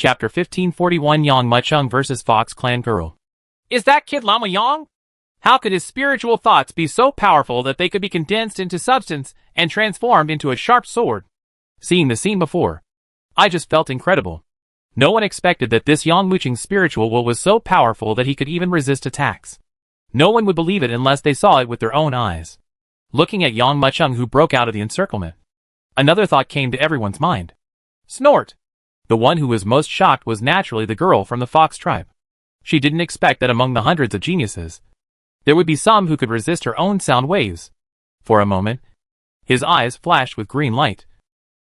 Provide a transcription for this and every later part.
Chapter 1541 Yang Muchung vs. Fox Clan Girl. Is that kid Lama Yang? How could his spiritual thoughts be so powerful that they could be condensed into substance and transformed into a sharp sword? Seeing the scene before, I just felt incredible. No one expected that this Yang Muchung's spiritual will was so powerful that he could even resist attacks. No one would believe it unless they saw it with their own eyes. Looking at Yang Muchung, who broke out of the encirclement, another thought came to everyone's mind. Snort! The one who was most shocked was naturally the girl from the Fox tribe. She didn't expect that among the hundreds of geniuses, there would be some who could resist her own sound waves. For a moment, his eyes flashed with green light,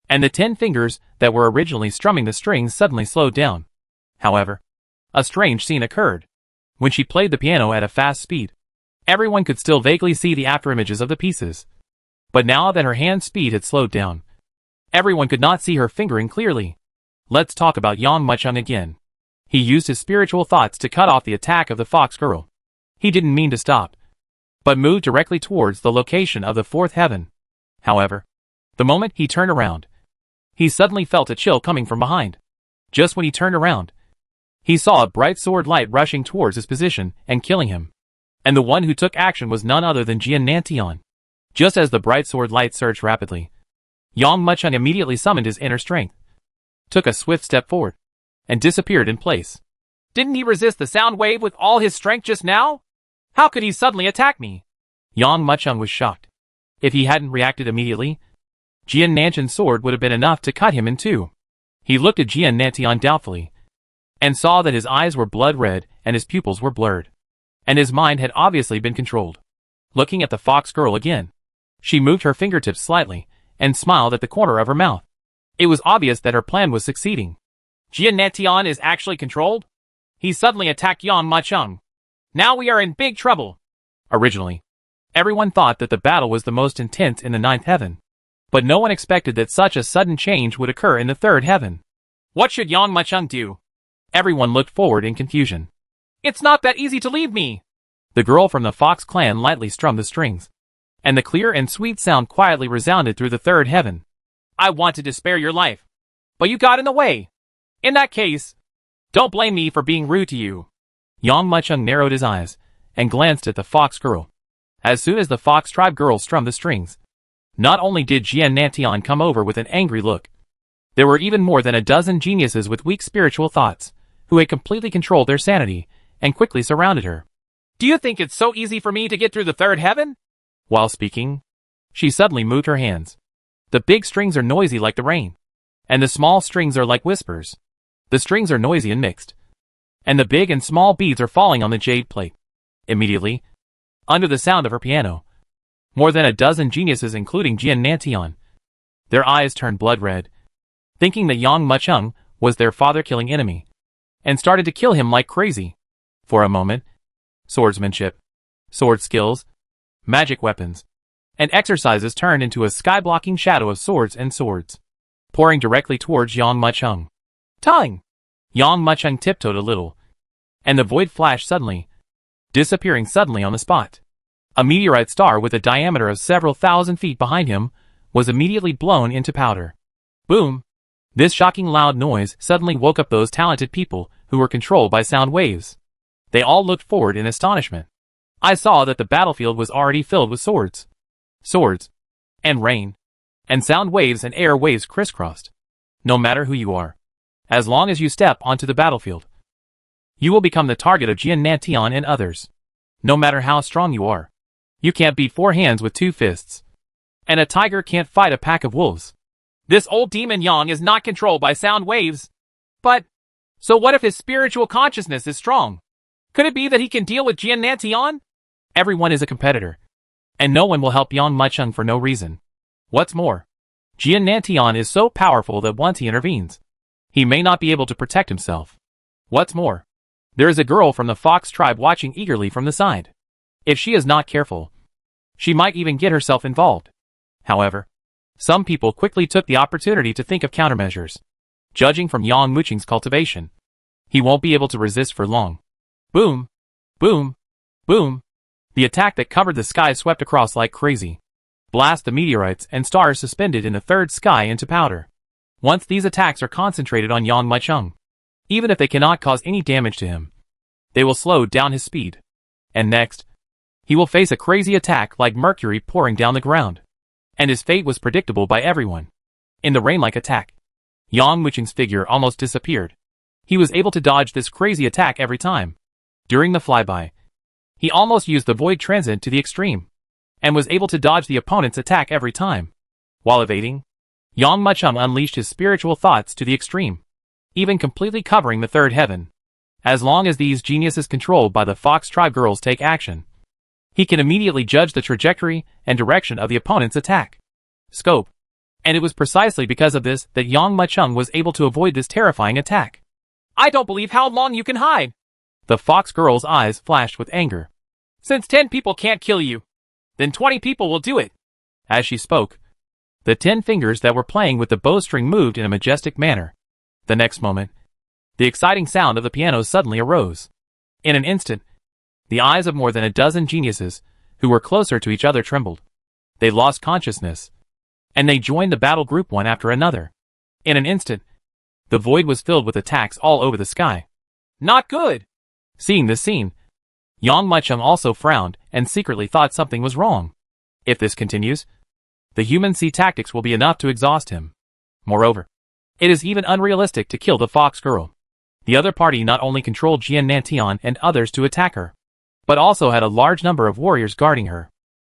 and the 10 fingers that were originally strumming the strings suddenly slowed down. However, a strange scene occurred. When she played the piano at a fast speed, everyone could still vaguely see the afterimages of the pieces. But now that her hand speed had slowed down, everyone could not see her fingering clearly. Let's talk about Yang Muchung again. He used his spiritual thoughts to cut off the attack of the Fox girl. He didn't mean to stop, but moved directly towards the location of the fourth heaven. However, the moment he turned around, he suddenly felt a chill coming from behind. Just when he turned around, he saw a bright sword light rushing towards his position and killing him. And the one who took action was none other than Jian Nantian. Just as the bright sword light surged rapidly, Yang Muchung immediately summoned his inner strength, took a swift step forward, and disappeared in place. Didn't he resist the sound wave with all his strength just now? How could he suddenly attack me? Yang Muchung was shocked. If he hadn't reacted immediately, Jian Nantian's sword would have been enough to cut him in two. He looked at Jian Nantian doubtfully, and saw that his eyes were blood red and his pupils were blurred, and his mind had obviously been controlled. Looking at the Fox girl again, she moved her fingertips slightly, and smiled at the corner of her mouth. It was obvious that her plan was succeeding. Jian Nantian is actually controlled? He suddenly attacked Yang Muchung. Now we are in big trouble. Originally, everyone thought that the battle was the most intense in the 9th heaven, but no one expected that such a sudden change would occur in the 3rd heaven. What should Yang Muchung do? Everyone looked forward in confusion. It's not that easy to leave me. The girl from the Fox clan lightly strummed the strings, and the clear and sweet sound quietly resounded through the 3rd heaven. I wanted to spare your life, but you got in the way. In that case, don't blame me for being rude to you. Yang Muchung narrowed his eyes and glanced at the Fox girl. As soon as the Fox tribe girl strummed the strings, not only did Jian Nantian come over with an angry look, there were even more than a dozen geniuses with weak spiritual thoughts, who had completely controlled their sanity, and quickly surrounded her. Do you think it's so easy for me to get through the 3rd heaven? While speaking, she suddenly moved her hands. The big strings are noisy like the rain, and the small strings are like whispers. The strings are noisy and mixed, and the big and small beads are falling on the jade plate. Immediately, under the sound of her piano, more than a dozen geniuses, including Jian Nantian, their eyes turned blood red, thinking that Yang Muchung was their father-killing enemy, and started to kill him like crazy. For a moment, swordsmanship, sword skills, magic weapons, and exercises turned into a sky-blocking shadow of swords and swords, pouring directly towards Yang Muchung. Tongue! Yang Muchung tiptoed a little, and the void flashed suddenly, disappearing suddenly on the spot. A meteorite star with a diameter of several thousand feet behind him was immediately blown into powder. Boom! This shocking loud noise suddenly woke up those talented people who were controlled by sound waves. They all looked forward in astonishment. I saw that the battlefield was already filled with swords, and rain, and sound waves and air waves crisscrossed. No matter who you are, as long as you step onto the battlefield, you will become the target of Jian Nantian and others. No matter how strong you are, you can't beat 4 hands with 2 fists. And a tiger can't fight a pack of wolves. This old demon Yang is not controlled by sound waves. But, so what if his spiritual consciousness is strong? Could it be that he can deal with Jian Nantian? Everyone is a competitor, and no one will help Yang Muchung for no reason. What's more, Jian Nantian is so powerful that once he intervenes, he may not be able to protect himself. What's more, there is a girl from the Fox tribe watching eagerly from the side. If she is not careful, she might even get herself involved. However, some people quickly took the opportunity to think of countermeasures. Judging from Yang Muchung's cultivation, he won't be able to resist for long. Boom! Boom! Boom! The attack that covered the sky swept across like crazy. Blast the meteorites and stars suspended in the 3rd sky into powder. Once these attacks are concentrated on Yang Muchung, Even if they cannot cause any damage to him, they will slow down his speed. And next, he will face a crazy attack like mercury pouring down the ground. And his fate was predictable by everyone. In the rain-like attack, Yang Muqing's figure almost disappeared. He was able to dodge this crazy attack every time. During the flyby, he almost used the void transit to the extreme, and was able to dodge the opponent's attack every time. While evading, Yang Muqing unleashed his spiritual thoughts to the extreme, even completely covering the third heaven. As long as these geniuses controlled by the Fox Tribe girls take action, he can immediately judge the trajectory and direction of the opponent's attack. Scope. And it was precisely because of this that Yang Muqing was able to avoid this terrifying attack. I don't believe how long you can hide. The Fox girl's eyes flashed with anger. Since 10 people can't kill you, then 20 people will do it. As she spoke, the 10 fingers that were playing with the bowstring moved in a majestic manner. The next moment, the exciting sound of the piano suddenly arose. In an instant, the eyes of more than a dozen geniuses, who were closer to each other, trembled. They lost consciousness, and they joined the battle group one after another. In an instant, the void was filled with attacks all over the sky. Not good. Seeing this scene, Yang Muqing also frowned and secretly thought something was wrong. If this continues, the human sea tactics will be enough to exhaust him. Moreover, it is even unrealistic to kill the Fox girl. The other party not only controlled Jian Nantian and others to attack her, but also had a large number of warriors guarding her.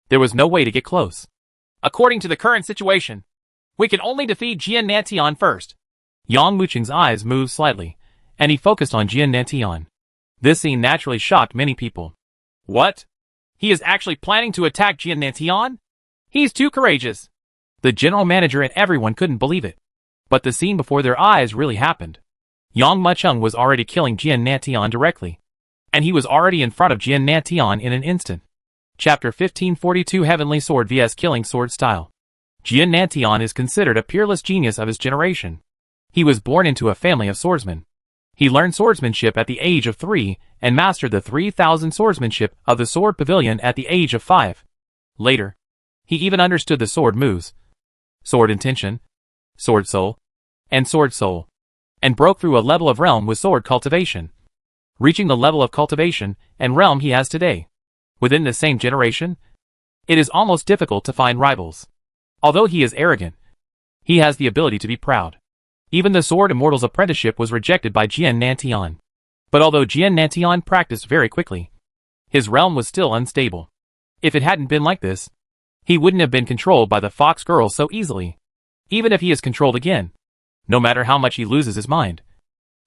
There was no way to get close. According to the current situation, we can only defeat Jian Nantian first. Yang Muqing's eyes moved slightly, and he focused on Jian Nantian. This scene naturally shocked many people. What? He is actually planning to attack Jian Nantian? He's too courageous. The general manager and everyone couldn't believe it. But the scene before their eyes really happened. Yang Muqing was already killing Jian Nantian directly, and he was already in front of Jian Nantian in an instant. Chapter 1542 Heavenly Sword vs Killing Sword Style. Jian Nantian is considered a peerless genius of his generation. He was born into a family of swordsmen. He learned swordsmanship at the age of 3 and mastered the 3,000 swordsmanship of the Sword Pavilion at the age of 5. Later, he even understood the sword moves, sword intention, sword soul, and broke through a level of realm with sword cultivation, reaching the level of cultivation and realm he has today. Within the same generation, it is almost difficult to find rivals. Although he is arrogant, he has the ability to be proud. Even the Sword Immortal's apprenticeship was rejected by Jian Nantian. But although Jian Nantian practiced very quickly, his realm was still unstable. If it hadn't been like this, he wouldn't have been controlled by the Fox girl so easily. Even if he is controlled again, no matter how much he loses his mind,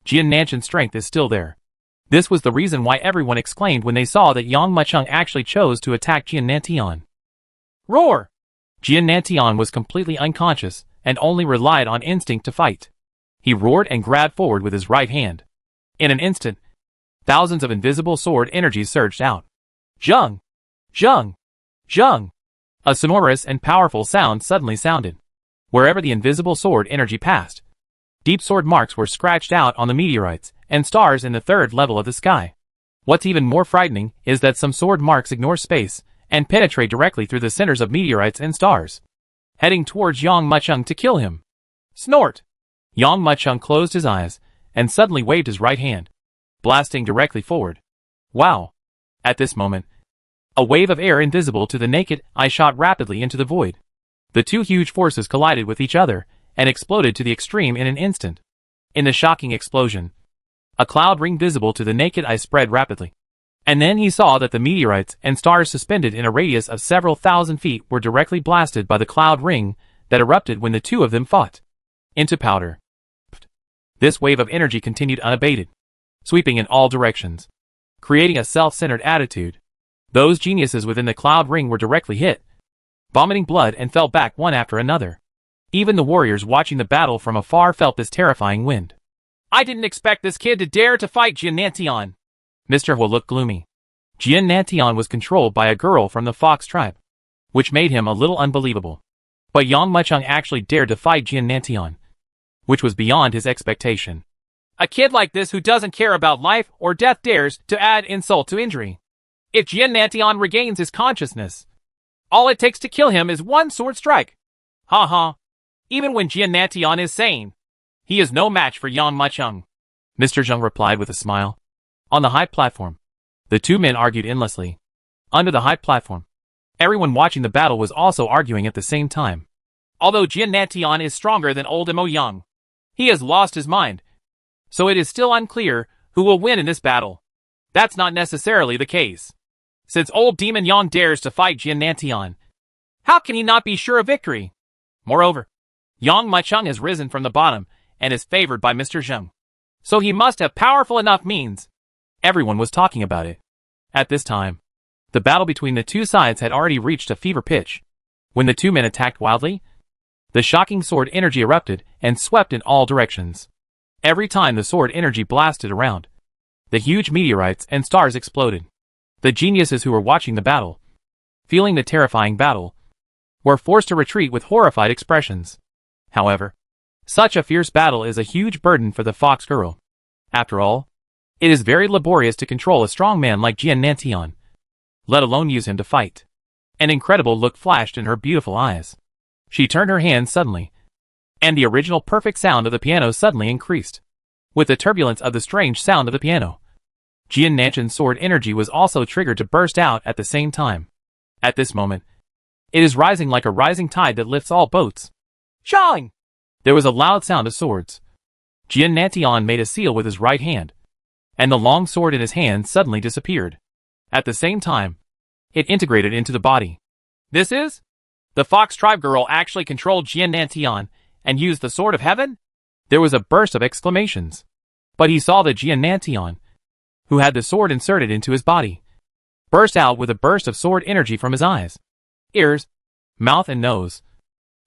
Jian Nantian's strength is still there. This was the reason why everyone exclaimed when they saw that Yang Muqing actually chose to attack Jian Nantian. Roar! Jian Nantian was completely unconscious and only relied on instinct to fight. He roared and grabbed forward with his right hand. In an instant, thousands of invisible sword energies surged out. Zheng! Zheng! Zheng! A sonorous and powerful sound suddenly sounded. Wherever the invisible sword energy passed, deep sword marks were scratched out on the meteorites and stars in the third level of the sky. What's even more frightening is that some sword marks ignore space and penetrate directly through the centers of meteorites and stars, heading towards Yang Muqing to kill him. Snort! Yang Muqing closed his eyes and suddenly waved his right hand, blasting directly forward. Wow! At this moment, a wave of air invisible to the naked eye shot rapidly into the void. The two huge forces collided with each other and exploded to the extreme in an instant. In the shocking explosion, a cloud ring visible to the naked eye spread rapidly. And then he saw that the meteorites and stars suspended in a radius of several thousand feet were directly blasted by the cloud ring that erupted when the two of them fought. Into powder. This wave of energy continued unabated, sweeping in all directions, creating a self-centered attitude. Those geniuses within the cloud ring were directly hit, vomiting blood and fell back one after another. Even the warriors watching the battle from afar felt this terrifying wind. I didn't expect this kid to dare to fight Jian Nantian. Mr. Hua looked gloomy. Jian Nantian was controlled by a girl from the Fox tribe, which made him a little unbelievable. But Yang Muqing actually dared to fight Jian Nantian, which was beyond his expectation. A kid like this who doesn't care about life or death dares to add insult to injury. If Jian Nantian regains his consciousness, all it takes to kill him is one sword strike. Ha. Even when Jian Nantian is sane, he is no match for Yang Muqing. Mr. Zheng replied with a smile. On the high platform, the two men argued endlessly. Under the high platform, everyone watching the battle was also arguing at the same time. Although Jian Nantian is stronger than old Mo Yang, he has lost his mind. So it is still unclear who will win in this battle. That's not necessarily the case. Since old Demon Yang dares to fight Jian Nantian, how can he not be sure of victory? Moreover, Yang Maicheng has risen from the bottom and is favored by Mr. Zheng. So he must have powerful enough means. Everyone was talking about it. At this time, the battle between the two sides had already reached a fever pitch. When the two men attacked wildly, the shocking sword energy erupted and swept in all directions. Every time the sword energy blasted around, the huge meteorites and stars exploded. The geniuses who were watching the battle, feeling the terrifying battle, were forced to retreat with horrified expressions. However, such a fierce battle is a huge burden for the fox girl. After all, it is very laborious to control a strong man like Jian Nantian, let alone use him to fight. An incredible look flashed in her beautiful eyes. She turned her hand suddenly, and the original perfect sound of the piano suddenly increased. With the turbulence of the strange sound of the piano, Jian Nantian's sword energy was also triggered to burst out at the same time. At this moment, it is rising like a rising tide that lifts all boats. Shang! There was a loud sound of swords. Jian Nantian made a seal with his right hand, and the long sword in his hand suddenly disappeared. At the same time, it integrated into the body. This is? The Fox Tribe girl actually controlled Jian Nantian and used the Sword of Heaven? There was a burst of exclamations. But he saw that Jian Nantian, who had the sword inserted into his body, burst out with a burst of sword energy from his eyes, ears, mouth and nose.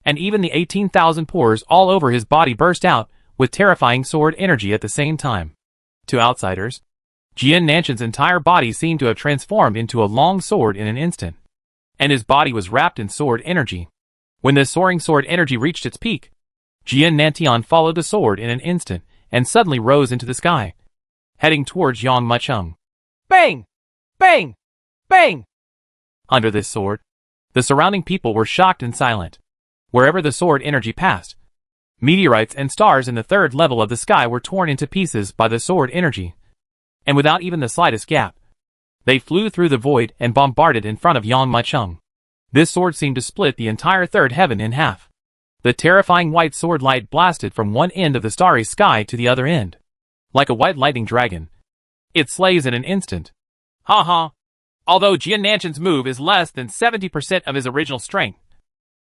And even the 18,000 pores all over his body burst out with terrifying sword energy at the same time. To outsiders, Jian Nantian's entire body seemed to have transformed into a long sword in an instant, and his body was wrapped in sword energy. When this soaring sword energy reached its peak, Jian Nantian followed the sword in an instant and suddenly rose into the sky, heading towards Yang Maicheng. Bang! Bang! Bang! Under this sword, the surrounding people were shocked and silent. Wherever the sword energy passed, meteorites and stars in the third level of the sky were torn into pieces by the sword energy, and without even the slightest gap, they flew through the void and bombarded in front of Yang Maicheng. This sword seemed to split the entire third heaven in half. The terrifying white sword light blasted from one end of the starry sky to the other end. Like a white lightning dragon, it slays in an instant. Ha ha. Although Jian Nantian's move is less than 70% of his original strength,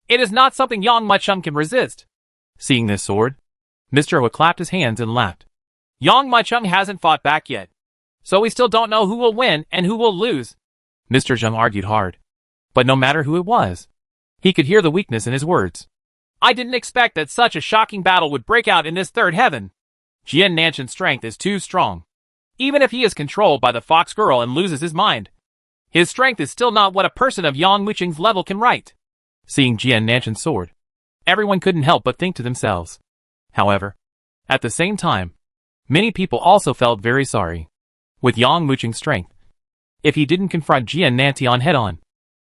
it is not something Yang Maicheng can resist. Seeing this sword, Mr. He clapped his hands and laughed. Yang Maicheng hasn't fought back yet, so we still don't know who will win and who will lose. Mr. Zheng argued hard. But no matter who it was, he could hear the weakness in his words. I didn't expect that such a shocking battle would break out in this third heaven. Jian Nantian's strength is too strong. Even if he is controlled by the fox girl and loses his mind, his strength is still not what a person of Yang Maicheng's level can write. Seeing Jian Nantian's sword, everyone couldn't help but think to themselves. However, at the same time, many people also felt very sorry. With Yang Maicheng's strength, if he didn't confront Jian Nantian head-on,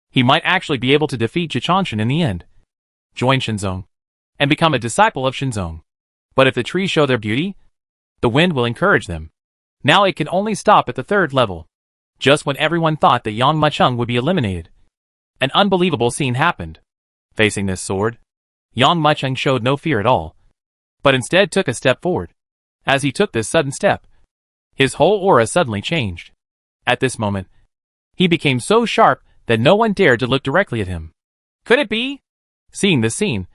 he might actually be able to defeat Jichanshan in the end, join Shinzong, and become a disciple of Shinzong. But if the trees show their beauty, the wind will encourage them. Now it can only stop at the third level. Just when everyone thought that Yang Maicheng would be eliminated, an unbelievable scene happened. Facing this sword, Yang Maicheng showed no fear at all, but instead took a step forward. As he took this sudden step, his whole aura suddenly changed. At this moment, he became so sharp that no one dared to look directly at him. Could it be? Seeing this scene,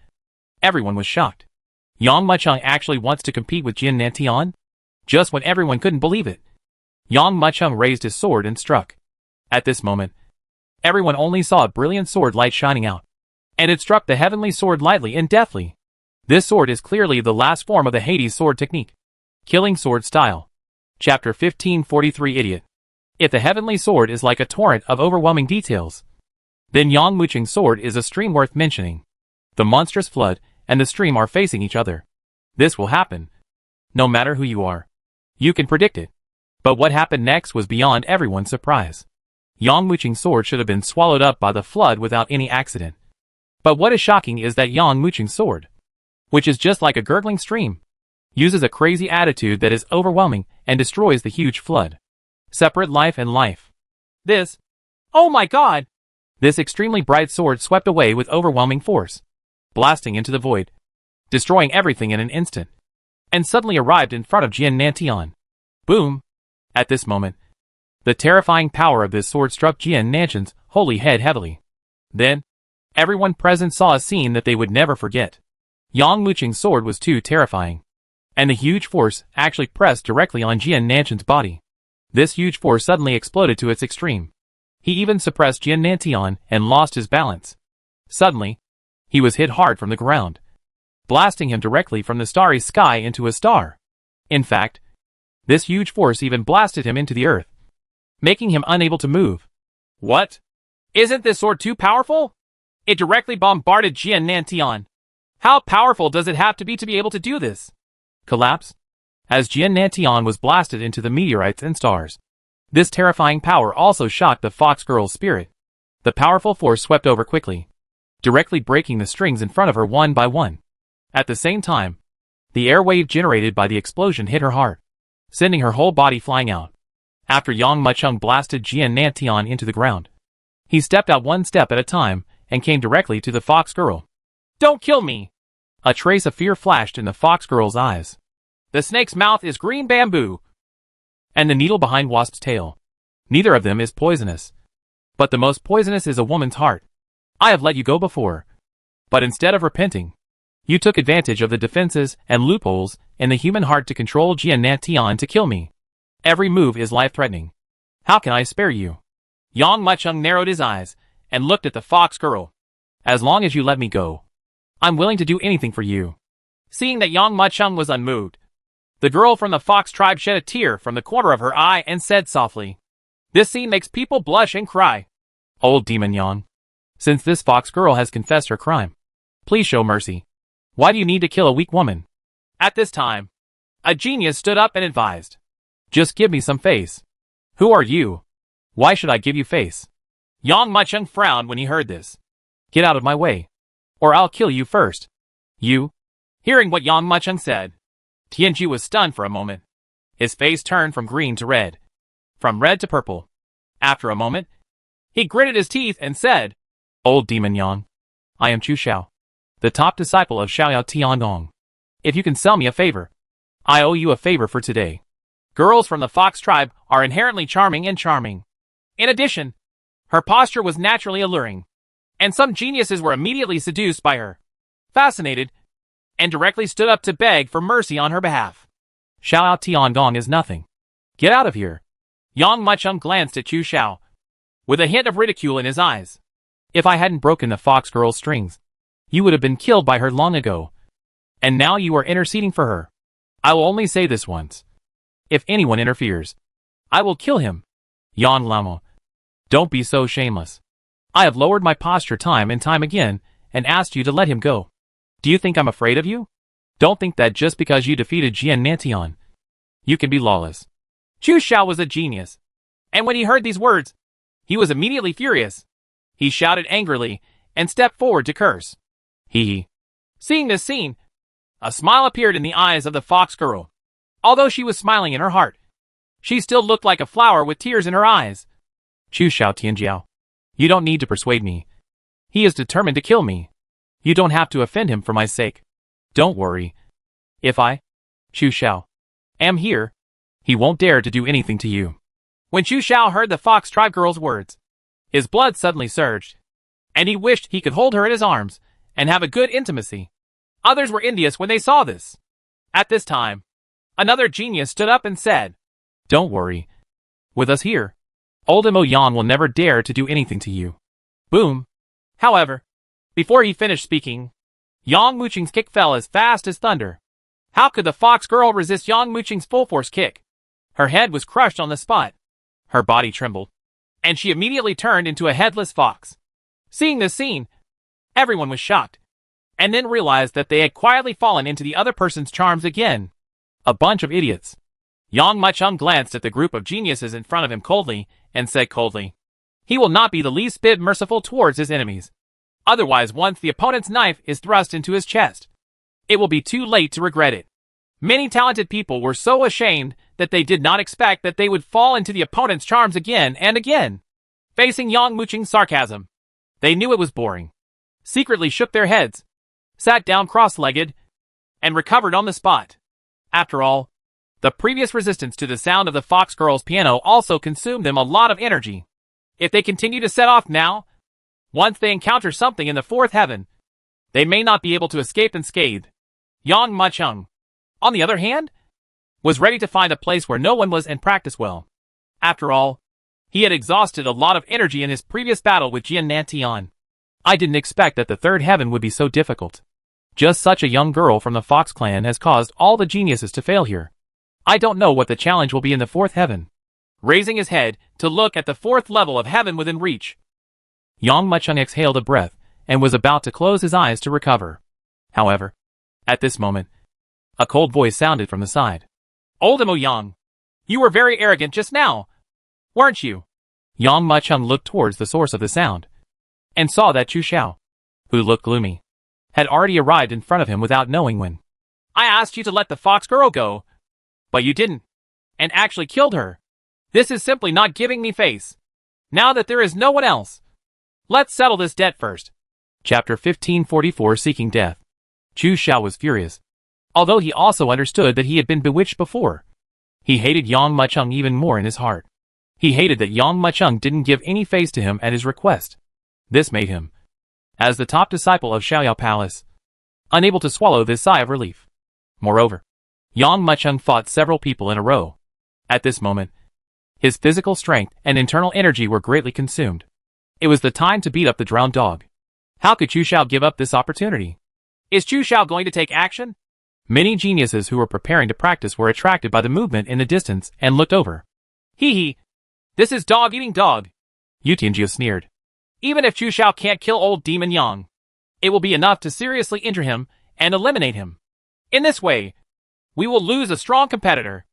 everyone was shocked. Yang Maicheng actually wants to compete with Jian Nantian? Just when everyone couldn't believe it, Yang Maicheng raised his sword and struck. At this moment, everyone only saw a brilliant sword light shining out, and it struck the heavenly sword lightly and deftly. This sword is clearly the last form of the Hades sword technique. Killing sword style. Chapter 1543 Idiot. If the heavenly sword is like a torrent of overwhelming details, then Yang Maicheng's sword is a stream worth mentioning. The monstrous flood and the stream are facing each other. This will happen. No matter who you are, you can predict it. But what happened next was beyond everyone's surprise. Yang Maicheng's sword should have been swallowed up by the flood without any accident. But what is shocking is that Yang Maicheng's sword, which is just like a gurgling stream, uses a crazy attitude that is overwhelming and destroys the huge flood. Separate life and life. This. Oh my god! This extremely bright sword swept away with overwhelming force, blasting into the void, destroying everything in an instant, and suddenly arrived in front of Jian Nantian. Boom! At this moment, the terrifying power of this sword struck Jian Nantian's holy head heavily. Then, everyone present saw a scene that they would never forget. Yang Muqing's sword was too terrifying, and the huge force actually pressed directly on Jian Nantian's body. This huge force suddenly exploded to its extreme. He even suppressed Jian Nantian and lost his balance. Suddenly, he was hit hard from the ground, blasting him directly from the starry sky into a star. In fact, this huge force even blasted him into the earth, making him unable to move. What? Isn't this sword too powerful? It directly bombarded Jian Nantian. How powerful does it have to be able to do this? Collapse? As Jian Nantian was blasted into the meteorites and stars. This terrifying power also shocked the fox girl's spirit. The powerful force swept over quickly, directly breaking the strings in front of her one by one. At the same time, the air wave generated by the explosion hit her heart, sending her whole body flying out. After Yang Muqing blasted Jian Nantian into the ground, he stepped out one step at a time and came directly to the fox girl. Don't kill me! A trace of fear flashed in the fox girl's eyes. The snake's mouth is green bamboo, and the needle behind Wasp's tail. Neither of them is poisonous, but the most poisonous is a woman's heart. I have let you go before, but instead of repenting, you took advantage of the defenses and loopholes in the human heart to control Jian Nantian to kill me. Every move is life-threatening. How can I spare you? Yang Muqing narrowed his eyes and looked at the fox girl. As long as you let me go, I'm willing to do anything for you. Seeing that Yang Muqing was unmoved, the girl from the fox tribe shed a tear from the corner of her eye and said softly, "This scene makes people blush and cry." Old demon Yang, since this fox girl has confessed her crime, please show mercy. Why do you need to kill a weak woman? At this time, a genius stood up and advised, "Just give me some face." Who are you? Why should I give you face? Yang Muqing frowned when he heard this. Get out of my way, or I'll kill you first. You? Hearing what Yang Muqing said, Tianji was stunned for a moment. His face turned from green to red, from red to purple. After a moment, he gritted his teeth and said, "Old demon Yang, I am Chu Xiao, the top disciple of Xiaoyao Tiangong. If you can sell me a favor, I owe you a favor for today." Girls from the fox tribe are inherently charming and charming. In addition, her posture was naturally alluring, and some geniuses were immediately seduced by her, fascinated, and directly stood up to beg for mercy on her behalf. Xiaoyao Tiangong is nothing. Get out of here. Yang Muqing glanced at Chu Xiao, with a hint of ridicule in his eyes. If I hadn't broken the fox girl's strings, you would have been killed by her long ago. And now you are interceding for her. I will only say this once. If anyone interferes, I will kill him. Yang Lamo, don't be so shameless. I have lowered my posture time and time again and asked you to let him go. Do you think I'm afraid of you? Don't think that just because you defeated Jian Nantian, you can be lawless. Chu Xiao was a genius, and when he heard these words, he was immediately furious. He shouted angrily and stepped forward to curse. Hee. Seeing this scene, a smile appeared in the eyes of the fox girl. Although she was smiling in her heart, she still looked like a flower with tears in her eyes. Chu Xiao Tianjiao, you don't need to persuade me. He is determined to kill me. You don't have to offend him for my sake. Don't worry. If I, Chu Xiao, am here, he won't dare to do anything to you. When Chu Xiao heard the fox tribe girl's words, his blood suddenly surged, and he wished he could hold her in his arms and have a good intimacy. Others were envious when they saw this. At this time, another genius stood up and said, "Don't worry. With us here, old Mo Yan will never dare to do anything to you." Boom. However, before he finished speaking, Yang Muqing's kick fell as fast as thunder. How could the fox girl resist Yang Muqing's full-force kick? Her head was crushed on the spot. Her body trembled, and she immediately turned into a headless fox. Seeing this scene, everyone was shocked, and then realized that they had quietly fallen into the other person's charms again. A bunch of idiots. Yang Muqing glanced at the group of geniuses in front of him coldly, and said coldly, "He will not be the least bit merciful towards his enemies. Otherwise, once the opponent's knife is thrust into his chest, it will be too late to regret it." Many talented people were so ashamed that they did not expect that they would fall into the opponent's charms again and again. Facing Yang Muqing's sarcasm, they knew it was boring, secretly shook their heads, sat down cross-legged, and recovered on the spot. After all, the previous resistance to the sound of the Fox Girls' piano also consumed them a lot of energy. If they continue to set off now, once they encounter something in the fourth heaven, they may not be able to escape unscathed. Yang Muqing, on the other hand, was ready to find a place where no one was and practice well. After all, he had exhausted a lot of energy in his previous battle with Jian Nantian. I didn't expect that the third heaven would be so difficult. Just such a young girl from the Fox clan has caused all the geniuses to fail here. I don't know what the challenge will be in the fourth heaven. Raising his head to look at the fourth level of heaven within reach, Yang Muqing exhaled a breath and was about to close his eyes to recover. However, at this moment, a cold voice sounded from the side. Old Emo Yang, you were very arrogant just now, weren't you? Yang Muqing looked towards the source of the sound, and saw that Chu Xiao, who looked gloomy, had already arrived in front of him without knowing when. I asked you to let the Fox girl go, but you didn't, and actually killed her. This is simply not giving me face. Now that there is no one else, let's settle this debt first. Chapter 1544 Seeking Death. Chu Xiao was furious, although he also understood that he had been bewitched before. He hated Yang Muqing even more in his heart. He hated that Yang Muqing didn't give any face to him at his request. This made him, as the top disciple of Xiaoyao Palace, unable to swallow this sigh of relief. Moreover, Yang Muqing fought several people in a row. At this moment, his physical strength and internal energy were greatly consumed. It was the time to beat up the drowned dog. How could Chu Xiao give up this opportunity? Is Chu Xiao going to take action? Many geniuses who were preparing to practice were attracted by the movement in the distance and looked over. Hee hee. This is dog eating dog. Yu Tianjiu sneered. Even if Chu Xiao can't kill old Demon Yang, it will be enough to seriously injure him and eliminate him. In this way, we will lose a strong competitor.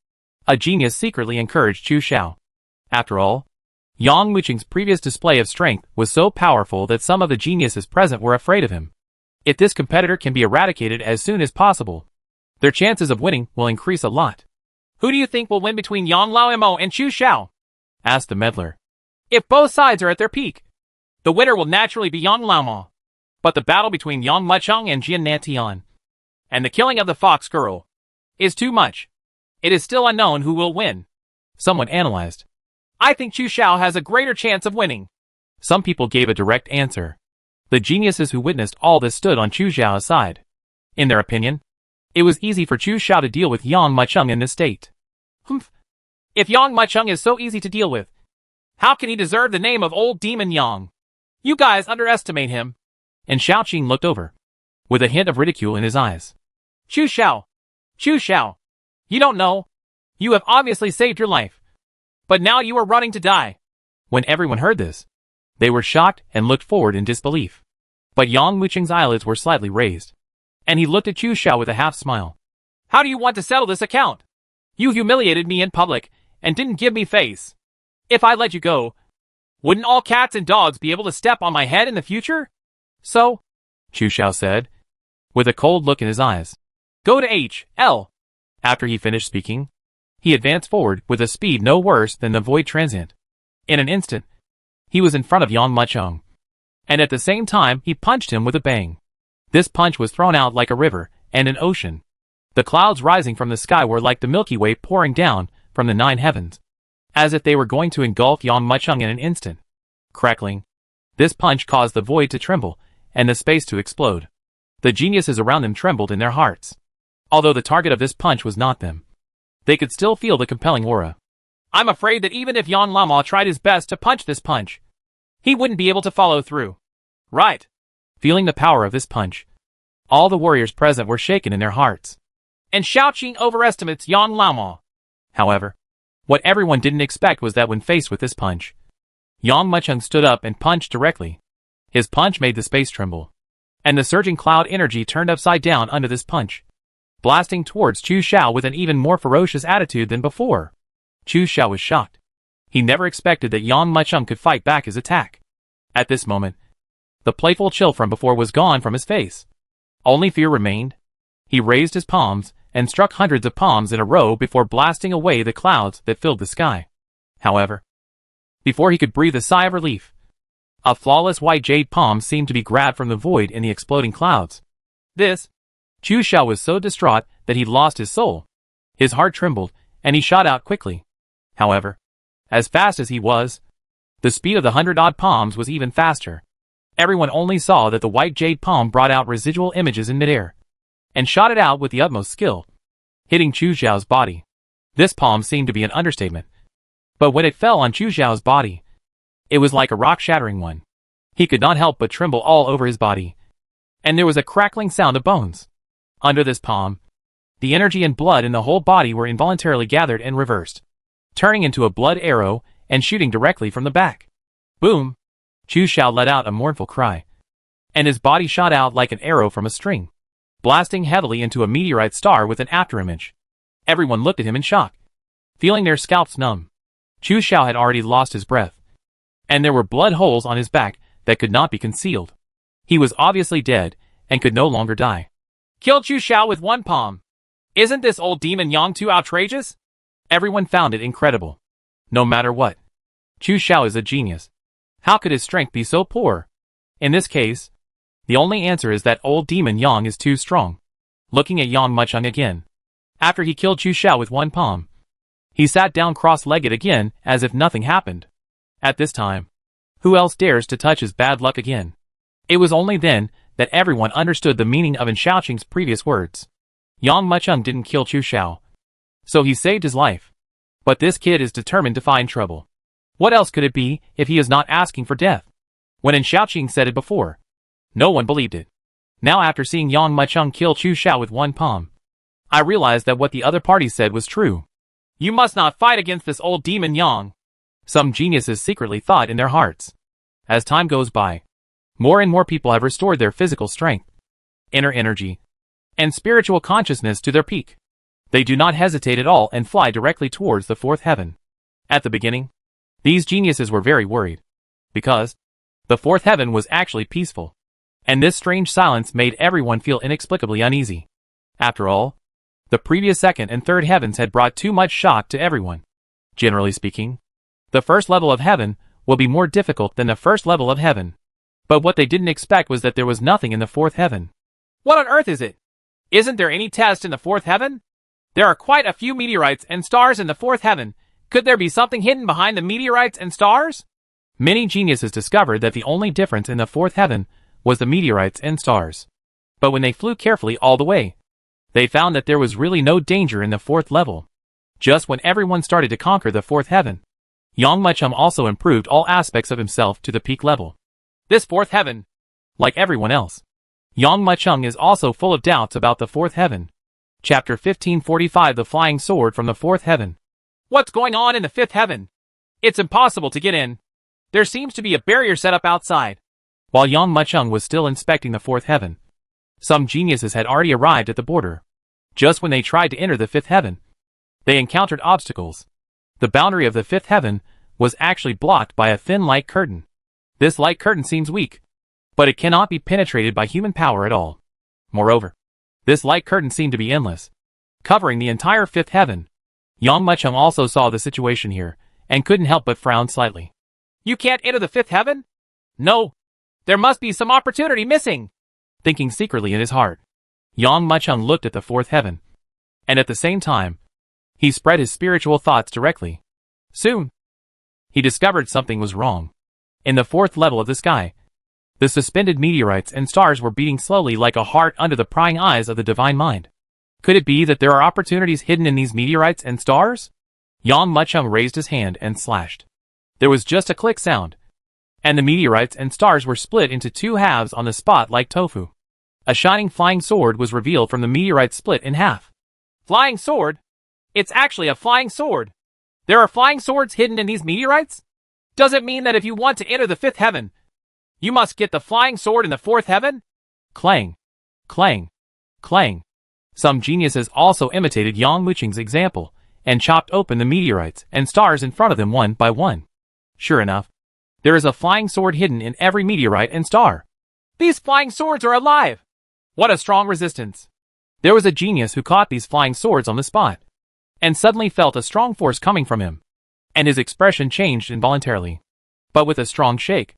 A genius secretly encouraged Chu Xiao. After all, Yang Muqing's previous display of strength was so powerful that some of the geniuses present were afraid of him. If this competitor can be eradicated as soon as possible, their chances of winning will increase a lot. Who do you think will win between Yang Laomo and Chu Xiao? Asked the meddler. If both sides are at their peak, the winner will naturally be Yang Laomo. But the battle between Yang Muqing and Jian Nantian, and the killing of the Fox girl, is too much. It is still unknown who will win. Someone analyzed. I think Chu Xiao has a greater chance of winning. Some people gave a direct answer. The geniuses who witnessed all this stood on Chu Xiao's side. In their opinion, it was easy for Chu Xiao to deal with Yang Muqing in this state. Humph. If Yang Muqing is so easy to deal with, how can he deserve the name of old Demon Yang? You guys underestimate him. And Xiao Qing looked over, with a hint of ridicule in his eyes. Chu Xiao. Chu Xiao. You don't know. You have obviously saved your life. But now you are running to die. When everyone heard this, they were shocked and looked forward in disbelief. But Yang Muqing's eyelids were slightly raised, and he looked at Chu Xiao with a half-smile. How do you want to settle this account? You humiliated me in public and didn't give me face. If I let you go, wouldn't all cats and dogs be able to step on my head in the future? So, Chu Xiao said, with a cold look in his eyes, go to H.L. After he finished speaking, he advanced forward with a speed no worse than the void transient. In an instant, he was in front of Yang Muqing, and at the same time he punched him with a bang. This punch was thrown out like a river and an ocean. The clouds rising from the sky were like the Milky Way pouring down from the 9 heavens, as if they were going to engulf Yang Muqing in an instant. Crackling, this punch caused the void to tremble and the space to explode. The geniuses around them trembled in their hearts. Although the target of this punch was not them, they could still feel the compelling aura. I'm afraid that even if Yang Lama tried his best to punch this punch, he wouldn't be able to follow through. Right. Feeling the power of this punch, all the warriors present were shaken in their hearts. And Xiao Qing overestimates Yang Lama. However, what everyone didn't expect was that when faced with this punch, Yang Muqing stood up and punched directly. His punch made the space tremble, and the surging cloud energy turned upside down under this punch, blasting towards Chu Xiao with an even more ferocious attitude than before. Chu Xiao was shocked. He never expected that Yang Muqing could fight back his attack. At this moment, the playful chill from before was gone from his face. Only fear remained. He raised his palms and struck hundreds of palms in a row before blasting away the clouds that filled the sky. However, before he could breathe a sigh of relief, a flawless white jade palm seemed to be grabbed from the void in the exploding clouds. Chu Xiao was so distraught that he lost his soul. His heart trembled, and he shot out quickly. However, as fast as he was, the speed of the 100-odd palms was even faster. Everyone only saw that the white jade palm brought out residual images in midair, and shot it out with the utmost skill, hitting Chu Xiao's body. This palm seemed to be an understatement. But when it fell on Chu Xiao's body, it was like a rock-shattering one. He could not help but tremble all over his body, and there was a crackling sound of bones. Under this palm, the energy and blood in the whole body were involuntarily gathered and reversed, turning into a blood arrow and shooting directly from the back. Boom! Chu Xiao let out a mournful cry, and his body shot out like an arrow from a string, blasting heavily into a meteorite star with an afterimage. Everyone looked at him in shock, feeling their scalps numb. Chu Xiao had already lost his breath, and there were blood holes on his back that could not be concealed. He was obviously dead and could no longer die. Kill Chu Xiao with one palm. Isn't this old demon Yang too outrageous? Everyone found it incredible. No matter what, Chu Xiao is a genius. How could his strength be so poor? In this case, the only answer is that old demon Yang is too strong. Looking at Yang Mucheng again, after he killed Chu Xiao with one palm, he sat down cross-legged again as if nothing happened. At this time, who else dares to touch his bad luck again? It was only then that everyone understood the meaning of Xiaoqing's previous words. Yang Mucheng didn't kill Chu Xiao, so he saved his life. But this kid is determined to find trouble. What else could it be if he is not asking for death? When Xiaoqing said it before, no one believed it. Now after seeing Yang Mucheng kill Chu Xiao with one palm, I realized that what the other party said was true. You must not fight against this old demon Yang. Some geniuses secretly thought in their hearts. As time goes by, more and more people have restored their physical strength, inner energy, and spiritual consciousness to their peak. They do not hesitate at all and fly directly towards the fourth heaven. At the beginning, these geniuses were very worried, because the fourth heaven was actually peaceful, and this strange silence made everyone feel inexplicably uneasy. After all, the previous second and third heavens had brought too much shock to everyone. Generally speaking, the first level of heaven will be more difficult than the first level of heaven. But what they didn't expect was that there was nothing in the fourth heaven. What on earth is it? Isn't there any test in the fourth heaven? There are quite a few meteorites and stars in the fourth heaven. Could there be something hidden behind the meteorites and stars? Many geniuses discovered that the only difference in the fourth heaven was the meteorites and stars. But when they flew carefully all the way, they found that there was really no danger in the fourth level. Just when everyone started to conquer the fourth heaven, Yang Mucheng also improved all aspects of himself to the peak level. This fourth heaven, like everyone else, Yang Mucheng is also full of doubts about the fourth heaven. Chapter 1545, The Flying Sword from the Fourth Heaven. What's going on in the fifth heaven? It's impossible to get in. There seems to be a barrier set up outside. While Yang Mucheng was still inspecting the fourth heaven, some geniuses had already arrived at the border. Just when they tried to enter the fifth heaven, they encountered obstacles. The boundary of the fifth heaven was actually blocked by a thin light curtain. This light curtain seems weak, but it cannot be penetrated by human power at all. Moreover, this light curtain seemed to be endless, covering the entire fifth heaven. Yang Mucheng also saw the situation here, and couldn't help but frown slightly. You can't enter the fifth heaven? No. There must be some opportunity missing. Thinking secretly in his heart, Yang Mucheng looked at the fourth heaven, and at the same time, he spread his spiritual thoughts directly. Soon, he discovered something was wrong. In the fourth level of the sky, the suspended meteorites and stars were beating slowly like a heart under the prying eyes of the divine mind. Could it be that there are opportunities hidden in these meteorites and stars? Yang Mucheng raised his hand and slashed. There was just a click sound, and the meteorites and stars were split into two halves on the spot like tofu. A shining flying sword was revealed from the meteorite split in half. Flying sword? It's actually a flying sword. There are flying swords hidden in these meteorites? Does it mean that if you want to enter the fifth heaven, you must get the flying sword in the fourth heaven? Clang, clang, clang. Some geniuses also imitated Yang Mucheng's example, and chopped open the meteorites and stars in front of them one by one. Sure enough, there is a flying sword hidden in every meteorite and star. These flying swords are alive! What a strong resistance! There was a genius who caught these flying swords on the spot, and suddenly felt a strong force coming from him, and his expression changed involuntarily. But with a strong shake,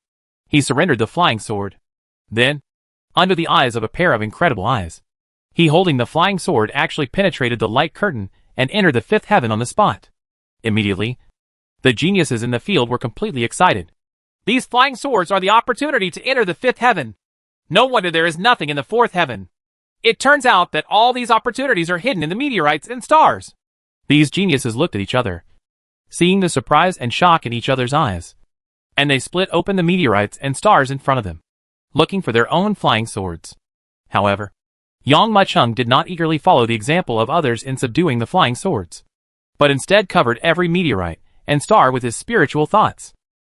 he surrendered the flying sword. Then, under the eyes of a pair of incredible eyes, he holding the flying sword actually penetrated the light curtain and entered the fifth heaven on the spot. Immediately, the geniuses in the field were completely excited. These flying swords are the opportunity to enter the fifth heaven. No wonder there is nothing in the fourth heaven. It turns out that all these opportunities are hidden in the meteorites and stars. These geniuses looked at each other, seeing the surprise and shock in each other's eyes, and they split open the meteorites and stars in front of them, looking for their own flying swords. However, Yang Muchung did not eagerly follow the example of others in subduing the flying swords, but instead covered every meteorite and star with his spiritual thoughts.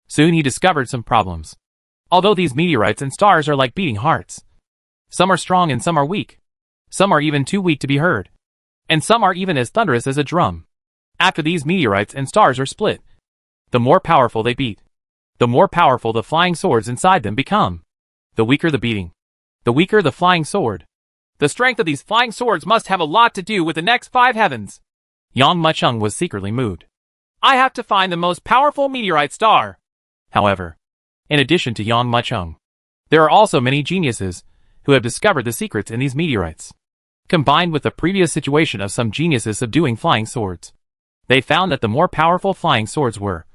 Soon he discovered some problems. Although these meteorites and stars are like beating hearts, some are strong and some are weak. Some are even too weak to be heard, and some are even as thunderous as a drum. After these meteorites and stars are split, the more powerful they beat, the more powerful the flying swords inside them become. The weaker the beating, the weaker the flying sword. The strength of these flying swords must have a lot to do with the next 5 heavens. Yang Muchung was secretly moved. I have to find the most powerful meteorite star. However, in addition to Yang Muchung, there are also many geniuses who have discovered the secrets in these meteorites. Combined with the previous situation of some geniuses subduing flying swords, they found that the more powerful flying swords were,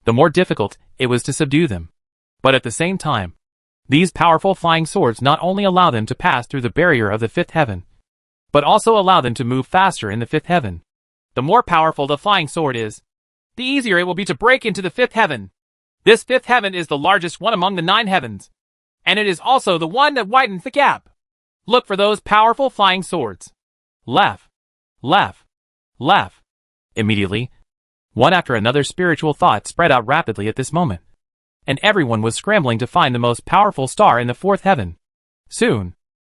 the more difficult it was to subdue them. But at the same time, these powerful flying swords not only allow them to pass through the barrier of the fifth heaven, but also allow them to move faster in the fifth heaven. The more powerful the flying sword is, the easier it will be to break into the fifth heaven. This fifth heaven is the largest one among the 9 heavens, and it is also the one that widens the gap. Look for those powerful flying swords. Laugh. Laugh. Laugh. Immediately, one after another spiritual thoughts spread out rapidly at this moment, and everyone was scrambling to find the most powerful star in the fourth heaven. Soon,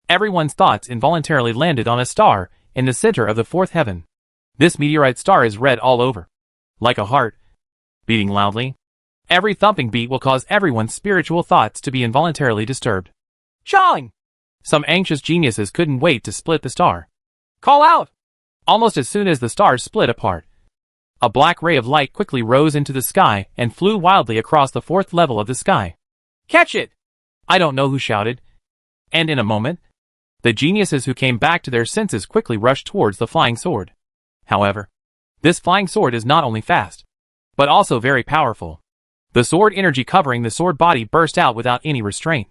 everyone's thoughts involuntarily landed on a star in the center of the fourth heaven. This meteorite star is red all over, like a heart, beating loudly. Every thumping beat will cause everyone's spiritual thoughts to be involuntarily disturbed. Shawing! Some anxious geniuses couldn't wait to split the star. Call out! Almost as soon as the stars split apart, a black ray of light quickly rose into the sky and flew wildly across the 4th level of the sky. Catch it! I don't know who shouted. And in a moment, the geniuses who came back to their senses quickly rushed towards the flying sword. However, this flying sword is not only fast, but also very powerful. The sword energy covering the sword body burst out without any restraint,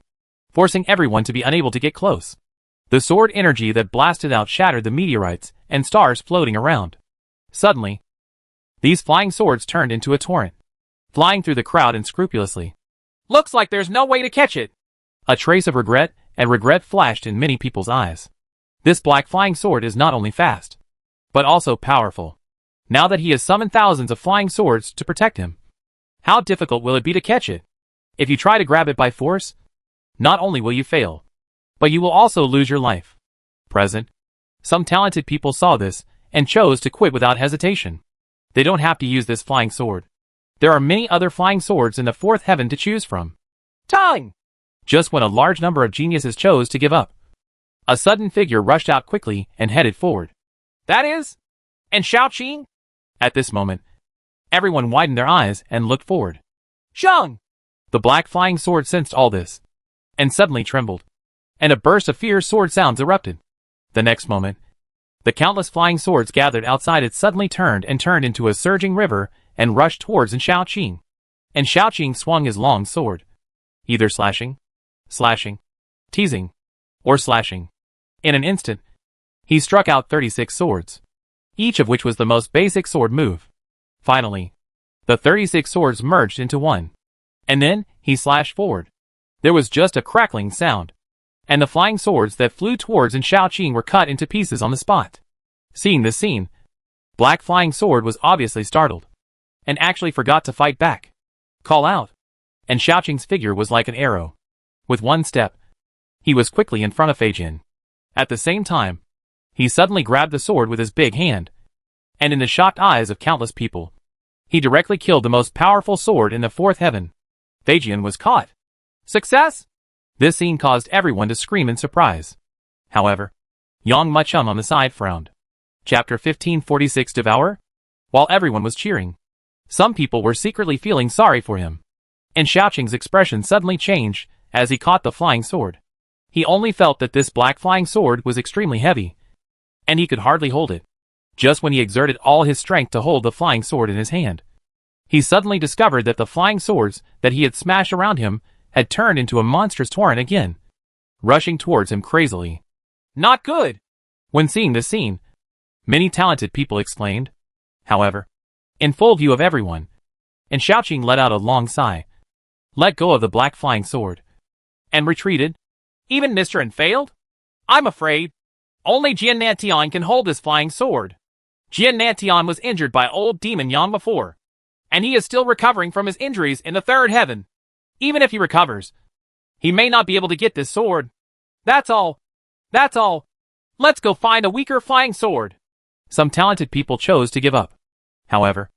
forcing everyone to be unable to get close. The sword energy that blasted out shattered the meteorites and stars floating around. Suddenly, these flying swords turned into a torrent, flying through the crowd unscrupulously. Looks like there's no way to catch it. A trace of regret flashed in many people's eyes. This black flying sword is not only fast, but also powerful. Now that he has summoned thousands of flying swords to protect him, how difficult will it be to catch it? If you try to grab it by force, not only will you fail, but you will also lose your life. Present, some talented people saw this and chose to quit without hesitation. They don't have to use this flying sword. There are many other flying swords in the 4th heaven to choose from. Time! Just when a large number of geniuses chose to give up, a sudden figure rushed out quickly and headed forward. That is? And Xiaoqing? At this moment, everyone widened their eyes and looked forward. Zhang! The black flying sword sensed all this, and suddenly trembled, and a burst of fierce sword sounds erupted. The next moment, the countless flying swords gathered outside it suddenly turned into a surging river and rushed towards Xiaoqing. And Xiaoqing swung his long sword, either slashing, teasing, or slashing. In an instant, he struck out 36 swords, each of which was the most basic sword move. Finally, the 36 swords merged into one, and then he slashed forward. There was just a crackling sound, and the flying swords that flew towards Xiaoqing were cut into pieces on the spot. Seeing this scene, Black Flying Sword was obviously startled, and actually forgot to fight back, call out, and Xiaoqing's figure was like an arrow. With one step, he was quickly in front of Feijin. At the same time, he suddenly grabbed the sword with his big hand, and in the shocked eyes of countless people, he directly killed the most powerful sword in the 4th heaven. Feijin was caught. Success? This scene caused everyone to scream in surprise. However, Yang Muchung on the side frowned. Chapter 1546 Devour? While everyone was cheering, some people were secretly feeling sorry for him. And Xiaoqing's expression suddenly changed as he caught the flying sword. He only felt that this black flying sword was extremely heavy, and he could hardly hold it. Just when he exerted all his strength to hold the flying sword in his hand, he suddenly discovered that the flying swords that he had smashed around him had turned into a monstrous torrent again, rushing towards him crazily. Not good! When seeing this scene, many talented people exclaimed. However, in full view of everyone, and Xiaoqing let out a long sigh, let go of the black flying sword, and retreated. Even Mr. N failed? I'm afraid only Jian Nantian can hold this flying sword. Jian Nantian was injured by old demon Yang before, and he is still recovering from his injuries in the third heaven. Even if he recovers, he may not be able to get this sword. That's all. That's all. Let's go find a weaker flying sword. Some talented people chose to give up. However,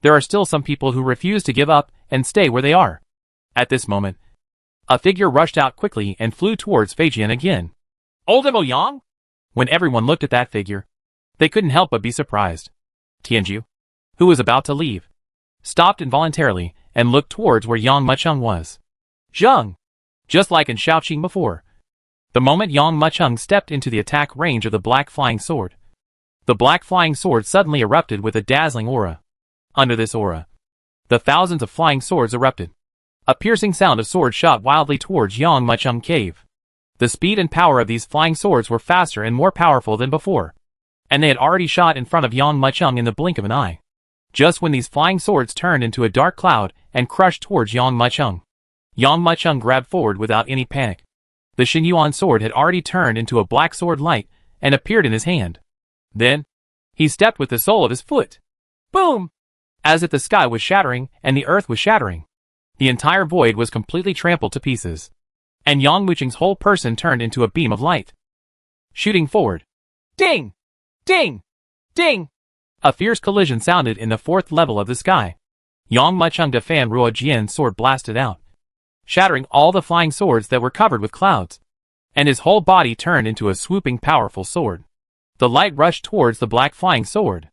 there are still some people who refuse to give up and stay where they are. At this moment, a figure rushed out quickly and flew towards Feijian again. Old Mo Yang? When everyone looked at that figure, they couldn't help but be surprised. Tianju, who was about to leave, stopped involuntarily and looked towards where Yang Muchung was. Zheng! Just like in Xiaoqing before. The moment Yang Muchung stepped into the attack range of the black flying sword, the black flying sword suddenly erupted with a dazzling aura. Under this aura, the thousands of flying swords erupted. A piercing sound of swords shot wildly towards Yang Muchung cave. The speed and power of these flying swords were faster and more powerful than before, and they had already shot in front of Yang Muchung in the blink of an eye. Just when these flying swords turned into a dark cloud and crushed towards Yang Muchung, Yang Muchung grabbed forward without any panic. The Xinyuan sword had already turned into a black sword light and appeared in his hand. Then, he stepped with the sole of his foot. Boom! As if the sky was shattering and the earth was shattering. The entire void was completely trampled to pieces, and Yang Muchung's whole person turned into a beam of light. Shooting forward. Ding! Ding! Ding! A fierce collision sounded in the fourth level of the sky. Yang Muchung de Fan Ruo Jian's sword blasted out, shattering all the flying swords that were covered with clouds, and his whole body turned into a swooping powerful sword. The light rushed towards the black flying sword.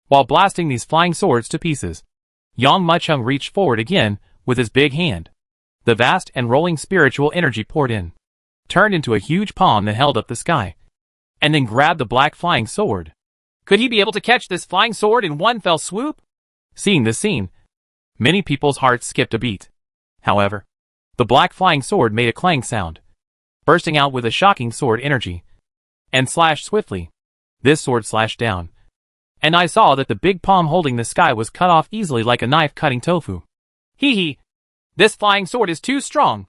While blasting these flying swords to pieces, Yang Muchung reached forward again with his big hand. The vast and rolling spiritual energy poured in, turned into a huge palm that held up the sky, and then grabbed the black flying sword. Could he be able to catch this flying sword in one fell swoop? Seeing this scene, many people's hearts skipped a beat. However, the black flying sword made a clang sound, bursting out with a shocking sword energy, and slashed swiftly. This sword slashed down, and I saw that the big palm holding the sky was cut off easily like a knife cutting tofu. Hee hee. This flying sword is too strong.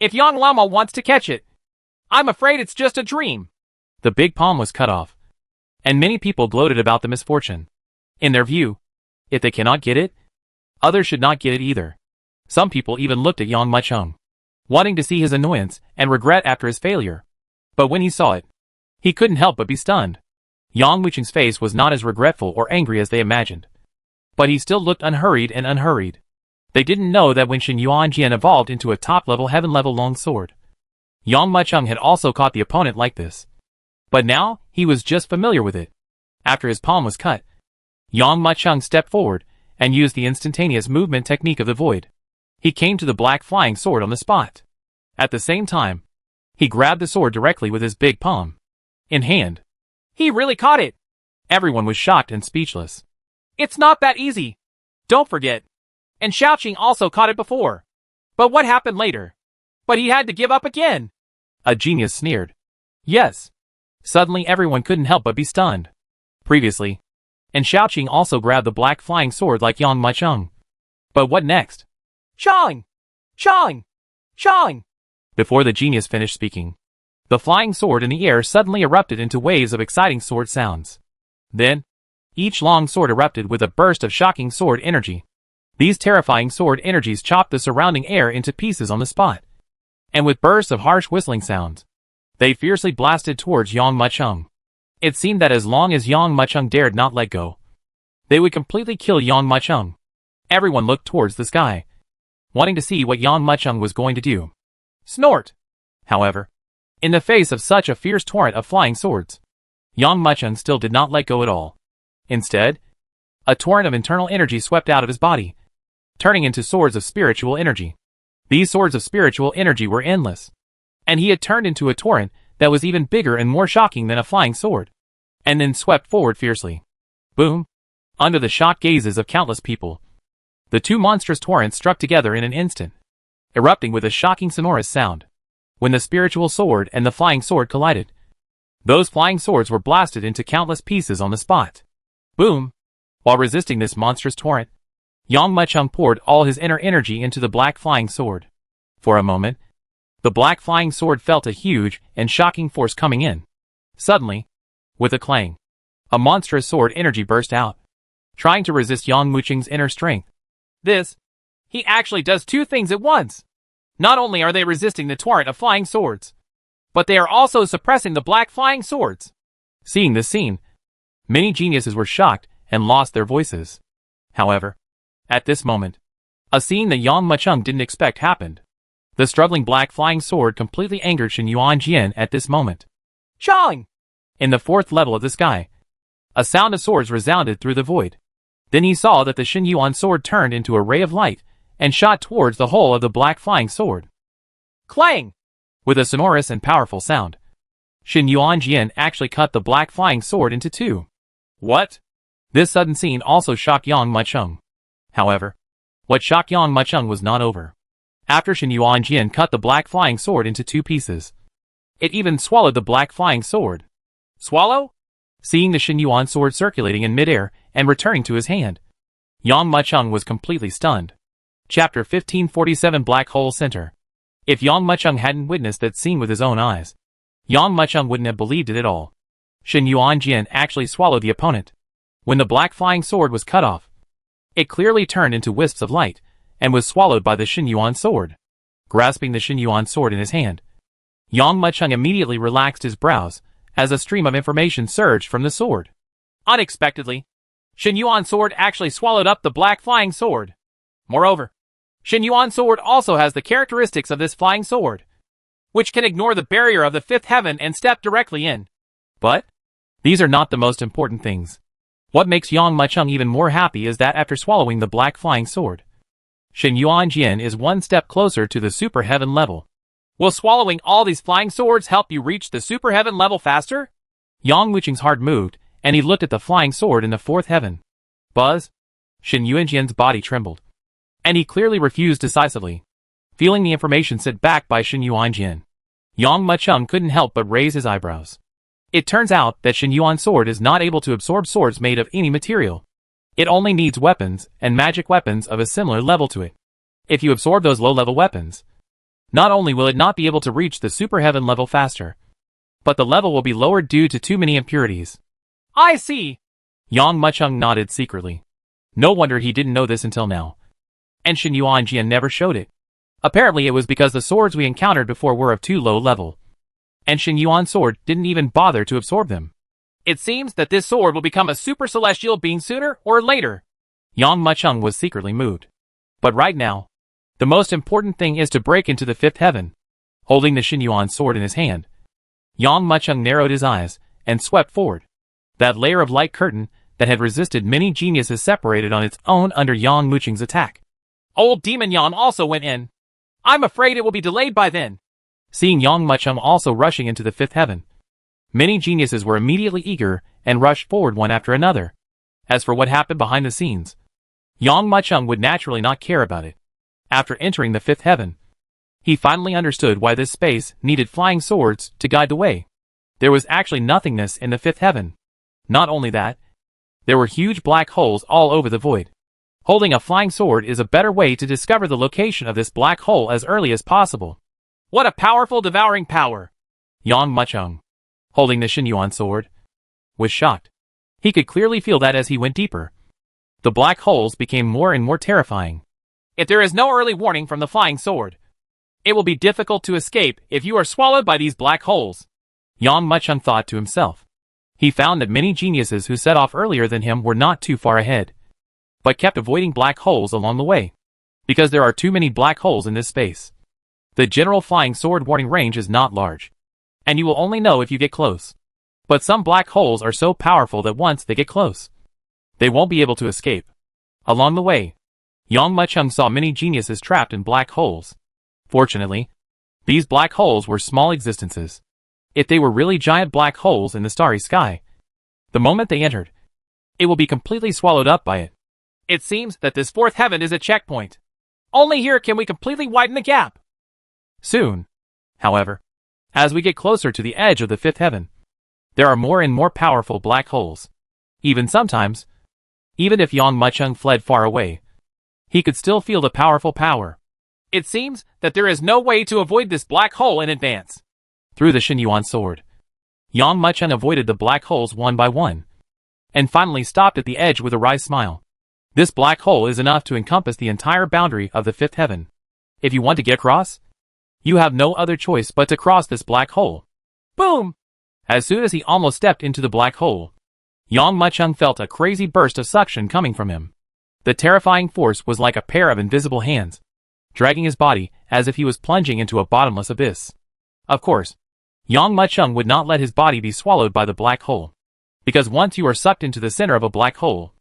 If Yang Lama wants to catch it, I'm afraid it's just a dream. The big palm was cut off, and many people gloated about the misfortune. In their view, if they cannot get it, others should not get it either. Some people even looked at Yang Muchung, wanting to see his annoyance and regret after his failure. But when he saw it, he couldn't help but be stunned. Yang Muchung's face was not as regretful or angry as they imagined, but he still looked unhurried and unhurried. They didn't know that when Xinyuan Jian evolved into a top-level heaven-level long sword, Yang Muchung had also caught the opponent like this. But now, he was just familiar with it. After his palm was cut, Yang Muchung stepped forward and used the instantaneous movement technique of the void. He came to the black flying sword on the spot. At the same time, he grabbed the sword directly with his big palm in hand. He really caught it. Everyone was shocked and speechless. It's not that easy. Don't forget. And Xiaoqing also caught it before. But what happened later? But he had to give up again. A genius sneered. Yes. Suddenly everyone couldn't help but be stunned. Previously, and Xiaoqing also grabbed the black flying sword like Yang Muchung. But what next? Xiaoqing! Xiaoqing! Xiaoqing! Before the genius finished speaking, the flying sword in the air suddenly erupted into waves of exciting sword sounds. Then, each long sword erupted with a burst of shocking sword energy. These terrifying sword energies chopped the surrounding air into pieces on the spot. And with bursts of harsh whistling sounds, they fiercely blasted towards Yang Muchung. It seemed that as long as Yang Muchung dared not let go, they would completely kill Yang Muchung. Everyone looked towards the sky, wanting to see what Yang Muchung was going to do. Snort! However, in the face of such a fierce torrent of flying swords, Yang Muchung still did not let go at all. Instead, a torrent of internal energy swept out of his body, turning into swords of spiritual energy. These swords of spiritual energy were endless, and he had turned into a torrent that was even bigger and more shocking than a flying sword, and then swept forward fiercely. Boom! Under the shocked gazes of countless people, the two monstrous torrents struck together in an instant, erupting with a shocking sonorous sound. When the spiritual sword and the flying sword collided, those flying swords were blasted into countless pieces on the spot. Boom! While resisting this monstrous torrent, Yang Muchung poured all his inner energy into the black flying sword. For a moment, the black flying sword felt a huge and shocking force coming in. Suddenly, with a clang, a monstrous sword energy burst out, trying to resist Yang Muchung's inner strength. He actually does two things at once. Not only are they resisting the torrent of flying swords, but they are also suppressing the black flying swords. Seeing this scene, many geniuses were shocked and lost their voices. However, at this moment, a scene that Yang Muchung didn't expect happened. The struggling black flying sword completely angered Shen Yuanjian at this moment. Chong! In the fourth level of the sky, a sound of swords resounded through the void. Then he saw that the Shen Yuan sword turned into a ray of light and shot towards the hole of the black flying sword. Clang! With a sonorous and powerful sound, Shen Yuanjian actually cut the black flying sword into two. What? This sudden scene also shocked Yang Muchung. However, what shocked Yang Muchung was not over. After Shen Yuanjian cut the black flying sword into two pieces, it even swallowed the black flying sword. Swallow? Seeing the Shen Yuan sword circulating in midair and returning to his hand, Yang Muchung was completely stunned. Chapter 1547 Black Hole Center. If Yang Muchung hadn't witnessed that scene with his own eyes, Yang Muchung wouldn't have believed it at all. Shen Yuanjian actually swallowed the opponent. When the black flying sword was cut off, it clearly turned into wisps of light and was swallowed by the Shen Yuan sword. Grasping the Shen Yuan sword in his hand, Yang Muchung immediately relaxed his brows as a stream of information surged from the sword. Unexpectedly, Shen Yuan sword actually swallowed up the black flying sword. Moreover, Shen Yuan sword also has the characteristics of this flying sword, which can ignore the barrier of the fifth heaven and step directly in. But these are not the most important things. What makes Yang Muchung even more happy is that after swallowing the black flying sword, Shen Yuanjian is one step closer to the super heaven level. Will swallowing all these flying swords help you reach the super heaven level faster? Yang Muchung's heart moved, and he looked at the flying sword in the fourth heaven. Buzz! Shen Yuanjian's body trembled, and he clearly refused decisively. Feeling the information sent back by Shen Yuanjian, Yang Muchung couldn't help but raise his eyebrows. It turns out that Shen Yuan sword is not able to absorb swords made of any material. It only needs weapons and magic weapons of a similar level to it. If you absorb those low-level weapons, not only will it not be able to reach the super heaven level faster, but the level will be lowered due to too many impurities. I see. Yang Muchung nodded secretly. No wonder he didn't know this until now. And Shen Yuanjian never showed it. Apparently it was because the swords we encountered before were of too low level, and Shen Yuan's sword didn't even bother to absorb them. It seems that this sword will become a super celestial being sooner or later. Yang Muchung was secretly moved. But right now, the most important thing is to break into the fifth heaven. Holding the Shen Yuan sword in his hand, Yang Muchung narrowed his eyes and swept forward. That layer of light curtain that had resisted many geniuses separated on its own under Yang Muchung's attack. Old Demon Yan also went in. I'm afraid it will be delayed by then. Seeing Yang Muchung also rushing into the fifth heaven, many geniuses were immediately eager and rushed forward one after another. As for what happened behind the scenes, Yang Muchung would naturally not care about it. After entering the fifth heaven, he finally understood why this space needed flying swords to guide the way. There was actually nothingness in the fifth heaven. Not only that, there were huge black holes all over the void. Holding a flying sword is a better way to discover the location of this black hole as early as possible. What a powerful devouring power! Yang Muchung, holding the Shen Yuan sword, was shocked. He could clearly feel that as he went deeper, the black holes became more and more terrifying. If there is no early warning from the flying sword, it will be difficult to escape if you are swallowed by these black holes. Yang Muchung thought to himself. He found that many geniuses who set off earlier than him were not too far ahead, but kept avoiding black holes along the way, because there are too many black holes in this space. The general flying sword warning range is not large, and you will only know if you get close. But some black holes are so powerful that once they get close, they won't be able to escape. Along the way, Yang Muchung saw many geniuses trapped in black holes. Fortunately, these black holes were small existences. If they were really giant black holes in the starry sky, the moment they entered, it will be completely swallowed up by it. It seems that this fourth heaven is a checkpoint. Only here can we completely widen the gap. Soon, however, as we get closer to the edge of the fifth heaven, there are more and more powerful black holes. Even sometimes, even if Yang Muchung fled far away, he could still feel the powerful power. It seems that there is no way to avoid this black hole in advance. Through the Xinyuan sword, Yang Muchung avoided the black holes one by one, and finally stopped at the edge with a wry smile. This black hole is enough to encompass the entire boundary of the fifth heaven. If you want to get across, you have no other choice but to cross this black hole. Boom! As soon as he almost stepped into the black hole, Yang Muchung felt a crazy burst of suction coming from him. The terrifying force was like a pair of invisible hands, dragging his body as if he was plunging into a bottomless abyss. Of course, Yang Muchung would not let his body be swallowed by the black hole, because once you are sucked into the center of a black hole,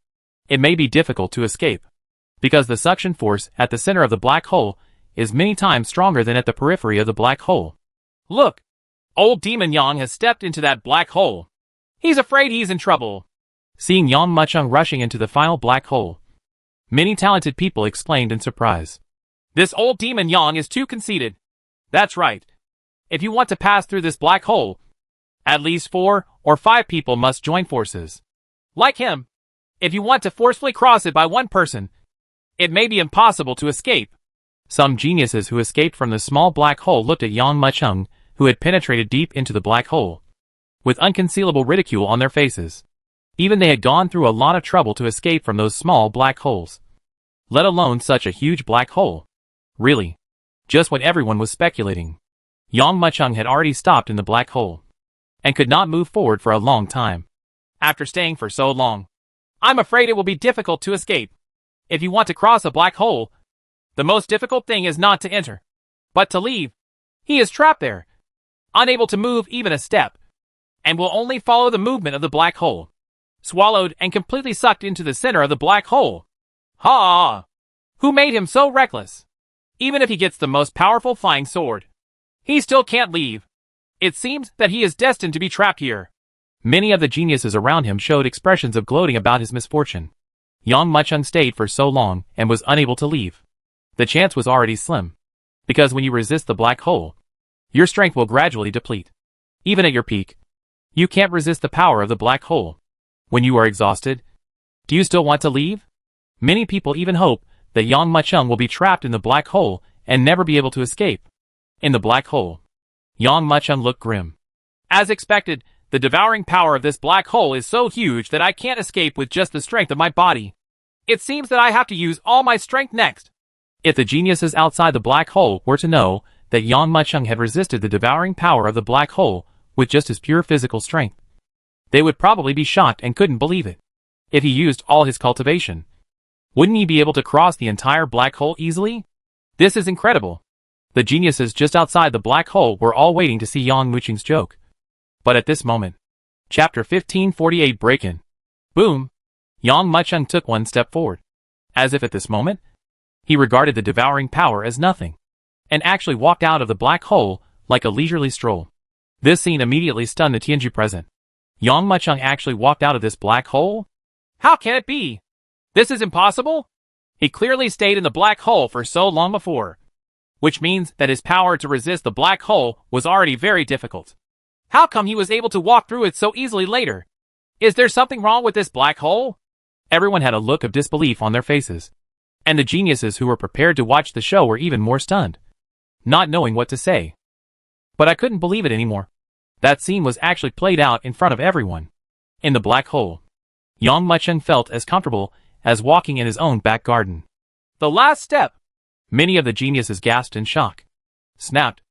it may be difficult to escape, because the suction force at the center of the black hole is many times stronger than at the periphery of the black hole. Look! Old Demon Yang has stepped into that black hole. He's afraid he's in trouble. Seeing Yang Muchung rushing into the final black hole, many talented people exclaimed in surprise. This old Demon Yang is too conceited. That's right. If you want to pass through this black hole, at least 4 or 5 people must join forces. Like him. If you want to forcefully cross it by one person, it may be impossible to escape. Some geniuses who escaped from the small black hole looked at Yang Muchung, who had penetrated deep into the black hole, with unconcealable ridicule on their faces. Even they had gone through a lot of trouble to escape from those small black holes, let alone such a huge black hole. Really, just what everyone was speculating. Yang Muchung had already stopped in the black hole, and could not move forward for a long time. After staying for so long, I'm afraid it will be difficult to escape. If you want to cross a black hole, the most difficult thing is not to enter, but to leave. He is trapped there, unable to move even a step, and will only follow the movement of the black hole, swallowed and completely sucked into the center of the black hole. Ha! Who made him so reckless? Even if he gets the most powerful flying sword, he still can't leave. It seems that he is destined to be trapped here. Many of the geniuses around him showed expressions of gloating about his misfortune. Yang Muchung stayed for so long and was unable to leave. The chance was already slim, because when you resist the black hole, your strength will gradually deplete. Even at your peak, you can't resist the power of the black hole. When you are exhausted, do you still want to leave? Many people even hope that Yang Muchung will be trapped in the black hole and never be able to escape. In the black hole, Yang Muchung looked grim. As expected, the devouring power of this black hole is so huge that I can't escape with just the strength of my body. It seems that I have to use all my strength next. If the geniuses outside the black hole were to know that Yang Muchung had resisted the devouring power of the black hole with just his pure physical strength, they would probably be shocked and couldn't believe it. If he used all his cultivation, wouldn't he be able to cross the entire black hole easily? This is incredible. The geniuses just outside the black hole were all waiting to see Yang Muchung's joke. But at this moment, Chapter 1548 Break-In. Boom! Yang Muchung took one step forward. As if at this moment, he regarded the devouring power as nothing, and actually walked out of the black hole like a leisurely stroll. This scene immediately stunned the Tianju present. Yang Muchung actually walked out of this black hole? How can it be? This is impossible? He clearly stayed in the black hole for so long before, which means that his power to resist the black hole was already very difficult. How come he was able to walk through it so easily later? Is there something wrong with this black hole? Everyone had a look of disbelief on their faces, and the geniuses who were prepared to watch the show were even more stunned, not knowing what to say. But I couldn't believe it anymore. That scene was actually played out in front of everyone. In the black hole, Yang Muchung felt as comfortable as walking in his own back garden. The last step! Many of the geniuses gasped in shock. Snapped.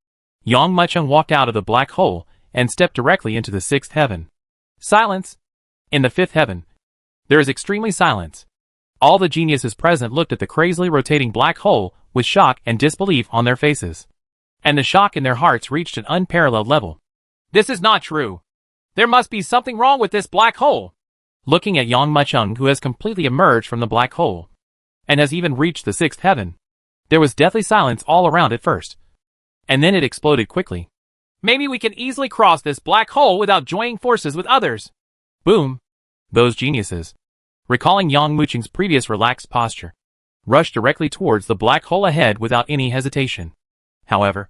Yang Muchung walked out of the black hole and stepped directly into the sixth heaven. Silence! In the fifth heaven, there is extremely silence. All the geniuses present looked at the crazily rotating black hole with shock and disbelief on their faces. And the shock in their hearts reached an unparalleled level. This is not true. There must be something wrong with this black hole. Looking at Yang Muchung, who has completely emerged from the black hole, and has even reached the sixth heaven, there was deathly silence all around at first. And then it exploded quickly. Maybe we can easily cross this black hole without joining forces with others. Boom! Those geniuses, recalling Yang Muchung's previous relaxed posture, rushed directly towards the black hole ahead without any hesitation. However,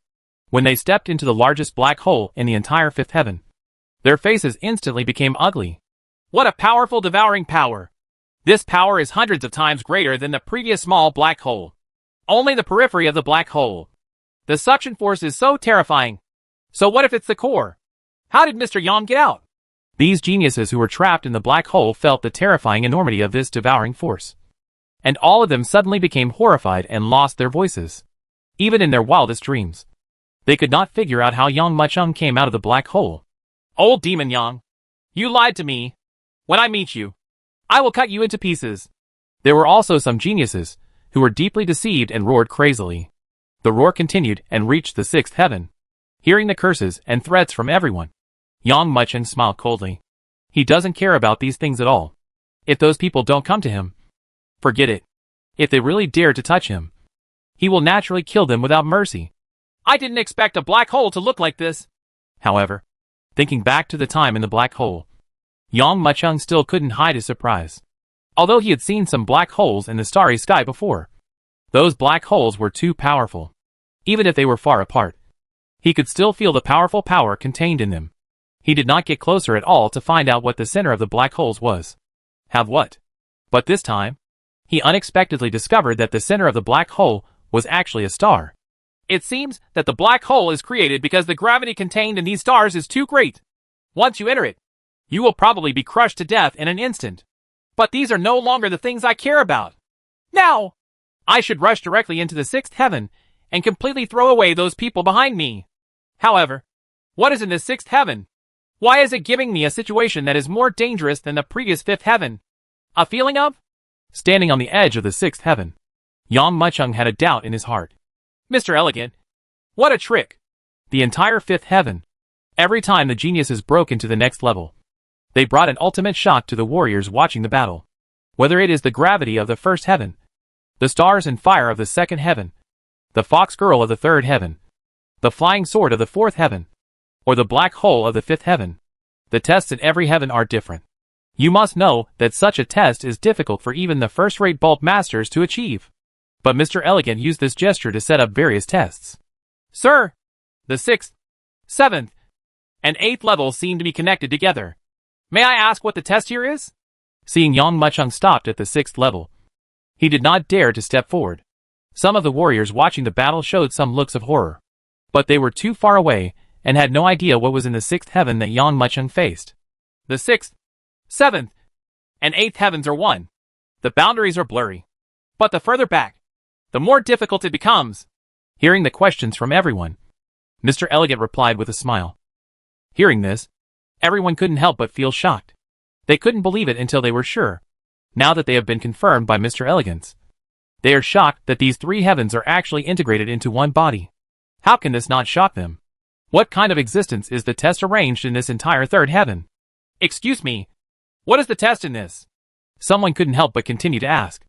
when they stepped into the largest black hole in the entire fifth heaven, their faces instantly became ugly. What a powerful devouring power! This power is hundreds of times greater than the previous small black hole. Only the periphery of the black hole. The suction force is so terrifying. So what if it's the core? How did Mr. Yang get out? These geniuses who were trapped in the black hole felt the terrifying enormity of this devouring force. And all of them suddenly became horrified and lost their voices. Even in their wildest dreams, they could not figure out how Yang Muchung came out of the black hole. Old demon Yang, you lied to me. When I meet you, I will cut you into pieces. There were also some geniuses who were deeply deceived and roared crazily. The roar continued and reached the sixth heaven. Hearing the curses and threats from everyone, Yang Muchung smiled coldly. He doesn't care about these things at all. If those people don't come to him, forget it. If they really dare to touch him, he will naturally kill them without mercy. I didn't expect a black hole to look like this. However, thinking back to the time in the black hole, Yang Muchung still couldn't hide his surprise. Although he had seen some black holes in the starry sky before, those black holes were too powerful. Even if they were far apart, he could still feel the powerful power contained in them. He did not get closer at all to find out what the center of the black holes was. Have what? But this time, he unexpectedly discovered that the center of the black hole was actually a star. It seems that the black hole is created because the gravity contained in these stars is too great. Once you enter it, you will probably be crushed to death in an instant. But these are no longer the things I care about. Now, I should rush directly into the sixth heaven and completely throw away those people behind me. However, what is in the sixth heaven? Why is it giving me a situation that is more dangerous than the previous fifth heaven? A feeling of? Standing on the edge of the sixth heaven, Yang Muchung had a doubt in his heart. Mr. Elegant, what a trick! The entire fifth heaven. Every time the geniuses broke into the next level, they brought an ultimate shock to the warriors watching the battle. Whether it is the gravity of the first heaven, the stars and fire of the second heaven, the fox girl of the third heaven, the flying sword of the fourth heaven, or the black hole of the fifth heaven, the tests in every heaven are different. You must know that such a test is difficult for even the first-rate bulk masters to achieve. But Mr. Elegant used this gesture to set up various tests. Sir, the sixth, seventh, and eighth levels seem to be connected together. May I ask what the test here is? Seeing Yang Muchung stopped at the sixth level, he did not dare to step forward. Some of the warriors watching the battle showed some looks of horror, but they were too far away and had no idea what was in the sixth heaven that Yang Muchung faced. The sixth, seventh, and eighth heavens are one. The boundaries are blurry. But the further back, the more difficult it becomes. Hearing the questions from everyone, Mr. Elegant replied with a smile. Hearing this, everyone couldn't help but feel shocked. They couldn't believe it until they were sure. Now that they have been confirmed by Mr. Elegant, they are shocked that these three heavens are actually integrated into one body. How can this not shock them? What kind of existence is the test arranged in this entire third heaven? Excuse me, what is the test in this? Someone couldn't help but continue to ask.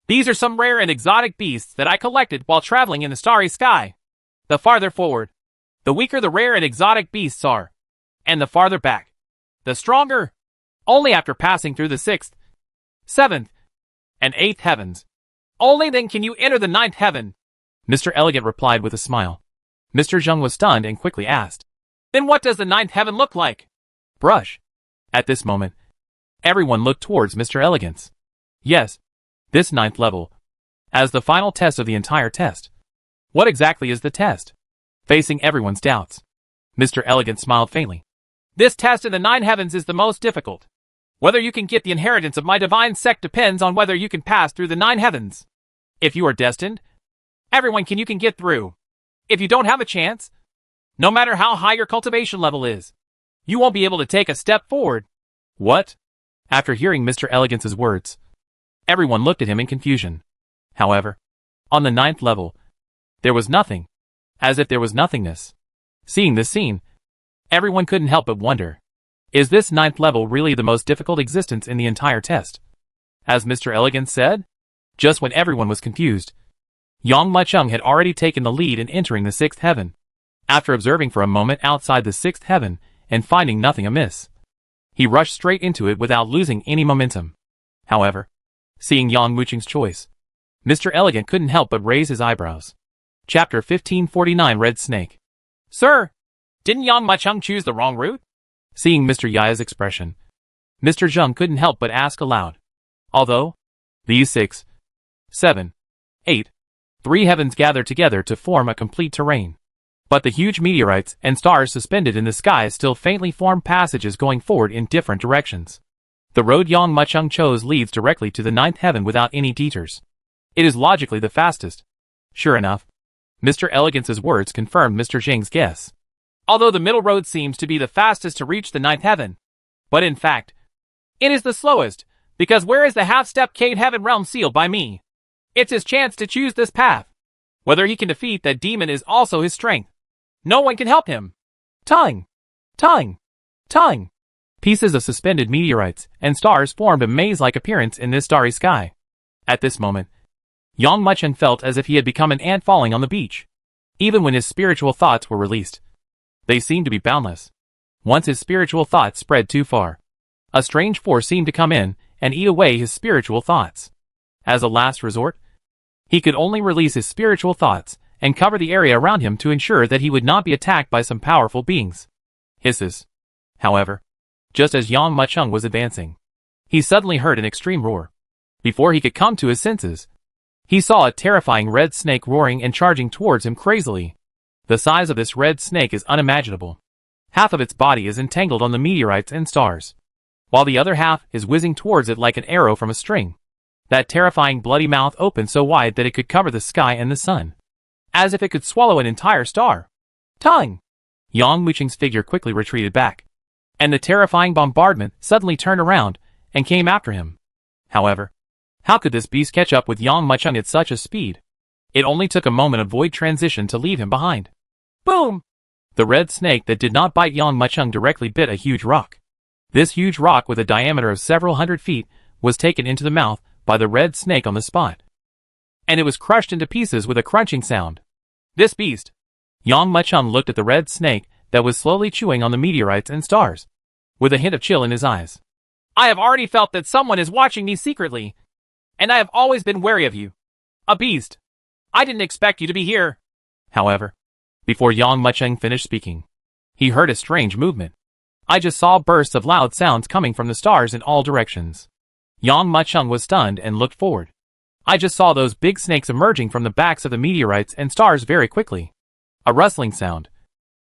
These are some rare and exotic beasts that I collected while traveling in the starry sky. The farther forward, the weaker the rare and exotic beasts are. And the farther back, the stronger. Only after passing through the sixth, seventh, and eighth heavens, only then can you enter the ninth heaven. Mr. Elegant replied with a smile. Mr. Zheng was stunned and quickly asked. Then what does the ninth heaven look like? Brush. At this moment, everyone looked towards Mr. Elegant. Yes, this ninth level, as the final test of the entire test. What exactly is the test? Facing everyone's doubts, Mr. Elegant smiled faintly. This test in the nine heavens is the most difficult. Whether you can get the inheritance of my divine sect depends on whether you can pass through the nine heavens. If you are destined, everyone you can get through. If you don't have a chance, no matter how high your cultivation level is, you won't be able to take a step forward. What? After hearing Mr. Elegant's words, everyone looked at him in confusion. However, on the ninth level, there was nothing, as if there was nothingness. Seeing this scene, everyone couldn't help but wonder. Is this 9th level really the most difficult existence in the entire test? As Mr. Elegant said? Just when everyone was confused, Yang Muchung had already taken the lead in entering the 6th heaven. After observing for a moment outside the 6th heaven and finding nothing amiss, he rushed straight into it without losing any momentum. However, seeing Yang Muchung's choice, Mr. Elegant couldn't help but raise his eyebrows. Chapter 1549 Red Snake. Sir, didn't Yang Muchung choose the wrong route? Seeing Mr. Yaya's expression, Mr. Zheng couldn't help but ask aloud. Although these 6, 7, 8, 3 heavens gathered together to form a complete terrain, but the huge meteorites and stars suspended in the sky still faintly form passages going forward in different directions. The road Yang Muchung chose leads directly to the 9th heaven without any detours. It is logically the fastest. Sure enough, Mr. Elegant's words confirmed Mr. Zheng's guess. Although the middle road seems to be the fastest to reach the 9th heaven, but in fact, it is the slowest, because where is the half-step Cade Heaven realm sealed by me? It's his chance to choose this path. Whether he can defeat that demon is also his strength. No one can help him. Tongue! Tongue! Tongue! Pieces of suspended meteorites and stars formed a maze-like appearance in this starry sky. At this moment, Yang Muchung felt as if he had become an ant falling on the beach. Even when his spiritual thoughts were released, they seemed to be boundless. Once his spiritual thoughts spread too far, a strange force seemed to come in and eat away his spiritual thoughts. As a last resort, he could only release his spiritual thoughts and cover the area around him to ensure that he would not be attacked by some powerful beings. Hisses. However, just as Yang Muchung was advancing, he suddenly heard an extreme roar. Before he could come to his senses, he saw a terrifying red snake roaring and charging towards him crazily. The size of this red snake is unimaginable. Half of its body is entangled on the meteorites and stars, while the other half is whizzing towards it like an arrow from a string. That terrifying bloody mouth opened so wide that it could cover the sky and the sun, as if it could swallow an entire star. Tongue! Yang Muchung's figure quickly retreated back, and the terrifying bombardment suddenly turned around and came after him. However, how could this beast catch up with Yang Muchung at such a speed? It only took a moment of void transition to leave him behind. Boom! The red snake that did not bite Yang Muchung directly bit a huge rock. This huge rock with a diameter of several hundred feet was taken into the mouth by the red snake on the spot, and it was crushed into pieces with a crunching sound. This beast! Yang Muchung looked at the red snake that was slowly chewing on the meteorites and stars, with a hint of chill in his eyes. I have already felt that someone is watching me secretly, and I have always been wary of you. A beast! I didn't expect you to be here. However, before Yang Muchung finished speaking, he heard a strange movement. I just saw bursts of loud sounds coming from the stars in all directions. Yang Muchung was stunned and looked forward. I just saw those big snakes emerging from the backs of the meteorites and stars very quickly. A rustling sound.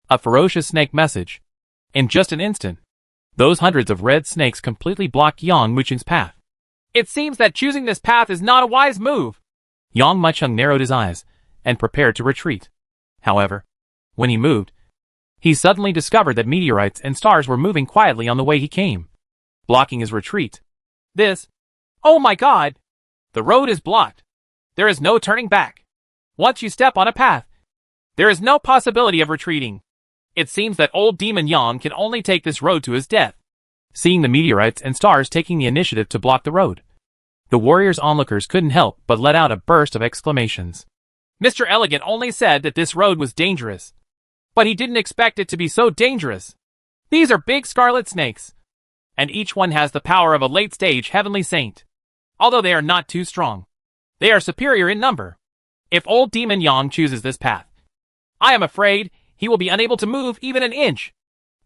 A ferocious snake message. In just an instant, those hundreds of red snakes completely blocked Yang Muchung's path. It seems that choosing this path is not a wise move. Yang Muchung narrowed his eyes and prepared to retreat. However, when he moved, he suddenly discovered that meteorites and stars were moving quietly on the way he came, blocking his retreat. This. Oh my God! The road is blocked. There is no turning back. Once you step on a path, there is no possibility of retreating. It seems that old Demon Yang can only take this road to his death. Seeing the meteorites and stars taking the initiative to block the road, the warriors' onlookers couldn't help but let out a burst of exclamations. Mr. Elegant only said that this road was dangerous, but he didn't expect it to be so dangerous. These are big scarlet snakes, and each one has the power of a late-stage heavenly saint. Although they are not too strong, they are superior in number. If old Demon Yang chooses this path, I am afraid he will be unable to move even an inch.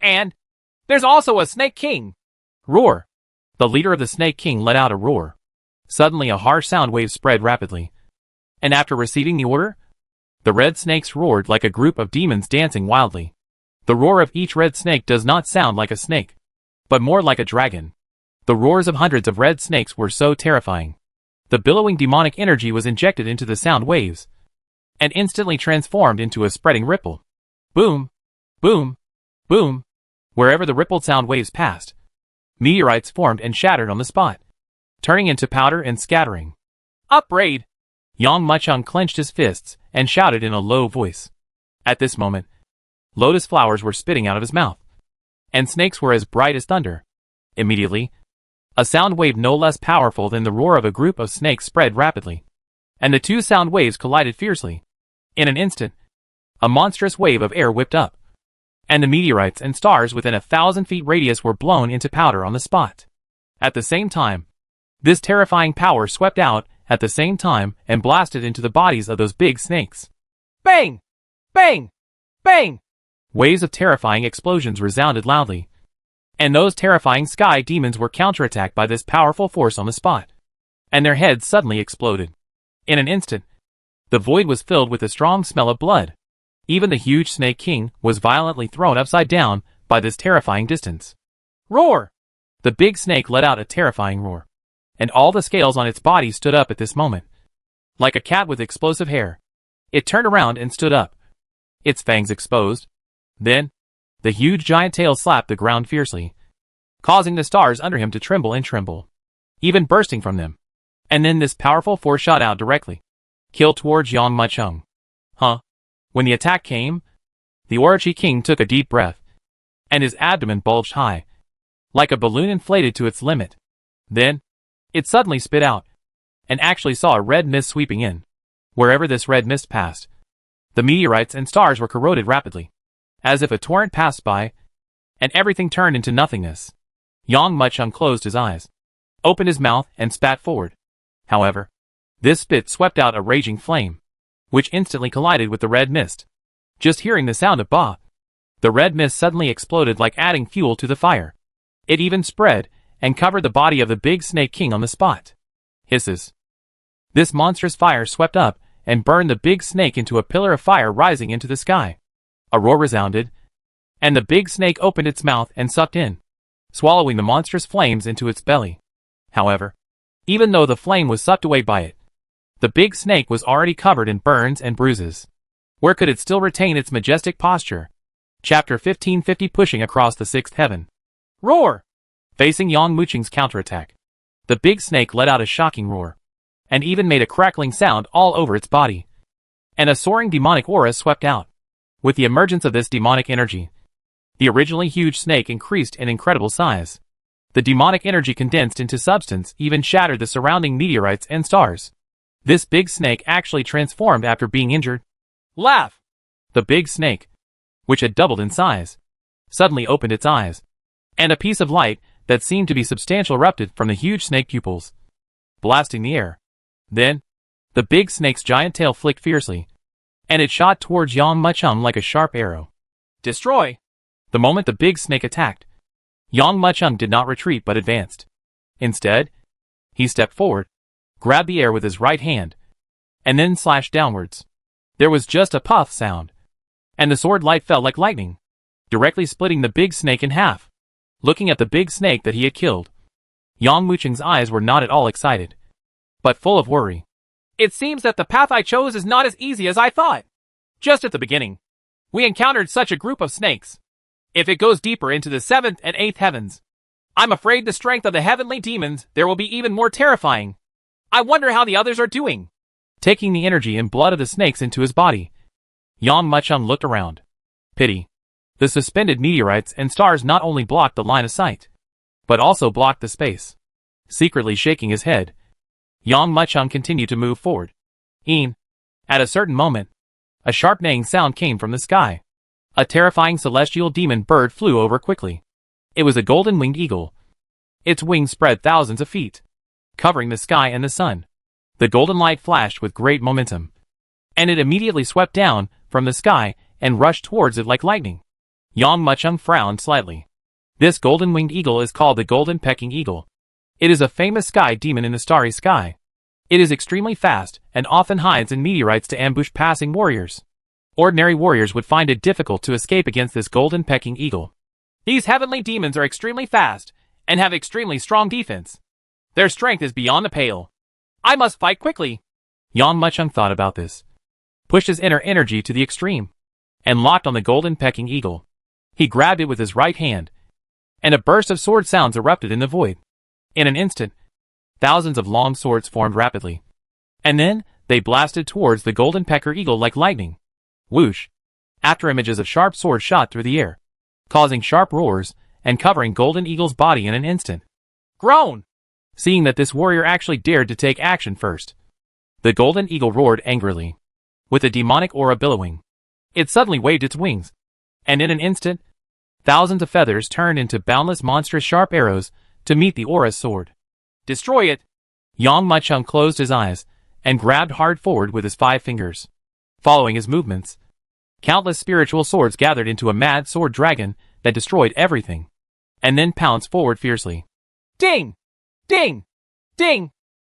And there's also a Snake King. Roar! The leader of the Snake King let out a roar. Suddenly a harsh sound wave spread rapidly, and after receiving the order, the red snakes roared like a group of demons dancing wildly. The roar of each red snake does not sound like a snake, but more like a dragon. The roars of hundreds of red snakes were so terrifying. The billowing demonic energy was injected into the sound waves, and instantly transformed into a spreading ripple. Boom! Boom! Boom! Wherever the rippled sound waves passed, meteorites formed and shattered on the spot, turning into powder and scattering. Upbraid! Yang Muchung clenched his fists and shouted in a low voice. At this moment, lotus flowers were spitting out of his mouth, and snakes were as bright as thunder. Immediately, a sound wave no less powerful than the roar of a group of snakes spread rapidly, and the two sound waves collided fiercely. In an instant, a monstrous wave of air whipped up, and the meteorites and stars within 1,000 feet radius were blown into powder on the spot. At the same time, this terrifying power swept out at the same time and blasted into the bodies of those big snakes. Bang! Bang! Bang! Waves of terrifying explosions resounded loudly, and those terrifying sky demons were counterattacked by this powerful force on the spot, and their heads suddenly exploded. In an instant, the void was filled with a strong smell of blood. Even the huge Snake King was violently thrown upside down by this terrifying distance. Roar! The big snake let out a terrifying roar, and all the scales on its body stood up at this moment. Like a cat with explosive hair, it turned around and stood up, its fangs exposed. Then, the huge giant tail slapped the ground fiercely, causing the stars under him to tremble and tremble, even bursting from them. And then this powerful force shot out directly, killed towards Yang Muchung. When the attack came, the Orochi King took a deep breath, and his abdomen bulged high, like a balloon inflated to its limit. Then, it suddenly spit out, and actually saw a red mist sweeping in. Wherever this red mist passed, the meteorites and stars were corroded rapidly, as if a torrent passed by, and everything turned into nothingness. Yang Muchung closed his eyes, opened his mouth, and spat forward. However, this spit swept out a raging flame, which instantly collided with the red mist. Just hearing the sound of "bah," the red mist suddenly exploded like adding fuel to the fire. It even spread and covered the body of the big Snake King on the spot. Hisses. This monstrous fire swept up and burned the big snake into a pillar of fire rising into the sky. A roar resounded, and the big snake opened its mouth and sucked in, swallowing the monstrous flames into its belly. However, even though the flame was sucked away by it, the big snake was already covered in burns and bruises. Where could it still retain its majestic posture? Chapter 1550. Pushing across the sixth heaven. Roar! Facing Yang Muchung's counterattack, the big snake let out a shocking roar, and even made a crackling sound all over its body. And a soaring demonic aura swept out. With the emergence of this demonic energy, the originally huge snake increased in incredible size. The demonic energy condensed into substance even shattered the surrounding meteorites and stars. This big snake actually transformed after being injured. Laugh! The big snake, which had doubled in size, suddenly opened its eyes, and a piece of light that seemed to be substantial erupted from the huge snake pupils, blasting the air. Then, the big snake's giant tail flicked fiercely, and it shot towards Yang Muchung like a sharp arrow. Destroy! The moment the big snake attacked, Yang Muchung did not retreat but advanced. Instead, he stepped forward, grabbed the air with his right hand, and then slashed downwards. There was just a puff sound, and the sword light fell like lightning, directly splitting the big snake in half. Looking at the big snake that he had killed, Yang Muchung's eyes were not at all excited, but full of worry. It seems that the path I chose is not as easy as I thought. Just at the beginning, we encountered such a group of snakes. If it goes deeper into the 7th and 8th heavens, I'm afraid the strength of the heavenly demons there will be even more terrifying. I wonder how the others are doing. Taking the energy and blood of the snakes into his body, Yang Muchung looked around. Pity. The suspended meteorites and stars not only blocked the line of sight, but also blocked the space. Secretly shaking his head, Yang Muchung continued to move forward. At a certain moment, a sharp neighing sound came from the sky. A terrifying celestial demon bird flew over quickly. It was a golden-winged eagle. Its wings spread thousands of feet, covering the sky and the sun. The golden light flashed with great momentum, and it immediately swept down from the sky and rushed towards it like lightning. Yang Muchung frowned slightly. This golden-winged eagle is called the golden pecking eagle. It is a famous sky demon in the starry sky. It is extremely fast and often hides in meteorites to ambush passing warriors. Ordinary warriors would find it difficult to escape against this golden pecking eagle. These heavenly demons are extremely fast and have extremely strong defense. Their strength is beyond the pale. I must fight quickly. Yang Muchung thought about this, pushed his inner energy to the extreme, and locked on the golden pecking eagle. He grabbed it with his right hand, and a burst of sword sounds erupted in the void. In an instant, thousands of long swords formed rapidly, and then they blasted towards the golden pecker eagle like lightning. Whoosh! After images of sharp swords shot through the air, causing sharp roars and covering Golden Eagle's body in an instant. Groan! Seeing that this warrior actually dared to take action first, the Golden Eagle roared angrily, with a demonic aura billowing. It suddenly waved its wings, and in an instant, thousands of feathers turned into boundless monstrous sharp arrows to meet the aura's sword. Destroy it! Yang Muchung closed his eyes and grabbed hard forward with his 5 fingers. Following his movements, countless spiritual swords gathered into a mad sword dragon that destroyed everything, and then pounced forward fiercely. Ding! Ding! Ding!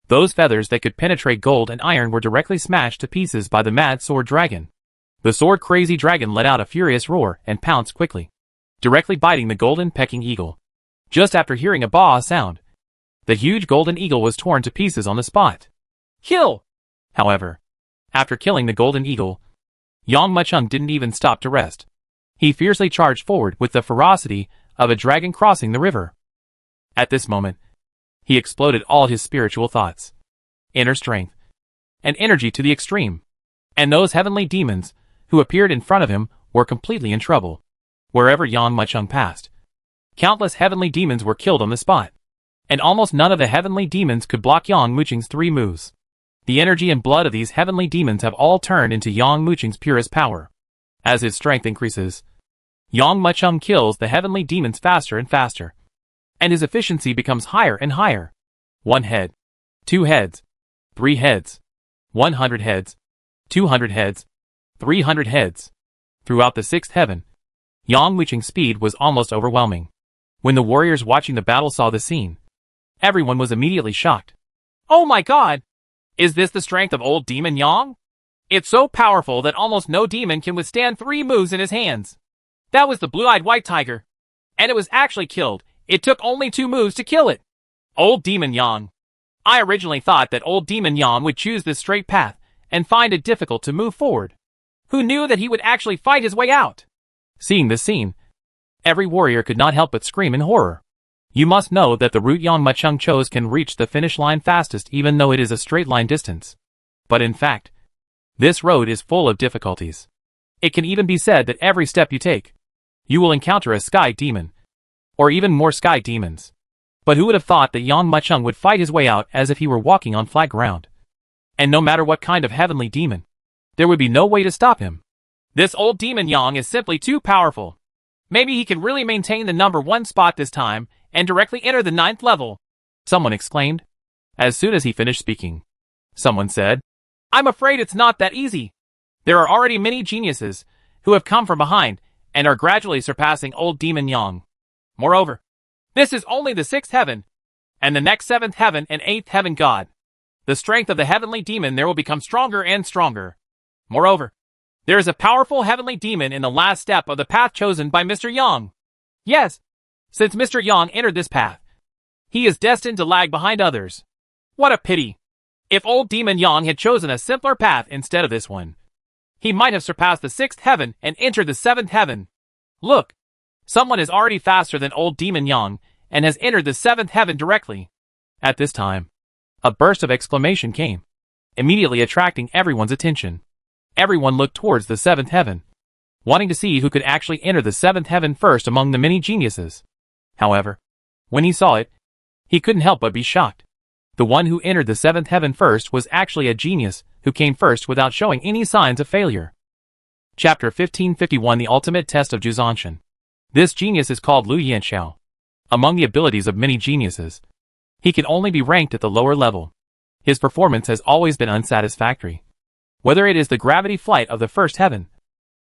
Those feathers that could penetrate gold and iron were directly smashed to pieces by the mad sword dragon. The sword-crazy dragon let out a furious roar and pounced quickly, directly biting the golden pecking eagle. Just after hearing a baa sound, the huge golden eagle was torn to pieces on the spot. Kill! However, after killing the golden eagle, Yang Muchung didn't even stop to rest. He fiercely charged forward with the ferocity of a dragon crossing the river. At this moment, he exploded all his spiritual thoughts, inner strength, and energy to the extreme. And those heavenly demons who appeared in front of him were completely in trouble. Wherever Yang Muchung passed, countless heavenly demons were killed on the spot, and almost none of the heavenly demons could block Yang Muchung's 3 moves. The energy and blood of these heavenly demons have all turned into Yang Muchung's purest power. As his strength increases, Yang Muchung kills the heavenly demons faster and faster, and his efficiency becomes higher and higher. 1 head, 2 heads, 3 heads, 100 heads, 200 heads, 300 heads. Throughout the 6th heaven, Yang Muchung's speed was almost overwhelming. When the warriors watching the battle saw the scene, everyone was immediately shocked. Oh my god! Is this the strength of old Demon Yang? It's so powerful that almost no demon can withstand 3 moves in his hands. That was the blue-eyed white tiger. And it was actually killed. It took only 2 moves to kill it. Old Demon Yang. I originally thought that old Demon Yang would choose this straight path and find it difficult to move forward. Who knew that he would actually fight his way out? Seeing this scene, every warrior could not help but scream in horror. You must know that the route Yang Muchung chose can reach the finish line fastest even though it is a straight line distance. But in fact, this road is full of difficulties. It can even be said that every step you take, you will encounter a sky demon, or even more sky demons. But who would have thought that Yang Muchung would fight his way out as if he were walking on flat ground? And no matter what kind of heavenly demon, there would be no way to stop him. This old Demon Yang is simply too powerful. Maybe he can really maintain the number 1 spot this time and directly enter the 9th level, someone exclaimed. As soon as he finished speaking, someone said, I'm afraid it's not that easy. There are already many geniuses who have come from behind and are gradually surpassing old Demon Yang. Moreover, this is only the 6th heaven, and the next 7th heaven and 8th heaven god. The strength of the heavenly demon there will become stronger and stronger. Moreover, there is a powerful heavenly demon in the last step of the path chosen by Mr. Yang. Yes, since Mr. Yang entered this path, he is destined to lag behind others. What a pity. If old Demon Yang had chosen a simpler path instead of this one, he might have surpassed the 6th heaven and entered the 7th heaven. Look, someone is already faster than old Demon Yang and has entered the 7th heaven directly. At this time, a burst of exclamation came, immediately attracting everyone's attention. Everyone looked towards the 7th heaven, wanting to see who could actually enter the 7th heaven first among the many geniuses. However, when he saw it, he couldn't help but be shocked. The one who entered the 7th heaven first was actually a genius who came first without showing any signs of failure. Chapter 1551 The Ultimate Test of Juzanshan. This genius is called Lu Yanxiao. Among the abilities of many geniuses, he can only be ranked at the lower level. His performance has always been unsatisfactory. Whether it is the gravity flight of the 1st heaven,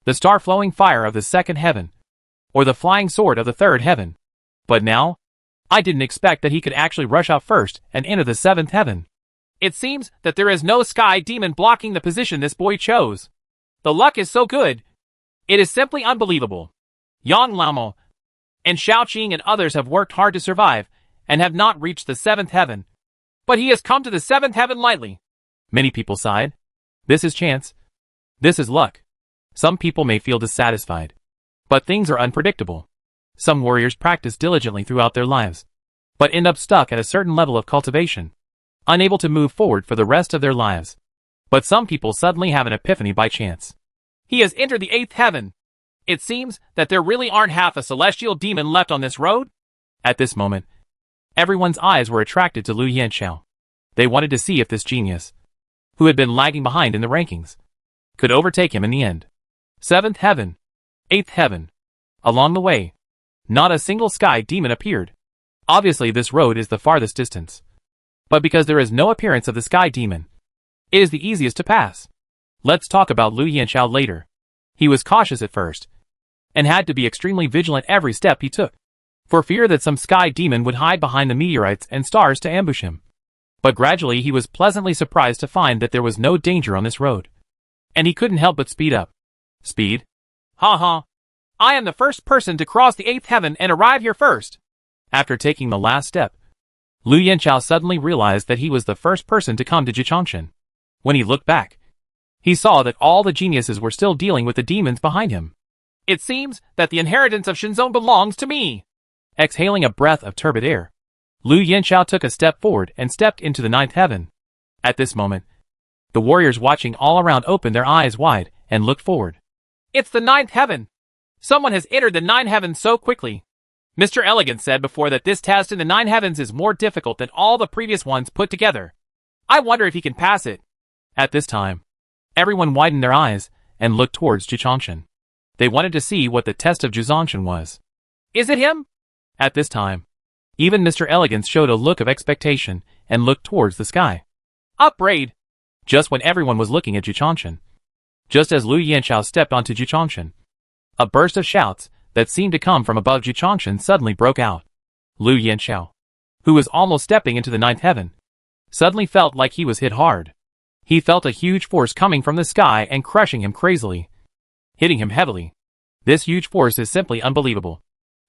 the star-flowing fire of the 2nd heaven, or the flying sword of the 3rd heaven. But now, I didn't expect that he could actually rush out first and enter the 7th heaven. It seems that there is no sky demon blocking the position this boy chose. The luck is so good. It is simply unbelievable. Yang Lamo and Xiaoqing and others have worked hard to survive and have not reached the 7th heaven. But he has come to the 7th heaven lightly. Many people sighed. This is chance. This is luck. Some people may feel dissatisfied. But things are unpredictable. Some warriors practice diligently throughout their lives, but end up stuck at a certain level of cultivation, unable to move forward for the rest of their lives. But some people suddenly have an epiphany by chance. He has entered the 8th heaven. It seems that there really aren't half a celestial demon left on this road. At this moment, everyone's eyes were attracted to Lu Yanxiao. They wanted to see if this genius, who had been lagging behind in the rankings, could overtake him in the end. 7th heaven. 8th heaven. Along the way, not a single sky demon appeared. Obviously this road is the farthest distance. But because there is no appearance of the sky demon, it is the easiest to pass. Let's talk about Lu Yanxiao later. He was cautious at first, and had to be extremely vigilant every step he took, for fear that some sky demon would hide behind the meteorites and stars to ambush him. But gradually he was pleasantly surprised to find that there was no danger on this road. And he couldn't help but speed up. Speed? Ha ha. I am the first person to cross the 8th heaven and arrive here first. After taking the last step, Lu Yanxiao suddenly realized that he was the first person to come to Jichangshan. When he looked back, he saw that all the geniuses were still dealing with the demons behind him. It seems that the inheritance of Shinzong belongs to me. Exhaling a breath of turbid air, Lu Yanxiao took a step forward and stepped into the 9th heaven. At this moment, the warriors watching all around opened their eyes wide and looked forward. It's the 9th heaven. Someone has entered the 9 heavens so quickly. Mr. Elegant said before that this test in the 9 heavens is more difficult than all the previous ones put together. I wonder if he can pass it. At this time, everyone widened their eyes and looked towards Jichangshan. They wanted to see what the test of Jichangshan was. Is it him? At this time, even Mr. Elegance showed a look of expectation and looked towards the sky. Upgrade! Just when everyone was looking at Jichangshan, just as Lu Yanxiao stepped onto Jichangshan, a burst of shouts that seemed to come from above Jichangshan suddenly broke out. Lu Yanxiao, who was almost stepping into the 9th heaven, suddenly felt like he was hit hard. He felt a huge force coming from the sky and crushing him crazily, hitting him heavily. This huge force is simply unbelievable,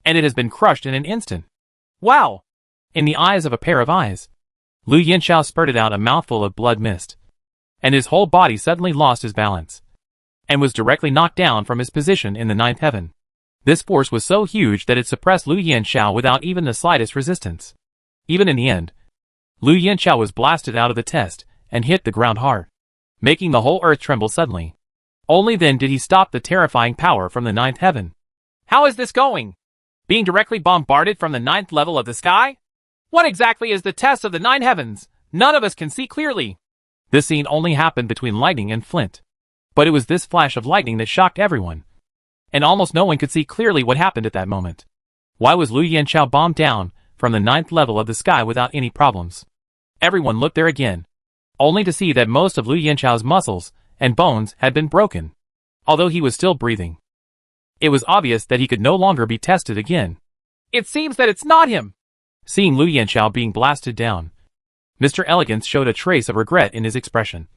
and it has been crushed in an instant. Wow! In the eyes of a pair of eyes, Lu Yanxiao spurted out a mouthful of blood mist, and his whole body suddenly lost his balance, and was directly knocked down from his position in the 9th heaven. This force was so huge that it suppressed Lu Yanxiao without even the slightest resistance. Even in the end, Lu Yanxiao was blasted out of the test and hit the ground hard, making the whole earth tremble suddenly. Only then did he stop the terrifying power from the 9th heaven. How is this going? Being directly bombarded from the 9th level of the sky? What exactly is the test of the 9 heavens? None of us can see clearly. This scene only happened between lightning and flint. But it was this flash of lightning that shocked everyone, and almost no one could see clearly what happened at that moment. Why was Lu Yanxiao bombed down from the 9th level of the sky without any problems? Everyone looked there again, only to see that most of Lu Yanxiao's muscles and bones had been broken, although he was still breathing. It was obvious that he could no longer be tested again. It seems that it's not him. Seeing Lu Yanxiao being blasted down, Mr. Elegance showed a trace of regret in his expression,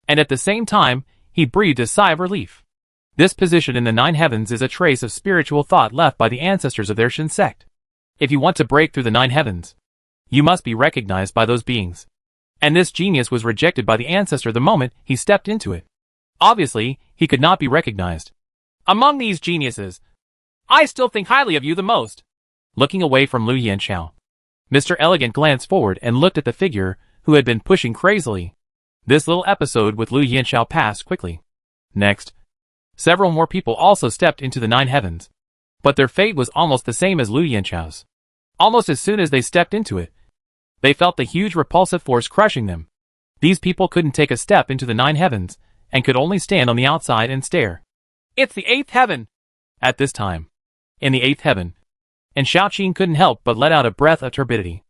and at the same time, he breathed a sigh of relief. This position in the 9 heavens is a trace of spiritual thought left by the ancestors of their Shin sect. If you want to break through the 9 heavens, you must be recognized by those beings. And this genius was rejected by the ancestor the moment he stepped into it. Obviously, he could not be recognized. Among these geniuses, I still think highly of you the most. Looking away from Lu Yanxiao, Mr. Elegant glanced forward and looked at the figure who had been pushing crazily. This little episode with Lu Yanxiao passed quickly. Next, several more people also stepped into the 9 heavens, but their fate was almost the same as Lu Yanxiao's. Almost as soon as they stepped into it, they felt the huge repulsive force crushing them. These people couldn't take a step into the 9 heavens, and could only stand on the outside and stare. It's the 8th heaven. At this time, in the 8th heaven, and Xiaoqing couldn't help but let out a breath of turbidity.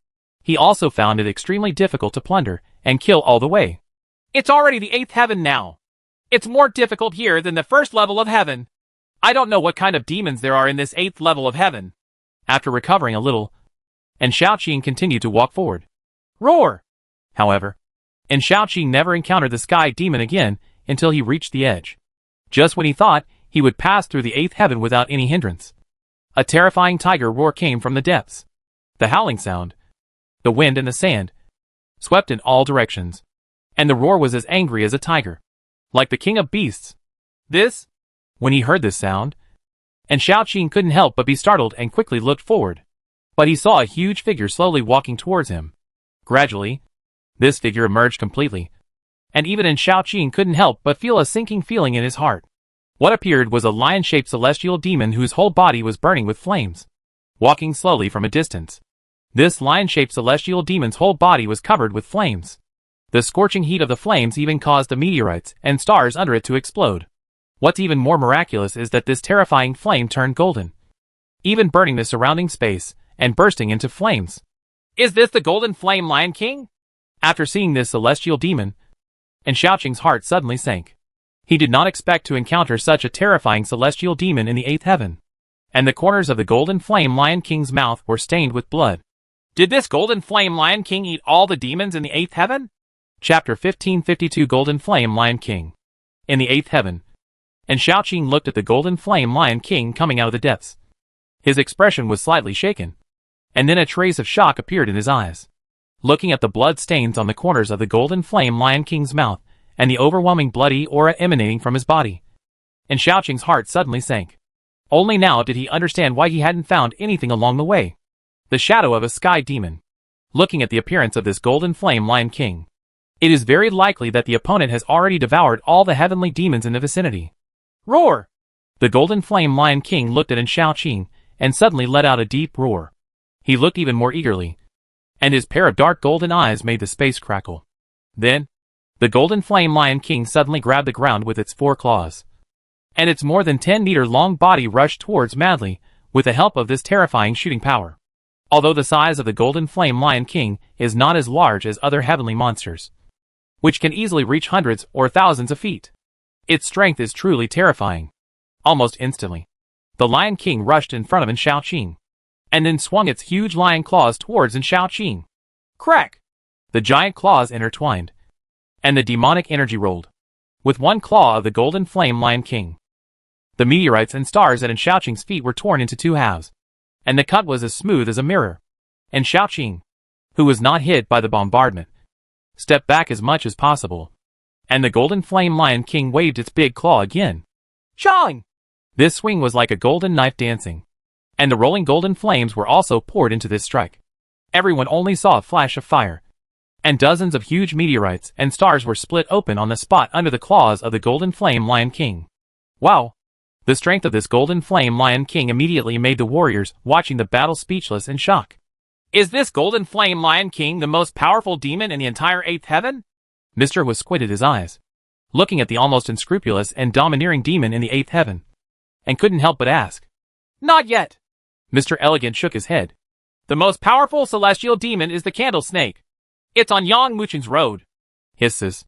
He also found it extremely difficult to plunder and kill all the way. It's already the 8th heaven now. It's more difficult here than the 1st level of heaven. I don't know what kind of demons there are in this 8th level of heaven. After recovering a little, and Xiaoqing continued to walk forward. Roar! However, and Xiaoqing never encountered the sky demon again until he reached the edge. Just when he thought he would pass through the 8th heaven without any hindrance, a terrifying tiger roar came from the depths. The howling sound, the wind and the sand, swept in all directions, and the roar was as angry as a tiger, like the king of beasts. When he heard this sound, and Xiaoqing couldn't help but be startled and quickly looked forward. But he saw a huge figure slowly walking towards him. Gradually, this figure emerged completely, and even Xiaoqing couldn't help but feel a sinking feeling in his heart. What appeared was a lion-shaped celestial demon whose whole body was burning with flames, walking slowly from a distance. This lion-shaped celestial demon's whole body was covered with flames. The scorching heat of the flames even caused the meteorites and stars under it to explode. What's even more miraculous is that this terrifying flame turned golden, even burning the surrounding space and bursting into flames. Is this the Golden Flame Lion King? After seeing this celestial demon, and Xiaoqing's heart suddenly sank. He did not expect to encounter such a terrifying celestial demon in the 8th heaven, and the corners of the Golden Flame Lion King's mouth were stained with blood. Did this Golden Flame Lion King eat all the demons in the 8th heaven? Chapter 1552 Golden Flame Lion King. In the 8th heaven, and Xiaoqing looked at the Golden Flame Lion King coming out of the depths. His expression was slightly shaken, and then a trace of shock appeared in his eyes. Looking at the blood stains on the corners of the Golden Flame Lion King's mouth, and the overwhelming bloody aura emanating from his body, and Xiaoqing's heart suddenly sank. Only now did he understand why he hadn't found anything along the way. The shadow of a sky demon. Looking at the appearance of this Golden Flame Lion King, it is very likely that the opponent has already devoured all the heavenly demons in the vicinity. Roar! The Golden Flame Lion King looked at Xiaoqing and suddenly let out a deep roar. He looked even more eagerly, and his pair of dark golden eyes made the space crackle. Then, the Golden Flame Lion King suddenly grabbed the ground with its 4 claws, and its more than 10-meter-long body rushed towards madly with the help of this terrifying shooting power. Although the size of the Golden Flame Lion King is not as large as other heavenly monsters, which can easily reach hundreds or thousands of feet, its strength is truly terrifying. Almost instantly, the Lion King rushed in front of Xiaoqing, and then swung its huge lion claws towards Xiaoqing. Crack! The giant claws intertwined, and the demonic energy rolled. With one claw of the Golden Flame Lion King, the meteorites and stars at Xiaoqing's feet were torn into 2 halves, and the cut was as smooth as a mirror. And Xiaoqing, who was not hit by the bombardment, stepped back as much as possible, and the Golden Flame Lion King waved its big claw again. Chong! This swing was like a golden knife dancing, and the rolling golden flames were also poured into this strike. Everyone only saw a flash of fire, and dozens of huge meteorites and stars were split open on the spot under the claws of the Golden Flame Lion King. Wow! The strength of this Golden Flame Lion King immediately made the warriors watching the battle speechless in shock. Is this Golden Flame Lion King the most powerful demon in the entire 8th heaven? Mr. was squinted his eyes, looking at the almost unscrupulous and domineering demon in the 8th heaven, and couldn't help but ask. Not yet. Mr. Elegant shook his head. The most powerful celestial demon is the Candle Snake. It's on Yang Muchen's road. Hisses.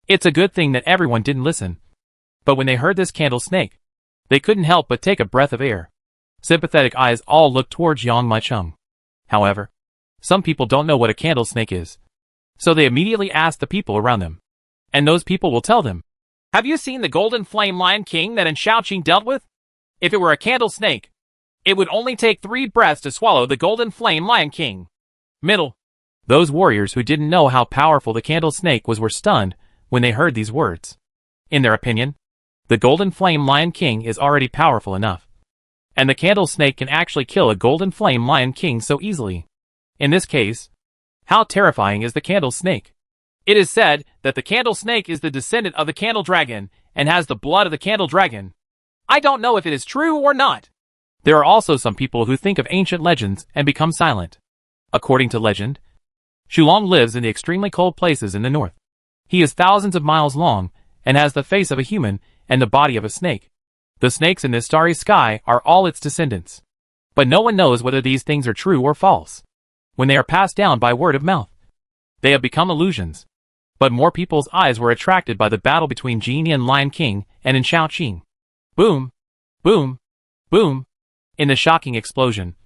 It's a good thing that everyone didn't listen. But when they heard this Candle Snake, they couldn't help but take a breath of air. Sympathetic eyes all looked towards Yang Mucheng. However, some people don't know what a candle snake is, so they immediately ask the people around them, and those people will tell them. Have you seen the Golden Flame Lion King that Xiaoqing dealt with? If it were a candle snake, it would only take 3 breaths to swallow the Golden Flame Lion King. Middle. Those warriors who didn't know how powerful the candle snake was were stunned when they heard these words. In their opinion, the Golden Flame Lion King is already powerful enough, and the candle snake can actually kill a Golden Flame Lion King so easily. In this case, how terrifying is the candle snake? It is said that the candle snake is the descendant of the candle dragon and has the blood of the candle dragon. I don't know if it is true or not. There are also some people who think of ancient legends and become silent. According to legend, Xulong lives in the extremely cold places in the north. He is thousands of miles long and has the face of a human and the body of a snake. The snakes in this starry sky are all its descendants. But no one knows whether these things are true or false. When they are passed down by word of mouth, they have become illusions. But more people's eyes were attracted by the battle between Jinyan Lion King and Xiaoqing. Boom! Boom! Boom! In the shocking explosion,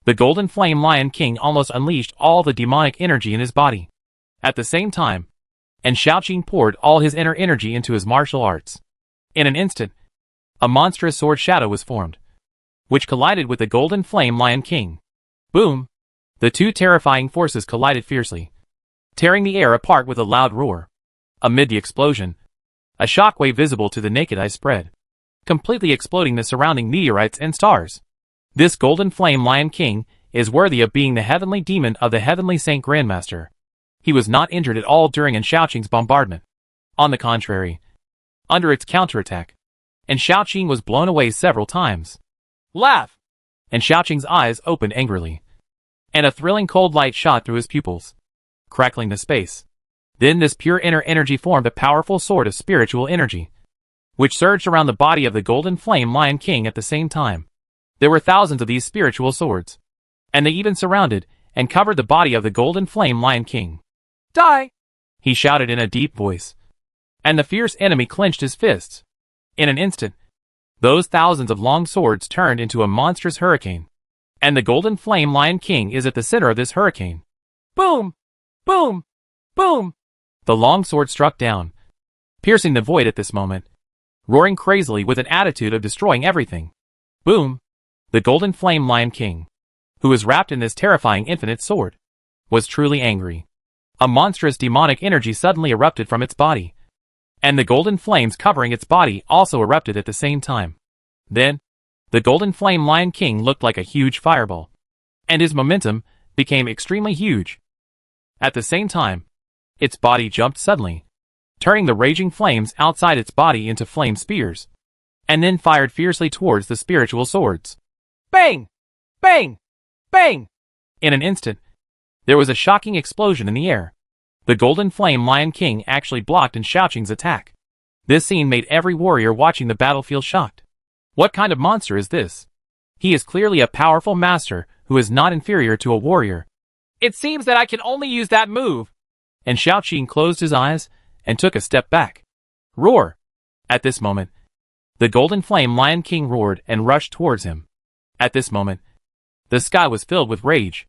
the Golden Flame Lion King almost unleashed all the demonic energy in his body. At the same time, Xiaoqing poured all his inner energy into his martial arts. In an instant, a monstrous sword shadow was formed, which collided with the Golden Flame Lion King. Boom! The two terrifying forces collided fiercely, tearing the air apart with a loud roar. Amid the explosion, a shockwave visible to the naked eye spread, completely exploding the surrounding meteorites and stars. This Golden Flame Lion King is worthy of being the heavenly demon of the Heavenly Saint Grandmaster. He was not injured at all during Xiaoqing's bombardment. On the contrary, under its counterattack, and Xiaoqing was blown away several times. Laugh! And Xiaoqing's eyes opened angrily, and a thrilling cold light shot through his pupils, crackling the space. Then this pure inner energy formed a powerful sword of spiritual energy, which surged around the body of the Golden Flame Lion King at the same time. There were thousands of these spiritual swords, and they even surrounded and covered the body of the Golden Flame Lion King. Die! He shouted in a deep voice, and the fierce enemy clenched his fists. In an instant, those thousands of long swords turned into a monstrous hurricane, and the Golden Flame Lion King is at the center of this hurricane. Boom! Boom! Boom! The long sword struck down, piercing the void at this moment, roaring crazily with an attitude of destroying everything. Boom! The Golden Flame Lion King, who was wrapped in this terrifying infinite sword, was truly angry. A monstrous demonic energy suddenly erupted from its body, and the golden flames covering its body also erupted at the same time. Then, the Golden Flame Lion King looked like a huge fireball, and his momentum became extremely huge. At the same time, its body jumped suddenly, turning the raging flames outside its body into flame spears, and then fired fiercely towards the spiritual swords. Bang! Bang! Bang! In an instant, there was a shocking explosion in the air. The Golden Flame Lion King actually blocked in Xiaoqing's attack. This scene made every warrior watching the battlefield shocked. What kind of monster is this? He is clearly a powerful master who is not inferior to a warrior. It seems that I can only use that move. And Xiaoqing closed his eyes and took a step back. Roar! At this moment, the Golden Flame Lion King roared and rushed towards him. At this moment, the sky was filled with rage.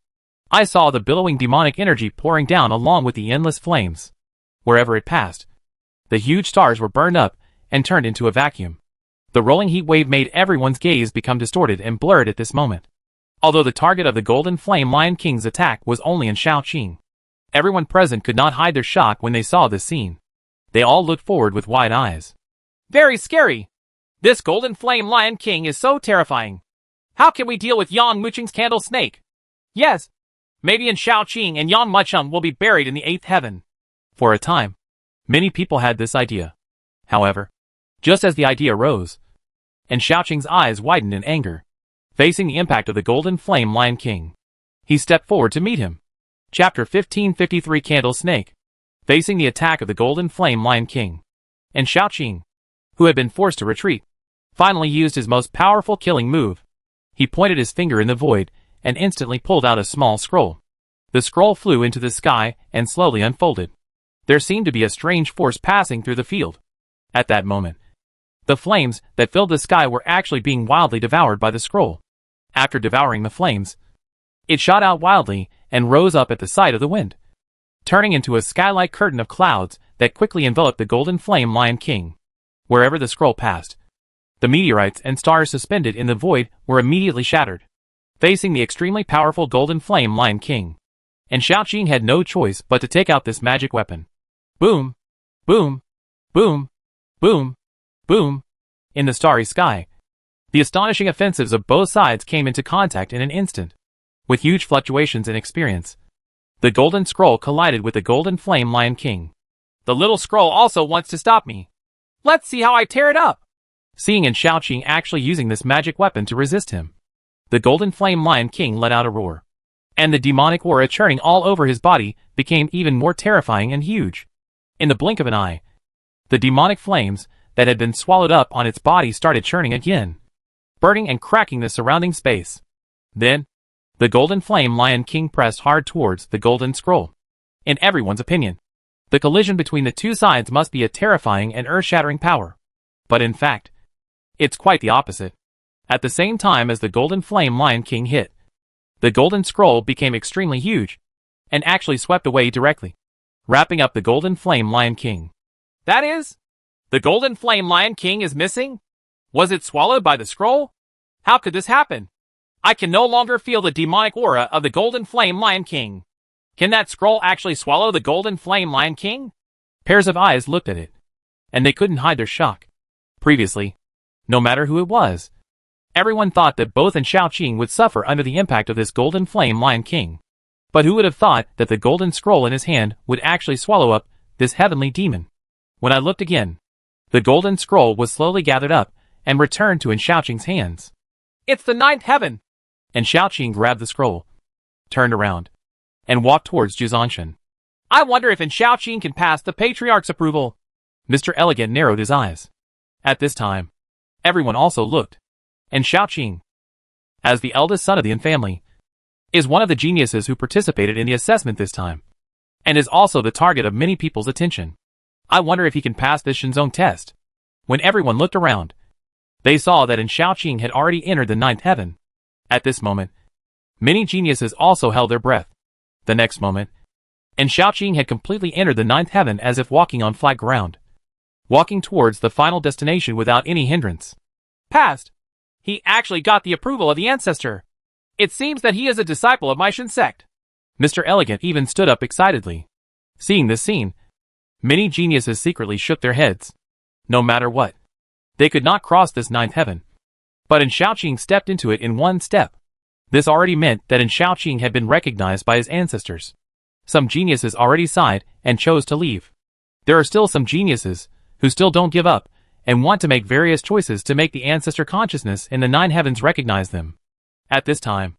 I saw the billowing demonic energy pouring down along with the endless flames. Wherever it passed, the huge stars were burned up and turned into a vacuum. The rolling heat wave made everyone's gaze become distorted and blurred at this moment. Although the target of the Golden Flame Lion King's attack was only in Xiaoqing, everyone present could not hide their shock when they saw this scene. They all looked forward with wide eyes. Very scary! This Golden Flame Lion King is so terrifying. How can we deal with Yang Muqing's candle snake? Yes, maybe in Xiaoqing and Yang Mucheng will be buried in the 8th heaven. For a time, many people had this idea. However, just as the idea rose, and Xiaoqing's eyes widened in anger, facing the impact of the Golden Flame Lion King, he stepped forward to meet him. Chapter 1553 Candle Snake. Facing the attack of the Golden Flame Lion King, and Xiaoqing, who had been forced to retreat, finally used his most powerful killing move. He pointed his finger in the void and instantly pulled out a small scroll. The scroll flew into the sky and slowly unfolded. There seemed to be a strange force passing through the field. At that moment, the flames that filled the sky were actually being wildly devoured by the scroll. After devouring the flames, it shot out wildly and rose up at the sight of the wind, turning into a sky-like curtain of clouds that quickly enveloped the Golden Flame Lion King. Wherever the scroll passed, the meteorites and stars suspended in the void were immediately shattered, facing the extremely powerful Golden Flame Lion King. And Xiaoqing had no choice but to take out this magic weapon. Boom! Boom! Boom! Boom! Boom! In the starry sky, the astonishing offensives of both sides came into contact in an instant. With huge fluctuations in experience, the Golden Scroll collided with the Golden Flame Lion King. The little scroll also wants to stop me. Let's see how I tear it up. Seeing and Xiaoqing actually using this magic weapon to resist him, the Golden Flame Lion King let out a roar, and the demonic aura churning all over his body became even more terrifying and huge. In the blink of an eye, the demonic flames that had been swallowed up on its body started churning again, burning and cracking the surrounding space. Then, the Golden Flame Lion King pressed hard towards the Golden Scroll. In everyone's opinion, the collision between the two sides must be a terrifying and earth-shattering power. But in fact, it's quite the opposite. At the same time as the Golden Flame Lion King hit, the Golden Scroll became extremely huge, and actually swept away directly, wrapping up the Golden Flame Lion King. That is? The Golden Flame Lion King is missing? Was it swallowed by the scroll? How could this happen? I can no longer feel the demonic aura of the Golden Flame Lion King. Can that scroll actually swallow the Golden Flame Lion King? Pairs of eyes looked at it, and they couldn't hide their shock. Previously, no matter who it was, everyone thought that both and Xiaoqing would suffer under the impact of this Golden Flame Lion King. But who would have thought that the golden scroll in his hand would actually swallow up this heavenly demon? When I looked again, the golden scroll was slowly gathered up and returned to Xiaoqing's hands. It's the ninth heaven! And Xiaoqing grabbed the scroll, turned around, and walked towards Zhanshan. I wonder if Xiaoqing can pass the Patriarch's approval. Mr. Elegant narrowed his eyes. At this time, everyone also looked. And Xiaoqing, as the eldest son of the Yin family, is one of the geniuses who participated in the assessment this time, and is also the target of many people's attention. I wonder if he can pass this Shinzong test. When everyone looked around, they saw that Xiaoqing had already entered the ninth heaven. At this moment, many geniuses also held their breath. The next moment, Xiaoqing had completely entered the ninth heaven as if walking on flat ground, walking towards the final destination without any hindrance. Passed! He actually got the approval of the ancestor. It seems that he is a disciple of my Shin sect. Mr. Elegant even stood up excitedly. Seeing this scene, many geniuses secretly shook their heads. No matter what, they could not cross this ninth heaven. But Xiaoqing stepped into it in one step. This already meant that Xiaoqing had been recognized by his ancestors. Some geniuses already sighed and chose to leave. There are still some geniuses who still don't give up and want to make various choices to make the ancestor consciousness in the nine heavens recognize them. At this time,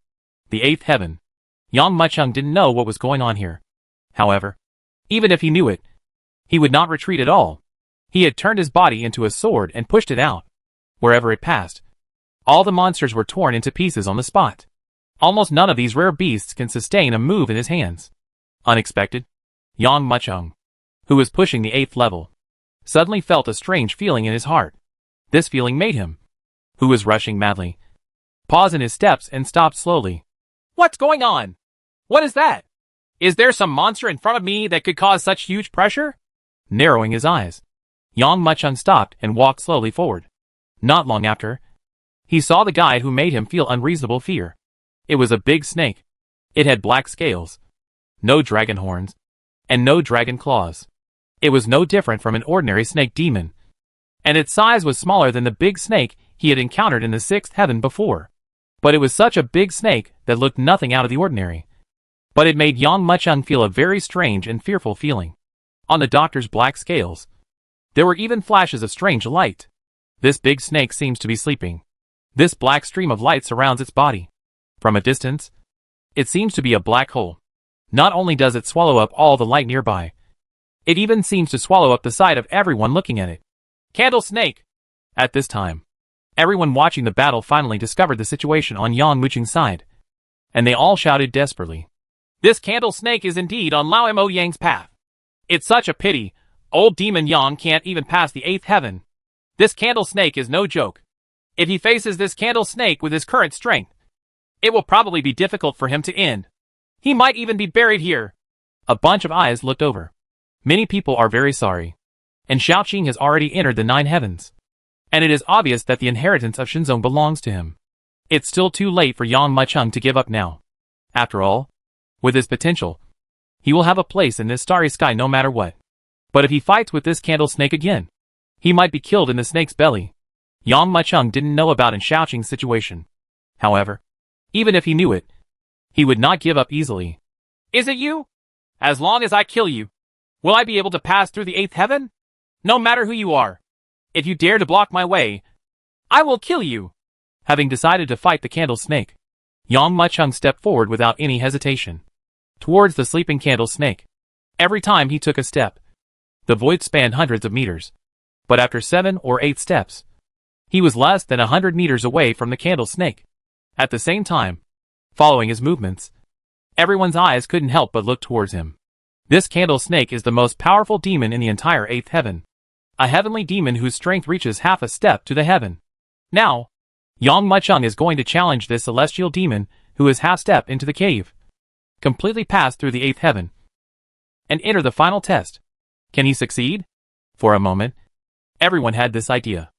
the eighth heaven, Yang Mucheng didn't know what was going on here. However, even if he knew it, he would not retreat at all. He had turned his body into a sword and pushed it out. Wherever it passed, all the monsters were torn into pieces on the spot. Almost none of these rare beasts can sustain a move in his hands. Unexpected, Yang Mucheng, who was pushing the eighth level, suddenly felt a strange feeling in his heart. This feeling made him, who was rushing madly, pause in his steps and stopped slowly. What's going on? What is that? Is there some monster in front of me that could cause such huge pressure? Narrowing his eyes, Yang Mucheng stopped and walked slowly forward. Not long after, he saw the guide who made him feel unreasonable fear. It was a big snake. It had black scales, no dragon horns, and no dragon claws. It was no different from an ordinary snake demon, and its size was smaller than the big snake he had encountered in the sixth heaven before. But it was such a big snake that looked nothing out of the ordinary. But it made Yang Mucheng feel a very strange and fearful feeling. On the doctor's black scales, there were even flashes of strange light. This big snake seems to be sleeping. This black stream of light surrounds its body. From a distance, it seems to be a black hole. Not only does it swallow up all the light nearby, it even seems to swallow up the sight of everyone looking at it. Candle snake! At this time, everyone watching the battle finally discovered the situation on Yang Mucheng's side, and they all shouted desperately. This candle snake is indeed on Lao Mo Yang's path. It's such a pity, old demon Yang can't even pass the eighth heaven. This candle snake is no joke. If he faces this candle snake with his current strength, it will probably be difficult for him to end. He might even be buried here. A bunch of eyes looked over. Many people are very sorry. And Xiaoqing has already entered the nine heavens. And it is obvious that the inheritance of Shinzong belongs to him. It's still too late for Yang Mucheng to give up now. After all, with his potential, he will have a place in this starry sky no matter what. But if he fights with this candle snake again, he might be killed in the snake's belly. Yang Mucheng didn't know about Xiaoqing's situation. However, even if he knew it, he would not give up easily. Is it you? As long as I kill you, will I be able to pass through the eighth heaven? No matter who you are. If you dare to block my way, I will kill you. Having decided to fight the candle snake, Yang Mucheng stepped forward without any hesitation, towards the sleeping candle snake. Every time he took a step, the void spanned hundreds of meters. But after 7 or 8 steps, he was less than 100 meters away from the candle snake. At the same time, following his movements, everyone's eyes couldn't help but look towards him. This candle snake is the most powerful demon in the entire eighth heaven. A heavenly demon whose strength reaches half a step to the heaven. Now, Yang Mucheng is going to challenge this celestial demon who is half step into the cave, completely pass through the eighth heaven, and enter the final test. Can he succeed? For a moment, everyone had this idea.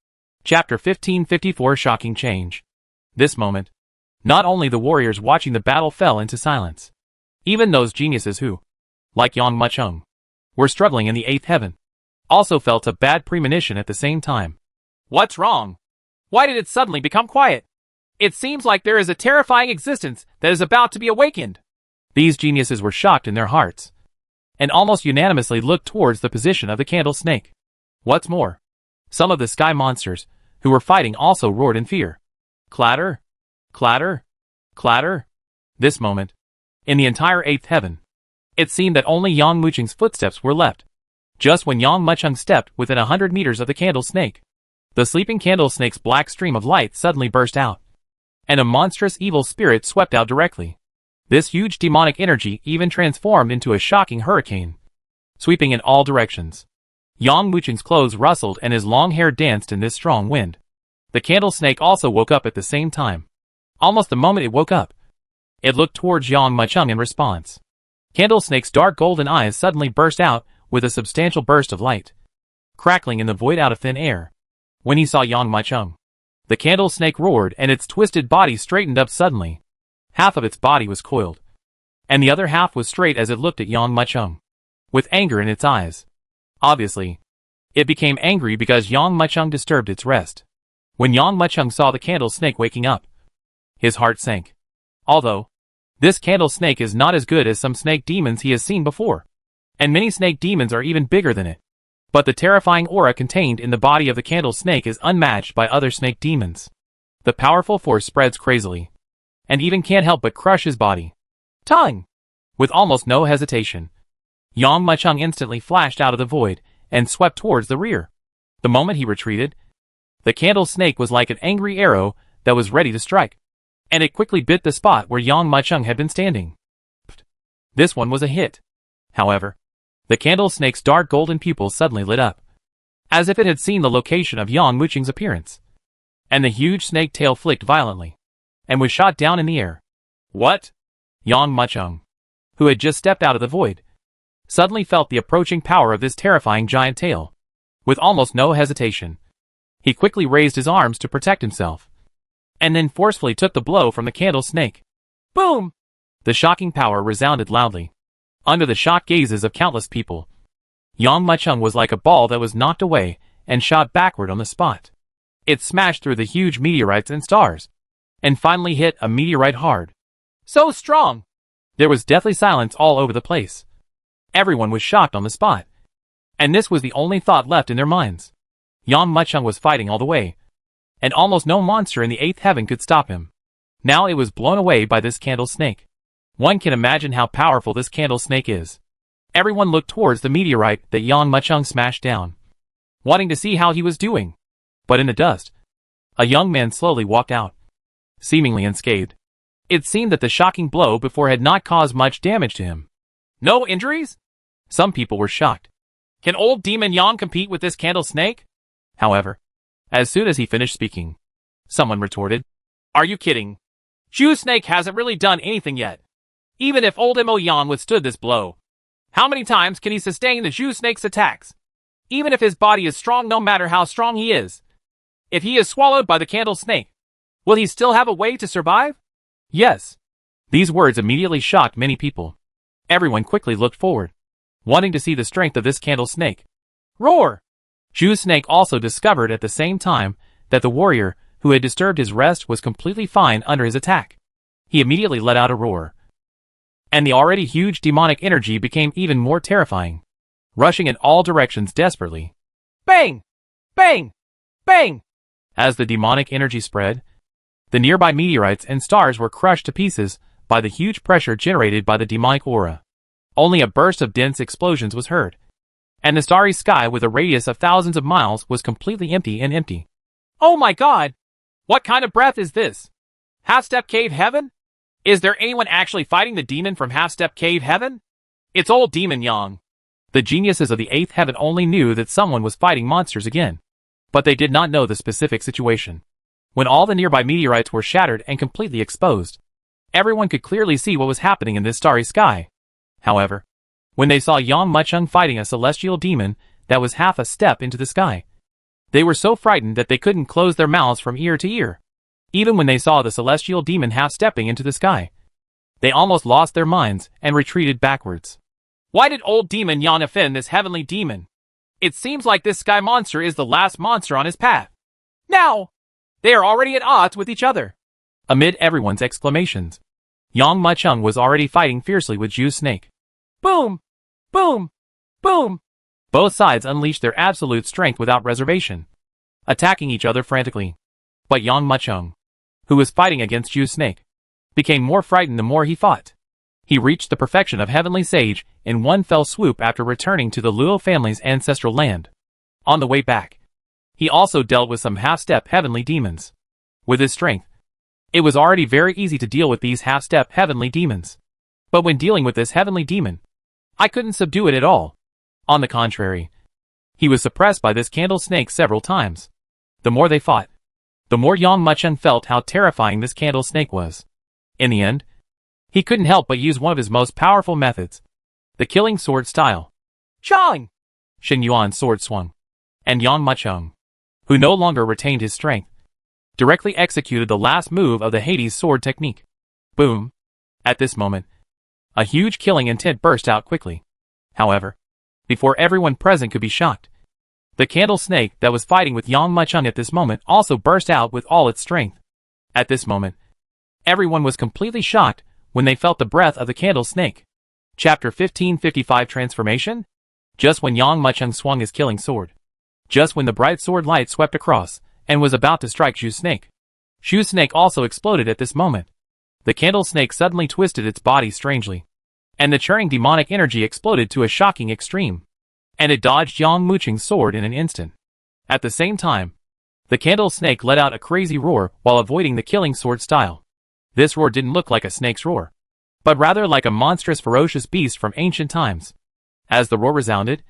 Chapter 1554 Shocking Change. This moment, not only the warriors watching the battle fell into silence. Even those geniuses who, like Yang Mucheng, were struggling in the eighth heaven, also felt a bad premonition at the same time. What's wrong? Why did it suddenly become quiet? It seems like there is a terrifying existence that is about to be awakened. These geniuses were shocked in their hearts, and almost unanimously looked towards the position of the candle snake. What's more, some of the sky monsters, who were fighting also roared in fear. Clatter, clatter, clatter. This moment, in the entire eighth heaven, it seemed that only Yang Mucheng's footsteps were left. Just when Yang Mucheng stepped within 100 meters of the candle snake, the sleeping candle snake's black stream of light suddenly burst out, and a monstrous evil spirit swept out directly. This huge demonic energy even transformed into a shocking hurricane, sweeping in all directions. Yang Mucheng's clothes rustled and his long hair danced in this strong wind. The candle snake also woke up at the same time. Almost the moment it woke up, it looked towards Yang Mucheng in response. Candle snake's dark golden eyes suddenly burst out with a substantial burst of light, crackling in the void out of thin air. When he saw Yang Mucheng, the candle snake roared and its twisted body straightened up suddenly. Half of its body was coiled, and the other half was straight as it looked at Yang Mucheng, with anger in its eyes. Obviously, it became angry because Yang Mucheng disturbed its rest. When Yang Mucheng saw the candle snake waking up, his heart sank. Although, this candle snake is not as good as some snake demons he has seen before, and many snake demons are even bigger than it. But the terrifying aura contained in the body of the candle snake is unmatched by other snake demons. The powerful force spreads crazily, and even can't help but crush his body. Tongue! With almost no hesitation, Yang Mucheng instantly flashed out of the void and swept towards the rear. The moment he retreated, the candle snake was like an angry arrow that was ready to strike, and it quickly bit the spot where Yang Mucheng had been standing. This one was a hit. However, the candle snake's dark golden pupils suddenly lit up, as if it had seen the location of Yang Mucheng's appearance, and the huge snake tail flicked violently, and was shot down in the air. What? Yang Mucheng, who had just stepped out of the void, suddenly felt the approaching power of this terrifying giant tail. With almost no hesitation, he quickly raised his arms to protect himself, and then forcefully took the blow from the candle snake. Boom! The shocking power resounded loudly. Under the shocked gazes of countless people, Yang Mucheng was like a ball that was knocked away and shot backward on the spot. It smashed through the huge meteorites and stars, and finally hit a meteorite hard. So strong! There was deathly silence all over the place. Everyone was shocked on the spot, and this was the only thought left in their minds. Yang Mucheng was fighting all the way, and almost no monster in the eighth heaven could stop him. Now it was blown away by this candle snake. One can imagine how powerful this candle snake is. Everyone looked towards the meteorite that Yang Mucheng smashed down, wanting to see how he was doing. But in the dust, a young man slowly walked out, seemingly unscathed. It seemed that the shocking blow before had not caused much damage to him. No injuries? Some people were shocked. Can old demon Yang compete with this candle snake? However, as soon as he finished speaking, someone retorted, Are you kidding? Zhu Snake hasn't really done anything yet. Even if old Mo Yang withstood this blow, how many times can he sustain the Zhu Snake's attacks? Even if his body is strong, no matter how strong he is. If he is swallowed by the candle snake, will he still have a way to survive? Yes. These words immediately shocked many people. Everyone quickly looked forward, wanting to see the strength of this candle snake. Roar! Zhu Snake also discovered at the same time that the warrior who had disturbed his rest was completely fine under his attack. He immediately let out a roar, and the already huge demonic energy became even more terrifying, rushing in all directions desperately. Bang! Bang! Bang! As the demonic energy spread, the nearby meteorites and stars were crushed to pieces by the huge pressure generated by the demonic aura. Only a burst of dense explosions was heard, and the starry sky with a radius of thousands of miles was completely empty. Oh my god! What kind of breath is this? Half-Step Cave Heaven? Is there anyone actually fighting the demon from Half-Step Cave Heaven? It's old demon Yang. The geniuses of the eighth heaven only knew that someone was fighting monsters again, but they did not know the specific situation. When all the nearby meteorites were shattered and completely exposed, everyone could clearly see what was happening in this starry sky. However, when they saw Yang Mucheng fighting a celestial demon that was half a step into the sky, they were so frightened that they couldn't close their mouths from ear to ear. Even when they saw the celestial demon half-stepping into the sky, they almost lost their minds and retreated backwards. Why did old demon Yang offend this heavenly demon? It seems like this sky monster is the last monster on his path. Now! They are already at odds with each other. Amid everyone's exclamations, Yang Mucheng was already fighting fiercely with Zhu Snake. Boom! Boom! Boom! Both sides unleashed their absolute strength without reservation. attacking each other frantically. But Yang Muchung, who was fighting against Yu's snake, became more frightened the more he fought. He reached the perfection of Heavenly Sage in one fell swoop after returning to the Luo family's ancestral land. On the way back, he also dealt with some half-step heavenly demons. With his strength, it was already very easy to deal with these half-step heavenly demons. But when dealing with this heavenly demon, I couldn't subdue it at all. On the contrary, he was suppressed by this candle snake several times. The more they fought, the more Yang Muchung felt how terrifying this candle snake was. In the end, he couldn't help but use one of his most powerful methods, the killing sword style. Chang! Xing Yuan's sword swung, and Yang Muchung, who no longer retained his strength, directly executed the last move of the Hades sword technique. Boom! At this moment, a huge killing intent burst out quickly. However, before everyone present could be shocked, the candle snake that was fighting with Yang Muchung at this moment also burst out with all its strength. At this moment, everyone was completely shocked when they felt the breath of the candle snake. Chapter 1555 Transformation? Just when Yang Muchung swung his killing sword, just when the bright sword light swept across and was about to strike Shu's snake, Shu's snake also exploded at this moment. The candle snake suddenly twisted its body strangely, and the churning demonic energy exploded to a shocking extreme, and it dodged Yang Muchung's sword in an instant. At the same time, the candle snake let out a crazy roar while avoiding the killing sword style. This roar didn't look like a snake's roar, but rather like a monstrous ferocious beast from ancient times. As the roar resounded,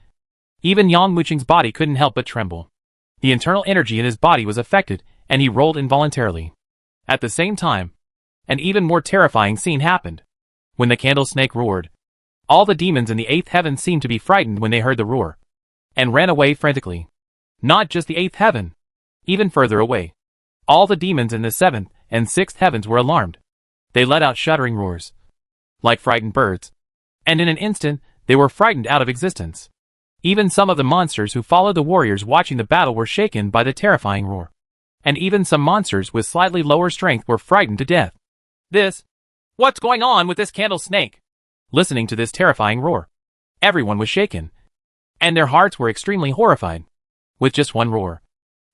even Yang Muchung's body couldn't help but tremble. The internal energy in his body was affected, and he rolled involuntarily. At the same time, an even more terrifying scene happened. When the candle snake roared, all the demons in the 8th heaven seemed to be frightened when they heard the roar, and ran away frantically. Not just the 8th heaven. Even further away, all the demons in the 7th and 6th heavens were alarmed. They let out shuddering roars, like frightened birds, and in an instant, they were frightened out of existence. Even some of the monsters who followed the warriors watching the battle were shaken by the terrifying roar. And even some monsters with slightly lower strength were frightened to death. What's going on with this candle snake? Listening to this terrifying roar, everyone was shaken, and their hearts were extremely horrified. With just one roar,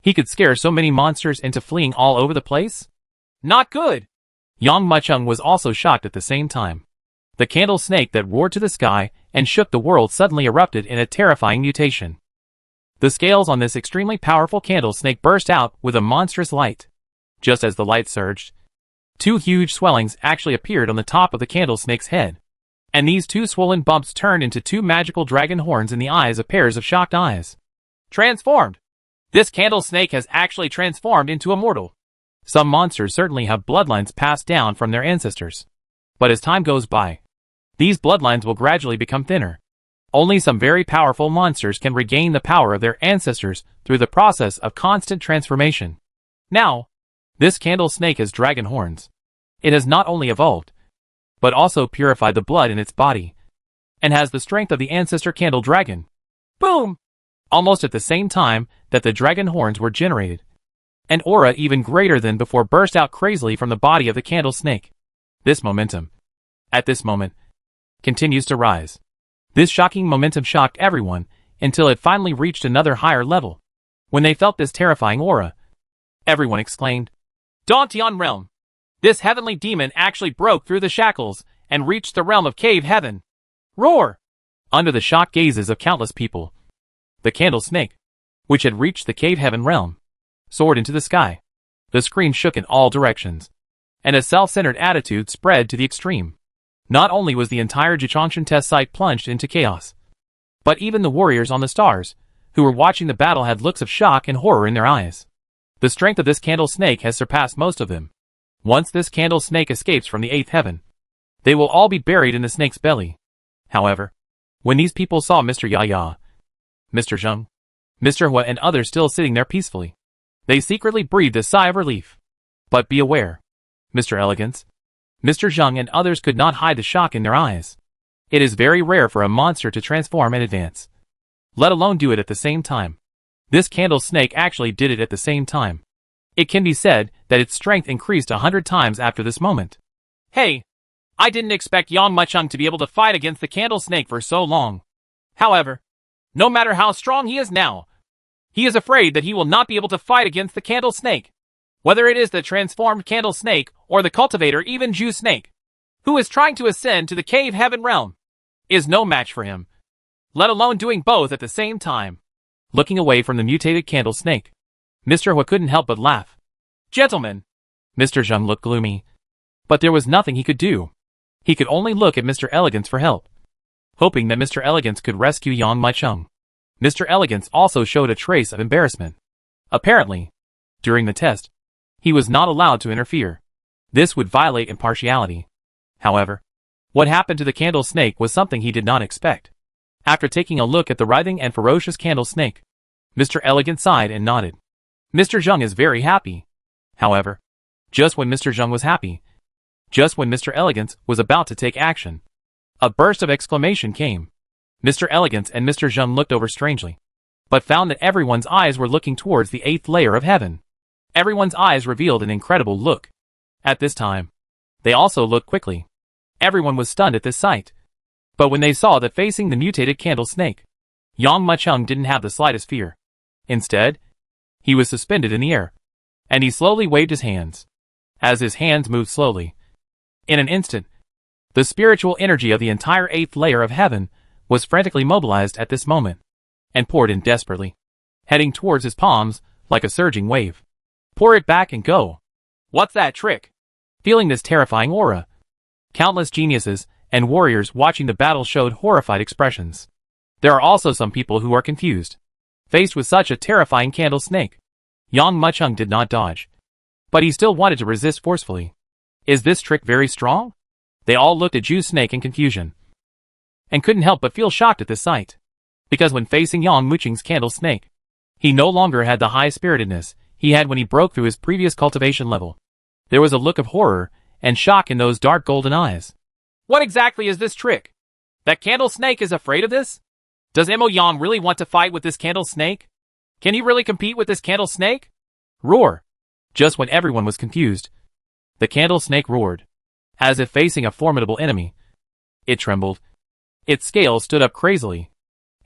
he could scare so many monsters into fleeing all over the place? Not good! Yang Muchung was also shocked at the same time. The candle snake that roared to the sky and shook the world suddenly erupted in a terrifying mutation. The scales on this extremely powerful candle snake burst out with a monstrous light. Just as the light surged, 2 huge swellings actually appeared on the top of the candle snake's head. And these 2 swollen bumps turned into 2 magical dragon horns in the eyes of pairs of shocked eyes. Transformed! This candle snake has actually transformed into a mortal. Some monsters certainly have bloodlines passed down from their ancestors. But as time goes by, these bloodlines will gradually become thinner. Only some very powerful monsters can regain the power of their ancestors through the process of constant transformation. Now, this candle snake has dragon horns. It has not only evolved, but also purified the blood in its body, and has the strength of the ancestor candle dragon. Boom! Almost at the same time that the dragon horns were generated, an aura even greater than before burst out crazily from the body of the candle snake. This momentum, at this moment, continues to rise. This shocking momentum shocked everyone until it finally reached another higher level. When they felt this terrifying aura, everyone exclaimed, Dantian realm! This heavenly demon actually broke through the shackles and reached the realm of cave heaven. Roar! Under the shocked gazes of countless people, the candle snake, which had reached the cave heaven realm, soared into the sky. The screen shook in all directions, and a self-centered attitude spread to the extreme. Not only was the entire Jichangshan test site plunged into chaos, but even the warriors on the stars, who were watching the battle, had looks of shock and horror in their eyes. The strength of this candle snake has surpassed most of them. Once this candle snake escapes from the 8th heaven, they will all be buried in the snake's belly. However, when these people saw Mr. Yaya, Mr. Zheng, Mr. Hua and others still sitting there peacefully, they secretly breathed a sigh of relief. But be aware, Mr. Elegance, Mr. Zheng and others could not hide the shock in their eyes. It is very rare for a monster to transform and advance, let alone do it at the same time. This candle snake actually did it at the same time. It can be said that its strength increased 100 times after this moment. Hey, I didn't expect Yang Muchung to be able to fight against the candle snake for so long. However, no matter how strong he is now, He is afraid that he will not be able to fight against the candle snake. Whether it is the transformed candle snake or the cultivator, even Jew snake, who is trying to ascend to the cave heaven realm, is no match for him, let alone doing both at the same time. Looking away from the mutated candle snake, Mr. Hua couldn't help but laugh. Gentlemen, Mr. Zheng looked gloomy, but there was nothing he could do. He could only look at Mr. Elegance for help, hoping that Mr. Elegance could rescue Yang Maicheng. Mr. Elegance also showed a trace of embarrassment. Apparently, during the test, he was not allowed to interfere. This would violate impartiality. However, what happened to the candle snake was something he did not expect. After taking a look at the writhing and ferocious candle snake, Mr. Elegance sighed and nodded. Mr. Zheng is very happy. However, just when Mr. Zheng was happy, just when Mr. Elegance was about to take action, a burst of exclamation came. Mr. Elegance and Mr. Zheng looked over strangely, but found that everyone's eyes were looking towards the 8th layer of heaven. Everyone's eyes revealed an incredible look. At this time, they also looked quickly. Everyone was stunned at this sight. But when they saw that facing the mutated candle snake, Yang Maicheng didn't have the slightest fear. Instead, he was suspended in the air, and he slowly waved his hands. As his hands moved slowly, in an instant, the spiritual energy of the entire 8th layer of heaven was frantically mobilized at this moment, and poured in desperately, heading towards his palms like a surging wave. Pour it back and go. What's that trick? Feeling this terrifying aura, countless geniuses and warriors watching the battle showed horrified expressions. There are also some people who are confused. Faced with such a terrifying candle snake, Yang Maicheng did not dodge, but he still wanted to resist forcefully. Is this trick very strong? They all looked at Jew snake in confusion, and couldn't help but feel shocked at this sight. Because when facing Yang Maicheng's candle snake, he no longer had the high-spiritedness he had when he broke through his previous cultivation level. There was a look of horror and shock in those dark golden eyes. What exactly is this trick? That candle snake is afraid of this? Does Mo Yang really want to fight with this candle snake? Can he really compete with this candle snake? Roar! Just when everyone was confused, the candle snake roared, as if facing a formidable enemy. It trembled. Its scales stood up crazily,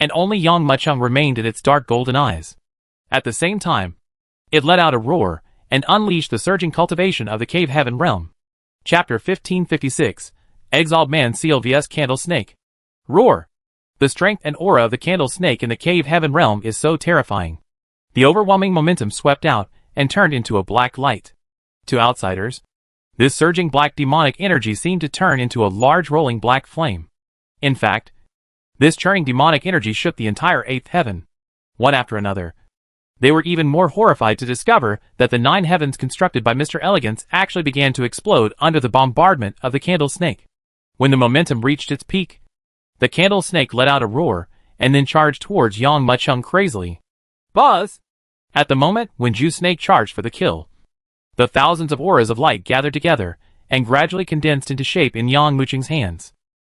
and only Yang Maicheng remained in its dark golden eyes. At the same time, it let out a roar and unleashed the surging cultivation of the cave heaven realm. Chapter 1556, Exiled Man Seal vs Candle Snake. Roar! The strength and aura of the candle snake in the cave heaven realm is so terrifying. The overwhelming momentum swept out and turned into a black light. To outsiders, this surging black demonic energy seemed to turn into a large rolling black flame. In fact, this churning demonic energy shook the entire 8th heaven. One after another, they were even more horrified to discover that the 9 heavens constructed by Mr. Elegance actually began to explode under the bombardment of the candle snake. When the momentum reached its peak, the candle snake let out a roar and then charged towards Yang Maicheng crazily. Buzz! At the moment when Jew snake charged for the kill, the thousands of auras of light gathered together and gradually condensed into shape in Yang Maicheng's hands.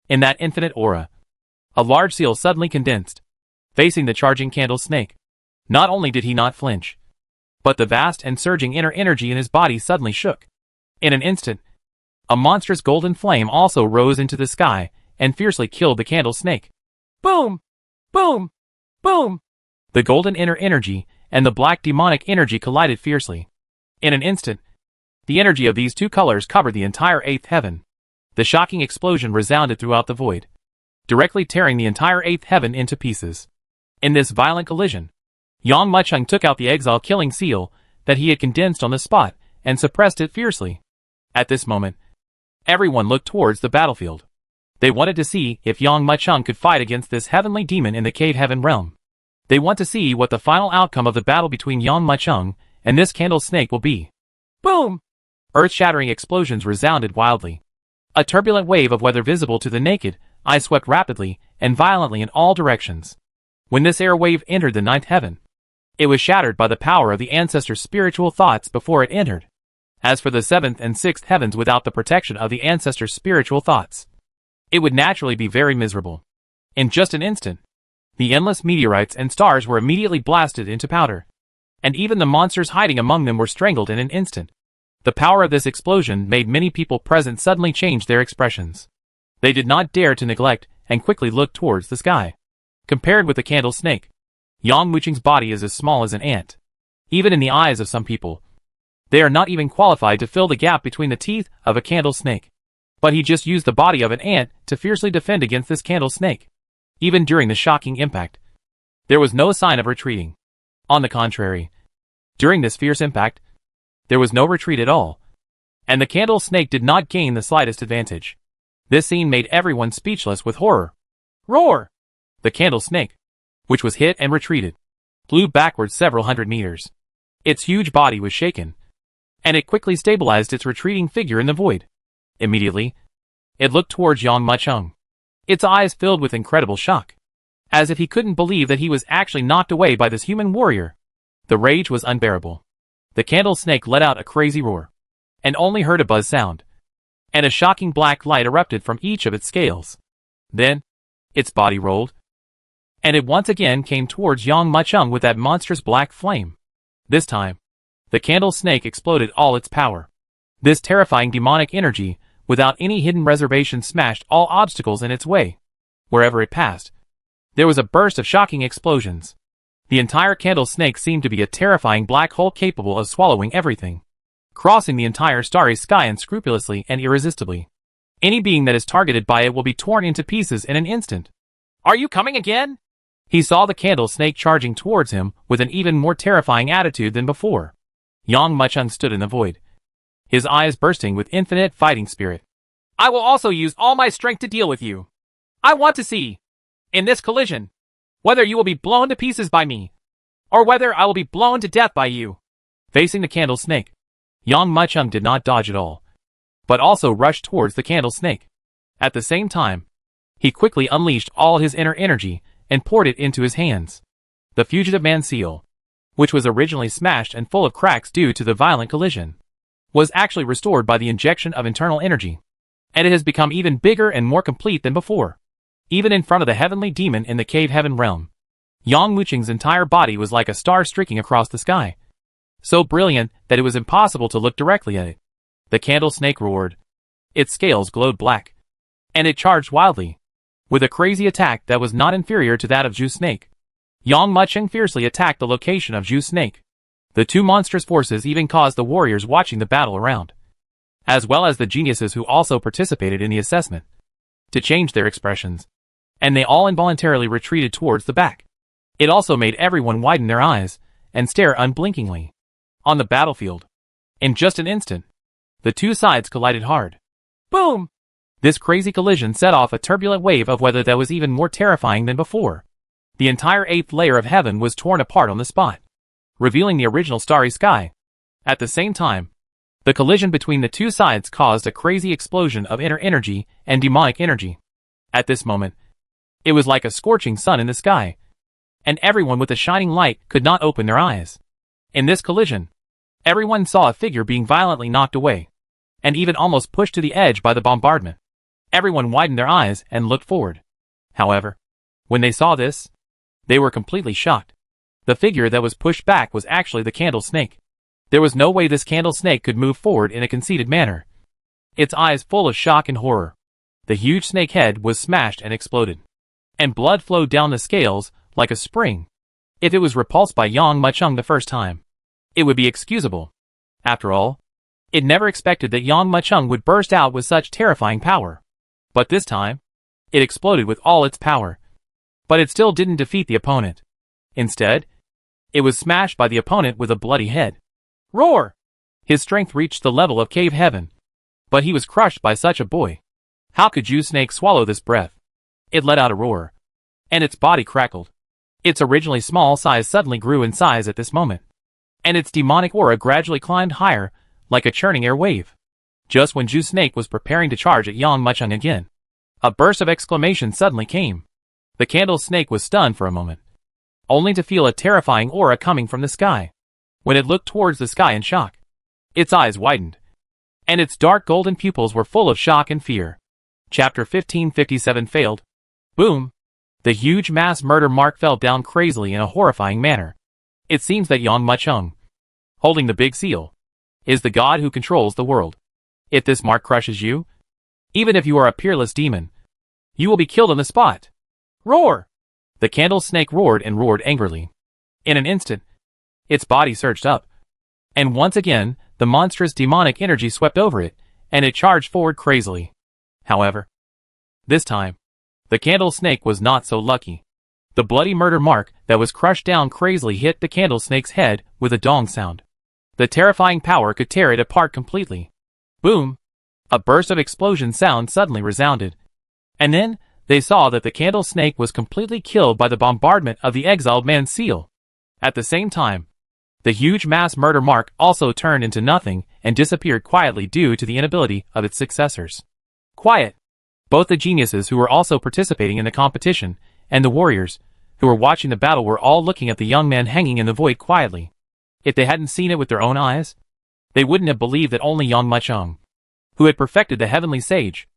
In that infinite aura, a large seal suddenly condensed, facing the charging candle snake. Not only did he not flinch, but the vast and surging inner energy in his body suddenly shook. In an instant, a monstrous golden flame also rose into the sky and fiercely killed the candle snake. Boom! Boom! Boom! The golden inner energy and the black demonic energy collided fiercely. In an instant, the energy of these two colors covered the entire 8th heaven. The shocking explosion resounded throughout the void, directly tearing the entire 8th heaven into pieces. In this violent collision, Yang Maicheng took out the exile killing seal that he had condensed on the spot and suppressed it fiercely. At this moment, everyone looked towards the battlefield. They wanted to see if Yang Maicheng could fight against this heavenly demon in the cave heaven realm. They want to see what the final outcome of the battle between Yang Maicheng and this candle snake will be. Boom! Earth-shattering explosions resounded wildly. A turbulent wave of weather visible to the naked eye swept rapidly and violently in all directions. When this air wave entered the 9th heaven, it was shattered by the power of the ancestors' spiritual thoughts before it entered. As for the 7th and 6th heavens without the protection of the ancestors' spiritual thoughts, it would naturally be very miserable. In just an instant, the endless meteorites and stars were immediately blasted into powder, and even the monsters hiding among them were strangled in an instant. The power of this explosion made many people present suddenly change their expressions. They did not dare to neglect and quickly looked towards the sky. Compared with the candle snake, Yang Muqing's body is as small as an ant. Even in the eyes of some people, they are not even qualified to fill the gap between the teeth of a candle snake. But he just used the body of an ant to fiercely defend against this candle snake. Even during the shocking impact, there was no sign of retreating. On the contrary, during this fierce impact, there was no retreat at all, and the candle snake did not gain the slightest advantage. This scene made everyone speechless with horror. Roar! The candle snake, which was hit and retreated, flew backwards several hundred meters. Its huge body was shaken, and it quickly stabilized its retreating figure in the void. Immediately, it looked towards Yang Muqing. Its eyes filled with incredible shock, as if he couldn't believe that he was actually knocked away by this human warrior. The rage was unbearable. The candle snake let out a crazy roar, and only heard a buzz sound, and a shocking black light erupted from each of its scales. Then, its body rolled, and it once again came towards Yang Muqing with that monstrous black flame. This time, the candle snake exploded all its power. This terrifying demonic energy, without any hidden reservation, smashed all obstacles in its way. Wherever it passed, there was a burst of shocking explosions. The entire candle snake seemed to be a terrifying black hole capable of swallowing everything, crossing the entire starry sky unscrupulously and irresistibly. Any being that is targeted by it will be torn into pieces in an instant. Are you coming again? He saw the candle snake charging towards him with an even more terrifying attitude than before. Yang Muqing stood in the void, his eyes bursting with infinite fighting spirit. I will also use all my strength to deal with you. I want to see, in this collision, whether you will be blown to pieces by me, or whether I will be blown to death by you. Facing the candle snake, Yang Muqing did not dodge at all, but also rushed towards the candle snake. At the same time, he quickly unleashed all his inner energy and poured it into his hands. The fugitive man seal, which was originally smashed and full of cracks due to the violent collision, was actually restored by the injection of internal energy, and it has become even bigger and more complete than before. Even in front of the heavenly demon in the cave heaven realm, Yang Muqing's entire body was like a star streaking across the sky, so brilliant that it was impossible to look directly at it. The candle snake roared. Its scales glowed black, and it charged wildly, with a crazy attack that was not inferior to that of Zhu Snake. Yang Muqing fiercely attacked the location of Zhu Snake. The two monstrous forces even caused the warriors watching the battle around, as well as the geniuses who also participated in the assessment, to change their expressions, and they all involuntarily retreated towards the back. It also made everyone widen their eyes and stare unblinkingly. On the battlefield, in just an instant, the two sides collided hard. Boom! This crazy collision set off a turbulent wave of weather that was even more terrifying than before. The entire eighth layer of heaven was torn apart on the spot, revealing the original starry sky. At the same time, the collision between the two sides caused a crazy explosion of inner energy and demonic energy. At this moment, it was like a scorching sun in the sky, and everyone with a shining light could not open their eyes. In this collision, everyone saw a figure being violently knocked away, and even almost pushed to the edge by the bombardment. Everyone widened their eyes and looked forward. However, when they saw this, they were completely shocked. The figure that was pushed back was actually the candle snake. There was no way this candle snake could move forward in a conceited manner. Its eyes full of shock and horror. The huge snake head was smashed and exploded, and blood flowed down the scales like a spring. If it was repulsed by Yang Muqing the first time, it would be excusable. After all, it never expected that Yang Muqing would burst out with such terrifying power. But this time, it exploded with all its power. But it still didn't defeat the opponent. Instead, it was smashed by the opponent with a bloody head. Roar! His strength reached the level of cave heaven, but he was crushed by such a boy. How could Zhu Snake swallow this breath? It let out a roar, and its body crackled. Its originally small size suddenly grew in size at this moment, and its demonic aura gradually climbed higher, like a churning air wave. Just when Zhu Snake was preparing to charge at Yang Muqing again, a burst of exclamation suddenly came. The candle snake was stunned for a moment, only to feel a terrifying aura coming from the sky. When it looked towards the sky in shock, its eyes widened, and its dark golden pupils were full of shock and fear. Chapter 1557 failed. Boom! The huge mass murder mark fell down crazily in a horrifying manner. It seems that Yang Muqing, holding the big seal, is the god who controls the world. If this mark crushes you, even if you are a peerless demon, you will be killed on the spot. Roar! The candle snake roared and roared angrily. In an instant, its body surged up. And once again, the monstrous demonic energy swept over it, and it charged forward crazily. However, this time, the candle snake was not so lucky. The bloody murder mark that was crushed down crazily hit the candle snake's head with a dong sound. The terrifying power could tear it apart completely. Boom! A burst of explosion sound suddenly resounded. And then, they saw that the candle snake was completely killed by the bombardment of the exiled man's seal. At the same time, the huge mass murder mark also turned into nothing and disappeared quietly due to the inability of its successors. Quiet! Both the geniuses who were also participating in the competition and the warriors who were watching the battle were all looking at the young man hanging in the void quietly. If they hadn't seen it with their own eyes, they wouldn't have believed that only Yang Macheng, who had perfected the heavenly sage,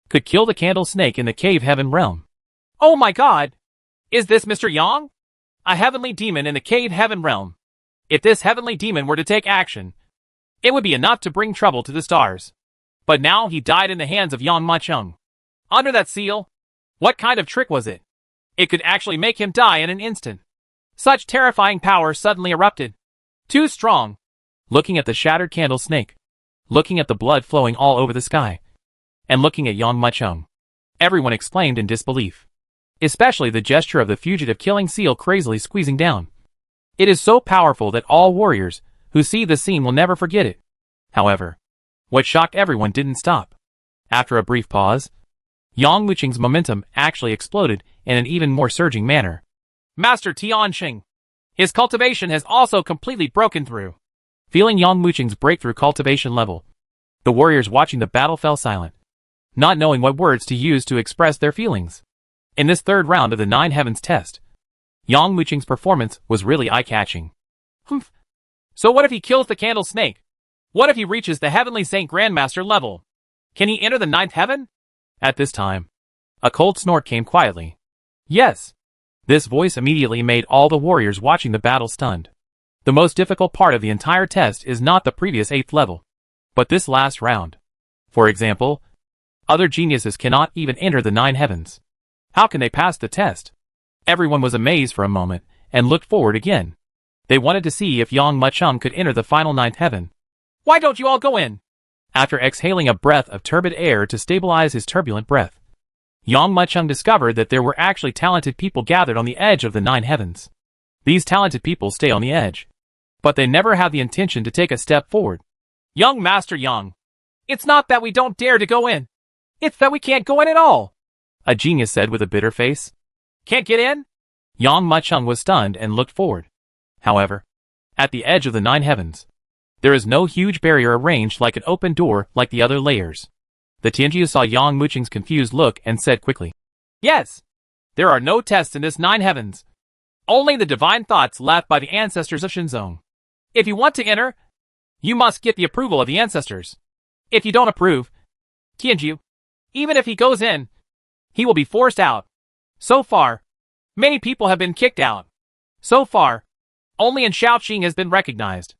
could kill the candle snake in the cave heaven realm. Oh my god! Is this Mr. Yang? A heavenly demon in the cave heaven realm. If this heavenly demon were to take action, it would be enough to bring trouble to the stars. But now he died in the hands of Yang Macheng. Under that seal, what kind of trick was it? It could actually make him die in an instant. Such terrifying power suddenly erupted. Too strong. Looking at the shattered candle snake, looking at the blood flowing all over the sky, and looking at Yang Macheng, everyone exclaimed in disbelief. Especially the gesture of the fugitive killing seal crazily squeezing down. It is so powerful that all warriors who see the scene will never forget it. However, what shocked everyone didn't stop. After a brief pause, Yang Mucheng's momentum actually exploded in an even more surging manner. Master Tianxing. His cultivation has also completely broken through. Feeling Yang Mucheng's breakthrough cultivation level, the warriors watching the battle fell silent, not knowing what words to use to express their feelings. In this third round of the Nine Heavens test, Yang Mucheng's performance was really eye-catching. Humph. So what if he kills the candle snake? What if he reaches the heavenly Saint Grandmaster level? Can he enter the ninth heaven? At this time, a cold snort came quietly. Yes. This voice immediately made all the warriors watching the battle stunned. The most difficult part of the entire test is not the previous 8th level, but this last round. For example, other geniuses cannot even enter the 9 heavens. How can they pass the test? Everyone was amazed for a moment and looked forward again. They wanted to see if Yang Macheng could enter the final 9th heaven. Why don't you all go in? After exhaling a breath of turbid air to stabilize his turbulent breath, Yang Macheng discovered that there were actually talented people gathered on the edge of the 9 heavens. These talented people stay on the edge, but they never have the intention to take a step forward. Young Master Yang, it's not that we don't dare to go in. It's that we can't go in at all. A genius said with a bitter face. Can't get in? Yang Macheng was stunned and looked forward. However, at the edge of the 9 heavens, there is no huge barrier arranged like an open door like the other layers. The Tianjiu saw Yang Mucheng's confused look and said quickly, Yes, there are no tests in this 9 heavens. Only the divine thoughts left by the ancestors of Shenzong. If you want to enter, you must get the approval of the ancestors. If you don't approve, Tianjiu, even if he goes in, he will be forced out. So far, many people have been kicked out. So far, only in Shaoqing has been recognized.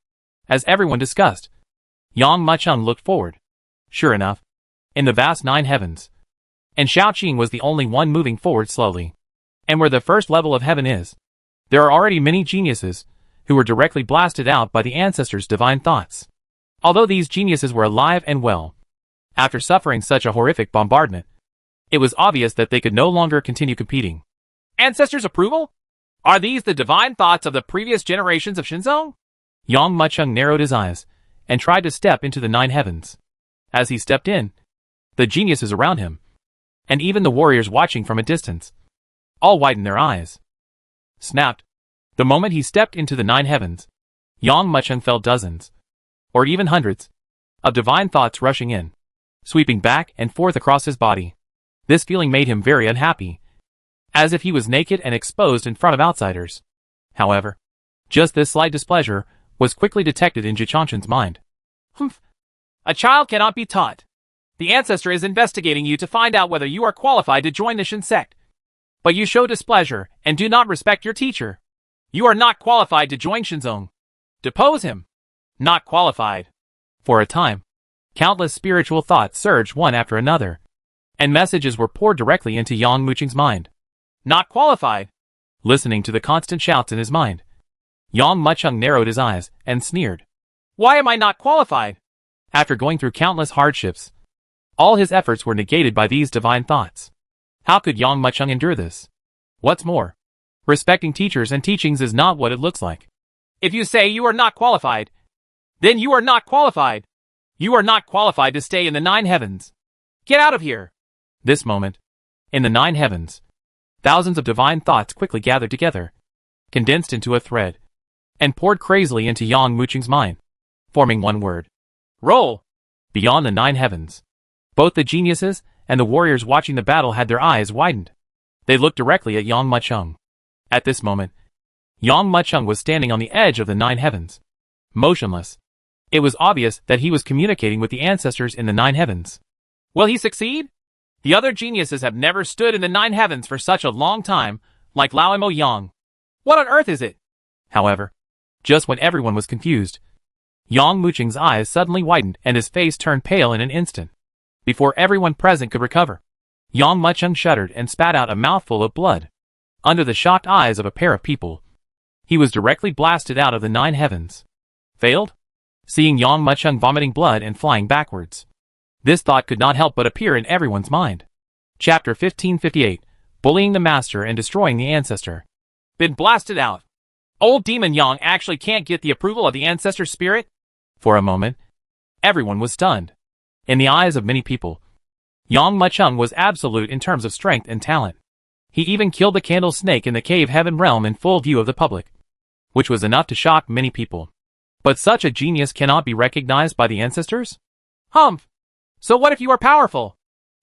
As everyone discussed, Yang Macheng looked forward. Sure enough, in the vast 9 heavens, and Shaoqing was the only one moving forward slowly. And where the first level of heaven is, there are already many geniuses who were directly blasted out by the ancestors' divine thoughts. Although these geniuses were alive and well, after suffering such a horrific bombardment, it was obvious that they could no longer continue competing. Ancestors' approval? Are these the divine thoughts of the previous generations of Shenzong? Yang Macheng narrowed his eyes and tried to step into the 9 heavens. As he stepped in, the geniuses around him, and even the warriors watching from a distance, all widened their eyes. Snapped. The moment he stepped into the 9 heavens, Yang Macheng felt dozens, or even hundreds, of divine thoughts rushing in, sweeping back and forth across his body. This feeling made him very unhappy, as if he was naked and exposed in front of outsiders. However, just this slight displeasure was quickly detected in Jichanshan's mind. Humph. A child cannot be taught. The ancestor is investigating you to find out whether you are qualified to join the Shen sect. But you show displeasure and do not respect your teacher. You are not qualified to join Shenzong. Depose him. Not qualified. For a time, countless spiritual thoughts surged one after another, and messages were poured directly into Yang Mucheng's mind. Not qualified. Listening to the constant shouts in his mind, Yang Muchung narrowed his eyes and sneered. Why am I not qualified? After going through countless hardships, all his efforts were negated by these divine thoughts. How could Yang Muchung endure this? What's more, respecting teachers and teachings is not what it looks like. If you say you are not qualified, then you are not qualified. You are not qualified to stay in the 9 heavens. Get out of here. This moment, in the 9 heavens, thousands of divine thoughts quickly gathered together, condensed into a thread, and poured crazily into Yang Muchung's mind, forming one word. Roll. Beyond the 9 heavens, both the geniuses and the warriors watching the battle had their eyes widened. They looked directly at Yang Muchung. At this moment, Yang Muchung was standing on the edge of the 9 heavens, motionless. It was obvious that he was communicating with the ancestors in the 9 heavens. Will he succeed? The other geniuses have never stood in the 9 heavens for such a long time, like Lao Mo Yang. What on earth is it? However, just when everyone was confused, Yang Muchung's eyes suddenly widened and his face turned pale in an instant. Before everyone present could recover, Yang Muchung shuddered and spat out a mouthful of blood. Under the shocked eyes of a pair of people, he was directly blasted out of the 9 heavens. Failed? Seeing Yang Muchung vomiting blood and flying backwards, this thought could not help but appear in everyone's mind. Chapter 1558, Bullying the Master and Destroying the Ancestor. Been blasted out. Old Demon Yang actually can't get the approval of the ancestor spirit? For a moment, everyone was stunned. In the eyes of many people, Yang Muchung was absolute in terms of strength and talent. He even killed the candle snake in the cave heaven realm in full view of the public, which was enough to shock many people. But such a genius cannot be recognized by the ancestors? Humph! So what if you are powerful?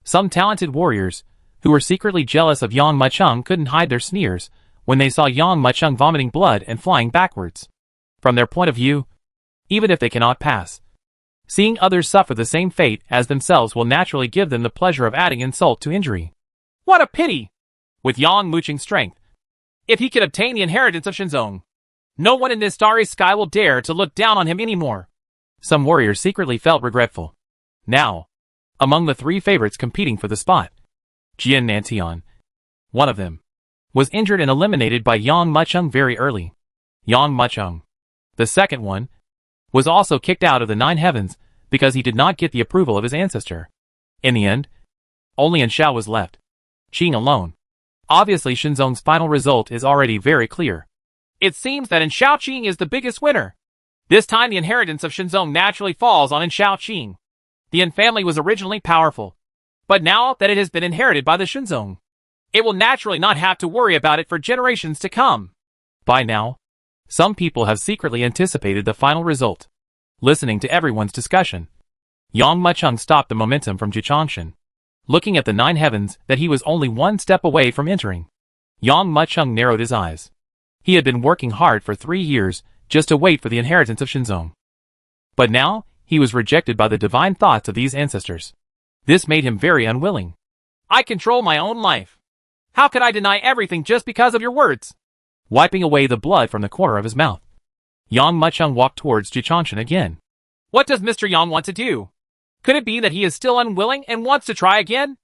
Some talented warriors, who were secretly jealous of Yang Muchung, couldn't hide their sneers when they saw Yang Muchung vomiting blood and flying backwards. From their point of view, even if they cannot pass, seeing others suffer the same fate as themselves will naturally give them the pleasure of adding insult to injury. What a pity! With Yang Muchung's strength, if he could obtain the inheritance of Shinzong, no one in this starry sky will dare to look down on him anymore. Some warriors secretly felt regretful. Now, among the 3 favorites competing for the spot, Jian Nantian, one of them, was injured and eliminated by Yang Muchung very early. Yang Muchung, the second one, was also kicked out of the 9 heavens because he did not get the approval of his ancestor. In the end, only An Shao was left. Qing alone. Obviously Shinzong's final result is already very clear. It seems that An Shao Qing is the biggest winner. This time the inheritance of Shinzong naturally falls on An Shao Qing. The An family was originally powerful, but now that it has been inherited by the Shinzong, it will naturally not have to worry about it for generations to come. By now, some people have secretly anticipated the final result. Listening to everyone's discussion, Yang Muchung stopped the momentum from Jichangshan, looking at the 9 heavens that he was only 1 step away from entering. Yang Muchung narrowed his eyes. He had been working hard for 3 years just to wait for the inheritance of Shinzong. But now, he was rejected by the divine thoughts of these ancestors. This made him very unwilling. I control my own life. How could I deny everything just because of your words? Wiping away the blood from the corner of his mouth, Yang Muchung walked towards Jichangshan again. What does Mr. Yang want to do? Could it be that he is still unwilling and wants to try again?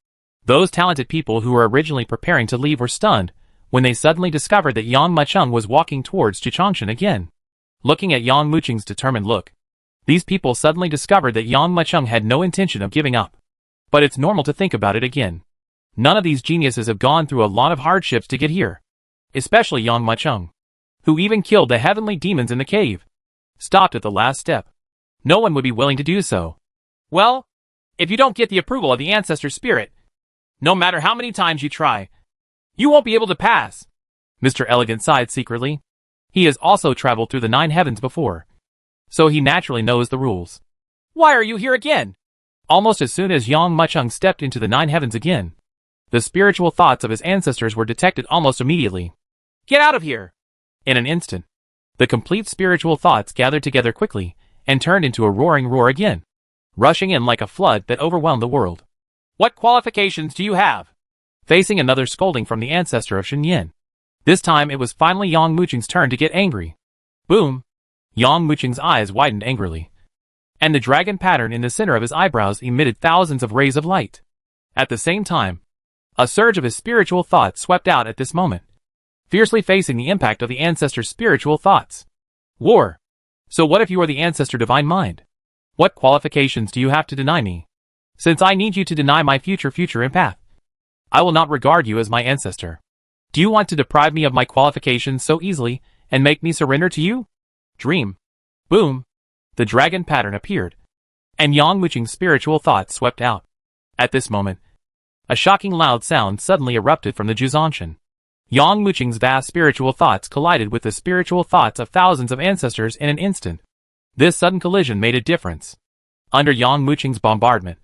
Those talented people who were originally preparing to leave were stunned when they suddenly discovered that Yang Muchung was walking towards Jichangshan again. Looking at Yang Muchung's determined look, these people suddenly discovered that Yang Muchung had no intention of giving up. But it's normal to think about it again. None of these geniuses have gone through a lot of hardships to get here. Especially Yang Muchung, who even killed the heavenly demons in the cave. Stopped at the last step. No one would be willing to do so. Well, if you don't get the approval of the ancestor spirit, no matter how many times you try, you won't be able to pass. Mr. Elegant sighed secretly. He has also traveled through the 9 heavens before, so he naturally knows the rules. Why are you here again? Almost as soon as Yang Muchung stepped into the 9 heavens again, the spiritual thoughts of his ancestors were detected almost immediately. Get out of here! In an instant, the complete spiritual thoughts gathered together quickly and turned into a roaring roar again, rushing in like a flood that overwhelmed the world. What qualifications do you have? Facing another scolding from the ancestor of Shen Yin. This time it was finally Yang Muchung's turn to get angry. Boom! Yang Muchung's eyes widened angrily, and the dragon pattern in the center of his eyebrows emitted thousands of rays of light. At the same time, a surge of his spiritual thoughts swept out at this moment, fiercely facing the impact of the ancestor's spiritual thoughts. War. So what if you are the ancestor divine mind? What qualifications do you have to deny me? Since I need you to deny my future empath, I will not regard you as my ancestor. Do you want to deprive me of my qualifications so easily and make me surrender to you? Dream. Boom. The dragon pattern appeared, and Yang Muqing's spiritual thoughts swept out. At this moment, a shocking loud sound suddenly erupted from the Juzanshan. Yang Muqing's vast spiritual thoughts collided with the spiritual thoughts of thousands of ancestors in an instant. This sudden collision made a difference. Under Yang Muqing's bombardment,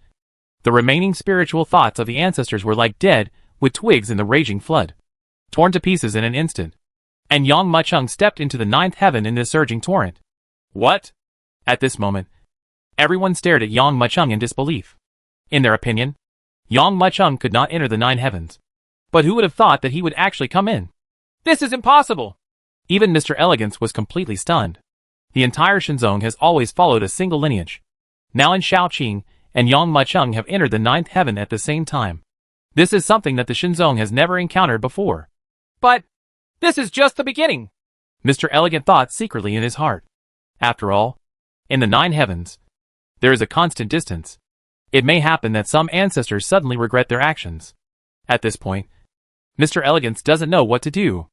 the remaining spiritual thoughts of the ancestors were like dead, with twigs in the raging flood, torn to pieces in an instant. And Yang Muqing stepped into the ninth heaven in this surging torrent. What? At this moment, everyone stared at Yang Muqing in disbelief. In their opinion, Yang Muqing could not enter the nine heavens. But who would have thought that he would actually come in? This is impossible! Even Mr. Elegance was completely stunned. The entire Shenzong has always followed a single lineage. Now in Shaoqing and Yang Muqing have entered the ninth heaven at the same time. This is something that the Shenzong has never encountered before. But this is just the beginning, Mr. Elegant thought secretly in his heart. After all, in the nine heavens, there is a constant distance. It may happen that some ancestors suddenly regret their actions. At this point, Mr. Elegance doesn't know what to do,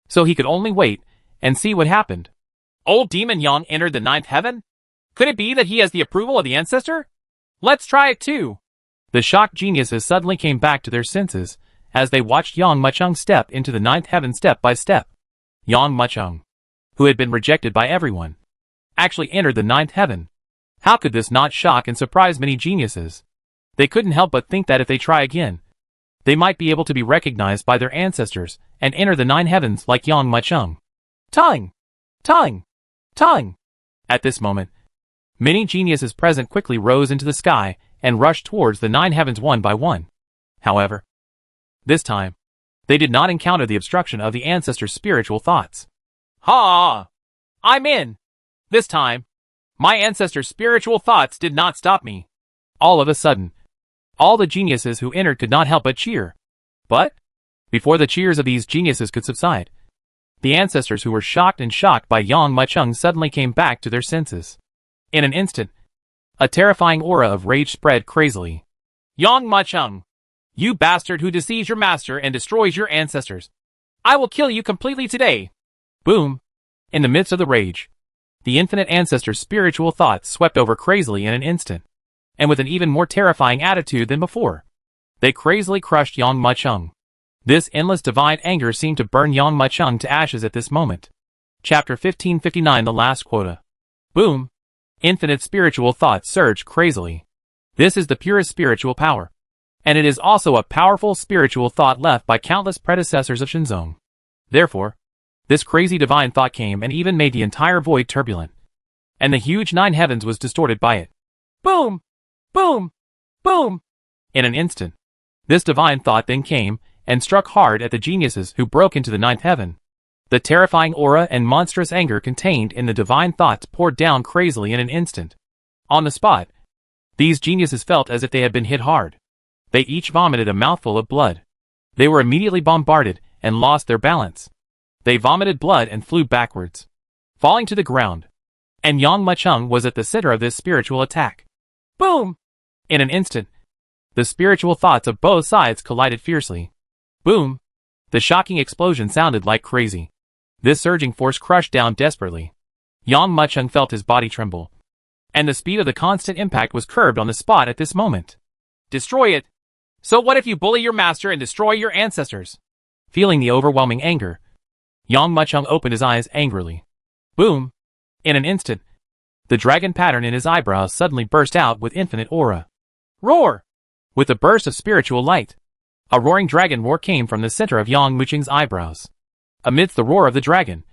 so he could only wait and see what happened. Old Demon Yang entered the ninth heaven? Could it be that he has the approval of the ancestor? Let's try it too. The shocked geniuses suddenly came back to their senses as they watched Yang Muqing step into the ninth heaven step by step. Yang Muqing, who had been rejected by everyone, actually entered the ninth heaven. How could this not shock and surprise many geniuses? They couldn't help but think that if they try again, they might be able to be recognized by their ancestors and enter the nine heavens like Yang Muqing. Tongue! Tongue! Tongue! At this moment, many geniuses present quickly rose into the sky and rushed towards the nine heavens one by one. However, this time, they did not encounter the obstruction of the ancestors' spiritual thoughts. Ha! I'm in! This time, my ancestors' spiritual thoughts did not stop me. All of a sudden, all the geniuses who entered could not help but cheer. But, before the cheers of these geniuses could subside, the ancestors who were shocked by Yang Muqing suddenly came back to their senses. In an instant, a terrifying aura of rage spread crazily. Yang Muqing, you bastard who deceives your master and destroys your ancestors. I will kill you completely today. Boom! In the midst of the rage, the infinite ancestors' spiritual thoughts swept over crazily in an instant, and with an even more terrifying attitude than before. They crazily crushed Yang Muqing. This endless divine anger seemed to burn Yang Muqing to ashes at this moment. Chapter 1559, the last quota. Boom! Infinite spiritual thoughts surged crazily. This is the purest spiritual power, and it is also a powerful spiritual thought left by countless predecessors of Shenzong. Therefore, this crazy divine thought came and even made the entire void turbulent, and the huge nine heavens was distorted by it. Boom! Boom! Boom! In an instant, this divine thought then came and struck hard at the geniuses who broke into the ninth heaven. The terrifying aura and monstrous anger contained in the divine thoughts poured down crazily in an instant. On the spot, these geniuses felt as if they had been hit hard. They each vomited a mouthful of blood. They were immediately bombarded and lost their balance. They vomited blood and flew backwards, falling to the ground. And Yang Muqing was at the center of this spiritual attack. Boom! In an instant, the spiritual thoughts of both sides collided fiercely. Boom! The shocking explosion sounded like crazy. This surging force crushed down desperately. Yang Muqing felt his body tremble, and the speed of the constant impact was curbed on the spot at this moment. Destroy it! So what if you bully your master and destroy your ancestors? Feeling the overwhelming anger, Yang Muqing opened his eyes angrily. Boom! In an instant, the dragon pattern in his eyebrows suddenly burst out with infinite aura. Roar! With a burst of spiritual light, a roaring dragon roar came from the center of Yang Muqing's eyebrows. Amidst the roar of the dragon,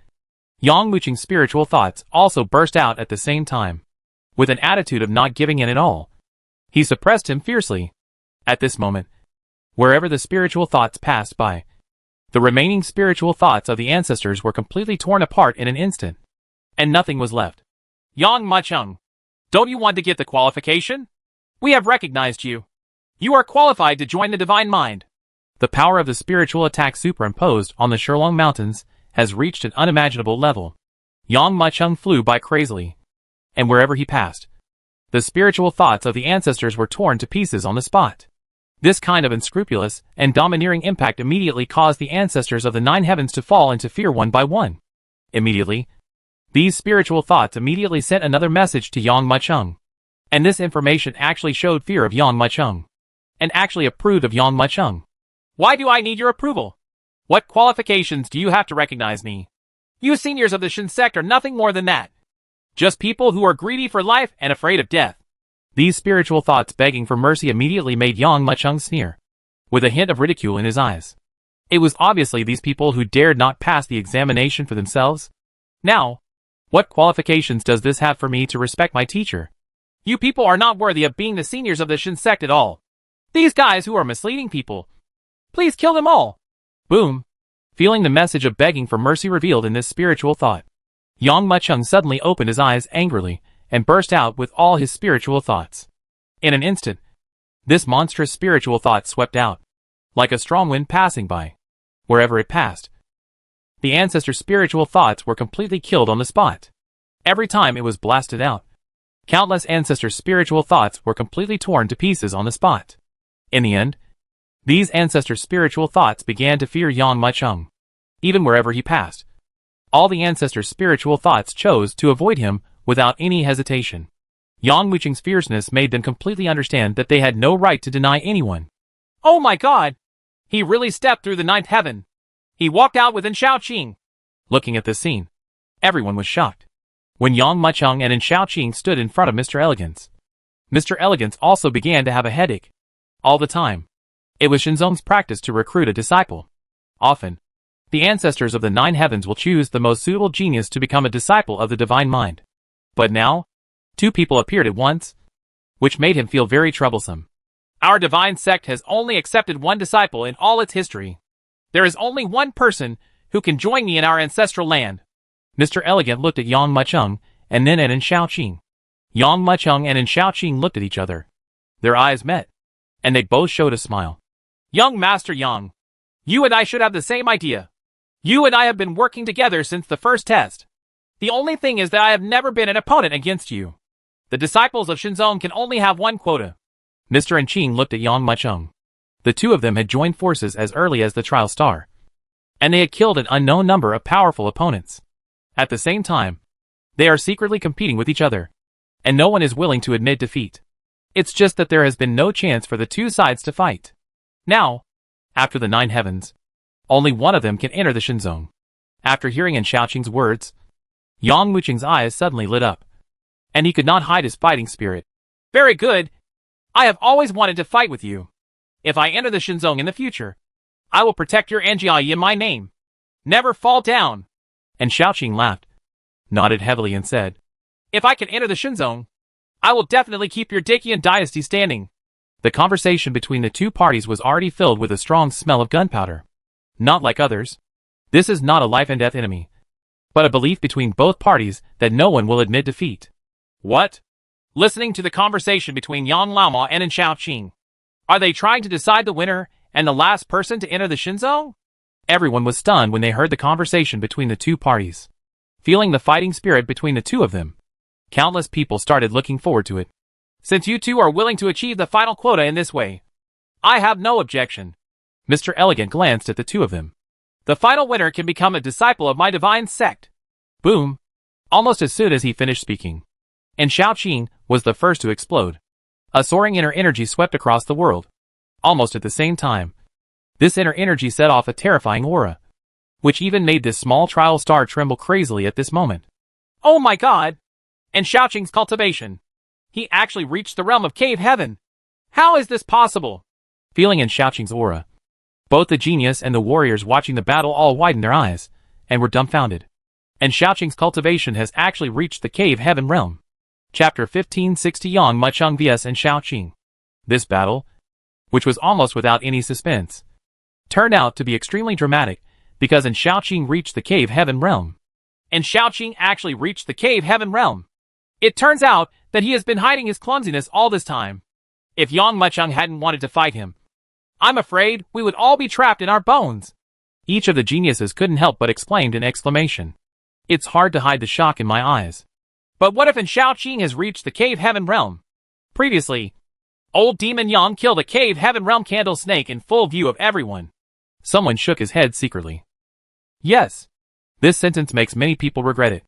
Yang Muqing's spiritual thoughts also burst out at the same time. With an attitude of not giving in at all, he suppressed him fiercely. At this moment, wherever the spiritual thoughts passed by, the remaining spiritual thoughts of the ancestors were completely torn apart in an instant, and nothing was left. Yang Muqing, don't you want to get the qualification? We have recognized you. You are qualified to join the divine mind. The power of the spiritual attack superimposed on the Shurlong Mountains has reached an unimaginable level. Yang Machung flew by crazily, and wherever he passed, the spiritual thoughts of the ancestors were torn to pieces on the spot. This kind of unscrupulous and domineering impact immediately caused the ancestors of the nine heavens to fall into fear one by one. Immediately, these spiritual thoughts immediately sent another message to Yang Machung. And this information actually showed fear of Yang Machung, and actually approved of Yang Machung. Why do I need your approval? What qualifications do you have to recognize me? You seniors of the Shin sect are nothing more than that. Just people who are greedy for life and afraid of death. These spiritual thoughts begging for mercy immediately made Yang Machung sneer, with a hint of ridicule in his eyes. It was obviously these people who dared not pass the examination for themselves. Now, what qualifications does this have for me to respect my teacher? You people are not worthy of being the seniors of the Shin sect at all. These guys who are misleading people. Please kill them all. Boom. Feeling the message of begging for mercy revealed in this spiritual thought, Yang Machung suddenly opened his eyes angrily and burst out with all his spiritual thoughts. In an instant, this monstrous spiritual thought swept out, like a strong wind passing by. Wherever it passed, the ancestor's spiritual thoughts were completely killed on the spot. Every time it was blasted out, countless ancestors' spiritual thoughts were completely torn to pieces on the spot. In the end, these ancestors' spiritual thoughts began to fear Yang Machung. Even wherever he passed, all the ancestors' spiritual thoughts chose to avoid him without any hesitation. Yang Machung's fierceness made them completely understand that they had no right to deny anyone. Oh my god! He really stepped through the ninth heaven. He walked out within Shaoqing. Looking at this scene, everyone was shocked. When Yang Machung and Shaoqing stood in front of Mr. Elegance, Mr. Elegance also began to have a headache. All the time, it was Shinzong's practice to recruit a disciple. Often, the ancestors of the nine heavens will choose the most suitable genius to become a disciple of the divine mind. But now, two people appeared at once, which made him feel very troublesome. Our divine sect has only accepted one disciple in all its history. There is only one person who can join me in our ancestral land. Mr. Elegant looked at Yang Machung and then at Shaoqing. Yang Machung and Shaoqing looked at each other. Their eyes met, and they both showed a smile. Young Master Yang, you and I should have the same idea. You and I have been working together since the first test. The only thing is that I have never been an opponent against you. The disciples of Shinzong can only have one quota. Mr. Enqing looked at Yang Machung. The two of them had joined forces as early as the trial star, and they had killed an unknown number of powerful opponents. At the same time, they are secretly competing with each other, and no one is willing to admit defeat. It's just that there has been no chance for the two sides to fight. Now, after the nine heavens, only one of them can enter the Shinzong. After hearing Shaoqing's words, Yang Machung's eyes suddenly lit up, and he could not hide his fighting spirit. Very good. I have always wanted to fight with you. If I enter the Shinzong in the future, I will protect your Anjiai in my name. Never fall down. And Shaoqing laughed, nodded heavily and said, If I can enter the Shinzong, I will definitely keep your Dakian dynasty standing. The conversation between the two parties was already filled with a strong smell of gunpowder. Not like others. This is not a life and death enemy, but a belief between both parties that no one will admit defeat. What? Listening to the conversation between Yang Laoma and Shaoqing. Are they trying to decide the winner and the last person to enter the Shinzong? Everyone was stunned when they heard the conversation between the two parties. Feeling the fighting spirit between the two of them, countless people started looking forward to it. Since you two are willing to achieve the final quota in this way, I have no objection. Mr. Elegant glanced at the two of them. The final winner can become a disciple of my divine sect. Boom! Almost as soon as he finished speaking, and Shaoqing was the first to explode. A soaring inner energy swept across the world. Almost at the same time, this inner energy set off a terrifying aura, which even made this small trial star tremble crazily at this moment. Oh my god! And Shaoqing's cultivation. He actually reached the realm of cave heaven. How is this possible? Feeling Shaoqing's aura, both the genius and the warriors watching the battle all widened their eyes, and were dumbfounded. And Shaoqing's cultivation has actually reached the cave heaven realm. Chapter 1560 Yang Machung vs Shaoqing. This battle, which was almost without any suspense, turned out to be extremely dramatic, because Shaoqing reached the cave heaven realm. And Shaoqing actually reached the cave heaven realm. It turns out that he has been hiding his clumsiness all this time. If Yang Machung hadn't wanted to fight him, I'm afraid we would all be trapped in our bones. Each of the geniuses couldn't help but exclaimed in exclamation. It's hard to hide the shock in my eyes. But what if Xiaoqing has reached the cave heaven realm? Previously, old Demon Yang killed a cave heaven realm candle snake in full view of everyone. Someone shook his head secretly. Yes. This sentence makes many people regret it.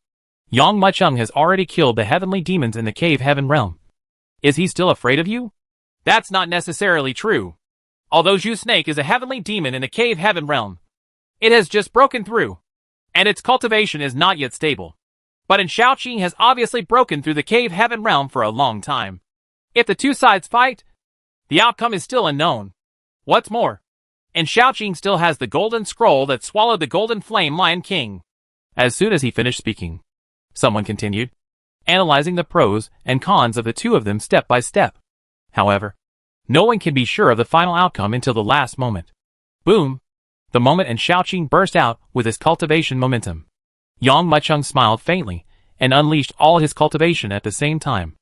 Yang Mucheng has already killed the heavenly demons in the cave heaven realm. Is he still afraid of you? That's not necessarily true. Although Zhu Snake is a heavenly demon in the cave heaven realm, it has just broken through, and its cultivation is not yet stable. But Xiaoqing has obviously broken through the cave heaven realm for a long time. If the two sides fight, the outcome is still unknown. What's more, Xiaoqing still has the golden scroll that swallowed the golden flame Lion King. As soon as he finished speaking, someone continued, analyzing the pros and cons of the two of them step by step. However, no one can be sure of the final outcome until the last moment. Boom! The moment Xiaoqing burst out with his cultivation momentum. Yang Mucheng smiled faintly and unleashed all his cultivation at the same time.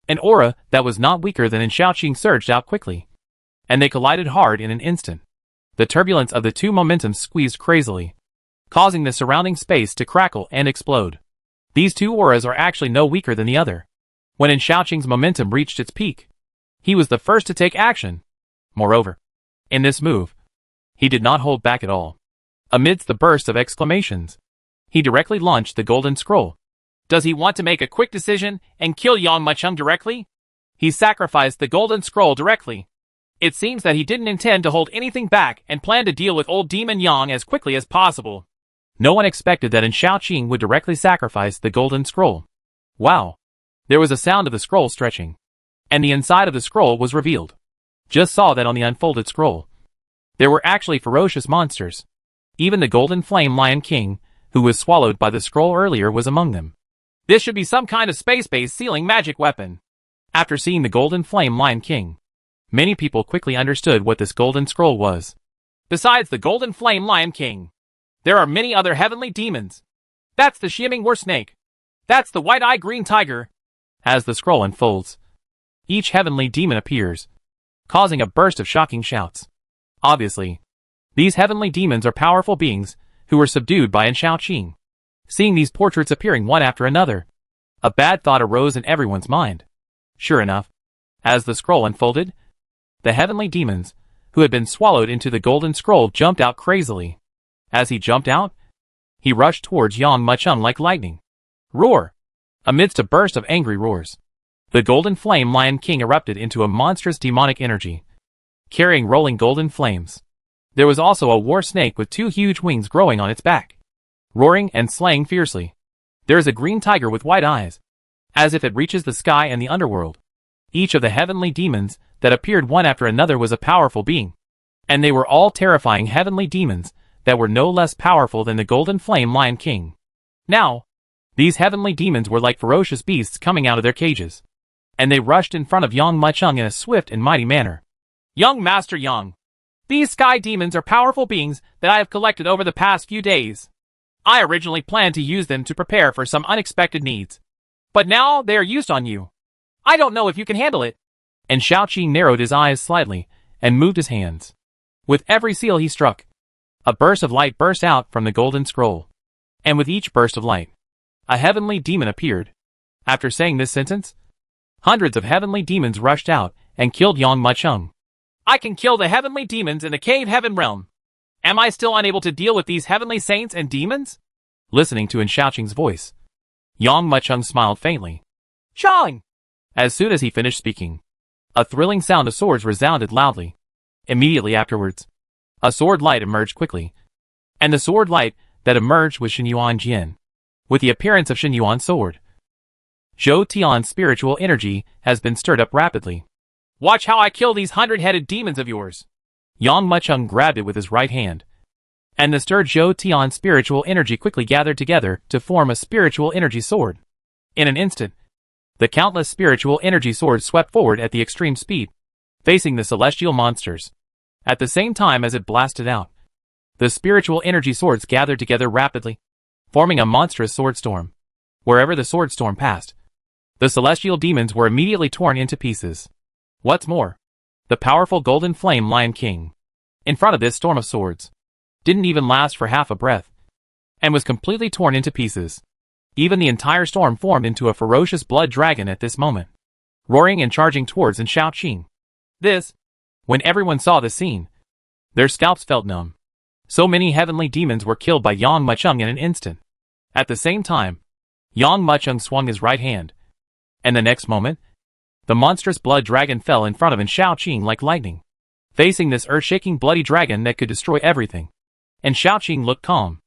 An aura that was not weaker than Xiaoqing surged out quickly, and they collided hard in an instant. The turbulence of the two momentums squeezed crazily, causing the surrounding space to crackle and explode. These two auras are actually no weaker than the other. When Xiaoqing's momentum reached its peak, he was the first to take action. Moreover, in this move, he did not hold back at all. Amidst the burst of exclamations, he directly launched the golden scroll. Does he want to make a quick decision and kill Yang Mucheng directly? He sacrificed the golden scroll directly. It seems that he didn't intend to hold anything back and planned to deal with old Demon Yang as quickly as possible. No one expected that Xiaoqing would directly sacrifice the golden scroll. Wow! There was a sound of the scroll stretching, and the inside of the scroll was revealed. Just saw that on the unfolded scroll. There were actually ferocious monsters. Even the golden flame Lion King, who was swallowed by the scroll earlier, was among them. This should be some kind of space-based sealing magic weapon. After seeing the golden flame Lion King, many people quickly understood what this golden scroll was. Besides the golden flame Lion King, there are many other heavenly demons. That's the Xiaming War Snake. That's the White-Eye Green Tiger. As the scroll unfolds, each heavenly demon appears, causing a burst of shocking shouts. Obviously, these heavenly demons are powerful beings who were subdued by Xiaoqing. Seeing these portraits appearing one after another, a bad thought arose in everyone's mind. Sure enough, as the scroll unfolded, the heavenly demons, who had been swallowed into the golden scroll, jumped out crazily. As he jumped out, he rushed towards Yang Mucheng like lightning. Roar! Amidst a burst of angry roars, the golden flame Lion King erupted into a monstrous demonic energy, carrying rolling golden flames. There was also a war snake with two huge wings growing on its back, roaring and slaying fiercely. There is a green tiger with white eyes, as if it reaches the sky and the underworld. Each of the heavenly demons that appeared one after another was a powerful being, and they were all terrifying heavenly demons that were no less powerful than the golden flame Lion King. Now, these heavenly demons were like ferocious beasts coming out of their cages, and they rushed in front of Yang Mucheng in a swift and mighty manner. Young Master Yang, these sky demons are powerful beings that I have collected over the past few days. I originally planned to use them to prepare for some unexpected needs, but now they are used on you. I don't know if you can handle it. And Xiaoqing narrowed his eyes slightly and moved his hands. With every seal he struck, a burst of light burst out from the golden scroll. And with each burst of light, a heavenly demon appeared. After saying this sentence, hundreds of heavenly demons rushed out and killed Yang Mucheng. I can kill the heavenly demons in the cave heaven realm. Am I still unable to deal with these heavenly saints and demons? Listening to Xiaoqing's voice, Yang Mucheng smiled faintly. Chang! As soon as he finished speaking, a thrilling sound of swords resounded loudly. Immediately afterwards, a sword light emerged quickly, and the sword light that emerged was Xinyuan Jian, with the appearance of Xinyuan's sword. Zhou Tian's spiritual energy has been stirred up rapidly. Watch how I kill these 100-headed demons of yours. Yang Mucheng grabbed it with his right hand, and the stirred Zhou Tian's spiritual energy quickly gathered together to form a spiritual energy sword. In an instant, the countless spiritual energy swords swept forward at the extreme speed, facing the celestial monsters. At the same time as it blasted out, the spiritual energy swords gathered together rapidly, forming a monstrous sword storm. Wherever the sword storm passed, the celestial demons were immediately torn into pieces. What's more, the powerful golden flame Lion King, in front of this storm of swords, didn't even last for half a breath, and was completely torn into pieces. Even the entire storm formed into a ferocious blood dragon at this moment, roaring and charging towards Xiaoqing. When everyone saw the scene, their scalps felt numb. So many heavenly demons were killed by Yang Mucheng in an instant. At the same time, Yang Mucheng swung his right hand, and the next moment, the monstrous blood dragon fell in front of Xiaoqing like lightning, facing this earth-shaking bloody dragon that could destroy everything. And Xiaoqing looked calm.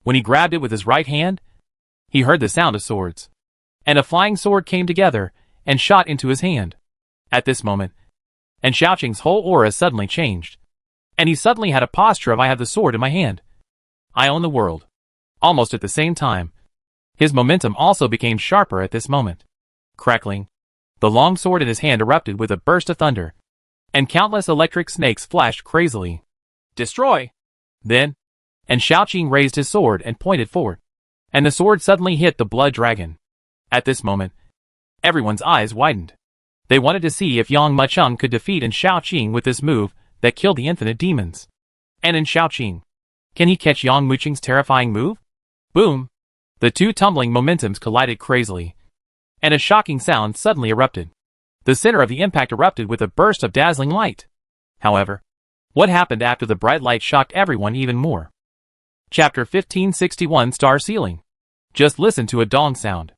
When he grabbed it with his right hand, he heard the sound of swords, and a flying sword came together and shot into his hand. At this moment, and Xiaoqing's whole aura suddenly changed, and he suddenly had a posture of I have the sword in my hand. I own the world. Almost at the same time, his momentum also became sharper at this moment. Crackling, the long sword in his hand erupted with a burst of thunder, and countless electric snakes flashed crazily. Destroy! Then, and Xiaoqing raised his sword and pointed forward, and the sword suddenly hit the blood dragon. At this moment, everyone's eyes widened. They wanted to see if Yang Mucheng could defeat Xiaoqing with this move that killed the infinite demons. And Xiaoqing, can he catch Yang Mucheng's terrifying move? Boom! The two tumbling momentums collided crazily, and a shocking sound suddenly erupted. The center of the impact erupted with a burst of dazzling light. However, what happened after the bright light shocked everyone even more. Chapter 1561 Star Ceiling. Just listen to a dong sound.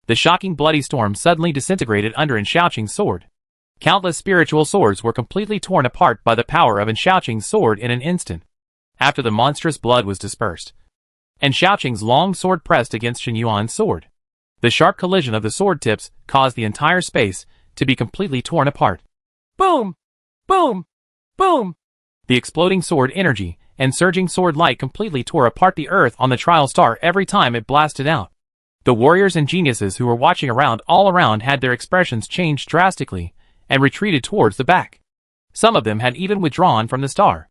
The shocking bloody storm suddenly disintegrated under Xiaoqing's sword. Countless spiritual swords were completely torn apart by the power of Xiaoqing's sword in an instant. After the monstrous blood was dispersed, and Xiaoqing's long sword pressed against Shen Yuan's sword, the sharp collision of the sword tips caused the entire space to be completely torn apart. Boom! Boom! Boom! The exploding sword energy and surging sword light completely tore apart the earth on the trial star every time it blasted out. The warriors and geniuses who were watching all around had their expressions changed drastically and retreated towards the back. Some of them had even withdrawn from the star.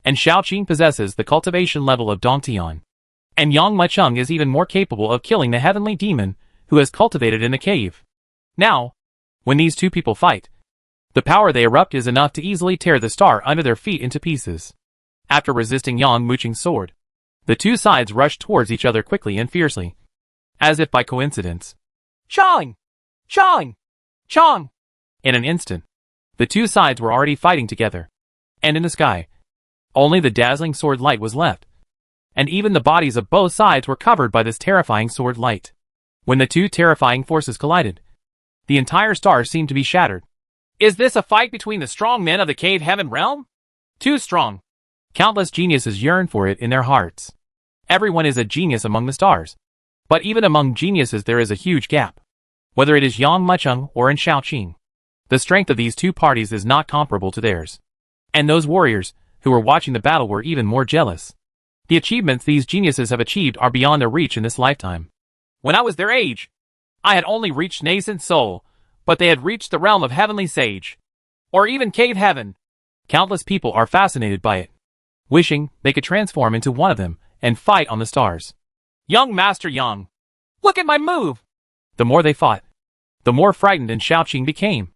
And Xiaoqing possesses the cultivation level of Dongtian. And Yang Mucheng is even more capable of killing the heavenly demon who has cultivated in the cave. Now, when these two people fight, the power they erupt is enough to easily tear the star under their feet into pieces. After resisting Yang Mucheng's sword, the two sides rushed towards each other quickly and fiercely, as if by coincidence. Chong! Chong! Chong! In an instant, the two sides were already fighting together. And in the sky, only the dazzling sword light was left. And even the bodies of both sides were covered by this terrifying sword light. When the two terrifying forces collided, the entire star seemed to be shattered. Is this a fight between the strong men of the cave heaven realm? Too strong. Countless geniuses yearn for it in their hearts. Everyone is a genius among the stars. But even among geniuses there is a huge gap. Whether it is Yang Mucheng or Xiaoqing, the strength of these two parties is not comparable to theirs. And those warriors who were watching the battle were even more jealous. The achievements these geniuses have achieved are beyond their reach in this lifetime. When I was their age, I had only reached nascent soul, but they had reached the realm of heavenly sage. Or even cave heaven. Countless people are fascinated by it, wishing they could transform into one of them and fight on the stars. Young Master Yang, look at my move! The more they fought, the more frightened Xiaoqing became.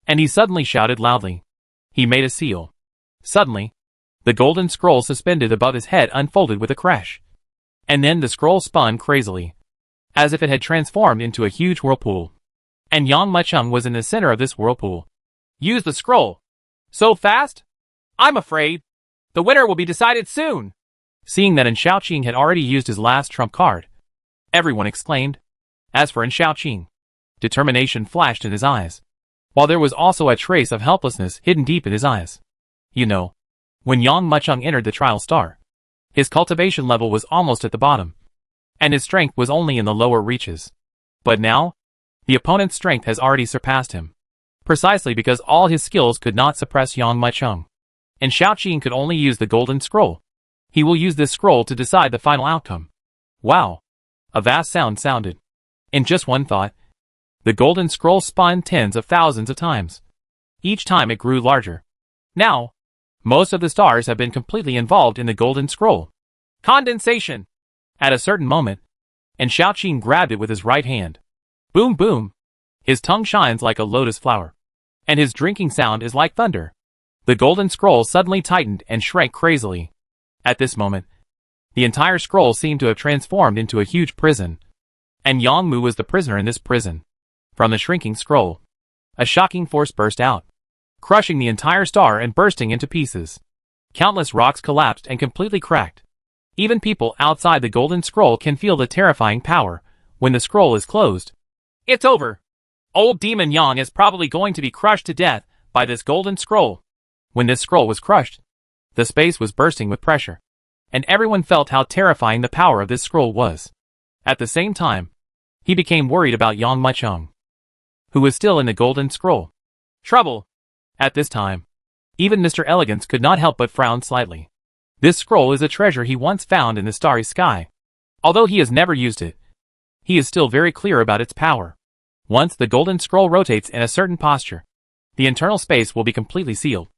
And he suddenly shouted loudly. He made a seal. Suddenly, the golden scroll suspended above his head unfolded with a crash. And then the scroll spun crazily, as if it had transformed into a huge whirlpool. And Yang Mucheng was in the center of this whirlpool. Use the scroll. So fast? I'm afraid the winner will be decided soon. Seeing that Xiaoqing had already used his last trump card, everyone exclaimed. As for Xiaoqing, determination flashed in his eyes, while there was also a trace of helplessness hidden deep in his eyes. You know, when Yang Mucheng entered the trial star, his cultivation level was almost at the bottom, and his strength was only in the lower reaches. But now, the opponent's strength has already surpassed him, precisely because all his skills could not suppress Yang Mucheng. And Xiaoqing could only use the golden scroll. He will use this scroll to decide the final outcome. Wow! A vast sound sounded. In just one thought, the golden scroll spun tens of thousands of times. Each time it grew larger. Now, most of the stars have been completely involved in the golden scroll. Condensation! At a certain moment, and Xiaoqing grabbed it with his right hand. Boom boom! His tongue shines like a lotus flower, and his drinking sound is like thunder. The golden scroll suddenly tightened and shrank crazily. At this moment, the entire scroll seemed to have transformed into a huge prison. And Yangmu was the prisoner in this prison. From the shrinking scroll, a shocking force burst out, crushing the entire star and bursting into pieces. Countless rocks collapsed and completely cracked. Even people outside the golden scroll can feel the terrifying power when the scroll is closed. It's over. Old Demon Yang is probably going to be crushed to death by this golden scroll. When this scroll was crushed, the space was bursting with pressure, and everyone felt how terrifying the power of this scroll was. At the same time, he became worried about Yang Mucheng, who was still in the golden scroll. Trouble. At this time, even Mr. Elegance could not help but frown slightly. This scroll is a treasure he once found in the starry sky. Although he has never used it, he is still very clear about its power. Once the golden scroll rotates in a certain posture, the internal space will be completely sealed,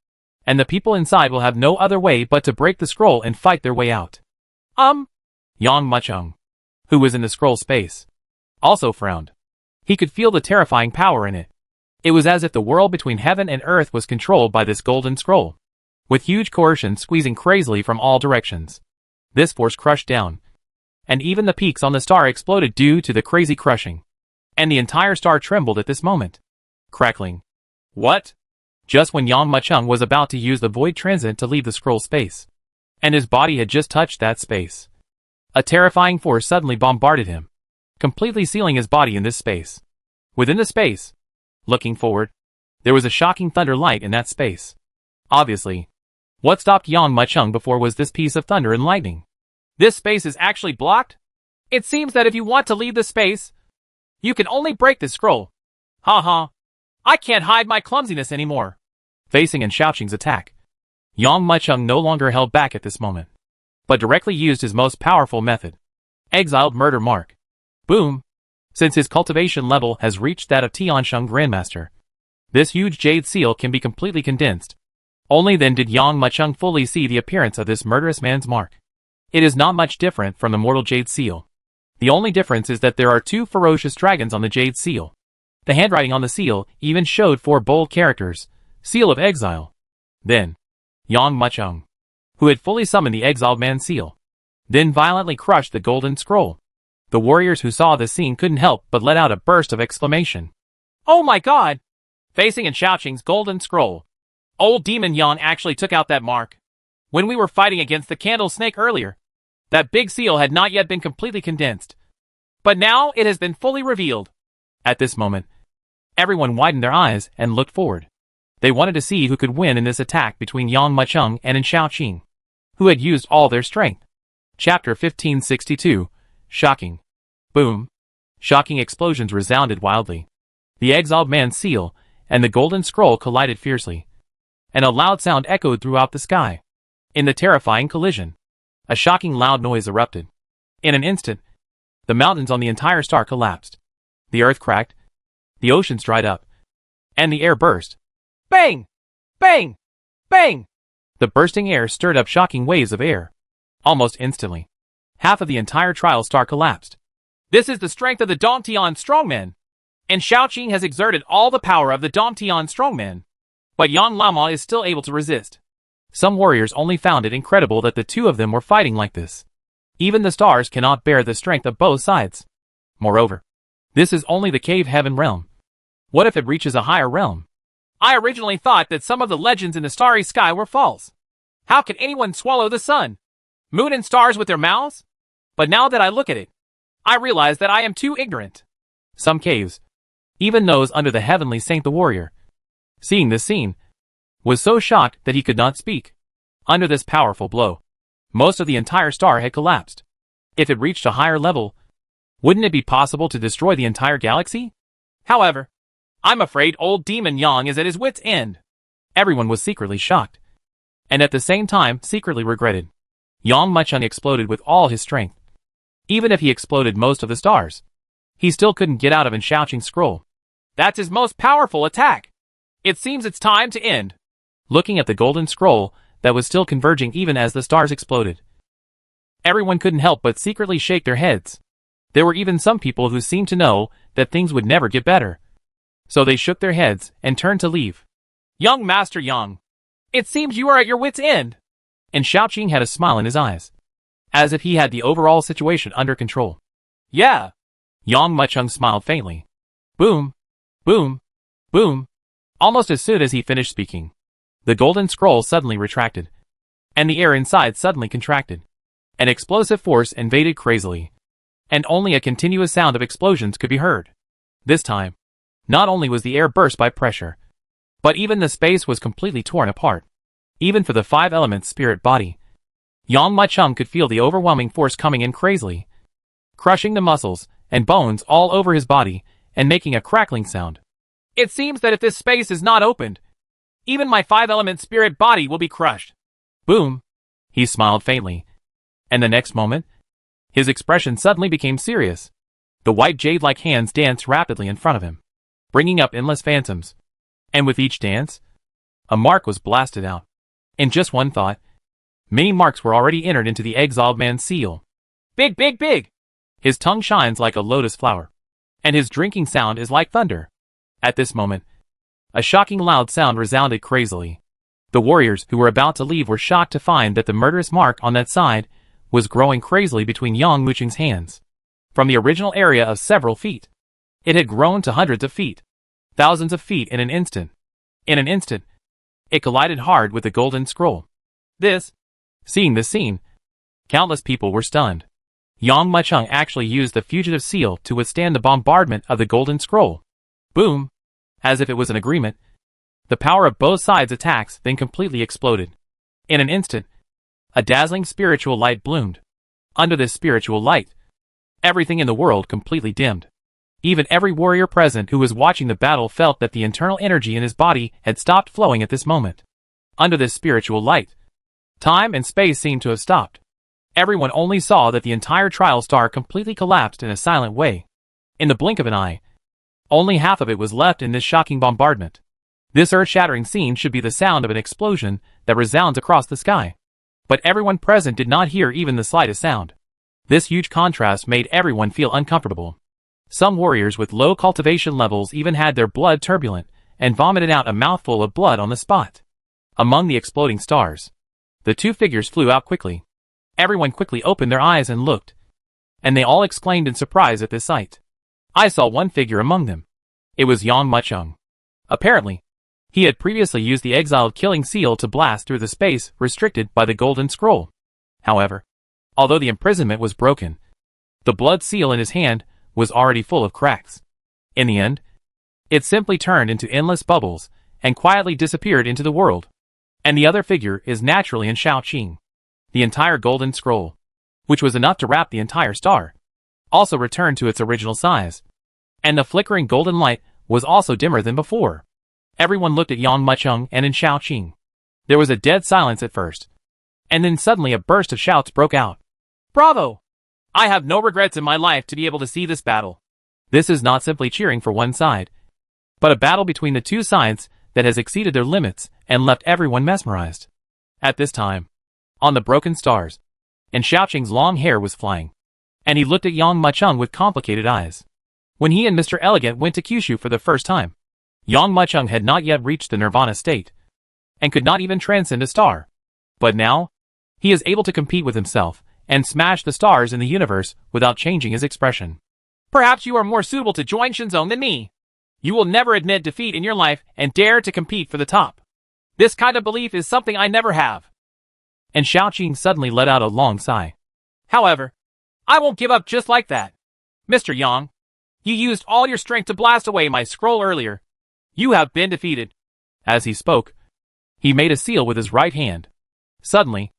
and the people inside will have no other way but to break the scroll and fight their way out. Yang Mucheng, who was in the scroll space, also frowned. He could feel the terrifying power in it. It was as if the world between heaven and earth was controlled by this golden scroll, with huge coercion squeezing crazily from all directions. This force crushed down, and even the peaks on the star exploded due to the crazy crushing. And the entire star trembled at this moment. Crackling. What? Just when Yang Mucheng was about to use the void transit to leave the scroll space, and his body had just touched that space, a terrifying force suddenly bombarded him, completely sealing his body in this space. Within the space, looking forward, there was a shocking thunder light in that space. Obviously, what stopped Yang Mucheng before was this piece of thunder and lightning. This space is actually blocked? It seems that if you want to leave the space, you can only break the scroll. Haha. I can't hide my clumsiness anymore. Facing in Xiaoqing's attack, Yang Mucheng no longer held back at this moment, but directly used his most powerful method. Exiled Murder Mark. Boom! Since his cultivation level has reached that of Tiansheng Grandmaster, this huge jade seal can be completely condensed. Only then did Yang Mucheng fully see the appearance of this murderous man's mark. It is not much different from the mortal jade seal. The only difference is that there are 2 ferocious dragons on the jade seal. The handwriting on the seal even showed 4 bold characters, Seal of Exile. Then, Yang Mucheng, who had fully summoned the exiled man's seal, then violently crushed the golden scroll. The warriors who saw this scene couldn't help but let out a burst of exclamation. Oh my god! Facing in Xiaoqing's golden scroll, old Demon Yang actually took out that mark. When we were fighting against the candle snake earlier, that big seal had not yet been completely condensed. But now it has been fully revealed. At this moment, everyone widened their eyes and looked forward. They wanted to see who could win in this attack between Yang Mucheng and Xiaoqing, who had used all their strength. Chapter 1562. Shocking. Boom. Shocking explosions resounded wildly. The exiled man's seal and the golden scroll collided fiercely, and a loud sound echoed throughout the sky. In the terrifying collision, a shocking loud noise erupted. In an instant, the mountains on the entire star collapsed. The earth cracked, the oceans dried up, and the air burst. Bang! Bang! Bang! The bursting air stirred up shocking waves of air. Almost instantly, half of the entire trial star collapsed. This is the strength of the Dongtian strongman. And Xiaoqing has exerted all the power of the Dongtian strongman. But Yang Lama is still able to resist. Some warriors only found it incredible that the 2 of them were fighting like this. Even the stars cannot bear the strength of both sides. Moreover, this is only the cave heaven realm. What if it reaches a higher realm? I originally thought that some of the legends in the starry sky were false. How could anyone swallow the sun, moon and stars with their mouths? But now that I look at it, I realize that I am too ignorant. Some caves, even those under the heavenly Saint the Warrior, seeing this scene, was so shocked that he could not speak. Under this powerful blow, most of the entire star had collapsed. If it reached a higher level, wouldn't it be possible to destroy the entire galaxy? However, I'm afraid old Demon Yang is at his wit's end. Everyone was secretly shocked, and at the same time secretly regretted. Yang Mucheng exploded with all his strength. Even if he exploded most of the stars, he still couldn't get out of Xiaoqing's scroll. That's his most powerful attack. It seems it's time to end. Looking at the golden scroll that was still converging even as the stars exploded, everyone couldn't help but secretly shake their heads. There were even some people who seemed to know that things would never get better. So they shook their heads and turned to leave. Young Master Yang, It seems you are at your wit's end. And Xiaoqing had a smile in his eyes, as if he had the overall situation under control. Yeah. Yang Mucheng smiled faintly. Boom, boom, boom. Almost as soon as he finished speaking, the golden scroll suddenly retracted, and the air inside suddenly contracted. An explosive force invaded crazily, and only a continuous sound of explosions could be heard. This time, not only was the air burst by pressure, but even the space was completely torn apart. Even for the five elements spirit body, Yang Mucheng could feel the overwhelming force coming in crazily, crushing the muscles and bones all over his body and making a crackling sound. It seems that if this space is not opened, even my five-element spirit body will be crushed. Boom! He smiled faintly, and the next moment, his expression suddenly became serious. The white jade-like hands danced rapidly in front of him, bringing up endless phantoms. And with each dance, a mark was blasted out. In just one thought, many marks were already entered into the exiled man's seal. Big, big, big! His tongue shines like a lotus flower, and his drinking sound is like thunder. At this moment, a shocking loud sound resounded crazily. The warriors who were about to leave were shocked to find that the murderous mark on that side was growing crazily between Yang Mucheng's hands. From the original area of several feet, it had grown to hundreds of feet, thousands of feet in an instant. In an instant, it collided hard with the golden scroll. Seeing this scene, countless people were stunned. Yang Mucheng actually used the fugitive seal to withstand the bombardment of the golden scroll. Boom! As if it was an agreement, the power of both sides' attacks then completely exploded. In an instant, a dazzling spiritual light bloomed. Under this spiritual light, everything in the world completely dimmed. Even every warrior present who was watching the battle felt that the internal energy in his body had stopped flowing at this moment. Under this spiritual light, time and space seemed to have stopped. Everyone only saw that the entire trial star completely collapsed in a silent way. In the blink of an eye, only half of it was left in this shocking bombardment. This earth-shattering scene should be the sound of an explosion that resounds across the sky. But everyone present did not hear even the slightest sound. This huge contrast made everyone feel uncomfortable. Some warriors with low cultivation levels even had their blood turbulent and vomited out a mouthful of blood on the spot. Among the exploding stars, the two figures flew out quickly. Everyone quickly opened their eyes and looked, and they all exclaimed in surprise at this sight. I saw one figure among them. It was Yang Mucheng. Apparently, he had previously used the exiled killing seal to blast through the space restricted by the golden scroll. However, although the imprisonment was broken, the blood seal in his hand was already full of cracks. In the end, it simply turned into endless bubbles and quietly disappeared into the world. And the other figure is naturally in Xiaoqing. The entire golden scroll, which was enough to wrap the entire star, also returned to its original size. And the flickering golden light was also dimmer than before. Everyone looked at Yang Mucheng and in Xiaoqing. There was a dead silence at first, and then suddenly a burst of shouts broke out. Bravo! I have no regrets in my life to be able to see this battle. This is not simply cheering for one side, but a battle between the two sides that has exceeded their limits and left everyone mesmerized. At this time, on the broken stars, and Xiaoqing's long hair was flying, and he looked at Yang Mucheng with complicated eyes. When he and Mr. Elegant went to Kyushu for the first time, Yang Mucheng had not yet reached the nirvana state, and could not even transcend a star. But now, he is able to compete with himself, and smash the stars in the universe without changing his expression. Perhaps you are more suitable to join Shinzong than me. You will never admit defeat in your life and dare to compete for the top. This kind of belief is something I never have. And Xiaoqing suddenly let out a long sigh. However, I won't give up just like that. Mr. Yang, you used all your strength to blast away my scroll earlier. You have been defeated. As he spoke, he made a seal with his right hand. Suddenly,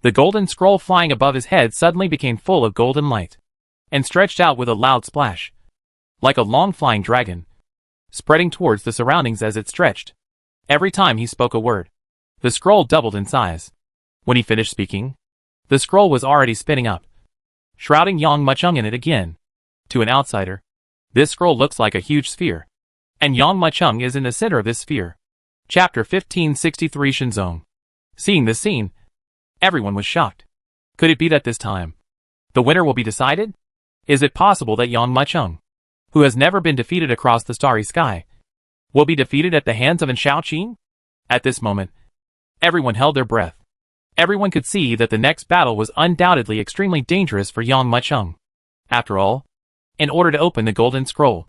the golden scroll flying above his head suddenly became full of golden light, and stretched out with a loud splash, like a long flying dragon, spreading towards the surroundings as it stretched. Every time he spoke a word, the scroll doubled in size. When he finished speaking, the scroll was already spinning up, shrouding Yang Mucheng in it again. To an outsider, this scroll looks like a huge sphere, and Yang Mucheng is in the center of this sphere. Chapter 1563 Shinzong. Seeing this scene, everyone was shocked. Could it be that this time, the winner will be decided? Is it possible that Yang Mucheng, who has never been defeated across the starry sky, will be defeated at the hands of Xiaoqing? At this moment, Everyone held their breath. Everyone could see that the next battle was undoubtedly extremely dangerous for Yang Mucheng. After all, in order to open the golden scroll,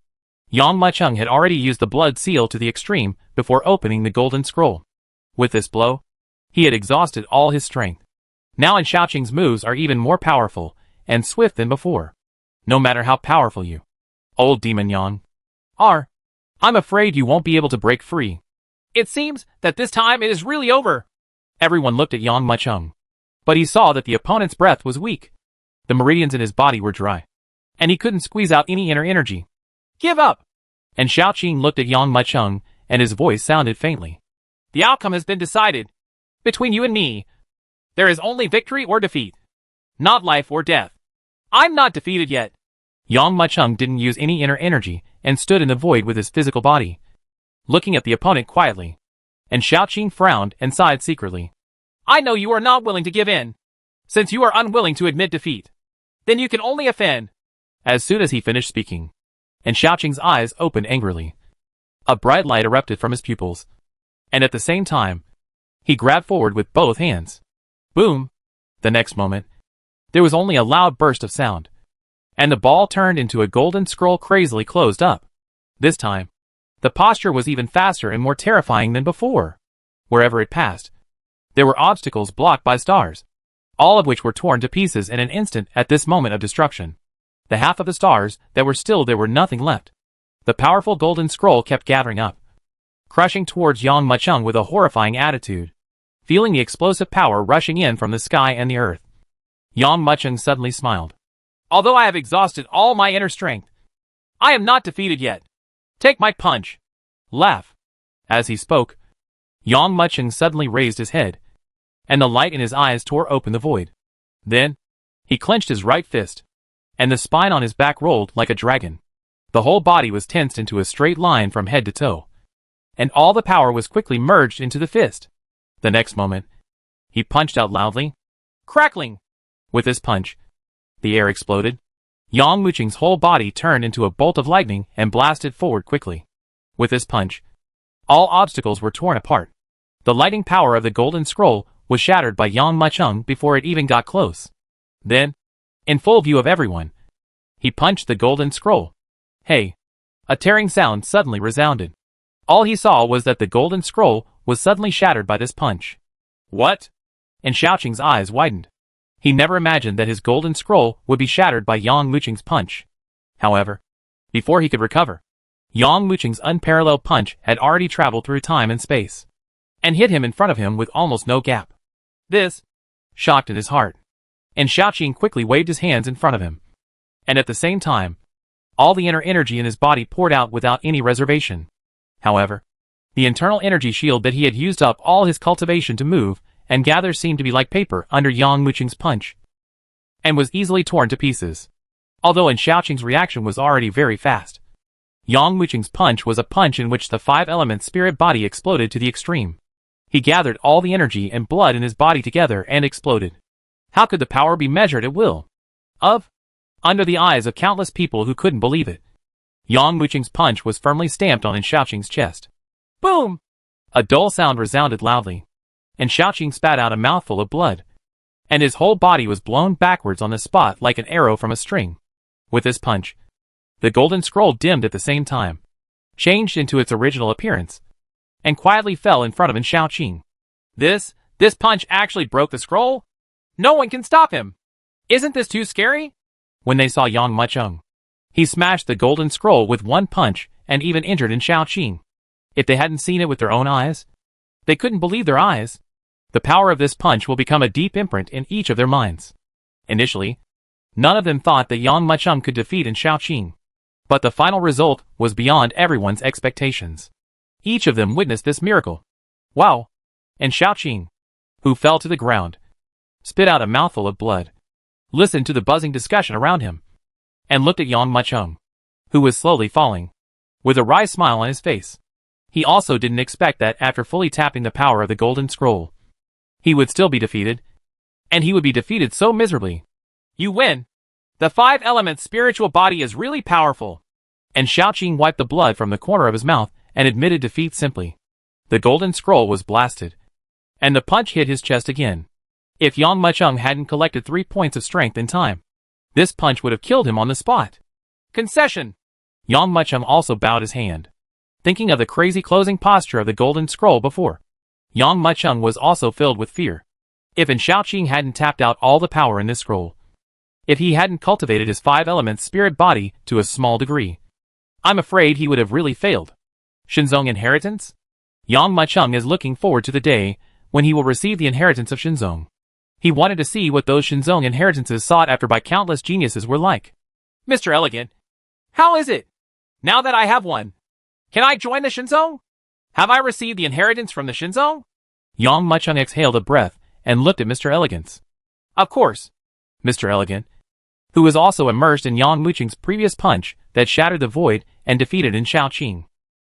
Yang Mucheng had already used the blood seal to the extreme before opening the golden scroll. With this blow, he had exhausted all his strength. Now Xiaoqing's moves are even more powerful and swift than before. No matter how powerful you, old demon Yang, are, I'm afraid you won't be able to break free. It seems that this time it is really over. Everyone looked at Yang Mucheng, but he saw that the opponent's breath was weak. The meridians in his body were dry, and he couldn't squeeze out any inner energy. Give up! And Xiaoqing looked at Yang Mucheng, and his voice sounded faintly. The outcome has been decided. Between you and me, there is only victory or defeat. Not life or death. I'm not defeated yet. Yang Mucheng didn't use any inner energy and stood in the void with his physical body, looking at the opponent quietly. And Xiaoqing frowned and sighed secretly. I know you are not willing to give in. Since you are unwilling to admit defeat, then you can only offend. As soon as he finished speaking, and Xiaoqing's eyes opened angrily, a bright light erupted from his pupils, and at the same time, he grabbed forward with both hands. Boom! The next moment, there was only a loud burst of sound, and the ball turned into a golden scroll crazily closed up. This time, the posture was even faster and more terrifying than before. Wherever it passed, there were obstacles blocked by stars, all of which were torn to pieces in an instant at this moment of destruction. The half of the stars that were still there were nothing left. The powerful golden scroll kept gathering up, crushing towards Yang Mucheng with a horrifying attitude, feeling the explosive power rushing in from the sky and the earth. Yang Mucheng suddenly smiled. Although I have exhausted all my inner strength, I am not defeated yet. Take my punch. Laugh. As he spoke, Yang Mucheng suddenly raised his head, and the light in his eyes tore open the void. Then, he clenched his right fist, and the spine on his back rolled like a dragon. The whole body was tensed into a straight line from head to toe, and all the power was quickly merged into the fist. The next moment, he punched out loudly. Crackling! With this punch, the air exploded. Yang Mucheng's whole body turned into a bolt of lightning and blasted forward quickly. With this punch, all obstacles were torn apart. The lighting power of the golden scroll was shattered by Yang Mucheng before it even got close. Then, in full view of everyone, he punched the golden scroll. Hey! A tearing sound suddenly resounded. All he saw was that the golden scroll was suddenly shattered by this punch. What? And Xiaoqing's eyes widened. He never imagined that his golden scroll would be shattered by Yang Mucheng's punch. However, before he could recover, Yang Mucheng's unparalleled punch had already traveled through time and space, and hit him in front of him with almost no gap. This shocked in his heart, and Xiaoqing quickly waved his hands in front of him. And at the same time, all the inner energy in his body poured out without any reservation. However, the internal energy shield that he had used up all his cultivation to move and gather seemed to be like paper under Yang Mucheng's punch, and was easily torn to pieces. Although Xiaoqing's reaction was already very fast, Yang Mucheng's punch was a punch in which the 5-element spirit body exploded to the extreme. He gathered all the energy and blood in his body together and exploded. How could the power be measured at will? Under the eyes of countless people who couldn't believe it, Yang Mucheng's punch was firmly stamped on Xiaoqing's chest. Boom! A dull sound resounded loudly, and Xiaoqing spat out a mouthful of blood, and his whole body was blown backwards on the spot like an arrow from a string. With this punch, the golden scroll dimmed at the same time, changed into its original appearance, and quietly fell in front of Xiaoqing. This punch actually broke the scroll? No one can stop him. Isn't this too scary? When they saw Yang Mucheng, he smashed the golden scroll with one punch and even injured Xiaoqing. If they hadn't seen it with their own eyes, they couldn't believe their eyes. The power of this punch will become a deep imprint in each of their minds. Initially, none of them thought that Yang Mucheng could defeat Xiaoqing, but the final result was beyond everyone's expectations. Each of them witnessed this miracle. Wow! And Xiaoqing, who fell to the ground, spit out a mouthful of blood, listened to the buzzing discussion around him, and looked at Yang Mucheng, who was slowly falling, with a wry smile on his face. He also didn't expect that after fully tapping the power of the golden scroll, he would still be defeated, and he would be defeated so miserably. You win! The 5-element spiritual body is really powerful. And Xiaoqing wiped the blood from the corner of his mouth and admitted defeat simply. The golden scroll was blasted, and the punch hit his chest again. If Yang Mucheng hadn't collected 3 points of strength in time, this punch would have killed him on the spot. Concession! Yang Mucheng also bowed his hand, thinking of the crazy closing posture of the golden scroll before. Yang Mucheng was also filled with fear. If Xiaoqing hadn't tapped out all the power in this scroll, if he hadn't cultivated his 5 elements spirit body to a small degree, I'm afraid he would have really failed. Shinzong inheritance? Yang Mucheng is looking forward to the day when he will receive the inheritance of Shinzong. He wanted to see what those Shinzong inheritances sought after by countless geniuses were like. Mr. Elegant, how is it? Now that I have one, can I join the Shinzong? Have I received the inheritance from the Shinzong? Yang Mucheng exhaled a breath and looked at Mr. Elegant. Of course. Mr. Elegant, who was also immersed in Yang Mucheng's previous punch that shattered the void and defeated Xiaoqing,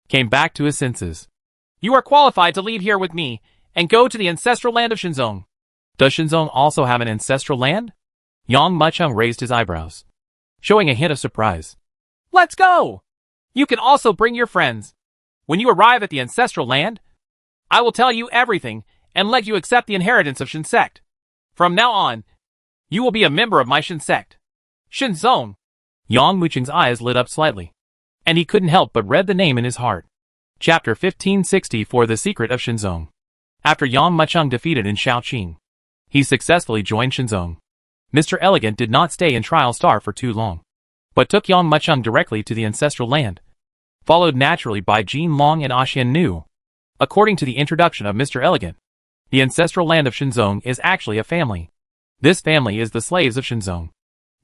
came back to his senses. You are qualified to lead here with me and go to the ancestral land of Shinzong. Does Shinzong also have an ancestral land? Yang Mucheng raised his eyebrows, showing a hint of surprise. Let's go! You can also bring your friends. When you arrive at the ancestral land, I will tell you everything and let you accept the inheritance of Shin sect. From now on, you will be a member of my Shin sect. Shinzong. Yang Mucheng's eyes lit up slightly, and he couldn't help but read the name in his heart. Chapter 1564 The Secret of Shinzong. After Yang Mucheng defeated Xiaoqing, he successfully joined Shinzong. Mr. Elegant did not stay in Trial Star for too long, but took Yang Mucheng directly to the ancestral land, followed naturally by Jin Long and Xian Nu. According to the introduction of Mr. Elegant, the ancestral land of Shinzong is actually a family. This family is the slaves of Shinzong.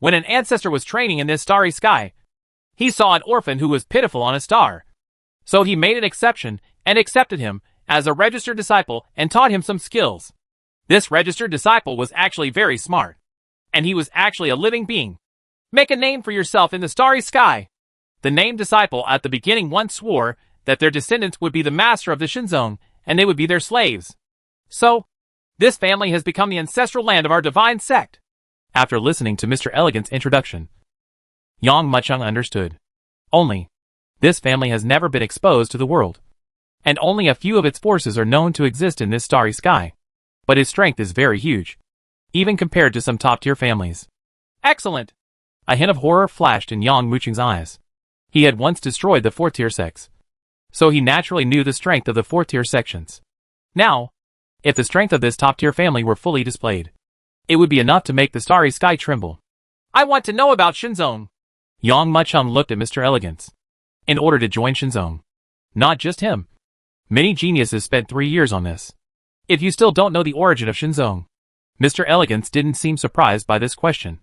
When an ancestor was training in this starry sky, he saw an orphan who was pitiful on a star. So he made an exception and accepted him as a registered disciple and taught him some skills. This registered disciple was actually very smart, and he was actually a living being. Make a name for yourself in the starry sky. The named disciple at the beginning once swore that their descendants would be the master of the Shinzong and they would be their slaves. So, this family has become the ancestral land of our divine sect. After listening to Mr. Elegant's introduction, Yang Mucheng understood. Only, this family has never been exposed to the world, and only a few of its forces are known to exist in this starry sky. But his strength is very huge, even compared to some top-tier families. Excellent! A hint of horror flashed in Yang Mucheng's eyes. He had once destroyed the 4th-tier sects, so he naturally knew the strength of the 4th-tier sections. Now, if the strength of this top-tier family were fully displayed, it would be enough to make the starry sky tremble. I want to know about Shinzong. Yang Mucheng looked at Mr. Elegant. In order to join Shinzong. Not just him. Many geniuses spent 3 years on this. If you still don't know the origin of Shinzong. Mr. Elegant didn't seem surprised by this question,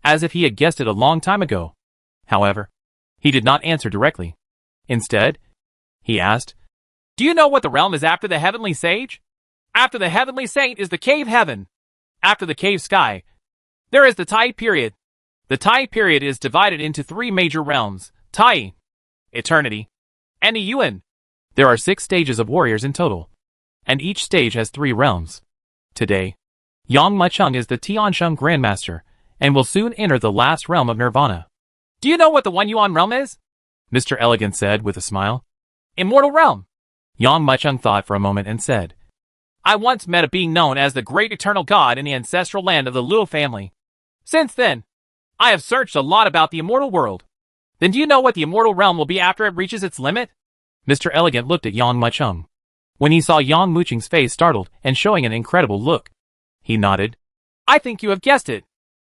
as if he had guessed it a long time ago. However, he did not answer directly. Instead, he asked, Do you know what the realm is after the heavenly sage? After the heavenly saint is the cave heaven. After the cave sky, there is the Tai period. The Tai period is divided into 3 major realms, Tai, eternity, and the Yuan. There are 6 stages of warriors in total, and each stage has 3 realms. Today, Yang Mucheng is the Tiansheng Grandmaster, and will soon enter the last realm of Nirvana. Do you know what the One Yuan realm is? Mr. Elegant said with a smile. Immortal realm. Yang Mucheng thought for a moment and said, I once met a being known as the Great Eternal God in the ancestral land of the Luo family. Since then, I have searched a lot about the immortal world. Then do you know what the immortal realm will be after it reaches its limit? Mr. Elegant looked at Yang Mucheng. When he saw Yang Mucheng's face startled and showing an incredible look, he nodded. I think you have guessed it.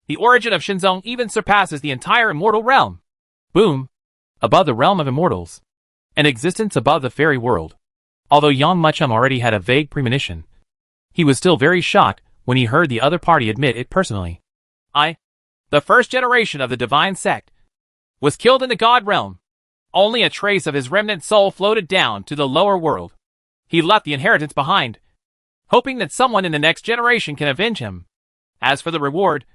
The origin of Shinzong even surpasses the entire immortal realm. Boom! Above the realm of immortals. An existence above the fairy world. Although Yang Mucheng already had a vague premonition, he was still very shocked when he heard the other party admit it personally. The first generation of the divine sect, was killed in the god realm. Only a trace of his remnant soul floated down to the lower world. He left the inheritance behind, hoping that someone in the next generation can avenge him. As for the reward,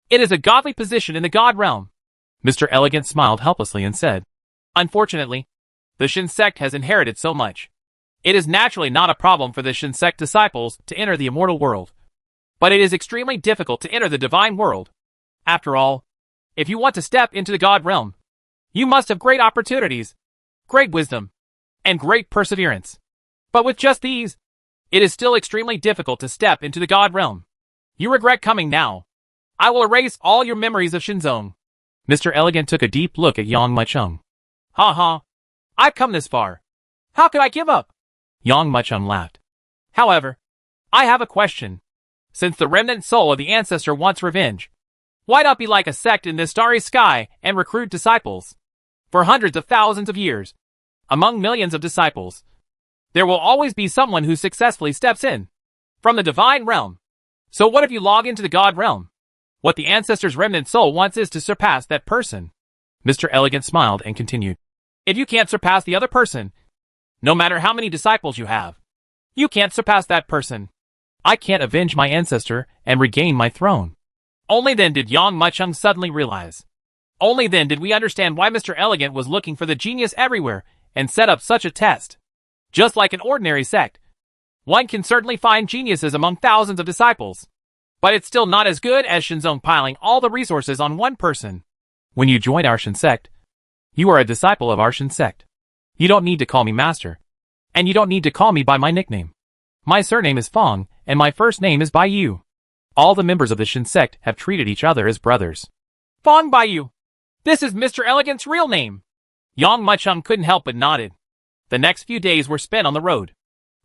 it is a godly position in the god realm. Mr. Elegant smiled helplessly and said, Unfortunately, the Shin sect has inherited so much. It is naturally not a problem for the Shin sect disciples to enter the immortal world. But it is extremely difficult to enter the divine world. After all, if you want to step into the god realm, you must have great opportunities, great wisdom, and great perseverance. But with just these, It is still extremely difficult to step into the God realm. You regret coming now. I will erase all your memories of Shinzong. Mr. Elegant took a deep look at Yang Mucheng. Ha ha. I've come this far. How could I give up? Yang Mucheng laughed. However, I have a question. Since the remnant soul of the ancestor wants revenge, why not be like a sect in this starry sky and recruit disciples? For hundreds of thousands of years, among millions of disciples, there will always be someone who successfully steps in from the divine realm. So what if you log into the God realm? What the ancestor's remnant soul wants is to surpass that person. Mr. Elegant smiled and continued. If you can't surpass the other person, no matter how many disciples you have, you can't surpass that person. I can't avenge my ancestor and regain my throne. Only then did Yang Mucheng suddenly realize. Only then did we understand why Mr. Elegant was looking for the genius everywhere and set up such a test. Just like an ordinary sect, one can certainly find geniuses among thousands of disciples. But it's still not as good as Shinzong piling all the resources on one person. When you join our Shin sect, you are a disciple of our Shin sect. You don't need to call me master. And you don't need to call me by my nickname. My surname is Fong, and my first name is Baiyu. All the members of the Shin sect have treated each other as brothers. Fong Baiyu. This is Mr. Elegant's real name. Yang Mucheng couldn't help but nodded. The next few days were spent on the road.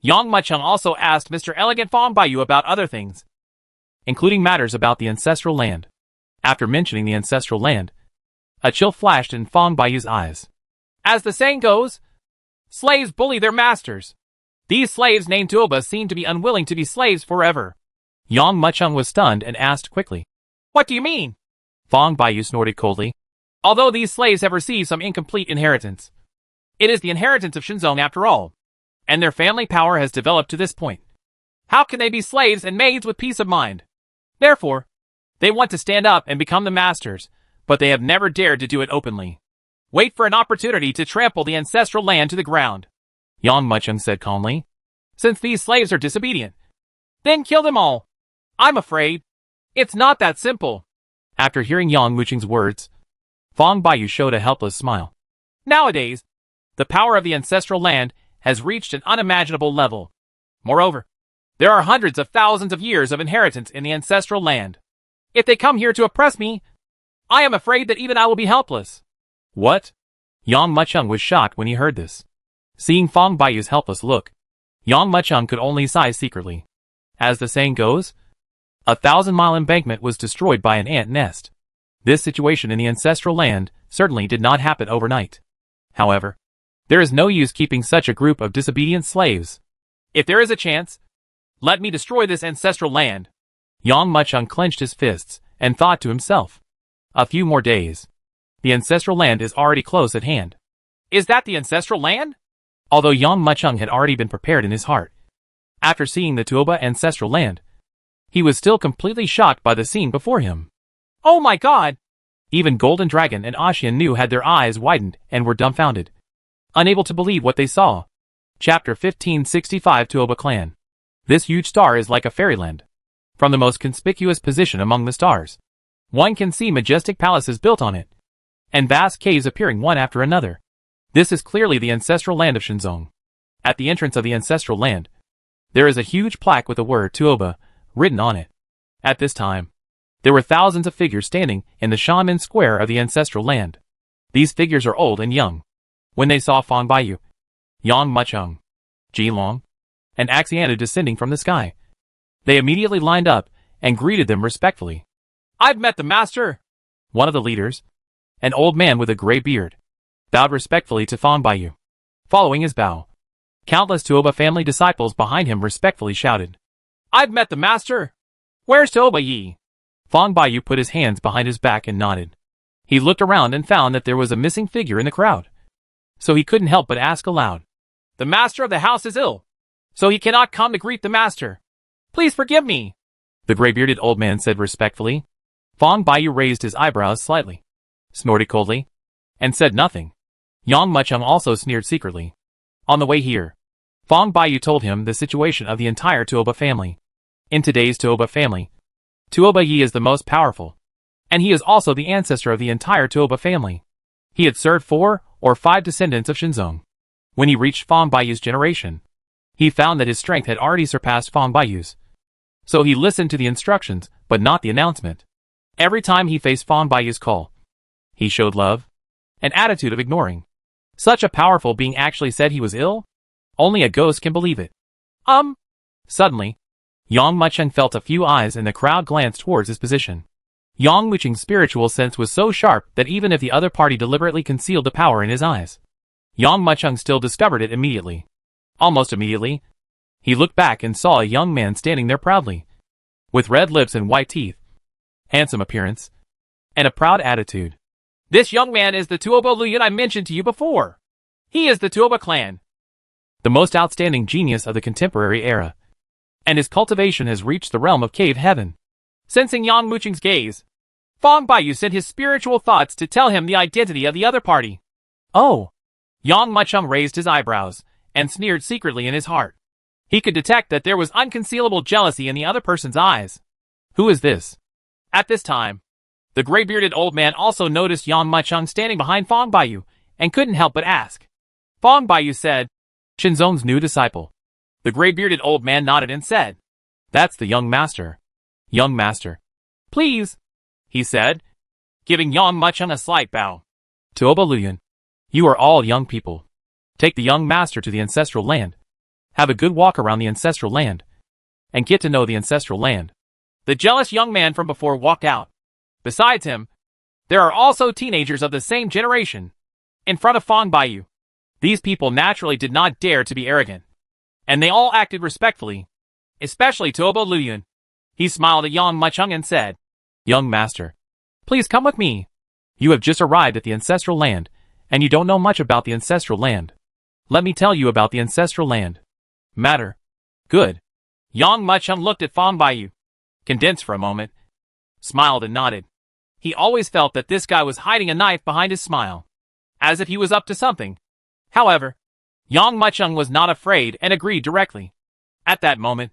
Yang Mucheng also asked Mr. Elegant Fong Baiyu about other things, including matters about the ancestral land. After mentioning the ancestral land, a chill flashed in Fong Baiyu's eyes. As the saying goes, slaves bully their masters. These slaves named Tuoba seem to be unwilling to be slaves forever. Yang Mucheng was stunned and asked quickly. What do you mean? Fong Baiyu snorted coldly. Although these slaves have received some incomplete inheritance, it is the inheritance of Shinzong after all, and their family power has developed to this point. How can they be slaves and maids with peace of mind? Therefore, they want to stand up and become the masters, but they have never dared to do it openly. Wait for an opportunity to trample the ancestral land to the ground. Yang Mucheng said calmly. Since these slaves are disobedient, then kill them all. I'm afraid it's not that simple. After hearing Yang Mucheng's words, Fong Baiyu showed a helpless smile. Nowadays, the power of the ancestral land has reached an unimaginable level. Moreover, there are hundreds of thousands of years of inheritance in the ancestral land. If they come here to oppress me, I am afraid that even I will be helpless. What? Yang Mucheng was shocked when he heard this. Seeing Fong Baiyu's helpless look, Yang Mucheng could only sigh secretly. As the saying goes, 1,000-mile embankment was destroyed by an ant nest. This situation in the ancestral land certainly did not happen overnight. However, there is no use keeping such a group of disobedient slaves. If there is a chance, let me destroy this ancestral land. Yang Mucheng clenched his fists and thought to himself. A few more days. The ancestral land is already close at hand. Is that the ancestral land? Although Yang Mucheng had already been prepared in his heart, after seeing the Tuoba ancestral land, he was still completely shocked by the scene before him. Oh my god! Even Golden Dragon and Ashian Nu had their eyes widened and were dumbfounded, unable to believe what they saw. Chapter 1565 Tuoba Clan. This huge star is like a fairyland. From the most conspicuous position among the stars, one can see majestic palaces built on it, and vast caves appearing one after another. This is clearly the ancestral land of Shinzong. At the entrance of the ancestral land, there is a huge plaque with the word Tuoba written on it. At this time, there were thousands of figures standing in the Shaman Square of the ancestral land. These figures are old and young. When they saw Fong Baiyu, Yang Mucheng, Jilong, and Axiana descending from the sky, they immediately lined up and greeted them respectfully. I've met the master! One of the leaders, an old man with a gray beard, bowed respectfully to Fong Baiyu. Following his bow, countless Tuoba family disciples behind him respectfully shouted, I've met the master! Where's Tuoba Yi? Fong Baiyu put his hands behind his back and nodded. He looked around and found that there was a missing figure in the crowd. So he couldn't help but ask aloud. The master of the house is ill, so he cannot come to greet the master. Please forgive me. The gray-bearded old man said respectfully. Fong Baiyu raised his eyebrows slightly, snorted coldly, and said nothing. Yang Mucheng also sneered secretly. On the way here, Fong Baiyu told him the situation of the entire Tuoba family. In today's Tuoba family, Tuoba Yi is the most powerful, and he is also the ancestor of the entire Tuoba family. He had served 4 or 5 descendants of Shinzong. When he reached Fong Baiyu's generation, He found that his strength had already surpassed Fong Baiyu's. So he listened to the instructions, but not the announcement. Every time he faced Fong Baiyu's call, he showed love, an attitude of ignoring. Such a powerful being actually said he was ill? Only a ghost can believe it. Suddenly, Yang Mucheng felt a few eyes and the crowd glanced towards his position. Yang Mucheng's spiritual sense was so sharp that even if the other party deliberately concealed the power in his eyes, Yang Mucheng still discovered it immediately. Almost immediately, he looked back and saw a young man standing there proudly, with red lips and white teeth, handsome appearance, and a proud attitude. This young man is the Tuoba Luyun I mentioned to you before. He is the Tuoba clan, the most outstanding genius of the contemporary era, and his cultivation has reached the realm of cave heaven. Sensing Yang Mucheng's gaze, Fong Baiyu sent his spiritual thoughts to tell him the identity of the other party. Oh! Yang Mucheng raised his eyebrows and sneered secretly in his heart. He could detect that there was unconcealable jealousy in the other person's eyes. Who is this? At this time, the gray-bearded old man also noticed Yang Mucheng standing behind Fong Baiyu and couldn't help but ask. Fong Baiyu said, Shinzong's new disciple. The gray-bearded old man nodded and said, That's the young master. Young master. Please, he said, giving Yang Mucheng a slight bow. Tuoba Luyun, you are all young people. Take the young master to the ancestral land. Have a good walk around the ancestral land, and get to know the ancestral land. The jealous young man from before walked out. Besides him, there are also teenagers of the same generation. In front of Fong Baiyu, these people naturally did not dare to be arrogant, and they all acted respectfully, especially Tuoba Luyun. He smiled at Yang Mucheng and said, Young master, please come with me. You have just arrived at the ancestral land, and you don't know much about the ancestral land. Let me tell you about the ancestral land. Matter. Good. Yang Mucheng looked at Fong Baiyu, condensed for a moment, smiled and nodded. He always felt that this guy was hiding a knife behind his smile, as if he was up to something. However, Yang Mucheng was not afraid and agreed directly. At that moment,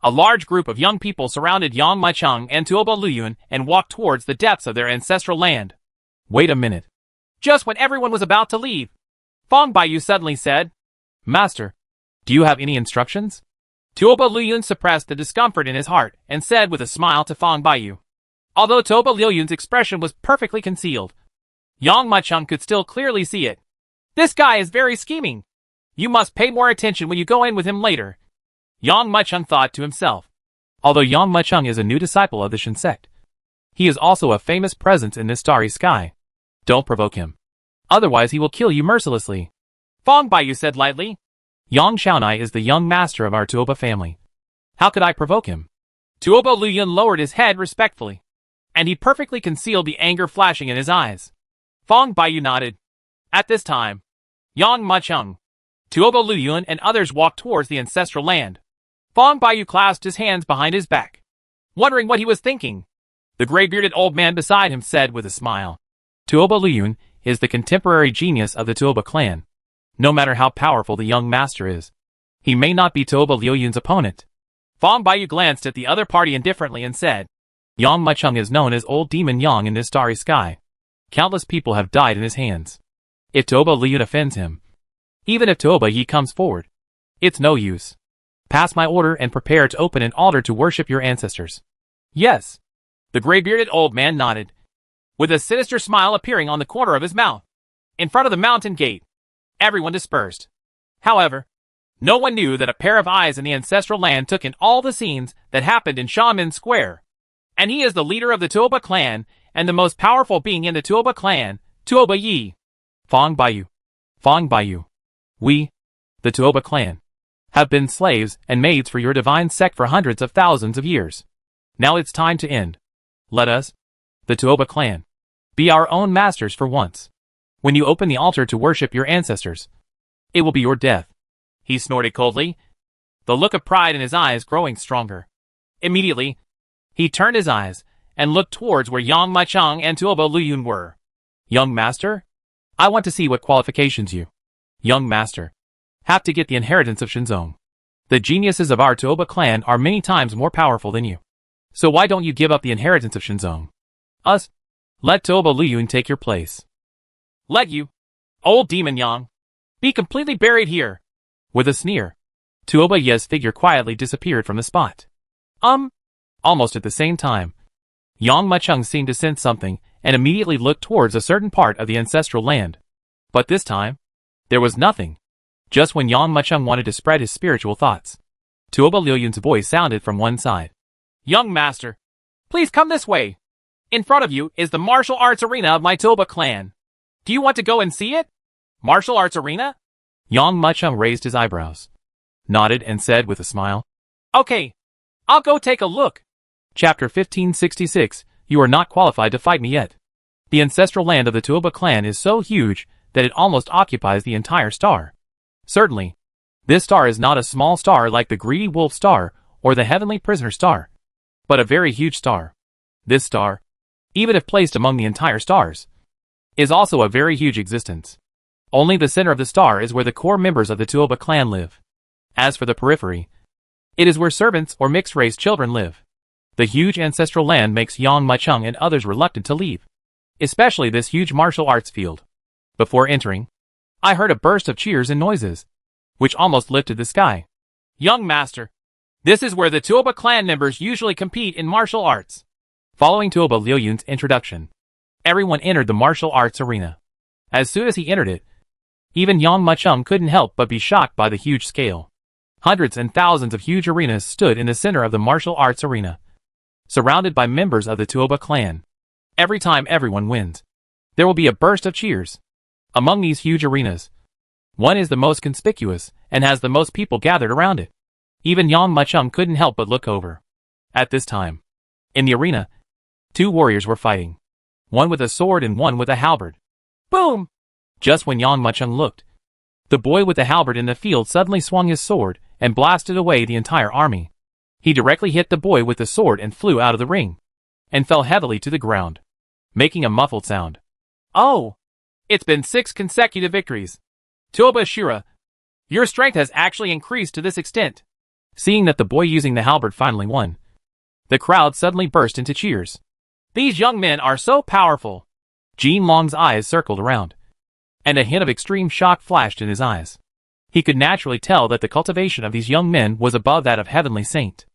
a large group of young people surrounded Yang Mucheng and Tuoba Luyun and walked towards the depths of their ancestral land. Wait a minute. Just when everyone was about to leave, Fong Baiyu suddenly said, Master, do you have any instructions? Tuoba Luyun suppressed the discomfort in his heart and said with a smile to Fong Baiyu. Although Tuoba Luyun's expression was perfectly concealed, Yang Mucheng could still clearly see it. This guy is very scheming. You must pay more attention when you go in with him later. Yang Mucheng thought to himself. Although Yang Mucheng is a new disciple of the Shin sect, he is also a famous presence in this starry sky. Don't provoke him. Otherwise he will kill you mercilessly. Fong Baiyu said lightly. Yang Xiaonai is the young master of our Tuoba family. How could I provoke him? Tuoba Luyun lowered his head respectfully, and he perfectly concealed the anger flashing in his eyes. Fong Baiyu nodded. At this time, Yang Mucheng, Tuoba Luyun and others walked towards the ancestral land. Fong Baiyu clasped his hands behind his back, wondering what he was thinking. The gray-bearded old man beside him said with a smile, Tuoba Luyun is the contemporary genius of the Tuoba clan. No matter how powerful the young master is, he may not be Tuoba Luyun's opponent. Fong Baiyu glanced at the other party indifferently and said, Yang Mucheng is known as Old Demon Yang in this starry sky. Countless people have died in his hands. If Tuoba Luyun offends him, even if Tuoba Yi comes forward, it's no use. Pass my order and prepare to open an altar to worship your ancestors. Yes. The gray-bearded old man nodded, with a sinister smile appearing on the corner of his mouth. In front of the mountain gate, everyone dispersed. However, no one knew that a pair of eyes in the ancestral land took in all the scenes that happened in Shaman Square. And he is the leader of the Tuoba clan, and the most powerful being in the Tuoba clan, Tuoba Yi. Fong Baiyu. Fong Baiyu. We, the Tuoba clan, have been slaves and maids for your divine sect for hundreds of thousands of years. Now it's time to end. Let us, the Tuoba clan, be our own masters for once. When you open the altar to worship your ancestors, it will be your death. He snorted coldly, the look of pride in his eyes growing stronger. Immediately, he turned his eyes and looked towards where Yang Mucheng and Tuoba Luyun were. Young master, I want to see what qualifications you, young master, have to get the inheritance of Shinzong. The geniuses of our Tuoba clan are many times more powerful than you. So why don't you give up the inheritance of Shinzong? Us, let Tuoba Luyun take your place. Let you, old demon Yang, be completely buried here. With a sneer, Tuoba Ye's figure quietly disappeared from the spot. Almost at the same time, Yang Macheng seemed to sense something and immediately looked towards a certain part of the ancestral land. But this time, there was nothing. Just when Yang Macheng wanted to spread his spiritual thoughts, Tuoba Liuyun's voice sounded from one side. Young master, please come this way. In front of you is the martial arts arena of my Tuoba clan. Do you want to go and see it? Martial arts arena? Yang Macheng raised his eyebrows, nodded and said with a smile, Okay, I'll go take a look. Chapter 1566, You are not qualified to fight me yet. The ancestral land of the Tuoba clan is so huge that it almost occupies the entire star. Certainly, this star is not a small star like the Greedy Wolf Star or the Heavenly Prisoner Star, but a very huge star. This star, even if placed among the entire stars, is also a very huge existence. Only the center of the star is where the core members of the Tuoba clan live. As for the periphery, it is where servants or mixed-race children live. The huge ancestral land makes Yang Macheng and others reluctant to leave, especially this huge martial arts field. Before entering, I heard a burst of cheers and noises, which almost lifted the sky. Young master, this is where the Tuoba clan members usually compete in martial arts. Following Tuoba Liuyun's introduction, everyone entered the martial arts arena. As soon as he entered it, even Yang Macheng couldn't help but be shocked by the huge scale. Hundreds and thousands of huge arenas stood in the center of the martial arts arena, surrounded by members of the Tuoba clan. Every time everyone wins, there will be a burst of cheers. Among these huge arenas, one is the most conspicuous and has the most people gathered around it. Even Yang Macheng couldn't help but look over. At this time, in the arena, two warriors were fighting, one with a sword and one with a halberd. Boom! Just when Yang Macheng looked, the boy with the halberd in the field suddenly swung his sword and blasted away the entire army. He directly hit the boy with the sword and flew out of the ring, and fell heavily to the ground, making a muffled sound. Oh! It's been 6 consecutive victories. Tuoba Shira, your strength has actually increased to this extent. Seeing that the boy using the halberd finally won, the crowd suddenly burst into cheers. These young men are so powerful. Jin Long's eyes circled around, and a hint of extreme shock flashed in his eyes. He could naturally tell that the cultivation of these young men was above that of Heavenly Saint.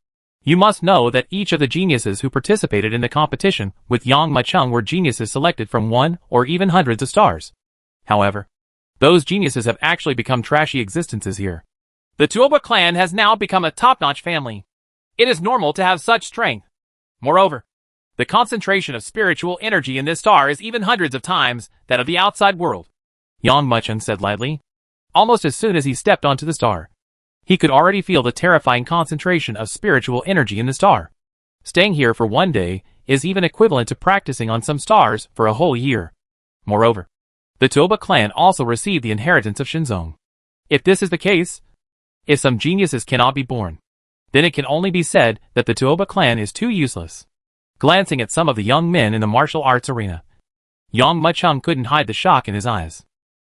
You must know that each of the geniuses who participated in the competition with Yang Macheng were geniuses selected from one or even hundreds of stars. However, those geniuses have actually become trashy existences here. The Tuoba clan has now become a top-notch family. It is normal to have such strength. Moreover, the concentration of spiritual energy in this star is even hundreds of times that of the outside world. Yang Macheng said lightly. Almost as soon as he stepped onto the star, he could already feel the terrifying concentration of spiritual energy in the star. Staying here for one day is even equivalent to practicing on some stars for a whole year. Moreover, the Tuoba clan also received the inheritance of Shinzong. If this is the case, if some geniuses cannot be born, then it can only be said that the Tuoba clan is too useless. Glancing at some of the young men in the martial arts arena, Yang Macheng couldn't hide the shock in his eyes.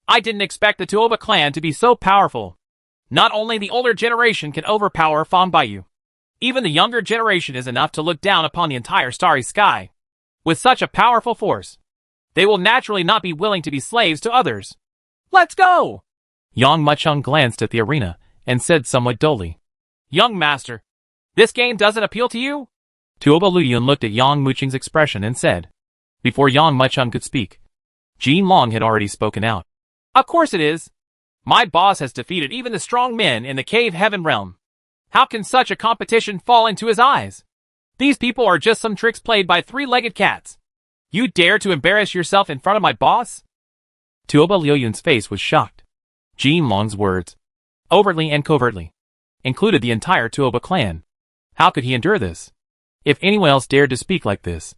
I didn't expect the Tuoba clan to be so powerful. Not only the older generation can overpower Fang Baiyu, even the younger generation is enough to look down upon the entire starry sky. With such a powerful force, they will naturally not be willing to be slaves to others. Let's go! Yang Macheng glanced at the arena and said somewhat dully. Young master, this game doesn't appeal to you? Tuoba Liuyun looked at Yang Macheng's expression and said. Before Yang Macheng could speak, Jin Long had already spoken out. Of course it is. My boss has defeated even the strong men in the cave heaven realm. How can such a competition fall into his eyes? These people are just some tricks played by three-legged cats. You dare to embarrass yourself in front of my boss? Tuoba Liuyun's face was shocked. Jin Long's words, overtly and covertly, included the entire Tuoba clan. How could he endure this? If anyone else dared to speak like this,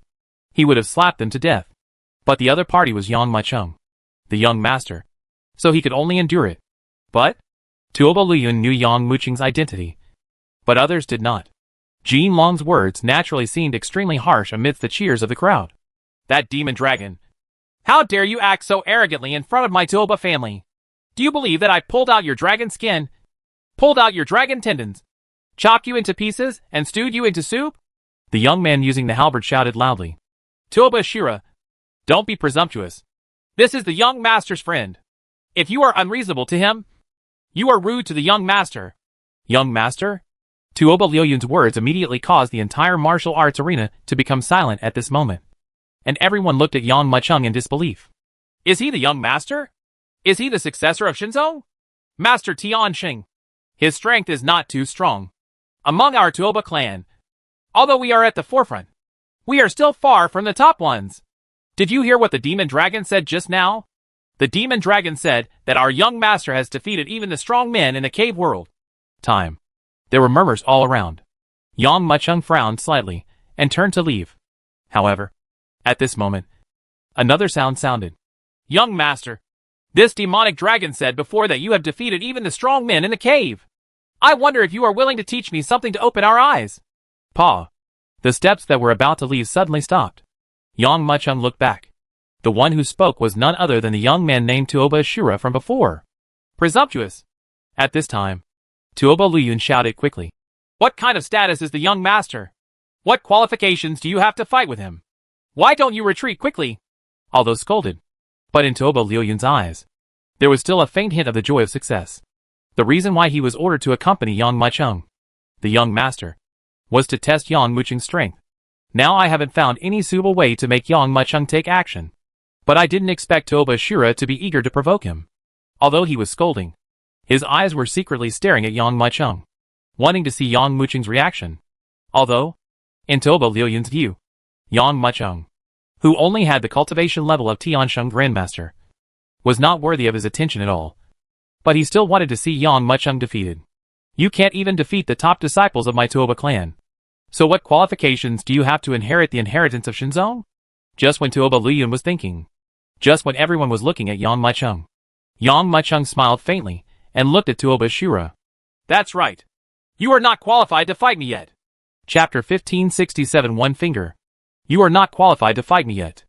he would have slapped them to death. But the other party was Yang Macheng, the young master, so he could only endure it. But Tuoba Liuyun knew Yang Macheng's identity, but others did not. Jin Long's words naturally seemed extremely harsh amidst the cheers of the crowd. That demon dragon! How dare you act so arrogantly in front of my Tuoba family? Do you believe that I pulled out your dragon skin, pulled out your dragon tendons, chopped you into pieces, and stewed you into soup? The young man using the halberd shouted loudly. Tuoba Shira, don't be presumptuous. This is the young master's friend. If you are unreasonable to him, you are rude to the young master. Young master? Tuoba Liuyun's words immediately caused the entire martial arts arena to become silent at this moment. And everyone looked at Yang Mucheng in disbelief. Is he the young master? Is he the successor of Shinzo? Master Tianxing. His strength is not too strong. Among our Tuoba clan, although we are at the forefront, we are still far from the top ones. Did you hear what the demon dragon said just now? The demon dragon said that our young master has defeated even the strong men in the cave world. Time. There were murmurs all around. Yang Mucheng frowned slightly and turned to leave. However, at this moment, another sound sounded. Young master, this demonic dragon said before that you have defeated even the strong men in the cave. I wonder if you are willing to teach me something to open our eyes. Pa. The steps that were about to leave suddenly stopped. Yang Mucheng looked back. The one who spoke was none other than the young man named Tuoba Ashura from before. Presumptuous. At this time, Tuoba Liuyun shouted quickly. What kind of status is the young master? What qualifications do you have to fight with him? Why don't you retreat quickly? Although scolded, but in Tuoba Liuyun's eyes, there was still a faint hint of the joy of success. The reason why he was ordered to accompany Yang Mucheng, the young master, was to test Yang Mucheng's strength. Now I haven't found any suitable way to make Yang Mucheng take action. But I didn't expect Tuoba Ashura to be eager to provoke him. Although he was scolding, his eyes were secretly staring at Yang Mucheng, wanting to see Yang Mucheng's reaction. Although, in Tuoba Liuyun's view, Yang Mucheng, who only had the cultivation level of Tiansheng Grandmaster, was not worthy of his attention at all. But he still wanted to see Yang Mucheng defeated. You can't even defeat the top disciples of my Tuoba clan. So what qualifications do you have to inherit the inheritance of Shinzo? Just when Tuoba Liuyun was thinking. Just when everyone was looking at Yang Mucheng. Yang Mucheng smiled faintly and looked at Tuoba Ashura. That's right. You are not qualified to fight me yet. Chapter 1567 One Finger. You are not qualified to fight me yet.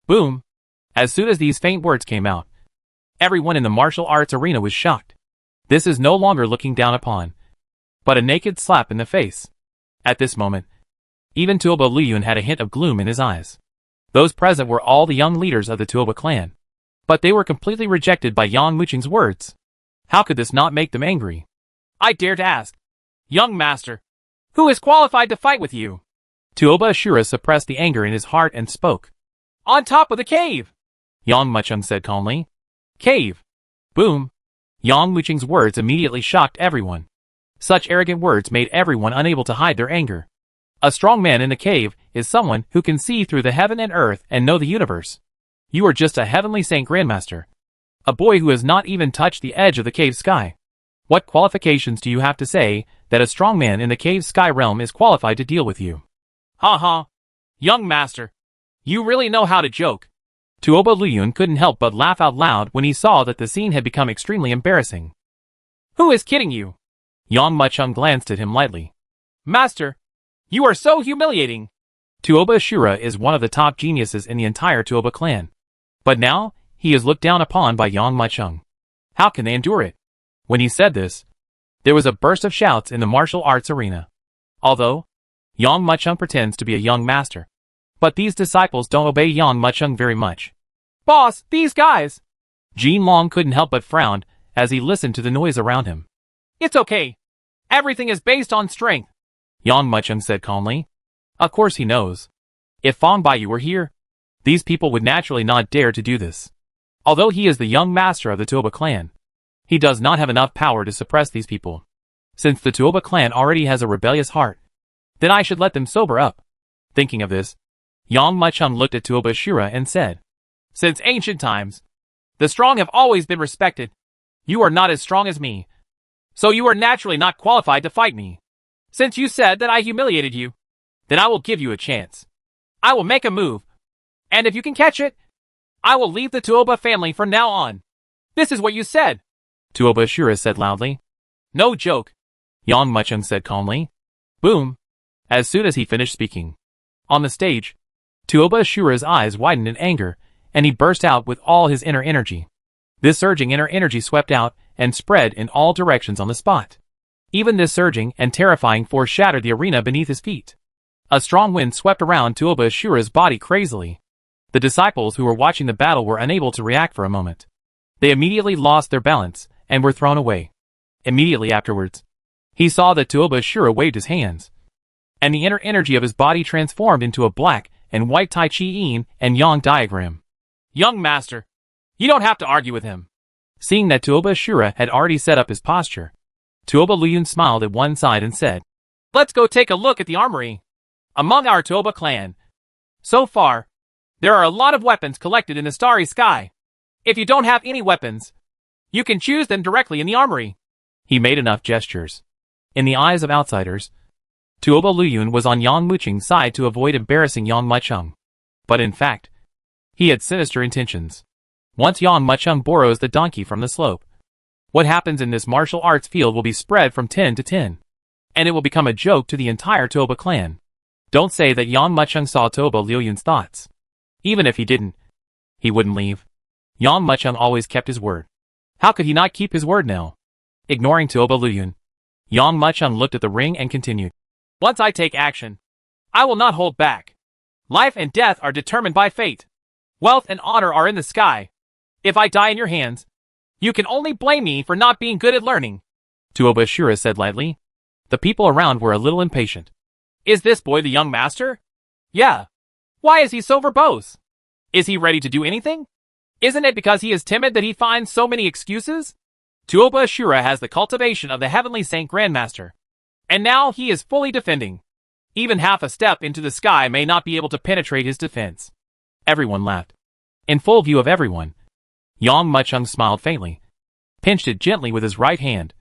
Boom. As soon as these faint words came out, everyone in the martial arts arena was shocked. This is no longer looking down upon, but a naked slap in the face. At this moment, even Tuoba Liuyun had a hint of gloom in his eyes. Those present were all the young leaders of the Tuoba clan, but they were completely rejected by Yang Mucheng's words. How could this not make them angry? I dare to ask, young master, who is qualified to fight with you? Tuoba Ashura suppressed the anger in his heart and spoke. On top of the cave, Yang Mucheng said calmly. Cave. Boom. Yang Mucheng's words immediately shocked everyone. Such arrogant words made everyone unable to hide their anger. A strong man in the cave is someone who can see through the heaven and earth and know the universe. You are just a heavenly saint grandmaster. A boy who has not even touched the edge of the cave sky. What qualifications do you have to say that a strong man in the cave sky realm is qualified to deal with you? Ha ha. Young master, you really know how to joke. Tuoba Liuyun couldn't help but laugh out loud when he saw that the scene had become extremely embarrassing. Who is kidding you? Yang Mucheng glanced at him lightly. Master, you are so humiliating. Tuoba Ashura is one of the top geniuses in the entire Tuoba clan. But now, he is looked down upon by Yang Mucheng. How can they endure it? When he said this, there was a burst of shouts in the martial arts arena. Although, Yang Mucheng pretends to be a young master, but these disciples don't obey Yang Mucheng very much. Boss, these guys! Jin Long couldn't help but frown as he listened to the noise around him. It's okay. Everything is based on strength, Yang Mucheng said calmly. Of course he knows. If Fang Baiyu were here, these people would naturally not dare to do this. Although he is the young master of the Tuoba clan, he does not have enough power to suppress these people. Since the Tuoba clan already has a rebellious heart, then I should let them sober up. Thinking of this, Yang Mucheng looked at Tuoba Ashura and said, Since ancient times, the strong have always been respected. You are not as strong as me, so you are naturally not qualified to fight me. Since you said that I humiliated you, then I will give you a chance. I will make a move, and if you can catch it, I will leave the Tuoba family from now on. This is what you said, Tuoba Ashura said loudly. No joke, Yang Mucheng said calmly. Boom. As soon as he finished speaking, on the stage, Tuoba Ashura's eyes widened in anger, and he burst out with all his inner energy. This surging inner energy swept out and spread in all directions on the spot. Even this surging and terrifying force shattered the arena beneath his feet. A strong wind swept around Tuoba Ashura's body crazily. The disciples who were watching the battle were unable to react for a moment. They immediately lost their balance and were thrown away. Immediately afterwards, He saw that Tuoba Shura waved his hands, and the inner energy of his body transformed into a black and white Tai Chi Yin and Yang diagram. Young master, you don't have to argue with him. Seeing that Tuoba Shura had already set up his posture, Tuoba Luyun smiled at one side and said, Let's go take a look at the armory. Among our Tuoba clan, so far, there are a lot of weapons collected in the starry sky. If you don't have any weapons, you can choose them directly in the armory. He made enough gestures. In the eyes of outsiders, Tuoba Luyun was on Yang Muqing's side to avoid embarrassing Yang Mucheng. But in fact, he had sinister intentions. Once Yang Mucheng borrows the donkey from the slope, what happens in this martial arts field will be spread from 10 to 10. And it will become a joke to the entire Tuoba clan. Don't say that Yang Mucheng saw Tuoba Luyun's thoughts. Even if he didn't, he wouldn't leave. Yang Mucheng always kept his word. How could he not keep his word now? Ignoring Tuoba Luyun, Yang Mucheng looked at the ring and continued. Once I take action, I will not hold back. Life and death are determined by fate. Wealth and honor are in the sky. If I die in your hands, you can only blame me for not being good at learning. Tuoba Shura said lightly. The people around were a little impatient. Is this boy the young master? Yeah. Why is he so verbose? Is he ready to do anything? Isn't it because he is timid that he finds so many excuses? Tuoba Shura has the cultivation of the heavenly Saint Grandmaster. And now he is fully defending. Even half a step into the sky may not be able to penetrate his defense. Everyone laughed. In full view of everyone, Yang Mucheng smiled faintly, pinched it gently with his right hand,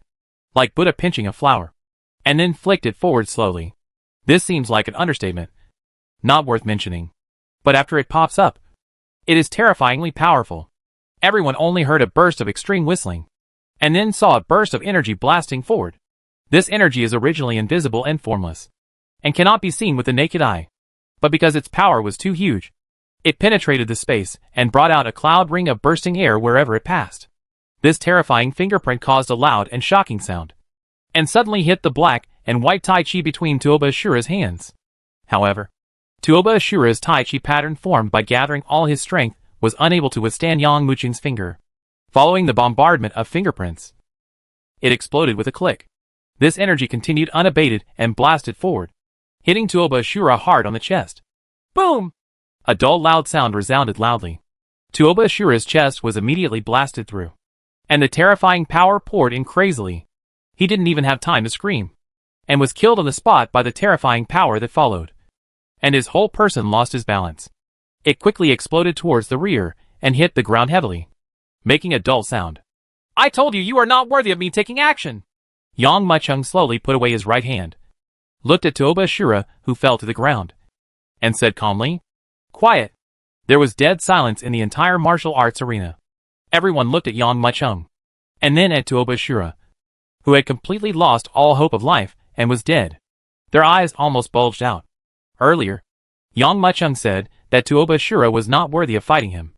like Buddha pinching a flower, and then flicked it forward slowly. This seems like an understatement, not worth mentioning. But after it pops up, it is terrifyingly powerful. Everyone only heard a burst of extreme whistling, and then saw a burst of energy blasting forward. This energy is originally invisible and formless, and cannot be seen with the naked eye. But because its power was too huge, it penetrated the space and brought out a cloud ring of bursting air wherever it passed. This terrifying fingerprint caused a loud and shocking sound, and suddenly hit the black and white Tai Chi between Tuoba Shura's hands. However, Tuoba Shura's Tai Chi pattern formed by gathering all his strength was unable to withstand Yang Muqing's finger. Following the bombardment of fingerprints, it exploded with a click. This energy continued unabated and blasted forward, hitting Tuoba Shura hard on the chest. Boom! A dull loud sound resounded loudly. Tuoba Shura's chest was immediately blasted through, and the terrifying power poured in crazily. He didn't even have time to scream, and was killed on the spot by the terrifying power that followed. And his whole person lost his balance. It quickly exploded towards the rear and hit the ground heavily, making a dull sound. I told you you are not worthy of me taking action. Yang Mucheng slowly put away his right hand, looked at Tuoba Shura, who fell to the ground, and said calmly, Quiet. There was dead silence in the entire martial arts arena. Everyone looked at Yang Mucheng, and then at Tuoba Shura, who had completely lost all hope of life and was dead. Their eyes almost bulged out. Earlier, Yang Mucheng said that Tuoba Shura was not worthy of fighting him.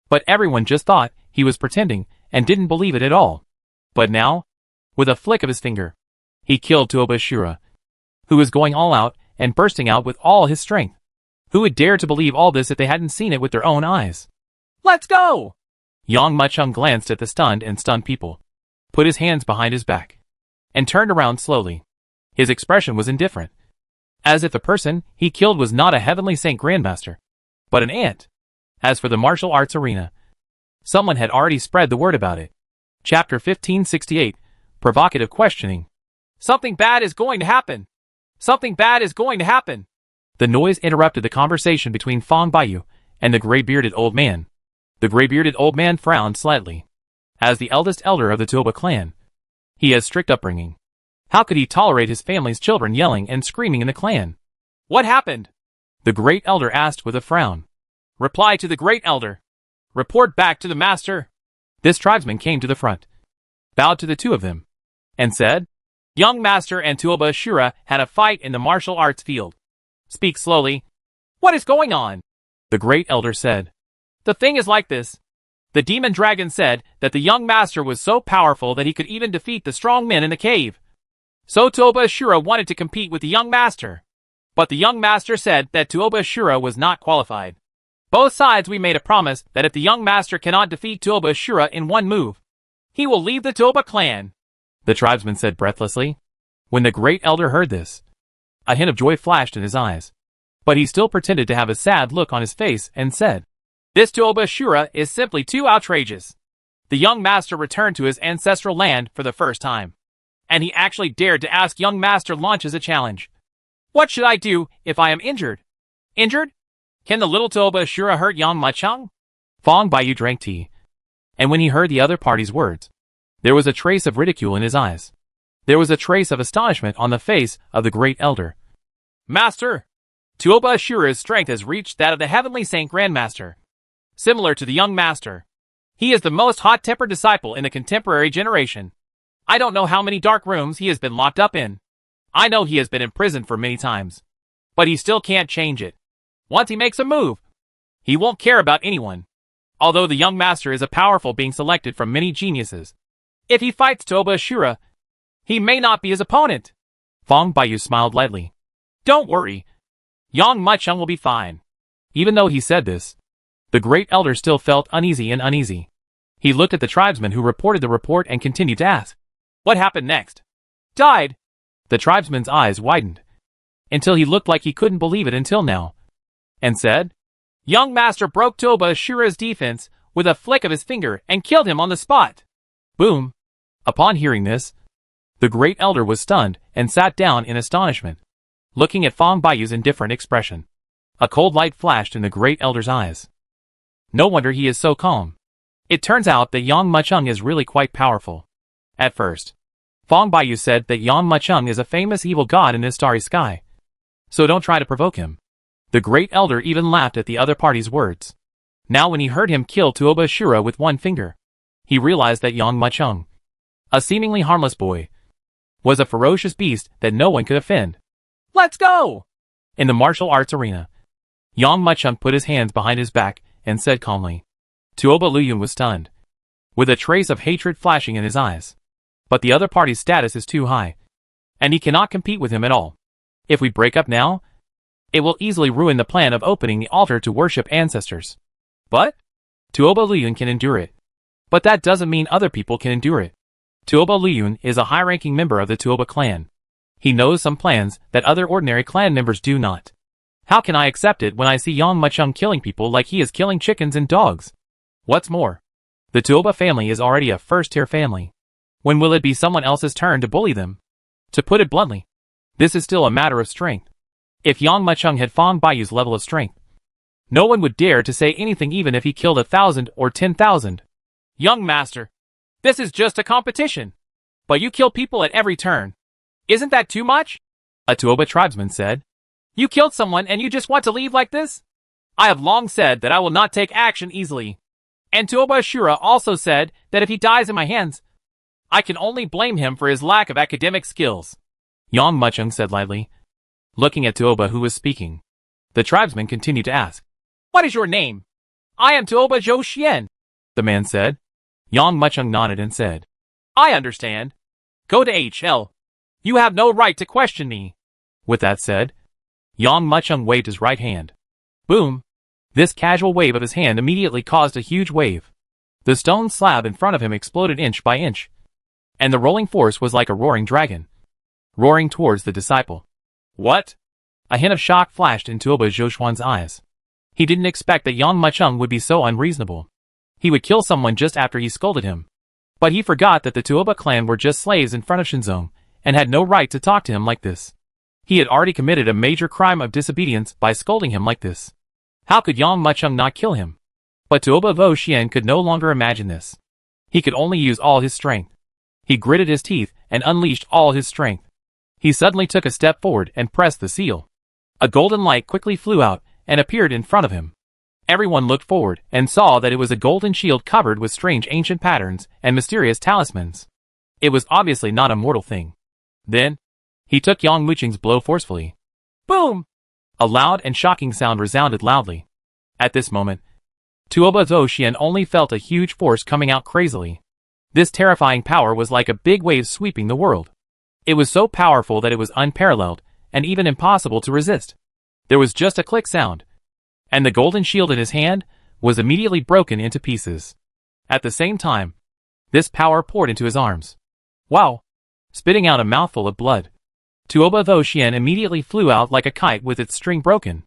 But everyone just thought he was pretending and didn't believe it at all. But now, with a flick of his finger, he killed Tuoba Shura, who was going all out and bursting out with all his strength. Who would dare to believe all this if they hadn't seen it with their own eyes? Let's go! Yang Mucheng glanced at the stunned people, put his hands behind his back, and turned around slowly. His expression was indifferent, as if the person he killed was not a heavenly Saint Grandmaster, but an ant. As for the martial arts arena, someone had already spread the word about it. Chapter 1568, Provocative Questioning. Something bad is going to happen. Something bad is going to happen. The noise interrupted the conversation between Fang Baiyu and the gray-bearded old man. The gray-bearded old man frowned slightly. As the eldest elder of the Tuoba clan, he has strict upbringing. How could he tolerate his family's children yelling and screaming in the clan? What happened? The great elder asked with a frown. Reply to the great elder. Report back to the master. This tribesman came to the front, bowed to the two of them, and said, Young master and Tuoba Shura had a fight in the martial arts field. Speak slowly. What is going on? The great elder said. The thing is like this. The demon dragon said that the young master was so powerful that he could even defeat the strong men in the cave. So Tuoba Shura wanted to compete with the young master. But the young master said that Tuoba Shura was not qualified. Both sides we made a promise that if the young master cannot defeat Tuoba Shura in one move, he will leave the Tuoba clan. The tribesman said breathlessly. When the great elder heard this, a hint of joy flashed in his eyes. But he still pretended to have a sad look on his face and said, "This Tuoba Shura is simply too outrageous." The young master returned to his ancestral land for the first time. And he actually dared to ask young master Launches a challenge. "What should I do if I am injured?" "Injured? Can the little Tuoba Shura hurt Yang Machang?" Fong Baiyu drank tea, and when he heard the other party's words, there was a trace of ridicule in his eyes. There was a trace of astonishment on the face of the great elder. "Master, Tuoba Shura's strength has reached that of the Heavenly Saint Grandmaster. Similar to the young master, he is the most hot-tempered disciple in the contemporary generation. I don't know how many dark rooms he has been locked up in. I know he has been imprisoned for many times. But he still can't change it. Once he makes a move, he won't care about anyone. Although the young master is a powerful being selected from many geniuses, if he fights Tuoba Shura, he may not be his opponent." Fong Baiyu smiled lightly. "Don't worry. Yang Machang will be fine." Even though he said this, the great elder still felt uneasy. He looked at the tribesman who reported the report and continued to ask, "What happened next?" "Died." The tribesman's eyes widened, until he looked like he couldn't believe it until now, and said, "Young master broke Tuoba Shura's defense with a flick of his finger and killed him on the spot." Boom! Upon hearing this, the great elder was stunned and sat down in astonishment, looking at Fong Baiyu's indifferent expression. A cold light flashed in the great elder's eyes. No wonder he is so calm. It turns out that Yang Machang is really quite powerful. At first, Fong Baiyu said that Yang Machang is a famous evil god in this starry sky, so don't try to provoke him. The great elder even laughed at the other party's words. Now when he heard him kill Tuoba Shura with one finger, he realized that Yang Machang, a seemingly harmless boy, was a ferocious beast that no one could offend. "Let's go!" In the martial arts arena, Yang Machang put his hands behind his back and said calmly. Tuoba Luyun was stunned, with a trace of hatred flashing in his eyes. But the other party's status is too high, and he cannot compete with him at all. If we break up now, it will easily ruin the plan of opening the altar to worship ancestors. But Tuoba Luyun can endure it. But that doesn't mean other people can endure it. Tuoba Luyun is a high-ranking member of the Tuoba clan. He knows some plans that other ordinary clan members do not. How can I accept it when I see Yang Machang killing people like he is killing chickens and dogs? What's more, the Tuoba family is already a first-tier family. When will it be someone else's turn to bully them? To put it bluntly, this is still a matter of strength. If Yang Machang had Fong Baiyu's level of strength, no one would dare to say anything even if he killed 1,000 or 10,000. "Young master, this is just a competition. But you kill people at every turn. Isn't that too much?" A Tuoba tribesman said. "You killed someone and you just want to leave like this? I have long said that I will not take action easily. And Tuoba Shura also said that if he dies in my hands, I can only blame him for his lack of academic skills." Yang Machang said lightly, looking at Tuoba who was speaking. The tribesman continued to ask, "What is your name?" "I am Tuoba Zhou Xian," the man said. Yang Machang nodded and said, "I understand. Go to HL. You have no right to question me." With that said, Yang Machang waved his right hand. Boom! This casual wave of his hand immediately caused a huge wave. The stone slab in front of him exploded inch by inch, and the rolling force was like a roaring dragon, roaring towards the disciple. "What?" A hint of shock flashed in Tuoba Zhoushuan's eyes. He didn't expect that Yang Machang would be so unreasonable. He would kill someone just after he scolded him. But he forgot that the Tuoba clan were just slaves in front of Shinzong, and had no right to talk to him like this. He had already committed a major crime of disobedience by scolding him like this. How could Yang Machang not kill him? But Tuoba Vo Xian could no longer imagine this. He could only use all his strength. He gritted his teeth and unleashed all his strength. He suddenly took a step forward and pressed the seal. A golden light quickly flew out and appeared in front of him. Everyone looked forward and saw that it was a golden shield covered with strange ancient patterns and mysterious talismans. It was obviously not a mortal thing. Then, he took Yang Muching's blow forcefully. Boom! A loud and shocking sound resounded loudly. At this moment, Tuoba Zhou Xian only felt a huge force coming out crazily. This terrifying power was like a big wave sweeping the world. It was so powerful that it was unparalleled, and even impossible to resist. There was just a click sound, and the golden shield in his hand was immediately broken into pieces. At the same time, this power poured into his arms. Wow! Spitting out a mouthful of blood, Tuoba Zhoxian immediately flew out like a kite with its string broken.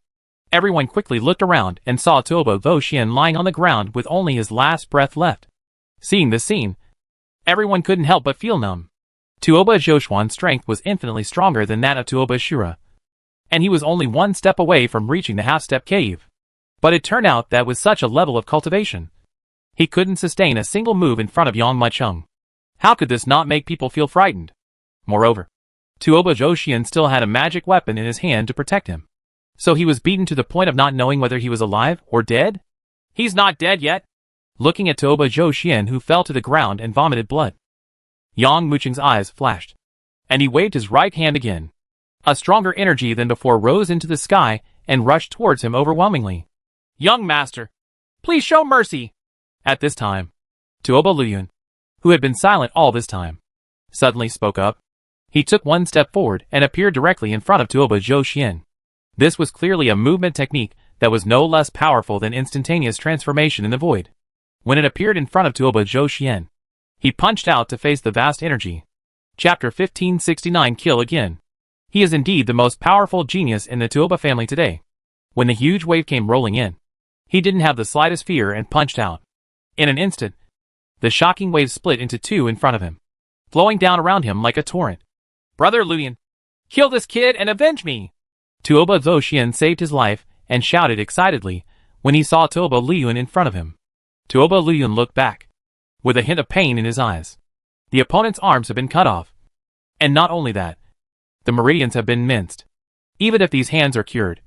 Everyone quickly looked around and saw Tuoba Zhoxian lying on the ground with only his last breath left. Seeing this scene, everyone couldn't help but feel numb. Tuoba Zhoxian's strength was infinitely stronger than that of Tuoba Shura, and he was only one step away from reaching the half-step cave. But it turned out that with such a level of cultivation, he couldn't sustain a single move in front of Yang Mucheng. How could this not make people feel frightened? Moreover, Tuoba Zhoxian still had a magic weapon in his hand to protect him. So he was beaten to the point of not knowing whether he was alive or dead? He's not dead yet. Looking at Tuoba Zhoxian, who fell to the ground and vomited blood, Yang Mucheng's eyes flashed, and he waved his right hand again. A stronger energy than before rose into the sky and rushed towards him overwhelmingly. Young master, please show mercy. At this time, Tuoba Luyun, who had been silent all this time, suddenly spoke up. He took one step forward and appeared directly in front of Tuoba Zhoxian. This was clearly a movement technique that was no less powerful than instantaneous transformation in the void. When it appeared in front of Tuoba Zhoxian, he punched out to face the vast energy. Chapter 1569 Kill Again. He is indeed the most powerful genius in the Tuoba family today. When the huge wave came rolling in, he didn't have the slightest fear and punched out. In an instant, the shocking wave split into two in front of him, flowing down around him like a torrent. Brother Luyun, kill this kid and avenge me! Tuoba Zhoxian saved his life and shouted excitedly when he saw Tuoba Luyun in front of him. Tuoba Luyun looked back, with a hint of pain in his eyes. The opponent's arms have been cut off. And not only that, the meridians have been minced. Even if these hands are cured,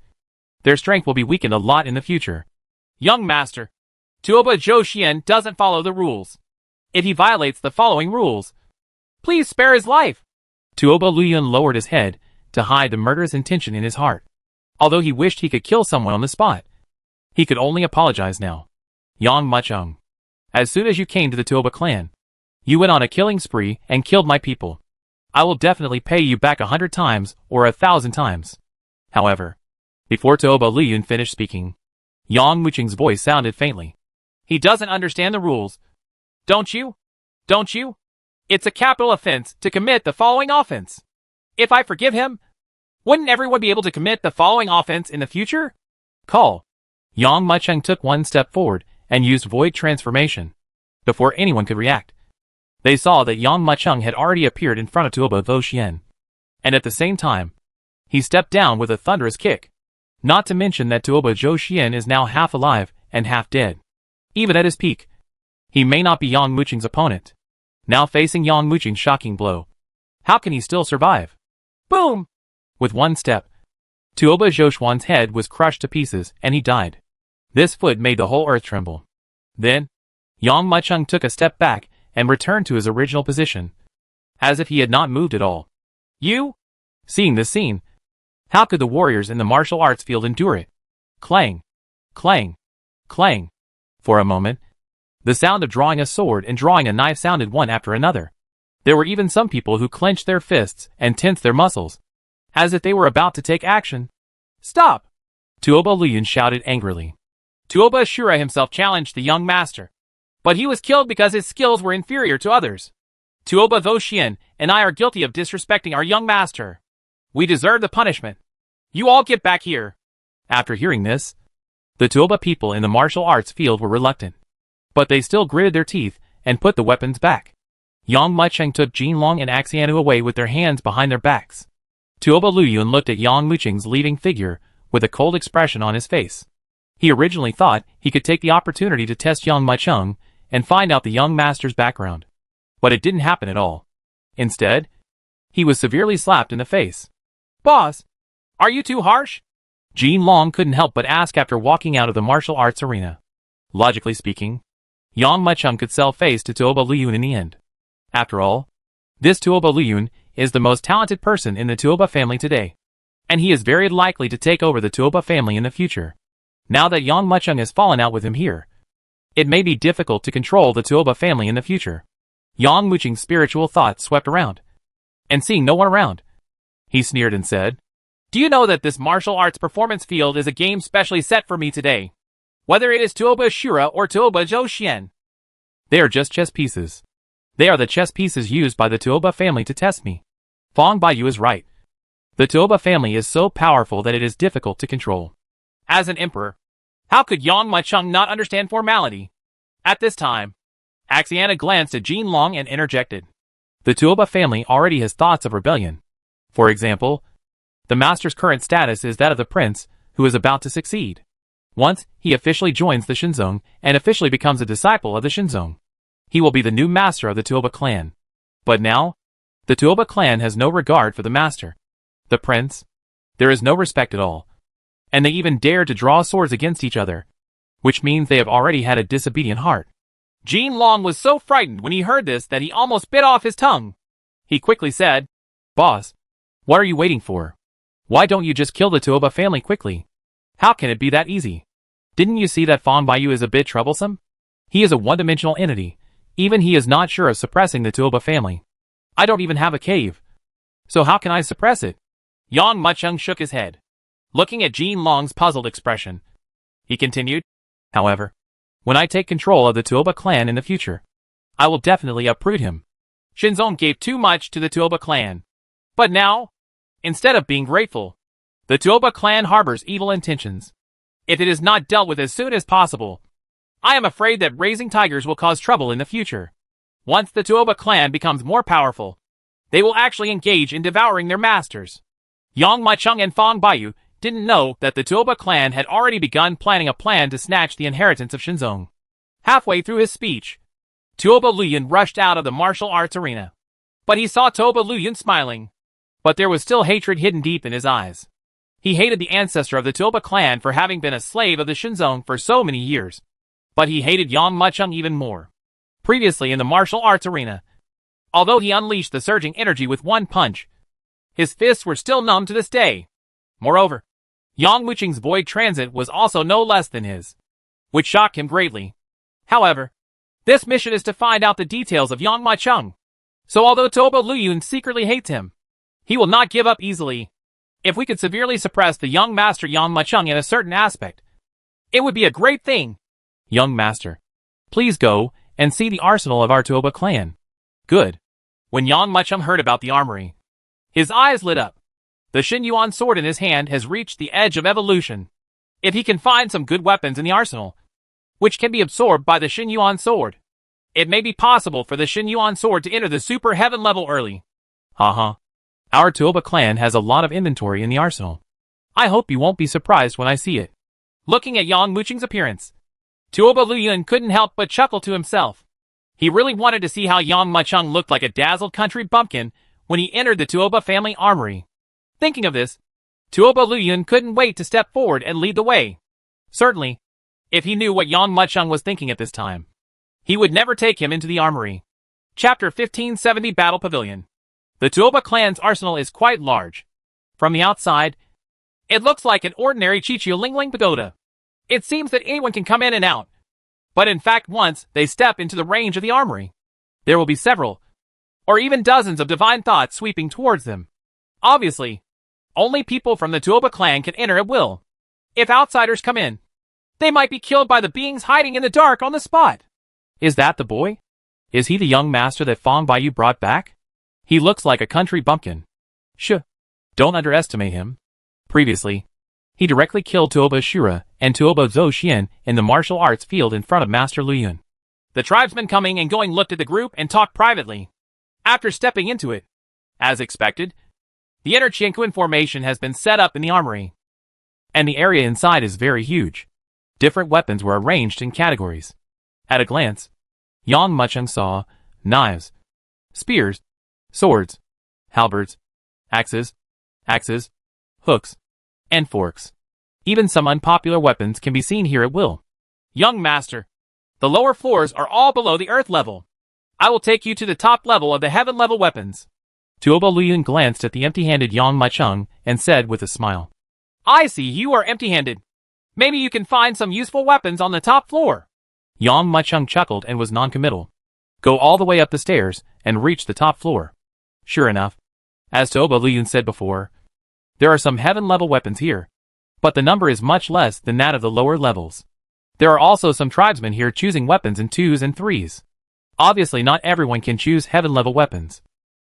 their strength will be weakened a lot in the future. Young master, Tuoba Zhoxian doesn't follow the rules. If he violates the following rules, please spare his life. Tuoba Luyun lowered his head to hide the murderous intention in his heart. Although he wished he could kill someone on the spot, he could only apologize now. Yang Mucheng, as soon as you came to the Tuoba clan, you went on a killing spree and killed my people. I will definitely pay you back 100 times or 1,000 times. However, before Tuoba Luyun finished speaking, Yang Mucheng's voice sounded faintly. He doesn't understand the rules. Don't you? Don't you? It's a capital offense to commit the following offense. If I forgive him, wouldn't everyone be able to commit the following offense in the future? Call. Yang Mucheng took one step forward and used void transformation. Before anyone could react, they saw that Yang Mucheng had already appeared in front of Tuoba Zhoxian. And at the same time, he stepped down with a thunderous kick. Not to mention that Tuoba Zhoxian is now half alive and half dead. Even at his peak, he may not be Yang Mucheng's opponent. Now facing Yang Mucheng's shocking blow, how can he still survive? Boom! With one step, Tuoba Zhoxian's head was crushed to pieces and he died. This foot made the whole earth tremble. Then, Yang Mucheng took a step back and returned to his original position, as if he had not moved at all. You? Seeing this scene, how could the warriors in the martial arts field endure it? Clang, clang, clang. For a moment, the sound of drawing a sword and drawing a knife sounded one after another. There were even some people who clenched their fists and tensed their muscles, as if they were about to take action. Stop! Tuoba Luyun shouted angrily. Tuoba Shura himself challenged the young master, but he was killed because his skills were inferior to others. Tuoba Zhoxian and I are guilty of disrespecting our young master. We deserve the punishment. You all get back here. After hearing this, the Tuoba people in the martial arts field were reluctant, but they still gritted their teeth and put the weapons back. Yang Mucheng took Jinlong and Axianu away with their hands behind their backs. Tuoba Luyun looked at Yang Mucheng's leaving figure with a cold expression on his face. He originally thought he could take the opportunity to test Yang Mucheng and find out the young master's background. But it didn't happen at all. Instead, he was severely slapped in the face. Boss, are you too harsh? Jinlong couldn't help but ask after walking out of the martial arts arena. Logically speaking, Yang Mucheng could sell face to Tuoba Luyun in the end. After all, this Tuoba Luyun is the most talented person in the Tuoba family today, and he is very likely to take over the Tuoba family in the future. Now that Yang Mucheng has fallen out with him here, it may be difficult to control the Tuoba family in the future. Yang Mucheng's spiritual thoughts swept around, and seeing no one around, he sneered and said, Do you know that this martial arts performance field is a game specially set for me today? Whether it is Tuoba Shura or Tuoba Zhoxian, they are just chess pieces. They are the chess pieces used by the Tuoba family to test me. Fong Baiyu is right. The Tuoba family is so powerful that it is difficult to control. As an emperor, how could Yang Maicheng not understand formality? At this time, Axiana glanced at Jin Long and interjected. The Tuoba family already has thoughts of rebellion. For example, the master's current status is that of the prince, who is about to succeed. Once he officially joins the Shinzong and officially becomes a disciple of the Shinzong, he will be the new master of the Tuoba clan. But now, the Tuoba clan has no regard for the master. The prince, there is no respect at all. And they even dare to draw swords against each other, which means they have already had a disobedient heart. Jin Long was so frightened when he heard this that he almost bit off his tongue. He quickly said, Boss, what are you waiting for? Why don't you just kill the Tuoba family quickly? How can it be that easy? Didn't you see that Fang Baiyu is a bit troublesome? He is a one-dimensional entity. Even he is not sure of suppressing the Tuoba family. I don't even have a cave. So how can I suppress it? Yang Maicheng shook his head, looking at Jin Long's puzzled expression. He continued, However, when I take control of the Tuoba clan in the future, I will definitely uproot him. Shinzong gave too much to the Tuoba clan. But now, instead of being grateful, the Tuoba clan harbors evil intentions. If it is not dealt with as soon as possible, I am afraid that raising tigers will cause trouble in the future. Once the Tuoba clan becomes more powerful, they will actually engage in devouring their masters. Yang Maicheng and Fang Baiyu didn't know that the Tuoba clan had already begun planning a plan to snatch the inheritance of Shinzong. Halfway through his speech, Tuoba Luyun rushed out of the martial arts arena. But he saw Tuoba Luyun smiling. But there was still hatred hidden deep in his eyes. He hated the ancestor of the Tuoba clan for having been a slave of the Shinzong for so many years. But he hated Yang Maicheng even more. Previously in the martial arts arena, although he unleashed the surging energy with one punch, his fists were still numb to this day. Moreover, Yang Muqing's void transit was also no less than his, which shocked him greatly. However, this mission is to find out the details of Yang Maicheng. So although Tuoba Luyun secretly hates him, he will not give up easily. If we could severely suppress the young master Yang Maicheng in a certain aspect, it would be a great thing. Young master, please go and see the arsenal of our Tuoba clan. Good. When Yang Maicheng heard about the armory, his eyes lit up. The Xin Yuan sword in his hand has reached the edge of evolution. If he can find some good weapons in the arsenal, which can be absorbed by the Xin Yuan sword, it may be possible for the Xin Yuan sword to enter the super heaven level early. Haha. Our Tuoba clan has a lot of inventory in the arsenal. I hope you won't be surprised when I see it. Looking at Yang Muqing's appearance, Tuoba Luyun couldn't help but chuckle to himself. He really wanted to see how Yang Maicheng looked like a dazzled country bumpkin when he entered the Tuoba family armory. Thinking of this, Tuoba Luyun couldn't wait to step forward and lead the way. Certainly, if he knew what Yang Maicheng was thinking at this time, he would never take him into the armory. Chapter 1570 Battle Pavilion. The Tuoba clan's arsenal is quite large. From the outside, it looks like an ordinary Chichiulingling pagoda. It seems that anyone can come in and out. But in fact, once they step into the range of the armory, there will be several, or even dozens of divine thoughts sweeping towards them. Obviously, only people from the Tuoba clan can enter at will. If outsiders come in, they might be killed by the beings hiding in the dark on the spot. Is that the boy? Is he the young master that Fang Baiyu brought back? He looks like a country bumpkin. Don't underestimate him. Previously, he directly killed Tuoba Shura and Tuoba Zhou Xian in the martial arts field in front of Master Luyun. The tribesmen coming and going looked at the group and talked privately. After stepping into it, as expected, the inner Qianquan formation has been set up in the armory. And the area inside is very huge. Different weapons were arranged in categories. At a glance, Yang Maicheng saw knives, spears, swords, halberds, axes, hooks, and forks. Even some unpopular weapons can be seen here at will. Young master, the lower floors are all below the earth level. I will take you to the top level of the heaven level weapons. Tuoba Luyun glanced at the empty-handed Yang Maicheng and said with a smile, I see you are empty-handed. Maybe you can find some useful weapons on the top floor. Yang Maicheng chuckled and was non-committal. Go all the way up the stairs and reach the top floor. Sure enough, as Tuoba Luyun said before, there are some heaven-level weapons here, but the number is much less than that of the lower levels. There are also some tribesmen here choosing weapons in 2s and 3s. Obviously not everyone can choose heaven-level weapons.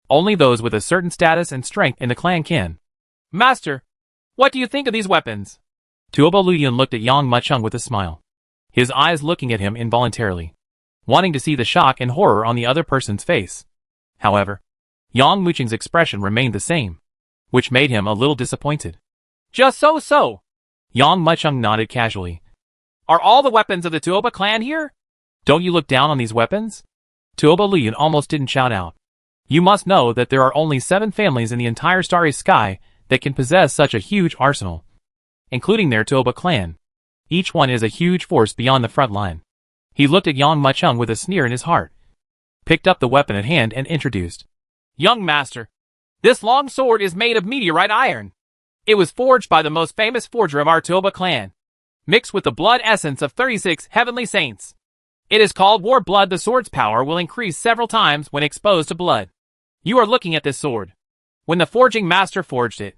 Only those with a certain status and strength in the clan can. Master, what do you think of these weapons? Tuoba Luyun looked at Yang Mucheng with a smile, his eyes looking at him involuntarily, wanting to see the shock and horror on the other person's face. However, Yang Mucheng's expression remained the same, which made him a little disappointed. Just so. Yang Mucheng nodded casually. Are all the weapons of the Tuoba clan here? Don't you look down on these weapons? Tuoba Luyun almost didn't shout out. You must know that there are only 7 families in the entire starry sky that can possess such a huge arsenal, including their Tuoba clan. Each one is a huge force beyond the front line. He looked at Yang Mucheng with a sneer in his heart, picked up the weapon at hand and introduced. Young master, this long sword is made of meteorite iron. It was forged by the most famous forger of our Tuoba clan, mixed with the blood essence of 36 heavenly saints. It is called War Blood. The sword's power will increase several times when exposed to blood. You are looking at this sword. When the forging master forged it,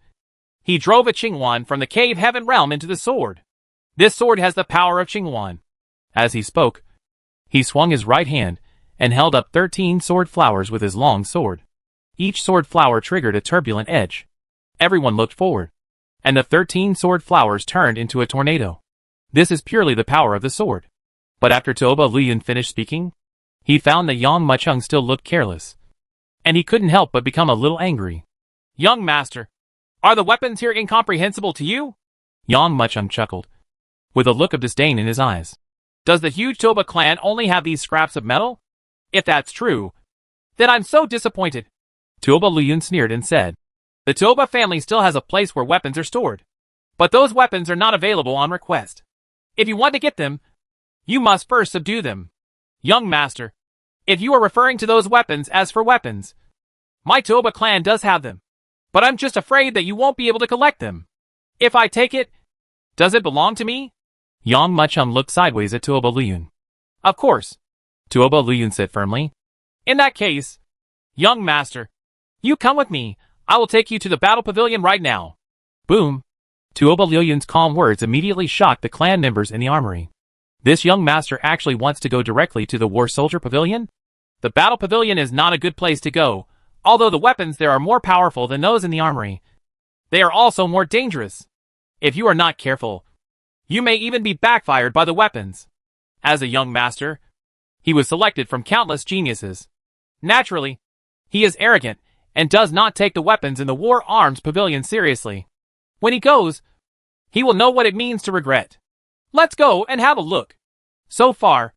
he drove a Qingwan from the cave heaven realm into the sword. This sword has the power of Qingwan. As he spoke, he swung his right hand and held up 13 sword flowers with his long sword. Each sword flower triggered a turbulent edge. Everyone looked forward, and the 13 sword flowers turned into a tornado. This is purely the power of the sword. But after Tuoba Luyun finished speaking, he found that Yang Mucheng still looked careless, and he couldn't help but become a little angry. Young master, are the weapons here incomprehensible to you? Yang Mucheng chuckled, with a look of disdain in his eyes. Does the huge Tuoba clan only have these scraps of metal? If that's true, then I'm so disappointed. Tuoba Luyun sneered and said, The Tuoba family still has a place where weapons are stored, but those weapons are not available on request. If you want to get them, you must first subdue them. Young master, if you are referring to those weapons as for weapons, my Tuoba clan does have them, but I'm just afraid that you won't be able to collect them. If I take it, does it belong to me? Yang Mucheng looked sideways at Tuoba Luyun. Of course, Tuoba Luyun said firmly. In that case, young master, you come with me. I will take you to the battle pavilion right now. Boom! Tuoba Luyun's calm words immediately shocked the clan members in the armory. This young master actually wants to go directly to the war soldier pavilion? The battle pavilion is not a good place to go, although the weapons there are more powerful than those in the armory. They are also more dangerous. If you are not careful, you may even be backfired by the weapons. As a young master, he was selected from countless geniuses. Naturally, he is arrogant and does not take the weapons in the war arms pavilion seriously. When he goes, he will know what it means to regret. Let's go and have a look. So far,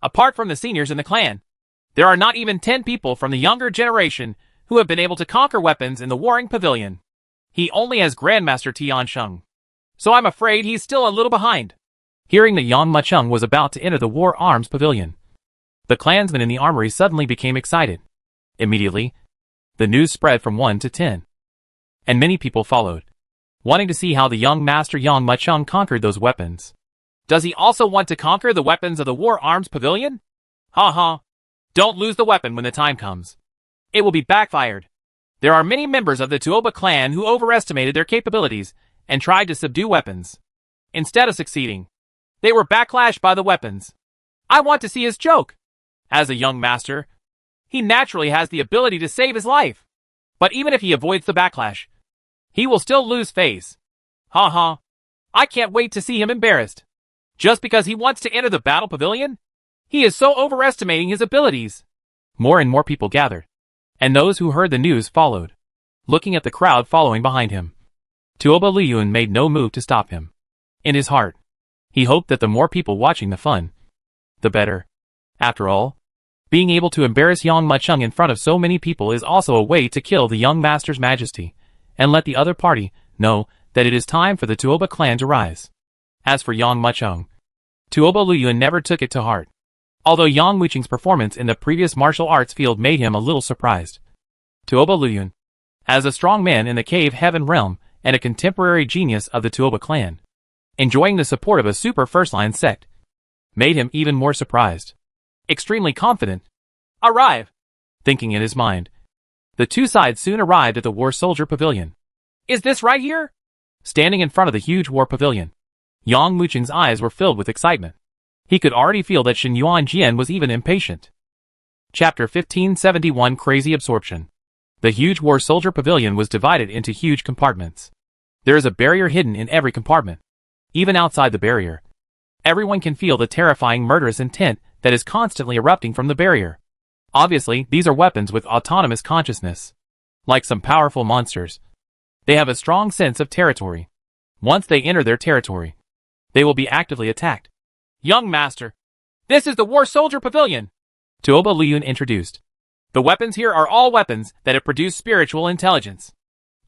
apart from the seniors in the clan, there are not even 10 people from the younger generation who have been able to conquer weapons in the warring pavilion. He only has Grandmaster Tiansheng, so I'm afraid he's still a little behind. Hearing that Yang Mucheng was about to enter the war arms pavilion, the clansmen in the armory suddenly became excited. Immediately, the news spread from 1 to 10, and many people followed, wanting to see how the young master Yang Mucheng conquered those weapons. Does he also want to conquer the weapons of the war arms pavilion? Ha. Don't lose the weapon when the time comes. It will be backfired. There are many members of the Tuoba clan who overestimated their capabilities and tried to subdue weapons. Instead of succeeding, they were backlashed by the weapons. I want to see his joke. As a young master, he naturally has the ability to save his life. But even if he avoids the backlash, he will still lose face. Ha. I can't wait to see him embarrassed. Just because he wants to enter the battle pavilion? He is so overestimating his abilities. More and more people gathered, and those who heard the news followed, looking at the crowd following behind him. Tuoba Luyun made no move to stop him. In his heart, he hoped that the more people watching the fun, the better. After all, being able to embarrass Yang Mucheng in front of so many people is also a way to kill the young master's majesty, and let the other party know that it is time for the Tuoba clan to rise. As for Yang Mucheng, Tuoba Luyun never took it to heart. Although Yang Mucheng's performance in the previous martial arts field made him a little surprised, Tuoba Luyun, as a strong man in the cave heaven realm and a contemporary genius of the Tuoba clan, enjoying the support of a super first-line sect, made him even more surprised. Extremely confident. Arrive! Thinking in his mind, the two sides soon arrived at the war soldier pavilion. Is this right here? Standing in front of the huge war pavilion, Yang Mucheng's eyes were filled with excitement. He could already feel that Shen Yuan Jian was even impatient. Chapter 1571 Crazy Absorption. The huge war soldier pavilion was divided into huge compartments. There is a barrier hidden in every compartment. Even outside the barrier, everyone can feel the terrifying murderous intent that is constantly erupting from the barrier. Obviously, these are weapons with autonomous consciousness. Like some powerful monsters, they have a strong sense of territory. Once they enter their territory, they will be actively attacked. Young master, this is the War Soldier Pavilion, Tuoba Liyun introduced. The weapons here are all weapons that have produced spiritual intelligence.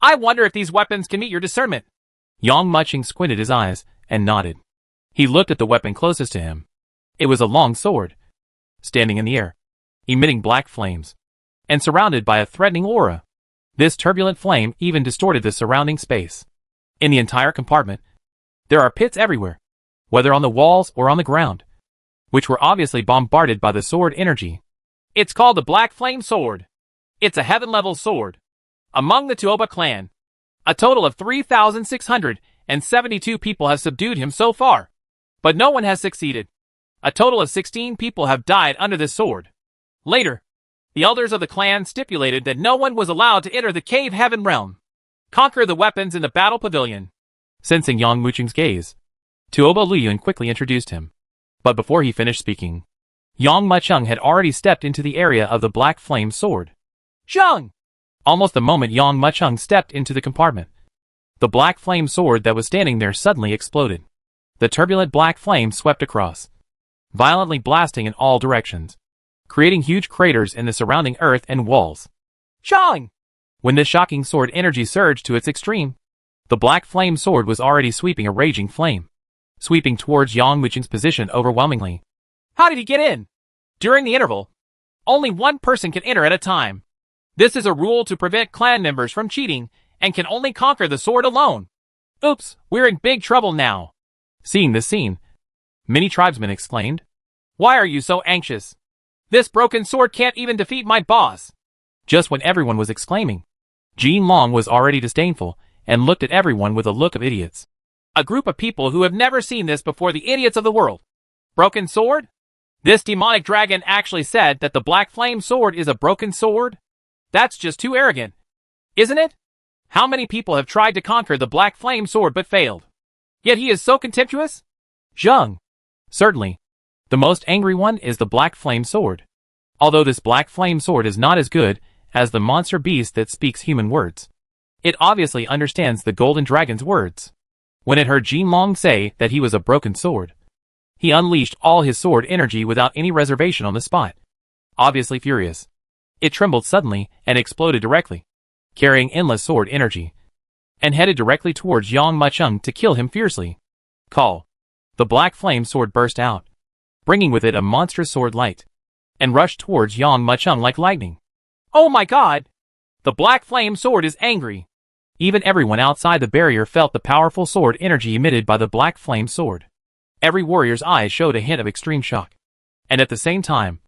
I wonder if these weapons can meet your discernment. Yang Muching squinted his eyes and nodded. He looked at the weapon closest to him. It was a long sword, standing in the air, emitting black flames, and surrounded by a threatening aura. This turbulent flame even distorted the surrounding space. In the entire compartment, there are pits everywhere, whether on the walls or on the ground, which were obviously bombarded by the sword energy. It's called the Black Flame Sword. It's a heaven-level sword. Among the Tuoba clan, a total of 3,672 people have subdued him so far, but no one has succeeded. A total of 16 people have died under this sword. Later, the elders of the clan stipulated that no one was allowed to enter the cave heaven realm. Conquer the weapons in the battle pavilion. Sensing Yang Muching's gaze, Tuoba Liyun quickly introduced him. But before he finished speaking, Yang Muchung had already stepped into the area of the black flame sword. Zhang! Almost the moment Yang Muchung stepped into the compartment, the black flame sword that was standing there suddenly exploded. The turbulent black flame swept across, violently blasting in all directions, creating huge craters in the surrounding earth and walls. Zhang! When this shocking sword energy surged to its extreme, the black flame sword was already sweeping a raging flame, sweeping towards Yang Muching's position overwhelmingly. How did he get in? During the interval, only one person can enter at a time. This is a rule to prevent clan members from cheating and can only conquer the sword alone. Oops, we're in big trouble now. Seeing this scene, many tribesmen exclaimed, Why are you so anxious? This broken sword can't even defeat my boss. Just when everyone was exclaiming, Jin Long was already disdainful and looked at everyone with a look of idiots. A group of people who have never seen this before, the idiots of the world. Broken sword? This demonic dragon actually said that the black flame sword is a broken sword? That's just too arrogant, isn't it? How many people have tried to conquer the black flame sword but failed? Yet he is so contemptuous? Zhang. Certainly. The most angry one is the black flame sword. Although this black flame sword is not as good as the monster beast that speaks human words, it obviously understands the golden dragon's words. When it heard Jin Long say that he was a broken sword, he unleashed all his sword energy without any reservation on the spot. Obviously furious, it trembled suddenly and exploded directly, carrying endless sword energy, and headed directly towards Yang Muchung to kill him fiercely. Call. The black flame sword burst out, bringing with it a monstrous sword light, and rushed towards Yang Muchung like lightning. Oh my god! The black flame sword is angry. Even everyone outside the barrier felt the powerful sword energy emitted by the black flame sword. Every warrior's eyes showed a hint of extreme shock, and at the same time,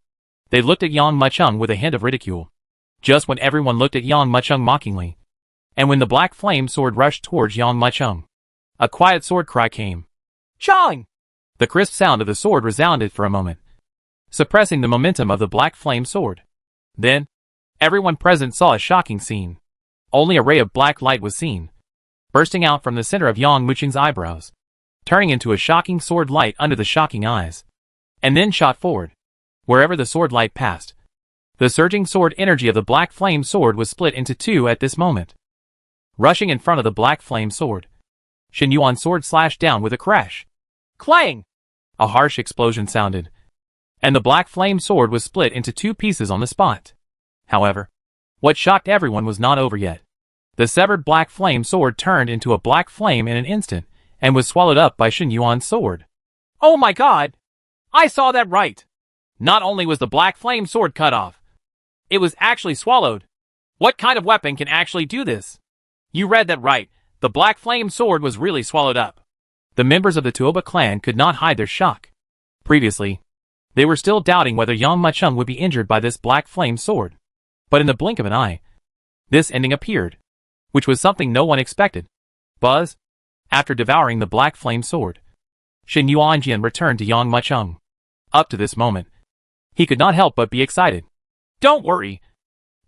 they looked at Yang Muchung with a hint of ridicule. Just when everyone looked at Yang Muchung mockingly, and when the black flame sword rushed towards Yang Muchung, a quiet sword cry came. Zhang! The crisp sound of the sword resounded for a moment, suppressing the momentum of the black flame sword. Then, everyone present saw a shocking scene. Only a ray of black light was seen, bursting out from the center of Yang Muchung's eyebrows, turning into a shocking sword light under the shocking eyes, and then shot forward. Wherever the sword light passed, the surging sword energy of the black flame sword was split into two at this moment. Rushing in front of the black flame sword, Shen Yuan's sword slashed down with a crash. Clang! A harsh explosion sounded, and the black flame sword was split into two pieces on the spot. However, what shocked everyone was not over yet. The severed black flame sword turned into a black flame in an instant, and was swallowed up by Shen Yuan's sword. Oh my god! I saw that right! Not only was the black flame sword cut off, it was actually swallowed. What kind of weapon can actually do this? You read that right, the black flame sword was really swallowed up. The members of the Tuoba clan could not hide their shock. Previously, they were still doubting whether Yang Muchung would be injured by this black flame sword. But in the blink of an eye, this ending appeared, which was something no one expected. Buzz, after devouring the black flame sword, Shen Yuanjian returned to Yang Muchung. Up to this moment, he could not help but be excited. Don't worry.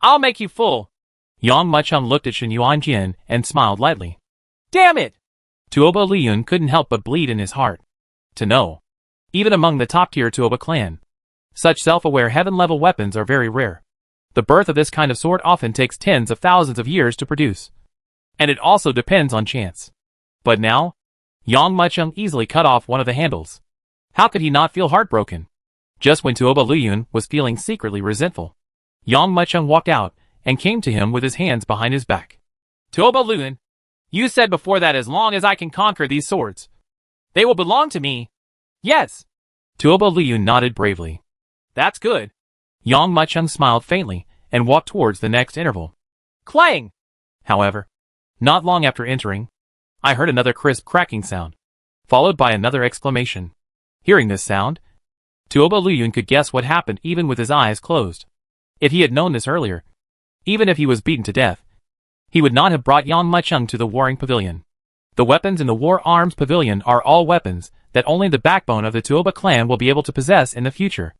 I'll make you full. Yang Muchung looked at Shen Yuanjian and smiled lightly. Damn it! Tuoba Liyun couldn't help but bleed in his heart. To know, even among the top-tier Tuoba clan, such self-aware heaven-level weapons are very rare. The birth of this kind of sword often takes tens of thousands of years to produce. And it also depends on chance. But now, Yang Mucheng easily cut off one of the handles. How could he not feel heartbroken? Just when Tuoba Liyun was feeling secretly resentful, Yang Mucheng walked out and came to him with his hands behind his back. Tuoba Liyun, you said before that as long as I can conquer these swords, they will belong to me. Yes. Tuoba Liyun nodded bravely. That's good. Yang Mucheng smiled faintly and walked towards the next interval. Clang! However, not long after entering, I heard another crisp cracking sound, followed by another exclamation. Hearing this sound, Tuoba Liyun could guess what happened even with his eyes closed. If he had known this earlier, even if he was beaten to death, he would not have brought Yang Mucheng to the warring pavilion. The weapons in the War Arms Pavilion are all weapons that only the backbone of the Tuoba clan will be able to possess in the future.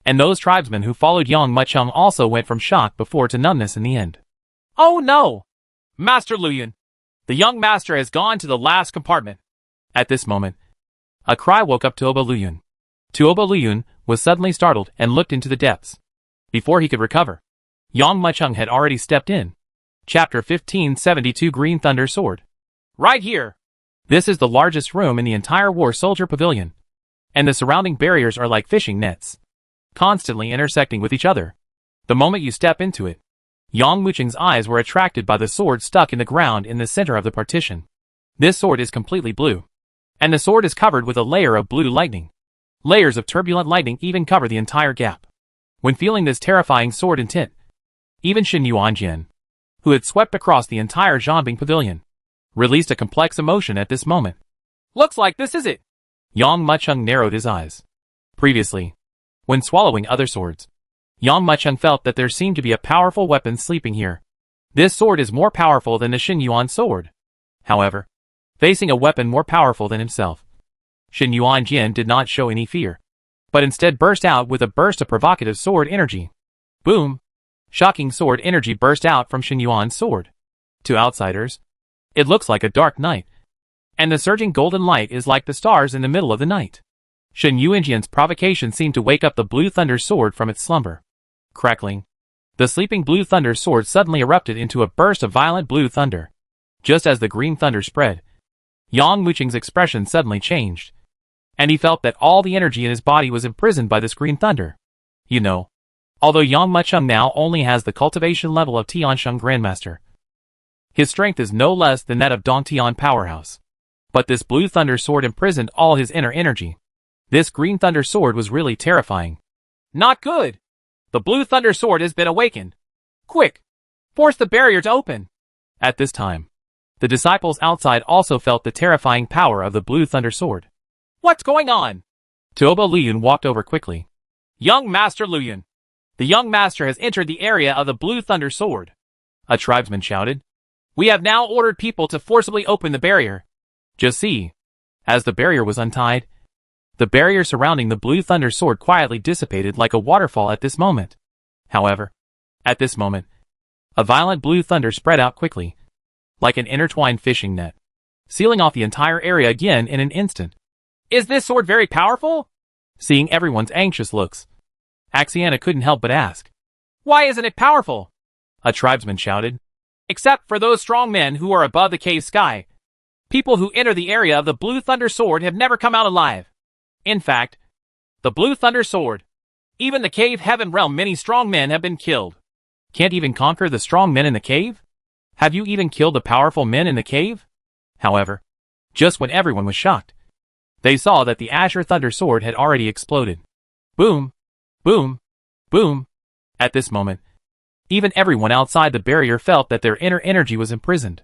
And those tribesmen who followed Yang Mucheng also went from shock before to numbness in the end. Oh no! Master Liyun! The young master has gone to the last compartment. At this moment, a cry woke up Tuoba Liyun. Tuoba Liyun was suddenly startled and looked into the depths. Before he could recover, Yang Mucheng had already stepped in. Chapter 1572 Green Thunder Sword. Right here! This is the largest room in the entire War Soldier Pavilion, and the surrounding barriers are like fishing nets, constantly intersecting with each other. The moment you step into it, Yang Mucheng's eyes were attracted by the sword stuck in the ground in the center of the partition. This sword is completely blue, and the sword is covered with a layer of blue lightning. Layers of turbulent lightning even cover the entire gap. When feeling this terrifying sword intent, even Shin Yuanjian, who had swept across the entire Zhanbing Pavilion, released a complex emotion at this moment. Looks like this is it. Yang Mucheng narrowed his eyes. Previously, when swallowing other swords, Yang Mucheng felt that there seemed to be a powerful weapon sleeping here. This sword is more powerful than the Shin Yuan sword. However, facing a weapon more powerful than himself, Shin Yuanjian did not show any fear, but instead burst out with a burst of provocative sword energy. Boom! Shocking sword energy burst out from Shin Yuan's sword. To outsiders, it looks like a dark night, and the surging golden light is like the stars in the middle of the night. Shin Yuanjian's provocation seemed to wake up the Blue Thunder sword from its slumber. Crackling, the sleeping Blue Thunder sword suddenly erupted into a burst of violent blue thunder. Just as the green thunder spread, Yang Mucheng's expression suddenly changed, and he felt that all the energy in his body was imprisoned by this green thunder. You know, although Yang Mucheng now only has the cultivation level of Tiansheng Grandmaster, his strength is no less than that of Dongtian Powerhouse. But this Blue Thunder sword imprisoned all his inner energy. This Green Thunder sword was really terrifying. Not good! The Blue Thunder sword has been awakened. Quick! Force the barrier to open! At this time, the disciples outside also felt the terrifying power of the Blue Thunder sword. What's going on? Tuoba Liyun walked over quickly. Young Master Liyun! The young master has entered the area of the Blue Thunder sword. A tribesman shouted. We have now ordered people to forcibly open the barrier. Just see. As the barrier was untied, the barrier surrounding the Blue Thunder sword quietly dissipated like a waterfall at this moment. However, at this moment, a violent blue thunder spread out quickly, like an intertwined fishing net, sealing off the entire area again in an instant. Is this sword very powerful? Seeing everyone's anxious looks, Axiana couldn't help but ask. Why isn't it powerful? A tribesman shouted. Except for those strong men who are above the cave sky. People who enter the area of the Blue Thunder sword have never come out alive. In fact, the Blue Thunder sword, even the cave heaven realm, many strong men have been killed. Can't even conquer the strong men in the cave? Have you even killed the powerful men in the cave? However, just when everyone was shocked, they saw that the Azure Thunder sword had already exploded. Boom! Boom! Boom! At this moment, even everyone outside the barrier felt that their inner energy was imprisoned.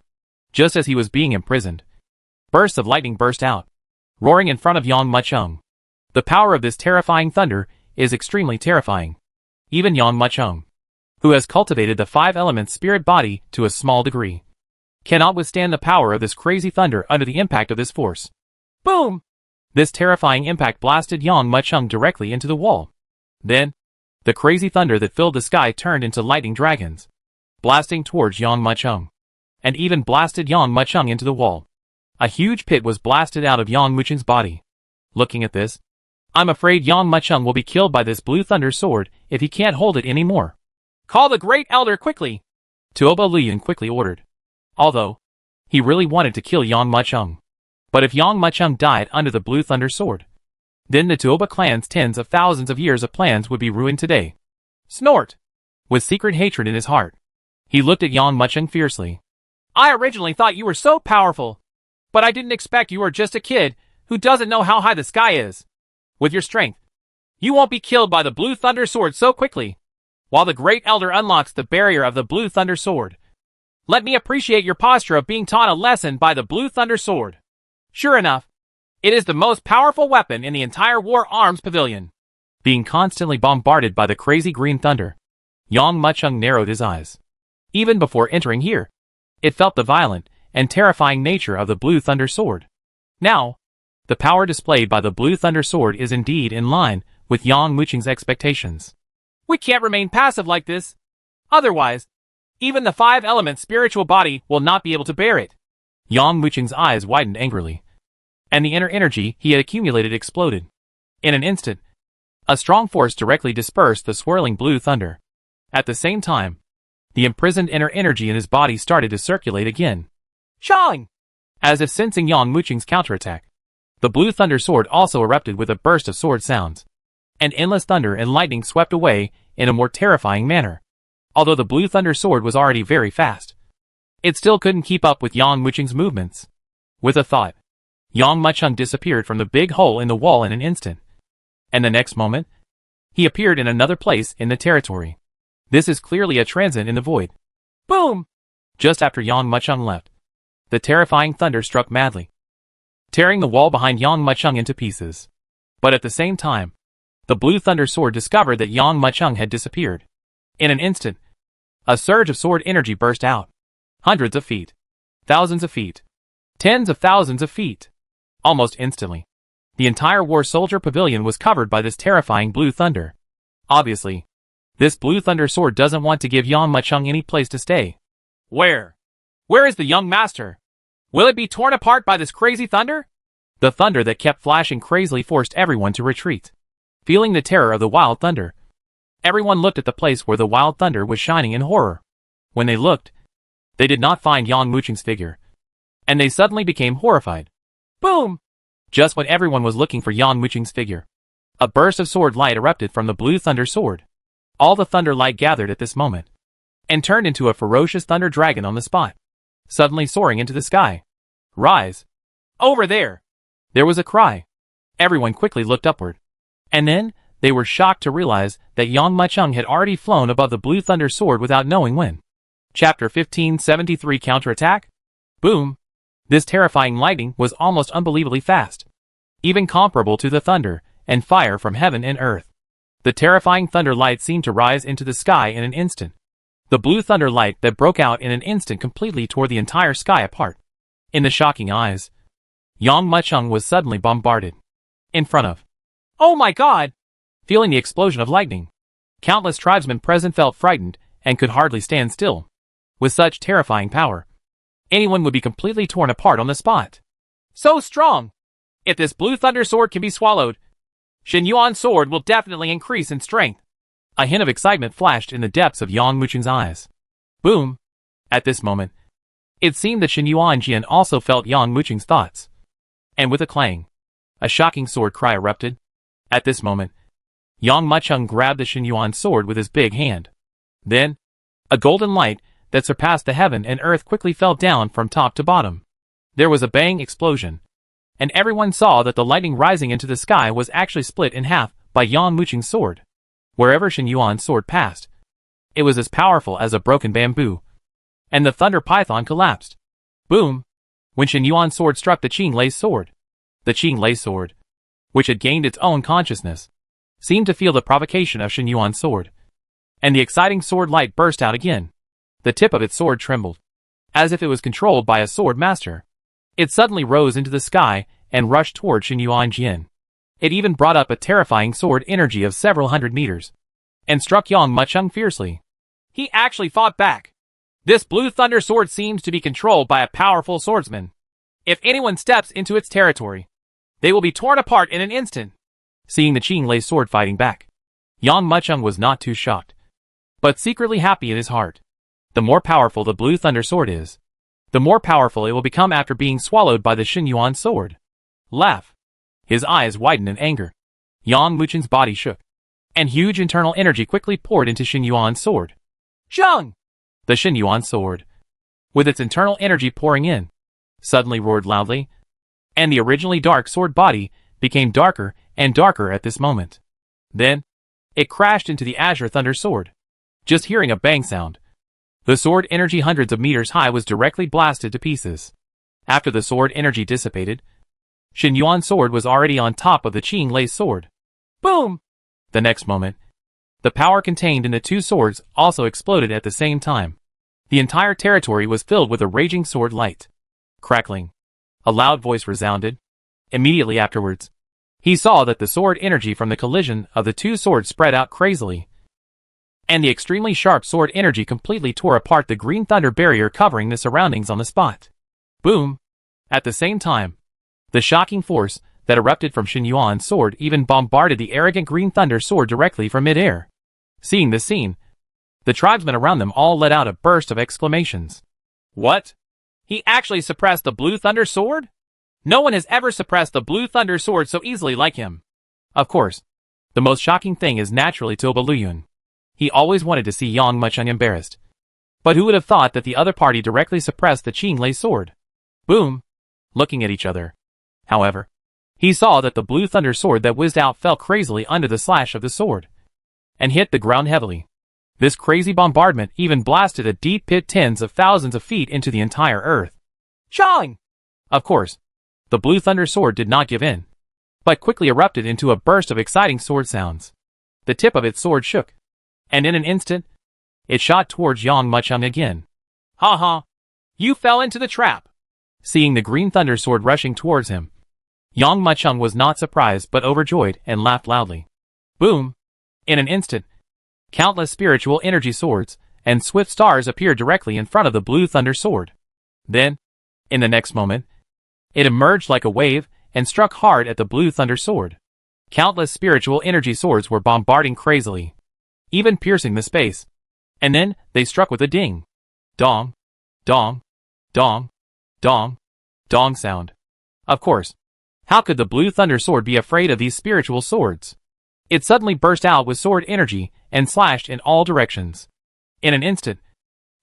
Just as he was being imprisoned, bursts of lightning burst out, roaring in front of Yang Mucheng. The power of this terrifying thunder is extremely terrifying. Even Yang Mucheng, who has cultivated the 5 elements spirit body to a small degree, cannot withstand the power of this crazy thunder under the impact of this force. Boom! This terrifying impact blasted Yang Mucheng directly into the wall. Then, the crazy thunder that filled the sky turned into lightning dragons, blasting towards Yang Mucheng, and even blasted Yang Mucheng into the wall. A huge pit was blasted out of Yang Mucheng's body. Looking at this, I'm afraid Yang Mucheng will be killed by this Blue Thunder Sword if he can't hold it anymore. Call the Great Elder quickly, Tuoba Lian quickly ordered. Although, he really wanted to kill Yang Mucheng. But if Yang Mucheng died under the Blue Thunder Sword, then the Tuoba clan's tens of thousands of years of plans would be ruined today. Snort. With secret hatred in his heart, he looked at Yang Mucheng fiercely. I originally thought you were so powerful, but I didn't expect you were just a kid who doesn't know how high the sky is. With your strength, you won't be killed by the Blue Thunder Sword so quickly. While the Great Elder unlocks the barrier of the Blue Thunder Sword, let me appreciate your posture of being taught a lesson by the Blue Thunder Sword. Sure enough, it is the most powerful weapon in the entire War Arms Pavilion. Being constantly bombarded by the crazy green thunder, Yang Mucheng narrowed his eyes. Even before entering here, it felt the violent and terrifying nature of the Blue Thunder Sword. Now, the power displayed by the Blue Thunder Sword is indeed in line with Yang Mucheng's expectations. We can't remain passive like this. Otherwise, even the 5-element spiritual body will not be able to bear it. Yang Mucheng's eyes widened angrily, and the inner energy he had accumulated exploded. In an instant, a strong force directly dispersed the swirling blue thunder. At the same time, the imprisoned inner energy in his body started to circulate again. Chang! As if sensing Yang Mucheng's counterattack, the Blue Thunder Sword also erupted with a burst of sword sounds. And endless thunder and lightning swept away in a more terrifying manner. Although the Blue Thunder Sword was already very fast, it still couldn't keep up with Yang Mucheng's movements. With a thought, Yang Mucheng disappeared from the big hole in the wall in an instant. And the next moment, he appeared in another place in the territory. This is clearly a transit in the void. Boom! Just after Yang Mucheng left, the terrifying thunder struck madly, tearing the wall behind Yang Mucheng into pieces. But at the same time, the Blue Thunder Sword discovered that Yang Mucheng had disappeared. In an instant, a surge of sword energy burst out. Hundreds of feet, thousands of feet, tens of thousands of feet. Almost instantly, the entire War Soldier Pavilion was covered by this terrifying blue thunder. Obviously, this Blue Thunder Sword doesn't want to give Yang Mucheng any place to stay. Where? Where is the young master? Will it be torn apart by this crazy thunder? The thunder that kept flashing crazily forced everyone to retreat. Feeling the terror of the wild thunder, everyone looked at the place where the wild thunder was shining in horror. When they looked, they did not find Yang Mucheng's figure, and they suddenly became horrified. Boom! Just when everyone was looking for Yang Mucheng's figure, a burst of sword light erupted from the Blue Thunder Sword. All the thunder light gathered at this moment, and turned into a ferocious thunder dragon on the spot, suddenly soaring into the sky. Rise! Over there! There was a cry. Everyone quickly looked upward. And then, they were shocked to realize that Yang Mucheng had already flown above the Blue Thunder Sword without knowing when. Chapter 1573 Counterattack? Boom! This terrifying lightning was almost unbelievably fast, even comparable to the thunder and fire from heaven and earth. The terrifying thunder light seemed to rise into the sky in an instant. The blue thunder light that broke out in an instant completely tore the entire sky apart. In the shocking eyes, Yang Mucheng was suddenly bombarded. In front of. Oh my god! Feeling the explosion of lightning, countless tribesmen present felt frightened and could hardly stand still. With such terrifying power, anyone would be completely torn apart on the spot. So strong! If this Blue Thunder Sword can be swallowed, Shen Yuan's sword will definitely increase in strength. A hint of excitement flashed in the depths of Yang Mucheng's eyes. Boom! At this moment, it seemed that Shen Yuanjian also felt Yang Mucheng's thoughts. And with a clang, a shocking sword cry erupted. At this moment, Yang Mucheng grabbed the Shen Yuan sword with his big hand. Then, a golden light that surpassed the heaven and earth quickly fell down from top to bottom. There was a bang explosion, and everyone saw that the lightning rising into the sky was actually split in half by Yang Mucheng's sword. Wherever Shen Yuan's sword passed, it was as powerful as a broken bamboo, and the thunder python collapsed. Boom! When Shen Yuan's sword struck the Qing Lei's sword, the Qing Lei sword, which had gained its own consciousness, seemed to feel the provocation of Shen Yuan's sword, and the exciting sword light burst out again. The tip of its sword trembled, as if it was controlled by a sword master. It suddenly rose into the sky and rushed toward Shen Yuanjian. It even brought up a terrifying sword energy of several hundred meters, and struck Yang Mucheng fiercely. He actually fought back. This Blue Thunder Sword seems to be controlled by a powerful swordsman. If anyone steps into its territory, they will be torn apart in an instant. Seeing the Qinglei sword fighting back, Yang Mucheng was not too shocked, but secretly happy in his heart. The more powerful the Blue Thunder Sword is, the more powerful it will become after being swallowed by the Xinyuan sword. Laugh. His eyes widened in anger. Yang Mucheng's body shook, and huge internal energy quickly poured into Xinyuan's sword. Zheng! The Xinyuan sword, with its internal energy pouring in, suddenly roared loudly, and the originally dark sword body became darker and darker at this moment. Then, it crashed into the Azure Thunder Sword. Just hearing a bang sound, the sword energy hundreds of meters high was directly blasted to pieces. After the sword energy dissipated, Xinyuan's sword was already on top of the Qinglei's sword. Boom! The next moment, the power contained in the two swords also exploded at the same time. The entire territory was filled with a raging sword light. Crackling. A loud voice resounded. Immediately afterwards, he saw that the sword energy from the collision of the two swords spread out crazily, and the extremely sharp sword energy completely tore apart the green thunder barrier covering the surroundings on the spot. Boom! At the same time, the shocking force that erupted from Xinyuan's sword even bombarded the arrogant green thunder sword directly from mid-air. Seeing this scene, the tribesmen around them all let out a burst of exclamations. What? He actually suppressed the Blue Thunder Sword? No one has ever suppressed the Blue Thunder Sword so easily like him. Of course, the most shocking thing is naturally Toba Luyun. He always wanted to see Yang Mucheng embarrassed. But who would have thought that the other party directly suppressed the Qinglei sword? Boom! Looking at each other. However, he saw that the Blue Thunder Sword that whizzed out fell crazily under the slash of the sword, and hit the ground heavily. This crazy bombardment even blasted a deep pit tens of thousands of feet into the entire earth. Zheng! Of course, the Blue Thunder Sword did not give in, but quickly erupted into a burst of exciting sword sounds. The tip of its sword shook, and in an instant, it shot towards Yang Mucheng again. Ha ha! You fell into the trap! Seeing the Green Thunder Sword rushing towards him, Yang Mucheng was not surprised but overjoyed and laughed loudly. Boom! In an instant, countless spiritual energy swords and swift stars appeared directly in front of the Blue Thunder Sword. Then, in the next moment, it emerged like a wave and struck hard at the Blue Thunder Sword. Countless spiritual energy swords were bombarding crazily, even piercing the space. And then, they struck with a ding. Dong, dong, dong, dong, dong sound. Of course, how could the Blue Thunder Sword be afraid of these spiritual swords? It suddenly burst out with sword energy and slashed in all directions. In an instant,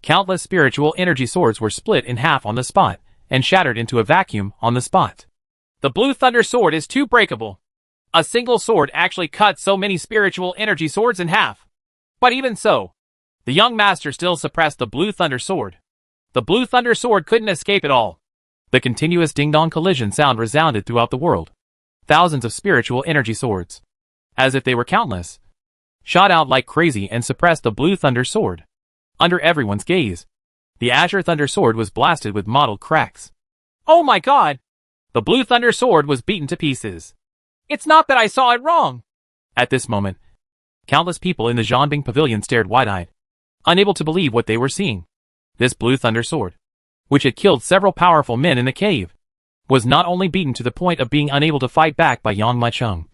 countless spiritual energy swords were split in half on the spot and shattered into a vacuum on the spot. The Blue Thunder Sword is too breakable. A single sword actually cut so many spiritual energy swords in half. But even so, the young master still suppressed the Blue Thunder Sword. The Blue Thunder Sword couldn't escape at all. The continuous ding-dong collision sound resounded throughout the world. Thousands of spiritual energy swords, as if they were countless, shot out like crazy and suppressed the Blue Thunder Sword. Under everyone's gaze, the Azure Thunder Sword was blasted with mottled cracks. Oh my god! The Blue Thunder Sword was beaten to pieces. It's not that I saw it wrong! At this moment, countless people in the Zhanbing Pavilion stared wide-eyed, unable to believe what they were seeing. This Blue Thunder Sword, which had killed several powerful men in the cave, was not only beaten to the point of being unable to fight back by Yang Mucheng,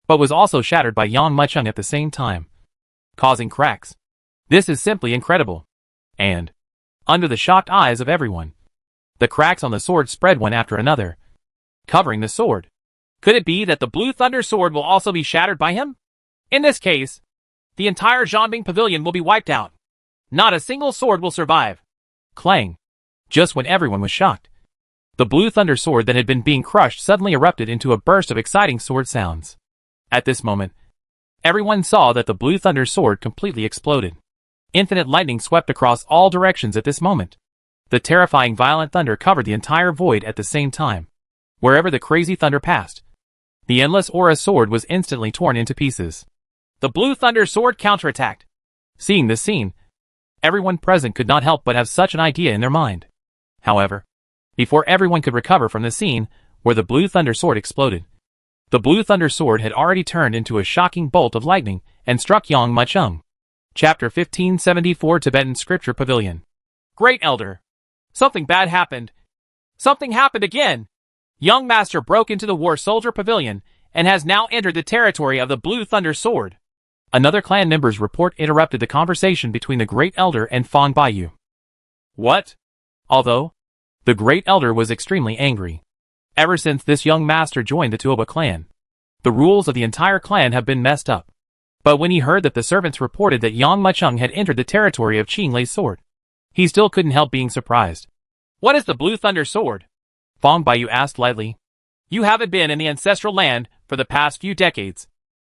but was also shattered by Yang Mucheng at the same time, causing cracks. This is simply incredible. And, under the shocked eyes of everyone, the cracks on the sword spread one after another, covering the sword. Could it be that the Blue Thunder Sword will also be shattered by him? In this case, the entire Zhanbing Pavilion will be wiped out. Not a single sword will survive. Clang! Just when everyone was shocked, the Blue Thunder Sword that had been being crushed suddenly erupted into a burst of exciting sword sounds. At this moment, everyone saw that the Blue Thunder Sword completely exploded. Infinite lightning swept across all directions at this moment. The terrifying violent thunder covered the entire void at the same time. Wherever the crazy thunder passed, the endless aura sword was instantly torn into pieces. The Blue Thunder Sword counterattacked. Seeing this scene, everyone present could not help but have such an idea in their mind. However, before everyone could recover from the scene where the Blue Thunder Sword exploded, the Blue Thunder Sword had already turned into a shocking bolt of lightning and struck Yang Mucheng. Chapter 1574 Tibetan Scripture Pavilion. Great Elder. Something bad happened. Something happened again. Young Master broke into the War Soldier Pavilion and has now entered the territory of the Blue Thunder Sword. Another clan member's report interrupted the conversation between the Great Elder and Fong Baiyu. What? Although the Great Elder was extremely angry. Ever since this young master joined the Tuoba clan, the rules of the entire clan have been messed up. But when he heard that the servants reported that Yang Macheng had entered the territory of Qing Lei's sword, he still couldn't help being surprised. What is the Blue Thunder Sword? Fong Baiyu asked lightly. You haven't been in the ancestral land for the past few decades,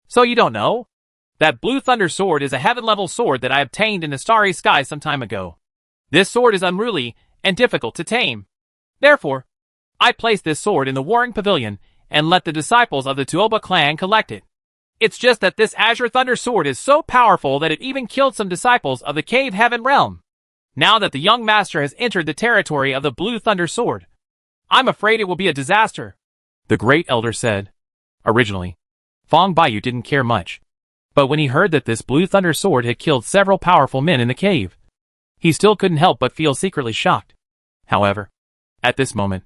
so you don't know? That Blue Thunder Sword is a heaven-level sword that I obtained in the starry sky some time ago. This sword is unruly and difficult to tame. Therefore, I placed this sword in the Warring Pavilion and let the disciples of the Tuoba clan collect it. It's just that this Azure Thunder Sword is so powerful that it even killed some disciples of the Cave Heaven Realm. Now that the young master has entered the territory of the Blue Thunder Sword, I'm afraid it will be a disaster, the Great Elder said. Originally, Fong Baiyu didn't care much. But when he heard that this Blue Thunder Sword had killed several powerful men in the cave, he still couldn't help but feel secretly shocked. However, at this moment,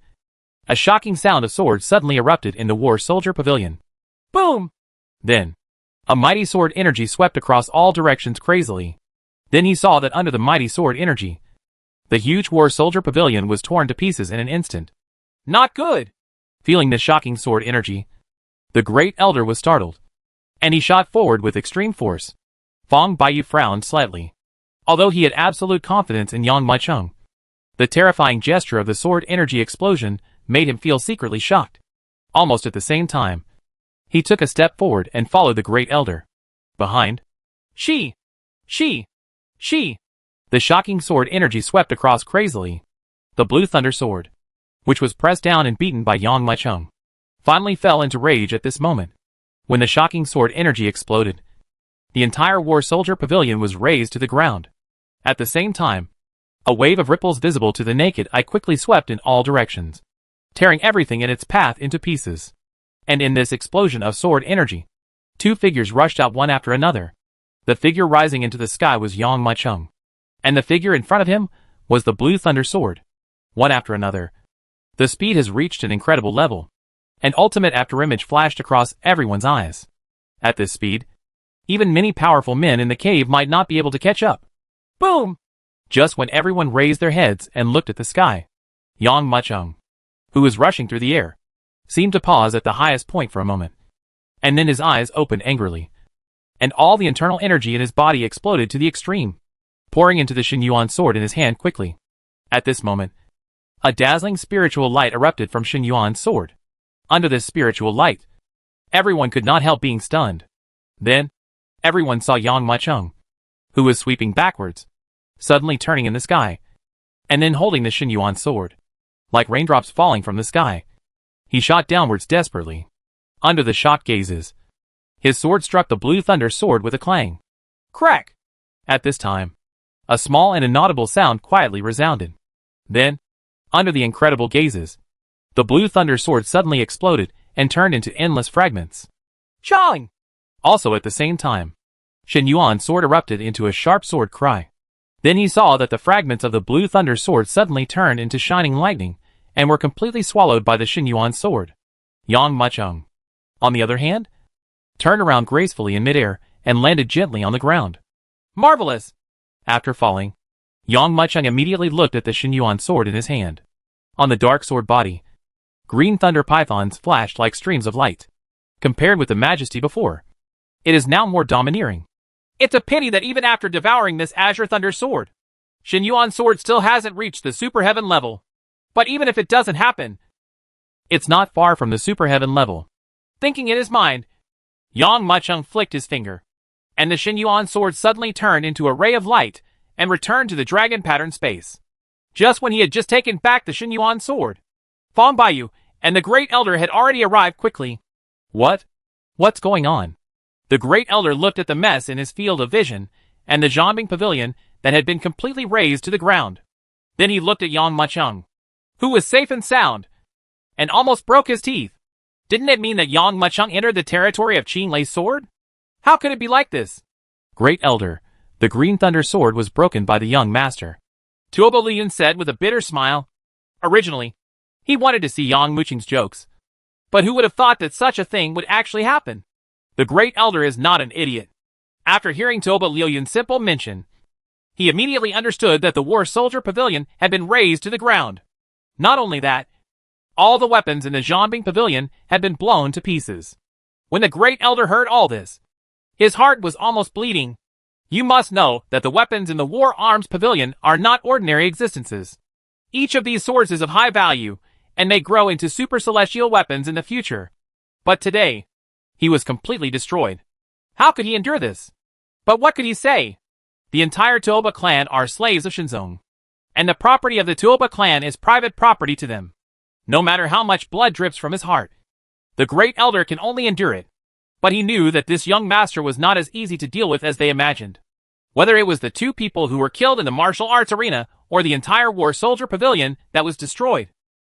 a shocking sound of swords suddenly erupted in the War Soldier Pavilion. Boom! Then, a mighty sword energy swept across all directions crazily. Then he saw that under the mighty sword energy, the huge War Soldier Pavilion was torn to pieces in an instant. Not good! Feeling the shocking sword energy, the Great Elder was startled, and he shot forward with extreme force. Fong Baiyu frowned slightly. Although he had absolute confidence in Yang Maicheng, the terrifying gesture of the sword energy explosion made him feel secretly shocked. Almost at the same time, he took a step forward and followed the Great Elder. Behind, She! The shocking sword energy swept across crazily. The Blue Thunder Sword, which was pressed down and beaten by Yang Maicheng, finally fell into rage at this moment. When the shocking sword energy exploded, the entire War Soldier Pavilion was razed to the ground. At the same time, a wave of ripples visible to the naked eye quickly swept in all directions, tearing everything in its path into pieces. And in this explosion of sword energy, two figures rushed out one after another. The figure rising into the sky was Yang Maicheng, and the figure in front of him was the Blue Thunder Sword. One after another, the speed has reached an incredible level. An ultimate afterimage flashed across everyone's eyes. At this speed, even many powerful men in the cave might not be able to catch up. Boom! Just when everyone raised their heads and looked at the sky, Yang Maicheng, who was rushing through the air, seemed to pause at the highest point for a moment. And then his eyes opened angrily, and all the internal energy in his body exploded to the extreme, pouring into the Xinyuan sword in his hand quickly. At this moment, a dazzling spiritual light erupted from Xinyuan's sword. Under this spiritual light, everyone could not help being stunned. Then, everyone saw Yang Maicheng, who was sweeping backwards, suddenly turning in the sky, and then holding the Xinyuan sword. Like raindrops falling from the sky, he shot downwards desperately. Under the shocked gazes, his sword struck the Blue Thunder Sword with a clang. Crack! At this time, a small and inaudible sound quietly resounded. Then, under the incredible gazes, the Blue Thunder Sword suddenly exploded and turned into endless fragments. Chong! Also at the same time, Xinyuan's sword erupted into a sharp sword cry. Then he saw that the fragments of the Blue Thunder Sword suddenly turned into shining lightning and were completely swallowed by the Xinyuan sword. Yang Maicheng, on the other hand, turned around gracefully in midair and landed gently on the ground. Marvelous! After falling, Yang Maicheng immediately looked at the Xinyuan sword in his hand. On the dark sword body, green thunder pythons flashed like streams of light. Compared with the majesty before, it is now more domineering. It's a pity that even after devouring this Azure Thunder Sword, Xinyuan's sword still hasn't reached the Super Heaven level. But even if it doesn't happen, it's not far from the Super Heaven level. Thinking in his mind, Yang Maicheng flicked his finger, and the Xinyuan sword suddenly turned into a ray of light and returned to the dragon pattern space. Just when he had just taken back the Xinyuan sword, Fong Baiyu and the Great Elder had already arrived quickly. What? What's going on? The Great Elder looked at the mess in his field of vision and the Zhanbing Pavilion that had been completely razed to the ground. Then he looked at Yang Maicheng, who was safe and sound, and almost broke his teeth. Didn't it mean that Yang Maicheng entered the territory of Qing Lei's sword? How could it be like this? Great Elder, the Green Thunder Sword was broken by the young master, Tuoba Lian said with a bitter smile. Originally, He wanted to see Yang Muqing's jokes. But who would have thought that such a thing would actually happen? The Great Elder is not an idiot. After hearing Toba Liuyun's simple mention, he immediately understood that the War Soldier Pavilion had been razed to the ground. Not only that, all the weapons in the Zhanbing Pavilion had been blown to pieces. When the Great Elder heard all this, his heart was almost bleeding. You must know that the weapons in the War Arms Pavilion are not ordinary existences. Each of these swords is of high value, and may grow into super celestial weapons in the future. But today, he was completely destroyed. How could he endure this? But what could he say? The entire Tuoba clan are slaves of Shinzong, and the property of the Tuoba clan is private property to them. No matter how much blood drips from his heart, the Great Elder can only endure it. But he knew that this young master was not as easy to deal with as they imagined. Whether it was the 2 people who were killed in the martial arts arena or the entire War Soldier Pavilion that was destroyed,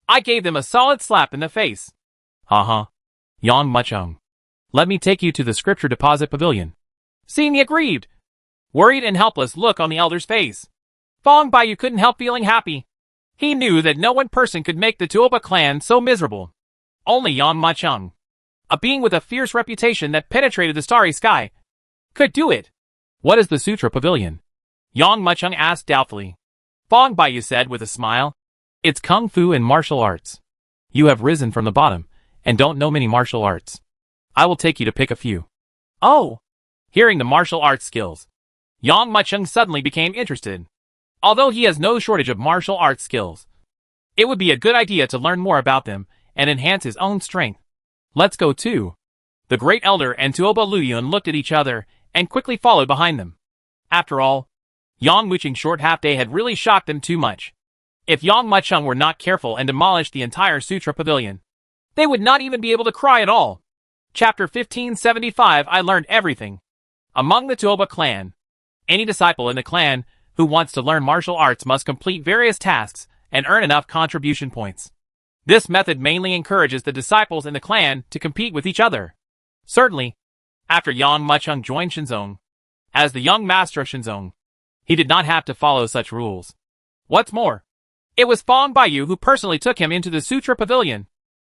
I gave them a solid slap in the face. Yang Muchung. Let me take you to the Scripture Deposit Pavilion. Seeing the aggrieved, worried and helpless look on the elder's face, Fong Baiyu couldn't help feeling happy. He knew that no one person could make the Tuoba clan so miserable. Only Yang Muchung, a being with a fierce reputation that penetrated the starry sky, could do it. What is the Sutra Pavilion? Yang Muchung asked doubtfully. Fong Baiyu said with a smile. It's Kung Fu and martial arts. You have risen from the bottom, and don't know many martial arts. I will take you to pick a few. Oh! Hearing the martial arts skills, Yang Muchung suddenly became interested. Although he has no shortage of martial arts skills, it would be a good idea to learn more about them and enhance his own strength. Let's go too. The Great Elder and Tuoba Liuyun looked at each other and quickly followed behind them. After all, Yang Muqing's short half-day had really shocked them too much. If Yang Muchung were not careful and demolished the entire Sutra Pavilion, they would not even be able to cry at all. Chapter 1575 I learned everything. Among the Tuoba clan, any disciple in the clan who wants to learn martial arts must complete various tasks and earn enough contribution points. This method mainly encourages the disciples in the clan to compete with each other. Certainly, after Yang Muchung joined Shinzong, as the young master of Shinzong, he did not have to follow such rules. What's more, it was Fong Baiyu who personally took him into the Sutra Pavilion.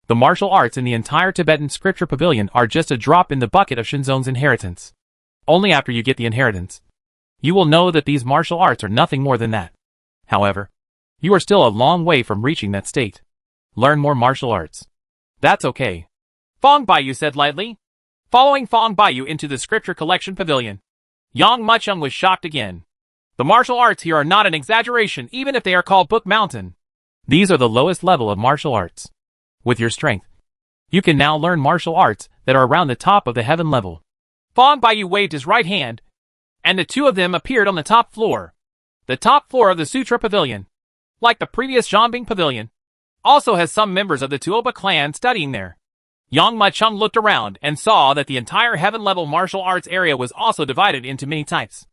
The martial arts in the entire Tibetan Scripture Pavilion are just a drop in the bucket of Shinzong's inheritance. Only after you get the inheritance, you will know that these martial arts are nothing more than that. However, you are still a long way from reaching that state. Learn more martial arts. That's okay, Fong Baiyu said lightly. Following Fong Baiyu into the Scripture Collection Pavilion, Yang Muchung was shocked again. The martial arts here are not an exaggeration even if they are called Book Mountain. These are the lowest level of martial arts. With your strength, you can now learn martial arts that are around the top of the heaven level. Fong Baiyu waved his right hand, and the 2 of them appeared on the top floor. The top floor of the Sutra Pavilion, like the previous Zhanbing Pavilion, also has some members of the Tuoba clan studying there. Yang Muchung looked around and saw that the entire heaven-level martial arts area was also divided into many types.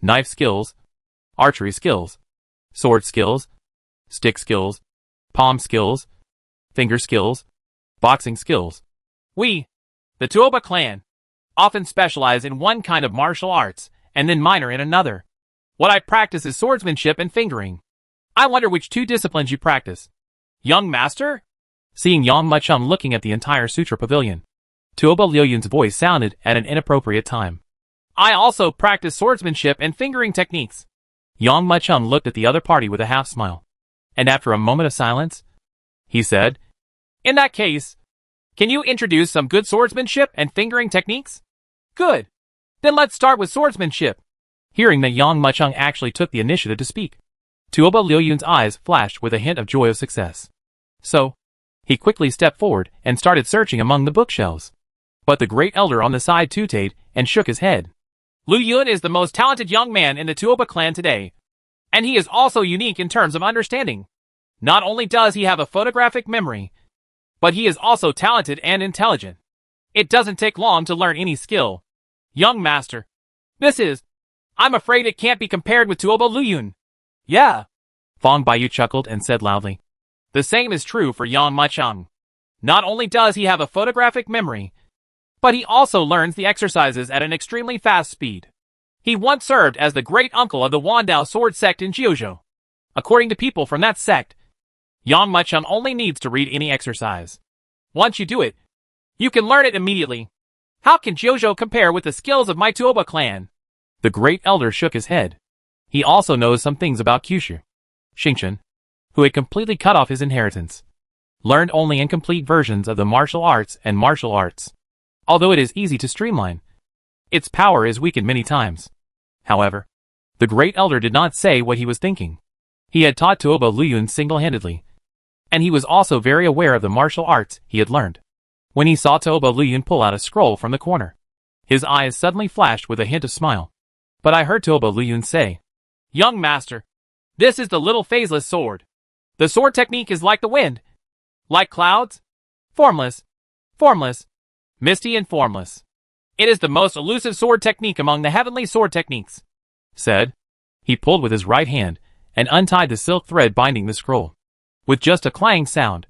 Knife skills, archery skills, sword skills, stick skills, palm skills, finger skills, boxing skills. We, the Tuoba clan, often specialize in one kind of martial arts and then minor in another. What I practice is swordsmanship and fingering. I wonder which 2 disciplines you practice. Young master? Seeing Yang Muchung looking at the entire Sutra Pavilion, Tuoba Liuyun's voice sounded at an inappropriate time. I also practice swordsmanship and fingering techniques. Yang Muchung looked at the other party with a half smile, and after a moment of silence, he said, In that case, can you introduce some good swordsmanship and fingering techniques? Good. Then let's start with swordsmanship. Hearing that Yang Muchung actually took the initiative to speak, Tuoba Liuyun's eyes flashed with a hint of joy of success. So, he quickly stepped forward and started searching among the bookshelves. But the Great Elder on the side tooted and shook his head. Liuyun is the most talented young man in the Tuoba clan today, and he is also unique in terms of understanding. Not only does he have a photographic memory, but he is also talented and intelligent. It doesn't take long to learn any skill. Young master, I'm afraid it can't be compared with Tuoba Liuyun. Yeah, Fong Baiyu chuckled and said loudly. The same is true for Yang Muchung. Not only does he have a photographic memory, but he also learns the exercises at an extremely fast speed. He once served as the great uncle of the Wandao sword sect in Jiuzhou. According to people from that sect, Yang Muchung only needs to read any exercise. Once you do it, you can learn it immediately. How can Jojo compare with the skills of my Tuoba clan? The great elder shook his head. He also knows some things about Kyushu. Xingchen, who had completely cut off his inheritance, learned only incomplete versions of the martial arts and martial arts. Although it is easy to streamline, its power is weakened many times. However, the great elder did not say what he was thinking. He had taught Tuoba Luyun single-handedly, and he was also very aware of the martial arts he had learned. When he saw Tuoba Luyun pull out a scroll from the corner, his eyes suddenly flashed with a hint of smile. But I heard Tuoba Luyun say, Young master, this is the little phaseless sword. The sword technique is like the wind. Like clouds. Formless. Formless. Misty and formless. It is the most elusive sword technique among the heavenly sword techniques. Said. He pulled with his right hand and untied the silk thread binding the scroll. With just a clang sound,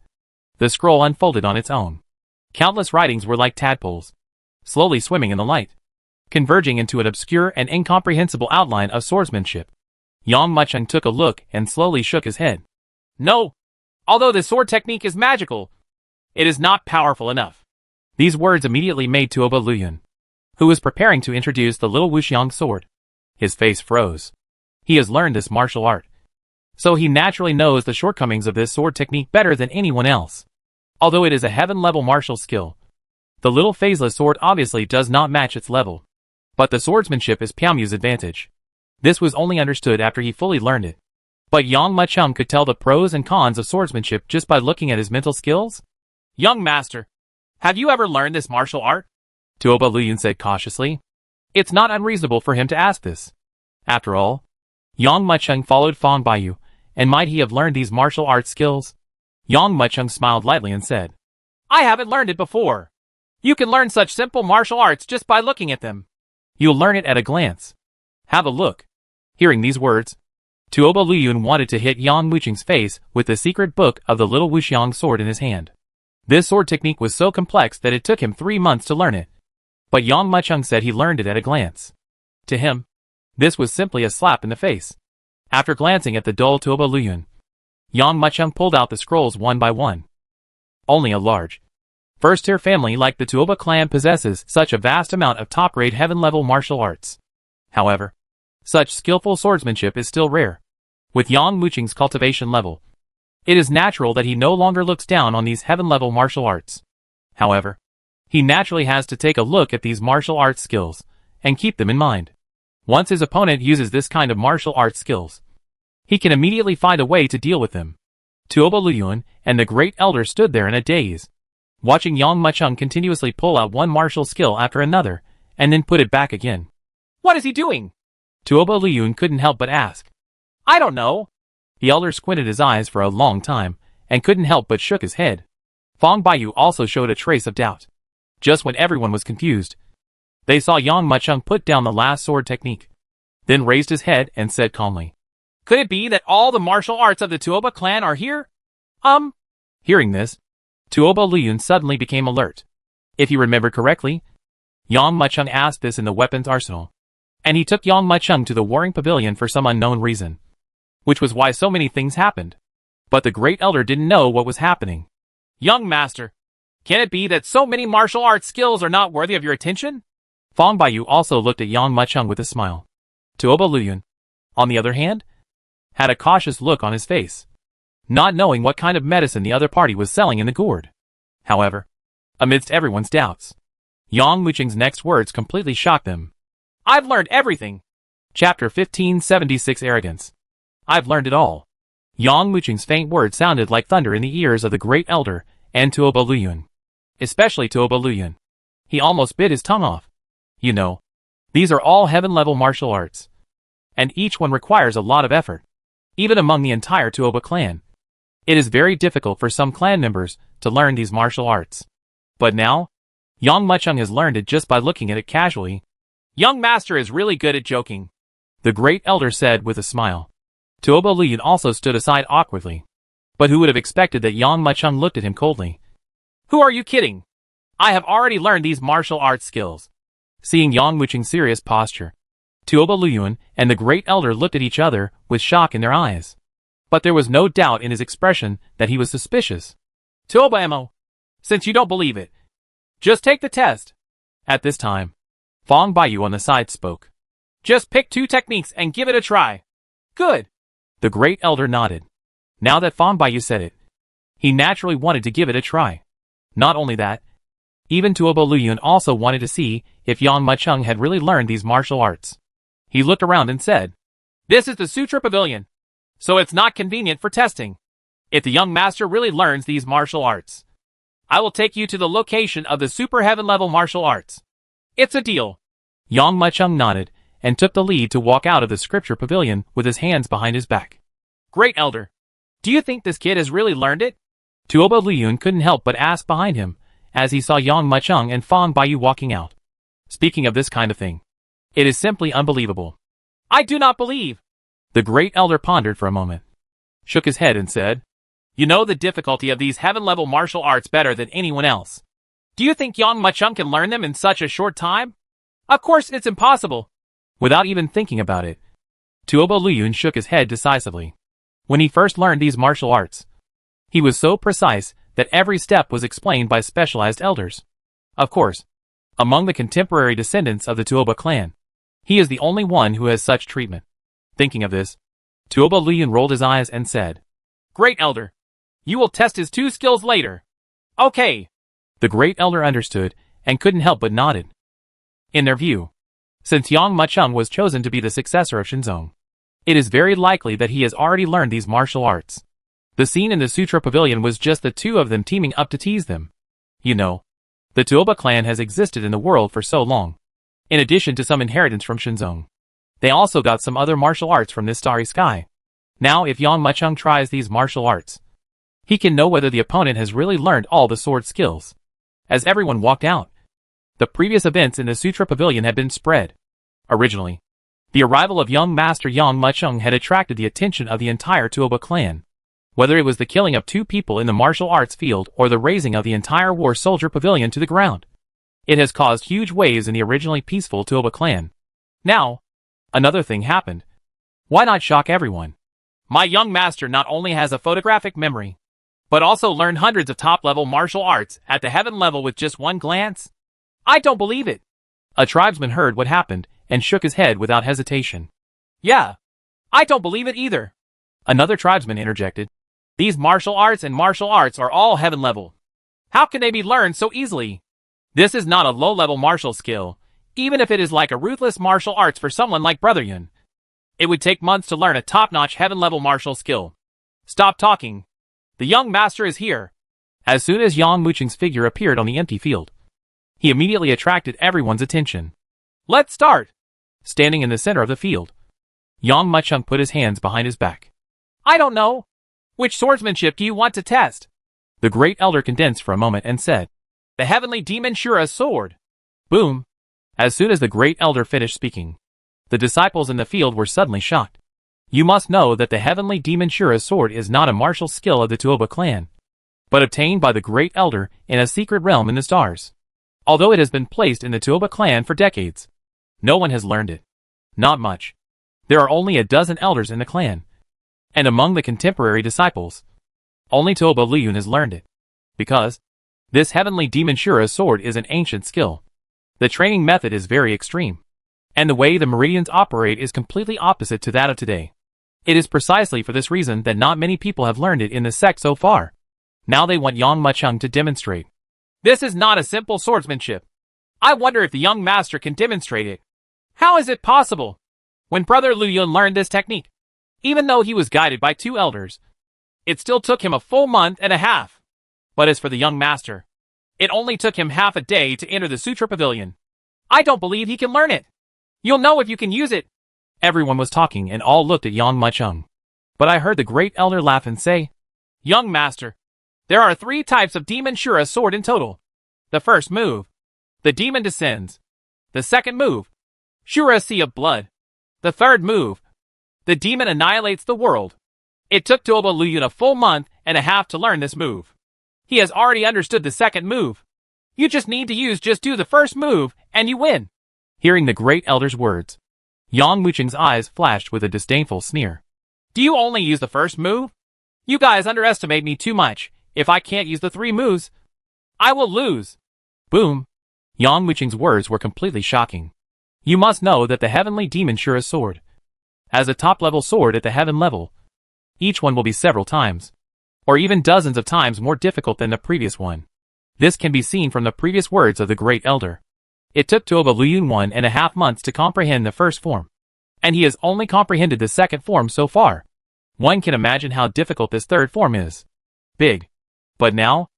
the scroll unfolded on its own. Countless writings were like tadpoles, slowly swimming in the light, converging into an obscure and incomprehensible outline of swordsmanship. Yang Muchung took a look and slowly shook his head. No. Although the sword technique is magical, it is not powerful enough. These words immediately made Tuoba Luyun, who was preparing to introduce the little Wuxiang sword. His face froze. He has learned this martial art, so he naturally knows the shortcomings of this sword technique better than anyone else. Although it is a heaven-level martial skill, the little phaseless sword obviously does not match its level. But the swordsmanship is Piaomu's advantage. This was only understood after he fully learned it. But Yang Muchung could tell the pros and cons of swordsmanship just by looking at his mental skills? Young master, have you ever learned this martial art? Tuoba Luyun said cautiously. It's not unreasonable for him to ask this. After all, Yang Muchung followed Fong Baiyu, and might he have learned these martial arts skills? Yang Muchung smiled lightly and said, I haven't learned it before. You can learn such simple martial arts just by looking at them. You'll learn it at a glance. Have a look. Hearing these words, Tuoba Luyun wanted to hit Yang Muchung's face with the secret book of the little Wuxiang sword in his hand. This sword technique was so complex that it took him 3 months to learn it. But Yang Muchung said he learned it at a glance. To him, this was simply a slap in the face. After glancing at the dull Tuoba Luyun, Yang Muchung pulled out the scrolls one by one. Only a large, first-tier family like the Tuoba clan possesses such a vast amount of top-grade heaven-level martial arts. However, such skillful swordsmanship is still rare. With Yang Muchung's cultivation level, it is natural that he no longer looks down on these heaven-level martial arts. However, he naturally has to take a look at these martial arts skills and keep them in mind. Once his opponent uses this kind of martial arts skills, he can immediately find a way to deal with them. Tuoba Luyun and the great elder stood there in a daze, watching Yang Muchung continuously pull out one martial skill after another, and then put it back again. What is he doing? Tuoba Luyun couldn't help but ask. I don't know. The elder squinted his eyes for a long time, and couldn't help but shook his head. Fong Baiyu also showed a trace of doubt. Just when everyone was confused, they saw Yang Muchung put down the last sword technique, then raised his head and said calmly, Could it be that all the martial arts of the Tuoba clan are here? Hearing this, Tuoba Luyun suddenly became alert. If he remembered correctly, Yang Muchung asked this in the weapons arsenal, and he took Yang Muchung to the warring pavilion for some unknown reason, which was why so many things happened. But the great elder didn't know what was happening. Young master, can it be that so many martial arts skills are not worthy of your attention? Fong Baiyu also looked at Yang Muchung with a smile. Tuoba Luyun, on the other hand, had a cautious look on his face, not knowing what kind of medicine the other party was selling in the gourd. However, amidst everyone's doubts, Yang Muchung's next words completely shocked them. I've learned everything. Chapter 1576 Arrogance. I've learned it all. Yang Muchung's faint words sounded like thunder in the ears of the great elder and Tuoba Luyun. Especially Tuoba Luyun. He almost bit his tongue off. You know, these are all heaven-level martial arts, and each one requires a lot of effort. Even among the entire Tuoba clan, it is very difficult for some clan members to learn these martial arts. But now, Yang Muchung has learned it just by looking at it casually. Young master is really good at joking, the great elder said with a smile. Tuoba Luyun also stood aside awkwardly. But who would have expected that Yang Muchung looked at him coldly? Who are you kidding? I have already learned these martial arts skills. Seeing Yang Muchung's serious posture, Tuoba Luyun and the great elder looked at each other with shock in their eyes. But there was no doubt in his expression that he was suspicious. Tuoba Emo, since you don't believe it, just take the test. At this time, Fong Baiyu on the side spoke. Just pick 2 techniques and give it a try. Good. The great elder nodded. Now that Fong Baiyu said it, he naturally wanted to give it a try. Not only that, even Tuoba Luyun also wanted to see if Yang Mucheng had really learned these martial arts. He looked around and said, This is the Sutra Pavilion, so it's not convenient for testing. If the young master really learns these martial arts, I will take you to the location of the super heaven level martial arts. It's a deal. Yang Mucheng nodded and took the lead to walk out of the scripture pavilion with his hands behind his back. Great elder, do you think this kid has really learned it? Tuoba Luyun couldn't help but ask behind him, as he saw Yang Mucheng and Fong Baiyu walking out. Speaking of this kind of thing, it is simply unbelievable. I do not believe. The great elder pondered for a moment, shook his head and said, You know the difficulty of these heaven-level martial arts better than anyone else. Do you think Yang Mucheng can learn them in such a short time? Of course it's impossible. Without even thinking about it, Tuoba Luyun shook his head decisively. When he first learned these martial arts, he was so precise that every step was explained by specialized elders. Of course, among the contemporary descendants of the Tuoba clan, he is the only one who has such treatment. Thinking of this, Tuoba Luyun rolled his eyes and said, Great elder, you will test his 2 skills later. Okay. The great elder understood and couldn't help but nodded. In their view, since Yang Mucheng was chosen to be the successor of Shinzong, it is very likely that he has already learned these martial arts. The scene in the Sutra Pavilion was just the 2 of them teaming up to tease them. You know, the Tuoba clan has existed in the world for so long. In addition to some inheritance from Shinzong, they also got some other martial arts from this starry sky. Now if Yang Mucheng tries these martial arts, he can know whether the opponent has really learned all the sword skills. As everyone walked out, the previous events in the Sutra Pavilion had been spread. Originally, the arrival of young master Yang Mucheng had attracted the attention of the entire Tuoba clan. Whether it was the killing of 2 people in the martial arts field or the razing of the entire war soldier pavilion to the ground, it has caused huge waves in the originally peaceful Tuoba clan. Now, another thing happened. Why not shock everyone? My young master not only has a photographic memory, but also learned hundreds of top-level martial arts at the heaven level with just one glance? I don't believe it. A tribesman heard what happened and shook his head without hesitation. Yeah, I don't believe it either. Another tribesman interjected. These martial arts are all heaven level. How can they be learned so easily? This is not a low-level martial skill, even if it is like a ruthless martial arts for someone like Brother Yun. It would take months to learn a top-notch heaven-level martial skill. Stop talking. The young master is here. As soon as Yang Mucheng's figure appeared on the empty field, he immediately attracted everyone's attention. Let's start. Standing in the center of the field, Yang Mucheng put his hands behind his back. I don't know. Which swordsmanship do you want to test? The great elder condensed for a moment and said, The heavenly demon Shura's sword. Boom. As soon as the great elder finished speaking, the disciples in the field were suddenly shocked. You must know that the heavenly demon Shura's sword is not a martial skill of the Tuoba clan, but obtained by the great elder in a secret realm in the stars. Although it has been placed in the Tuoba clan for decades, no one has learned it. Not much. There are only a dozen elders in the clan, and among the contemporary disciples, only Tuoba Luyun has learned it. Because this heavenly demon Shura's sword is an ancient skill. The training method is very extreme, and the way the meridians operate is completely opposite to that of today. It is precisely for this reason that not many people have learned it in the sect so far. Now they want Yang Mucheng to demonstrate. This is not a simple swordsmanship. I wonder if the young master can demonstrate it. How is it possible? When Brother Luyun learned this technique, even though he was guided by 2 elders, it still took him a full month and a half. But as for the young master, it only took him half a day to enter the Sutra Pavilion. I don't believe he can learn it. You'll know if you can use it. Everyone was talking and all looked at Yang Mucheng. But I heard the great elder laugh and say, Young master, there are 3 types of demon Shura sword in total. The first move, the demon descends. The second move, Shura Sea of Blood. The third move, the demon annihilates the world. It took Tuoba Luyun a full month and a half to learn this move. He has already understood the second move. You just need to do the first move, and you win. Hearing the great elder's words, Yang Mucheng's eyes flashed with a disdainful sneer. Do you only use the first move? You guys underestimate me too much. If I can't use the 3 moves, I will lose. Boom. Yang Wuqing's words were completely shocking. You must know that the Heavenly Demon Shura's sword, as a top-level sword at the heaven level, each one will be several times, or even dozens of times more difficult than the previous one. This can be seen from the previous words of the Great Elder. It took Tuoba Luyun 1.5 months to comprehend the first form, and he has only comprehended the second form so far. One can imagine how difficult this third form is. Big. But now,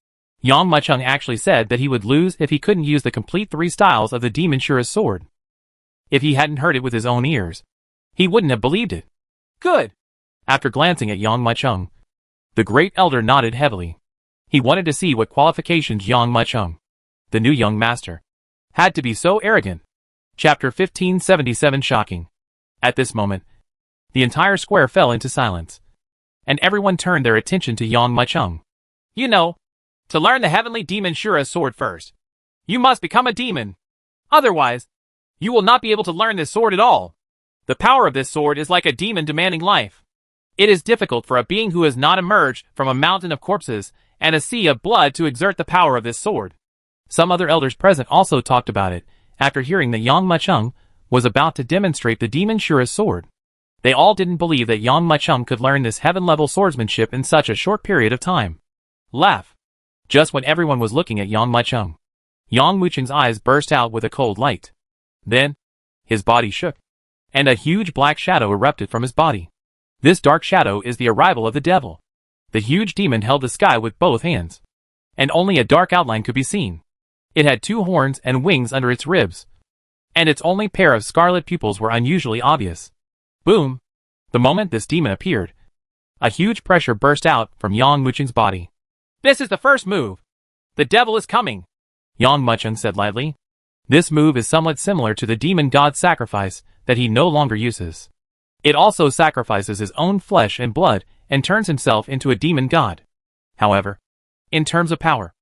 Yang Mucheng actually said that he would lose if he couldn't use the complete 3 styles of the Demon Shura's sword. If he hadn't heard it with his own ears, he wouldn't have believed it. Good. After glancing at Yang Mucheng, the Great Elder nodded heavily. He wanted to see what qualifications Yang Mucheng, the new young master, had to be so arrogant. Chapter 1577 Shocking. At this moment, the entire square fell into silence, and everyone turned their attention to Yang Mucheng. You know, to learn the Heavenly Demon Shura's sword first, you must become a demon. Otherwise, you will not be able to learn this sword at all. The power of this sword is like a demon demanding life. It is difficult for a being who has not emerged from a mountain of corpses and a sea of blood to exert the power of this sword. Some other elders present also talked about it, after hearing that Yang Mucheng was about to demonstrate the Demon Shura's sword. They all didn't believe that Yang Mucheng could learn this heaven-level swordsmanship in such a short period of time. Laugh. Just when everyone was looking at Yang Mucheng, Yang Wuqing's eyes burst out with a cold light. Then, his body shook, and a huge black shadow erupted from his body. This dark shadow is the arrival of the devil. The huge demon held the sky with both hands, and only a dark outline could be seen. It had 2 horns and wings under its ribs, and its only pair of scarlet pupils were unusually obvious. Boom! The moment this demon appeared, a huge pressure burst out from Yang Wuqing's body. This is the first move. The devil is coming, Yang Mucheng said lightly. This move is somewhat similar to the demon god's sacrifice that he no longer uses. It also sacrifices his own flesh and blood and turns himself into a demon god. However, in terms of power,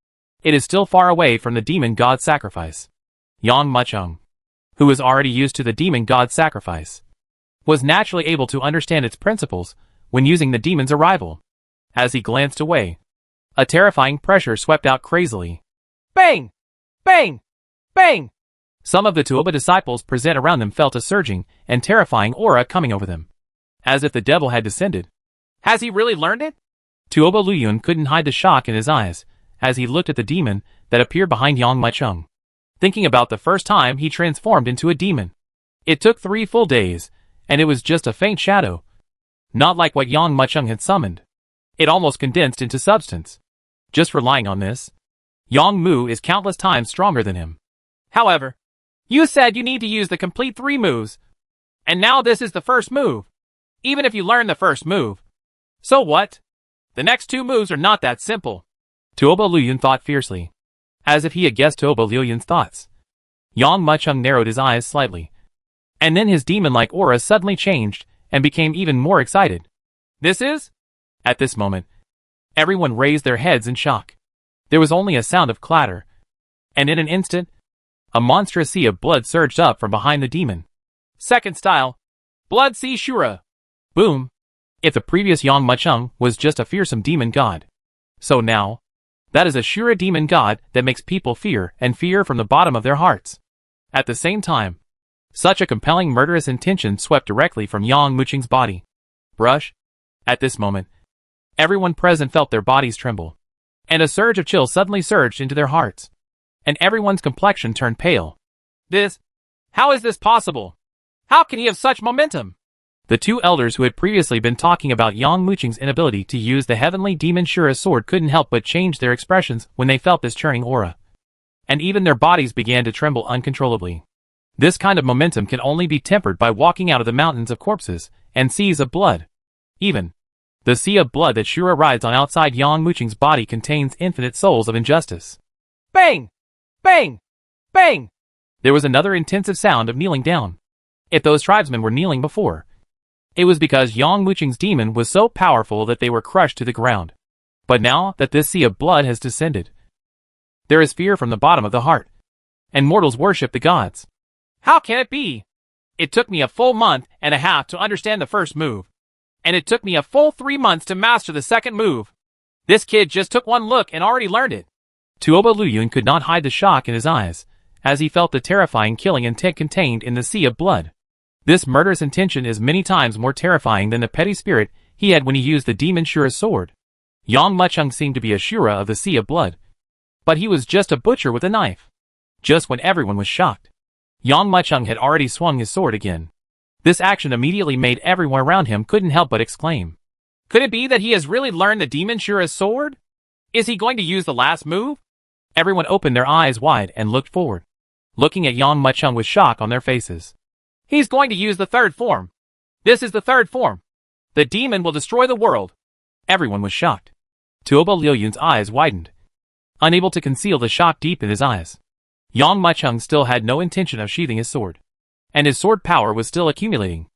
it is still far away from the demon god's sacrifice. Yang Mucheng, who is already used to the demon god's sacrifice, was naturally able to understand its principles when using the demon's arrival. As he glanced away, a terrifying pressure swept out crazily. Bang! Bang! Bang! Some of the Tuoba disciples present around them felt a surging and terrifying aura coming over them, as if the devil had descended. Has he really learned it? Tuoba Luyun couldn't hide the shock in his eyes as he looked at the demon that appeared behind Yang Mucheng, thinking about the first time he transformed into a demon. It took 3 full days, and it was just a faint shadow, not like what Yang Mucheng had summoned. It almost condensed into substance. Just relying on this, Yang Mu is countless times stronger than him. However, you said you need to use the complete 3 moves, and now this is the first move. Even if you learn the first move, so what? The next 2 moves are not that simple. Tuoba Luyun thought fiercely, as if he had guessed Tuoba Luyun's thoughts. Yang Mucheng narrowed his eyes slightly, and then his demon-like aura suddenly changed and became even more excited. This is? At this moment, everyone raised their heads in shock. There was only a sound of clatter, and in an instant, a monstrous sea of blood surged up from behind the demon. Second style, Blood Sea Shura. Boom! If the previous Yang Mucheng was just a fearsome demon god, so now, that is a Shura demon god that makes people fear and fear from the bottom of their hearts. At the same time, such a compelling murderous intention swept directly from Yang Wuqing's body. Brush. At this moment, everyone present felt their bodies tremble, and a surge of chill suddenly surged into their hearts, and everyone's complexion turned pale. How is this possible? How can he have such momentum? The 2 elders who had previously been talking about Yang Wuqing's inability to use the heavenly demon Shura's sword couldn't help but change their expressions when they felt this churning aura, and even their bodies began to tremble uncontrollably. This kind of momentum can only be tempered by walking out of the mountains of corpses and seas of blood. Even the sea of blood that Shura rides on outside Yang Wuqing's body contains infinite souls of injustice. Bang! Bang! Bang! There was another intensive sound of kneeling down. If those tribesmen were kneeling before, it was because Yang Wuqing's demon was so powerful that they were crushed to the ground. But now that this sea of blood has descended, there is fear from the bottom of the heart, and mortals worship the gods. How can it be? It took me a full month and a half to understand the first move, And it took me a full 3 months to master the second move. This kid just took one look and already learned it. Tuoba Luyun could not hide the shock in his eyes, as he felt the terrifying killing intent contained in the sea of blood. This murderous intention is many times more terrifying than the petty spirit he had when he used the demon Shura's sword. Yang Muchung seemed to be a Shura of the sea of blood. But he was just a butcher with a knife. Just when everyone was shocked, Yang Muchung had already swung his sword again. This action immediately made everyone around him couldn't help but exclaim. Could it be that he has really learned the demon Shura's sword? Is he going to use the last move? Everyone opened their eyes wide and looked forward, looking at Yang Muchung with shock on their faces. He's going to use the third form. This is the third form. The demon will destroy the world. Everyone was shocked. Tuoba Luyun's eyes widened, unable to conceal the shock deep in his eyes. Yang Muchung still had no intention of sheathing his sword, and his sword power was still accumulating.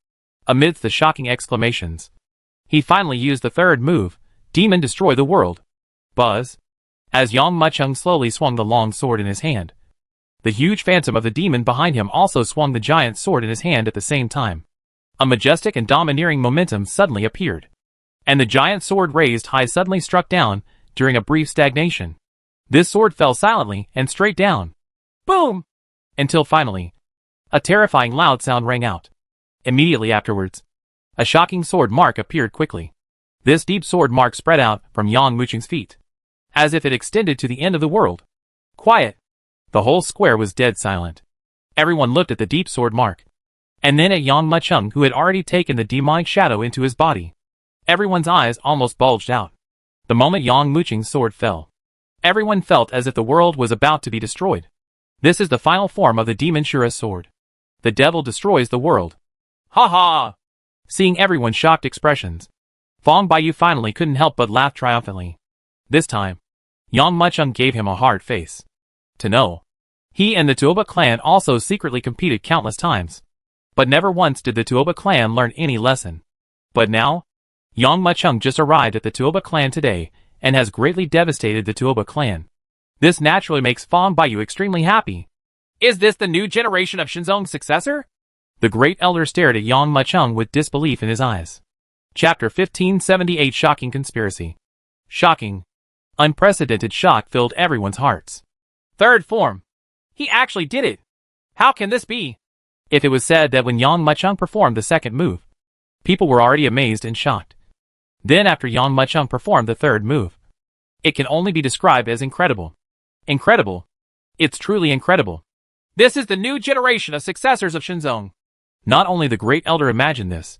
Amidst the shocking exclamations, he finally used the third move, Demon Destroy the World. Buzz. As Yang Muchung slowly swung the long sword in his hand, the huge phantom of the demon behind him also swung the giant sword in his hand at the same time. A majestic and domineering momentum suddenly appeared, and the giant sword raised high suddenly struck down during a brief stagnation. This sword fell silently and straight down. Boom! Until finally, a terrifying loud sound rang out. Immediately afterwards, a shocking sword mark appeared quickly. This deep sword mark spread out from Yang Muchung's feet, as if it extended to the end of the world. Quiet. The whole square was dead silent. Everyone looked at the deep sword mark, and then at Yang Muchung, who had already taken the demonic shadow into his body. Everyone's eyes almost bulged out. The moment Yang Muchung's sword fell, everyone felt as if the world was about to be destroyed. This is the final form of the demon Shura's sword. The devil destroys the world. Ha ha! Seeing everyone's shocked expressions, Fong Baiyu finally couldn't help but laugh triumphantly. This time, Yang Muchung gave him a hard face to know. He and the Tuoba clan also secretly competed countless times, but never once did the Tuoba clan learn any lesson. But now, Yang Muchung just arrived at the Tuoba clan today and has greatly devastated the Tuoba clan. This naturally makes Fong Baiyu extremely happy. Is this the new generation of Shinzong's successor? The great elder stared at Yang Muchung with disbelief in his eyes. Chapter 1578 Shocking Conspiracy. Shocking. Unprecedented shock filled everyone's hearts. Third form. He actually did it. How can this be? If it was said that when Yang Muchung performed the second move, people were already amazed and shocked. Then after Yang Muchung performed the third move, it can only be described as incredible. Incredible. It's truly incredible. This is the new generation of successors of Shinzong. Not only the great elder imagined this,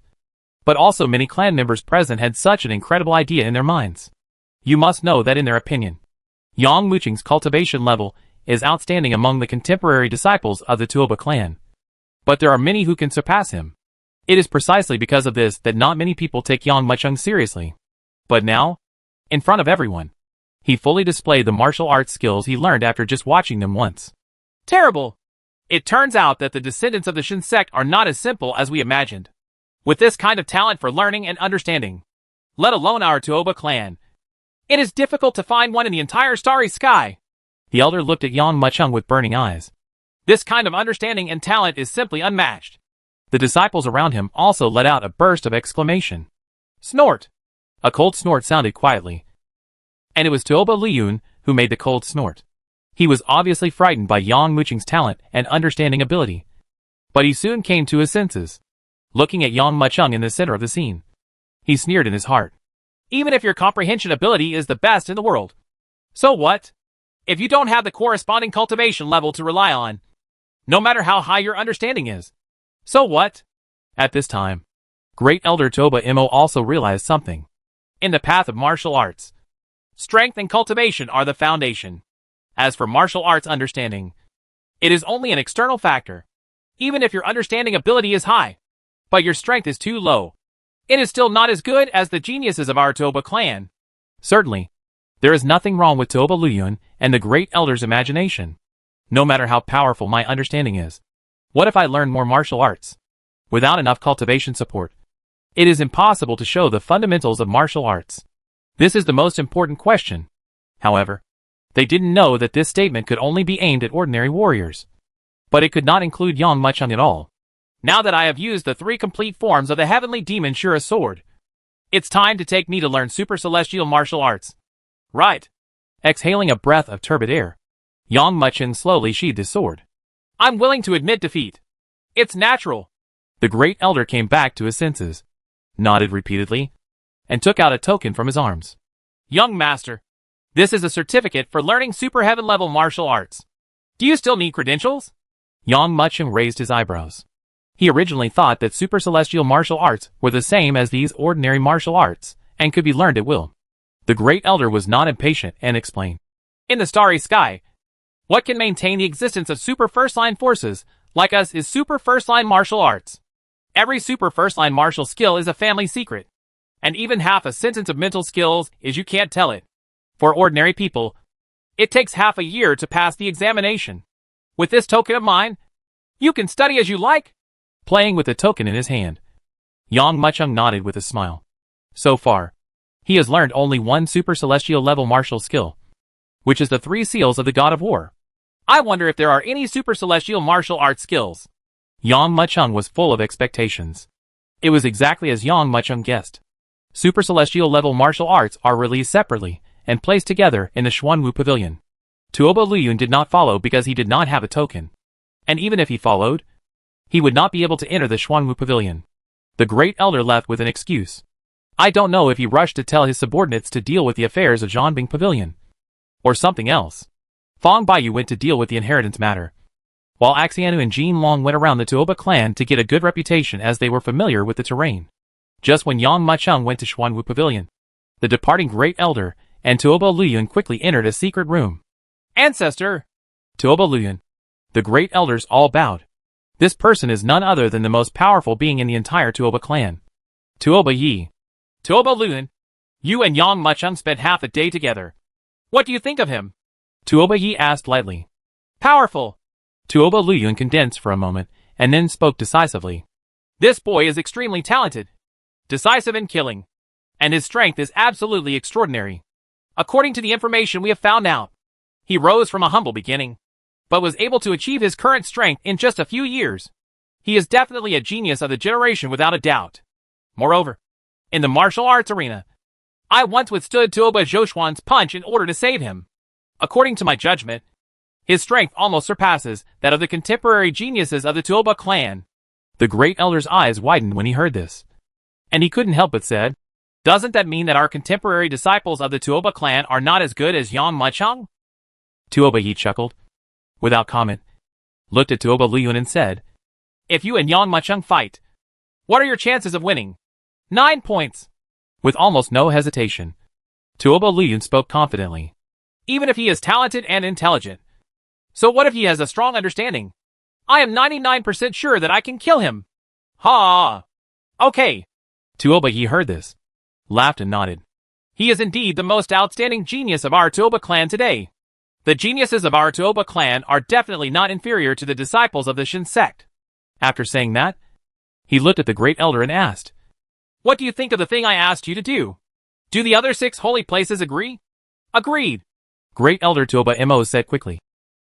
but also many clan members present had such an incredible idea in their minds. You must know that in their opinion, Yang Muchung's cultivation level is outstanding among the contemporary disciples of the Tuoba clan. But there are many who can surpass him. It is precisely because of this that not many people take Yang Muchung seriously. But now, in front of everyone, he fully displayed the martial arts skills he learned after just watching them once. Terrible! It turns out that the descendants of the Shin sect are not as simple as we imagined. With this kind of talent for learning and understanding, let alone our Tuoba clan, it is difficult to find one in the entire starry sky. The elder looked at Yang Muchung with burning eyes. This kind of understanding and talent is simply unmatched. The disciples around him also let out a burst of exclamation. Snort! A cold snort sounded quietly, and it was Tuoba Luyun who made the cold snort. He was obviously frightened by Yang Muchung's talent and understanding ability, but he soon came to his senses. Looking at Yang Muchung in the center of the scene, he sneered in his heart. Even if your comprehension ability is the best in the world, so what? If you don't have the corresponding cultivation level to rely on, no matter how high your understanding is, so what? At this time, Great Elder Toba Imo also realized something. In the path of martial arts, strength and cultivation are the foundation. As for martial arts understanding, it is only an external factor. Even if your understanding ability is high, but your strength is too low, it is still not as good as the geniuses of our Toba clan. Certainly, there is nothing wrong with Toba Luyun and the Great Elder's imagination. No matter how powerful my understanding is, what if I learn more martial arts? Without enough cultivation support, it is impossible to show the fundamentals of martial arts. This is the most important question. However, they didn't know that this statement could only be aimed at ordinary warriors. But it could not include Yang Muchung at all. Now that I have used the 3 complete forms of the heavenly demon Shura sword, It's time to take me to learn super celestial martial arts. Right. Exhaling a breath of turbid air, Yang Mucheng slowly sheathed his sword. I'm willing to admit defeat. It's natural. The great elder came back to his senses, nodded repeatedly, and took out a token from his arms. Young master, this is a certificate for learning super heaven level martial arts. Do you still need credentials? Yang Mucheng raised his eyebrows. He originally thought that super celestial martial arts were the same as these ordinary martial arts and could be learned at will. The great elder was not impatient and explained. In the starry sky, what can maintain the existence of super first-line forces like us is super first-line martial arts. Every super first-line martial skill is a family secret, and even half a sentence of mental skills is you can't tell it. For ordinary people, it takes half a year to pass the examination. With this token of mine, you can study as you like. Playing with the token in his hand, Yang Mucheng nodded with a smile. So far, he has learned only one super celestial level martial skill, which is the 3 seals of the God of War. I wonder if there are any super celestial martial arts skills. Yang Mucheng was full of expectations. It was exactly as Yang Mucheng guessed. Super celestial level martial arts are released separately and placed together in the Xuanwu Pavilion. Tuoba Luyun did not follow because he did not have a token. And even if he followed, he would not be able to enter the Xuanwu Pavilion. The great elder left with an excuse. I don't know if he rushed to tell his subordinates to deal with the affairs of Zhanbing Pavilion, or something else. Fang Baiyu went to deal with the inheritance matter, while Axianu and Jin Long went around the Tuoba clan to get a good reputation as they were familiar with the terrain. Just when Yang Mucheng went to Xuanwu Pavilion, the departing great elder and Tuoba Luyun quickly entered a secret room. Ancestor! Tuoba Luyun. The great elders all bowed. This person is none other than the most powerful being in the entire Tuoba clan. Tuoba Yi. Tuoba Luyun, you and Yang Mucheng spent half a day together. What do you think of him? Tuoba Yi asked lightly. Powerful. Tuoba Luyun condensed for a moment, and then spoke decisively. This boy is extremely talented, decisive in killing, and his strength is absolutely extraordinary. According to the information we have found out, he rose from a humble beginning, but was able to achieve his current strength in just a few years. He is definitely a genius of the generation without a doubt. Moreover, in the martial arts arena, I once withstood Tuoba Zhoushuan's punch in order to save him. According to my judgment, his strength almost surpasses that of the contemporary geniuses of the Tuoba clan. The great elder's eyes widened when he heard this, and he couldn't help but said, doesn't that mean that our contemporary disciples of the Tuoba clan are not as good as Yang Mucheng? Tuoba Yi chuckled, without comment, looked at Tuoba Luyun and said, if you and Yang Mucheng fight, what are your chances of winning? 9 points. With almost no hesitation, Tuoba Luyun spoke confidently. Even if he is talented and intelligent. So what if he has a strong understanding? I am 99% sure that I can kill him. Ha! Okay. Tuoba Yi heard this, laughed and nodded. He is indeed the most outstanding genius of our Tuoba clan today. The geniuses of our Tuoba clan are definitely not inferior to the disciples of the Shin sect. After saying that, he looked at the great elder and asked, what do you think of the thing I asked you to do? Do the other 6 holy places agree? Agreed. Great Elder Tuoba Mo said quickly.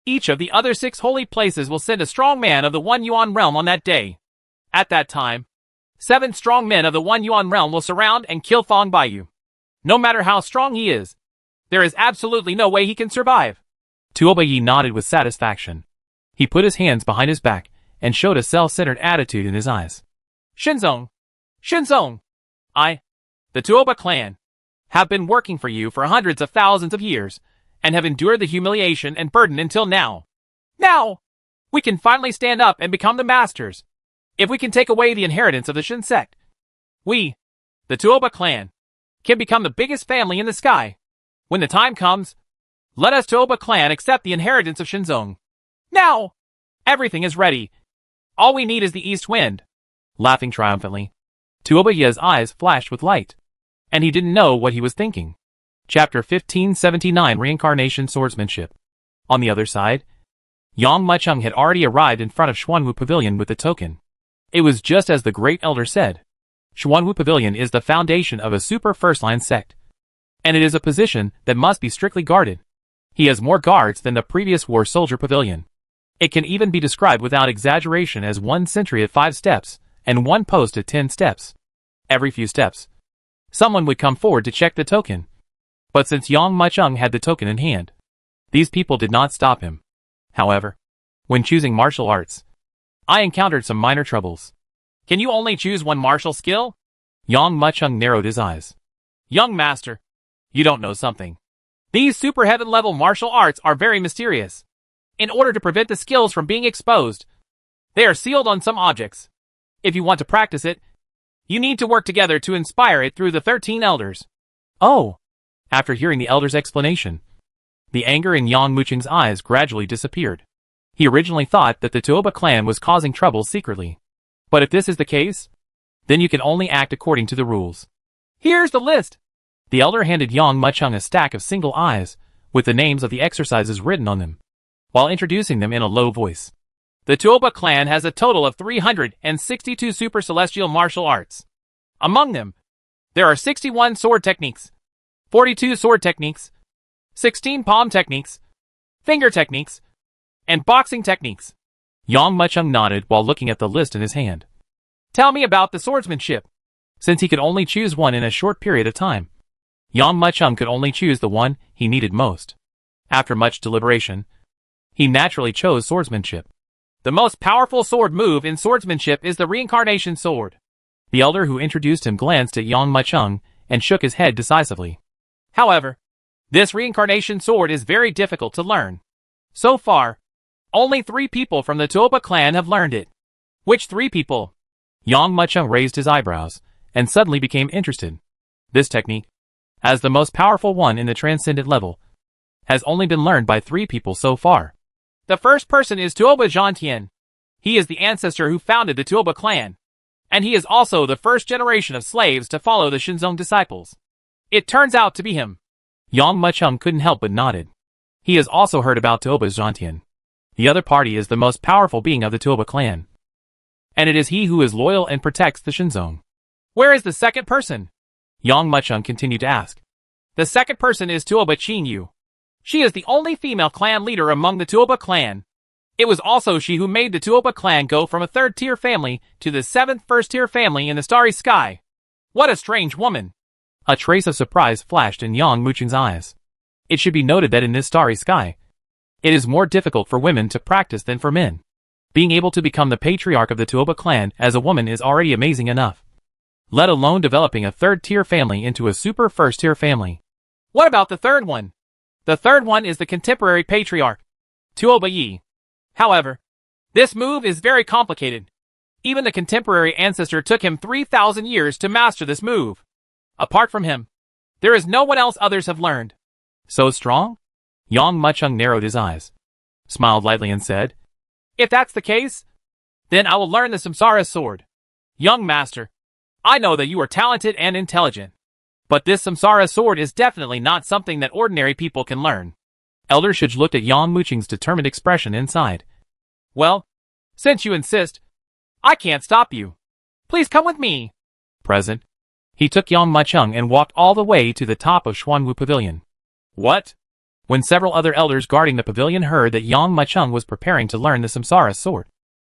Each of the other 6 holy places will send a strong man of the One Yuan realm on that day. At that time, 7 strong men of the One Yuan realm will surround and kill Fang Baiyu. No matter how strong he is, there is absolutely no way he can survive. Tuoba Yi nodded with satisfaction. He put his hands behind his back and showed a self-centered attitude in his eyes. Shinzong! Shinzong! The Tuoba clan, have been working for you for hundreds of thousands of years, and have endured the humiliation and burden until now. Now, we can finally stand up and become the masters. If we can take away the inheritance of the Shin sect, we, the Tuoba clan, can become the biggest family in the sky. When the time comes, let us Tuoba clan accept the inheritance of Shinzong. Now, everything is ready. All we need is the east wind. Laughing triumphantly, Tuoba Yi's eyes flashed with light, and he didn't know what he was thinking. Chapter 1579 Reincarnation Swordsmanship. On the other side, Yang Mucheng had already arrived in front of Xuanwu Pavilion with the token. It was just as the great elder said. Xuanwu Pavilion is the foundation of a super first-line sect, and it is a position that must be strictly guarded. He has more guards than the previous war soldier pavilion. It can even be described without exaggeration as 1 sentry at 5 steps, and 1 post at 10 steps. Every few steps, someone would come forward to check the token. But since Yang Mucheng had the token in hand, these people did not stop him. However, when choosing martial arts, I encountered some minor troubles. Can you only choose one martial skill? Yang Mucheng narrowed his eyes. Young master, you don't know something. These super heaven level martial arts are very mysterious. In order to prevent the skills from being exposed, they are sealed on some objects. If you want to practice it, you need to work together to inspire it through the 13 elders. Oh! After hearing the elder's explanation, the anger in Yang Mucheng's eyes gradually disappeared. He originally thought that the Tuoba clan was causing trouble secretly. But if this is the case, then you can only act according to the rules. Here's the list. The elder handed Yang Mucheng a stack of single eyes, with the names of the exercises written on them, while introducing them in a low voice. The Tuoba clan has a total of 362 super celestial martial arts. Among them, there are 61 sword techniques, 42 sword techniques, 16 palm techniques, finger techniques, and boxing techniques. Yang Mucheng nodded while looking at the list in his hand. Tell me about the swordsmanship. Since he could only choose one in a short period of time, Yang Mucheng could only choose the one he needed most. After much deliberation, he naturally chose swordsmanship. The most powerful sword move in swordsmanship is the reincarnation sword. The elder who introduced him glanced at Yang Mucheng and shook his head decisively. However, this reincarnation sword is very difficult to learn. So far, only 3 people from the Tuoba clan have learned it. Which 3 people? Yang Mucheng raised his eyebrows and suddenly became interested. This technique, as the most powerful one in the transcendent level, has only been learned by 3 people so far. The first person is Tuoba Zhantian. He is the ancestor who founded the Tuoba clan, and he is also the first generation of slaves to follow the Shinzong disciples. It turns out to be him. Yang Mucheng couldn't help but nodded. He has also heard about Tuoba Zhantian. The other party is the most powerful being of the Tuoba clan, and it is he who is loyal and protects the Shinzong. Where is the second person? Yang Mucheng continued to ask. The second person is Tuoba Qingyu. She is the only female clan leader among the Tuoba clan. It was also she who made the Tuoba clan go from a 3rd-tier family to the 7th first-tier family in the starry sky. What a strange woman. A trace of surprise flashed in Yang Mucheng's eyes. It should be noted that in this starry sky, it is more difficult for women to practice than for men. Being able to become the patriarch of the Tuoba clan as a woman is already amazing enough, let alone developing a 3rd-tier family into a super 1st-tier family. What about the third one? The third one is the contemporary patriarch, Tuoba Yi. However, this move is very complicated. Even the contemporary ancestor took him 3,000 years to master this move. Apart from him, there is no one else others have learned. So strong? Yang Mucheng narrowed his eyes, smiled lightly and said, If that's the case, then I will learn the Samsara sword. Young master, I know that you are talented and intelligent, but this Samsara sword is definitely not something that ordinary people can learn. Elder Shij looked at Yang Mucheng's determined expression and sighed. Well, since you insist, I can't stop you. Please come with me. Present. He took Yang Mucheng and walked all the way to the top of Xuanwu Pavilion. What? When several other elders guarding the pavilion heard that Yang Mucheng was preparing to learn the Samsara sword,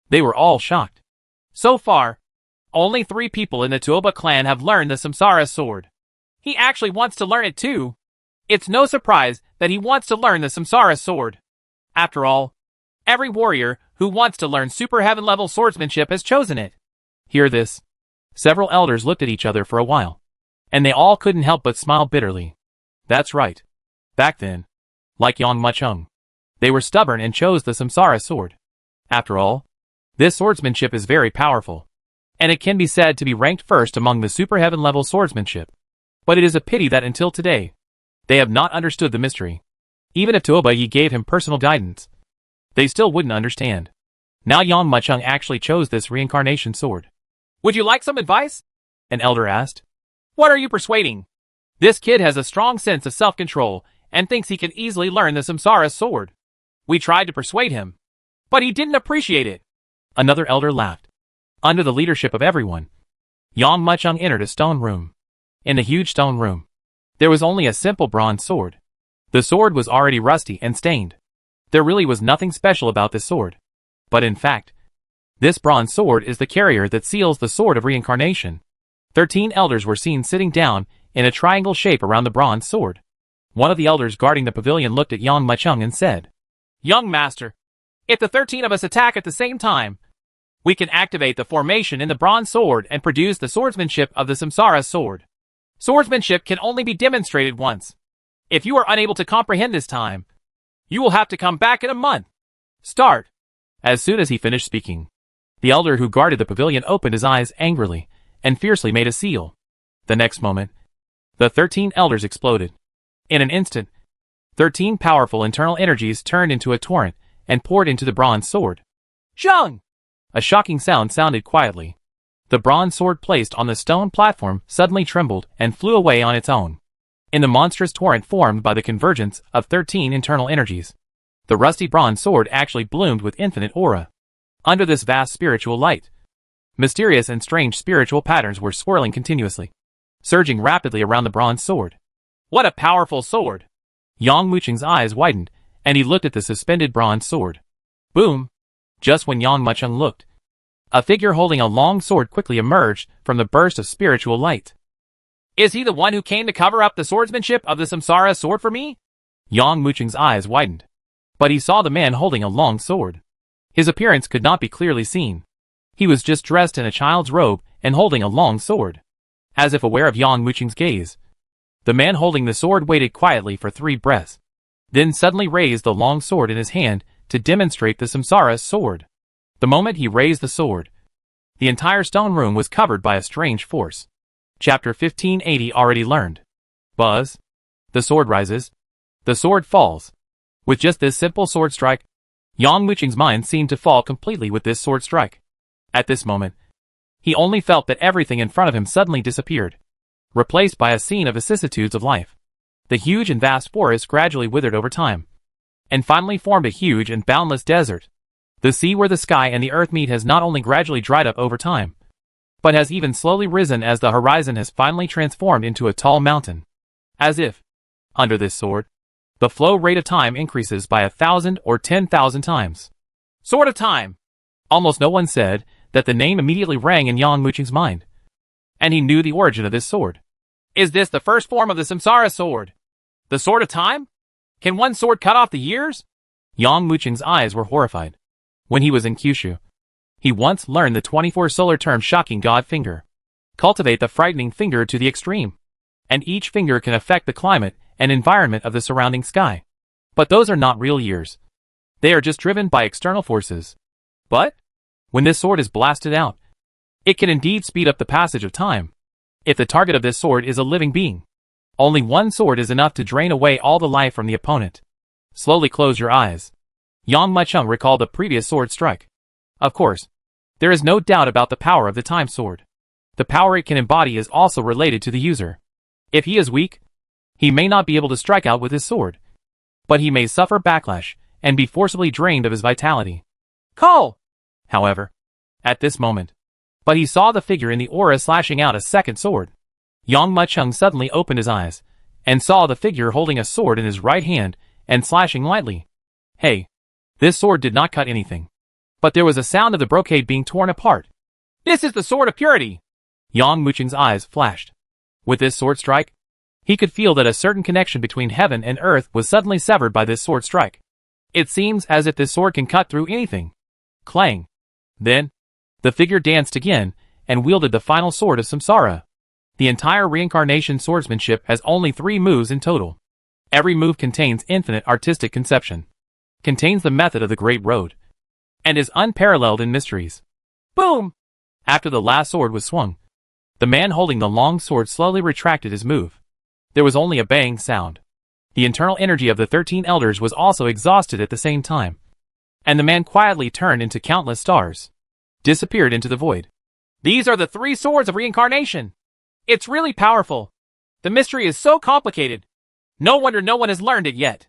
they were all shocked. So far, only 3 people in the Tuoba clan have learned the Samsara sword. He actually wants to learn it too. It's no surprise that he wants to learn the Samsara sword. After all, every warrior who wants to learn super heaven level swordsmanship has chosen it. Hear this. Several elders looked at each other for a while, and they all couldn't help but smile bitterly. That's right. Back then, like Yang Mucheng, they were stubborn and chose the Samsara sword. After all, this swordsmanship is very powerful, and it can be said to be ranked first among the super heaven level swordsmanship. But it is a pity that until today, they have not understood the mystery. Even if Tuoba Yi gave him personal guidance, they still wouldn't understand. Now Yang Mucheng actually chose this reincarnation sword. Would you like some advice? An elder asked. What are you persuading? This kid has a strong sense of self-control and thinks he can easily learn the Samsara sword. We tried to persuade him, but he didn't appreciate it. Another elder laughed. Under the leadership of everyone, Yang Mucheng entered a stone room. In the huge stone room, there was only a simple bronze sword. The sword was already rusty and stained. There really was nothing special about this sword. But in fact, this bronze sword is the carrier that seals the sword of reincarnation. 13 elders were seen sitting down in a triangle shape around the bronze sword. One of the elders guarding the pavilion looked at Yang Machung and said, Young master, if the 13 of us attack at the same time, we can activate the formation in the bronze sword and produce the swordsmanship of the Samsara sword. Swordsmanship can only be demonstrated once. If you are unable to comprehend this time, you will have to come back in a month. Start. As soon as he finished speaking, the elder who guarded the pavilion opened his eyes angrily and fiercely made a seal. The next moment, the 13 elders exploded. In an instant, 13 powerful internal energies turned into a torrent and poured into the bronze sword. Zheng! A shocking sound sounded quietly. The bronze sword placed on the stone platform suddenly trembled and flew away on its own. In the monstrous torrent formed by the convergence of 13 internal energies, the rusty bronze sword actually bloomed with infinite aura. Under this vast spiritual light, mysterious and strange spiritual patterns were swirling continuously, surging rapidly around the bronze sword. What a powerful sword! Yang Mucheng's eyes widened, and he looked at the suspended bronze sword. Boom! Just when Yang Machung looked, a figure holding a long sword quickly emerged from the burst of spiritual light. Is he the one who came to cover up the swordsmanship of the Samsara sword for me? Yang Mucheng's eyes widened, but he saw the man holding a long sword. His appearance could not be clearly seen. He was just dressed in a child's robe and holding a long sword. As if aware of Yang Mucheng's gaze, the man holding the sword waited quietly for 3 breaths, then suddenly raised the long sword in his hand to demonstrate the Samsara sword. The moment he raised the sword, the entire stone room was covered by a strange force. Chapter 1580 already learned. Buzz. The sword rises. The sword falls. With just this simple sword strike, Yang Mucheng's mind seemed to fall completely with this sword strike. At this moment, he only felt that everything in front of him suddenly disappeared, replaced by a scene of vicissitudes of life. The huge and vast forest gradually withered over time, and finally formed a huge and boundless desert. The sea where the sky and the earth meet has not only gradually dried up over time, but has even slowly risen as the horizon has finally transformed into a tall mountain. As if, under this sword, the flow rate of time increases by 1,000 or 10,000 times. Sword of Time! Almost no one said that the name immediately rang in Yang Mucheng's mind, and he knew the origin of this sword. Is this the first form of the Samsara sword? The Sword of Time? Can one sword cut off the years? Yang Mucheng's eyes were horrified. When he was in Kyushu, he once learned the 24 solar term shocking God finger. Cultivate the frightening finger to the extreme, and each finger can affect the climate and environment of the surrounding sky. But those are not real years. They are just driven by external forces. But, when this sword is blasted out, it can indeed speed up the passage of time. If the target of this sword is a living being, only one sword is enough to drain away all the life from the opponent. Slowly close your eyes. Yang Machung recalled the previous sword strike. Of course, there is no doubt about the power of the time sword. The power it can embody is also related to the user. If he is weak, he may not be able to strike out with his sword, but he may suffer backlash and be forcibly drained of his vitality. Call! However, at this moment, but he saw the figure in the aura slashing out a second sword. Yang Machung suddenly opened his eyes and saw the figure holding a sword in his right hand and slashing lightly. Hey, this sword did not cut anything, but there was a sound of the brocade being torn apart. This is the Sword of Purity! Yang Mucheng's eyes flashed. With this sword strike, he could feel that a certain connection between heaven and earth was suddenly severed by this sword strike. It seems as if this sword can cut through anything. Clang. Then, the figure danced again and wielded the final sword of Samsara. The entire reincarnation swordsmanship has only 3 moves in total. Every move contains infinite artistic conception, contains the method of the Great Road, and is unparalleled in mysteries. Boom! After the last sword was swung, the man holding the long sword slowly retracted his move. There was only a bang sound. The internal energy of the 13 elders was also exhausted at the same time, and the man quietly turned into countless stars, disappeared into the void. These are the 3 swords of reincarnation. It's really powerful. The mystery is so complicated. No wonder no one has learned it yet.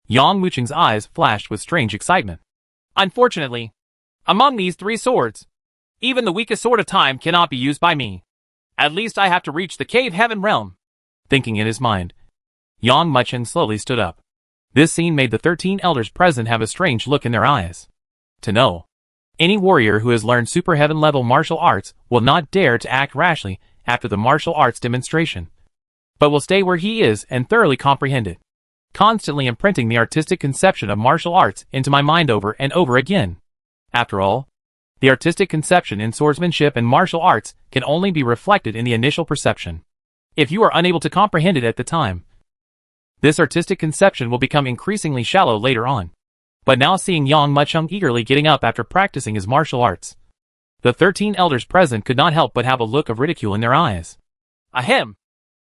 Yang Mucheng's eyes flashed with strange excitement. Unfortunately, among these 3 swords, even the weakest sword of time cannot be used by me. At least I have to reach the cave heaven realm. Thinking in his mind, Yang Machung slowly stood up. This scene made the 13 elders present have a strange look in their eyes. To know, any warrior who has learned super heaven level martial arts will not dare to act rashly after the martial arts demonstration, but will stay where he is and thoroughly comprehend it, constantly imprinting the artistic conception of martial arts into my mind over and over again. After all, the artistic conception in swordsmanship and martial arts can only be reflected in the initial perception. If you are unable to comprehend it at the time, this artistic conception will become increasingly shallow later on. But now seeing Yang Mucheng eagerly getting up after practicing his martial arts, the 13 elders present could not help but have a look of ridicule in their eyes. Ahem!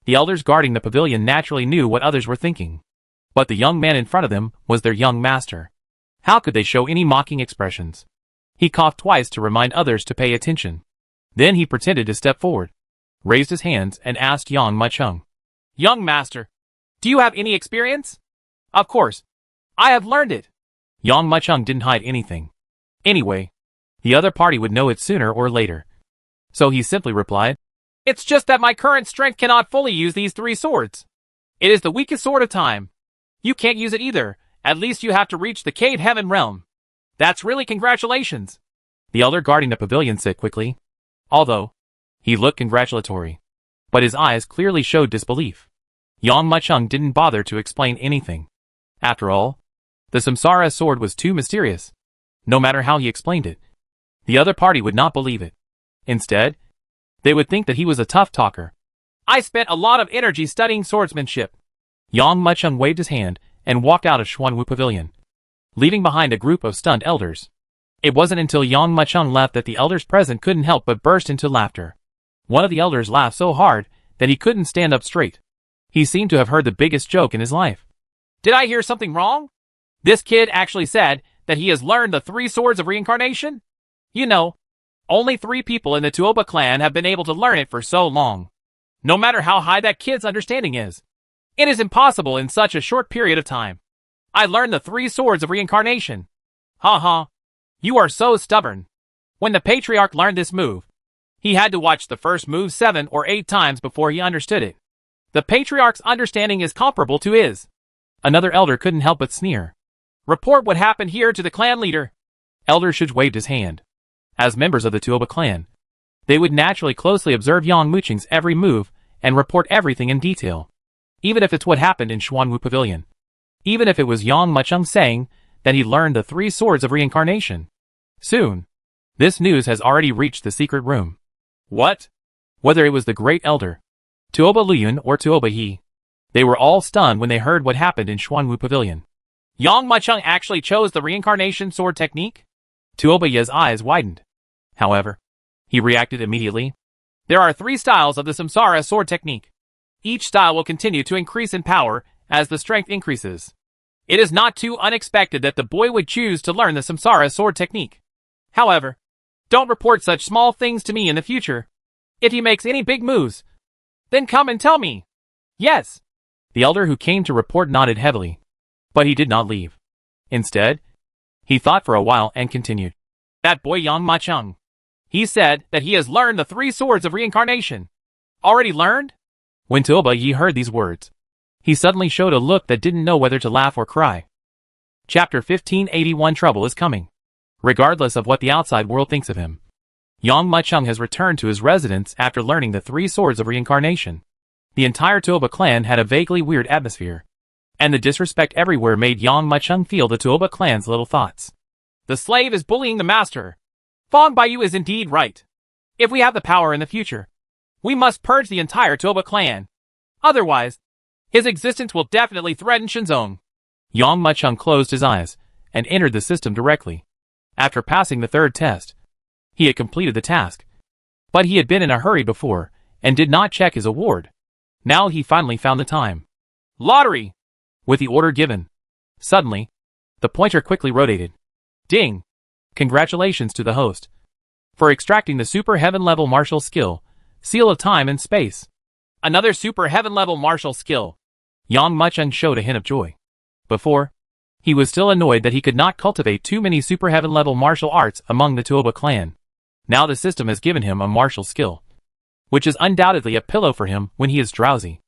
The elders guarding the pavilion naturally knew what others were thinking. But the young man in front of them was their young master. How could they show any mocking expressions? He coughed twice to remind others to pay attention. Then he pretended to step forward, raised his hands, and asked Yang Mucheng, Young master, do you have any experience? Of course. I have learned it. Yang Mucheng didn't hide anything. Anyway, the other party would know it sooner or later. So he simply replied, It's just that my current strength cannot fully use these 3 swords. It is the weakest sword of time. You can't use it either. At least you have to reach the Cade Heaven realm. That's really congratulations. The elder guarding the pavilion said quickly, although he looked congratulatory, but his eyes clearly showed disbelief. Yang Mucheng didn't bother to explain anything. After all, the Samsara sword was too mysterious. No matter how he explained it, the other party would not believe it. Instead, they would think that he was a tough talker. I spent a lot of energy studying swordsmanship. Yang Mucheng waved his hand and walked out of Xuanwu Pavilion, leaving behind a group of stunned elders. It wasn't until Yang Mucheng left that the elders present couldn't help but burst into laughter. One of the elders laughed so hard that he couldn't stand up straight. He seemed to have heard the biggest joke in his life. Did I hear something wrong? This kid actually said that he has learned the 3 swords of reincarnation? You know, only 3 people in the Tuoba clan have been able to learn it for so long. No matter how high that kid's understanding is, it is impossible in such a short period of time. I learned the 3 swords of reincarnation. Ha ha. You are so stubborn. When the patriarch learned this move, he had to watch the first move 7 or 8 times before he understood it. The patriarch's understanding is comparable to his. Another elder couldn't help but sneer. Report what happened here to the clan leader. Elder Shuj waved his hand. As members of the Tuoba clan, they would naturally closely observe Yang Mucheng's every move and report everything in detail. Even if it's what happened in Xuanwu Pavilion. Even if it was Yang Mucheng saying that he learned the 3 swords of reincarnation. Soon, this news has already reached the secret room. What? Whether it was the great elder, Tuoba Luyun or Tuoba He, they were all stunned when they heard what happened in Xuanwu Pavilion. Yang Mucheng actually chose the reincarnation sword technique? Tuoba Ye's eyes widened. However, he reacted immediately. There are 3 styles of the Samsara sword technique. Each style will continue to increase in power as the strength increases. It is not too unexpected that the boy would choose to learn the Samsara sword technique. However, don't report such small things to me in the future. If he makes any big moves, then come and tell me. Yes. The elder who came to report nodded heavily, but he did not leave. Instead, he thought for a while and continued. That boy Yang Mucheng. He said that he has learned the 3 swords of reincarnation. Already learned? When Tuoba Yi heard these words, he suddenly showed a look that didn't know whether to laugh or cry. Chapter 1581 Trouble is coming. Regardless of what the outside world thinks of him, Yang Mucheng has returned to his residence after learning the 3 swords of reincarnation. The entire Tuoba clan had a vaguely weird atmosphere, and the disrespect everywhere made Yang Mucheng feel the Tuoba clan's little thoughts. The slave is bullying the master. Fong Baiyu is indeed right. If we have the power in the future, we must purge the entire Tuoba clan. Otherwise, his existence will definitely threaten Shenzong. Yang Mucheng closed his eyes and entered the system directly. After passing the 3rd test, he had completed the task. But he had been in a hurry before and did not check his award. Now he finally found the time. Lottery! With the order given, suddenly, the pointer quickly rotated. Ding! Congratulations to the host for extracting the Super Heaven level martial skill, Seal of Time and Space. Another Super Heaven level martial skill. Yang Mucheng showed a hint of joy. Before, he was still annoyed that he could not cultivate too many Super Heaven level martial arts among the Tuoba clan. Now the system has given him a martial skill, which is undoubtedly a pillow for him when he is drowsy.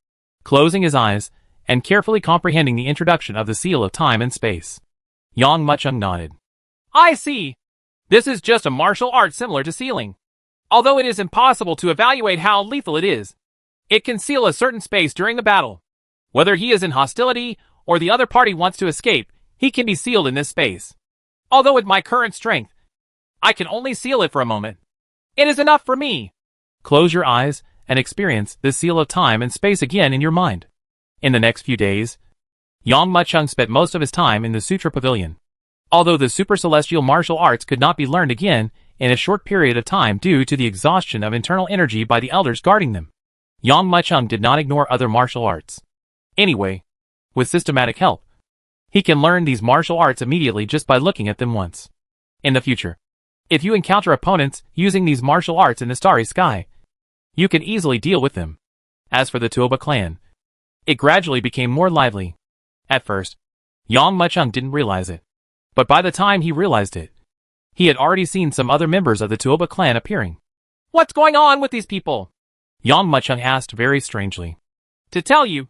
Closing his eyes and carefully comprehending the introduction of the Seal of Time and Space, Yang Mucheng nodded. I see. This is just a martial art similar to sealing. Although it is impossible to evaluate how lethal it is, it can seal a certain space during the battle. Whether he is in hostility or the other party wants to escape, he can be sealed in this space. Although with my current strength, I can only seal it for a moment. It is enough for me. Close your eyes and experience this seal of time and space again in your mind. In the next few days, Yang Muchung spent most of his time in the Sutra Pavilion. Although the super celestial martial arts could not be learned again in a short period of time due to the exhaustion of internal energy by the elders guarding them, Yang Muchung did not ignore other martial arts. Anyway, with systematic help, he can learn these martial arts immediately just by looking at them once. In the future, if you encounter opponents using these martial arts in the starry sky, you can easily deal with them. As for the Tuoba clan, it gradually became more lively. At first, Yang Muchung didn't realize it, but by the time he realized it, he had already seen some other members of the Tuoba clan appearing. What's going on with these people? Yang Muchung asked very strangely. To tell you,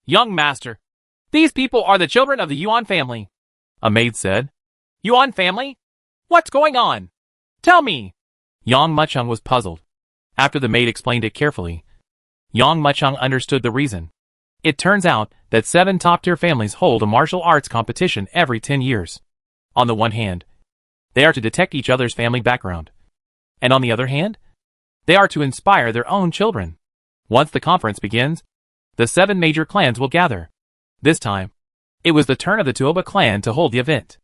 young master, these people are the children of the Yuan family. A maid said. Yuan family? What's going on? Tell me. Yang Muchung was puzzled. After the maid explained it carefully, Yang Muchung understood the reason. It turns out that 7 top-tier families hold a martial arts competition every 10 years. On the one hand, they are to detect each other's family background. And on the other hand, they are to inspire their own children. Once the conference begins, the 7 major clans will gather. This time, it was the turn of the Tuoba clan to hold the event.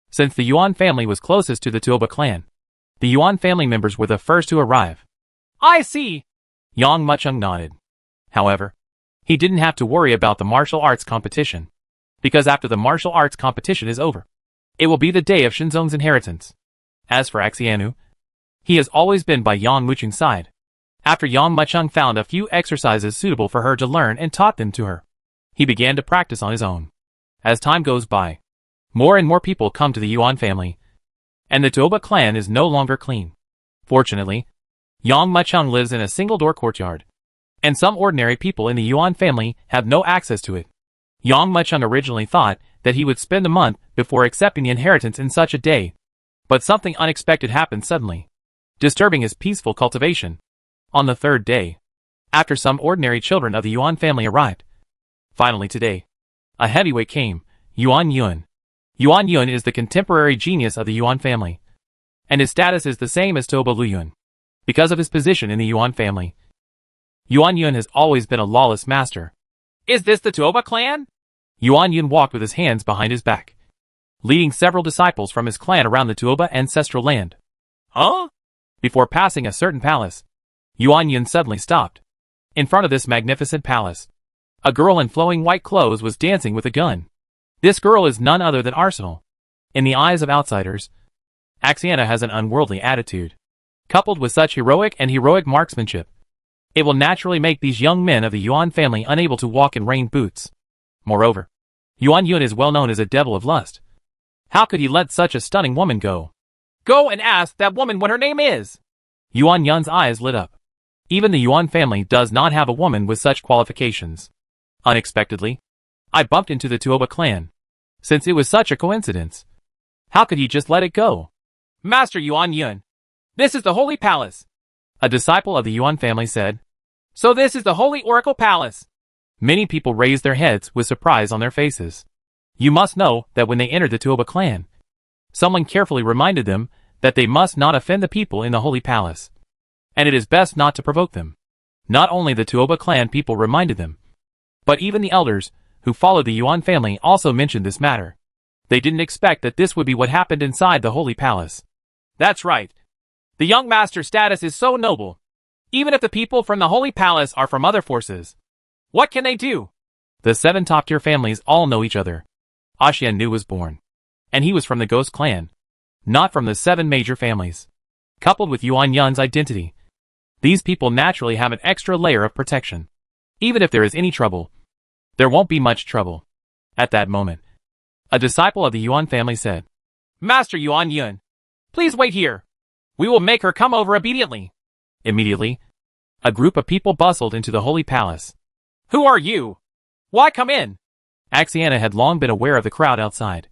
Since the Yuan family was closest to the Tuoba clan, the Yuan family members were the first to arrive. I see. Yang Muchung nodded. However, he didn't have to worry about the martial arts competition, because after the martial arts competition is over, it will be the day of Shinzong's inheritance. As for Axianu, he has always been by Yang Muchung's side. After Yang Muchung found a few exercises suitable for her to learn and taught them to her, he began to practice on his own. As time goes by, more and more people come to the Yuan family, and the Tuoba clan is no longer clean. Fortunately, Yang Muchung lives in a single-door courtyard, and some ordinary people in the Yuan family have no access to it. Yang Muchung originally thought that he would spend a month before accepting the inheritance in such a day, but something unexpected happened suddenly, disturbing his peaceful cultivation. On the 3rd day, after some ordinary children of the Yuan family arrived, finally today, a heavyweight came, Yuan Yun. Yuan Yun is the contemporary genius of the Yuan family, and his status is the same as Toba Luyun. Because of his position in the Yuan family, Yuan Yun has always been a lawless master. Is this the Tuoba clan? Yuan Yun walked with his hands behind his back, leading several disciples from his clan around the Tuoba ancestral land. Huh? Before passing a certain palace, Yuan Yun suddenly stopped. In front of this magnificent palace, a girl in flowing white clothes was dancing with a gun. This girl is none other than Arsenal. In the eyes of outsiders, Axiana has an unworldly attitude. Coupled with such heroic marksmanship, it will naturally make these young men of the Yuan family unable to walk in rain boots. Moreover, Yuan Yun is well known as a devil of lust. How could he let such a stunning woman go? Go and ask that woman what her name is. Yuan Yun's eyes lit up. Even the Yuan family does not have a woman with such qualifications. Unexpectedly, I bumped into the Tuoba clan. Since it was such a coincidence, how could he just let it go? Master Yuan Yun, this is the Holy Palace. A disciple of the Yuan family said. So this is the Holy Oracle Palace. Many people raised their heads with surprise on their faces. You must know that when they entered the Tuoba clan, someone carefully reminded them that they must not offend the people in the Holy Palace, and it is best not to provoke them. Not only the Tuoba clan people reminded them, but even the elders who followed the Yuan family also mentioned this matter. They didn't expect that this would be what happened inside the Holy Palace. That's right. The young master's status is so noble. Even if the people from the Holy Palace are from other forces, what can they do? The 7 top-tier families all know each other. Ashian Nu was born, and he was from the Ghost clan, not from the 7 major families. Coupled with Yuan Yun's identity, these people naturally have an extra layer of protection. Even if there is any trouble, there won't be much trouble. At that moment, a disciple of the Yuan family said, Master Yuan Yun, please wait here. We will make her come over immediately. Immediately, a group of people bustled into the Holy Palace. Who are you? Why come in? Axiana had long been aware of the crowd outside,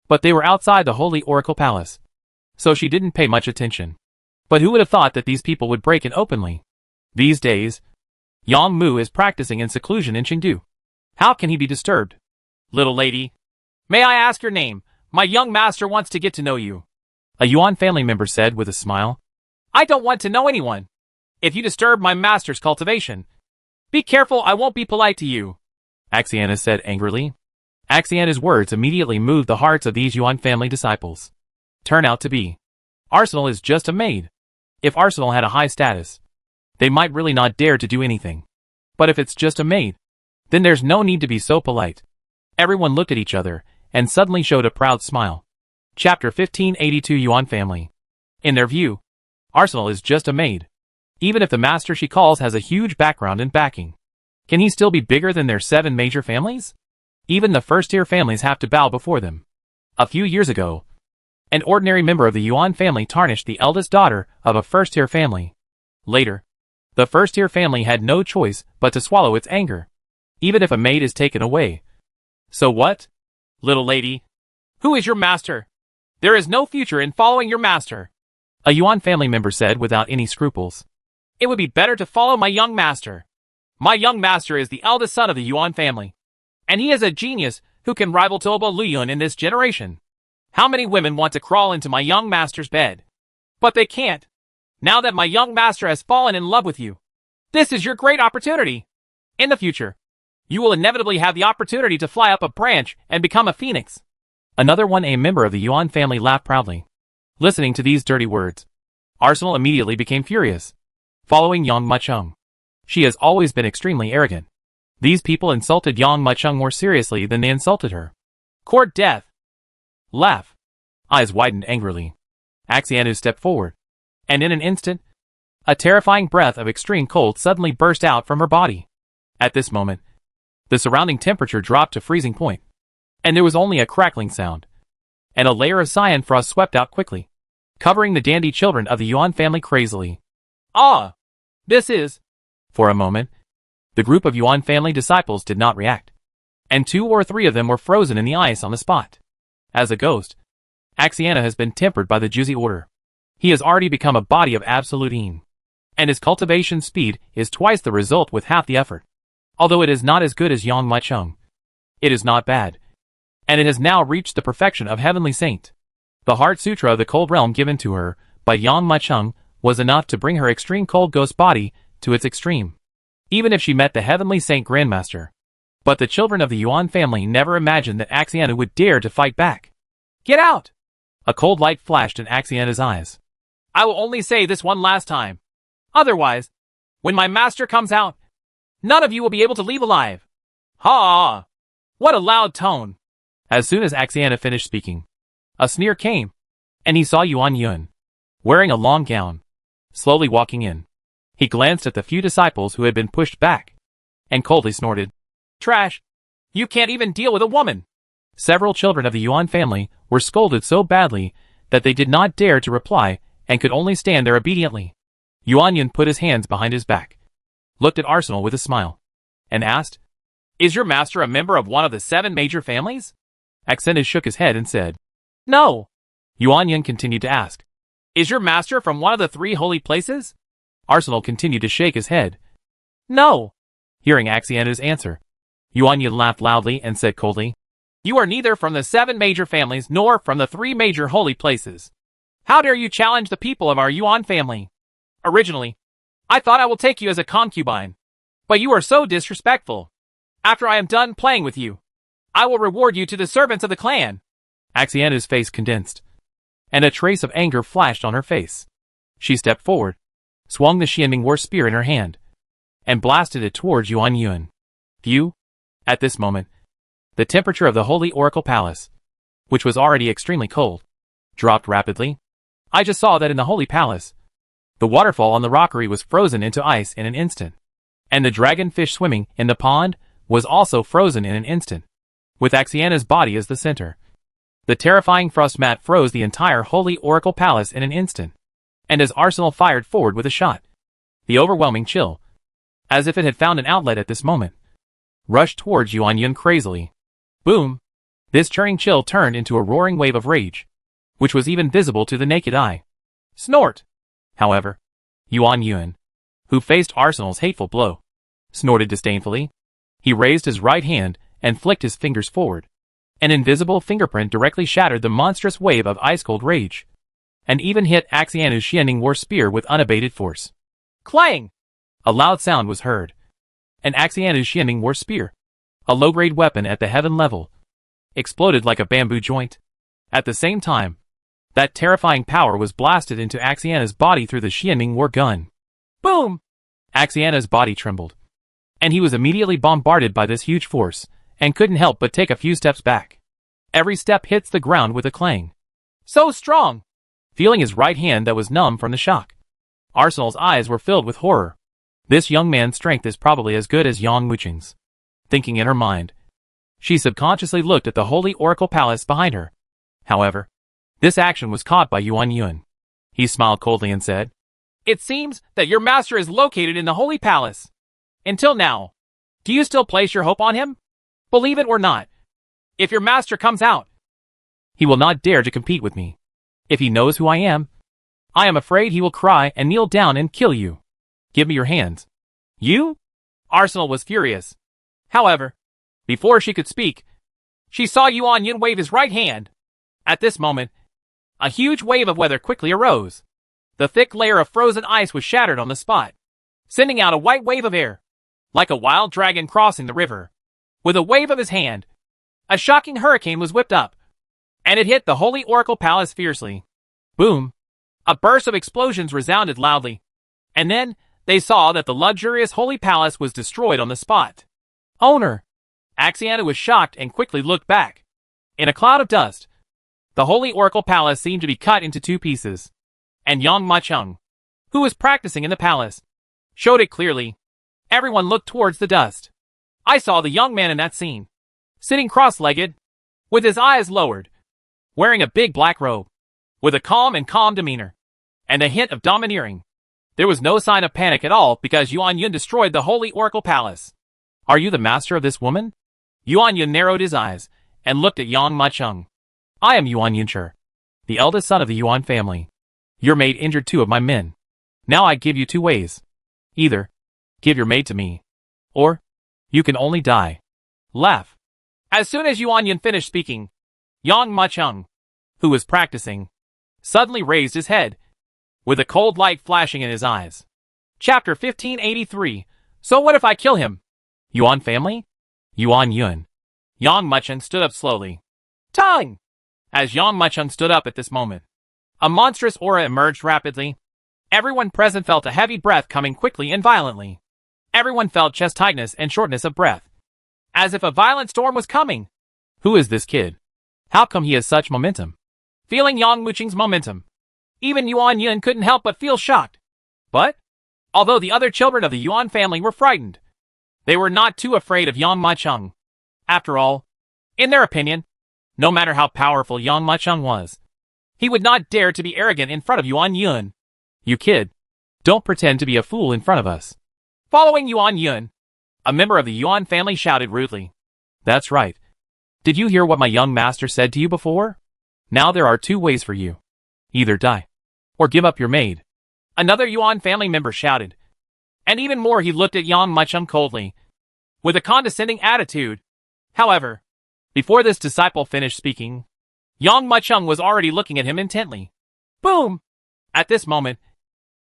but they were outside the Holy Oracle Palace, so she didn't pay much attention. But who would have thought that these people would break in openly? These days, Yang Mu is practicing in seclusion in Chengdu. How can he be disturbed? Little lady, may I ask your name? My young master wants to get to know you. A Yuan family member said with a smile. I don't want to know anyone. If you disturb my master's cultivation, be careful, I won't be polite to you, Axiana said angrily. Axiana's words immediately moved the hearts of these Yuan family disciples. Turn out to be. Arsenal is just a maid. If Arsenal had a high status, they might really not dare to do anything. But if it's just a maid, then there's no need to be so polite. Everyone looked at each other, and suddenly showed a proud smile. Chapter 1582 Yuan Family. In their view, Arsenal is just a maid. Even if the master she calls has a huge background and backing, can he still be bigger than their 7 major families? Even the first-tier families have to bow before them. A few years ago, an ordinary member of the Yuan family tarnished the eldest daughter of a first-tier family. Later, the first-tier family had no choice but to swallow its anger, even if a maid is taken away. So what? Little lady, who is your master? There is no future in following your master, a Yuan family member said without any scruples. It would be better to follow my young master. My young master is the eldest son of the Yuan family, and he is a genius who can rival Toba Luyun in this generation. How many women want to crawl into my young master's bed? But they can't. Now that my young master has fallen in love with you, this is your great opportunity. In the future, you will inevitably have the opportunity to fly up a branch and become a phoenix. Another one, a member of the Yuan family, laughed proudly. Listening to these dirty words, Arsenal immediately became furious. Following Yang Mucheng, she has always been extremely arrogant. These people insulted Yang Mucheng more seriously than they insulted her. Court death. Laugh. Eyes widened angrily. Axianu stepped forward, and in an instant, a terrifying breath of extreme cold suddenly burst out from her body. At this moment, the surrounding temperature dropped to freezing point, and there was only a crackling sound, and a layer of cyan frost swept out quickly, covering the dandy children of the Yuan family crazily. Ah! This is... For a moment, the group of Yuan family disciples did not react, and 2 or 3 of them were frozen in the ice on the spot. As a ghost, Axiana has been tempered by the Juzi order. He has already become a body of absolute yin, and his cultivation speed is twice the result with half the effort. Although it is not as good as Yang Mucheng, it is not bad, and it has now reached the perfection of Heavenly Saint. The Heart Sutra of the Cold Realm given to her by Yang Mucheng was enough to bring her extreme cold ghost body to its extreme, even if she met the Heavenly Saint Grandmaster. But the children of the Yuan family never imagined that Axiana would dare to fight back. Get out! A cold light flashed in Axiana's eyes. I will only say this one last time. Otherwise, when my master comes out, none of you will be able to leave alive. Ha! What a loud tone! As soon as Axiana finished speaking, a sneer came, and he saw Yuan Yun, wearing a long gown, slowly walking in. He glanced at the few disciples who had been pushed back, and coldly snorted, Trash! You can't even deal with a woman! Several children of the Yuan family were scolded so badly that they did not dare to reply and could only stand there obediently. Yuan Yun put his hands behind his back, looked at Arsenal with a smile, and asked, Is your master a member of one of the 7 major families? Axiana shook his head and said, No. Yuan Yun continued to ask, Is your master from one of the 3 holy places? Arsenal continued to shake his head. No. Hearing Axiana's answer, Yuan Yun laughed loudly and said coldly, You are neither from the 7 major families nor from the 3 major holy places. How dare you challenge the people of our Yuan family? Originally, I thought I will take you as a concubine, but you are so disrespectful. After I am done playing with you, I will reward you to the servants of the clan. Axiana's face condensed, and a trace of anger flashed on her face. She stepped forward, swung the Xianming war spear in her hand, and blasted it towards Yuan Yun. Phew! At this moment, the temperature of the Holy Oracle Palace, which was already extremely cold, dropped rapidly. I just saw that in the Holy Palace, the waterfall on the rockery was frozen into ice in an instant, and the dragonfish swimming in the pond was also frozen in an instant, with Axiana's body as the center. The terrifying frost mat froze the entire Holy Oracle Palace in an instant, and as Arsenal fired forward with a shot, the overwhelming chill, as if it had found an outlet at this moment, rushed towards Yuan Yun crazily. Boom! This churning chill turned into a roaring wave of rage, which was even visible to the naked eye. Snort! However, Yuan Yun, who faced Arsenal's hateful blow, snorted disdainfully. He raised his right hand and flicked his fingers forward. An invisible fingerprint directly shattered the monstrous wave of ice-cold rage, and even hit Axianu's Xianing War Spear with unabated force. Clang! A loud sound was heard. And Axianu's Xianing War Spear, a low-grade weapon at the heaven level, exploded like a bamboo joint. At the same time, that terrifying power was blasted into Axiana's body through the Xianing War gun. Boom! Axiana's body trembled, and he was immediately bombarded by this huge force, and couldn't help but take a few steps back. Every step hits the ground with a clang. So strong! Feeling his right hand that was numb from the shock, Arsenal's eyes were filled with horror. This young man's strength is probably as good as Yang Wuqing's. Thinking in her mind, she subconsciously looked at the Holy Oracle Palace behind her. However, this action was caught by Yuan Yun. He smiled coldly and said, "It seems that your master is located in the Holy Palace. Until now, do you still place your hope on him? Believe it or not, if your master comes out, he will not dare to compete with me. If he knows who I am afraid he will cry and kneel down and kill you. Give me your hands." "You?" Arsenal was furious. However, before she could speak, she saw Yuan Yun wave his right hand. At this moment, a huge wave of weather quickly arose. The thick layer of frozen ice was shattered on the spot, sending out a white wave of air, like a wild dragon crossing the river. With a wave of his hand, a shocking hurricane was whipped up, and it hit the Holy Oracle Palace fiercely. Boom! A burst of explosions resounded loudly, and then they saw that the luxurious Holy Palace was destroyed on the spot. "Owner!" Axiana was shocked and quickly looked back. In a cloud of dust, the Holy Oracle Palace seemed to be cut into two pieces, and Yang Macheng, who was practicing in the palace, showed it clearly. Everyone looked towards the dust. I saw the young man in that scene, sitting cross-legged, with his eyes lowered, wearing a big black robe, with a calm demeanor, and a hint of domineering. There was no sign of panic at all because Yuan Yun destroyed the Holy Oracle Palace. "Are you the master of this woman?" Yuan Yun narrowed his eyes and looked at Yang Macheng. "I am Yuan Yuncher, the eldest son of the Yuan family. Your maid injured two of my men. Now I give you two ways. Either give your maid to me, or you can only die." Laugh. As soon as Yuan Yun finished speaking, Yang Macheng, who was practicing, suddenly raised his head, with a cold light flashing in his eyes. Chapter 1583. So what if I kill him? Yuan family? Yuan Yun. Yang Macheng stood up slowly. Tang! As Yang Macheng stood up at this moment, a monstrous aura emerged rapidly. Everyone present felt a heavy breath coming quickly and violently. Everyone felt chest tightness and shortness of breath, as if a violent storm was coming. Who is this kid? How come he has such momentum? Feeling Yang Wuqing's momentum, even Yuan Yun couldn't help but feel shocked. But, although the other children of the Yuan family were frightened, they were not too afraid of Yang Macheng. After all, in their opinion, no matter how powerful Yang Macheng was, he would not dare to be arrogant in front of Yuan Yun. "You kid, don't pretend to be a fool in front of us." Following Yuan Yun, a member of the Yuan family shouted rudely. "That's right. Did you hear what my young master said to you before? Now there are two ways for you. Either die, or give up your maid." Another Yuan family member shouted. And even more he looked at Yang Macheng coldly, with a condescending attitude. However, before this disciple finished speaking, Yang Macheng was already looking at him intently. Boom! At this moment,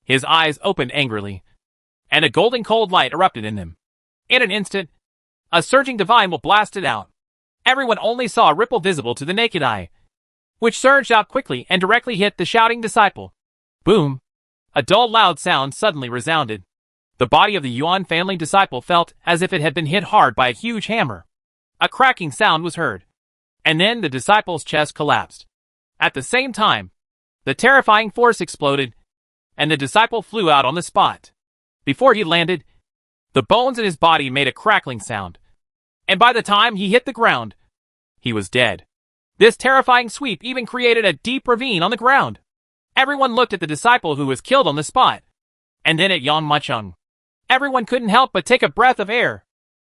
his eyes opened angrily, and a golden cold light erupted in them. In an instant, a surging divine will blasted out. Everyone only saw a ripple visible to the naked eye, which surged out quickly and directly hit the shouting disciple. Boom! A dull loud sound suddenly resounded. The body of the Yuan family disciple felt as if it had been hit hard by a huge hammer. A cracking sound was heard, and then the disciple's chest collapsed. At the same time, the terrifying force exploded, and the disciple flew out on the spot. Before he landed, the bones in his body made a crackling sound, and by the time he hit the ground, he was dead. This terrifying sweep even created a deep ravine on the ground. Everyone looked at the disciple who was killed on the spot, and then at Yang Macheng. Everyone couldn't help but take a breath of air.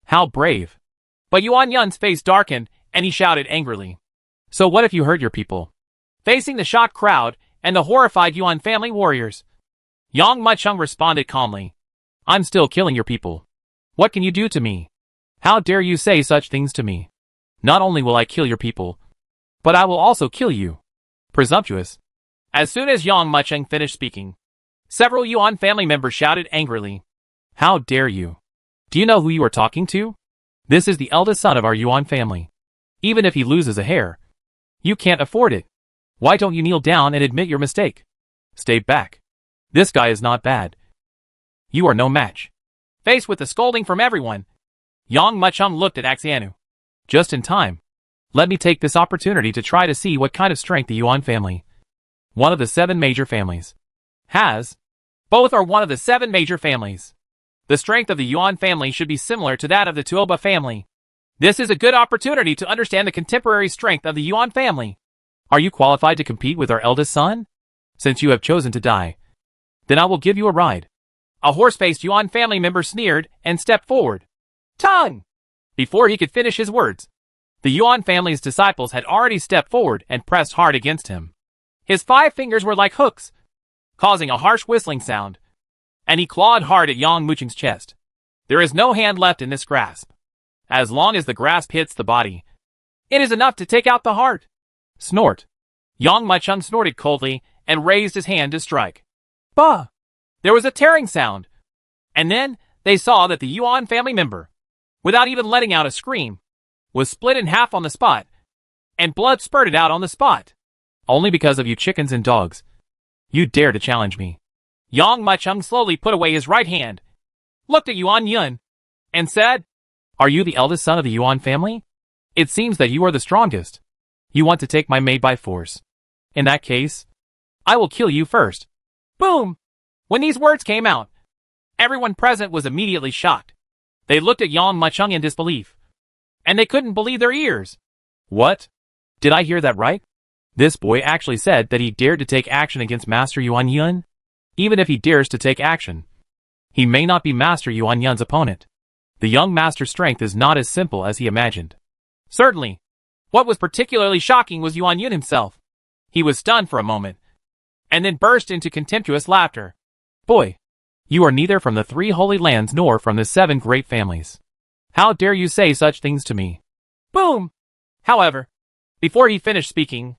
How brave. But Yuan Yun's face darkened, and he shouted angrily. So what if you hurt your people? Facing the shocked crowd and the horrified Yuan family warriors, Yang Muchung responded calmly. I'm still killing your people. What can you do to me? How dare you say such things to me? Not only will I kill your people, but I will also kill you. Presumptuous. As soon as Yang Muchung finished speaking, several Yuan family members shouted angrily. How dare you? Do you know who you are talking to? This is the eldest son of our Yuan family. Even if he loses a hair, you can't afford it. Why don't you kneel down and admit your mistake? Stay back. This guy is not bad. You are no match. Faced with the scolding from everyone, Yang Muchung looked at Axianu. Just in time. Let me take this opportunity to try to see what kind of strength the Yuan family, one of the 7 major families, has. Both are one of the 7 major families. The strength of the Yuan family should be similar to that of the Tuoba family. This is a good opportunity to understand the contemporary strength of the Yuan family. Are you qualified to compete with our eldest son? Since you have chosen to die, then I will give you a ride. A horse-faced Yuan family member sneered and stepped forward. Tongue! Before he could finish his words, the Yuan family's disciples had already stepped forward and pressed hard against him. His 5 fingers were like hooks, causing a harsh whistling sound, and he clawed hard at Yang Muchung's chest. There is no hand left in this grasp. As long as the grasp hits the body, it is enough to take out the heart. Snort. Yang Muchung snorted coldly and raised his hand to strike. Bah! There was a tearing sound, and then they saw that the Yuan family member, without even letting out a scream, was split in half on the spot, and blood spurted out on the spot. Only because of you chickens and dogs. You dare to challenge me. Yang Muchung slowly put away his right hand, looked at Yuan Yun, and said, Are you the eldest son of the Yuan family? It seems that you are the strongest. You want to take my maid by force. In that case, I will kill you first. Boom! When these words came out, everyone present was immediately shocked. They looked at Yang Muchung in disbelief, and they couldn't believe their ears. What? Did I hear that right? This boy actually said that he dared to take action against Master Yuan Yun? Even if he dares to take action, he may not be Master Yuan Yun's opponent. The young master's strength is not as simple as he imagined. Certainly, what was particularly shocking was Yuan Yun himself. He was stunned for a moment, and then burst into contemptuous laughter. Boy, you are neither from the 3 holy lands nor from the 7 great families. How dare you say such things to me? Boom! However, before he finished speaking,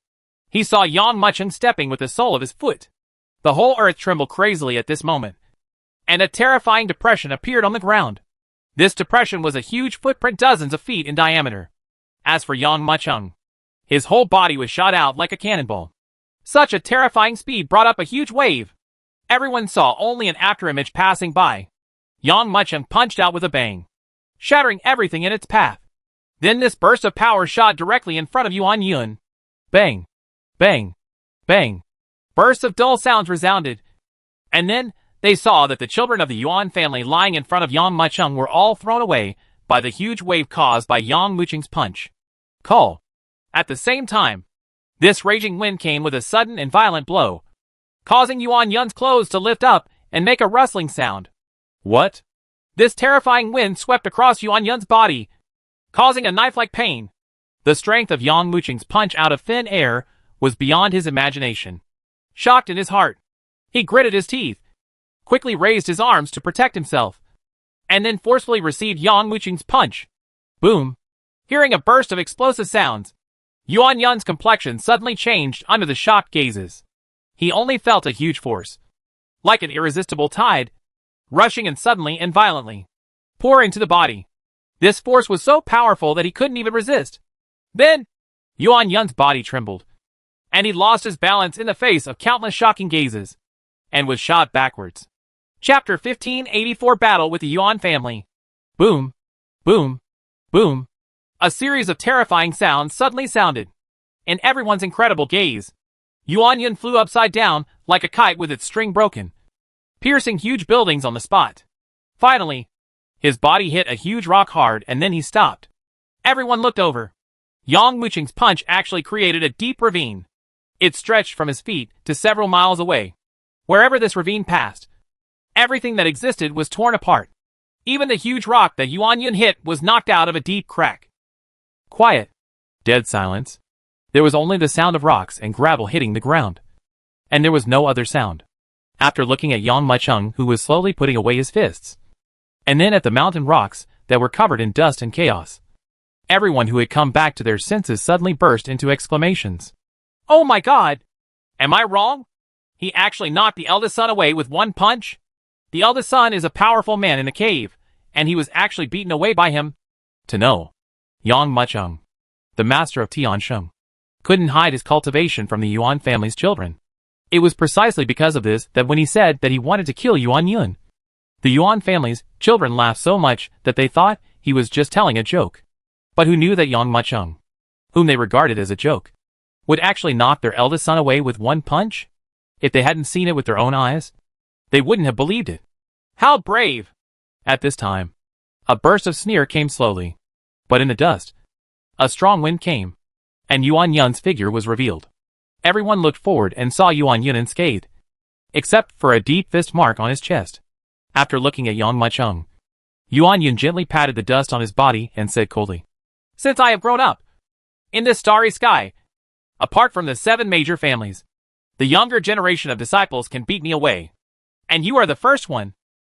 he saw Yang Muchung stepping with the sole of his foot. The whole earth trembled crazily at this moment, and a terrifying depression appeared on the ground. This depression was a huge footprint dozens of feet in diameter. As for Yang Muchung, his whole body was shot out like a cannonball. Such a terrifying speed brought up a huge wave. Everyone saw only an afterimage passing by. Yang Muchung punched out with a bang, shattering everything in its path. Then this burst of power shot directly in front of Yuan Yun. Bang! Bang! Bang! Bursts of dull sounds resounded, and then they saw that the children of the Yuan family lying in front of Yang Muchung were all thrown away by the huge wave caused by Yang Muchung's punch. Call. At the same time, this raging wind came with a sudden and violent blow, causing Yuan Yun's clothes to lift up and make a rustling sound. What? This terrifying wind swept across Yuan Yun's body, causing a knife-like pain. The strength of Yang Muchung's punch out of thin air was beyond his imagination. Shocked in his heart, he gritted his teeth, quickly raised his arms to protect himself, and then forcefully received Yang Muchung's punch. Boom! Hearing a burst of explosive sounds, Yuan Yun's complexion suddenly changed under the shocked gazes. He only felt a huge force, like an irresistible tide, rushing in suddenly and violently, pour into the body. This force was so powerful that he couldn't even resist. Then, Yuan Yun's body trembled, and he lost his balance in the face of countless shocking gazes, and was shot backwards. Chapter 1584 Battle with the Yuan Family. Boom! Boom! Boom! A series of terrifying sounds suddenly sounded. In everyone's incredible gaze, Yuan Yun flew upside down like a kite with its string broken, piercing huge buildings on the spot. Finally, his body hit a huge rock hard and then he stopped. Everyone looked over. Yang Muchung's punch actually created a deep ravine. It stretched from his feet to several miles away. Wherever this ravine passed, everything that existed was torn apart. Even the huge rock that Yuan Yun hit was knocked out of a deep crack. Quiet. Dead silence. There was only the sound of rocks and gravel hitting the ground. And there was no other sound. after looking at Yang Mucheng, who was slowly putting away his fists, and then at the mountain rocks that were covered in dust and chaos. Everyone who had come back to their senses suddenly burst into exclamations. Oh my god! Am I wrong? He actually knocked the eldest son away with one punch? The eldest son is a powerful man in the cave, and he was actually beaten away by him. To know, Yang Mucheng, the master of Tiansheng, couldn't hide his cultivation from the Yuan family's children. It was precisely because of this that when he said that he wanted to kill Yuan Yun, the Yuan family's children laughed so much that they thought he was just telling a joke. But who knew that Yang Mucheng, whom they regarded as a joke, would actually knock their eldest son away with one punch? If they hadn't seen it with their own eyes, they wouldn't have believed it. How brave! At this time, a burst of sneer came slowly. But in the dust, a strong wind came, and Yuan Yun's figure was revealed. Everyone looked forward and saw Yuan Yun unscathed, except for a deep fist mark on his chest. After looking at Yang Mucheng, Yuan Yun gently patted the dust on his body and said coldly, Since I have grown up in this starry sky, apart from the 7 major families, the younger generation of disciples can beat me away. And you are the first one.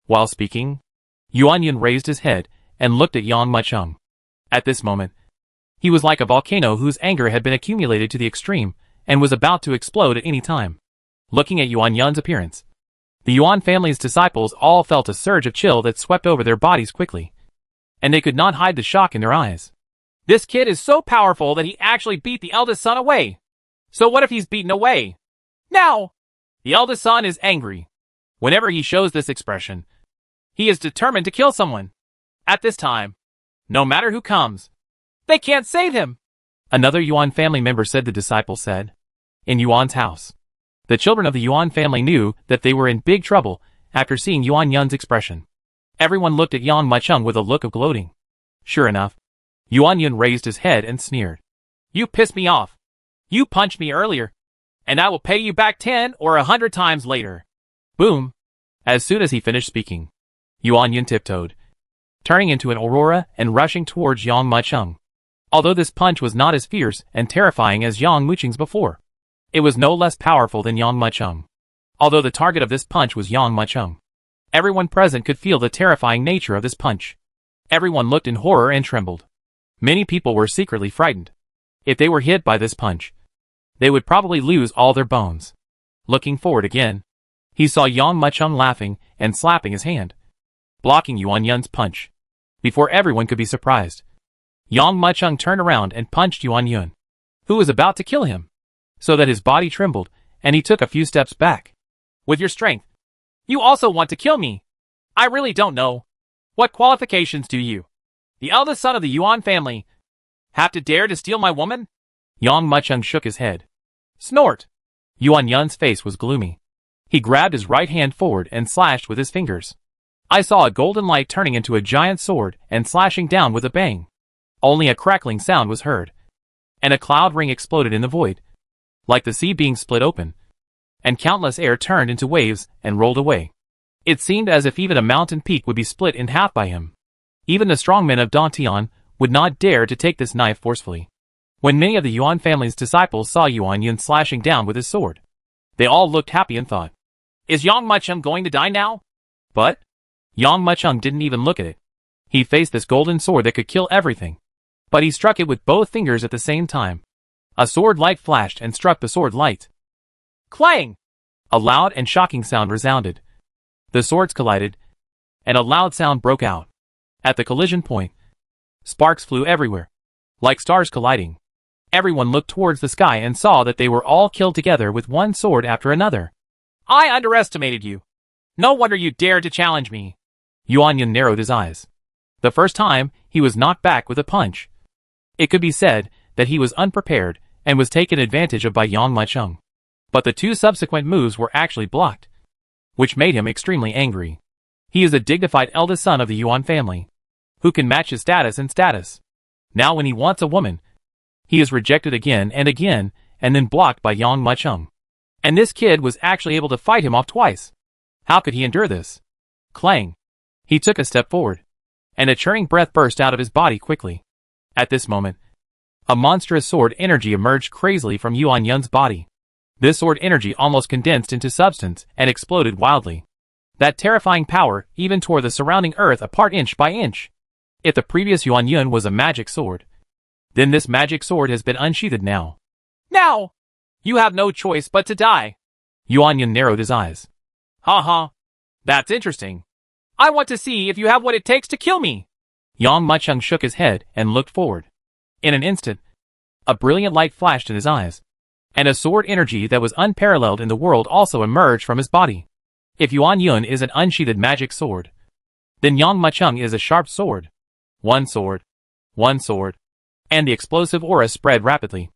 While speaking, Yuan Yun raised his head and looked at Yang Mucheng. At this moment, he was like a volcano whose anger had been accumulated to the extreme and was about to explode at any time. Looking at Yuan Yun's appearance, the Yuan family's disciples all felt a surge of chill that swept over their bodies quickly, and they could not hide the shock in their eyes. This kid is so powerful that he actually beat the eldest son away. So what if he's beaten away? Now, the eldest son is angry. Whenever he shows this expression, he is determined to kill someone. At this time, no matter who comes, they can't save him. Another Yuan family member said, the disciple said. In Yuan's house, the children of the Yuan family knew that they were in big trouble after seeing Yuan Yun's expression. Everyone looked at Yang Mucheng with a look of gloating. Sure enough, Yuan Yun raised his head and sneered. You pissed me off. You punched me earlier, and I will pay you back 10 or 100 times later. Boom! As soon as he finished speaking, Yuan Yun tiptoed, turning into an aurora and rushing towards Yang Mucheng. Although this punch was not as fierce and terrifying as Yang Mucheng's before, it was no less powerful than Yang Mucheng. Although the target of this punch was Yang Mucheng, everyone present could feel the terrifying nature of this punch. Everyone looked in horror and trembled. Many people were secretly frightened. If they were hit by this punch, they would probably lose all their bones. Looking forward again, he saw Yang Mucheng laughing and slapping his hand, blocking Yuan Yun's punch. Before everyone could be surprised, Yang Mucheng turned around and punched Yuan Yun, who was about to kill him, so that his body trembled and he took a few steps back. With your strength, you also want to kill me. I really don't know. What qualifications do you, the eldest son of the Yuan family, have to dare to steal my woman? Yang Mucheng shook his head. Snort! Yuan Yun's face was gloomy. He grabbed his right hand forward and slashed with his fingers. I saw a golden light turning into a giant sword and slashing down with a bang. Only a crackling sound was heard, and a cloud ring exploded in the void, like the sea being split open, and countless air turned into waves and rolled away. It seemed as if even a mountain peak would be split in half by him. Even the strong men of Dantian would not dare to take this knife forcefully. When many of the Yuan family's disciples saw Yuan Yun slashing down with his sword, they all looked happy and thought, Is Yang Mucheng going to die now? But Yang Mucheng didn't even look at it. He faced this golden sword that could kill everything, but he struck it with both fingers at the same time. A sword light flashed and struck the sword light. Clang! A loud and shocking sound resounded. The swords collided, and a loud sound broke out. At the collision point, sparks flew everywhere, like stars colliding. Everyone looked towards the sky and saw that they were all killed together with one sword after another. I underestimated you. No wonder you dared to challenge me. Yuan Yun narrowed his eyes. The first time, he was knocked back with a punch. It could be said that he was unprepared and was taken advantage of by Yang Mucheng. But the 2 subsequent moves were actually blocked, which made him extremely angry. He is a dignified eldest son of the Yuan family, who can match his status and status. Now when he wants a woman, he is rejected again and then blocked by Yang Mucheng. And this kid was actually able to fight him off twice. How could he endure this? Clang! He took a step forward, and a churning breath burst out of his body quickly. At this moment, a monstrous sword energy emerged crazily from Yuan Yun's body. This sword energy almost condensed into substance and exploded wildly. That terrifying power even tore the surrounding earth apart inch by inch. If the previous Yuan Yun was a magic sword, then this magic sword has been unsheathed now. Now! You have no choice but to die. Yuan Yun narrowed his eyes. Ha. That's interesting. I want to see if you have what it takes to kill me. Yang Mucheng shook his head and looked forward. In an instant, a brilliant light flashed in his eyes, and a sword energy that was unparalleled in the world also emerged from his body. If Yuan Yun is an unsheathed magic sword, then Yang Mucheng is a sharp sword. One sword. And the explosive aura spread rapidly.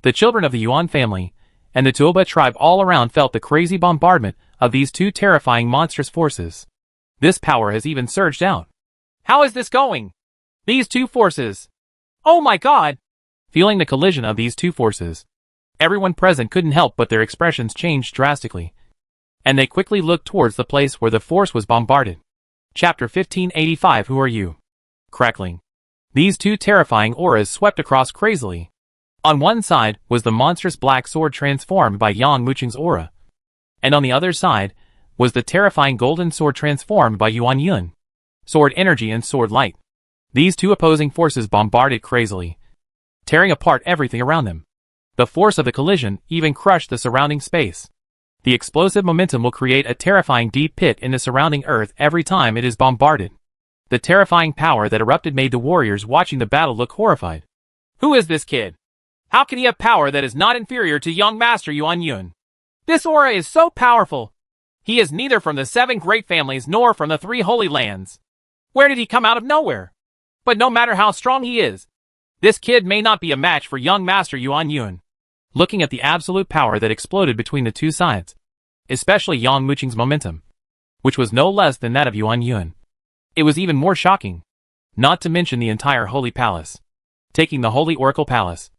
The children of the Yuan family and the Tuoba tribe all around felt the crazy bombardment of these two terrifying monstrous forces. This power has even surged out. How is this going? These two forces. Oh my god! Feeling the collision of these two forces, everyone present couldn't help but their expressions changed drastically, and they quickly looked towards the place where the force was bombarded. Chapter 1585. Who are you? Crackling. These two terrifying auras swept across crazily. On one side was the monstrous black sword transformed by Yang Mucheng's aura, and on the other side was the terrifying golden sword transformed by Yuan Yun. Sword energy and sword light. These two opposing forces bombarded crazily, tearing apart everything around them. The force of the collision even crushed the surrounding space. The explosive momentum will create a terrifying deep pit in the surrounding earth every time it is bombarded. The terrifying power that erupted made the warriors watching the battle look horrified. Who is this kid? How can he have power that is not inferior to young Master Yuan Yun? This aura is so powerful. He is neither from the 7 great families nor from the 3 holy lands. Where did he come out of nowhere? But no matter how strong he is, this kid may not be a match for young Master Yuan Yun. Looking at the absolute power that exploded between the two sides, especially Yang Mucheng's momentum, which was no less than that of Yuan Yun, it was even more shocking. Not to mention the entire Holy Palace. Taking the Holy Oracle Palace,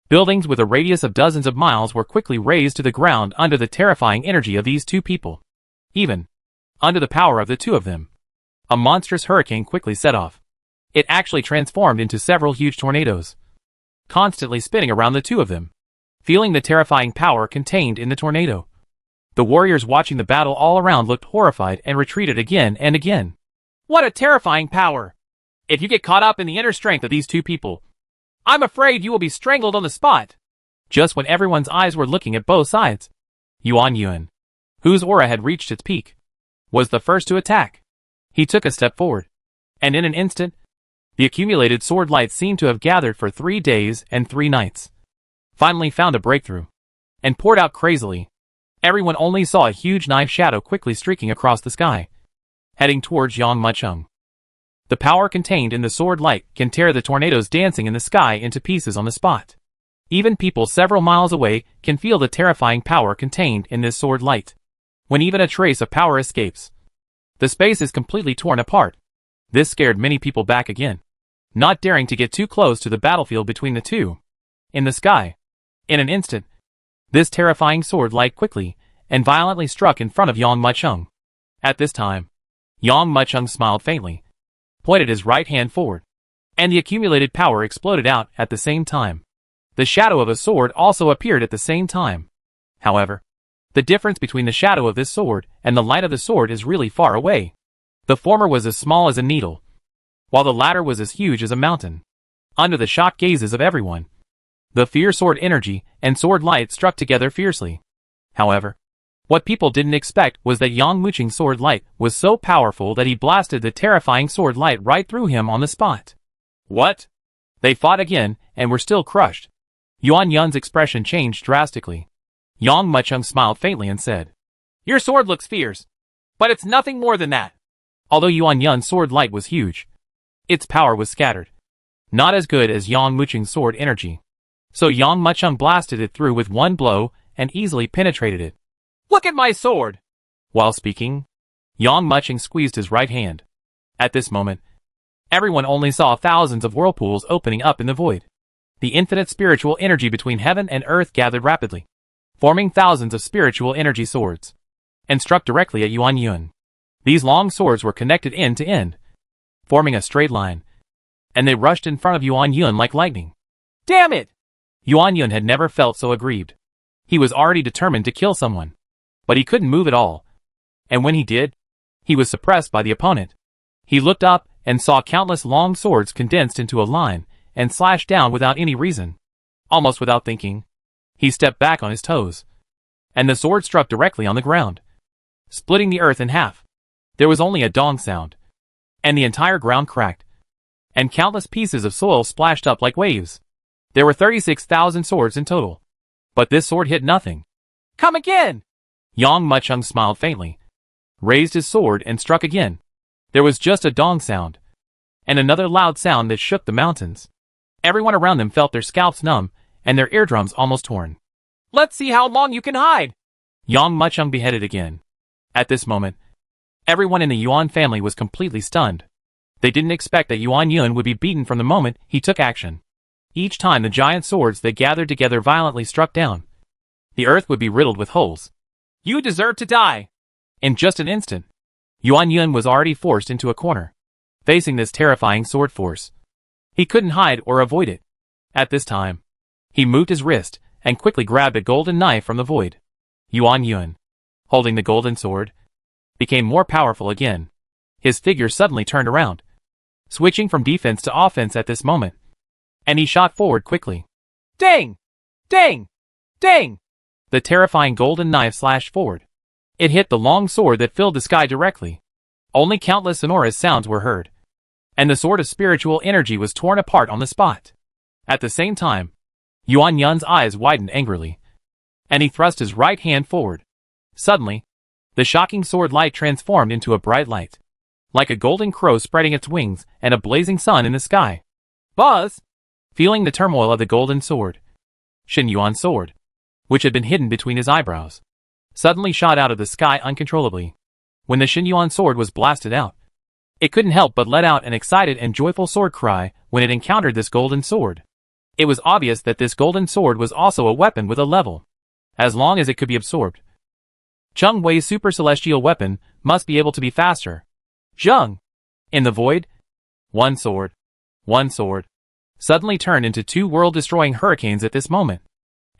buildings with a radius of dozens of miles were quickly razed to the ground under the terrifying energy of these two people. Even under the power of the two of them, a monstrous hurricane quickly set off. It actually transformed into several huge tornadoes, constantly spinning around the two of them. Feeling the terrifying power contained in the tornado, the warriors watching the battle all around looked horrified and retreated again and again. What a terrifying power! If you get caught up in the inner strength of these two people, I'm afraid you will be strangled on the spot. Just when everyone's eyes were looking at both sides, Yuan Yun, whose aura had reached its peak, was the first to attack. He took a step forward, and in an instant, the accumulated sword light seemed to have gathered for 3 days and 3 nights. Finally found a breakthrough, and poured out crazily. Everyone only saw a huge knife shadow quickly streaking across the sky, heading towards Yang Mucheng. The power contained in the sword light can tear the tornadoes dancing in the sky into pieces on the spot. Even people several miles away can feel the terrifying power contained in this sword light. When even a trace of power escapes, the space is completely torn apart. This scared many people back again, not daring to get too close to the battlefield between the two. In the sky, in an instant, this terrifying sword light quickly and violently struck in front of Yang Mucheng. At this time, Yang Mucheng smiled faintly, pointed his right hand forward, and the accumulated power exploded out at the same time. The shadow of a sword also appeared at the same time. However, the difference between the shadow of this sword and the light of the sword is really far away. The former was as small as a needle, while the latter was as huge as a mountain. Under the shocked gazes of everyone, the fierce sword energy and sword light struck together fiercely. However, what people didn't expect was that Yang Mucheng's sword light was so powerful that he blasted the terrifying sword light right through him on the spot. What? They fought again and were still crushed. Yuan Yun's expression changed drastically. Yang Mucheng smiled faintly and said, "Your sword looks fierce, but it's nothing more than that." Although Yuan Yun's sword light was huge, its power was scattered. Not as good as Yang Mucheng's sword energy. So Yang Mucheng blasted it through with one blow and easily penetrated it. "Look at my sword!" While speaking, Yang Mucheng squeezed his right hand. At this moment, everyone only saw thousands of whirlpools opening up in the void. The infinite spiritual energy between heaven and earth gathered rapidly, forming thousands of spiritual energy swords, and struck directly at Yuan Yun. These long swords were connected end to end, forming a straight line, and they rushed in front of Yuan Yun like lightning. Damn it! Yuan Yun had never felt so aggrieved. He was already determined to kill someone. But he couldn't move at all. And when he did, he was suppressed by the opponent. He looked up and saw countless long swords condensed into a line and slashed down without any reason. Almost without thinking, he stepped back on his toes. And the sword struck directly on the ground, splitting the earth in half. There was only a dong sound. And the entire ground cracked. And countless pieces of soil splashed up like waves. There were 36,000 swords in total. But this sword hit nothing. Come again! Yang Muchung smiled faintly, raised his sword and struck again. There was just a dong sound. And another loud sound that shook the mountains. Everyone around them felt their scalps numb and their eardrums almost torn. Let's see how long you can hide! Yang Muchung beheaded again. At this moment, everyone in the Yuan family was completely stunned. They didn't expect that Yuan Yun would be beaten from the moment he took action. Each time the giant swords that gathered together violently struck down, the earth would be riddled with holes. You deserve to die! In just an instant, Yuan Yun was already forced into a corner, facing this terrifying sword force. He couldn't hide or avoid it. At this time, he moved his wrist and quickly grabbed a golden knife from the void. Yuan Yun, holding the golden sword, became more powerful again. His figure suddenly turned around, switching from defense to offense at this moment. And he shot forward quickly. Dang! Dang! Dang! The terrifying golden knife slashed forward. It hit the long sword that filled the sky directly. Only countless sonorous sounds were heard. And the sword of spiritual energy was torn apart on the spot. At the same time, Yuan Yun's eyes widened angrily. And he thrust his right hand forward. Suddenly, the shocking sword light transformed into a bright light, like a golden crow spreading its wings and a blazing sun in the sky. Buzz! Feeling the turmoil of the golden sword, Shin Yuan's sword, which had been hidden between his eyebrows, suddenly shot out of the sky uncontrollably. When the Shin Yuan sword was blasted out, it couldn't help but let out an excited and joyful sword cry when it encountered this golden sword. It was obvious that this golden sword was also a weapon with a level, as long as it could be absorbed. Chung Wei's super celestial weapon must be able to be faster. Zheng! In the void, one sword, suddenly turned into two world-destroying hurricanes at this moment,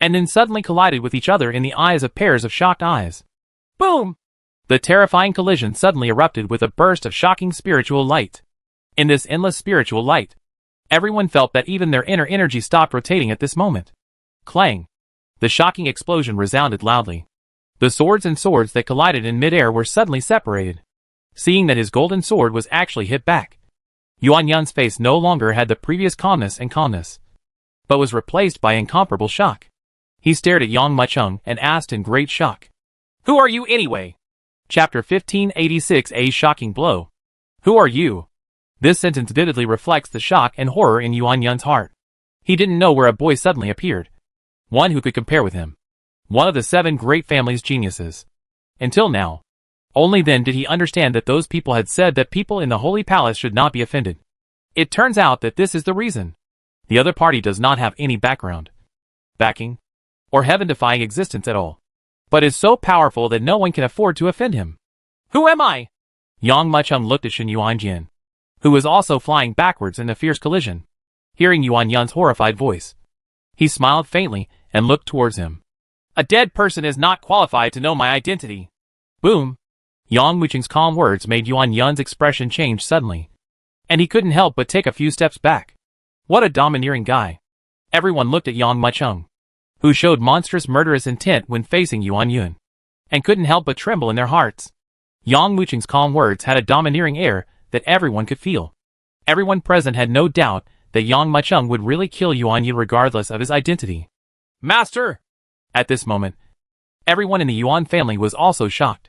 and then suddenly collided with each other in the eyes of pairs of shocked eyes. Boom! The terrifying collision suddenly erupted with a burst of shocking spiritual light. In this endless spiritual light, everyone felt that even their inner energy stopped rotating at this moment. Clang! The shocking explosion resounded loudly. The swords and swords that collided in midair were suddenly separated. Seeing that his golden sword was actually hit back, Yuan Yun's face no longer had the previous calmness, but was replaced by incomparable shock. He stared at Yang Muchung and asked in great shock, "Who are you anyway?" Chapter 1586, A Shocking Blow. Who are you? This sentence vividly reflects the shock and horror in Yuan Yun's heart. He didn't know where a boy suddenly appeared, one who could compare with him, one of the 7 great family's geniuses. Until now, only then did he understand that those people had said that people in the Holy Palace should not be offended. It turns out that this is the reason. The other party does not have any background, backing, or heaven-defying existence at all, but is so powerful that no one can afford to offend him. Who am I? Yang Muchung looked at Shin Yuan Jin, who was also flying backwards in the fierce collision. Hearing Yuan Yun's horrified voice, he smiled faintly and looked towards him. A dead person is not qualified to know my identity. Boom! Yang Muchung's calm words made Yuan Yun's expression change suddenly, and he couldn't help but take a few steps back. What a domineering guy. Everyone looked at Yang Muchung, who showed monstrous murderous intent when facing Yuan Yun, and couldn't help but tremble in their hearts. Yang Muchung's calm words had a domineering air that everyone could feel. Everyone present had no doubt that Yang Muchung would really kill Yuan Yun regardless of his identity. Master! At this moment, everyone in the Yuan family was also shocked.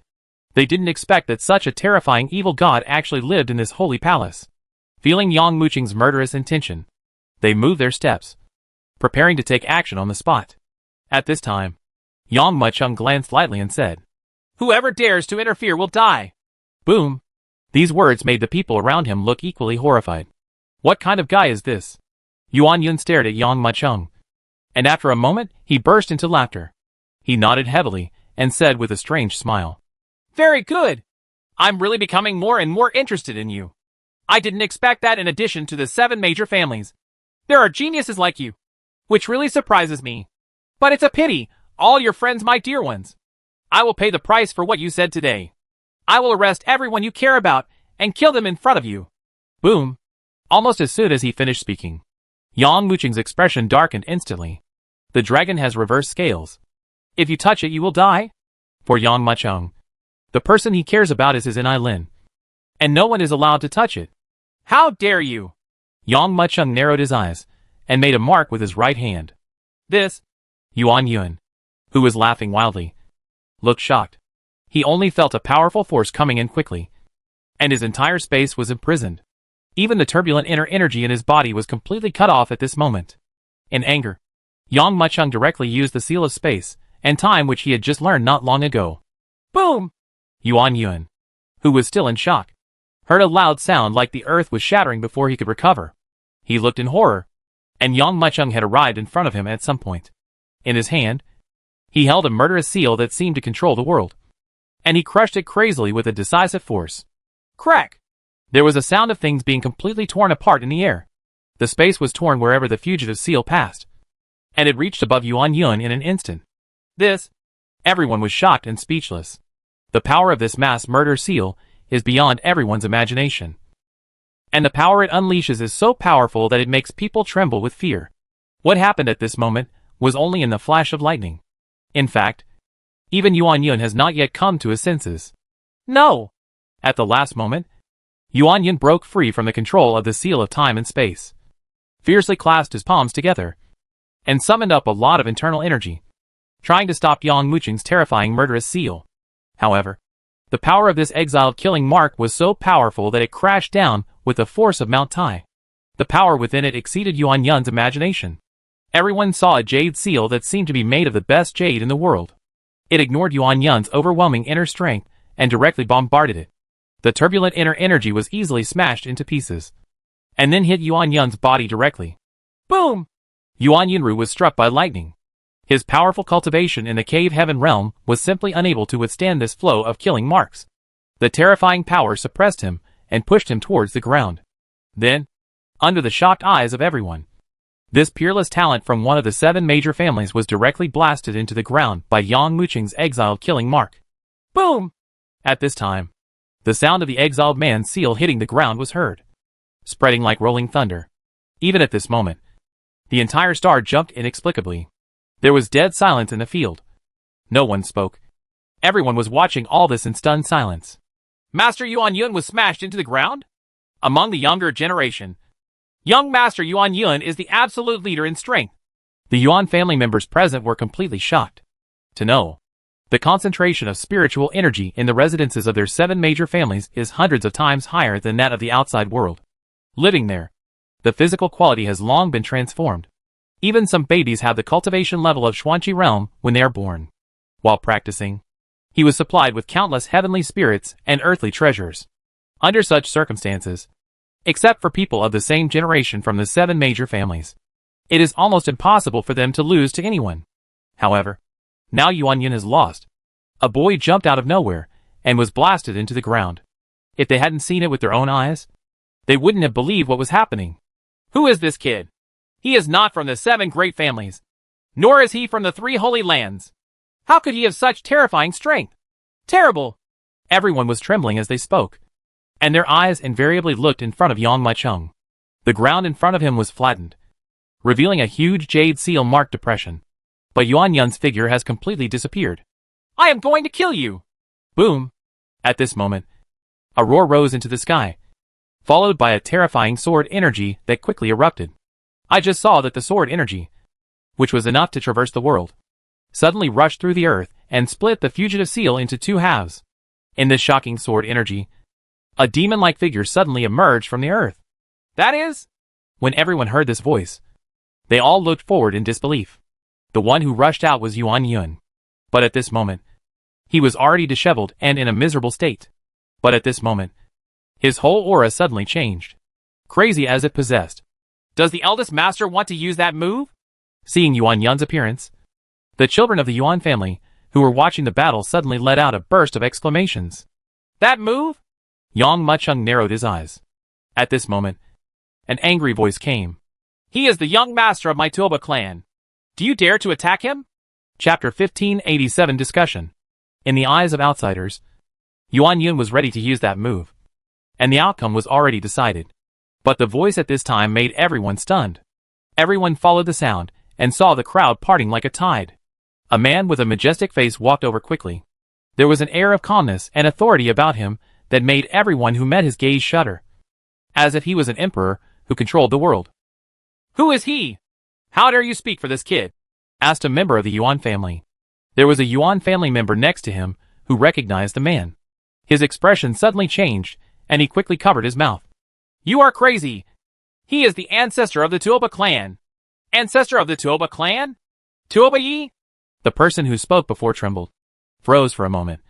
They didn't expect that such a terrifying evil god actually lived in this holy palace. Feeling Yang Muchung's murderous intention, they moved their steps, preparing to take action on the spot. At this time, Yang Muchung glanced lightly and said, "Whoever dares to interfere will die." Boom! These words made the people around him look equally horrified. What kind of guy is this? Yuan Yun stared at Yang Muchung, and after a moment, he burst into laughter. He nodded heavily and said with a strange smile, "Very good. I'm really becoming more and more interested in you. I didn't expect that in addition to the 7 major families. There are geniuses like you, which really surprises me. But it's a pity, all your friends, my dear ones. I will pay the price for what you said today. I will arrest everyone you care about and kill them in front of you. Boom. Almost as soon as he finished speaking, Yang Muqing's expression darkened instantly. The dragon has reversed scales. If you touch it, you will die. For Yang Muqing, the person he cares about is his Inai Lin, and no one is allowed to touch it. How dare you? Yang Muqing narrowed his eyes and made a mark with his right hand. This, Yuan Yun, who was laughing wildly, looked shocked. He only felt a powerful force coming in quickly, and his entire space was imprisoned. Even the turbulent inner energy in his body was completely cut off at this moment. In anger, Yang Muqing directly used the seal of space and time which he had just learned not long ago. Boom! Yuan Yun, who was still in shock, heard a loud sound like the earth was shattering before he could recover. He looked in horror, and Yang Muqing had arrived in front of him at some point. In his hand, he held a murderous seal that seemed to control the world, and he crushed it crazily with a decisive force. Crack! There was a sound of things being completely torn apart in the air. The space was torn wherever the fugitive seal passed, and it reached above Yuan Yun in an instant. This, everyone was shocked and speechless. The power of this mass murder seal is beyond everyone's imagination. And the power it unleashes is so powerful that it makes people tremble with fear. What happened at this moment was only in the flash of lightning. In fact, even Yuan Yun has not yet come to his senses. No! At the last moment, Yuan Yun broke free from the control of the seal of time and space, fiercely clasped his palms together, and summoned up a lot of internal energy, trying to stop Yang Muqing's terrifying murderous seal. However, the power of this exiled killing mark was so powerful that it crashed down with the force of Mount Tai. The power within it exceeded Yuan Yun's imagination. Everyone saw a jade seal that seemed to be made of the best jade in the world. It ignored Yuan Yun's overwhelming inner strength and directly bombarded it. The turbulent inner energy was easily smashed into pieces, and then hit Yuan Yun's body directly. Boom! Yuan Yunru was struck by lightning. His powerful cultivation in the cave heaven realm was simply unable to withstand this flow of killing marks. The terrifying power suppressed him and pushed him towards the ground. Then, under the shocked eyes of everyone, this peerless talent from one of the 7 major families was directly blasted into the ground by Yang Muqing's exiled killing mark. Boom! At this time, the sound of the exiled man's seal hitting the ground was heard, spreading like rolling thunder. Even at this moment, the entire star jumped inexplicably. There was dead silence in the field. No one spoke. Everyone was watching all this in stunned silence. Master Yuan Yun was smashed into the ground? Among the younger generation, young Master Yuan Yun is the absolute leader in strength. The Yuan family members present were completely shocked to know the concentration of spiritual energy in the residences of their 7 major families is hundreds of times higher than that of the outside world. Living there, the physical quality has long been transformed. Even some babies have the cultivation level of Xuanqi realm when they are born. While practicing, he was supplied with countless heavenly spirits and earthly treasures. Under such circumstances, except for people of the same generation from the 7 major families, it is almost impossible for them to lose to anyone. However, now Yuan Yun is lost. A boy jumped out of nowhere and was blasted into the ground. If they hadn't seen it with their own eyes, they wouldn't have believed what was happening. Who is this kid? He is not from the 7 great families, nor is he from the 3 holy lands. How could he have such terrifying strength? Terrible! Everyone was trembling as they spoke, and their eyes invariably looked in front of Yang Muqing. The ground in front of him was flattened, revealing a huge jade seal-marked depression. But Yuan Yun's figure has completely disappeared. I am going to kill you! Boom! At this moment, a roar rose into the sky, followed by a terrifying sword energy that quickly erupted. I just saw that the sword energy, which was enough to traverse the world, suddenly rushed through the earth and split the fugitive seal into 2 halves. In this shocking sword energy, a demon-like figure suddenly emerged from the earth. That is? When everyone heard this voice, they all looked forward in disbelief. The one who rushed out was Yuan Yun. But at this moment, he was already disheveled and in a miserable state. But at this moment, his whole aura suddenly changed, crazy as if possessed. Does the eldest master want to use that move? Seeing Yuan Yun's appearance, the children of the Yuan family, who were watching the battle, suddenly let out a burst of exclamations. That move? Yang Muqing narrowed his eyes. At this moment, an angry voice came. He is the young master of my Tuoba clan. Do you dare to attack him? Chapter 1587 Discussion. In the eyes of outsiders, Yuan Yun was ready to use that move, and the outcome was already decided. But the voice at this time made everyone stunned. Everyone followed the sound, and saw the crowd parting like a tide. A man with a majestic face walked over quickly. There was an air of calmness and authority about him that made everyone who met his gaze shudder, as if he was an emperor who controlled the world. Who is he? How dare you speak for this kid? Asked a member of the Yuan family. There was a Yuan family member next to him who recognized the man. His expression suddenly changed, and he quickly covered his mouth. You are crazy. He is the ancestor of the Tuoba clan. Ancestor of the Tuoba clan? Tuoba Yi? The person who spoke before trembled, froze for a moment,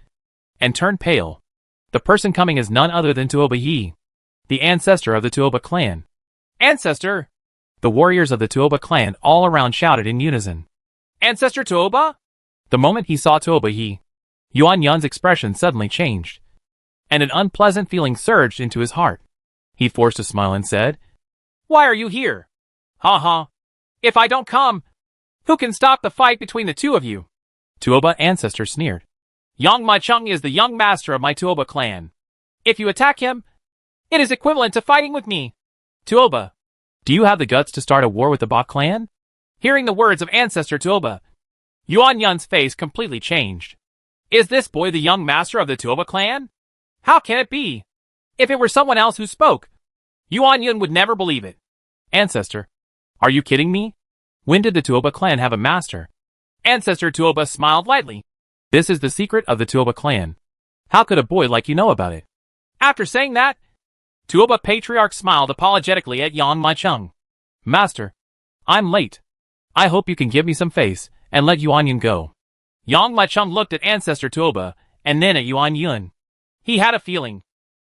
and turned pale. The person coming is none other than Tuoba Yi, the ancestor of the Tuoba clan. Ancestor? The warriors of the Tuoba clan all around shouted in unison. Ancestor Tuoba? The moment he saw Tuoba Yi, Yuan Yun's expression suddenly changed, and an unpleasant feeling surged into his heart. He forced a smile and said, Why are you here? Ha ha. If I don't come, who can stop the fight between the two of you? Tuoba ancestor sneered. Yang Maicheng is the young master of my Tuoba clan. If you attack him, it is equivalent to fighting with me. Tuoba, do you have the guts to start a war with the Ba clan? Hearing the words of ancestor Tuoba, Yuan Yun's face completely changed. Is this boy the young master of the Tuoba clan? How can it be? If it were someone else who spoke, Yuan Yun would never believe it. Ancestor, are you kidding me? When did the Tuoba clan have a master? Ancestor Tuoba smiled lightly. This is the secret of the Tuoba clan. How could a boy like you know about it? After saying that, Tuoba Patriarch smiled apologetically at Yang Maicheng. Master, I'm late. I hope you can give me some face and let Yuan Yun go. Yang Maicheng looked at ancestor Tuoba and then at Yuan Yun. He had a feeling.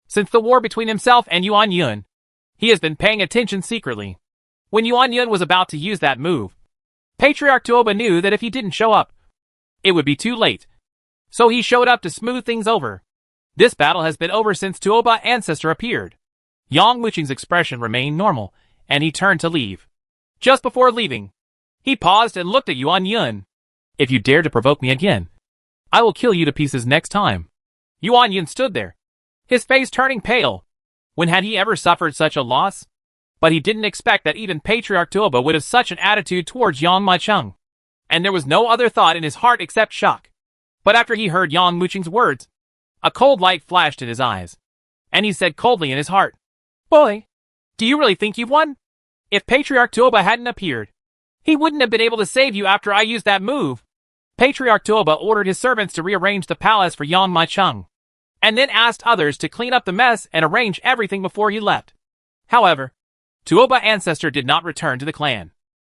Since the war between himself and Yuan Yun, he has been paying attention secretly. When Yuan Yun was about to use that move, Patriarch Tuoba knew that if he didn't show up, it would be too late. So he showed up to smooth things over. This battle has been over since Tuoba ancestor appeared. Yang Muqing's expression remained normal, and he turned to leave. Just before leaving, he paused and looked at Yuan Yun. If you dare to provoke me again, I will kill you to pieces next time. Yuan Yun stood there, his face turning pale. When had he ever suffered such a loss? But he didn't expect that even Patriarch Tuoba would have such an attitude towards Yang Maicheng. And there was no other thought in his heart except shock. But after he heard Yang Muqing's words, a cold light flashed in his eyes, and he said coldly in his heart, Boy, do you really think you've won? If Patriarch Tuoba hadn't appeared, he wouldn't have been able to save you after I used that move. Patriarch Tuoba ordered his servants to rearrange the palace for Yang Maicheng, and then asked others to clean up the mess and arrange everything before he left. However, Tuoba ancestor did not return to the clan,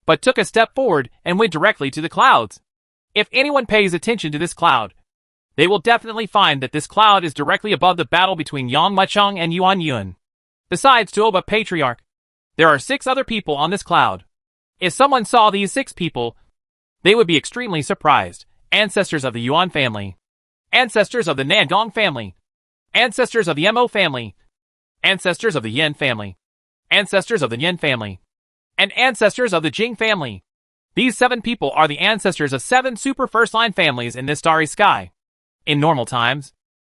but took a step forward and went directly to the clouds. If anyone pays attention to this cloud, they will definitely find that this cloud is directly above the battle between Yang Maicheng and Yuan Yun. Besides Tuoba Patriarch, there are 6 other people on this cloud. If someone saw these 6 people, they would be extremely surprised. Ancestors of the Yuan family, ancestors of the Nangong family, ancestors of the Mo family, ancestors of the Yin family, ancestors of the Yin family, and ancestors of the Jing family. These 7 people are the ancestors of 7 super first-line families in this starry sky. In normal times,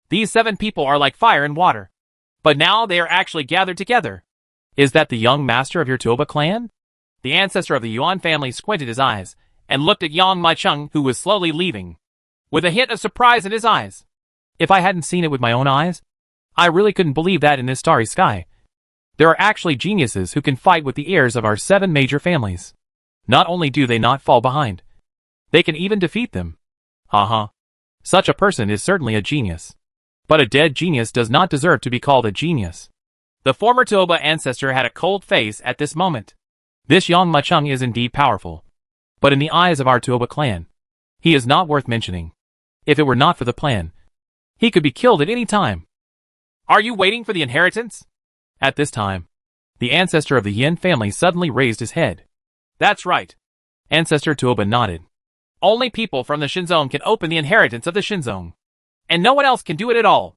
these 7 people are like fire and water. But now they are actually gathered together. Is that the young master of your Tuoba clan? The ancestor of the Yuan family squinted his eyes and looked at Yang Maicheng, who was slowly leaving, with a hint of surprise in his eyes. If I hadn't seen it with my own eyes, I really couldn't believe that in this starry sky. There are actually geniuses who can fight with the heirs of our 7 major families. Not only do they not fall behind, they can even defeat them. Ha. Such a person is certainly a genius. But a dead genius does not deserve to be called a genius. The former Tuoba ancestor had a cold face at this moment. This Yang Maicheng is indeed powerful. But in the eyes of our Tuoba clan, he is not worth mentioning. If it were not for the plan, he could be killed at any time. Are you waiting for the inheritance? At this time, the ancestor of the Yin family suddenly raised his head. That's right. Ancestor Tuoba nodded. Only people from the Shinzong can open the inheritance of the Shinzong, and no one else can do it at all.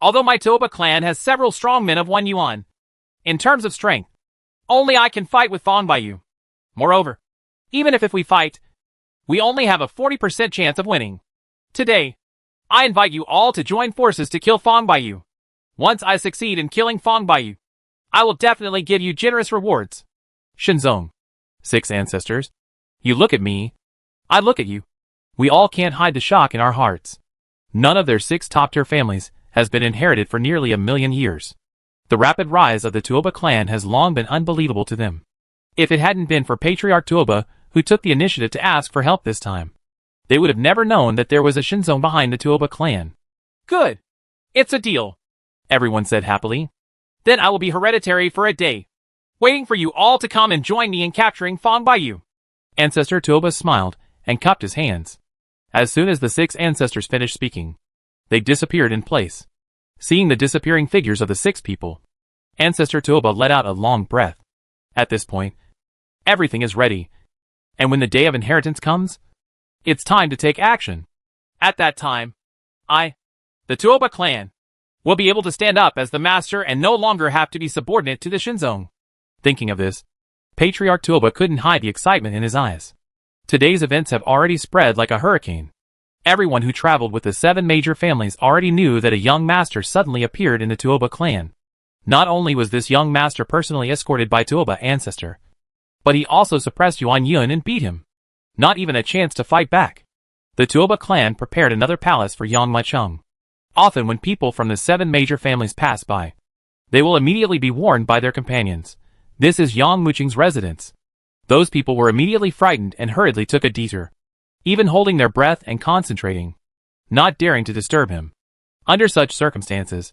Although my Tuoba clan has several strong men of 1 yuan, in terms of strength, only I can fight with Fang Baiyu. Moreover, even if we fight, we only have a 40% chance of winning. Today, I invite you all to join forces to kill Fong Baiyu. Once I succeed in killing Fong Baiyu, I will definitely give you generous rewards. Shinzong. 6 ancestors. You look at me. I look at you. We all can't hide the shock in our hearts. None of their 6 top-tier families has been inherited for nearly 1,000,000 years. The rapid rise of the Tuoba clan has long been unbelievable to them. If it hadn't been for Patriarch Tuoba, who took the initiative to ask for help this time, they would have never known that there was a Shinzong behind the Tuoba clan. Good. It's a deal, everyone said happily. Then I will be hereditary for a day, waiting for you all to come and join me in capturing Fong Baiyu. Ancestor Tuoba smiled and cupped his hands. As soon as the 6 ancestors finished speaking, they disappeared in place. Seeing the disappearing figures of the 6 people, Ancestor Tuoba let out a long breath. At this point, everything is ready. And when the day of inheritance comes, it's time to take action. At that time, the Tuoba clan, will be able to stand up as the master and no longer have to be subordinate to the Shinzong. Thinking of this, Patriarch Tuoba couldn't hide the excitement in his eyes. Today's events have already spread like a hurricane. Everyone who traveled with the 7 major families already knew that a young master suddenly appeared in the Tuoba clan. Not only was this young master personally escorted by Tuoba ancestor, but he also suppressed Yuan Yun and beat him. Not even a chance to fight back. The Tuoba clan prepared another palace for Yang Maicheng. Often when people from the 7 major families pass by, they will immediately be warned by their companions. This is Yang Muching's residence. Those people were immediately frightened and hurriedly took a detour, even holding their breath and concentrating, not daring to disturb him. Under such circumstances,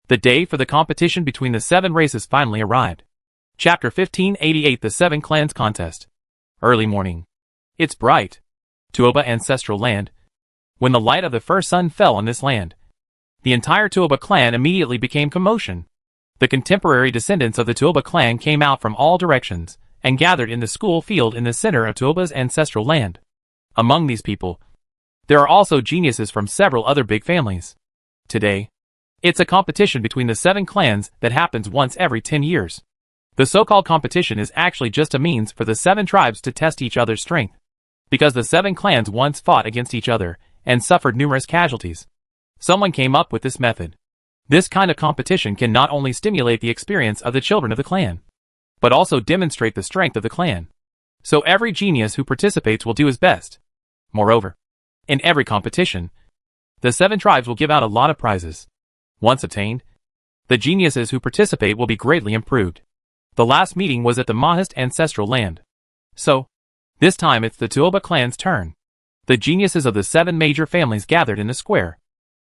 the day for the competition between the 7 races finally arrived. Chapter 1588 The 7 Clans Contest. Early morning. It's bright. Tuoba ancestral land. When the light of the first sun fell on this land, the entire Tuoba clan immediately became commotion. The contemporary descendants of the Tuoba clan came out from all directions and gathered in the school field in the center of Tuoba's ancestral land. Among these people, there are also geniuses from several other big families. Today, it's a competition between the 7 clans that happens once every 10 years. The so-called competition is actually just a means for the 7 tribes to test each other's strength, because the 7 clans once fought against each other and suffered numerous casualties. Someone came up with this method. This kind of competition can not only stimulate the experience of the children of the clan, but also demonstrate the strength of the clan. So every genius who participates will do his best. Moreover, in every competition, the 7 tribes will give out a lot of prizes. Once obtained, the geniuses who participate will be greatly improved. The last meeting was at the Mahist ancestral land. So, this time it's the Tuoba clan's turn. The geniuses of the 7 major families gathered in the square.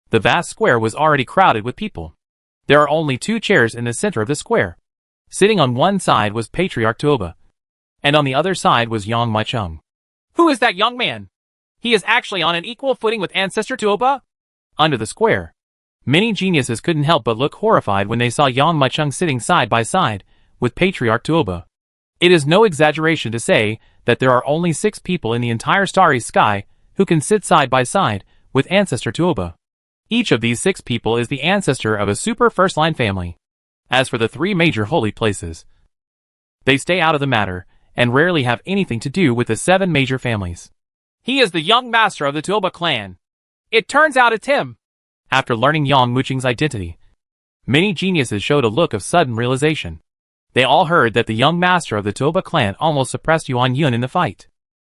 The vast square was already crowded with people. There are only 2 chairs in the center of the square. Sitting on one side was Patriarch Tuoba, and on the other side was Yang Maicheng. Who is that young man? He is actually on an equal footing with Ancestor Tuoba? Under the square, many geniuses couldn't help but look horrified when they saw Yang Maicheng sitting side by side with Patriarch Tuoba. It is no exaggeration to say that there are only 6 people in the entire starry sky who can sit side by side with Ancestor Tuoba. Each of these 6 people is the ancestor of a super first-line family. As for the 3 major holy places, they stay out of the matter and rarely have anything to do with the 7 major families. He is the young master of the Tuoba clan. It turns out it's him. After learning Yang Muching's identity, many geniuses showed a look of sudden realization. They all heard that the young master of the Tuoba clan almost suppressed Yuan Yun in the fight.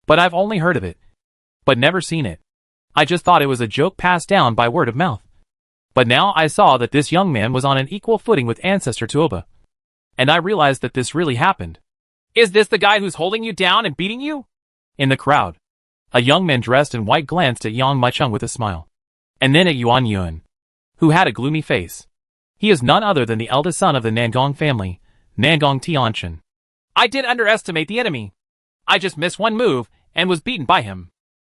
But I've only heard of it, but never seen it. I just thought it was a joke passed down by word of mouth. But now I saw that this young man was on an equal footing with Ancestor Tuoba, and I realized that this really happened. Is this the guy who's holding you down and beating you? In the crowd, a young man dressed in white glanced at Yang Maicheng with a smile, and then at Yuan Yun, who had a gloomy face. He is none other than the eldest son of the Nangong family, Nangong Tianchen. I did underestimate the enemy. I just missed one move and was beaten by him.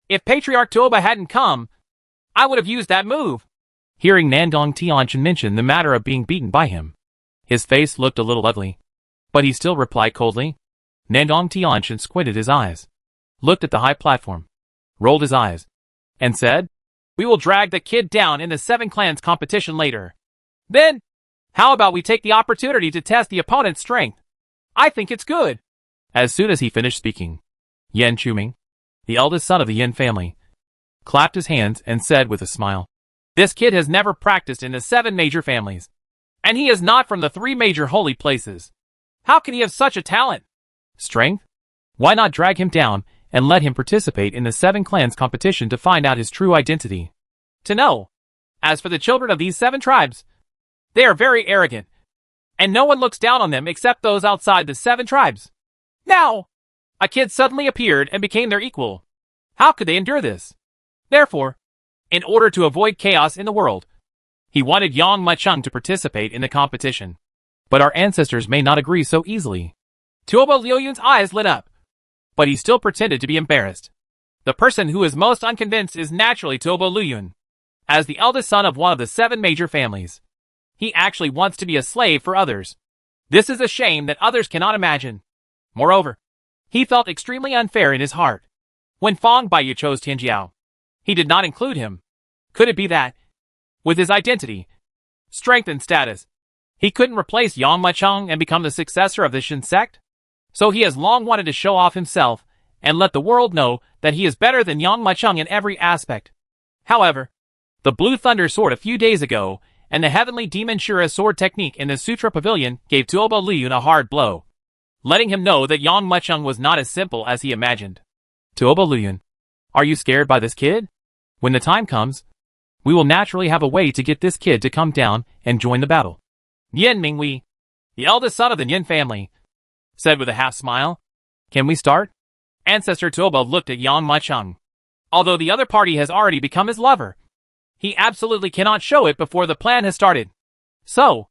If Patriarch Tuoba hadn't come, I would have used that move. Hearing Nangong Tianchen mention the matter of being beaten by him, his face looked a little ugly, but he still replied coldly. Nangong Tianchen squinted his eyes, looked at the high platform, rolled his eyes, and said, "We will drag the kid down in the 7 clans competition later. Then, how about we take the opportunity to test the opponent's strength? I think it's good." As soon as he finished speaking, Yan Chuming, the eldest son of the Yin family, clapped his hands and said with a smile, This kid has never practiced in the 7 major families. And he is not from the 3 major holy places. How can he have such a talent? Strength? Why not drag him down and let him participate in the 7 clans competition to find out his true identity? To know. As for the children of these 7 tribes, they are very arrogant. And no one looks down on them except those outside the 7 tribes. Now, a kid suddenly appeared and became their equal. How could they endure this? Therefore, in order to avoid chaos in the world, he wanted Yang Macheng to participate in the competition. But our ancestors may not agree so easily. Tuobo Liuyun's eyes lit up. But he still pretended to be embarrassed. The person who is most unconvinced is naturally Tuobo Liuyun. As the eldest son of one of the 7 major families, he actually wants to be a slave for others. This is a shame that others cannot imagine. Moreover, he felt extremely unfair in his heart. When Fang Baiyu chose Tianjiao, he did not include him. Could it be that, with his identity, strength and status, he couldn't replace Yang Macheng and become the successor of the Shin sect? So he has long wanted to show off himself and let the world know that he is better than Yang Macheng in every aspect. However, the Blue Thunder sword a few days ago and the Heavenly Demon Shura sword technique in the Sutra Pavilion gave Tuobo Liuyun a hard blow, letting him know that Yang Macheng was not as simple as he imagined. Tuobo Liuyun, are you scared by this kid? When the time comes, we will naturally have a way to get this kid to come down and join the battle. Yin Mingwei, the eldest son of the Yin family, said with a half smile. Can we start? Ancestor Tuobo looked at Yang Macheng. Although the other party has already become his lover, he absolutely cannot show it before the plan has started. So,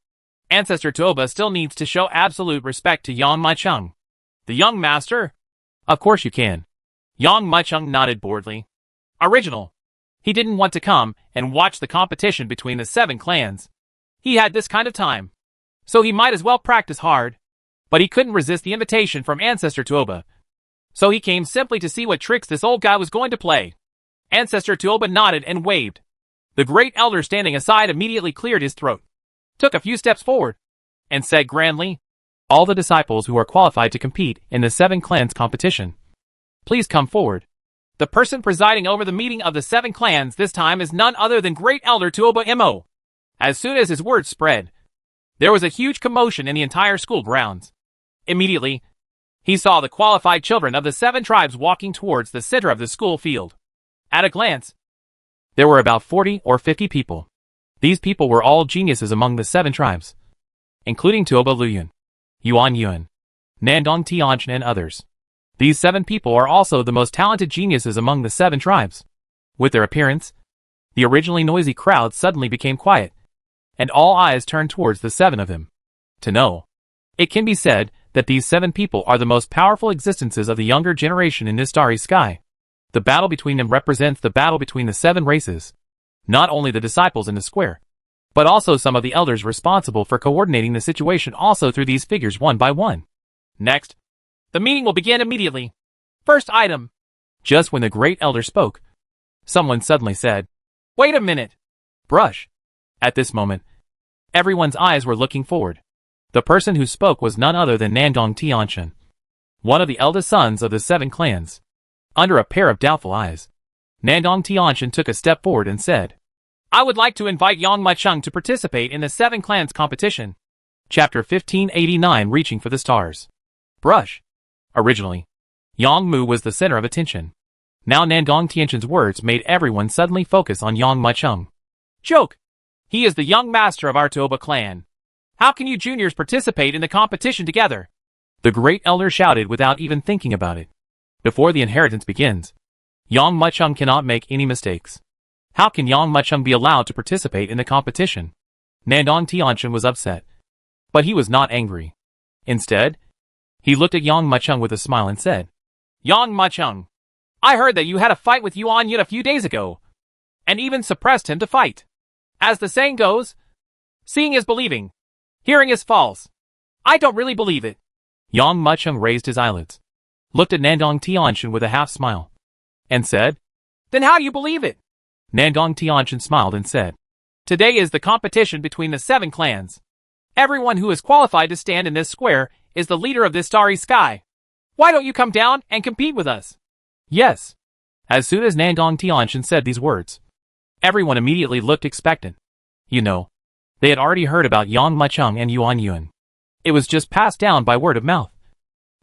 Ancestor Tuobo still needs to show absolute respect to Yang Macheng. The young master? Of course you can. Yang Macheng nodded boredly. Original. He didn't want to come and watch the competition between the 7 clans. He had this kind of time, so he might as well practice hard. But he couldn't resist the invitation from Ancestor Tuobo. So he came simply to see what tricks this old guy was going to play. Ancestor Tuobo nodded and waved. The great elder standing aside immediately cleared his throat, took a few steps forward, and said grandly, All the disciples who are qualified to compete in the 7 clans competition, please come forward. The person presiding over the meeting of the 7 clans this time is none other than Great Elder Tuobo Mo. As soon as his words spread, there was a huge commotion in the entire school grounds. Immediately, he saw the qualified children of the 7 tribes walking towards the center of the school field. At a glance, there were about 40 or 50 people. These people were all geniuses among the 7 tribes, including Tuobo Liuyun, Yuan Yuan, Nandong Tianchen and others. These 7 people are also the most talented geniuses among the 7 tribes. With their appearance, the originally noisy crowd suddenly became quiet, and all eyes turned towards the 7 of them. To know, it can be said that these 7 people are the most powerful existences of the younger generation in this starry sky. The battle between them represents the battle between the 7 races, not only the disciples in the square, but also some of the elders responsible for coordinating the situation also through these figures one by one. Next, the meeting will begin immediately. First item. Just when the great elder spoke, someone suddenly said, Wait a minute. Brush. At this moment, everyone's eyes were looking forward. The person who spoke was none other than Nandong Tianchen, one of the eldest sons of the 7 clans. Under a pair of doubtful eyes, Nandong Tianchen took a step forward and said, I would like to invite Yang Macheng to participate in the 7 clans competition. Chapter 1589 Reaching for the Stars. Brush. Originally, Yang Mu was the center of attention. Now Nandong Tianchen's words made everyone suddenly focus on Yang Macheng. Joke! He is the young master of our Tuobo clan. How can you juniors participate in the competition together? The great elder shouted without even thinking about it. Before the inheritance begins, Yang Macheng cannot make any mistakes. How can Yang Macheng be allowed to participate in the competition? Nandong Tianchen was upset, but he was not angry. Instead, he looked at Yang Macheng with a smile and said, Yang Macheng, I heard that you had a fight with Yuan Yun a few days ago, and even suppressed him to fight. As the saying goes, seeing is believing, hearing is false. I don't really believe it. Yang Macheng raised his eyelids, looked at Nandong Tianchen with a half smile, and said, Then how do you believe it? Nandong Tianchen smiled and said, Today is the competition between the 7 clans. Everyone who is qualified to stand in this square is the leader of this starry sky. Why don't you come down and compete with us? Yes, As soon as Nandong Tianshan said these words, everyone immediately looked expectant. You know, they had already heard about Yang Macheng and Yuan Yun. It was just passed down by word of mouth,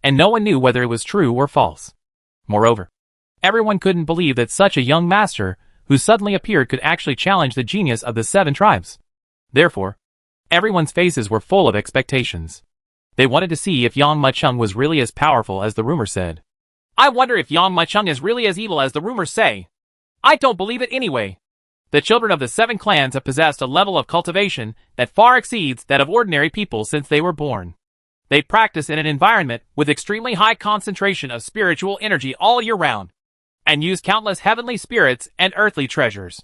and no one knew whether it was true or false. Moreover, everyone couldn't believe that such a young master who suddenly appeared could actually challenge the genius of the 7 tribes. Therefore, everyone's faces were full of expectations. They wanted to see if Yang Macheng was really as powerful as the rumor said. I wonder if Yang Macheng is really as evil as the rumors say. I don't believe it anyway. The children of the 7 clans have possessed a level of cultivation that far exceeds that of ordinary people since they were born. They practice in an environment with extremely high concentration of spiritual energy all year round, and use countless heavenly spirits and earthly treasures.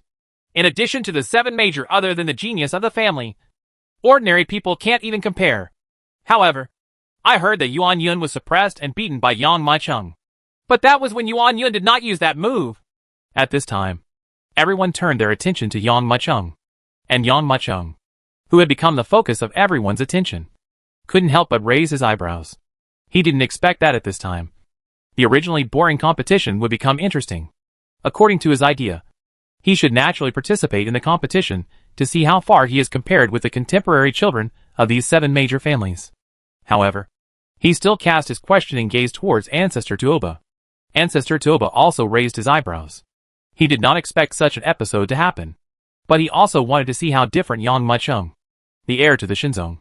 In addition to the 7 major other than the genius of the family, ordinary people can't even compare. However, I heard that Yuan Yun was suppressed and beaten by Yang Macheng. But that was when Yuan Yun did not use that move. At this time, everyone turned their attention to Yang Macheng. And Yang Macheng, who had become the focus of everyone's attention, couldn't help but raise his eyebrows. He didn't expect that at this time. The originally boring competition would become interesting. According to his idea, he should naturally participate in the competition to see how far he is compared with the contemporary children of these 7 major families. However, he still cast his questioning gaze towards Ancestor Tuoba. Ancestor Tuoba also raised his eyebrows. He did not expect such an episode to happen. But he also wanted to see how different Yang Macheng, the heir to the Shinzong,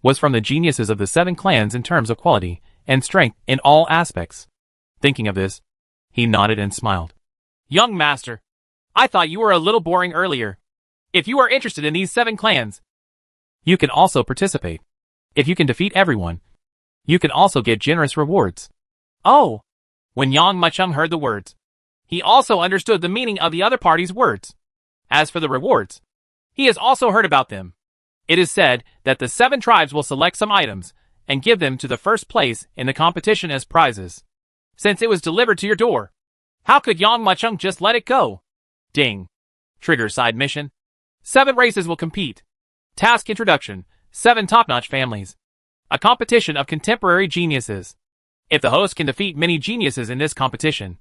was from the geniuses of the 7 clans in terms of quality and strength in all aspects. Thinking of this, he nodded and smiled. Young master, I thought you were a little boring earlier. If you are interested in these 7 clans, you can also participate. If you can defeat everyone, you can also get generous rewards. Oh! When Yang Macheng heard the words, he also understood the meaning of the other party's words. As for the rewards, he has also heard about them. It is said that the 7 tribes will select some items and give them to the first place in the competition as prizes. Since it was delivered to your door, how could Yang Macheng just let it go? Ding. Trigger side mission. 7 races will compete. Task introduction. 7 top-notch families. A competition of contemporary geniuses. If the host can defeat many geniuses in this competition,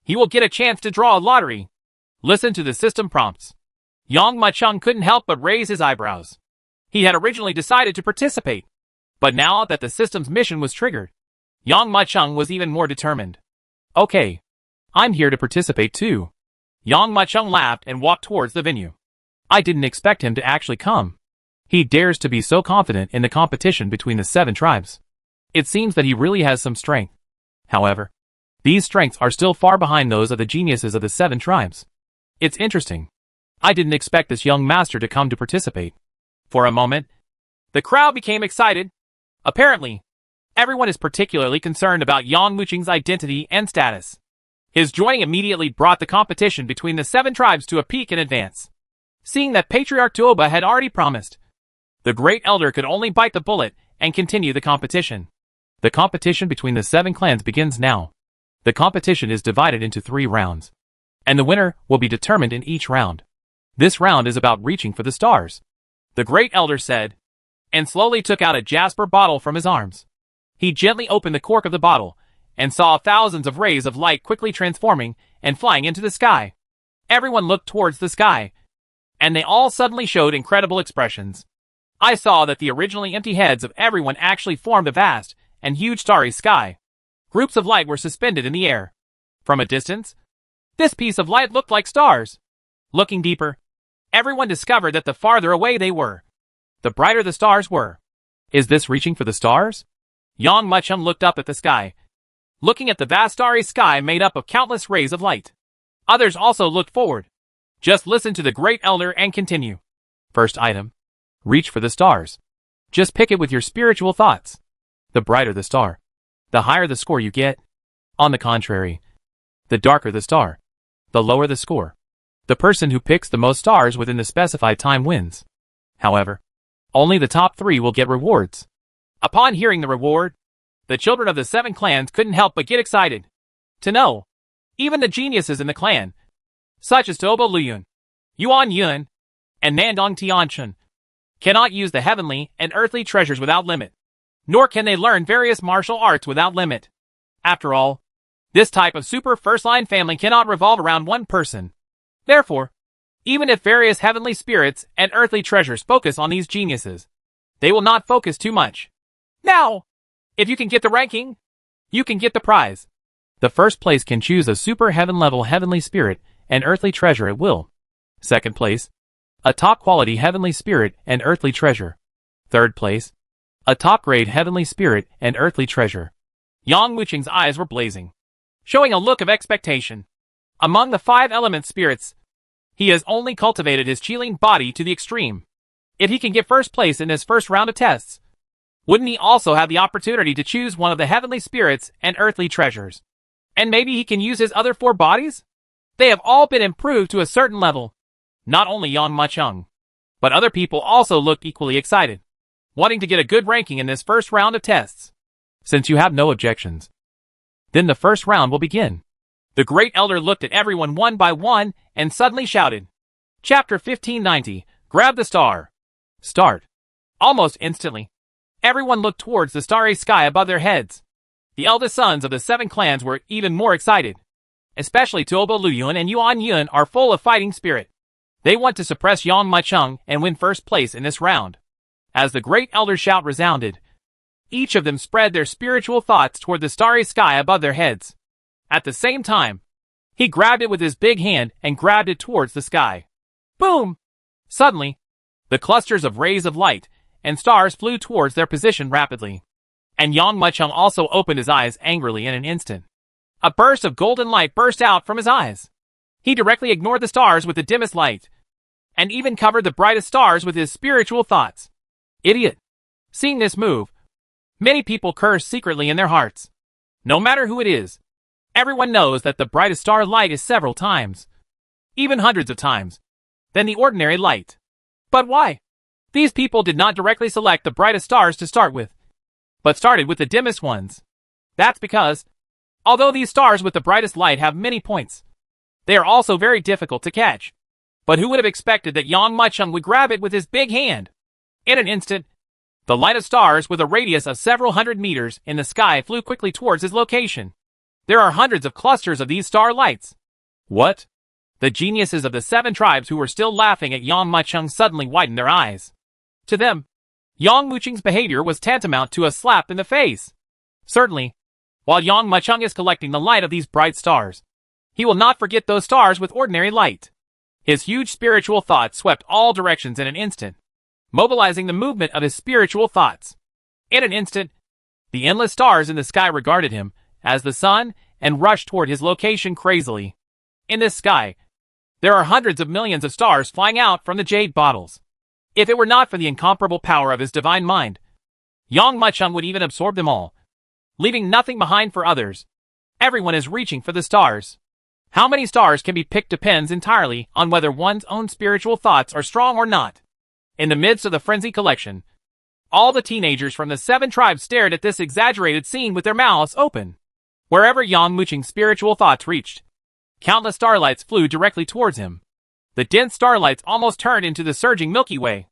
he will get a chance to draw a lottery. Listen to the system prompts. Yang Macheng couldn't help but raise his eyebrows. He had originally decided to participate, but now that the system's mission was triggered, Yang Macheng was even more determined. Okay, I'm here to participate too. Yang Macheng laughed and walked towards the venue. I didn't expect him to actually come. He dares to be so confident in the competition between the 7 tribes. It seems that he really has some strength. However, these strengths are still far behind those of the geniuses of the 7 tribes. It's interesting. I didn't expect this young master to come to participate. For a moment, the crowd became excited. Apparently, everyone is particularly concerned about Yang Macheng's identity and status. His joining immediately brought the competition between the 7 tribes to a peak in advance. Seeing that Patriarch Tuoba had already promised, the Great Elder could only bite the bullet and continue the competition. The competition between the 7 clans begins now. The competition is divided into 3 rounds, and the winner will be determined in each round. This round is about reaching for the stars, the Great Elder said, and slowly took out a jasper bottle from his arms. He gently opened the cork of the bottle, and saw thousands of rays of light quickly transforming and flying into the sky. Everyone looked towards the sky, and they all suddenly showed incredible expressions. I saw that the originally empty heads of everyone actually formed a vast and huge starry sky. Groups of light were suspended in the air. From a distance, this piece of light looked like stars. Looking deeper, everyone discovered that the farther away they were, the brighter the stars were. Is this reaching for the stars? Yang Macheng looked up at the sky, looking at the vast starry sky made up of countless rays of light. Others also looked forward. Just listen to the Great Elder and continue. First item. Reach for the stars. Just pick it with your spiritual thoughts. The brighter the star, the higher the score you get. On the contrary, the darker the star, the lower the score. The person who picks the most stars within the specified time wins. However, only the top 3 will get rewards. Upon hearing the reward, the children of the 7 clans couldn't help but get excited. To know, even the geniuses in the clan, such as Tobo Luyun, Yuan Yun, and Nandong Tianshan, cannot use the heavenly and earthly treasures without limit, nor can they learn various martial arts without limit. After all, This type of super first-line family cannot revolve around one person. Therefore, even if various heavenly spirits and earthly treasures focus on these geniuses, they will not focus too much. Now, if you can get the ranking, you can get the prize. The first place can choose a super heaven-level heavenly spirit and earthly treasure at will. Second place, a top-quality heavenly spirit and earthly treasure. Third place, a top-grade heavenly spirit and earthly treasure. Yang Wuqing's eyes were blazing, showing a look of expectation. Among the 5 element spirits, he has only cultivated his Qilin body to the extreme. If he can get first place in this first round of tests, wouldn't he also have the opportunity to choose one of the heavenly spirits and earthly treasures? And maybe he can use his other 4 bodies? They have all been improved to a certain level. Not only Yang Mucheng, but other people also looked equally excited, wanting to get a good ranking in this first round of tests. Since you have no objections, then the first round will begin. The Great Elder looked at everyone one by one and suddenly shouted, Chapter 1590, grab the star. Start. Almost instantly, everyone looked towards the starry sky above their heads. The eldest sons of the 7 clans were even more excited. Especially Tuoba Luyuan and Yuan Yun are full of fighting spirit. They want to suppress Yang Mucheng and win first place in this round. As the Great Elder's shout resounded, each of them spread their spiritual thoughts toward the starry sky above their heads. At the same time, he grabbed it with his big hand and grabbed it towards the sky. Boom! Suddenly, the clusters of rays of light and stars flew towards their position rapidly. And Yang Mucheng also opened his eyes angrily in an instant. A burst of golden light burst out from his eyes. He directly ignored the stars with the dimmest light, and even covered the brightest stars with his spiritual thoughts. Idiot! Seeing this move, many people cursed secretly in their hearts. No matter who it is, everyone knows that the brightest star light is several times, even hundreds of times, than the ordinary light. But why? These people did not directly select the brightest stars to start with, but started with the dimmest ones. That's because, although these stars with the brightest light have many points, they are also very difficult to catch. But who would have expected that Yang Mucheng would grab it with his big hand? In an instant, the light of stars with a radius of several hundred meters in the sky flew quickly towards his location. There are hundreds of clusters of these star lights. What? The geniuses of the 7 tribes who were still laughing at Yang Mucheng suddenly widened their eyes. To them, Yang Mucheng's behavior was tantamount to a slap in the face. Certainly, while Yang Mucheng is collecting the light of these bright stars, he will not forget those stars with ordinary light. His huge spiritual thoughts swept all directions in an instant, mobilizing the movement of his spiritual thoughts. In an instant, the endless stars in the sky regarded him as the sun and rushed toward his location crazily. In this sky, there are hundreds of millions of stars flying out from the jade bottles. If it were not for the incomparable power of his divine mind, Yang Mucheng would even absorb them all, leaving nothing behind for others. Everyone is reaching for the stars. How many stars can be picked depends entirely on whether one's own spiritual thoughts are strong or not. In the midst of the frenzy collection, all the teenagers from the 7 tribes stared at this exaggerated scene with their mouths open. Wherever Yang Mucheng's spiritual thoughts reached, countless starlights flew directly towards him. The dense starlights almost turned into the surging Milky Way,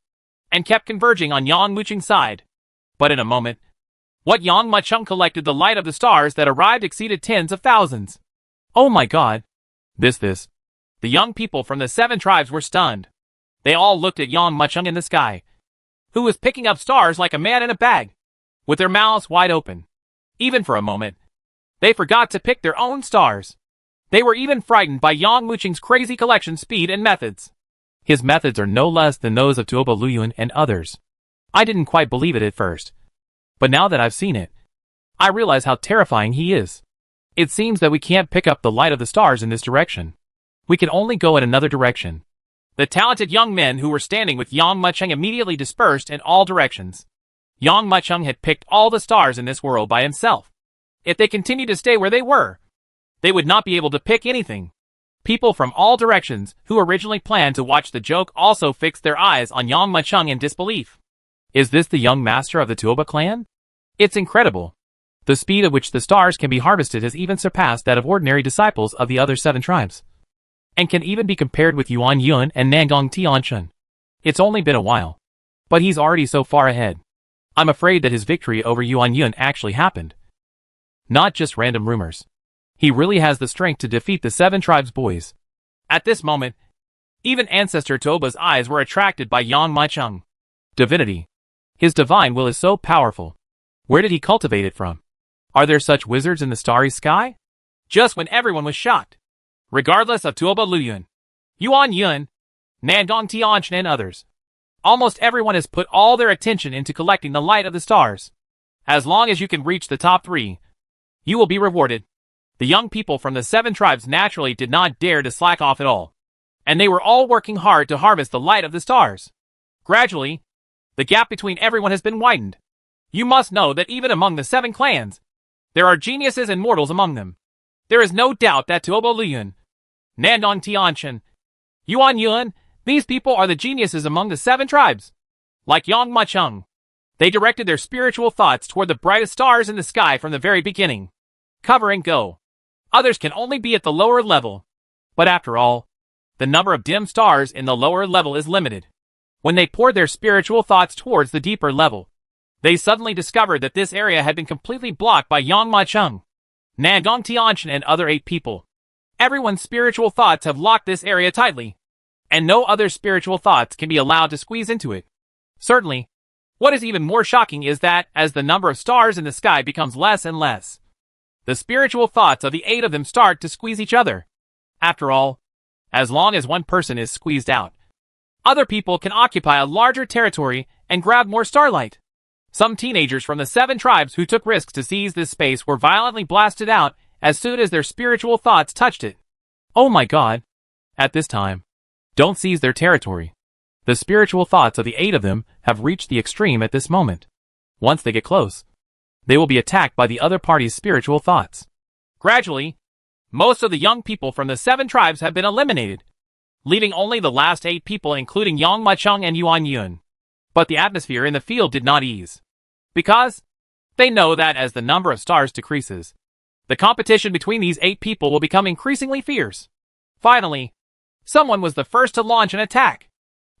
and kept converging on Yang Mucheng's side. But in a moment, what Yang Mucheng collected the light of the stars that arrived exceeded tens of thousands. Oh my god! This. The young people from the 7 tribes were stunned. They all looked at Yang Mucheng in the sky, who was picking up stars like a man in a bag, with their mouths wide open. Even for a moment, they forgot to pick their own stars. They were even frightened by Yang Mucheng's crazy collection speed and methods. His methods are no less than those of Tuoba Luyuan and others. I didn't quite believe it at first, but now that I've seen it, I realize how terrifying he is. It seems that we can't pick up the light of the stars in this direction. We can only go in another direction. The talented young men who were standing with Yang Mucheng immediately dispersed in all directions. Yang Mucheng had picked all the stars in this world by himself. If they continued to stay where they were, they would not be able to pick anything. People from all directions who originally planned to watch the joke also fixed their eyes on Yang Mucheng in disbelief. Is this the young master of the Tuoba clan? It's incredible. The speed at which the stars can be harvested has even surpassed that of ordinary disciples of the other 7 tribes, and can even be compared with Yuan Yun and Nangong Tianchun. It's only been a while, but he's already so far ahead. I'm afraid that his victory over Yuan Yun actually happened. Not just random rumors. He really has the strength to defeat the 7 tribes boys. At this moment, even Ancestor Toba's eyes were attracted by Yang Maicheng. Divinity. His divine will is so powerful. Where did he cultivate it from? Are there such wizards in the starry sky? Just when everyone was shocked. Regardless of Tuoba Luyun, Yuan Yun, Nangong Tianchen and others, almost everyone has put all their attention into collecting the light of the stars. As long as you can reach the top 3, you will be rewarded. The young people from the 7 tribes naturally did not dare to slack off at all, and they were all working hard to harvest the light of the stars. Gradually, the gap between everyone has been widened. You must know that even among the 7 clans, there are geniuses and mortals among them. There is no doubt that Tuoba Luyun, Nandong Tianchen, Yuan Yun, these people are the geniuses among the 7 tribes. Like Yang Maicheng, they directed their spiritual thoughts toward the brightest stars in the sky from the very beginning. Cover and go. Others can only be at the lower level. But after all, the number of dim stars in the lower level is limited. When they poured their spiritual thoughts towards the deeper level, they suddenly discovered that this area had been completely blocked by Yang Maicheng, Nangong Tianchen and other 8 people. Everyone's spiritual thoughts have locked this area tightly, and no other spiritual thoughts can be allowed to squeeze into it. Certainly, what is even more shocking is that, as the number of stars in the sky becomes less and less, the spiritual thoughts of the 8 of them start to squeeze each other. After all, as long as one person is squeezed out, other people can occupy a larger territory and grab more starlight. Some teenagers from the 7 tribes who took risks to seize this space were violently blasted out as soon as their spiritual thoughts touched it. Oh my god. At this time, don't seize their territory. The spiritual thoughts of the 8 of them have reached the extreme at this moment. Once they get close, they will be attacked by the other party's spiritual thoughts. Gradually, most of the young people from the 7 tribes have been eliminated, leaving only the last 8 people including Yang Maicheng and Yuan Yun. But the atmosphere in the field did not ease. Because they know that as the number of stars decreases, the competition between these 8 people will become increasingly fierce. Finally, someone was the first to launch an attack.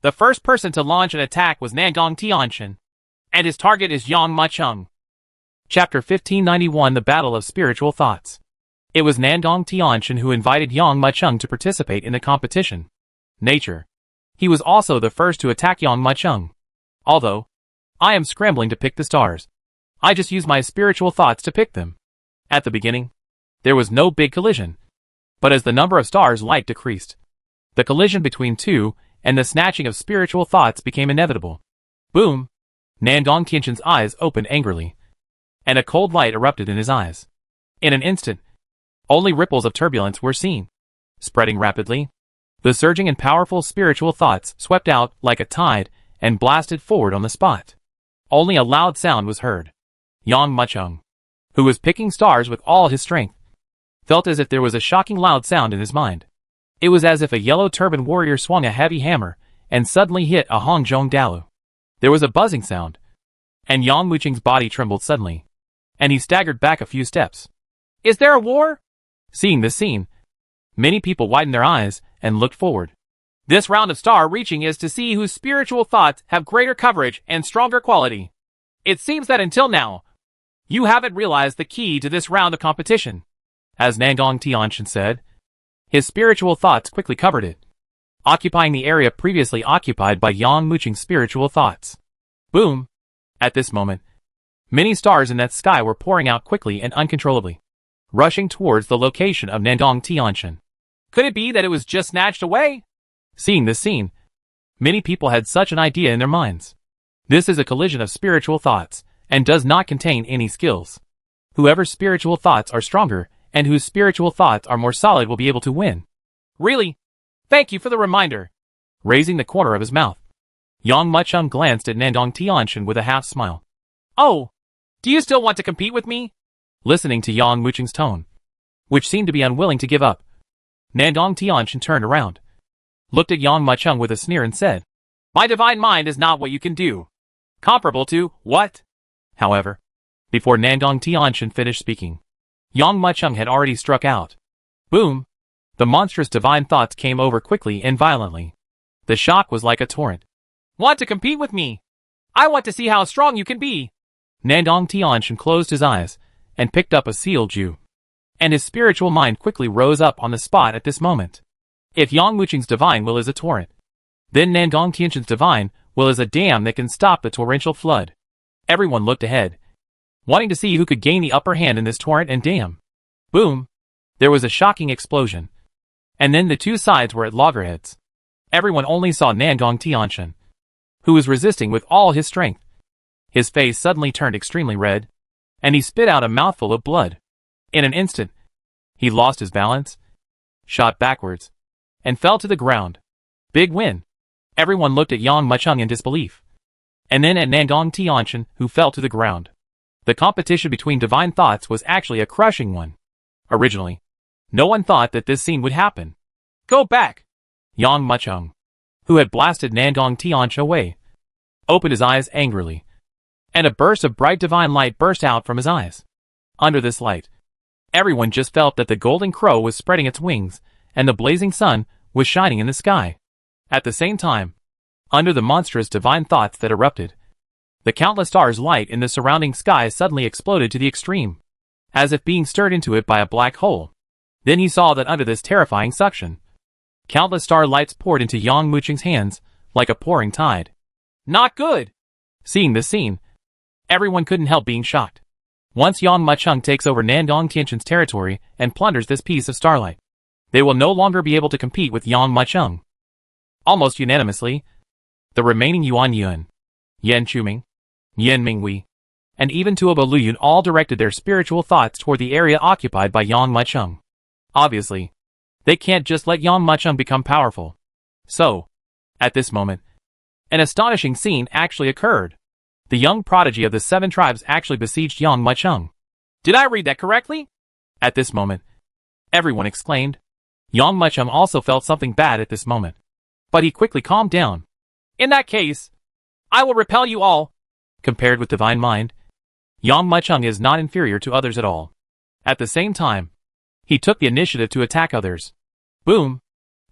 The first person to launch an attack was Nangong Tianchen, and his target is Yang Maicheng. Chapter 1591 The Battle of Spiritual Thoughts. It was Nandong Tianchen who invited Yang Maicheng to participate in the competition. Nature. He was also the first to attack Yang Maicheng. Although, I am scrambling to pick the stars. I just use my spiritual thoughts to pick them. At the beginning, there was no big collision. But as the number of stars light decreased, the collision between 2 and the snatching of spiritual thoughts became inevitable. Boom! Nandong Tianchen's eyes opened angrily, and a cold light erupted in his eyes. In an instant, only ripples of turbulence were seen. Spreading rapidly, the surging and powerful spiritual thoughts swept out like a tide and blasted forward on the spot. Only a loud sound was heard. Yang Maicheng, who was picking stars with all his strength, felt as if there was a shocking loud sound in his mind. It was as if a yellow turban warrior swung a heavy hammer and suddenly hit a Hongzhong Dalu. There was a buzzing sound, and Yang Maicheng's body trembled suddenly, and he staggered back a few steps. Is there a war? Seeing this scene, many people widened their eyes and looked forward. This round of star reaching is to see whose spiritual thoughts have greater coverage and stronger quality. It seems that until now, you haven't realized the key to this round of competition. As Nangong Tianchen said, his spiritual thoughts quickly covered it, occupying the area previously occupied by Yang Maicheng's spiritual thoughts. Boom! At this moment, many stars in that sky were pouring out quickly and uncontrollably, rushing towards the location of Nandong Tianchen. Could it be that it was just snatched away? Seeing this scene, many people had such an idea in their minds. This is a collision of spiritual thoughts, and does not contain any skills. Whoever's spiritual thoughts are stronger, and whose spiritual thoughts are more solid will be able to win. Really? Thank you for the reminder. Raising the corner of his mouth, Yang Maicheng glanced at Nandong Tianchen with a half smile. Oh, do you still want to compete with me? Listening to Yang Maicheng's tone, which seemed to be unwilling to give up, Nandong Tianchen turned around, looked at Yang Maicheng with a sneer and said, My divine mind is not what you can do. Comparable to what? However, before Nandong Tianchen finished speaking, Yang Maicheng had already struck out. Boom! The monstrous divine thoughts came over quickly and violently. The shock was like a torrent. Want to compete with me? I want to see how strong you can be. Nandong Tianchen closed his eyes and picked up a sealed Ju. and his spiritual mind quickly rose up on the spot at this moment. If Yang Muqing's divine will is a torrent, then Nangong Tianquan's divine will is a dam that can stop the torrential flood. Everyone looked ahead, wanting to see who could gain the upper hand in this torrent and dam. Boom! There was a shocking explosion, and then the two sides were at loggerheads. Everyone only saw Nangong Tianquan, who was resisting with all his strength. His face suddenly turned extremely red, and he spit out a mouthful of blood. In an instant, he lost his balance, shot backwards, and fell to the ground. Big win. Everyone looked at Yang Muqing in disbelief, and then at Nangong Tianquan, who fell to the ground. The competition between divine thoughts was actually a crushing one. Originally, no one thought that this scene would happen. Go back! Yang Muqing, who had blasted Nangong Tianquan away, opened his eyes angrily, and a burst of bright divine light burst out from his eyes. Under this light, everyone just felt that the golden crow was spreading its wings, and the blazing sun was shining in the sky. At the same time, under the monstrous divine thoughts that erupted, the countless stars' light in the surrounding sky suddenly exploded to the extreme, as if being stirred into it by a black hole. Then he saw that under this terrifying suction, countless star lights poured into Yang Muqing's hands like a pouring tide. Not good! Seeing this scene, everyone couldn't help being shocked. Once Yang Muqing takes over Nangong Tianquan's territory and plunders this piece of starlight, they will no longer be able to compete with Yang Muqing. Almost unanimously, the remaining Yuan Yun, Yan Quming, Yan Mingwei, and even Tuoba Luyun all directed their spiritual thoughts toward the area occupied by Yang Muqing. Obviously, they can't just let Yang Muqing become powerful. So, at this moment, an astonishing scene actually occurred. The young prodigy of the 7 tribes actually besieged Yang Muqing. Did I read that correctly? At this moment, everyone exclaimed. Yang Muqing also felt something bad at this moment, but he quickly calmed down. In that case, I will repel you all. Compared with divine mind, Yang Muqing is not inferior to others at all. At the same time, he took the initiative to attack others. Boom!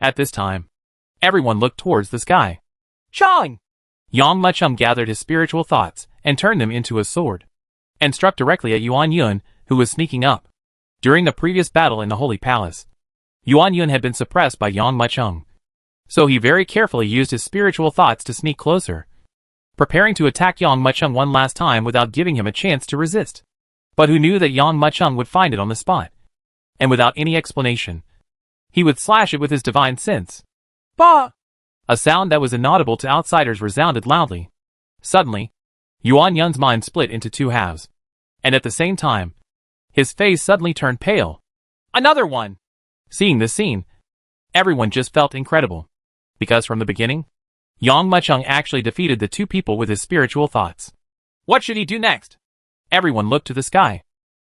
At this time, everyone looked towards the sky. Chang! Yang Muqing gathered his spiritual thoughts and turned them into a sword, and struck directly at Yuan Yun, who was sneaking up. During the previous battle in the Holy Palace, Yuan Yun had been suppressed by Yang Muqing, so he very carefully used his spiritual thoughts to sneak closer, preparing to attack Yang Muqing one last time without giving him a chance to resist. But who knew that Yang Muqing would find it on the spot, and without any explanation, he would slash it with his divine sense. Bah! A sound that was inaudible to outsiders resounded loudly. Suddenly, Yuan Yun's mind split into 2 halves, and at the same time, his face suddenly turned pale. Another one! Seeing this scene, everyone just felt incredible, because from the beginning, Yang Muqing actually defeated the 2 people with his spiritual thoughts. What should he do next? Everyone looked to the sky.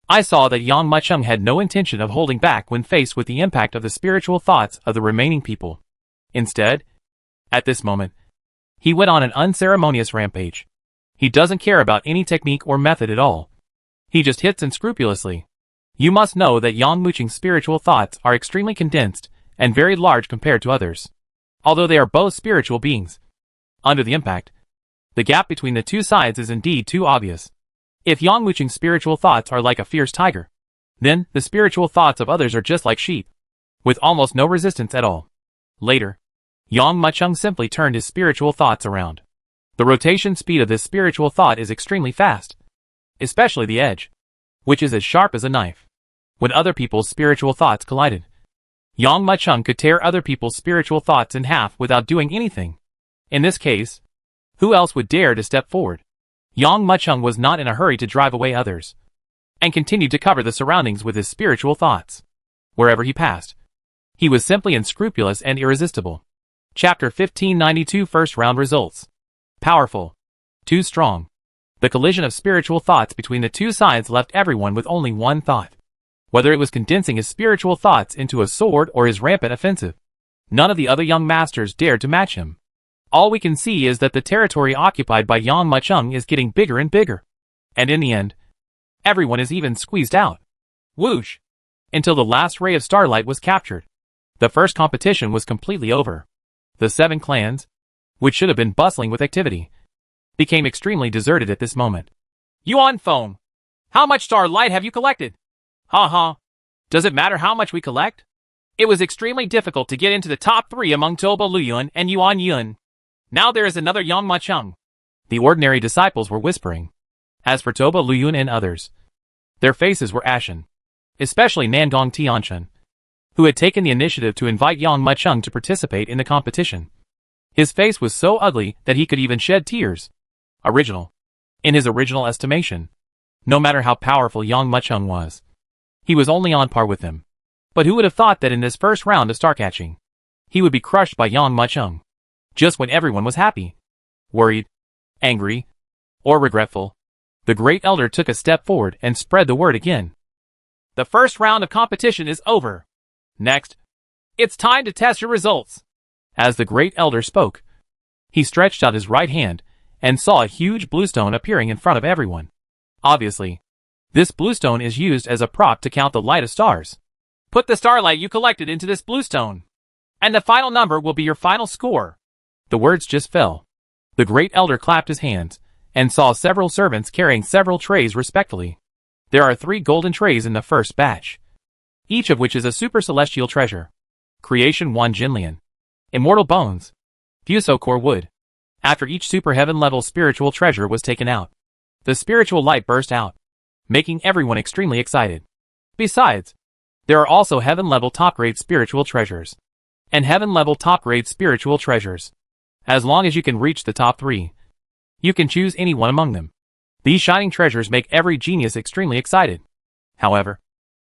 I saw that Yang Muqing had no intention of holding back when faced with the impact of the spiritual thoughts of the remaining people. Instead, at this moment, he went on an unceremonious rampage. He doesn't care about any technique or method at all. He just hits unscrupulously. You must know that Yang Muqing's spiritual thoughts are extremely condensed and very large compared to others, although they are both spiritual beings. Under the impact, the gap between the 2 sides is indeed too obvious. If Yang Muqing's spiritual thoughts are like a fierce tiger, then the spiritual thoughts of others are just like sheep, with almost no resistance at all. Later, Yang Muqing simply turned his spiritual thoughts around. The rotation speed of this spiritual thought is extremely fast, especially the edge, which is as sharp as a knife. When other people's spiritual thoughts collided, Yang Muqing could tear other people's spiritual thoughts in half without doing anything. In this case, who else would dare to step forward? Yang Muqing was not in a hurry to drive away others, and continued to cover the surroundings with his spiritual thoughts. Wherever he passed, he was simply unscrupulous and irresistible. Chapter 1592 First Round Results. Powerful. Too strong. The collision of spiritual thoughts between the 2 sides left everyone with only one thought. Whether it was condensing his spiritual thoughts into a sword or his rampant offensive, none of the other young masters dared to match him. All we can see is that the territory occupied by Yang Muqing is getting bigger and bigger. And in the end, everyone is even squeezed out. Whoosh! Until the last ray of starlight was captured. The first competition was completely over. The 7 clans, which should have been bustling with activity, became extremely deserted at this moment. Yuan Feng, how much starlight have you collected? Ha ha. Does it matter how much we collect? It was extremely difficult to get into the top 3 among Toba Luyun and Yuan Yun. Now there is another Yang Macheng. The ordinary disciples were whispering. As for Toba Luyun and others, their faces were ashen. Especially Nangong Tianchen, who had taken the initiative to invite Yang Macheng to participate in the competition. His face was so ugly that he could even shed tears. Original. In his original estimation, no matter how powerful Yang Macheng was, he was only on par with him. But who would have thought that in this first round of star catching, he would be crushed by Yang Macheng, just when everyone was happy, worried, angry, or regretful. The great elder took a step forward and spread the word again. The first round of competition is over. Next, it's time to test your results. As the great elder spoke, he stretched out his right hand and saw a huge blue stone appearing in front of everyone. Obviously, this blue stone is used as a prop to count the light of stars. Put the starlight you collected into this blue stone, and the final number will be your final score. The words just fell. The great elder clapped his hands and saw several servants carrying several trays respectfully. There are 3 golden trays in the first batch, each of which is a super celestial treasure. Creation 1 Jinlian. Immortal bones. Fuso core wood. After each super heaven level spiritual treasure was taken out, the spiritual light burst out, making everyone extremely excited. Besides, there are also heaven level top grade spiritual treasures, and heaven level top grade spiritual treasures. As long as you can reach the top 3, you can choose any one among them. These shining treasures make every genius extremely excited. However,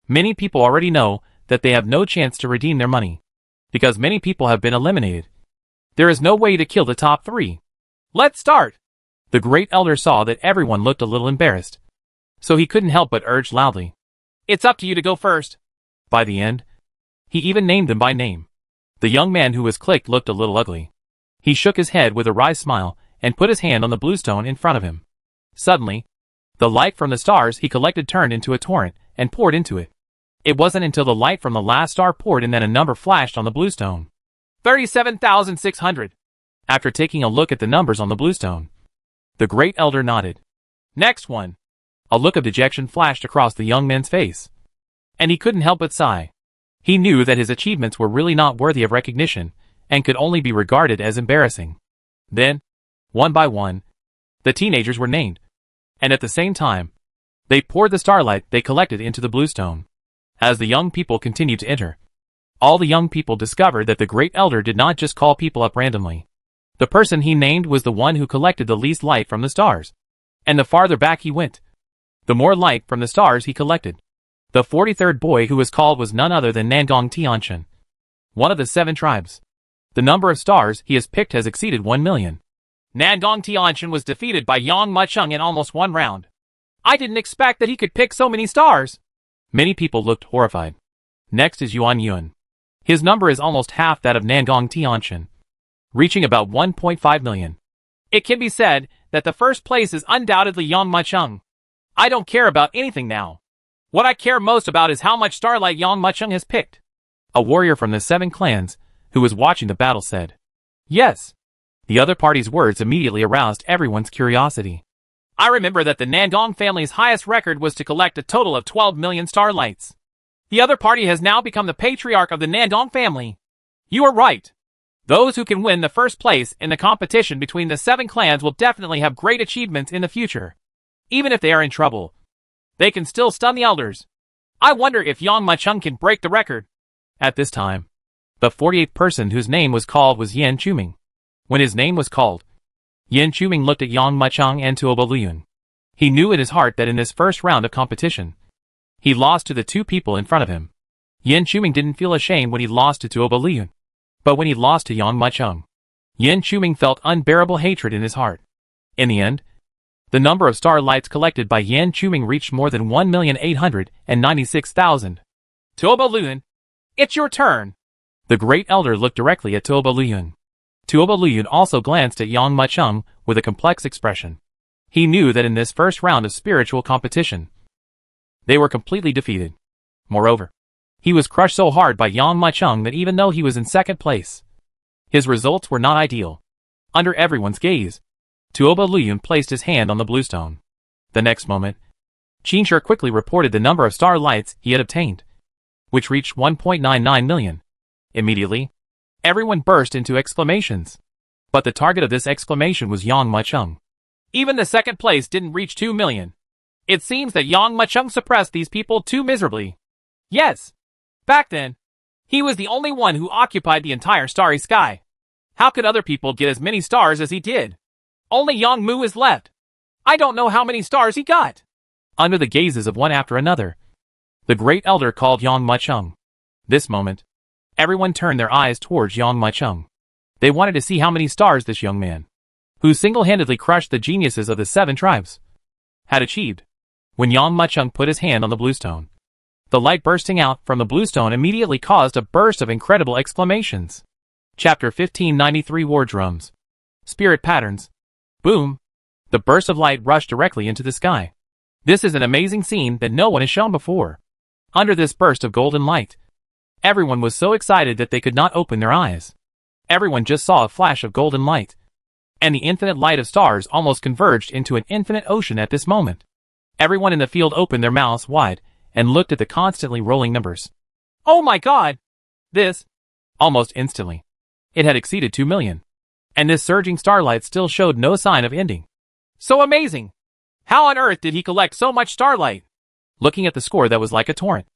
many people already know that they have no chance to redeem their money, because many people have been eliminated. There is no way to kill the top 3. Let's start! The great elder saw that everyone looked a little embarrassed, so he couldn't help but urge loudly. It's up to you to go first. By the end, he even named them by name. The young man who was clicked looked a little ugly. He shook his head with a wry smile and put his hand on the blue stone in front of him. Suddenly, the light from the stars he collected turned into a torrent and poured into it. It wasn't until the light from the last star poured in that a number flashed on the blue stone. 37,600. After taking a look at the numbers on the blue stone, the great elder nodded. Next one. A look of dejection flashed across the young man's face, and he couldn't help but sigh. He knew that his achievements were really not worthy of recognition and could only be regarded as embarrassing. Then, one by one, the teenagers were named, and at the same time, they poured the starlight they collected into the blue stone. As the young people continued to enter, all the young people discovered that the great elder did not just call people up randomly. The person he named was the one who collected the least light from the stars. And the farther back he went, the more light from the stars he collected. The 43rd boy who was called was none other than Nangong Tianchen, one of the 7 tribes. The number of stars he has picked has exceeded 1 million. Nangong Tianchen was defeated by Yang Macheng in almost 1 round. I didn't expect that he could pick so many stars. Many people looked horrified. Next is Yuan Yun. His number is almost half that of Nangong Tianchen, reaching about 1.5 million. It can be said that the first place is undoubtedly Yang Macheng. I don't care about anything now. What I care most about is how much starlight Yang Macheng has picked. A warrior from the 7 clans, who was watching the battle, said. Yes. The other party's words immediately aroused everyone's curiosity. I remember that the Nangong family's highest record was to collect a total of 12 million starlights. The other party has now become the patriarch of the Nangong family. You are right. Those who can win the first place in the competition between the 7 clans will definitely have great achievements in the future. Even if they are in trouble, they can still stun the elders. I wonder if Yang Macheng can break the record. At this time, the 48th person whose name was called was Yan Chuming. When his name was called, Yan Chuming looked at Yang Macheng and Tuoba Liyun. He knew in his heart that in this first round of competition, he lost to the 2 people in front of him. Yan Chuming didn't feel ashamed when he lost to Tuoba Liyun, but when he lost to Yang Macheng, Yan Chuming felt unbearable hatred in his heart. In the end, the number of starlights collected by Yan Chuming reached more than 1,896,000. Tuoba Liyun, it's your turn. The great elder looked directly at Tuoba Liyun. Tuoba Liyun also glanced at Yang Macheng with a complex expression. He knew that in this first round of spiritual competition, they were completely defeated. Moreover, he was crushed so hard by Yang Macheng that even though he was in second place, his results were not ideal. Under everyone's gaze, Tuoba Liyun placed his hand on the blue stone. The next moment, Qinshi quickly reported the number of starlights he had obtained. which reached 1.99 million. Immediately, everyone burst into exclamations. But the target of this exclamation was Yang Machung. Even the second place didn't reach 2 million. It seems that Yang Machung suppressed these people too miserably. Yes. Back then, he was the only one who occupied the entire starry sky. How could other people get as many stars as he did? Only Yang Mu is left. I don't know how many stars he got. Under the gazes of one after another, the great elder called Yang Machung. This moment, everyone turned their eyes towards Yang Machung. They wanted to see how many stars this young man, who single-handedly crushed the geniuses of the 7 tribes, had achieved. When Yang Machung put his hand on the bluestone, the light bursting out from the bluestone immediately caused a burst of incredible exclamations. Chapter 1593 War Drums. Spirit Patterns. Boom! The burst of light rushed directly into the sky. This is an amazing scene that no one has shown before. Under this burst of golden light, everyone was so excited that they could not open their eyes. Everyone just saw a flash of golden light, and the infinite light of stars almost converged into an infinite ocean at this moment. Everyone in the field opened their mouths wide and looked at the constantly rolling numbers. Oh my god! This! Almost instantly, it had exceeded 2 million. And this surging starlight still showed no sign of ending. So amazing! How on earth did he collect so much starlight? Looking at the score that was like a torrent.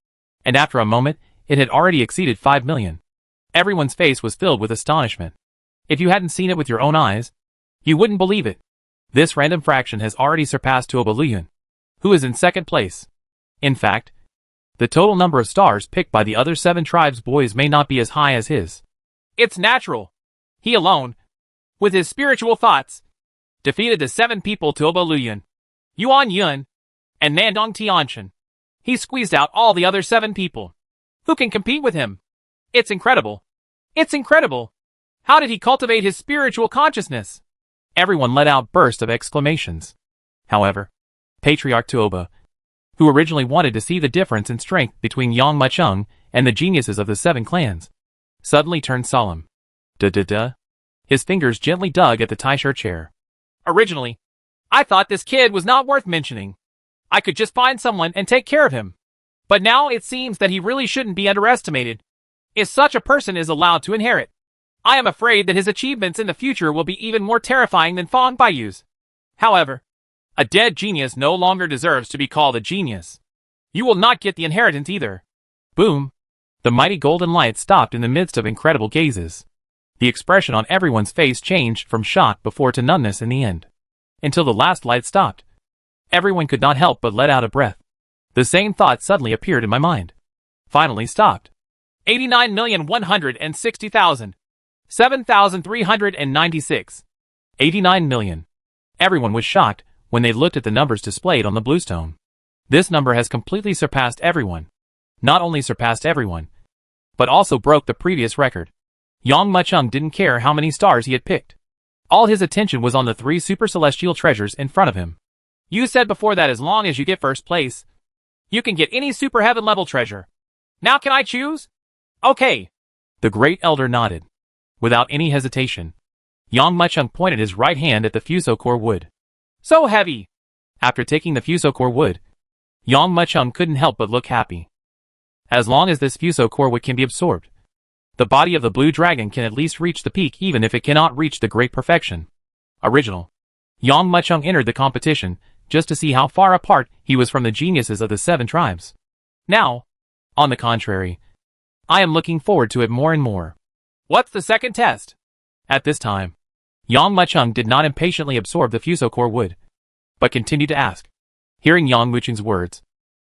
And after a moment, it had already exceeded 5 million. Everyone's face was filled with astonishment. If you hadn't seen it with your own eyes, you wouldn't believe it. This random fraction has already surpassed Tuobaluyun, who is in second place. In fact, the total number of stars picked by the other 7 tribes' boys may not be as high as his. It's natural. He alone, with his spiritual thoughts, defeated the 7 people Tuobaluyun, Yuan Yun, and Nandong Tianshan. He squeezed out all the other 7 people. Who can compete with him? It's incredible. It's incredible. How did he cultivate his spiritual consciousness? Everyone let out bursts of exclamations. However, Patriarch Tuoba, who originally wanted to see the difference in strength between Yang Machung and the geniuses of the 7 clans, suddenly turned solemn. Duh. His fingers gently dug at the Taisher chair. Originally, I thought this kid was not worth mentioning. I could just find someone and take care of him. But now it seems that he really shouldn't be underestimated. If such a person is allowed to inherit, I am afraid that his achievements in the future will be even more terrifying than Fang Baiyu's. However, a dead genius no longer deserves to be called a genius. You will not get the inheritance either. Boom! The mighty golden light stopped in the midst of incredible gazes. The expression on everyone's face changed from shock before to numbness in the end. Until the last light stopped. Everyone could not help but let out a breath. The same thought suddenly appeared in my mind. Finally stopped. 89,160,000. 7,396. 89 million. Everyone was shocked when they looked at the numbers displayed on the bluestone. This number has completely surpassed everyone. Not only surpassed everyone, but also broke the previous record. Yang Machung didn't care how many stars he had picked. All his attention was on the 3 super celestial treasures in front of him. You said before that as long as you get first place, you can get any super heaven level treasure. Now can I choose? Okay. The great elder nodded. Without any hesitation, Yang Machung pointed his right hand at the Fusocore wood. So heavy. After taking the Fusocore wood, Yang Machung couldn't help but look happy. As long as this Fusocore wood can be absorbed, the body of the blue dragon can at least reach the peak even if it cannot reach the great perfection. Original. Yang Machung entered the competition just to see how far apart he was from the geniuses of the 7 tribes. Now, on the contrary, I am looking forward to it more and more. What's the second test? At this time, Yang Machung did not impatiently absorb the Fusocore wood, but continued to ask. Hearing Yang Machung's words,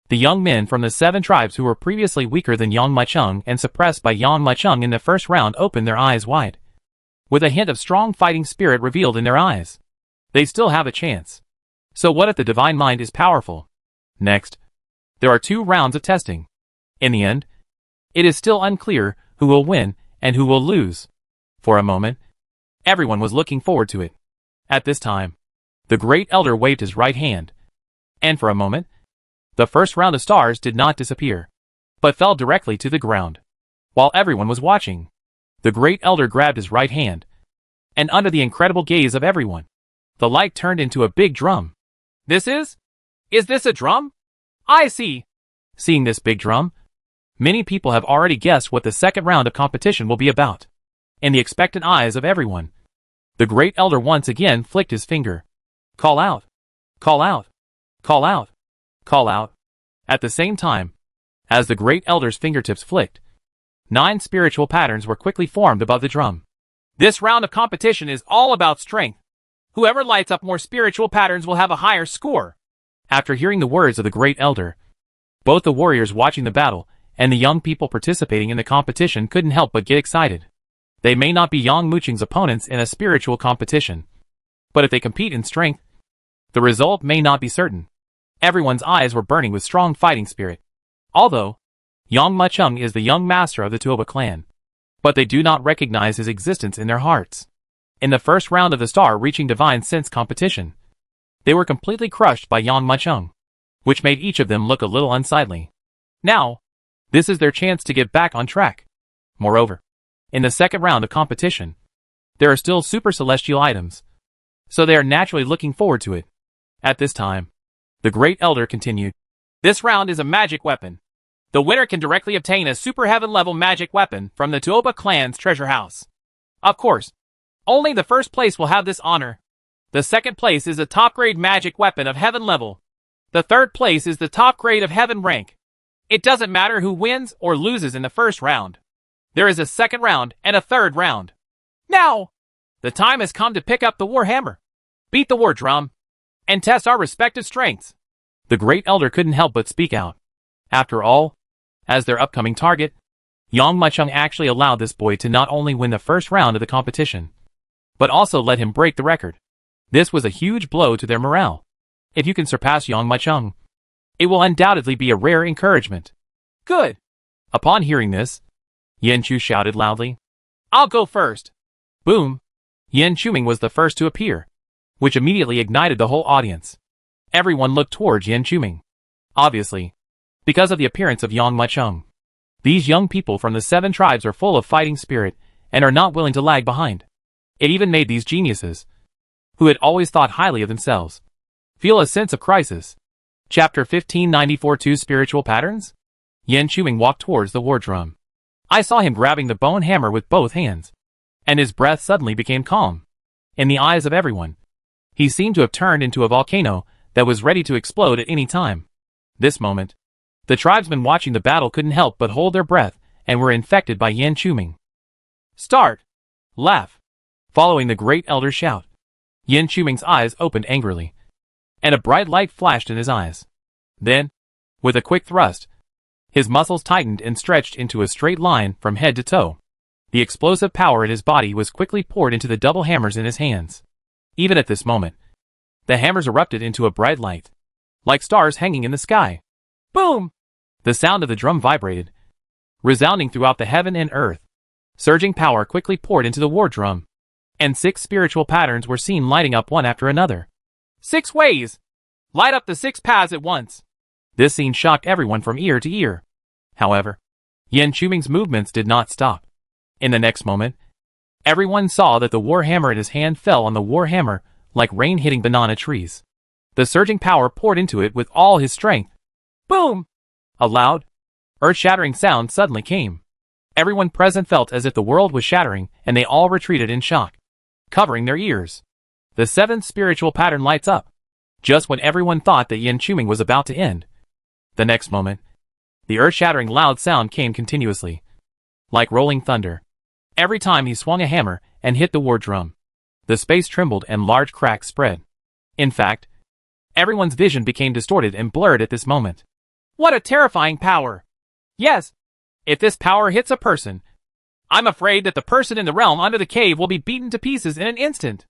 the young men from the 7 tribes who were previously weaker than Yang Machung and suppressed by Yang Machung in the first round opened their eyes wide, with a hint of strong fighting spirit revealed in their eyes. They still have a chance. So what if the divine mind is powerful? Next, there are 2 rounds of testing. In the end, it is still unclear who will win and who will lose. For a moment, everyone was looking forward to it. At this time, the great elder waved his right hand, and for a moment, the first round of stars did not disappear, but fell directly to the ground. While everyone was watching, the great elder grabbed his right hand, and under the incredible gaze of everyone, the light turned into a big drum. Is this a drum? I see. Seeing this big drum, Many people have already guessed what the second round of competition will be about. In the expectant eyes of everyone, the Great Elder once again flicked his finger. Call out! Call out! Call out! Call out! At the same time, as the Great Elder's fingertips flicked, 9 spiritual patterns were quickly formed above the drum. This round of competition is all about strength. Whoever lights up more spiritual patterns will have a higher score. After hearing the words of the Great Elder, both the warriors watching the battle and the young people participating in the competition couldn't help but get excited. They may not be Yang Muching's opponents in a spiritual competition, but if they compete in strength, the result may not be certain. Everyone's eyes were burning with strong fighting spirit. Although Yang Muchung is the young master of the Tuoba clan, but they do not recognize his existence in their hearts. In the first round of the star-reaching divine sense competition, they were completely crushed by Yang Muchung, which made each of them look a little unsightly. Now, this is their chance to get back on track. Moreover, in the second round of competition, there are still super celestial items, so they are naturally looking forward to it. At this time, the Great Elder continued. This round is a magic weapon. The winner can directly obtain a super heaven level magic weapon from the Tuoba clan's treasure house. Of course, only the first place will have this honor. The second place is a top grade magic weapon of heaven level. The third place is the top grade of heaven rank. It doesn't matter who wins or loses in the first round. There is a second round and a third round. Now, the time has come to pick up the war hammer, beat the war drum, and test our respective strengths. The Great Elder couldn't help but speak out. After all, as their upcoming target, Yang Muchung actually allowed this boy to not only win the first round of the competition, but also let him break the record. This was a huge blow to their morale. If you can surpass Yang Muchung, it will undoubtedly be a rare encouragement. Good. Upon hearing this, Yan Chu shouted loudly. I'll go first. Boom! Yan Chuming was the first to appear, which immediately ignited the whole audience. Everyone looked towards Yan Chuming. Obviously, because of the appearance of Yang Muchung. These young people from the 7 tribes are full of fighting spirit and are not willing to lag behind. It even made these geniuses, who had always thought highly of themselves, feel a sense of crisis. Chapter 1594 2 Spiritual Patterns? Yan Chuming walked towards the war drum. I saw him grabbing the bone hammer with both hands, and his breath suddenly became calm. In the eyes of everyone, he seemed to have turned into a volcano that was ready to explode at any time. This moment, the tribesmen watching the battle couldn't help but hold their breath and were infected by Yan Chuming. Start! Laugh! Following the Great Elder's shout, Yan Chuming's eyes opened angrily, and a bright light flashed in his eyes. Then, with a quick thrust, his muscles tightened and stretched into a straight line from head to toe. The explosive power in his body was quickly poured into the double hammers in his hands. Even at this moment, the hammers erupted into a bright light, like stars hanging in the sky. Boom! The sound of the drum vibrated, resounding throughout the heaven and earth. Surging power quickly poured into the war drum, and 6 spiritual patterns were seen lighting up one after another. 6 ways! Light up the 6 paths at once! This scene shocked everyone from ear to ear. However, Yan Chuming's movements did not stop. In the next moment, everyone saw that the war hammer in his hand fell on the war hammer like rain hitting banana trees. The surging power poured into it with all his strength. Boom! A loud, earth-shattering sound suddenly came. Everyone present felt as if the world was shattering, and they all retreated in shock, covering their ears. The 7th spiritual pattern lights up, just when everyone thought that Yan Chuming was about to end. The next moment, the earth-shattering loud sound came continuously, like rolling thunder. Every time he swung a hammer and hit the war drum, the space trembled and large cracks spread. In fact, everyone's vision became distorted and blurred at this moment. What a terrifying power! Yes, if this power hits a person, I'm afraid that the person in the realm under the cave will be beaten to pieces in an instant.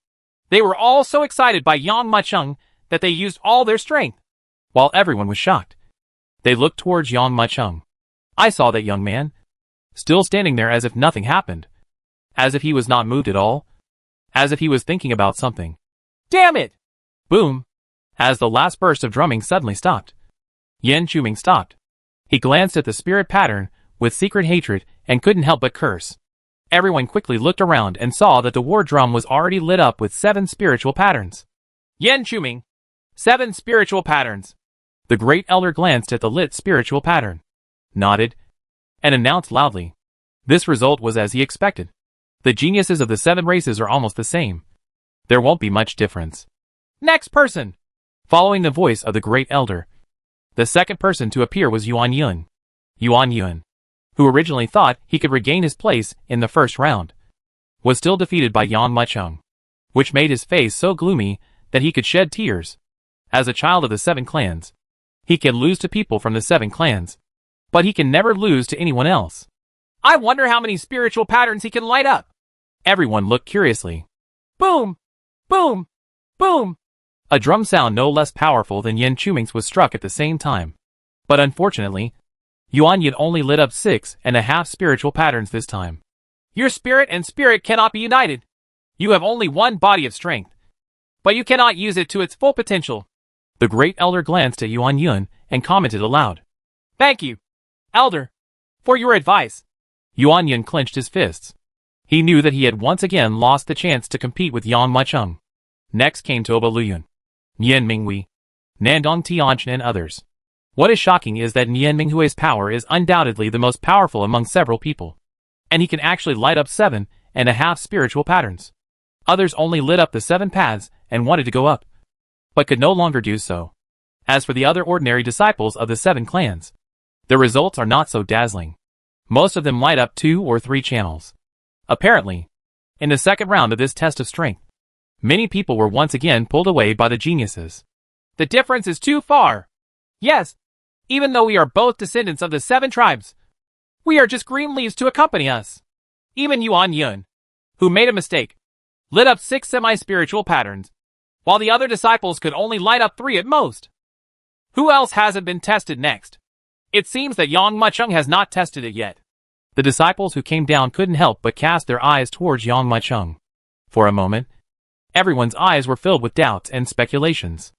They were all so excited by Yang Muchung that they used all their strength. While everyone was shocked, they looked towards Yang Muchung. I saw that young man, still standing there as if nothing happened, as if he was not moved at all, as if he was thinking about something. Damn it! Boom! As the last burst of drumming suddenly stopped, Yan Chuming stopped. He glanced at the spirit pattern with secret hatred and couldn't help but curse. Everyone quickly looked around and saw that the war drum was already lit up with 7 spiritual patterns. Yan Chuming, 7 spiritual patterns. The Great Elder glanced at the lit spiritual pattern, nodded, and announced loudly. This result was as he expected. The geniuses of the 7 races are almost the same. There won't be much difference. Next person! Following the voice of the Great Elder, the second person to appear was Yuan Yun. Yuan Yun, who originally thought he could regain his place in the first round, was still defeated by Yang Mucheng, which made his face so gloomy that he could shed tears. As a child of the 7 clans, he can lose to people from the 7 clans, but he can never lose to anyone else. I wonder how many spiritual patterns he can light up. Everyone looked curiously. Boom! Boom! Boom! A drum sound no less powerful than Yin Chuming's was struck at the same time. But unfortunately, Yuan Yun only lit up 6.5 spiritual patterns this time. Your spirit and spirit cannot be united. You have only one body of strength, but you cannot use it to its full potential. The Great Elder glanced at Yuan Yun and commented aloud. Thank you, Elder, for your advice. Yuan Yun clenched his fists. He knew that he had once again lost the chance to compete with Yang Mucheng. Next came Toba Luyun, Nian Minghui, Nandong Tianchen and others. What is shocking is that Nian Minghui's power is undoubtedly the most powerful among several people, and he can actually light up 7.5 spiritual patterns. Others only lit up the 7 paths and wanted to go up, but could no longer do so. As for the other ordinary disciples of the 7 clans, the results are not so dazzling. Most of them light up 2 or 3 channels. Apparently, in the second round of this test of strength, many people were once again pulled away by the geniuses. The difference is too far. Yes, even though we are both descendants of the 7 tribes, we are just green leaves to accompany us. Even Yuan Yun, who made a mistake, lit up 6 semi-spiritual patterns, while the other disciples could only light up 3 at most. Who else hasn't been tested next? It seems that Yang Mucheng has not tested it yet. The disciples who came down couldn't help but cast their eyes towards Yang Mucheng. For a moment, everyone's eyes were filled with doubts and speculations.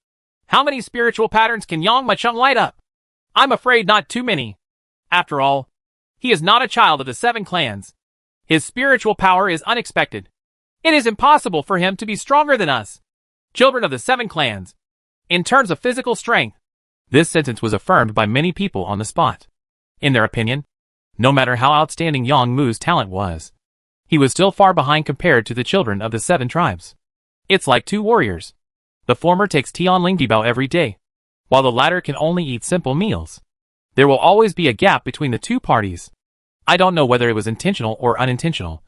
How many spiritual patterns can Yang Mucheng light up? I'm afraid not too many. After all, he is not a child of the 7 clans. His spiritual power is unexpected. It is impossible for him to be stronger than us, children of the 7 clans, in terms of physical strength. This sentence was affirmed by many people on the spot. In their opinion, no matter how outstanding Yang Mu's talent was, he was still far behind compared to the children of the 7 tribes. It's like 2 warriors. The former takes Tianling Dibao every day, while the latter can only eat simple meals. There will always be a gap between the 2 parties. I don't know whether it was intentional or unintentional,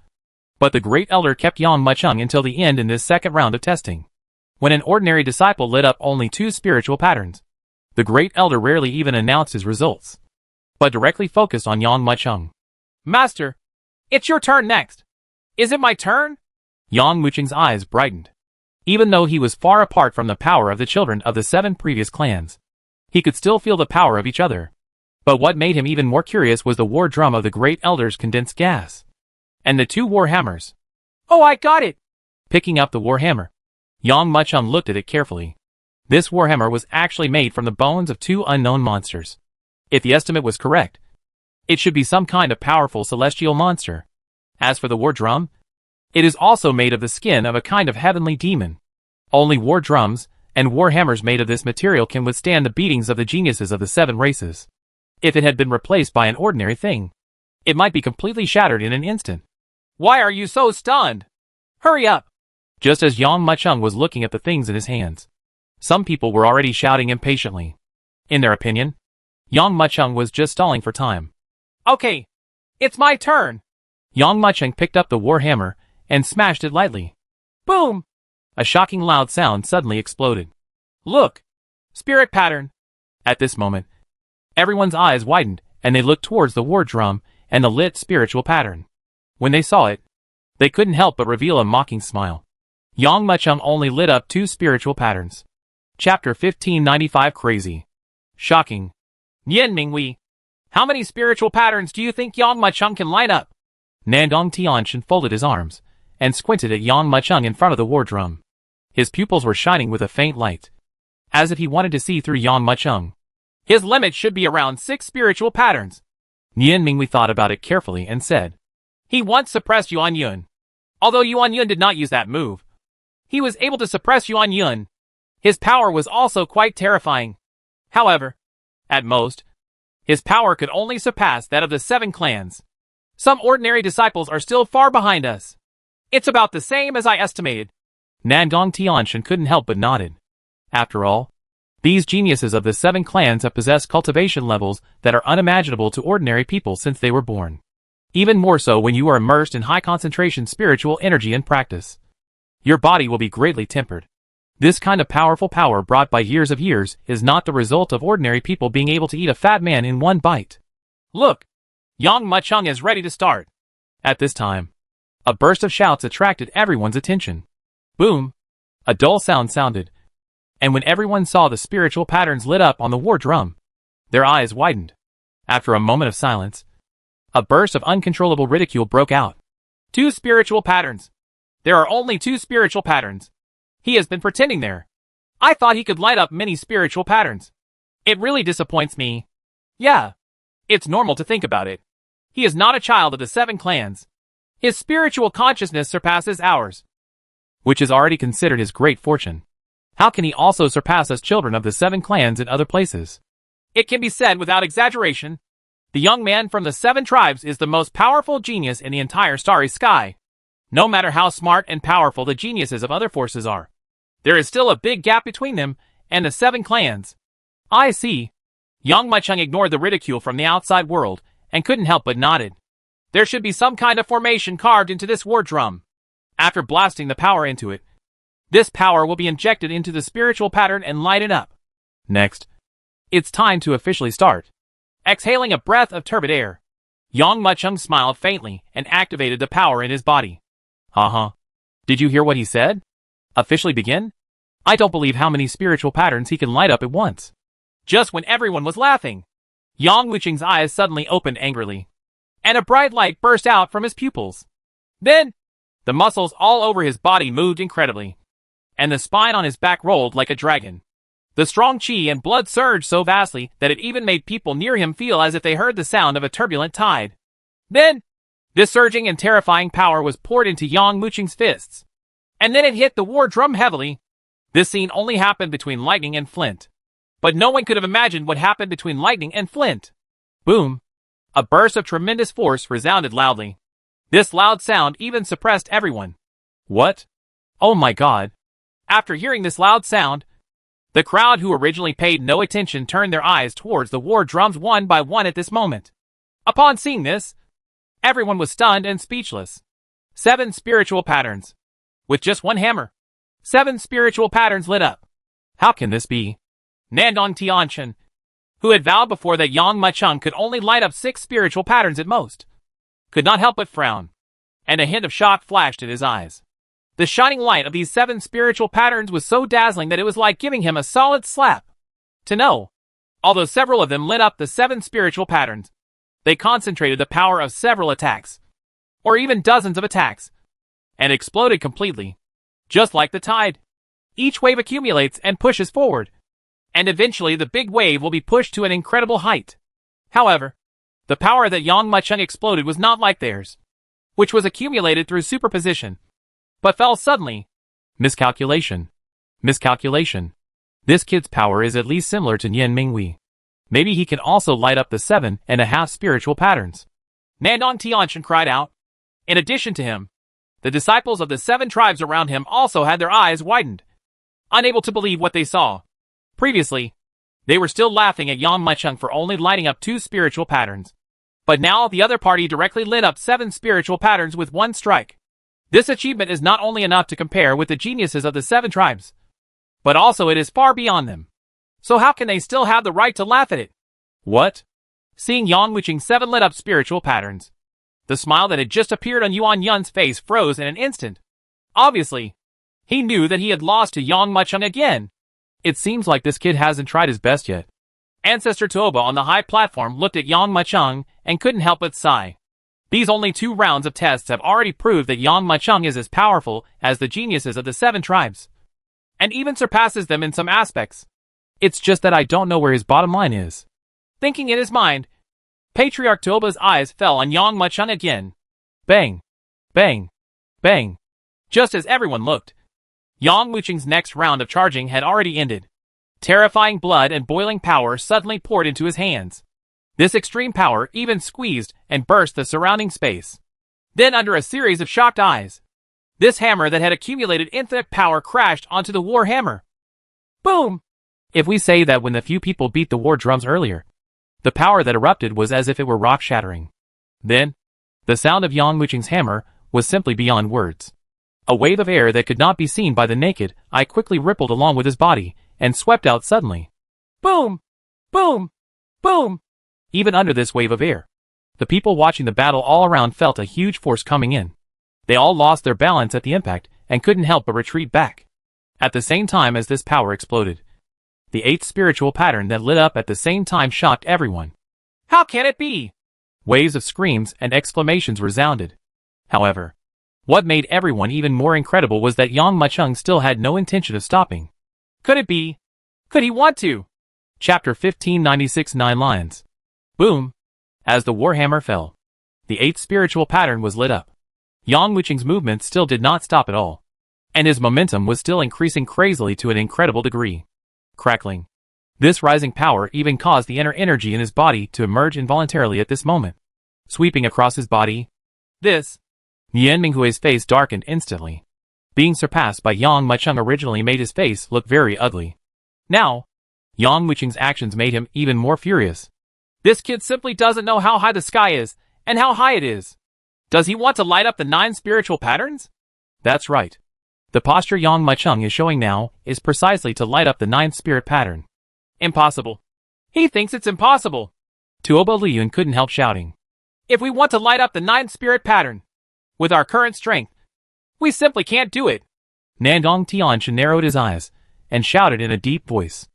but the Great Elder kept Yang Mucheng until the end in this second round of testing. When an ordinary disciple lit up only 2 spiritual patterns, the Great Elder rarely even announced his results, but directly focused on Yang Mucheng. Master, it's your turn next. Is it my turn? Yang Mucheng's eyes brightened. Even though he was far apart from the power of the children of the 7 previous clans, he could still feel the power of each other. But what made him even more curious was the war drum of the Great Elder's condensed gas, and the 2 war hammers. Oh, I got it! Picking up the war hammer, Yang Mucheng looked at it carefully. This war hammer was actually made from the bones of 2 unknown monsters. If the estimate was correct, it should be some kind of powerful celestial monster. As for the war drum, it is also made of the skin of a kind of heavenly demon. Only war drums and war hammers made of this material can withstand the beatings of the geniuses of the 7 races. If it had been replaced by an ordinary thing, it might be completely shattered in an instant. Why are you so stunned? Hurry up! Just as Yang Mucheng was looking at the things in his hands, some people were already shouting impatiently. In their opinion, Yang Mucheng was just stalling for time. Okay, it's my turn. Yang Mucheng picked up the war hammer and smashed it lightly. Boom! A shocking loud sound suddenly exploded. Look! Spirit pattern! At this moment, everyone's eyes widened and they looked towards the war drum and the lit spiritual pattern. When they saw it, they couldn't help but reveal a mocking smile. Yang Mucheng only lit up 2 spiritual patterns. Chapter 1595 Crazy. Shocking. Nian Minghui, how many spiritual patterns do you think Yang Mucheng can light up? Nandong Tianchen folded his arms and squinted at Yang Mucheng in front of the war drum. His pupils were shining with a faint light, as if he wanted to see through Yang Mucheng. His limit should be around 6 spiritual patterns. Nian Minghui thought about it carefully and said, he once suppressed Yuan Yun. Although Yuan Yun did not use that move, he was able to suppress Yuan Yun. His power was also quite terrifying. However, at most, His power could only surpass that of the 7 clans. Some ordinary disciples are still far behind us. It's about the same as I estimated. Nandong Tianshan couldn't help but nodded. After all, these geniuses of the 7 clans have possessed cultivation levels that are unimaginable to ordinary people since they were born. Even more so when you are immersed in high-concentration spiritual energy and practice. Your body will be greatly tempered. This kind of powerful power brought by years of years is not the result of ordinary people being able to eat a fat man in one bite. Look! Yang Mucheng is ready to start. At this time, a burst of shouts attracted everyone's attention. Boom! A dull sound sounded. And when everyone saw the spiritual patterns lit up on the war drum, their eyes widened. After a moment of silence, a burst of uncontrollable ridicule broke out. 2 spiritual patterns. There are only 2 spiritual patterns. He has been pretending there. I thought he could light up many spiritual patterns. It really disappoints me. Yeah. It's normal to think about it. He is not a child of the 7 clans. His spiritual consciousness surpasses ours, which is already considered his great fortune. How can he also surpass us children of the 7 clans in other places? It can be said without exaggeration. The young man from the 7 tribes is the most powerful genius in the entire starry sky. No matter how smart and powerful the geniuses of other forces are, there is still a big gap between them and the 7 clans. I see. Yang Mucheng ignored the ridicule from the outside world and couldn't help but nodded. There should be some kind of formation carved into this war drum. After blasting the power into it, this power will be injected into the spiritual pattern and light it up. Next, it's time to officially start. Exhaling a breath of turbid air, Yang Mucheng smiled faintly and activated the power in his body. Did you hear what he said? Officially begin? I don't believe how many spiritual patterns he can light up at once. Just when everyone was laughing, Yang Mucheng's eyes suddenly opened angrily, and a bright light burst out from his pupils. Then, the muscles all over his body moved incredibly, and the spine on his back rolled like a dragon. The strong qi and blood surged so vastly that it even made people near him feel as if they heard the sound of a turbulent tide. Then, this surging and terrifying power was poured into Yang Mucheng's fists, and then it hit the war drum heavily. This scene only happened between lightning and flint, but no one could have imagined what happened between lightning and flint. Boom! A burst of tremendous force resounded loudly. This loud sound even suppressed everyone. What? Oh my God! After hearing this loud sound, the crowd who originally paid no attention turned their eyes towards the war drums one by one at this moment. Upon seeing this, everyone was stunned and speechless. 7 spiritual patterns. With just one hammer, 7 spiritual patterns lit up. How can this be? Nandong Tianshan, who had vowed before that Yang Mucheng could only light up 6 spiritual patterns at most, could not help but frown, and a hint of shock flashed in his eyes. The shining light of these 7 spiritual patterns was so dazzling that it was like giving him a solid slap. To know, although several of them lit up the 7 spiritual patterns, they concentrated the power of several attacks, or even dozens of attacks, and exploded completely. Just like the tide, each wave accumulates and pushes forward, and eventually the big wave will be pushed to an incredible height. However, the power that Yang Mucheng exploded was not like theirs, which was accumulated through superposition, but fell suddenly. Miscalculation. Miscalculation. This kid's power is at least similar to Nian Mingwei. Maybe he can also light up the 7.5 spiritual patterns. Nandong Tianshan cried out. In addition to him, the disciples of the 7 tribes around him also had their eyes widened, unable to believe what they saw. Previously, they were still laughing at Yang Mucheng for only lighting up 2 spiritual patterns. But now the other party directly lit up 7 spiritual patterns with one strike. This achievement is not only enough to compare with the geniuses of the 7 tribes, but also it is far beyond them. So how can they still have the right to laugh at it? What? Seeing Yang Mucheng's 7 lit up spiritual patterns, the smile that had just appeared on Yuan Yun's face froze in an instant. Obviously, he knew that he had lost to Yang Mucheng again. It seems like this kid hasn't tried his best yet. Ancestor Toba on the high platform looked at Yang Mucheng and couldn't help but sigh. These only 2 rounds of tests have already proved that Yang Mucheng is as powerful as the geniuses of the 7 tribes, and even surpasses them in some aspects. It's just that I don't know where his bottom line is. Thinking in his mind, Patriarch Toba's eyes fell on Yang Mucheng again. Bang! Bang! Bang! Just as everyone looked, Yang Mucheng's next round of charging had already ended. Terrifying blood and boiling power suddenly poured into his hands. This extreme power even squeezed and burst the surrounding space. Then, under a series of shocked eyes, this hammer that had accumulated infinite power crashed onto the war hammer. Boom! If we say that when the few people beat the war drums earlier, the power that erupted was as if it were rock-shattering, then the sound of Yang Muqing's hammer was simply beyond words. A wave of air that could not be seen by the naked eye quickly rippled along with his body and swept out suddenly. Boom! Boom! Boom! Even under this wave of air, the people watching the battle all around felt a huge force coming in. They all lost their balance at the impact and couldn't help but retreat back. At the same time as this power exploded, the eighth spiritual pattern that lit up at the same time shocked everyone. How can it be? Waves of screams and exclamations resounded. However, what made everyone even more incredible was that Yang Muqing still had no intention of stopping. Could it be? Could he want to? Chapter 1596 9 Lines. Boom! As the warhammer fell, the eighth spiritual pattern was lit up. Yang Muqing's movement still did not stop at all, and his momentum was still increasing crazily to an incredible degree. Crackling. This rising power even caused the inner energy in his body to emerge involuntarily at this moment. Sweeping across his body. This. Yan Minghui's face darkened instantly. Being surpassed by Yang Muqing originally made his face look very ugly. Now, Yang Muqing's actions made him even more furious. This kid simply doesn't know how high the sky is, and how high it is. Does he want to light up the 9 spiritual patterns? That's right. The posture Yang Muqing is showing now is precisely to light up the 9th spirit pattern. Impossible. He thinks it's impossible. Tuoba Liyun couldn't help shouting. If we want to light up the 9th spirit pattern, with our current strength, we simply can't do it. Nandong Tianshan narrowed his eyes and shouted in a deep voice.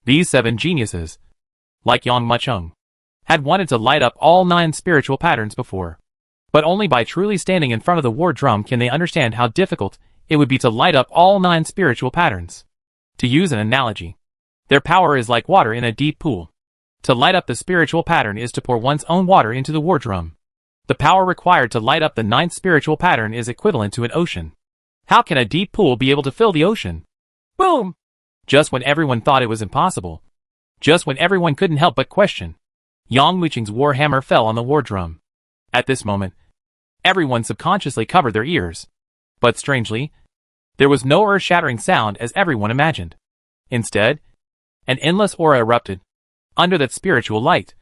These 7 geniuses, like Yang Muqing, had wanted to light up all 9 spiritual patterns before. But only by truly standing in front of the war drum can they understand how difficult it would be to light up all 9 spiritual patterns. To use an analogy, their power is like water in a deep pool. To light up the spiritual pattern is to pour one's own water into the war drum. The power required to light up the 9th spiritual pattern is equivalent to an ocean. How can a deep pool be able to fill the ocean? Boom! Just when everyone thought it was impossible, just when everyone couldn't help but question, Yang Muqing's war hammer fell on the war drum. At this moment, everyone subconsciously covered their ears. But strangely, there was no earth-shattering sound as everyone imagined. Instead, an endless aura erupted. Under that spiritual light,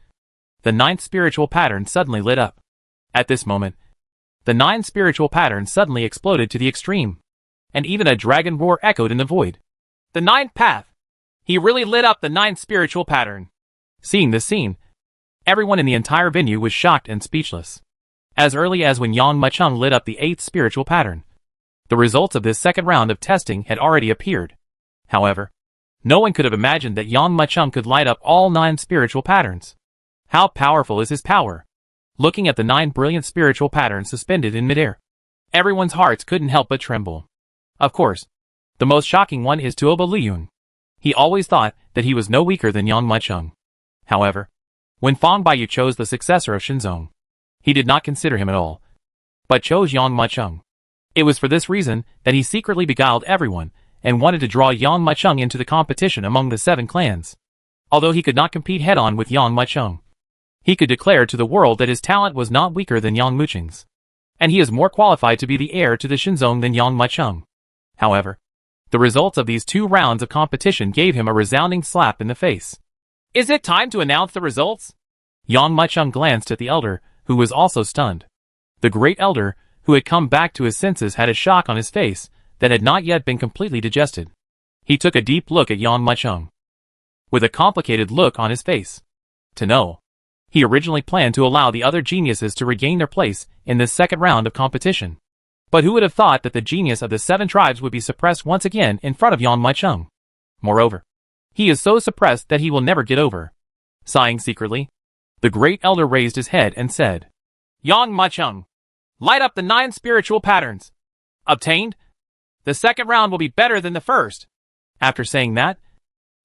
the 9th spiritual pattern suddenly lit up. At this moment, the 9 spiritual patterns suddenly exploded to the extreme, and even a dragon roar echoed in the void. The 9th path! He really lit up the 9th spiritual pattern. Seeing this scene, everyone in the entire venue was shocked and speechless. As early as when Yang Muqing lit up the 8th spiritual pattern, the results of this second round of testing had already appeared. However, no one could have imagined that Yang Muqing could light up all 9 spiritual patterns. How powerful is his power? Looking at the 9 brilliant spiritual patterns suspended in midair, everyone's hearts couldn't help but tremble. Of course, the most shocking one is Tuoba Liyun. He always thought that he was no weaker than Yang Muqing. However, when Fang Baiyu chose the successor of Shenzong, he did not consider him at all, but chose Yang Muqing. It was for this reason that he secretly beguiled everyone and wanted to draw Yang Muqing into the competition among the 7 clans. Although he could not compete head-on with Yang Muqing, he could declare to the world that his talent was not weaker than Yang Muqing's, and he is more qualified to be the heir to the Shenzong than Yang Muqing. However, the results of these 2 rounds of competition gave him a resounding slap in the face. Is it time to announce the results? Yang Muqing glanced at the elder, who was also stunned. The great elder, who had come back to his senses, had a shock on his face that had not yet been completely digested. He took a deep look at Yang Muqing, with a complicated look on his face. To know, he originally planned to allow the other geniuses to regain their place in this second round of competition. But who would have thought that the genius of the 7 tribes would be suppressed once again in front of Yang Muqing? Moreover, he is so suppressed that he will never get over. Sighing secretly, the great elder raised his head and said, Yang Muqing, light up the 9 spiritual patterns. Obtained? The second round will be better than the first. After saying that,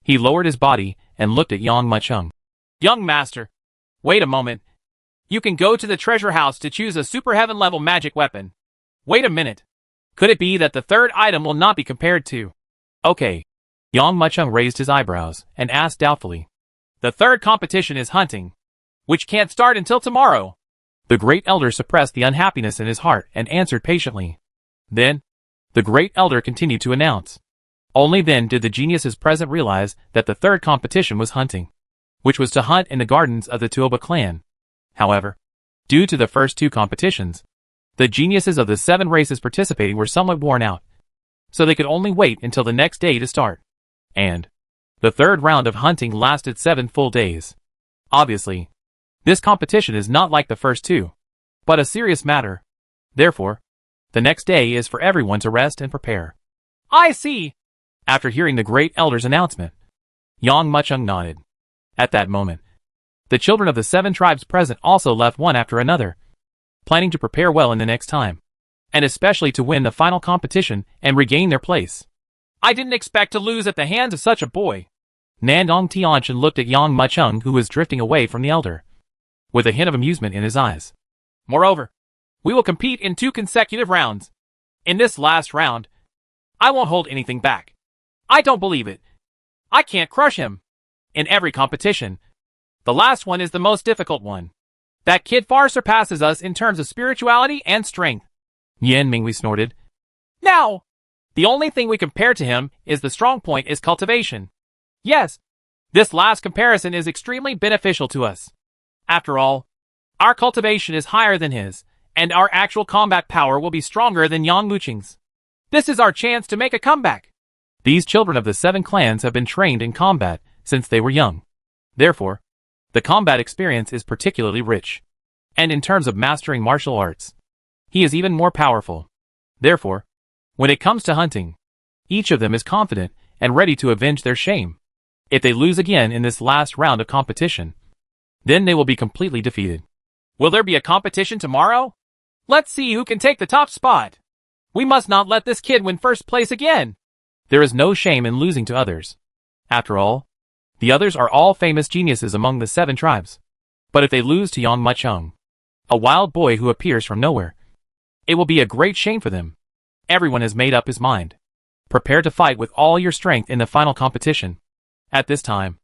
he lowered his body and looked at Yang Muqing. Young master, wait a moment. You can go to the treasure house to choose a super heaven level magic weapon. Wait a minute. Could it be that the third item will not be compared to? Okay. Yang Muqing raised his eyebrows and asked doubtfully. The third competition is hunting. which can't start until tomorrow. The great elder suppressed the unhappiness in his heart and answered patiently. Then, the great elder continued to announce. Only then did the geniuses present realize that the third competition was hunting, which was to hunt in the gardens of the Tuoba clan. However, due to the first two competitions, the geniuses of the 7 races participating were somewhat worn out, so they could only wait until the next day to start. And the third round of hunting lasted 7 full days. Obviously, this competition is not like the first two, but a serious matter. Therefore, the next day is for everyone to rest and prepare. I see. After hearing the great elder's announcement, Yang Muchung nodded. At that moment, the children of the 7 tribes present also left one after another, planning to prepare well in the next time, and especially to win the final competition and regain their place. I didn't expect to lose at the hands of such a boy. Nandong Tianchen looked at Yang Muchung, who was drifting away from the elder, with a hint of amusement in his eyes. Moreover, we will compete in 2 consecutive rounds. In this last round, I won't hold anything back. I don't believe it. I can't crush him. In every competition, the last one is the most difficult one. That kid far surpasses us in terms of spirituality and strength. Yan Mingwei snorted. Now, the only thing we compare to him is the strong point is cultivation. Yes, this last comparison is extremely beneficial to us. After all, our cultivation is higher than his, and our actual combat power will be stronger than Yang Muchung's. This is our chance to make a comeback. These children of the 7 clans have been trained in combat since they were young. Therefore, the combat experience is particularly rich. And in terms of mastering martial arts, he is even more powerful. Therefore, when it comes to hunting, each of them is confident and ready to avenge their shame. If they lose again in this last round of competition, then they will be completely defeated. Will there be a competition tomorrow? Let's see who can take the top spot. We must not let this kid win first place again. There is no shame in losing to others. After all, the others are all famous geniuses among the 7 tribes. But if they lose to Yang Muchung, a wild boy who appears from nowhere, it will be a great shame for them. Everyone has made up his mind. Prepare to fight with all your strength in the final competition. At this time,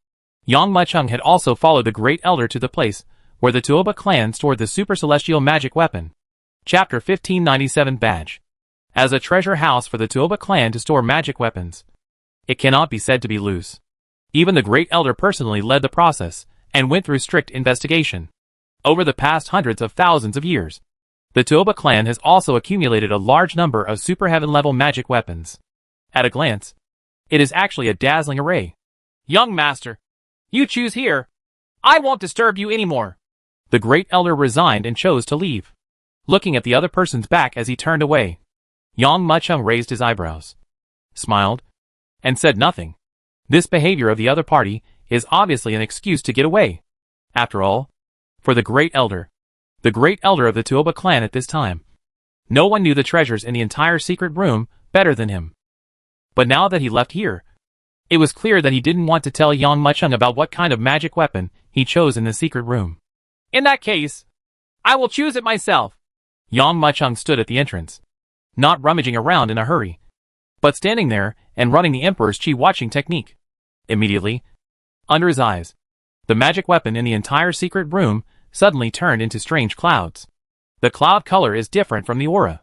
Yang Muchung had also followed the great elder to the place where the Tuoba clan stored the super celestial magic weapon. Chapter 1597 Badge. As a treasure house for the Tuoba clan to store magic weapons, it cannot be said to be loose. Even the great elder personally led the process and went through strict investigation. Over the past hundreds of thousands of years, the Tuoba clan has also accumulated a large number of super heaven-level magic weapons. At a glance, it is actually a dazzling array. Young master, you choose here. I won't disturb you anymore. The great elder resigned and chose to leave. Looking at the other person's back as he turned away, Yang Muchung raised his eyebrows, smiled, and said nothing. This behavior of the other party is obviously an excuse to get away. After all, for the great elder of the Tuoba clan at this time, no one knew the treasures in the entire secret room better than him. But now that he left here, it was clear that he didn't want to tell Yang Muchung about what kind of magic weapon he chose in the secret room. In that case, I will choose it myself. Yang Muchung stood at the entrance, not rummaging around in a hurry, but standing there and running the Emperor's Chi watching technique. Immediately, under his eyes, the magic weapon in the entire secret room suddenly turned into strange clouds. The cloud color is different from the aura.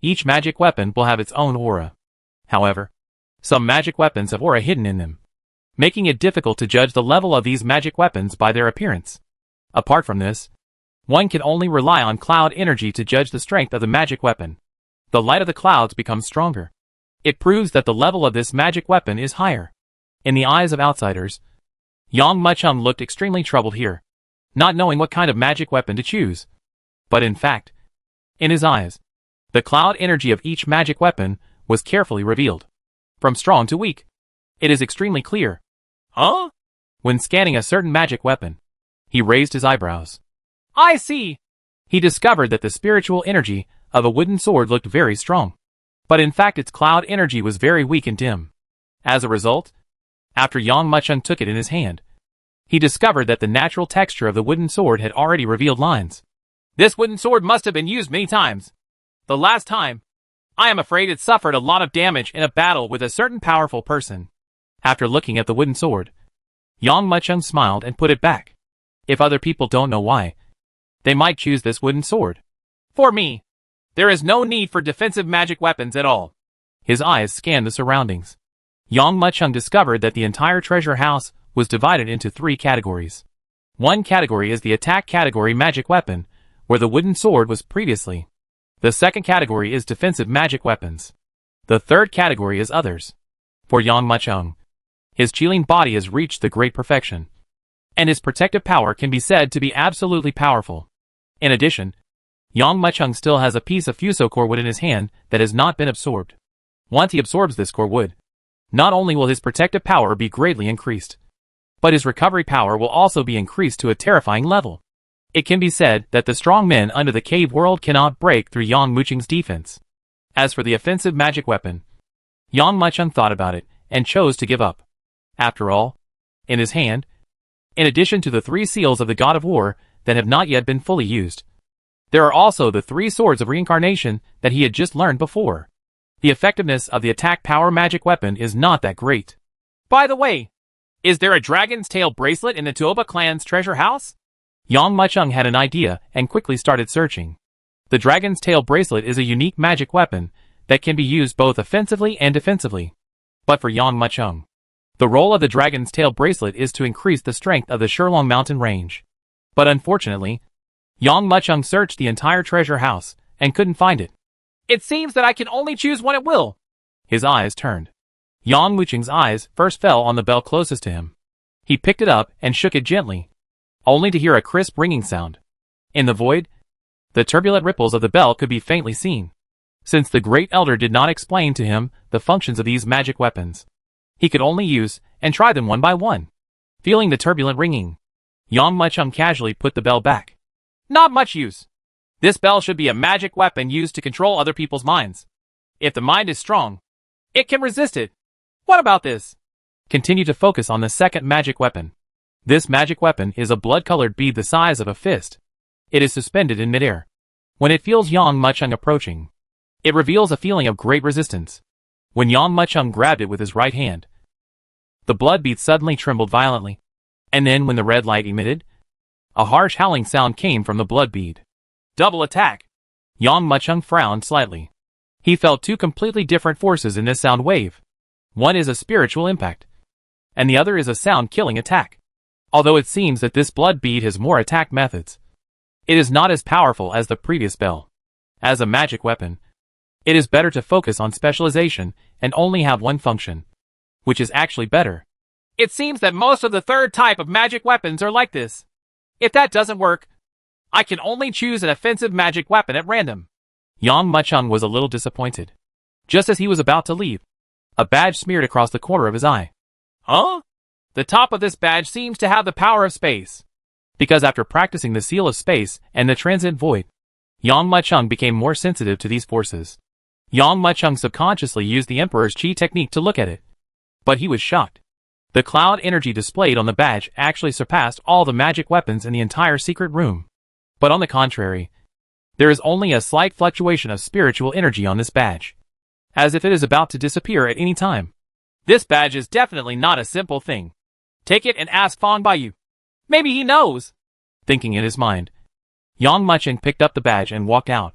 Each magic weapon will have its own aura. However, some magic weapons have aura hidden in them, making it difficult to judge the level of these magic weapons by their appearance. Apart from this, one can only rely on cloud energy to judge the strength of the magic weapon. The light of the clouds becomes stronger. It proves that the level of this magic weapon is higher. In the eyes of outsiders, Yang Muchung looked extremely troubled here, not knowing what kind of magic weapon to choose. But in fact, in his eyes, the cloud energy of each magic weapon was carefully revealed. From strong to weak, it is extremely clear. Huh? When scanning a certain magic weapon, he raised his eyebrows. I see. He discovered that the spiritual energy of a wooden sword looked very strong, but in fact its cloud energy was very weak and dim. As a result, after Yang Muchung took it in his hand, he discovered that the natural texture of the wooden sword had already revealed lines. This wooden sword must have been used many times. The last time, I am afraid it suffered a lot of damage in a battle with a certain powerful person. After looking at the wooden sword, Yang Muchung smiled and put it back. If other people don't know why, they might choose this wooden sword. For me, there is no need for defensive magic weapons at all. His eyes scanned the surroundings. Yang Mucheng discovered that the entire treasure house was divided into 3 categories. One category is the attack category magic weapon, where the wooden sword was previously. The second category is defensive magic weapons. The third category is others. For Yang Mucheng, his Qilin body has reached the great perfection, and his protective power can be said to be absolutely powerful. In addition, Yang Mucheng still has a piece of Fuso core wood in his hand that has not been absorbed. Once he absorbs this core wood, not only will his protective power be greatly increased, but his recovery power will also be increased to a terrifying level. It can be said that the strong men under the cave world cannot break through Yang Mucheng's defense. As for the offensive magic weapon, Yang Mucheng thought about it and chose to give up. After all, in his hand, in addition to the 3 seals of the God of War that have not yet been fully used, there are also the 3 swords of reincarnation that he had just learned before. The effectiveness of the attack power magic weapon is not that great. By the way, is there a dragon's tail bracelet in the Tuoba clan's treasure house? Yang Mucheng had an idea and quickly started searching. The dragon's tail bracelet is a unique magic weapon that can be used both offensively and defensively. But for Yang Mucheng, the role of the dragon's tail bracelet is to increase the strength of the Shilong mountain range. But unfortunately, Yang Mucheng searched the entire treasure house and couldn't find it. It seems that I can only choose one at will. His eyes turned. Yang Mucheng's eyes first fell on the bell closest to him. He picked it up and shook it gently, only to hear a crisp ringing sound. In the void, the turbulent ripples of the bell could be faintly seen. Since the Great Elder did not explain to him the functions of these magic weapons, he could only use and try them one by one. Feeling the turbulent ringing, Yang Mucheng casually put the bell back. Not much use. This bell should be a magic weapon used to control other people's minds. If the mind is strong, it can resist it. What about this? Continue to focus on the second magic weapon. This magic weapon is a blood-colored bead the size of a fist. It is suspended in midair. When it feels Yang Mucheng approaching, it reveals a feeling of great resistance. When Yang Mucheng grabbed it with his right hand, the blood bead suddenly trembled violently. And then when the red light emitted, a harsh howling sound came from the blood bead. Double attack. Yang Mucheng frowned slightly. He felt 2 completely different forces in this sound wave. One is a spiritual impact, and the other is a sound-killing attack. Although it seems that this blood bead has more attack methods, it is not as powerful as the previous bell. As a magic weapon, it is better to focus on specialization and only have one function, which is actually better. It seems that most of the 3rd type of magic weapons are like this. If that doesn't work, I can only choose an offensive magic weapon at random. Yang Mucheng was a little disappointed. Just as he was about to leave, a badge smeared across the corner of his eye. Huh? The top of this badge seems to have the power of space. Because after practicing the seal of space and the transient void, Yang Mucheng became more sensitive to these forces. Yang Mucheng subconsciously used the Emperor's Qi technique to look at it. But he was shocked. The cloud energy displayed on the badge actually surpassed all the magic weapons in the entire secret room. But on the contrary, there is only a slight fluctuation of spiritual energy on this badge, as if it is about to disappear at any time. This badge is definitely not a simple thing. Take it and ask Fang Baiyu. Maybe he knows. Thinking in his mind, Yang Mucheng picked up the badge and walked out.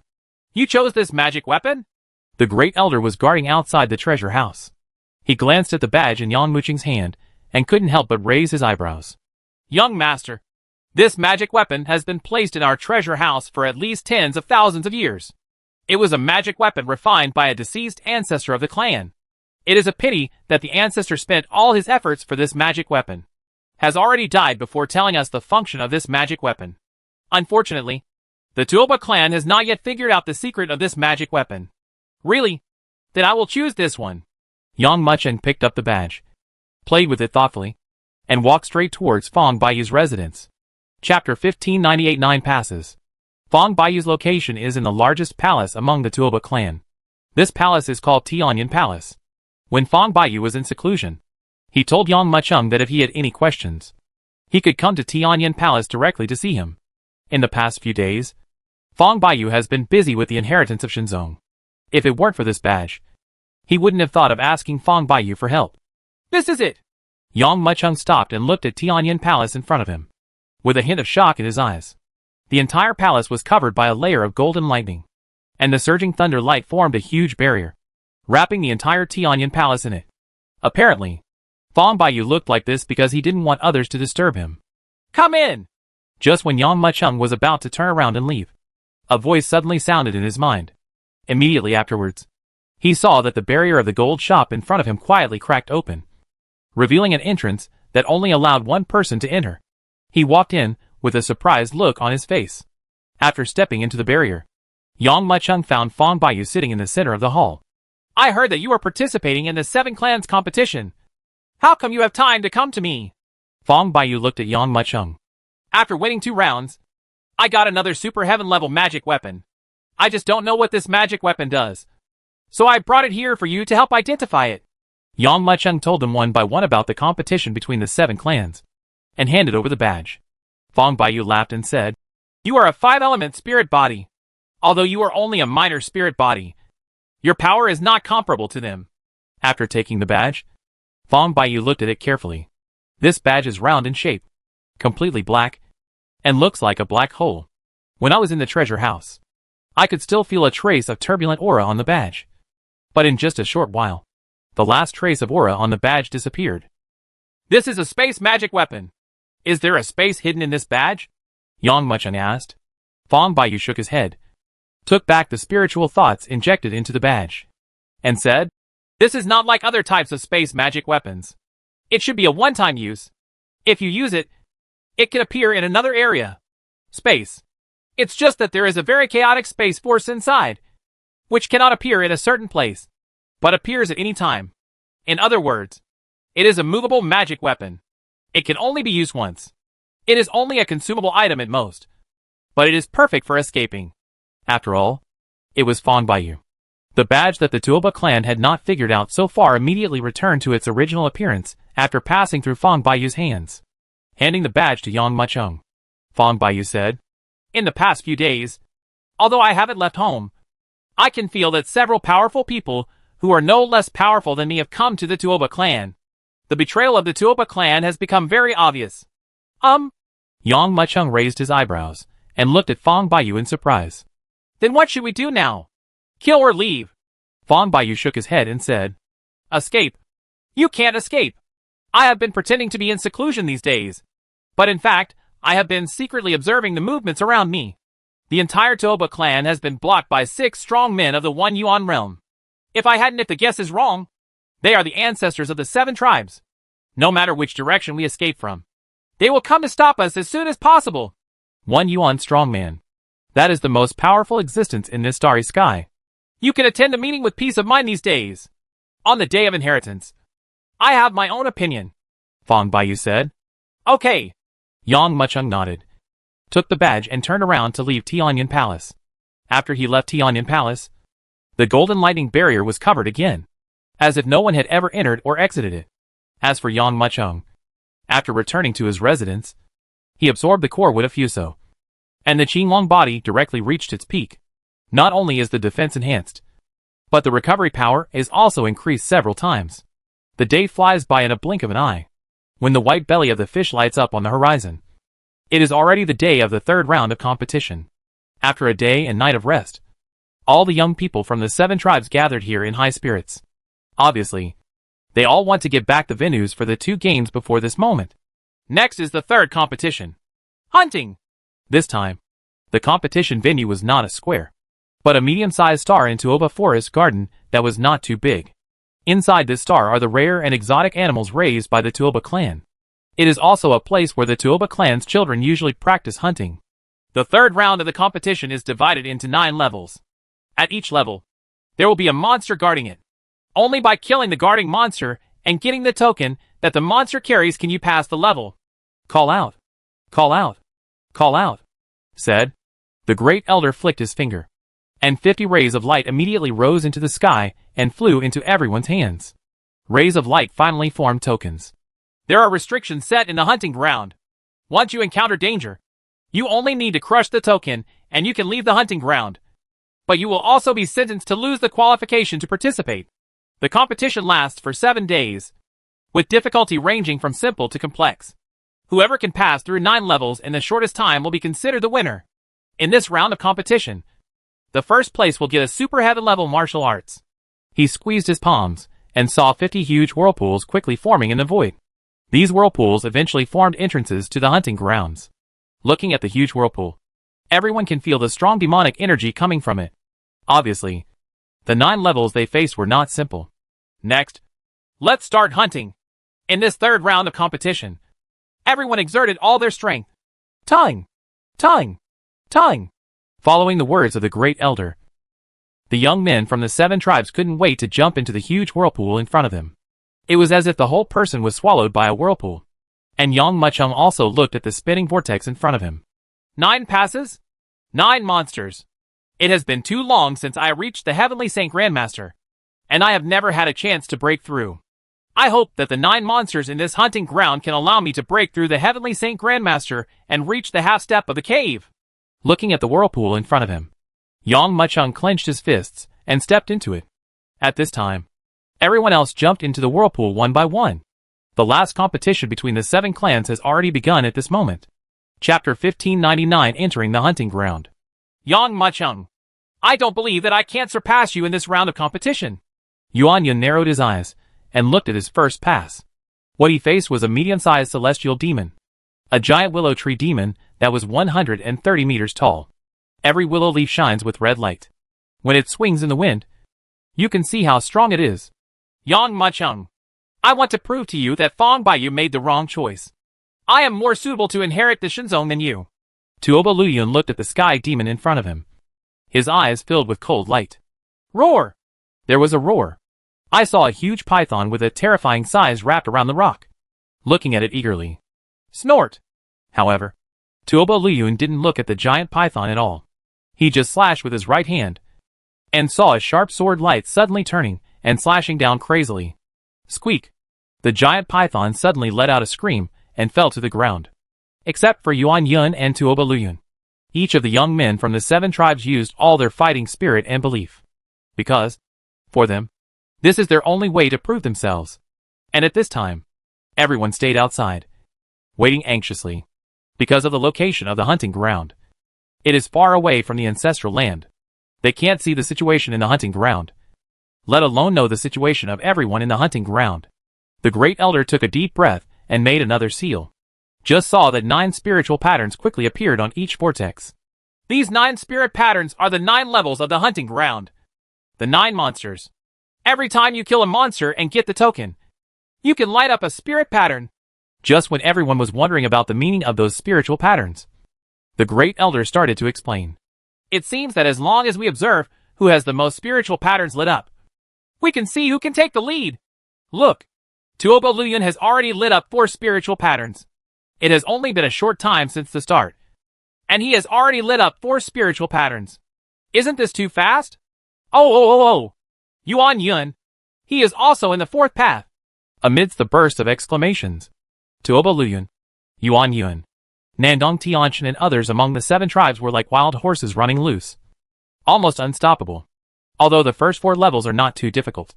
You chose this magic weapon? The Great Elder was guarding outside the treasure house. He glanced at the badge in Yang Mucheng's hand and couldn't help but raise his eyebrows. Young master, this magic weapon has been placed in our treasure house for at least tens of thousands of years. It was a magic weapon refined by a deceased ancestor of the clan. It is a pity that the ancestor spent all his efforts for this magic weapon, has already died before telling us the function of this magic weapon. Unfortunately, the Tuoba clan has not yet figured out the secret of this magic weapon. Really? Then I will choose this one. Yang Mucheng picked up the badge, played with it thoughtfully, and walked straight towards Fang Baiyu's residence. Chapter 1598 9 passes. Fang Baiyu's location is in the largest palace among the Tuoba clan. This palace is called Tianyan Palace. When Fang Baiyu was in seclusion, he told Yang Mucheng that if he had any questions, he could come to Tianyan Palace directly to see him. In the past few days, Fang Baiyu has been busy with the inheritance of Shenzong. If it weren't for this badge, he wouldn't have thought of asking Fang Baiyu for help. This is it. Yang Mucheng stopped and looked at Tianyan Palace in front of him. with a hint of shock in his eyes. The entire palace was covered by a layer of golden lightning, and the surging thunder light formed a huge barrier, wrapping the entire Tianyan palace in it. Apparently, Fong Baiyu looked like this because he didn't want others to disturb him. Come in! Just when Yang Mucheng was about to turn around and leave, a voice suddenly sounded in his mind. Immediately afterwards, he saw that the barrier of the gold shop in front of him quietly cracked open, revealing an entrance that only allowed one person to enter. He walked in, with a surprised look on his face. After stepping into the barrier, Yang Mucheng found Fong Baiyu sitting in the center of the hall. I heard that you are participating in the 7 clans competition. How come you have time to come to me? Fong Baiyu looked at Yang Mucheng. After winning 2 rounds, I got another super heaven level magic weapon. I just don't know what this magic weapon does. So I brought it here for you to help identify it. Yang Mucheng told them one by one about the competition between the 7 clans, and handed over the badge. Fong Baiyu laughed and said, You are a 5-element spirit body. Although you are only a minor spirit body, your power is not comparable to them. After taking the badge, Fong Baiyu looked at it carefully. This badge is round in shape, completely black, and looks like a black hole. When I was in the treasure house, I could still feel a trace of turbulent aura on the badge. But in just a short while, the last trace of aura on the badge disappeared. This is a space magic weapon. Is there a space hidden in this badge? Yang Mucheng asked. Fong Baiyu shook his head, took back the spiritual thoughts injected into the badge, and said, This is not like other types of space magic weapons. It should be a one-time use. If you use it, it can appear in another area. Space. It's just that there is a very chaotic space force inside, which cannot appear in a certain place, but appears at any time. In other words, it is a movable magic weapon. It can only be used once. It is only a consumable item at most, but it is perfect for escaping. After all, it was Fong Baiyu. The badge that the Tuoba clan had not figured out so far immediately returned to its original appearance after passing through Fong Baiyu's hands. Handing the badge to Yang Mucheng, Fong Baiyu said, In the past few days, although I haven't left home, I can feel that several powerful people who are no less powerful than me have come to the Tuoba clan. The betrayal of the Tuoba clan has become very obvious. Yang Mucheng raised his eyebrows and looked at Fong Baiyu in surprise. Then what should we do now? Kill or leave? Fong Baiyu shook his head and said, Escape. You can't escape. I have been pretending to be in seclusion these days. But in fact, I have been secretly observing the movements around me. The entire Tuoba clan has been blocked by 6 strong men of the One Yuan realm. If the guess is wrong, they are the ancestors of the 7 tribes. No matter which direction we escape from, they will come to stop us as soon as possible. One Yuan strongman. That is the most powerful existence in this starry sky. You can attend a meeting with peace of mind these days. On the day of inheritance, I have my own opinion, Fong Baiyu said. Okay. Yang Mucheng nodded, took the badge and turned around to leave Tianyan Palace. After he left Tianyan Palace, the golden lightning barrier was covered again, as if no one had ever entered or exited it. As for Yang Mucheng, after returning to his residence, he absorbed the core wood of Fuso, and the Qinglong body directly reached its peak. Not only is the defense enhanced, but the recovery power is also increased several times. The day flies by in a blink of an eye. When the white belly of the fish lights up on the horizon, it is already the day of the 3rd round of competition. After a day and night of rest, all the young people from the 7 tribes gathered here in high spirits. Obviously, they all want to get back the venues for the 2 games before this moment. Next is the 3rd competition. Hunting. This time, the competition venue was not a square, but a medium-sized star in Tuoba Forest Garden that was not too big. Inside this star are the rare and exotic animals raised by the Tuoba clan. It is also a place where the Tuoba clan's children usually practice hunting. The 3rd round of the competition is divided into 9 levels. At each level, there will be a monster guarding it. Only by killing the guarding monster and getting the token that the monster carries can you pass the level. Call out. Call out. Call out, said. The great elder flicked his finger, and 50 rays of light immediately rose into the sky and flew into everyone's hands. Rays of light finally formed tokens. There are restrictions set in the hunting ground. Once you encounter danger, you only need to crush the token and you can leave the hunting ground. But you will also be sentenced to lose the qualification to participate. The competition lasts for 7 days, with difficulty ranging from simple to complex. Whoever can pass through 9 levels in the shortest time will be considered the winner. In this round of competition, the first place will get a super heaven level martial arts. He squeezed his palms and saw 50 huge whirlpools quickly forming in the void. These whirlpools eventually formed entrances to the hunting grounds. Looking at the huge whirlpool, everyone can feel the strong demonic energy coming from it. Obviously, the 9 levels they faced were not simple. Next, let's start hunting. In this third round of competition, everyone exerted all their strength. Tongue! Tongue! Tongue! Following the words of the great elder, the young men from the 7 tribes couldn't wait to jump into the huge whirlpool in front of them. It was as if the whole person was swallowed by a whirlpool. And Yang Muchung also looked at the spinning vortex in front of him. 9 passes? 9 monsters. It has been too long since I reached the Heavenly Saint Grandmaster, and I have never had a chance to break through. I hope that the 9 monsters in this hunting ground can allow me to break through the Heavenly Saint Grandmaster and reach the half step of the cave. Looking at the whirlpool in front of him, Yang Muchung clenched his fists and stepped into it. At this time, everyone else jumped into the whirlpool one by one. The last competition between the 7 clans has already begun at this moment. Chapter 1599, Entering the Hunting Ground. Yang Muchung, I don't believe that I can't surpass you in this round of competition. Yuan Yun narrowed his eyes and looked at his first pass. What he faced was a medium-sized celestial demon. A giant willow tree demon that was 130 meters tall. Every willow leaf shines with red light. When it swings in the wind, you can see how strong it is. Yang Muchung, I want to prove to you that Fong Baiyu made the wrong choice. I am more suitable to inherit the Shinzong than you. Tuoba Luyun looked at the sky demon in front of him. His eyes filled with cold light. Roar! There was a roar. I saw a huge python with a terrifying size wrapped around the rock. Looking at it eagerly. Snort! However, Tuoba Luyun didn't look at the giant python at all. He just slashed with his right hand, and saw a sharp sword light suddenly turning and slashing down crazily. Squeak! The giant python suddenly let out a scream and fell to the ground. Except for Yuan Yun and Tuoba Luyun. Each of the young men from the 7 tribes used all their fighting spirit and belief. Because, for them, this is their only way to prove themselves. And at this time, everyone stayed outside, waiting anxiously, because of the location of the hunting ground. It is far away from the ancestral land. They can't see the situation in the hunting ground, let alone know the situation of everyone in the hunting ground. The great elder took a deep breath and made another seal. Just saw that 9 spiritual patterns quickly appeared on each vortex. These 9 spirit patterns are the 9 levels of the hunting ground. The 9 monsters. Every time you kill a monster and get the token, you can light up a spirit pattern. Just when everyone was wondering about the meaning of those spiritual patterns, the great elder started to explain. It seems that as long as we observe who has the most spiritual patterns lit up, we can see who can take the lead. Look, Tuoba Luyun has already lit up 4 spiritual patterns. It has only been a short time since the start, and he has already lit up 4 spiritual patterns. Isn't this too fast? Oh! Yuan Yun. He is also in the 4th path. Amidst the burst of exclamations, Tuoba Luyun, Yuan Yun, Nandong Tianchen and others among the 7 tribes were like wild horses running loose. Almost unstoppable. Although the first 4 levels are not too difficult,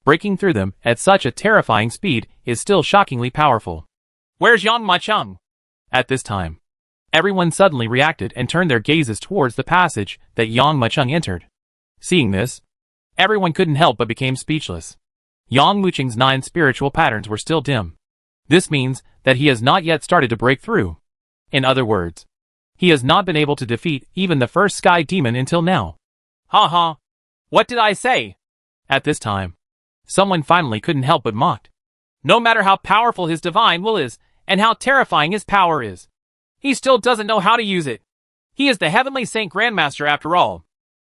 breaking through them at such a terrifying speed is still shockingly powerful. Where's Yang Muchung? At this time, everyone suddenly reacted and turned their gazes towards the passage that Yang Muchung entered. Seeing this, everyone couldn't help but became speechless. Yang Muchung's 9 spiritual patterns were still dim. This means that he has not yet started to break through. In other words, he has not been able to defeat even the first sky demon until now. Ha! What did I say? At this time, someone finally couldn't help but mocked. No matter how powerful his divine will is, and how terrifying his power is, he still doesn't know how to use it. He is the Heavenly Saint Grandmaster after all.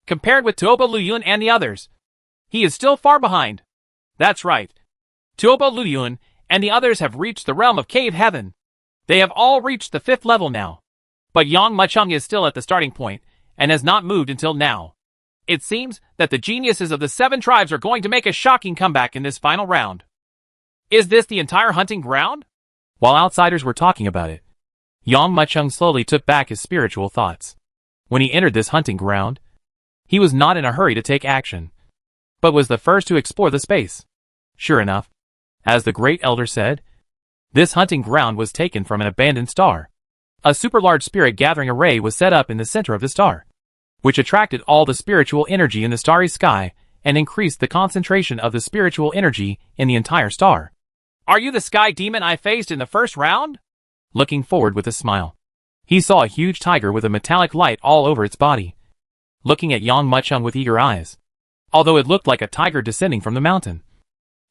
Compared with Tuoba Luyun and the others, he is still far behind. That's right. Tuoba Luyun and the others have reached the realm of cave heaven. They have all reached the 5th level now. But Yang Muchung is still at the starting point, and has not moved until now. It seems that the geniuses of the 7 tribes are going to make a shocking comeback in this final round. Is this the entire hunting ground? While outsiders were talking about it, Yang Muchung slowly took back his spiritual thoughts. When he entered this hunting ground, he was not in a hurry to take action, but was the first to explore the space. Sure enough, as the great elder said, This hunting ground was taken from an abandoned star. A super-large spirit gathering array was set up in the center of the star, which attracted all the spiritual energy in the starry sky and increased the concentration of the spiritual energy in the entire star. Are you the sky demon I faced in the first round? Looking forward with a smile, he saw a huge tiger with a metallic light all over its body, looking at Yang Mucheng with eager eyes. Although it looked like a tiger descending from the mountain,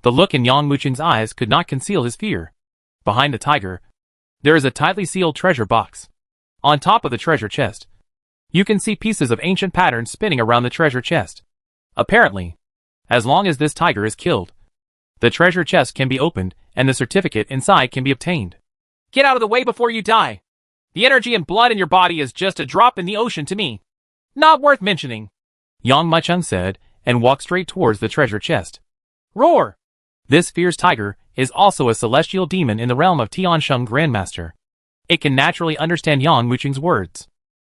the look in Yang Mucheng's eyes could not conceal his fear. Behind the tiger, there is a tightly sealed treasure box. On top of the treasure chest, you can see pieces of ancient patterns spinning around the treasure chest. Apparently, as long as this tiger is killed, the treasure chest can be opened and the certificate inside can be obtained. Get out of the way before you die. The energy and blood in your body is just a drop in the ocean to me. Not worth mentioning, Yang Mucheng said and walked straight towards the treasure chest. Roar! This fierce tiger is also a celestial demon in the realm of Tiansheng Grandmaster. It can naturally understand Yang Mucheng's words.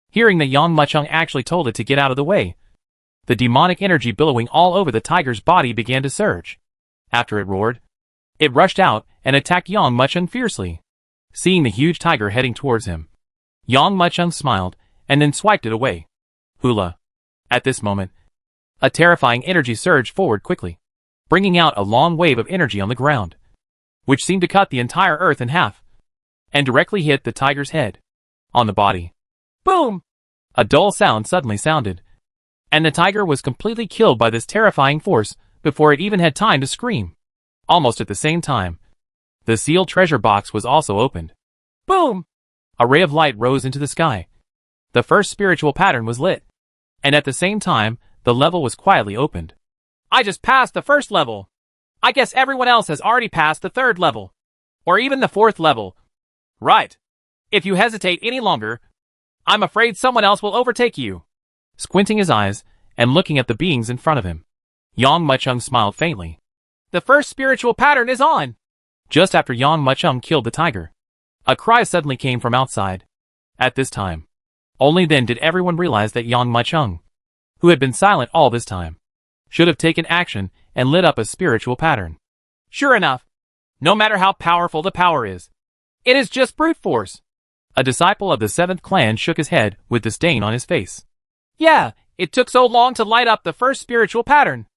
Hearing that Yang Mucheng actually told it to get out of the way, the demonic energy billowing all over the tiger's body began to surge. After it roared, it rushed out and attacked Yang Mucheng fiercely. Seeing the huge tiger heading towards him, Yang Mucheng smiled and then swiped it away. Hula. At this moment, a terrifying energy surged forward quickly, bringing out a long wave of energy on the ground, which seemed to cut the entire earth in half, and directly hit the tiger's head. On the body, boom! A dull sound suddenly sounded, and the tiger was completely killed by this terrifying force before it even had time to scream. Almost at the same time, the sealed treasure box was also opened. Boom! A ray of light rose into the sky. The first spiritual pattern was lit, and at the same time, the level was quietly opened. I just passed the first level. I guess everyone else has already passed the third level. Or even the fourth level. Right. If you hesitate any longer, I'm afraid someone else will overtake you. Squinting his eyes and looking at the beings in front of him, Yang Mucheng smiled faintly. The first spiritual pattern is on. Just after Yang Mucheng killed the tiger, a cry suddenly came from outside. At this time, only then did everyone realize that Yang Mucheng, who had been silent all this time, should have taken action and lit up a spiritual pattern. Sure enough, no matter how powerful the power is, it is just brute force. A disciple of the 7th clan shook his head with disdain on his face. Yeah, it took so long to light up the first spiritual pattern.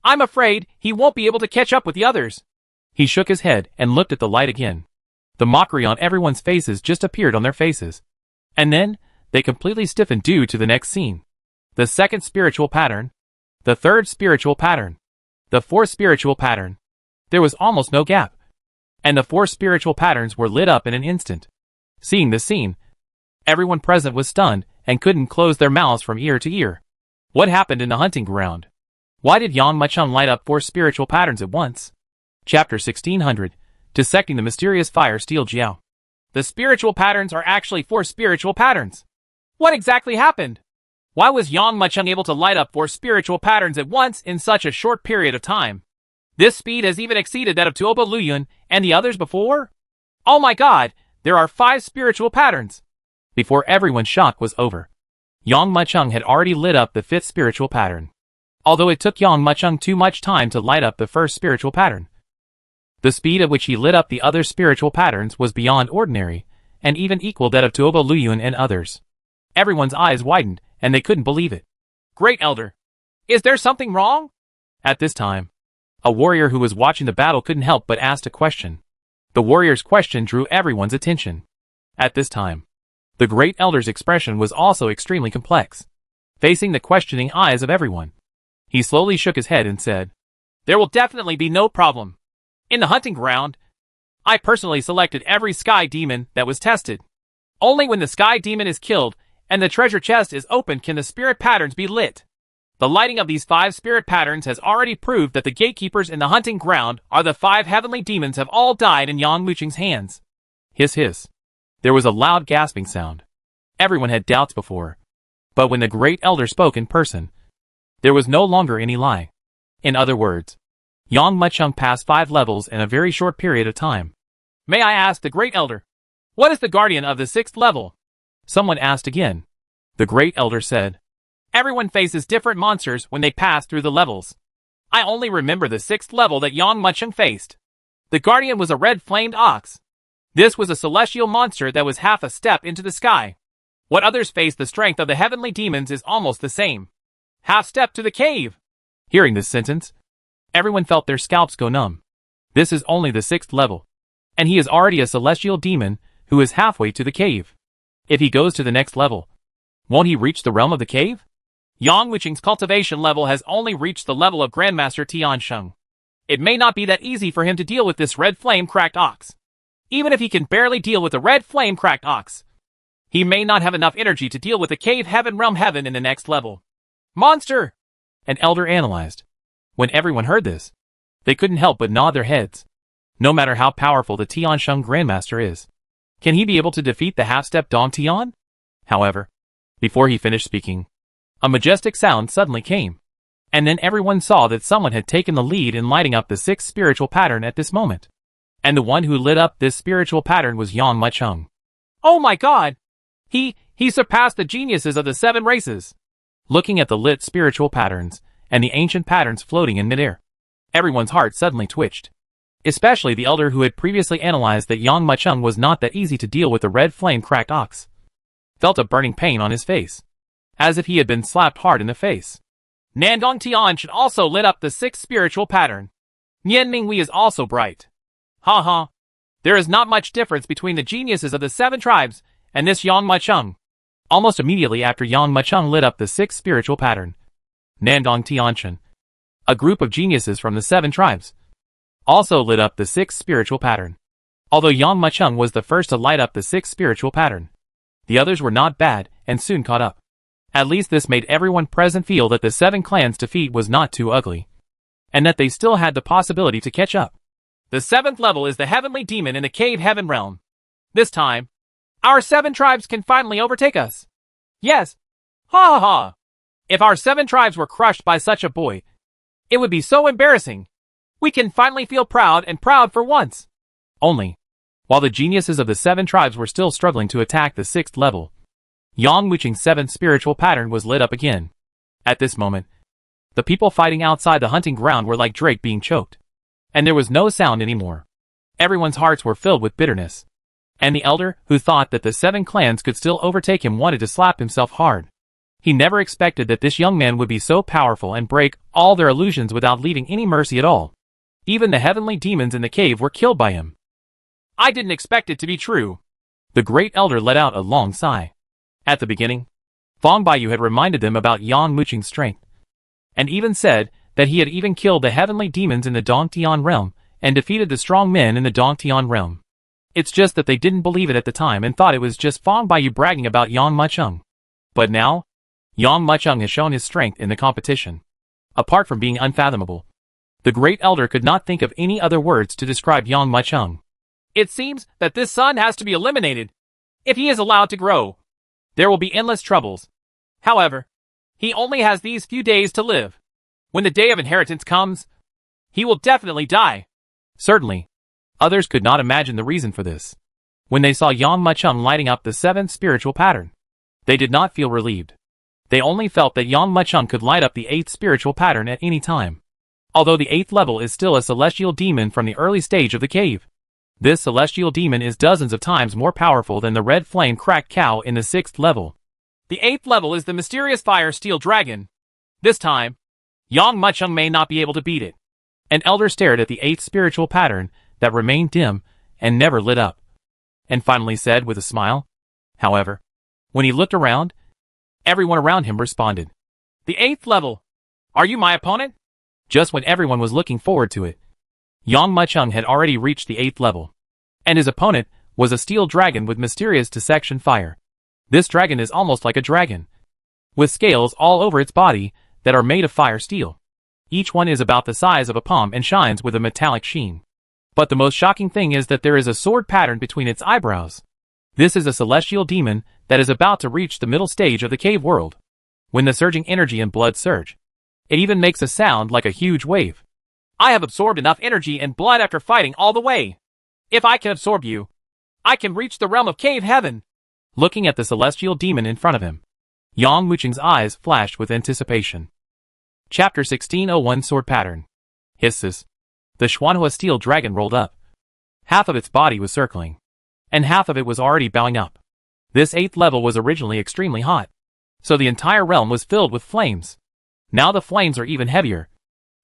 I'm afraid he won't be able to catch up with the others. He shook his head and looked at the light again. The mockery on everyone's faces just appeared on their faces. And then, they completely stiffened due to the next scene. The 2nd spiritual pattern, the 3rd spiritual pattern, the 4th spiritual pattern. There was almost no gap, and the 4 spiritual patterns were lit up in an instant. Seeing this scene, everyone present was stunned and couldn't close their mouths from ear to ear. What happened in the hunting ground? Why did Yang Mucheng light up 4 spiritual patterns at once? Chapter 1600, Dissecting the Mysterious Fire Steel Jiao. The spiritual patterns are actually 4 spiritual patterns. What exactly happened? Why was Yang Mucheng able to light up 4 spiritual patterns at once in such a short period of time? This speed has even exceeded that of Tuoba Luyun and the others before? Oh my god, there are 5 spiritual patterns. Before everyone's shock was over, Yang Mucheng had already lit up the 5th spiritual pattern. Although it took Yang Mucheng too much time to light up the 1st spiritual pattern, the speed at which he lit up the other spiritual patterns was beyond ordinary, and even equaled that of Tuoba Luyun and others. Everyone's eyes widened, and they couldn't believe it. Great Elder, is there something wrong? At this time, a warrior who was watching the battle couldn't help but ask a question. The warrior's question drew everyone's attention. At this time, the Great Elder's expression was also extremely complex. Facing the questioning eyes of everyone, he slowly shook his head and said, There will definitely be no problem. In the hunting ground, I personally selected every sky demon that was tested. Only when the sky demon is killed and the treasure chest is opened can the spirit patterns be lit. The lighting of these 5 spirit patterns has already proved that the gatekeepers in the hunting ground are the 5 heavenly demons have all died in Yang Mucheng's hands. Hiss hiss. There was a loud gasping sound. Everyone had doubts before, but when the Great Elder spoke in person, there was no longer any lie. In other words, Yang Mucheng passed 5 levels in a very short period of time. May I ask the Great Elder, what is the guardian of the 6th level? Someone asked again. The Great Elder said, Everyone faces different monsters when they pass through the levels. I only remember the 6th level that Yang Mucheng faced. The guardian was a red-flamed ox. This was a celestial monster that was half a step into the sky. What others face the strength of the heavenly demons is almost the same. Half step to the cave. Hearing this sentence, everyone felt their scalps go numb. This is only the 6th level, and he is already a celestial demon who is halfway to the cave. If he goes to the next level, won't he reach the realm of the cave? Yang Wuqing's cultivation level has only reached the level of Grandmaster Tian Sheng. It may not be that easy for him to deal with this red flame-cracked ox. Even if he can barely deal with the red flame-cracked ox, he may not have enough energy to deal with the cave heaven realm heaven in the next level. Monster! An elder analyzed. When everyone heard this, they couldn't help but nod their heads. No matter how powerful the Tian Sheng Grandmaster is, can he be able to defeat the half-step Dong Tian? However, before he finished speaking, a majestic sound suddenly came, and then everyone saw that someone had taken the lead in lighting up the 6th spiritual pattern at this moment. And the one who lit up this spiritual pattern was Yang Wuqing. Oh my god! He surpassed the geniuses of the 7 races. Looking at the lit spiritual patterns and the ancient patterns floating in midair, everyone's heart suddenly twitched. Especially the elder who had previously analyzed that Yang Wuqing was not that easy to deal with the red flame-cracked ox. Felt a burning pain on his face, as if he had been slapped hard in the face. Nandong Tian should also lit up the 6th spiritual pattern. Nian Mingwei is also bright. Ha. There is not much difference between the geniuses of the 7 tribes and this Yang Wuqing. Almost immediately after Yang Wuqing lit up the 6th spiritual pattern, Nandong Tianshan, a group of geniuses from the 7 tribes, also lit up the 6th spiritual pattern. Although Yang Wuqing was the first to light up the 6th spiritual pattern, the others were not bad and soon caught up. At least this made everyone present feel that the 7 clans' defeat was not too ugly, and that they still had the possibility to catch up. The 7th level is the heavenly demon in the cave heaven realm. This time, our 7 tribes can finally overtake us. Yes. Ha. If our 7 tribes were crushed by such a boy, it would be so embarrassing. We can finally feel proud and proud for once. Only, while the geniuses of the 7 tribes were still struggling to attack the 6th level, Yang Wuqing's 7th spiritual pattern was lit up again. At this moment, the people fighting outside the hunting ground were like Drake being choked, and there was no sound anymore. Everyone's hearts were filled with bitterness, and the elder, who thought that the 7 clans could still overtake him, wanted to slap himself hard. He never expected that this young man would be so powerful and break all their illusions without leaving any mercy at all. Even the heavenly demons in the cave were killed by him. I didn't expect it to be true. The great elder let out a long sigh. At the beginning, Fong Baiyu had reminded them about Yang Wuqing's strength, and even said that he had even killed the heavenly demons in the Dongtian realm and defeated the strong men in the Dongtian realm. It's just that they didn't believe it at the time and thought it was just Fong Baiyu bragging about Yang Wuqing. But now, Yang Wuqing has shown his strength in the competition. Apart from being unfathomable, the great elder could not think of any other words to describe Yang Wuqing. It seems that this son has to be eliminated. If he is allowed to grow, there will be endless troubles. However, he only has these few days to live. When the day of inheritance comes, he will definitely die. Certainly, others could not imagine the reason for this. When they saw Yang Wuqing lighting up the 7th spiritual pattern, they did not feel relieved. They only felt that Yang Wuqing could light up the 8th spiritual pattern at any time. Although the 8th level is still a celestial demon from the early stage of the cave, this celestial demon is dozens of times more powerful than the red flame cracked cow in the 6th level. The 8th level is the mysterious fire steel dragon. This time, Yang Wuqing may not be able to beat it. An elder stared at the 8th spiritual pattern that remained dim and never lit up, and finally said with a smile. However, when he looked around, everyone around him responded. The 8th level. Are you my opponent? Just when everyone was looking forward to it, Yang Wuqing had already reached the 8th level, and his opponent was a steel dragon with mysterious dissection fire. This dragon is almost like a dragon, with scales all over its body that are made of fire steel. Each one is about the size of a palm and shines with a metallic sheen. But the most shocking thing is that there is a sword pattern between its eyebrows. This is a celestial demon that is about to reach the middle stage of the cave world. When the surging energy and blood surge, it even makes a sound like a huge wave. I have absorbed enough energy and blood after fighting all the way. If I can absorb you, I can reach the realm of cave heaven. Looking at the celestial demon in front of him, Yang Wuqing's eyes flashed with anticipation. Chapter 1601 Sword Pattern. Hisses. The Xuanhua steel dragon rolled up. Half of its body was circling, and half of it was already bowing up. This 8th level was originally extremely hot, so the entire realm was filled with flames. Now the flames are even heavier,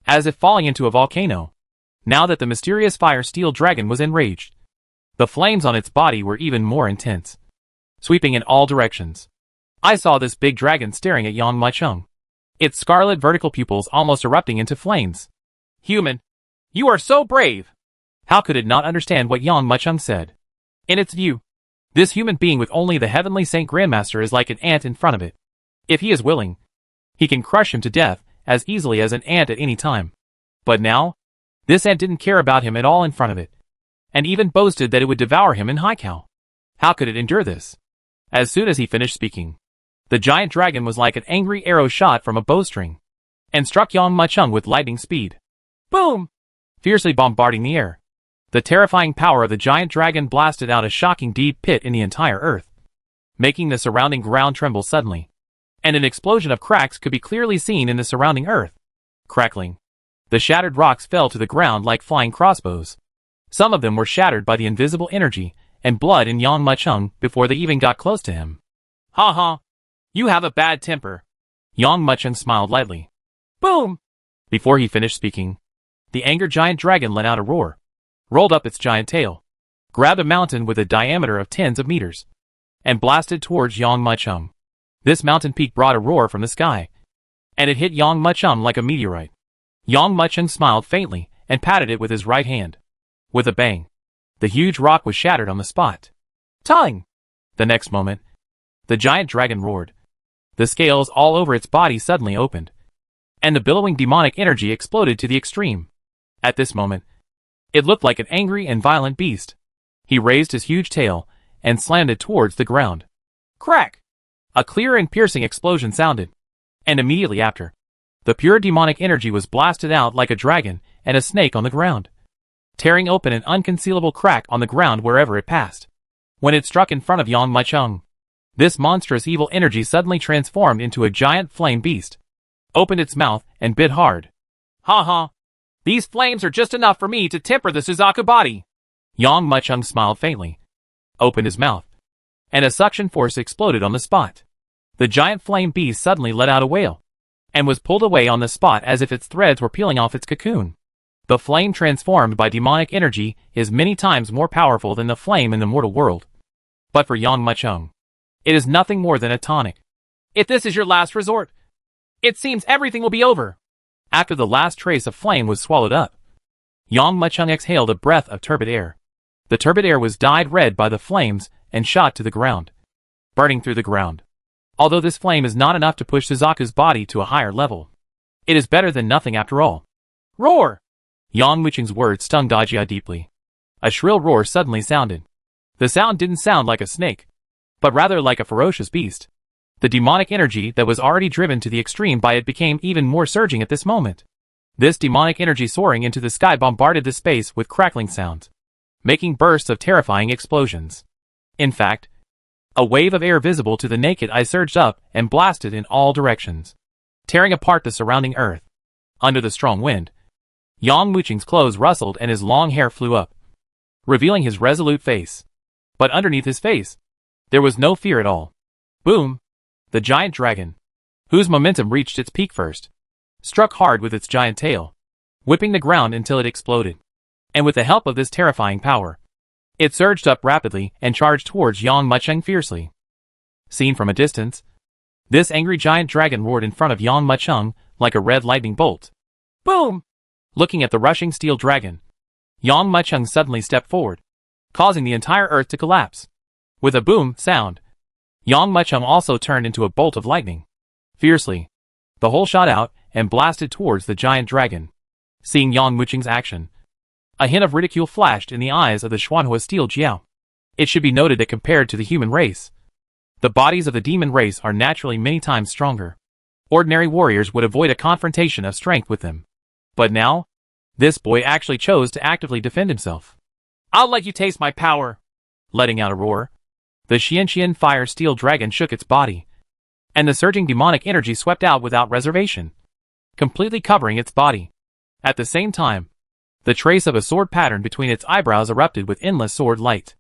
as if falling into a volcano. Now that the mysterious fire steel dragon was enraged, the flames on its body were even more intense, sweeping in all directions. I saw this big dragon staring at Yang Macheng, its scarlet vertical pupils almost erupting into flames. Human, you are so brave! How could it not understand what Yang Macheng said? In its view, this human being with only the Heavenly Saint Grandmaster is like an ant in front of it. If he is willing, he can crush him to death as easily as an ant at any time. But now, this ant didn't care about him at all in front of it, and even boasted that it would devour him in Haikal. How could it endure this? As soon as he finished speaking, the giant dragon was like an angry arrow shot from a bowstring, and struck Yang Macheng with lightning speed. Boom! Fiercely bombarding the air. The terrifying power of the giant dragon blasted out a shocking deep pit in the entire earth, making the surrounding ground tremble suddenly, and an explosion of cracks could be clearly seen in the surrounding earth. Crackling, the shattered rocks fell to the ground like flying crossbows. Some of them were shattered by the invisible energy and blood in Yang Macheng before they even got close to him. Ha ha! You have a bad temper. Yang Macheng smiled lightly. Boom! Before he finished speaking, the angered giant dragon let out a roar, rolled up its giant tail, grabbed a mountain with a diameter of tens of meters, and blasted towards Yang Macheng. This mountain peak brought a roar from the sky, and it hit Yang Macheng like a meteorite. Yang Macheng smiled faintly and patted it with his right hand. With a bang, the huge rock was shattered on the spot. Tongue! The next moment, the giant dragon roared. The scales all over its body suddenly opened, and the billowing demonic energy exploded to the extreme. At this moment, it looked like an angry and violent beast. He raised his huge tail and slammed it towards the ground. Crack! A clear and piercing explosion sounded, and immediately after, the pure demonic energy was blasted out like a dragon and a snake on the ground, tearing open an unconcealable crack on the ground wherever it passed. When it struck in front of Yang Macheng, this monstrous evil energy suddenly transformed into a giant flame beast, opened its mouth and bit hard. Ha ha! These flames are just enough for me to temper the Suzaku body. Yang Macheng smiled faintly, opened his mouth, and a suction force exploded on the spot. The giant flame beast suddenly let out a wail, and was pulled away on the spot as if its threads were peeling off its cocoon. The flame transformed by demonic energy is many times more powerful than the flame in the mortal world. But for Yang Macheng, it is nothing more than a tonic. If this is your last resort, it seems everything will be over. After the last trace of flame was swallowed up, Yang Macheng exhaled a breath of turbid air. The turbid air was dyed red by the flames and shot to the ground, burning through the ground. Although this flame is not enough to push Suzaku's body to a higher level, it is better than nothing after all. Roar! Yang Macheng's words stung Dajia deeply. A shrill roar suddenly sounded. The sound didn't sound like a snake, but rather like a ferocious beast. The demonic energy that was already driven to the extreme by it became even more surging at this moment. This demonic energy soaring into the sky bombarded the space with crackling sounds, making bursts of terrifying explosions. In fact, a wave of air visible to the naked eye surged up and blasted in all directions, tearing apart the surrounding earth. Under the strong wind, Yang Macheng's clothes rustled and his long hair flew up, revealing his resolute face. But underneath his face, there was no fear at all. Boom! The giant dragon, whose momentum reached its peak first, struck hard with its giant tail, whipping the ground until it exploded. And with the help of this terrifying power, it surged up rapidly and charged towards Yang Macheng fiercely. Seen from a distance, this angry giant dragon roared in front of Yang Macheng like a red lightning bolt. Boom! Looking at the rushing steel dragon, Yang Macheng suddenly stepped forward, causing the entire earth to collapse. With a boom sound, Yang Macheng also turned into a bolt of lightning. Fiercely, the whole shot out and blasted towards the giant dragon. Seeing Yang Macheng's action, a hint of ridicule flashed in the eyes of the Xuanhua Steel Jiao. It should be noted that compared to the human race, the bodies of the demon race are naturally many times stronger. Ordinary warriors would avoid a confrontation of strength with them. But now, this boy actually chose to actively defend himself. I'll let you taste my power. Letting out a roar, the Xianxian Fire Steel Dragon shook its body, and the surging demonic energy swept out without reservation, completely covering its body. At the same time, the trace of a sword pattern between its eyebrows erupted with endless sword light.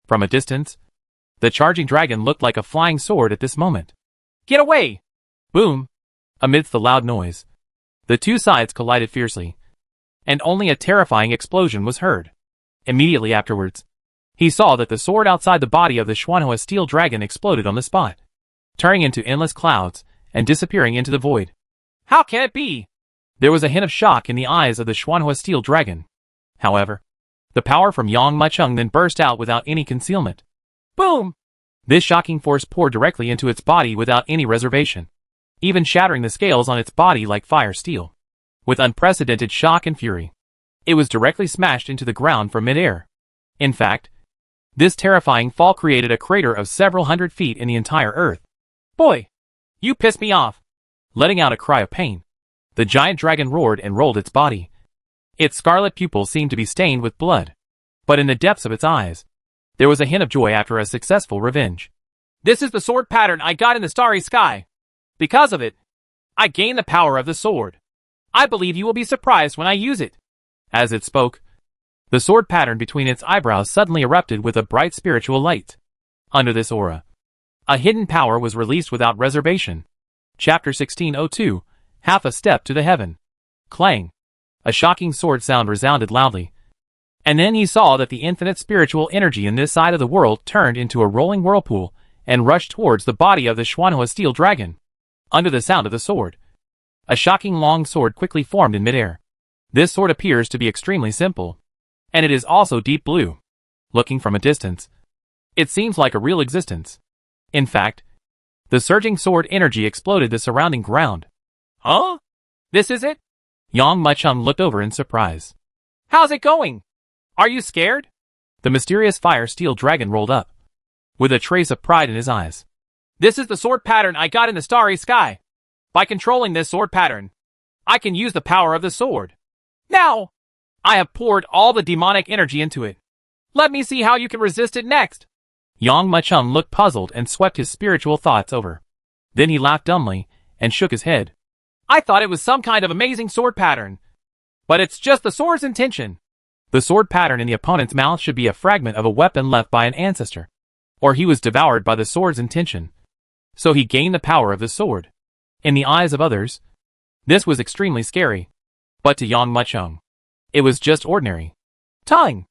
From a distance, the charging dragon looked like a flying sword at this moment. Get away! Boom! Amidst the loud noise, the two sides collided fiercely, and only a terrifying explosion was heard. Immediately afterwards, he saw that the sword outside the body of the Schwanhua steel dragon exploded on the spot, turning into endless clouds and disappearing into the void. How can it be? There was a hint of shock in the eyes of the Schwanhua steel dragon. However, the power from Yang Machung then burst out without any concealment. Boom! This shocking force poured directly into its body without any reservation, even shattering the scales on its body like fire steel. With unprecedented shock and fury, it was directly smashed into the ground from midair. In fact, this terrifying fall created a crater of several hundred feet in the entire earth. Boy, you pissed me off. Letting out a cry of pain, the giant dragon roared and rolled its body. Its scarlet pupils seemed to be stained with blood, but in the depths of its eyes, there was a hint of joy after a successful revenge. This is the sword pattern I got in the starry sky. Because of it, I gained the power of the sword. I believe you will be surprised when I use it. As it spoke, the sword pattern between its eyebrows suddenly erupted with a bright spiritual light. Under this aura, a hidden power was released without reservation. Chapter 1602, Half a Step to the Heaven. Clang! A shocking sword sound resounded loudly. And then he saw that the infinite spiritual energy in this side of the world turned into a rolling whirlpool and rushed towards the body of the Schwanhua steel dragon. Under the sound of the sword, a shocking long sword quickly formed in midair. This sword appears to be extremely simple, and it is also deep blue. Looking from a distance, it seems like a real existence. In fact, the surging sword energy exploded the surrounding ground. Huh? This is it? Yang Machung looked over in surprise. How's it going? Are you scared? The mysterious fire steel dragon rolled up, with a trace of pride in his eyes. This is the sword pattern I got in the starry sky. By controlling this sword pattern, I can use the power of the sword. Now, I have poured all the demonic energy into it. Let me see how you can resist it next. Yang Machung looked puzzled and swept his spiritual thoughts over. Then he laughed dumbly and shook his head. I thought it was some kind of amazing sword pattern. But it's just the sword's intention. The sword pattern in the opponent's mouth should be a fragment of a weapon left by an ancestor, or he was devoured by the sword's intention. So he gained the power of the sword. In the eyes of others, this was extremely scary. But to Yang Machung, it was just ordinary. Tongue!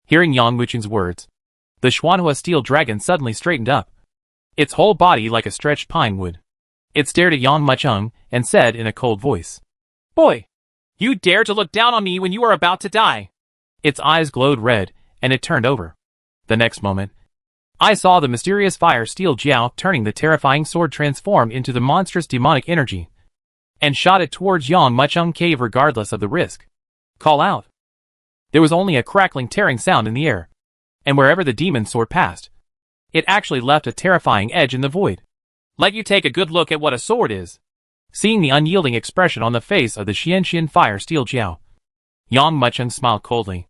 Hearing Yang Machung's words, the Schwanhua steel dragon suddenly straightened up, its whole body like a stretched pine wood. It stared at Yang Machung and said in a cold voice, Boy, you dare to look down on me when you are about to die. Its eyes glowed red, and it turned over. The next moment, I saw the mysterious fire steel jiao turning the terrifying sword transform into the monstrous demonic energy, and shot it towards Yang Machung cave regardless of the risk. Call out. There was only a crackling tearing sound in the air, and wherever the demon sword passed, it actually left a terrifying edge in the void. Let you take a good look at what a sword is. Seeing the unyielding expression on the face of the Xianxian fire steel jiao, Yang Machung smiled coldly.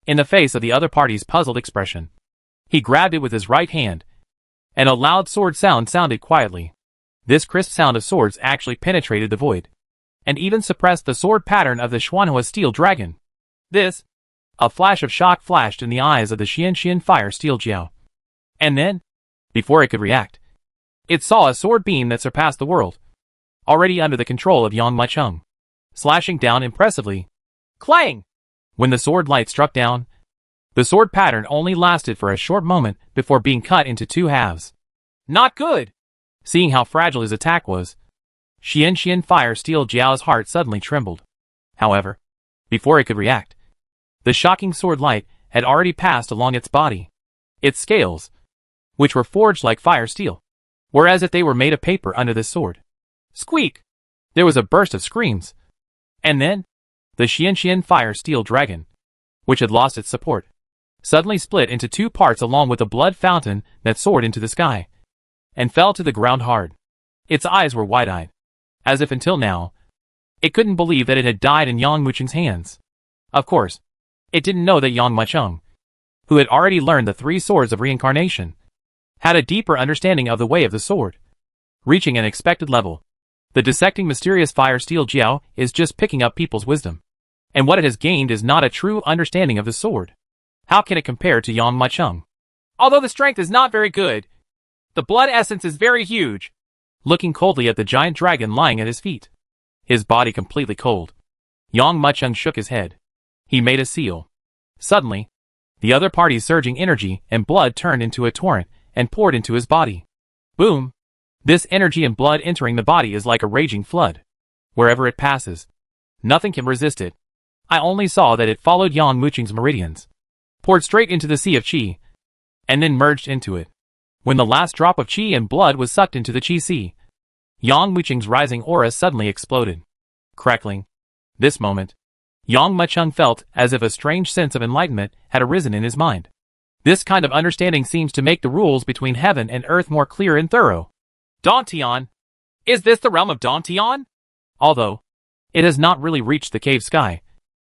In the face of the other party's puzzled expression, he grabbed it with his right hand, and a loud sword sound sounded quietly. This crisp sound of swords actually penetrated the void, and even suppressed the sword pattern of the Schwanhua steel dragon. A flash of shock flashed in the eyes of the Xianxian fire steel jiao. And then, before it could react, it saw a sword beam that surpassed the world, already under the control of Yang Machung, slashing down impressively. Clang! When the sword light struck down, the sword pattern only lasted for a short moment before being cut into two halves. Not good! Seeing how fragile his attack was, Xianxian fire steel jiao's heart suddenly trembled. However, before it could react, the shocking sword light had already passed along its body. Its scales, which were forged like fire steel, were as if they were made of paper under this sword. Squeak! There was a burst of screams. And then, the Xianxian fire steel dragon, which had lost its support, suddenly split into two parts along with a blood fountain that soared into the sky, and fell to the ground hard. Its eyes were wide-eyed, as if until now, it couldn't believe that it had died in Yang Machung's hands. Of course, it didn't know that Yang Machung, who had already learned the three swords of reincarnation, had a deeper understanding of the way of the sword. Reaching an expected level, the dissecting mysterious fire steel jiao is just picking up people's wisdom, and what it has gained is not a true understanding of the sword. How can it compare to Yang Machung? Although the strength is not very good, the blood essence is very huge. Looking coldly at the giant dragon lying at his feet, his body completely cold, Yang Muchung shook his head. He made a seal. Suddenly, the other party's surging energy and blood turned into a torrent and poured into his body. Boom! This energy and blood entering the body is like a raging flood. Wherever it passes, nothing can resist it. I only saw that it followed Yang Muchung's meridians, poured straight into the sea of qi, and then merged into it. When the last drop of qi and blood was sucked into the qi sea, Yang Muchung's rising aura suddenly exploded. Crackling. This moment, Yang Muchung felt as if a strange sense of enlightenment had arisen in his mind. This kind of understanding seems to make the rules between heaven and earth more clear and thorough. Dantian? Is this the realm of Dantian? Although it has not really reached the cave sky,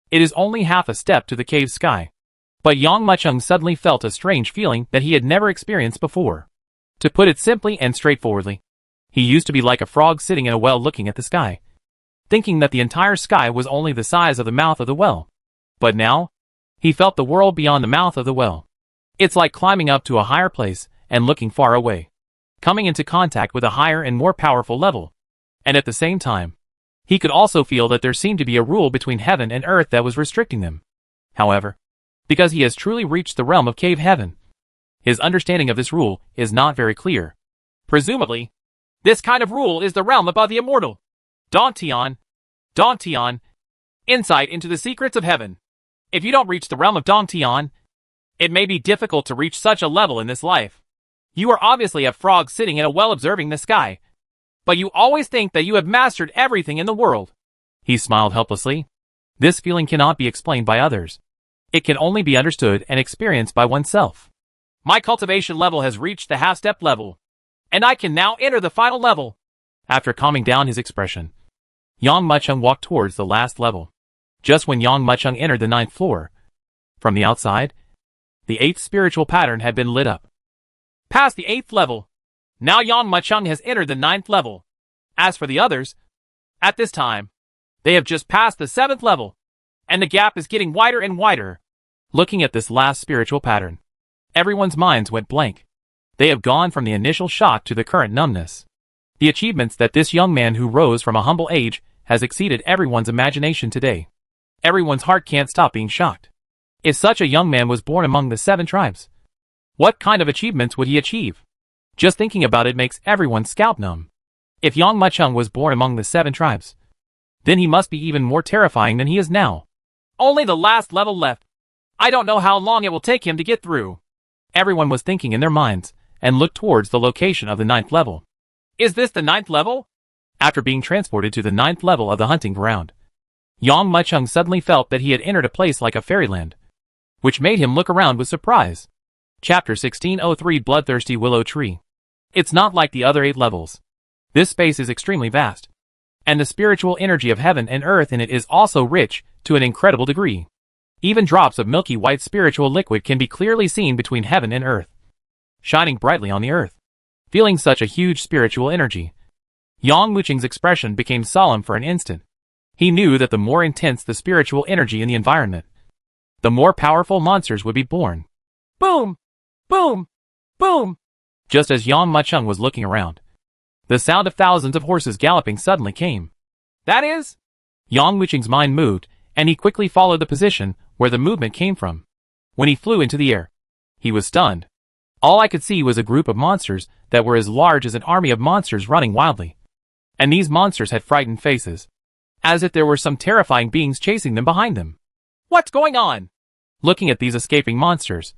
it is only half a step to the cave sky. But Yang Muchung suddenly felt a strange feeling that he had never experienced before. To put it simply and straightforwardly, he used to be like a frog sitting in a well looking at the sky, thinking that the entire sky was only the size of the mouth of the well. But now, he felt the world beyond the mouth of the well. It's like climbing up to a higher place and looking far away, coming into contact with a higher and more powerful level. And at the same time, he could also feel that there seemed to be a rule between heaven and earth that was restricting them. However, because he has truly reached the realm of cave heaven, his understanding of this rule is not very clear. Presumably, this kind of rule is the realm above the immortal. Dantian. Dantian. Insight into the secrets of heaven. If you don't reach the realm of Dantian, it may be difficult to reach such a level in this life. You are obviously a frog sitting in a well observing the sky, but you always think that you have mastered everything in the world. He smiled helplessly. This feeling cannot be explained by others. It can only be understood and experienced by oneself. My cultivation level has reached the half-step level, and I can now enter the final level. After calming down his expression, Yang Muchung walked towards the last level. Just when Yang Muchung entered the 9th floor, from the outside, the 8th spiritual pattern had been lit up. Past the 8th level, now Yang Muchung has entered the 9th level. As for the others, at this time, they have just passed the 7th level, and the gap is getting wider and wider. Looking at this last spiritual pattern, everyone's minds went blank. They have gone from the initial shock to the current numbness. The achievements that this young man who rose from a humble age has exceeded everyone's imagination today. Everyone's heart can't stop being shocked. If such a young man was born among the 7 tribes, what kind of achievements would he achieve? Just thinking about it makes everyone's scalp numb. If Yang Muchung was born among the 7 tribes, then he must be even more terrifying than he is now. Only the last level left. I don't know how long it will take him to get through. Everyone was thinking in their minds, and looked towards the location of the 9th level. Is this the 9th level? After being transported to the 9th level of the hunting ground, Yang Muchung suddenly felt that he had entered a place like a fairyland, which made him look around with surprise. Chapter 1603 Bloodthirsty Willow Tree. It's not like the other 8 levels. This space is extremely vast, and the spiritual energy of heaven and earth in it is also rich to an incredible degree. Even drops of milky white spiritual liquid can be clearly seen between heaven and earth, shining brightly on the earth. Feeling such a huge spiritual energy, Yang Muchung's expression became solemn for an instant. He knew that the more intense the spiritual energy in the environment, the more powerful monsters would be born. Boom! Boom! Boom! Just as Yang Muchung was looking around, the sound of thousands of horses galloping suddenly came. That is? Yang Muchung's mind moved, and he quickly followed the position where the movement came from. When he flew into the air, he was stunned. All I could see was a group of monsters that were as large as an army of monsters running wildly. And these monsters had frightened faces, as if there were some terrifying beings chasing them behind them. What's going on? Looking at these escaping monsters,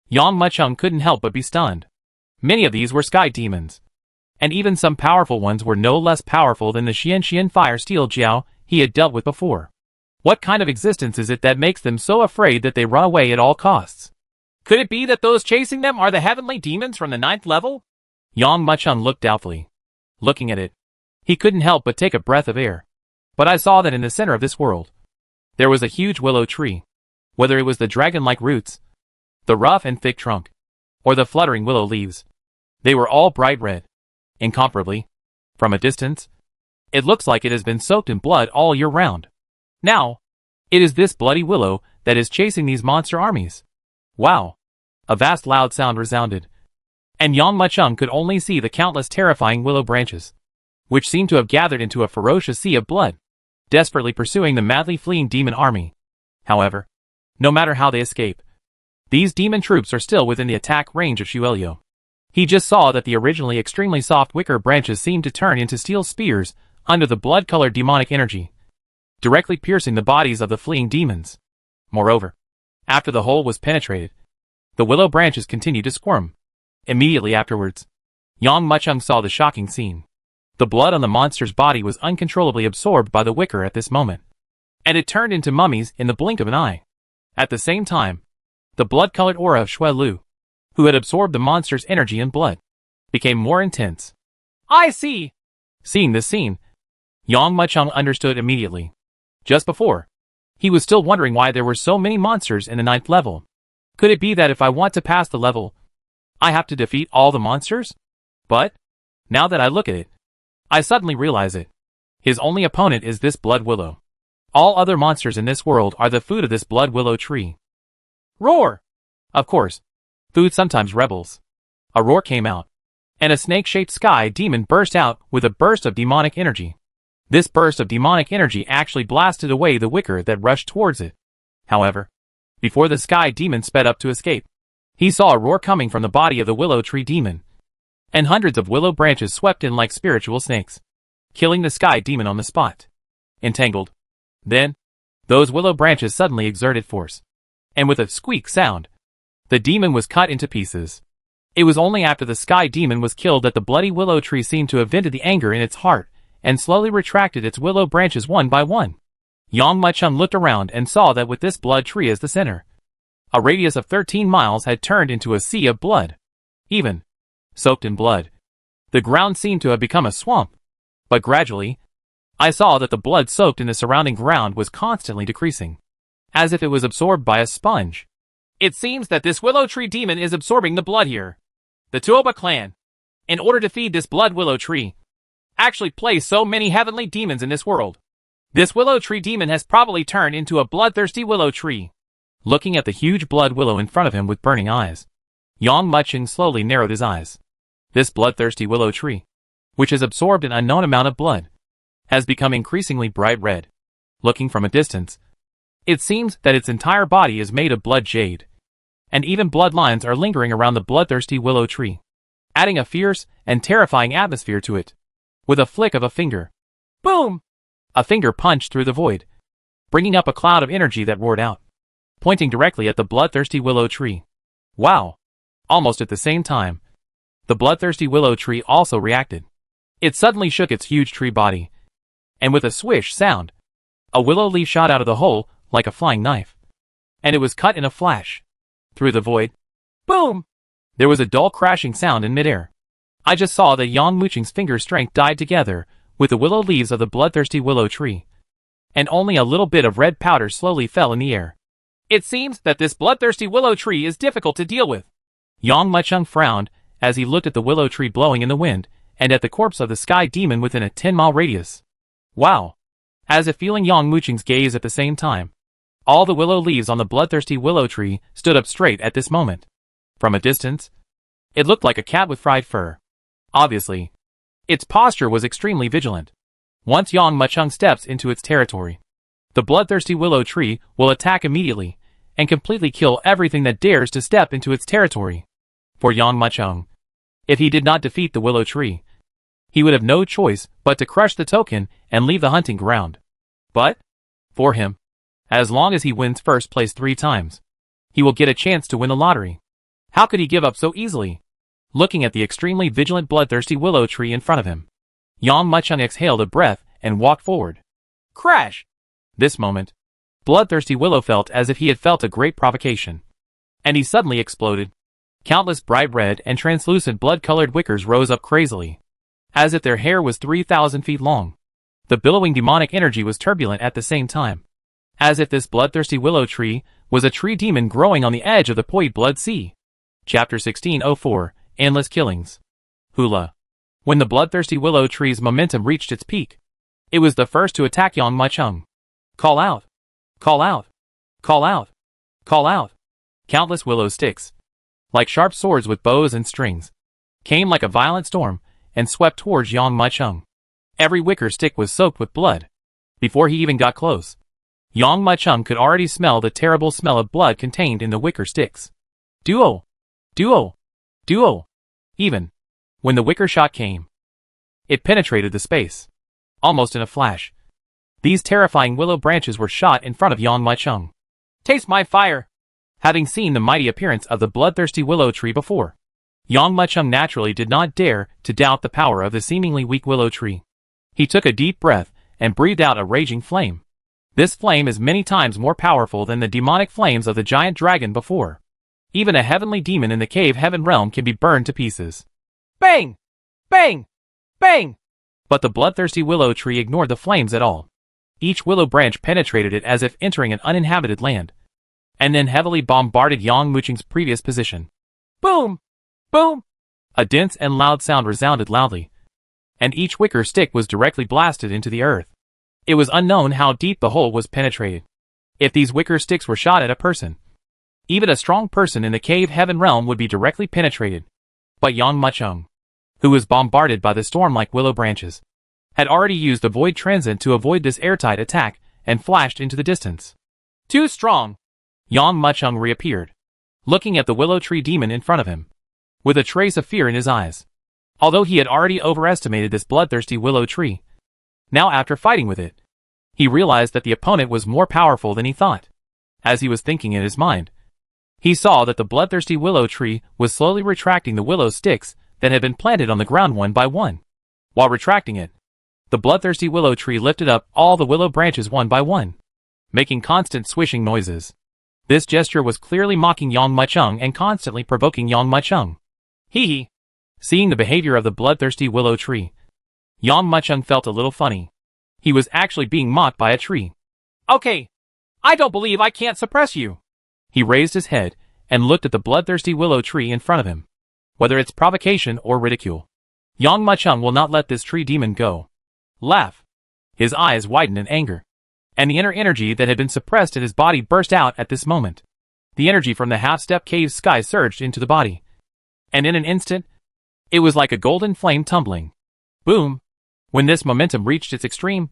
Yang Muchung couldn't help but be stunned. Many of these were sky demons, and even some powerful ones were no less powerful than the Xian fire steel Jiao he had dealt with before. What kind of existence is it that makes them so afraid that they run away at all costs? Could it be that those chasing them are the heavenly demons from the 9th level? Yang Muchung looked doubtfully. Looking at it, he couldn't help but take a breath of air. But I saw that in the center of this world, there was a huge willow tree. Whether it was the dragon-like roots, the rough and thick trunk, or the fluttering willow leaves, they were all bright red. Incomparably, from a distance, it looks like it has been soaked in blood all year round. Now, it is this bloody willow that is chasing these monster armies. Wow! A vast loud sound resounded, and Yang Muchung could only see the countless terrifying willow branches, which seemed to have gathered into a ferocious sea of blood, desperately pursuing the madly fleeing demon army. However, no matter how they escape, these demon troops are still within the attack range of Xuelio. He just saw that the originally extremely soft wicker branches seemed to turn into steel spears under the blood-colored demonic energy, directly piercing the bodies of the fleeing demons. Moreover, after the hole was penetrated, the willow branches continued to squirm. Immediately afterwards, Yang Muchung saw the shocking scene. The blood on the monster's body was uncontrollably absorbed by the wicker at this moment, and it turned into mummies in the blink of an eye. At the same time, the blood-colored aura of Xue Lu, who had absorbed the monster's energy and blood, became more intense. I see. Seeing this scene, Yang Muchung understood immediately. Just before, he was still wondering why there were so many monsters in the 9th level. Could it be that if I want to pass the level, I have to defeat all the monsters? But, now that I look at it, I suddenly realize it. His only opponent is this blood willow. All other monsters in this world are the food of this blood willow tree. Roar! Of course, food sometimes rebels. A roar came out, and a snake-shaped sky demon burst out with a burst of demonic energy. This burst of demonic energy actually blasted away the wicker that rushed towards it. However, before the sky demon sped up to escape, he saw a roar coming from the body of the willow tree demon, and hundreds of willow branches swept in like spiritual snakes, killing the sky demon on the spot. Entangled. Then, those willow branches suddenly exerted force, and with a squeak sound, the demon was cut into pieces. It was only after the sky demon was killed that the bloody willow tree seemed to have vented the anger in its heart, and slowly retracted its willow branches one by one. Yang Muchung looked around and saw that with this blood tree as the center, a radius of 13 miles had turned into a sea of blood. Even soaked in blood, the ground seemed to have become a swamp. But gradually, I saw that the blood soaked in the surrounding ground was constantly decreasing, as if it was absorbed by a sponge. It seems that this willow tree demon is absorbing the blood here. The Tuoba clan, in order to feed this blood willow tree, actually place so many heavenly demons in this world. This willow tree demon has probably turned into a bloodthirsty willow tree. Looking at the huge blood willow in front of him with burning eyes, Yang Muchung slowly narrowed his eyes. This bloodthirsty willow tree, which has absorbed an unknown amount of blood, has become increasingly bright red. Looking from a distance, it seems that its entire body is made of blood jade, and even blood lines are lingering around the bloodthirsty willow tree, adding a fierce and terrifying atmosphere to it. With a flick of a finger, boom! A finger punched through the void, bringing up a cloud of energy that roared out, pointing directly at the bloodthirsty willow tree. Wow! Almost at the same time, the bloodthirsty willow tree also reacted. It suddenly shook its huge tree body, and with a swish sound, a willow leaf shot out of the hole like a flying knife, and it was cut in a flash. Through the void, boom! There was a dull crashing sound in midair. I just saw that Yang Muchung's finger strength died together with the willow leaves of the bloodthirsty willow tree, and only a little bit of red powder slowly fell in the air. It seems that this bloodthirsty willow tree is difficult to deal with. Yang Muchung frowned as he looked at the willow tree blowing in the wind and at the corpse of the sky demon within a 10-mile radius. Wow! As if feeling Yang Muchung's gaze at the same time, all the willow leaves on the bloodthirsty willow tree stood up straight at this moment. From a distance, it looked like a cat with fried fur. Obviously, its posture was extremely vigilant. Once Yang Muchung steps into its territory, the bloodthirsty willow tree will attack immediately and completely kill everything that dares to step into its territory. For Yang Muchung, if he did not defeat the willow tree, he would have no choice but to crush the token and leave the hunting ground. But, for him, as long as he wins first place 3 times, he will get a chance to win the lottery. How could he give up so easily? Looking at the extremely vigilant bloodthirsty willow tree in front of him, Yang Muchung exhaled a breath and walked forward. Crash! This moment, bloodthirsty willow felt as if he had felt a great provocation, and he suddenly exploded. Countless bright red and translucent blood-colored wickers rose up crazily, as if their hair was 3,000 feet long. The billowing demonic energy was turbulent at the same time, as if this bloodthirsty willow tree was a tree demon growing on the edge of the Poid Blood Sea. Chapter 1604, Endless Killings. Hula. When the bloodthirsty willow tree's momentum reached its peak, it was the first to attack Yang Muchung. Call out! Call out! Call out! Call out! Countless willow sticks, like sharp swords with bows and strings, came like a violent storm and swept towards Yang Mucheng. Every wicker stick was soaked with blood. Before he even got close, Yang Mucheng could already smell the terrible smell of blood contained in the wicker sticks. Duo! Duo! Duo! Even when the wicker shot came, it penetrated the space. Almost in a flash, these terrifying willow branches were shot in front of Yang Mucheng. Taste my fire! Having seen the mighty appearance of the bloodthirsty willow tree before, Yang Mucheng naturally did not dare to doubt the power of the seemingly weak willow tree. He took a deep breath and breathed out a raging flame. This flame is many times more powerful than the demonic flames of the giant dragon before. Even a heavenly demon in the cave heaven realm can be burned to pieces. Bang! Bang! Bang! But the bloodthirsty willow tree ignored the flames at all. Each willow branch penetrated it as if entering an uninhabited land, and then heavily bombarded Yang Mucheng's previous position. Boom! Boom! A dense and loud sound resounded loudly, and each wicker stick was directly blasted into the earth. It was unknown how deep the hole was penetrated. If these wicker sticks were shot at a person, even a strong person in the cave heaven realm would be directly penetrated. But Yang Mucheng, who was bombarded by the storm like willow branches, had already used the void transcend to avoid this airtight attack and flashed into the distance. Too strong! Yang Mucheng reappeared, looking at the willow tree demon in front of him, with a trace of fear in his eyes. Although he had already overestimated this bloodthirsty willow tree, now after fighting with it, he realized that the opponent was more powerful than he thought. As he was thinking in his mind, he saw that the bloodthirsty willow tree was slowly retracting the willow sticks that had been planted on the ground one by one. While retracting it, the bloodthirsty willow tree lifted up all the willow branches one by one, making constant swishing noises. This gesture was clearly mocking Yang Mucheng and constantly provoking Yang Mucheng. Hee hee. Seeing the behavior of the bloodthirsty willow tree, Yang Mucheng felt a little funny. He was actually being mocked by a tree. Okay. I don't believe I can't suppress you. He raised his head and looked at the bloodthirsty willow tree in front of him. Whether it's provocation or ridicule, Yang Mucheng will not let this tree demon go. Laugh. His eyes widened in anger, and the inner energy that had been suppressed in his body burst out at this moment. The energy from the half-step cave's sky surged into the body, and in an instant, it was like a golden flame tumbling. Boom! When this momentum reached its extreme,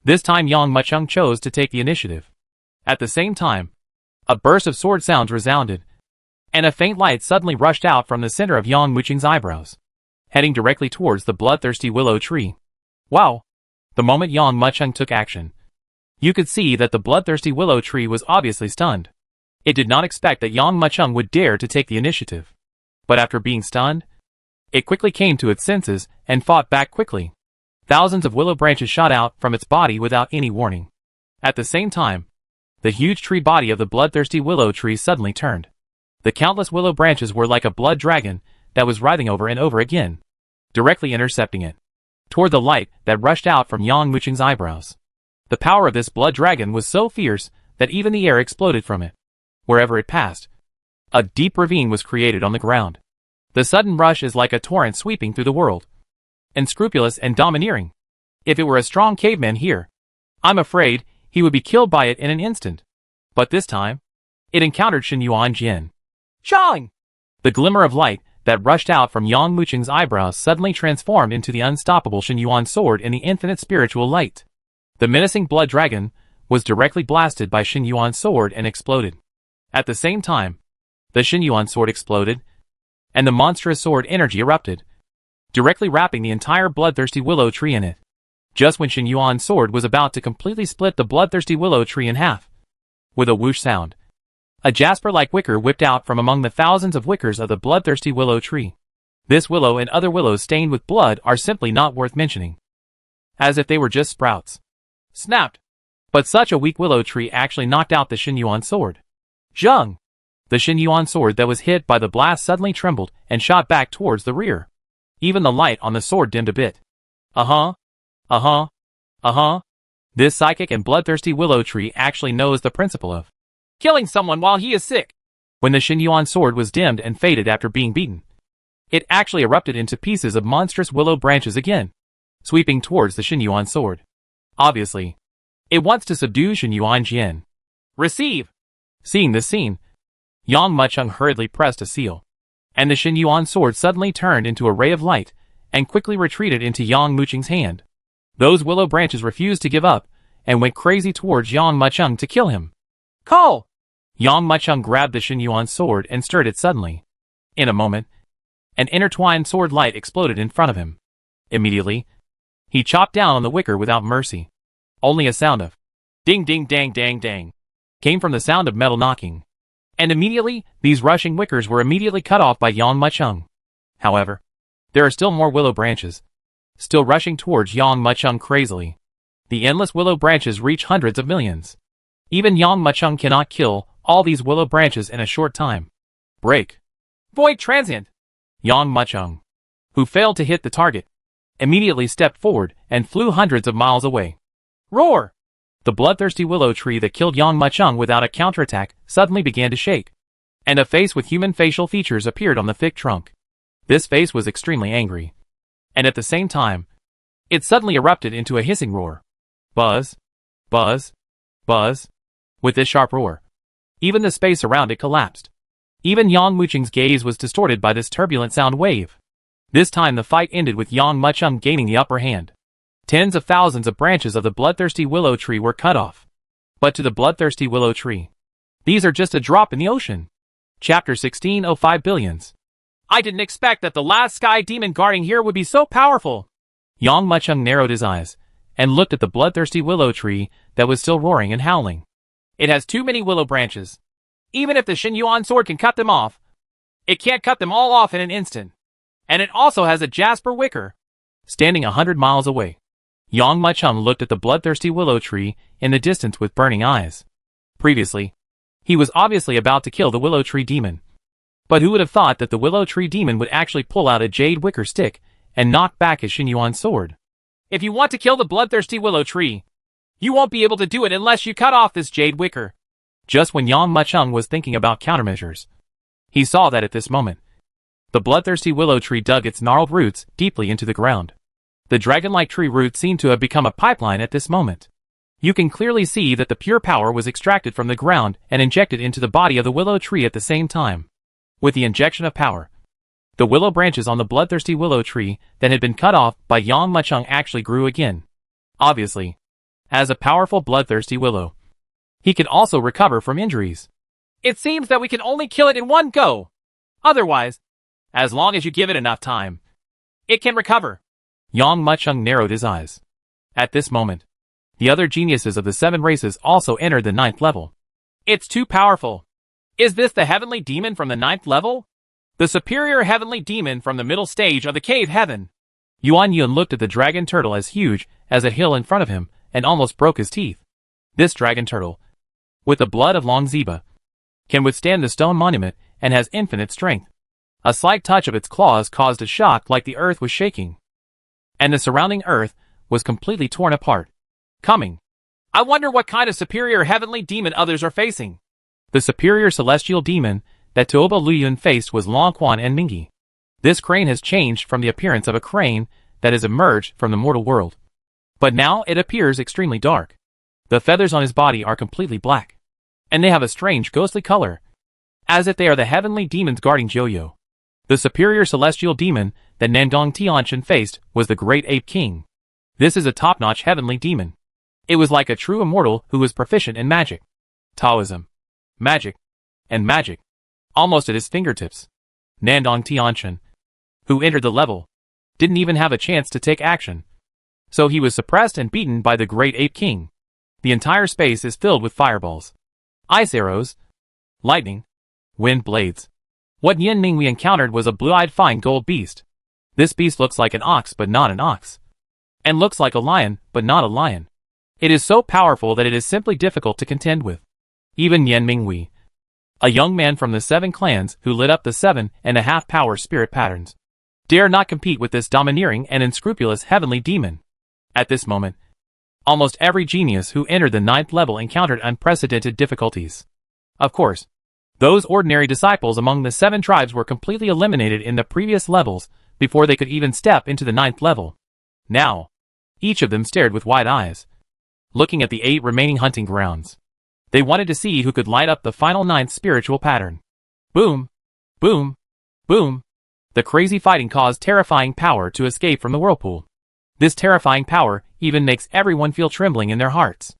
this time Yang Mucheng chose to take the initiative. At the same time, a burst of sword sounds resounded, and a faint light suddenly rushed out from the center of Yang Mucheng's eyebrows, heading directly towards the bloodthirsty willow tree. Wow! The moment Yang Mucheng took action, you could see that the bloodthirsty willow tree was obviously stunned. It did not expect that Yang Mucheng would dare to take the initiative. But after being stunned, it quickly came to its senses and fought back quickly. Thousands of willow branches shot out from its body without any warning. At the same time, the huge tree body of the bloodthirsty willow tree suddenly turned. The countless willow branches were like a blood dragon that was writhing over and over again, directly intercepting it, toward the light that rushed out from Yang Mucheng's eyebrows. The power of this blood dragon was so fierce that even the air exploded from it. Wherever it passed, a deep ravine was created on the ground. The sudden rush is like a torrent sweeping through the world, unscrupulous and domineering. If it were a strong caveman here, I'm afraid he would be killed by it in an instant. But this time, it encountered Shen Yuan Jian. Shang! The glimmer of light that rushed out from Yang Mucheng's eyebrows suddenly transformed into the unstoppable Shen Yuan sword in the infinite spiritual light. The menacing blood dragon was directly blasted by Shen Yuan's sword and exploded. At the same time, the Shen Yuan sword exploded, and the monstrous sword energy erupted, directly wrapping the entire bloodthirsty willow tree in it. Just when Shen Yuan's sword was about to completely split the bloodthirsty willow tree in half, with a whoosh sound, a jasper-like wicker whipped out from among the thousands of wickers of the bloodthirsty willow tree. This willow and other willows stained with blood are simply not worth mentioning, as if they were just sprouts. Snapped! But such a weak willow tree actually knocked out the Shen Yuan sword. Zheng! The Shen Yuan sword that was hit by the blast suddenly trembled and shot back towards the rear. Even the light on the sword dimmed a bit. This psychic and bloodthirsty willow tree actually knows the principle of killing someone while he is sick. When the Shen Yuan sword was dimmed and faded after being beaten, it actually erupted into pieces of monstrous willow branches again, sweeping towards the Shen Yuan sword. Obviously, it wants to subdue Shen Yuan Jian. Receive! Seeing this scene, Yang Mucheng hurriedly pressed a seal. And the Xin Yuan sword suddenly turned into a ray of light, and quickly retreated into Yang Muqing's hand. Those willow branches refused to give up, and went crazy towards Yang Muqing to kill him. Call! Yang Muqing grabbed the Xin Yuan sword and stirred it suddenly. In a moment, an intertwined sword light exploded in front of him. Immediately, he chopped down on the wicker without mercy. Only a sound of ding ding dang dang dang came from the sound of metal knocking. And immediately, these rushing wickers were immediately cut off by Yang Muqing. However, there are still more willow branches, still rushing towards Yang Muqing crazily. The endless willow branches reach hundreds of millions. Even Yang Muqing cannot kill all these willow branches in a short time. Break. Void transient! Yang Muqing, who failed to hit the target, immediately stepped forward and flew hundreds of miles away. Roar! The bloodthirsty willow tree that killed Yang Muqing without a counterattack suddenly began to shake, and a face with human facial features appeared on the thick trunk. This face was extremely angry, and at the same time, it suddenly erupted into a hissing roar. Buzz, buzz, buzz. With this sharp roar, even the space around it collapsed. Even Yang Muqing's gaze was distorted by this turbulent sound wave. This time the fight ended with Yang Muqing gaining the upper hand. Tens of thousands of branches of the bloodthirsty willow tree were cut off. But to the bloodthirsty willow tree, these are just a drop in the ocean. Chapter 1605 Billions. I didn't expect that the last sky demon guarding here would be so powerful. Yang Muqing narrowed his eyes, and looked at the bloodthirsty willow tree that was still roaring and howling. It has too many willow branches. Even if the Xin Yuan sword can cut them off, it can't cut them all off in an instant. And it also has a jasper wicker. Standing 100 miles away, Yang Muqing looked at the bloodthirsty willow tree in the distance with burning eyes. Previously, he was obviously about to kill the willow tree demon. But who would have thought that the willow tree demon would actually pull out a jade wicker stick and knock back his Xin Yuan sword? If you want to kill the bloodthirsty willow tree, you won't be able to do it unless you cut off this jade wicker. Just when Yang Muqing was thinking about countermeasures, he saw that at this moment, the bloodthirsty willow tree dug its gnarled roots deeply into the ground. The dragon-like tree roots seemed to have become a pipeline at this moment. You can clearly see that the pure power was extracted from the ground and injected into the body of the willow tree at the same time. With the injection of power, the willow branches on the bloodthirsty willow tree that had been cut off by Yang Muqing actually grew again. Obviously, as a powerful bloodthirsty willow, he could also recover from injuries. It seems that we can only kill it in one go. Otherwise, as long as you give it enough time, it can recover. Yang Muqing narrowed his eyes. At this moment, the other geniuses of the 7 races also entered the 9th level. It's too powerful. Is this the heavenly demon from the 9th level? The superior heavenly demon from the middle stage of the cave heaven. Yuan Yun looked at the dragon turtle as huge as a hill in front of him and almost broke his teeth. This dragon turtle, with the blood of Long Ziba, can withstand the stone monument and has infinite strength. A slight touch of its claws caused a shock like the earth was shaking, and the surrounding earth was completely torn apart. Coming. I wonder what kind of superior heavenly demon others are facing. The superior celestial demon that Tuoba Luyun faced was Long Quan and Mingi. This crane has changed from the appearance of a crane that has emerged from the mortal world. But now it appears extremely dark. The feathers on his body are completely black, and they have a strange ghostly color, as if they are the heavenly demons guarding Joyo. The superior celestial demon that Nandong Tianchen faced was the great ape king. This is a top-notch heavenly demon. It was like a true immortal who was proficient in magic, Taoism, magic, and magic, almost at his fingertips. Nandong Tianchen, who entered the level, didn't even have a chance to take action. So he was suppressed and beaten by the great ape king. The entire space is filled with fireballs, ice arrows, lightning, wind blades. What Yin Ming we encountered was a blue-eyed fine gold beast. This beast looks like an ox but not an ox, and looks like a lion but not a lion. It is so powerful that it is simply difficult to contend with. Even Yen Minghui, a young man from the 7 clans who lit up the 7.5 power spirit patterns, dare not compete with this domineering and unscrupulous heavenly demon. At this moment, almost every genius who entered the 9th level encountered unprecedented difficulties. Of course, those ordinary disciples among the 7 tribes were completely eliminated in the previous levels before they could even step into the 9th level. Now, each of them stared with wide eyes, looking at the 8 remaining hunting grounds. They wanted to see who could light up the final 9th spiritual pattern. Boom! Boom! Boom! The crazy fighting caused terrifying power to escape from the whirlpool. This terrifying power even makes everyone feel trembling in their hearts.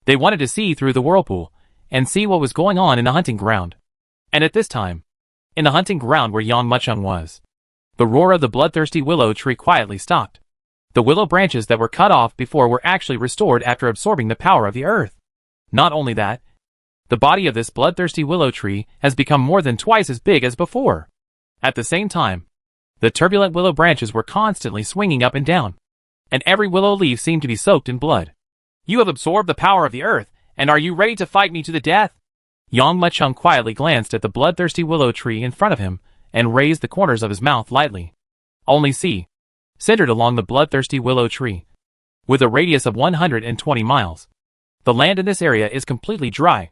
They wanted to see through the whirlpool and see what was going on in the hunting ground. And at this time, in the hunting ground where Yang Muchung was, the roar of the bloodthirsty willow tree quietly stopped. The willow branches that were cut off before were actually restored after absorbing the power of the earth. Not only that, the body of this bloodthirsty willow tree has become more than twice as big as before. At the same time, the turbulent willow branches were constantly swinging up and down, and every willow leaf seemed to be soaked in blood. You have absorbed the power of the earth, and are you ready to fight me to the death? Yang Muchung quietly glanced at the bloodthirsty willow tree in front of him and raised the corners of his mouth lightly. Only see, centered along the bloodthirsty willow tree, with a radius of 120 miles. The land in this area is completely dry.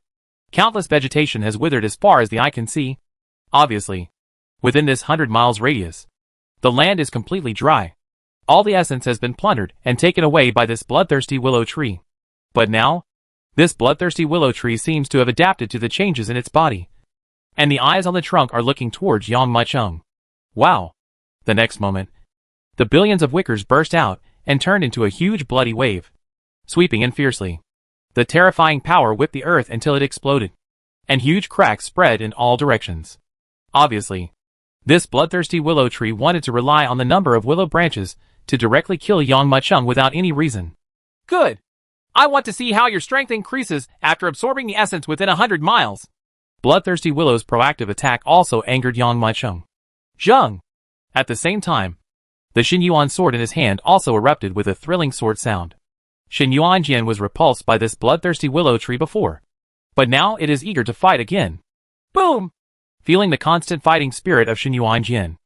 Countless vegetation has withered as far as the eye can see. Obviously, within this 100 miles radius, the land is completely dry. All the essence has been plundered and taken away by this bloodthirsty willow tree. But now, this bloodthirsty willow tree seems to have adapted to the changes in its body, and the eyes on the trunk are looking towards Yang Muchung. Wow! The next moment, the billions of wickers burst out and turned into a huge bloody wave, sweeping in fiercely. The terrifying power whipped the earth until it exploded, and huge cracks spread in all directions. Obviously, this bloodthirsty willow tree wanted to rely on the number of willow branches to directly kill Yang Muchung without any reason. Good! I want to see how your strength increases after absorbing the essence within 100 miles. Bloodthirsty Willow's proactive attack also angered Yang Muchung. Zheng! At the same time, the Xinyuan sword in his hand also erupted with a thrilling sword sound. Xinyuan Jian was repulsed by this bloodthirsty willow tree before, but now it is eager to fight again. Boom! Feeling the constant fighting spirit of Xinyuan Jian,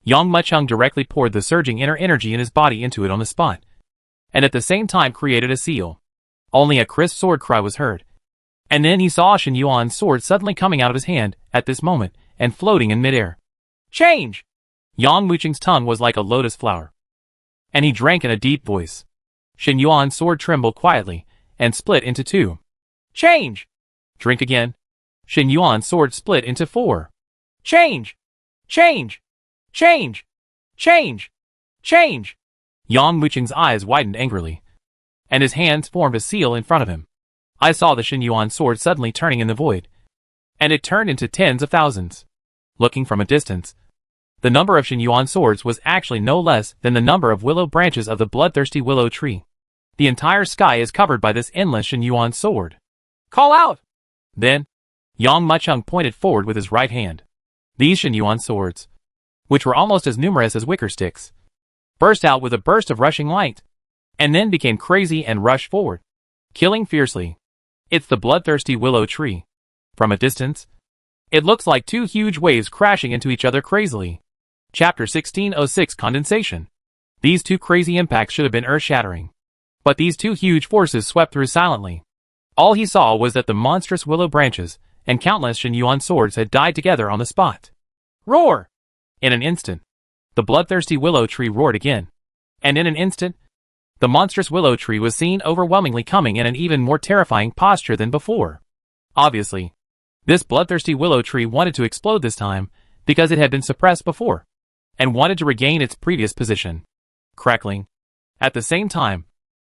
Yang Muchung directly poured the surging inner energy in his body into it on the spot, and at the same time created a seal. Only a crisp sword cry was heard, and then he saw Xinyuan's sword suddenly coming out of his hand at this moment and floating in midair. Change! Yang Muchung's tongue was like a lotus flower, and he drank in a deep voice. Xinyuan's sword trembled quietly and split into two. Change! Drink again. Xinyuan's sword split into four. Change! Change! Change! Change! Change! Yang Muchung's eyes widened angrily, and his hands formed a seal in front of him. I saw the Xinyuan sword suddenly turning in the void, and it turned into tens of thousands. Looking from a distance, the number of Xinyuan swords was actually no less than the number of willow branches of the bloodthirsty willow tree. The entire sky is covered by this endless Xinyuan sword. Call out! Then, Yang Muchung pointed forward with his right hand. These Xinyuan swords, which were almost as numerous as wicker sticks, burst out with a burst of rushing light, and then became crazy and rushed forward, killing fiercely. It's the bloodthirsty willow tree. From a distance, it looks like two huge waves crashing into each other crazily. Chapter 1606 Condensation. These two crazy impacts should have been earth-shattering, but these two huge forces swept through silently. All he saw was that the monstrous willow branches and countless Xinyuan swords had died together on the spot. Roar! In an instant, the bloodthirsty willow tree roared again, and in an instant, the monstrous willow tree was seen overwhelmingly coming in an even more terrifying posture than before. Obviously, this bloodthirsty willow tree wanted to explode this time because it had been suppressed before, and wanted to regain its previous position. Crackling. At the same time,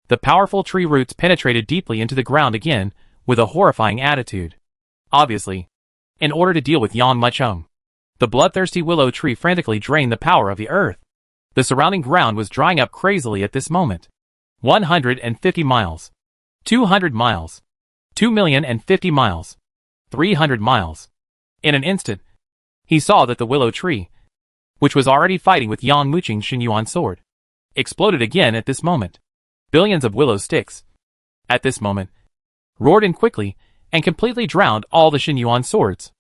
the powerful tree roots penetrated deeply into the ground again with a horrifying attitude. Obviously, in order to deal with Yang Muchung, the bloodthirsty willow tree frantically drained the power of the earth. The surrounding ground was drying up crazily at this moment. 150 miles. 200 miles. 2,050 miles. 300 miles. In an instant, he saw that the willow tree, which was already fighting with Yang Muchung's Xinyuan sword, exploded again at this moment. Billions of willow sticks, at this moment, roared in quickly and completely drowned all the Xinyuan swords.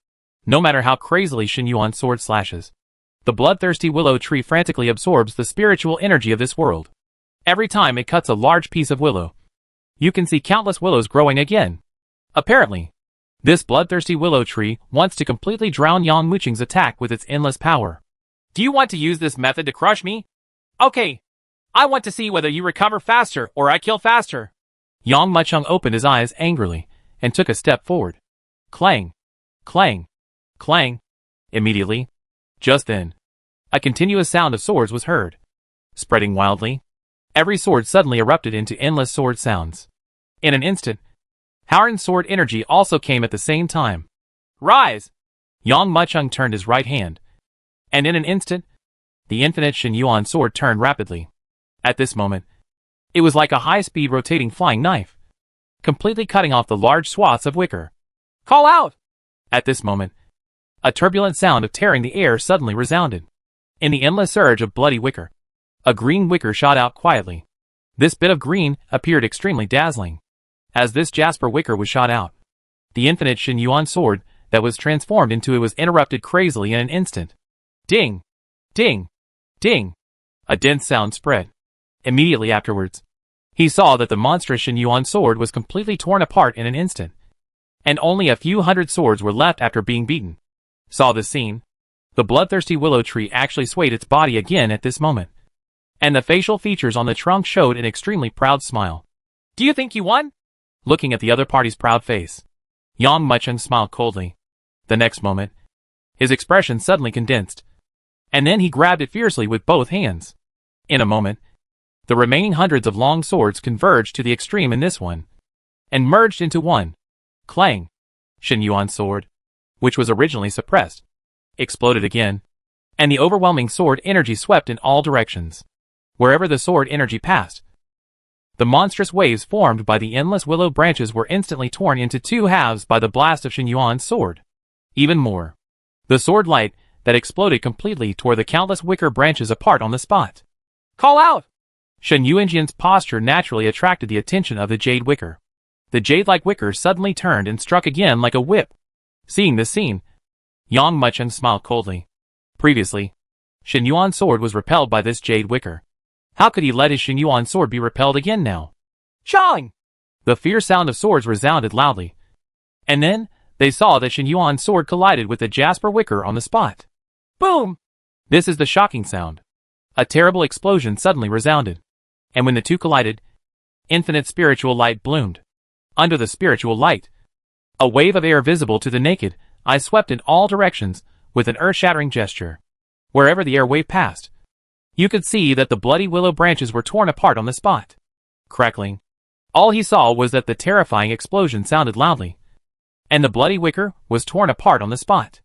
No matter how crazily Xinyuan sword slashes, the bloodthirsty willow tree frantically absorbs the spiritual energy of this world. Every time it cuts a large piece of willow, you can see countless willows growing again. Apparently, this bloodthirsty willow tree wants to completely drown Yang Muchung's attack with its endless power. Do you want to use this method to crush me? Okay. I want to see whether you recover faster or I kill faster. Yang Muchung opened his eyes angrily and took a step forward. Clang. Clang. Clang. Immediately, Just then, a continuous sound of swords was heard. Spreading wildly, every sword suddenly erupted into endless sword sounds. In an instant, Howren's sword energy also came at the same time. Rise! Yang Muchung turned his right hand, and in an instant, the infinite Shen Yuan sword turned rapidly. At this moment, it was like a high-speed rotating flying knife, completely cutting off the large swaths of wicker. Call out! At this moment, a turbulent sound of tearing the air suddenly resounded. In the endless surge of bloody wicker, a green wicker shot out quietly. This bit of green appeared extremely dazzling. As this jasper wicker was shot out, the infinite Shen Yuan sword that was transformed into it was interrupted crazily in an instant. Ding! Ding! Ding! A dense sound spread. Immediately afterwards, he saw that the monstrous Shen Yuan sword was completely torn apart in an instant, and only a few hundred swords were left after being beaten. Saw this scene, the bloodthirsty willow tree actually swayed its body again at this moment, and the facial features on the trunk showed an extremely proud smile. Do you think you won? Looking at the other party's proud face, Yang Muchung smiled coldly. The next moment, his expression suddenly condensed, and then he grabbed it fiercely with both hands. In a moment, the remaining hundreds of long swords converged to the extreme in this one, and merged into one. Clang! Shen Yuan's sword, which was originally suppressed, exploded again, and the overwhelming sword energy swept in all directions. Wherever the sword energy passed, the monstrous waves formed by the endless willow branches were instantly torn into two halves by the blast of Shen Yuan's sword. Even more, the sword light that exploded completely tore the countless wicker branches apart on the spot. Call out! Shen Yuanjian's posture naturally attracted the attention of the jade wicker. The jade-like wicker suddenly turned and struck again like a whip. Seeing this scene, Yang Muchung smiled coldly. Previously, Shen Yuan's sword was repelled by this jade wicker. How could he let his Shen Yuan sword be repelled again now? Chang! The fierce sound of swords resounded loudly. And then, they saw that Shen Yuan's sword collided with the jasper wicker on the spot. Boom! This is the shocking sound. A terrible explosion suddenly resounded. And when the two collided, infinite spiritual light bloomed. Under the spiritual light, a wave of air visible to the naked eye swept in all directions with an earth-shattering gesture. Wherever the air wave passed, you could see that the bloody willow branches were torn apart on the spot. Crackling. All he saw was that the terrifying explosion sounded loudly, and the bloody wicker was torn apart on the spot.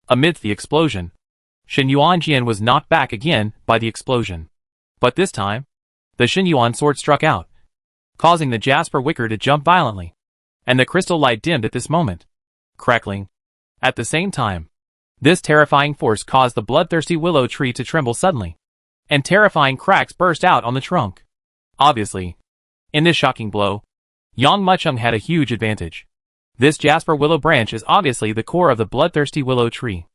Amidst the explosion, Shen Yuanjian was knocked back again by the explosion. But this time, the Shen Yuan sword struck out, causing the jasper wicker to jump violently, and the crystal light dimmed at this moment. Crackling. At the same time, this terrifying force caused the bloodthirsty willow tree to tremble suddenly, and terrifying cracks burst out on the trunk. Obviously, in this shocking blow, Yang Muchung had a huge advantage. This jasper willow branch is obviously the core of the bloodthirsty willow tree.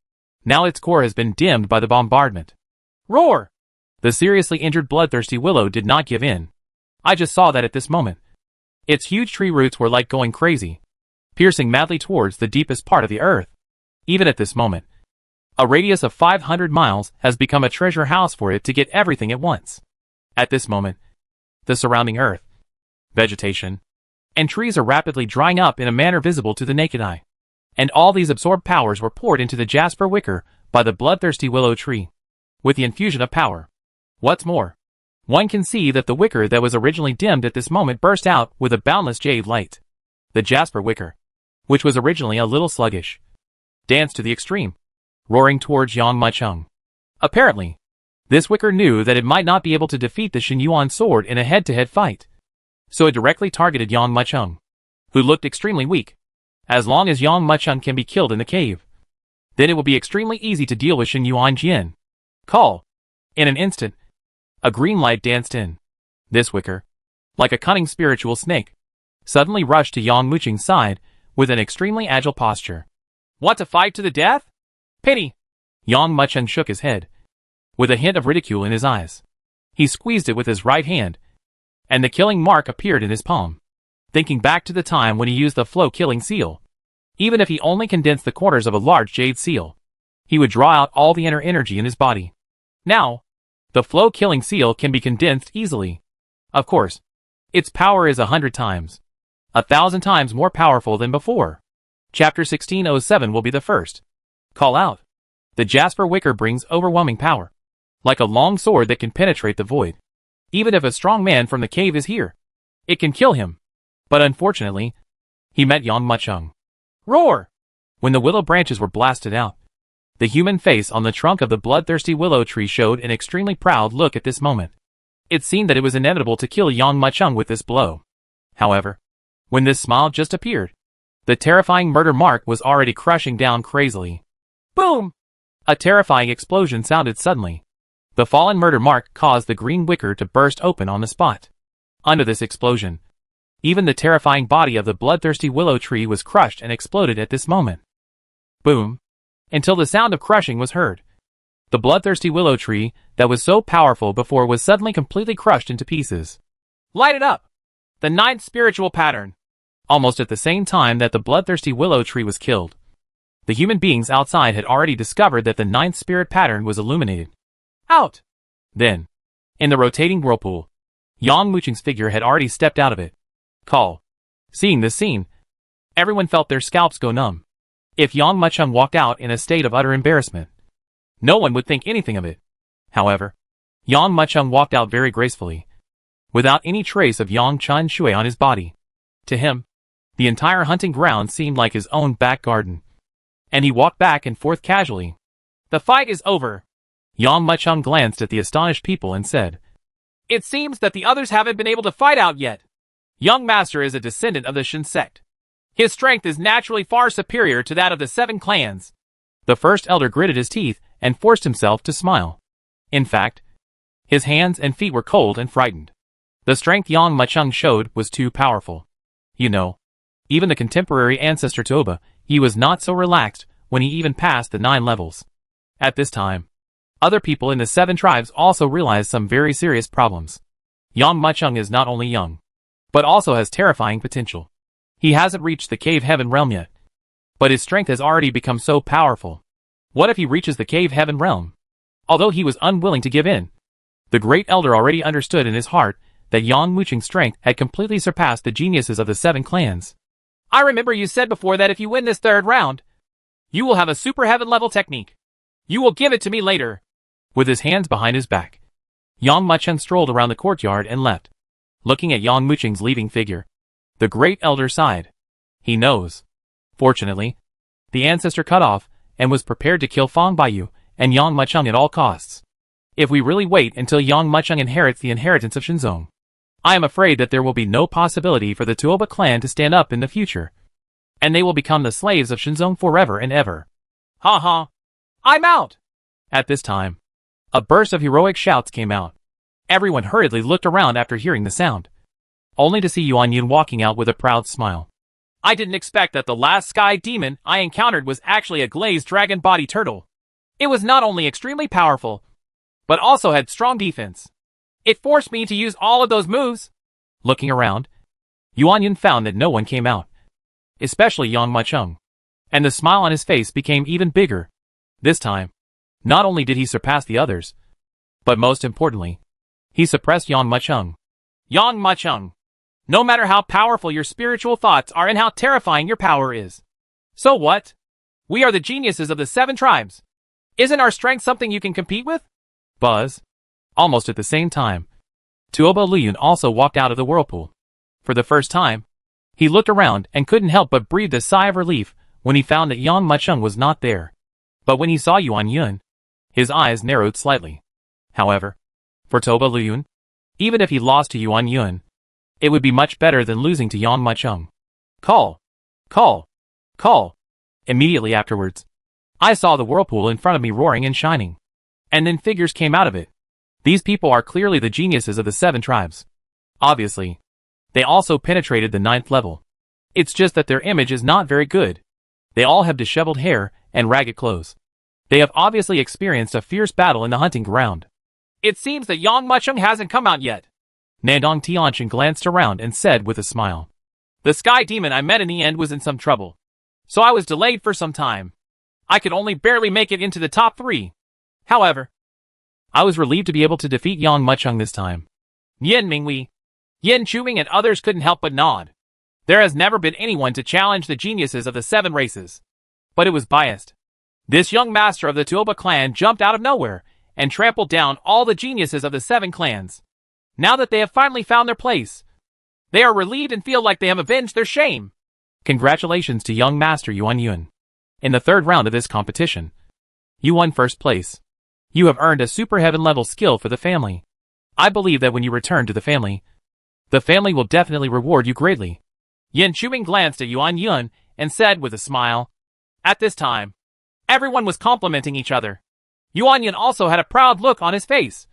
Now its core has been dimmed by the bombardment. Roar! The seriously injured bloodthirsty willow did not give in. I just saw that at this moment. Its huge tree roots were like going crazy, piercing madly towards the deepest part of the earth. Even at this moment, a radius of 500 miles has become a treasure house for it to get everything at once. At this moment, the surrounding earth, vegetation, and trees are rapidly drying up in a manner visible to the naked eye. And all these absorbed powers were poured into the jasper wicker by the bloodthirsty willow tree, with the infusion of power. What's more, one can see that the wicker that was originally dimmed at this moment burst out with a boundless jade light. The jasper wicker, which was originally a little sluggish, danced to the extreme, roaring towards Yang Muchung. Apparently, this wicker knew that it might not be able to defeat the Shen Yuan sword in a head-to-head fight, so it directly targeted Yang Muchung, who looked extremely weak. As long as Yang Muchung can be killed in the cave, then it will be extremely easy to deal with Shen Yuanjian. Call! In an instant, a green light danced in. This wicker, like a cunning spiritual snake, suddenly rushed to Yang Muchung's side with an extremely agile posture. Want to fight to the death? Pity! Yang Muchung shook his head, with a hint of ridicule in his eyes. He squeezed it with his right hand, and the killing mark appeared in his palm. Thinking back to the time when he used the flow killing seal, even if he only condensed the corners of a large jade seal, he would draw out all the inner energy in his body. Now, the flow killing seal can be condensed easily. Of course, its power is 100 times, 1,000 times more powerful than before. Chapter 1607 will be the first. Call out. The Jasper Wicker brings overwhelming power, like a long sword that can penetrate the void. Even if a strong man from the cave is here, it can kill him. But unfortunately, he met Yang Muchung. Roar! When the willow branches were blasted out, the human face on the trunk of the bloodthirsty willow tree showed an extremely proud look at this moment. It seemed that it was inevitable to kill Yang Muchung with this blow. However, when this smile just appeared, the terrifying murder mark was already crushing down crazily. Boom! A terrifying explosion sounded suddenly. The fallen murder mark caused the green wicker to burst open on the spot. Under this explosion, even the terrifying body of the bloodthirsty willow tree was crushed and exploded at this moment. Boom! Until the sound of crushing was heard. The bloodthirsty willow tree, that was so powerful before, was suddenly completely crushed into pieces. Light it up! The ninth spiritual pattern. Almost at the same time that the bloodthirsty willow tree was killed, the human beings outside had already discovered that the ninth spirit pattern was illuminated. Out! Then, in the rotating whirlpool, Yang Muchung's figure had already stepped out of it. Call. Seeing this scene, everyone felt their scalps go numb. If Yang Muchung walked out in a state of utter embarrassment, no one would think anything of it. However, Yang Muchung walked out very gracefully, without any trace of Yang Chun Shui on his body. To him, the entire hunting ground seemed like his own back garden, and he walked back and forth casually. The fight is over. Yang Muchung glanced at the astonished people and said, It seems that the others haven't been able to fight out yet. Young Master is a descendant of the Shen sect. His strength is naturally far superior to that of the 7 clans. The first elder gritted his teeth and forced himself to smile. In fact, his hands and feet were cold and frightened. The strength Yang Muchung showed was too powerful. You know, even the contemporary ancestor Toba, he was not so relaxed when he even passed the 9 levels. At this time, other people in the 7 tribes also realized some very serious problems. Yang Muchung is not only young, but also has terrifying potential. He hasn't reached the cave heaven realm yet, but his strength has already become so powerful. What if he reaches the cave heaven realm? Although he was unwilling to give in, the great elder already understood in his heart that Yang Muchung's strength had completely surpassed the geniuses of the 7 clans. I remember you said before that if you win this 3rd round, you will have a super heaven level technique. You will give it to me later. With his hands behind his back, Yang Muchung strolled around the courtyard and left. Looking at Yang Muchung's leaving figure, the great elder sighed. He knows. Fortunately, the ancestor cut off and was prepared to kill Fang Baiyu and Yang Muchung at all costs. If we really wait until Yang Muchung inherits the inheritance of Shenzong, I am afraid that there will be no possibility for the Tuoba clan to stand up in the future, and they will become the slaves of Shenzong forever and ever. Ha ha! I'm out! At this time, a burst of heroic shouts came out. Everyone hurriedly looked around after hearing the sound, only to see Yuan Yun walking out with a proud smile. I didn't expect that the last sky demon I encountered was actually a glazed dragon body turtle. It was not only extremely powerful, but also had strong defense. It forced me to use all of those moves. Looking around, Yuan Yun found that no one came out, especially Yang Muchung, and the smile on his face became even bigger. This time, not only did he surpass the others, but most importantly, he suppressed Yang Muchung. Yang Muchung, no matter how powerful your spiritual thoughts are and how terrifying your power is. So what? We are the geniuses of the 7 tribes. Isn't our strength something you can compete with? Buzz. Almost at the same time, Tuoba Liyun also walked out of the whirlpool. For the first time, he looked around and couldn't help but breathe a sigh of relief when he found that Yang Muchung was not there. But when he saw Yuan Yun, his eyes narrowed slightly. However, for Tuoba Liyun, even if he lost to Yuan Yun, it would be much better than losing to Yang Muchung. Call! Call! Call! Immediately afterwards, I saw the whirlpool in front of me roaring and shining. And then figures came out of it. These people are clearly the geniuses of the 7 tribes. Obviously, they also penetrated the 9th level. It's just that their image is not very good. They all have disheveled hair and ragged clothes. They have obviously experienced a fierce battle in the hunting ground. It seems that Yang Muchung hasn't come out yet. Nandong Tianchen glanced around and said with a smile. The sky demon I met in the end was in some trouble, so I was delayed for some time. I could only barely make it into the top 3. However, I was relieved to be able to defeat Yang Muchung this time. Yin Mingwei, Yin Chuing and others couldn't help but nod. There has never been anyone to challenge the geniuses of the 7 races. But it was biased. This young master of the Tuoba clan jumped out of nowhere and trampled down all the geniuses of the 7 clans. Now that they have finally found their place, they are relieved and feel like they have avenged their shame. Congratulations to young master Yuan Yun. In the 3rd round of this competition, you won 1st place. You have earned a super heaven level skill for the family. I believe that when you return to the family will definitely reward you greatly. Yin Chuing glanced at Yuan Yun and said with a smile. At this time, everyone was complimenting each other. Yuan Yun also had a proud look on his face.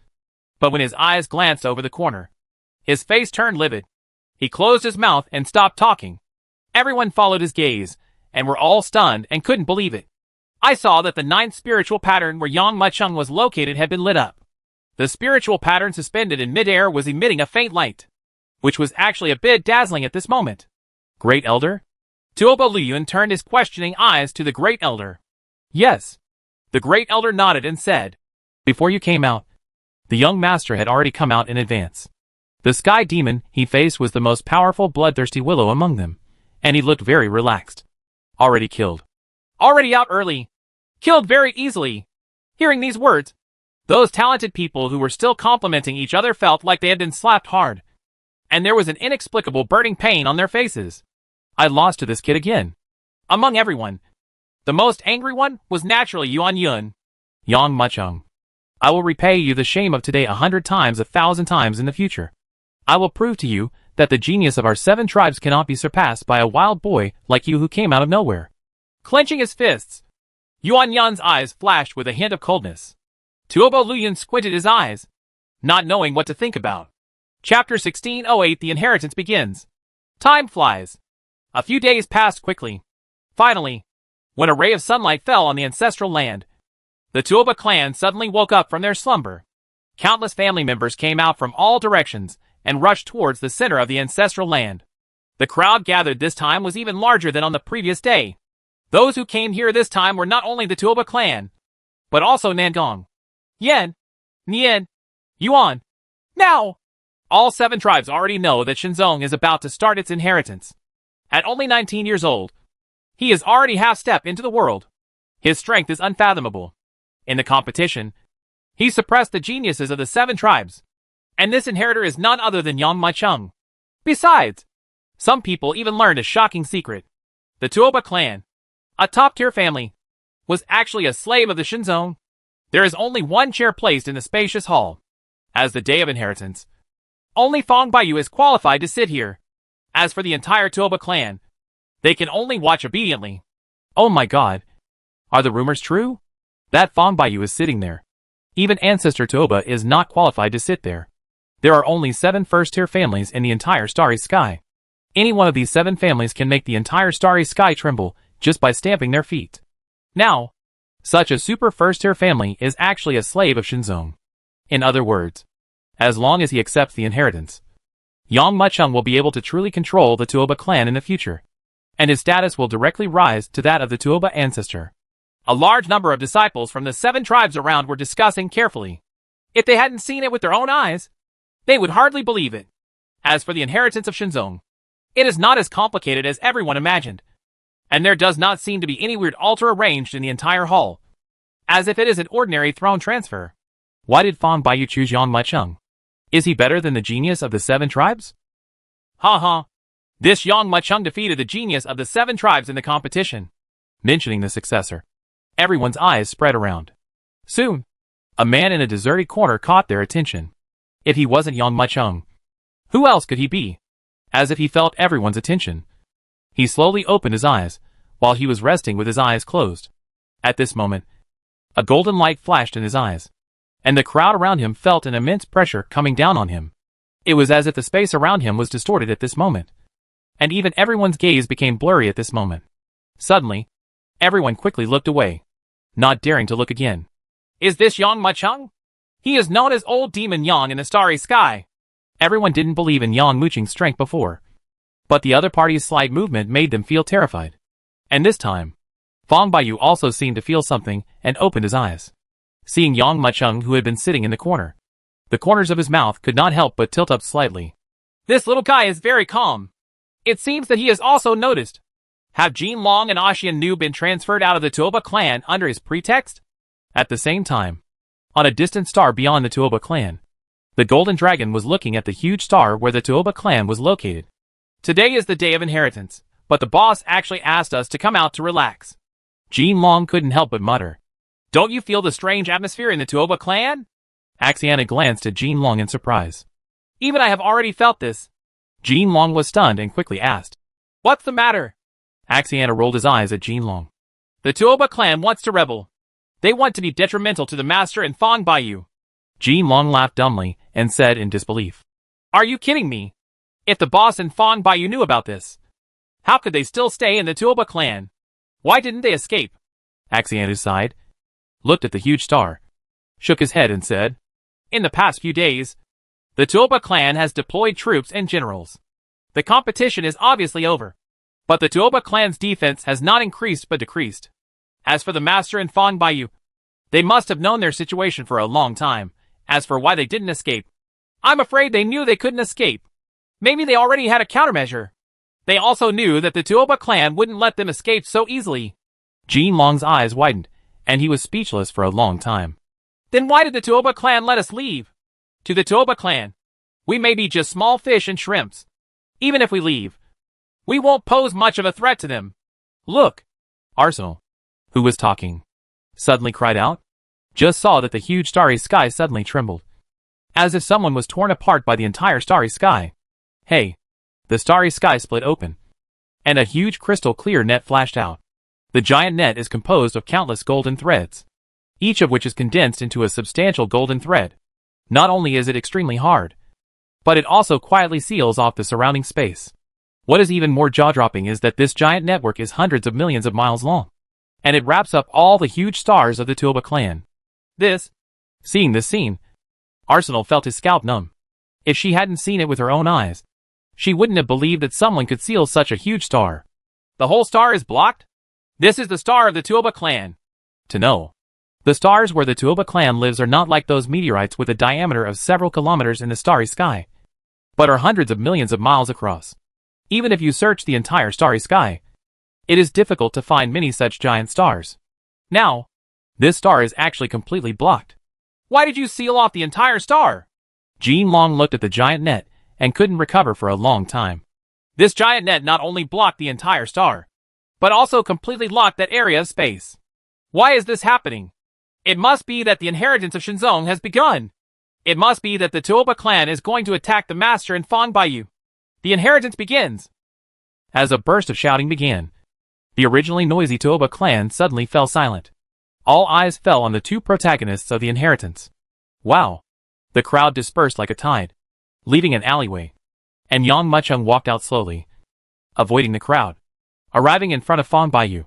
But when his eyes glanced over the corner, his face turned livid. He closed his mouth and stopped talking. Everyone followed his gaze, and were all stunned and couldn't believe it. I saw that the 9th spiritual pattern where Yang Macheng was located had been lit up. The spiritual pattern suspended in midair was emitting a faint light, which was actually a bit dazzling at this moment. Great Elder? Tuoba Liyun turned his questioning eyes to the Great Elder. Yes. The Great Elder nodded and said, Before you came out, the young master had already come out in advance. The sky demon he faced was the most powerful bloodthirsty willow among them, and he looked very relaxed. Already killed. Already out early. Killed very easily. Hearing these words, those talented people who were still complimenting each other felt like they had been slapped hard, and there was an inexplicable burning pain on their faces. I lost to this kid again. Among everyone, the most angry one was naturally Yuan Yun. Yang Macheng, I will repay you the shame of today 100 times, 1,000 times in the future. I will prove to you that the genius of our 7 tribes cannot be surpassed by a wild boy like you who came out of nowhere. Clenching his fists, Yuan Yun's eyes flashed with a hint of coldness. Tuoba Liyun squinted his eyes, not knowing what to think about. Chapter 1608 The Inheritance begins. Time flies. A few days passed quickly. Finally, when a ray of sunlight fell on the ancestral land, the Tuoba clan suddenly woke up from their slumber. Countless family members came out from all directions and rushed towards the center of the ancestral land. The crowd gathered this time was even larger than on the previous day. Those who came here this time were not only the Tuoba clan, but also Nangong, Yan, Nian, Yuan. Now, all 7 tribes already know that Shenzong is about to start its inheritance. At only 19 years old, he is already half-step into the world. His strength is unfathomable. In the competition, he suppressed the geniuses of the 7 tribes, and this inheritor is none other than Yang Macheng. Besides, some people even learned a shocking secret. The Tuoba clan, a top-tier family, was actually a slave of the Shenzong. There is only one chair placed in the spacious hall. As the day of inheritance, only Fong Baiyu is qualified to sit here. As for the entire Tuoba clan, they can only watch obediently. Oh my god. Are the rumors true? That Fong Baiyu is sitting there. Even Ancestor Tuoba is not qualified to sit there. There are only 7 first-tier families in the entire starry sky. Any one of these 7 families can make the entire starry sky tremble just by stamping their feet. Now, such a super first-tier family is actually a slave of Shenzong. In other words, as long as he accepts the inheritance, Yang Macheng will be able to truly control the Tuoba clan in the future, and his status will directly rise to that of the Tuoba ancestor. A large number of disciples from the 7 tribes around were discussing carefully. If they hadn't seen it with their own eyes, they would hardly believe it. As for the inheritance of Shenzong, it is not as complicated as everyone imagined, and there does not seem to be any weird altar arranged in the entire hall, as if it is an ordinary throne transfer. Why did Fong Baiyu choose Yang Macheng? Is he better than the genius of the 7 tribes? Ha ha. This Yang Macheng defeated the genius of the 7 tribes in the competition. Mentioning the successor, everyone's eyes spread around. Soon, a man in a deserted corner caught their attention. If he wasn't Yang Macheng, who else could he be? As if he felt everyone's attention, he slowly opened his eyes, while he was resting with his eyes closed. At this moment, a golden light flashed in his eyes, and the crowd around him felt an immense pressure coming down on him. It was as if the space around him was distorted at this moment, and even everyone's gaze became blurry at this moment. Suddenly, everyone quickly looked away, not daring to look again. Is this Yang Macheng? He is known as Old Demon Yang in the starry sky. Everyone didn't believe in Yang Macheng's strength before, but the other party's slight movement made them feel terrified. And this time, Fong Baiyu also seemed to feel something and opened his eyes. Seeing Yang Macheng, who had been sitting in the corner, the corners of his mouth could not help but tilt up slightly. This little guy is very calm. It seems that he has also noticed. Have Jin Long and Ashian Nu been transferred out of the Tuoba clan under his pretext? At the same time, on a distant star beyond the Tuoba clan, the Golden Dragon was looking at the huge star where the Tuoba clan was located. Today is the day of inheritance, but the boss actually asked us to come out to relax. Jin Long couldn't help but mutter. Don't you feel the strange atmosphere in the Tuoba clan? Axiana glanced at Jin Long in surprise. Even I have already felt this. Jin Long was stunned and quickly asked. What's the matter? Axiana rolled his eyes at Jin Long. The Tuoba clan wants to rebel. They want to be detrimental to the master and Fong Baiyu. Jin Long laughed dumbly and said in disbelief. Are you kidding me? If the boss and Fong Baiyu knew about this, how could they still stay in the Tuoba clan? Why didn't they escape? Axiana sighed, looked at the huge star, shook his head and said, In the past few days, the Tuoba clan has deployed troops and generals. The competition is obviously over. But the Tuoba clan's defense has not increased but decreased. As for the master and Fong Baiyu, they must have known their situation for a long time. As for why they didn't escape, I'm afraid they knew they couldn't escape. Maybe they already had a countermeasure. They also knew that the Tuoba clan wouldn't let them escape so easily. Jin Long's eyes widened, and he was speechless for a long time. Then why did the Tuoba clan let us leave? To the Tuoba clan, we may be just small fish and shrimps. Even if we leave, we won't pose much of a threat to them. Look! Arsenal, who was talking, suddenly cried out. Just saw that the huge starry sky suddenly trembled, as if someone was torn apart by the entire starry sky. Hey! The starry sky split open, and a huge crystal clear net flashed out. The giant net is composed of countless golden threads, each of which is condensed into a substantial golden thread. Not only is it extremely hard, but it also quietly seals off the surrounding space. What is even more jaw-dropping is that this giant network is hundreds of millions of miles long, and it wraps up all the huge stars of the Tuoba clan. Seeing this scene, Arsenal felt his scalp numb. If she hadn't seen it with her own eyes, she wouldn't have believed that someone could seal such a huge star. The whole star is blocked? This is the star of the Tuoba clan. To know. The stars where the Tuoba clan lives are not like those meteorites with a diameter of several kilometers in the starry sky, but are hundreds of millions of miles across. Even if you search the entire starry sky, it is difficult to find many such giant stars. Now, this star is actually completely blocked. Why did you seal off the entire star? Jin Long looked at the giant net and couldn't recover for a long time. This giant net not only blocked the entire star, but also completely locked that area of space. Why is this happening? It must be that the inheritance of Shinzong has begun. It must be that the Tuoba clan is going to attack the master and Fong Baiyu. The inheritance begins. As a burst of shouting began, the originally noisy Tuoba clan suddenly fell silent. All eyes fell on the two protagonists of the inheritance. Wow! The crowd dispersed like a tide, leaving an alleyway, and Yang Mucheng walked out slowly, avoiding the crowd. Arriving in front of Fong Baiyu,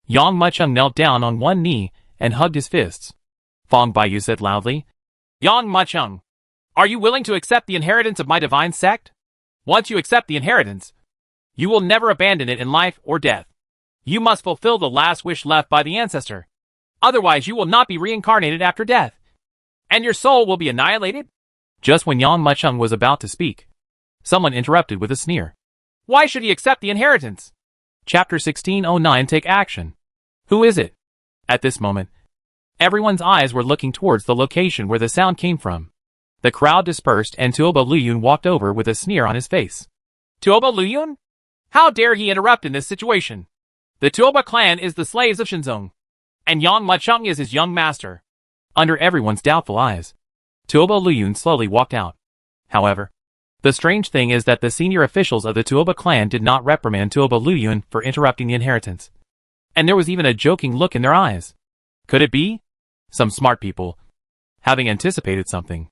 Yang Mucheng knelt down on one knee and hugged his fists. Fong Baiyu said loudly, Yang Mucheng, are you willing to accept the inheritance of my divine sect? Once you accept the inheritance, you will never abandon it in life or death. You must fulfill the last wish left by the ancestor. Otherwise you will not be reincarnated after death, and your soul will be annihilated. Just when Yang Mucheng was about to speak, someone interrupted with a sneer. Why should he accept the inheritance? Chapter 1609 Take Action. Who is it? At this moment, everyone's eyes were looking towards the location where the sound came from. The crowd dispersed and Tuoba Luyun walked over with a sneer on his face. Tuoba Luyun? How dare he interrupt in this situation? The Tuoba clan is the slaves of Shinzong, and Yang Mucheng is his young master. Under everyone's doubtful eyes, Tuoba Luyun slowly walked out. However, the strange thing is that the senior officials of the Tuoba clan did not reprimand Tuoba Luyun for interrupting the inheritance. And there was even a joking look in their eyes. Could it be? Some smart people, having anticipated something,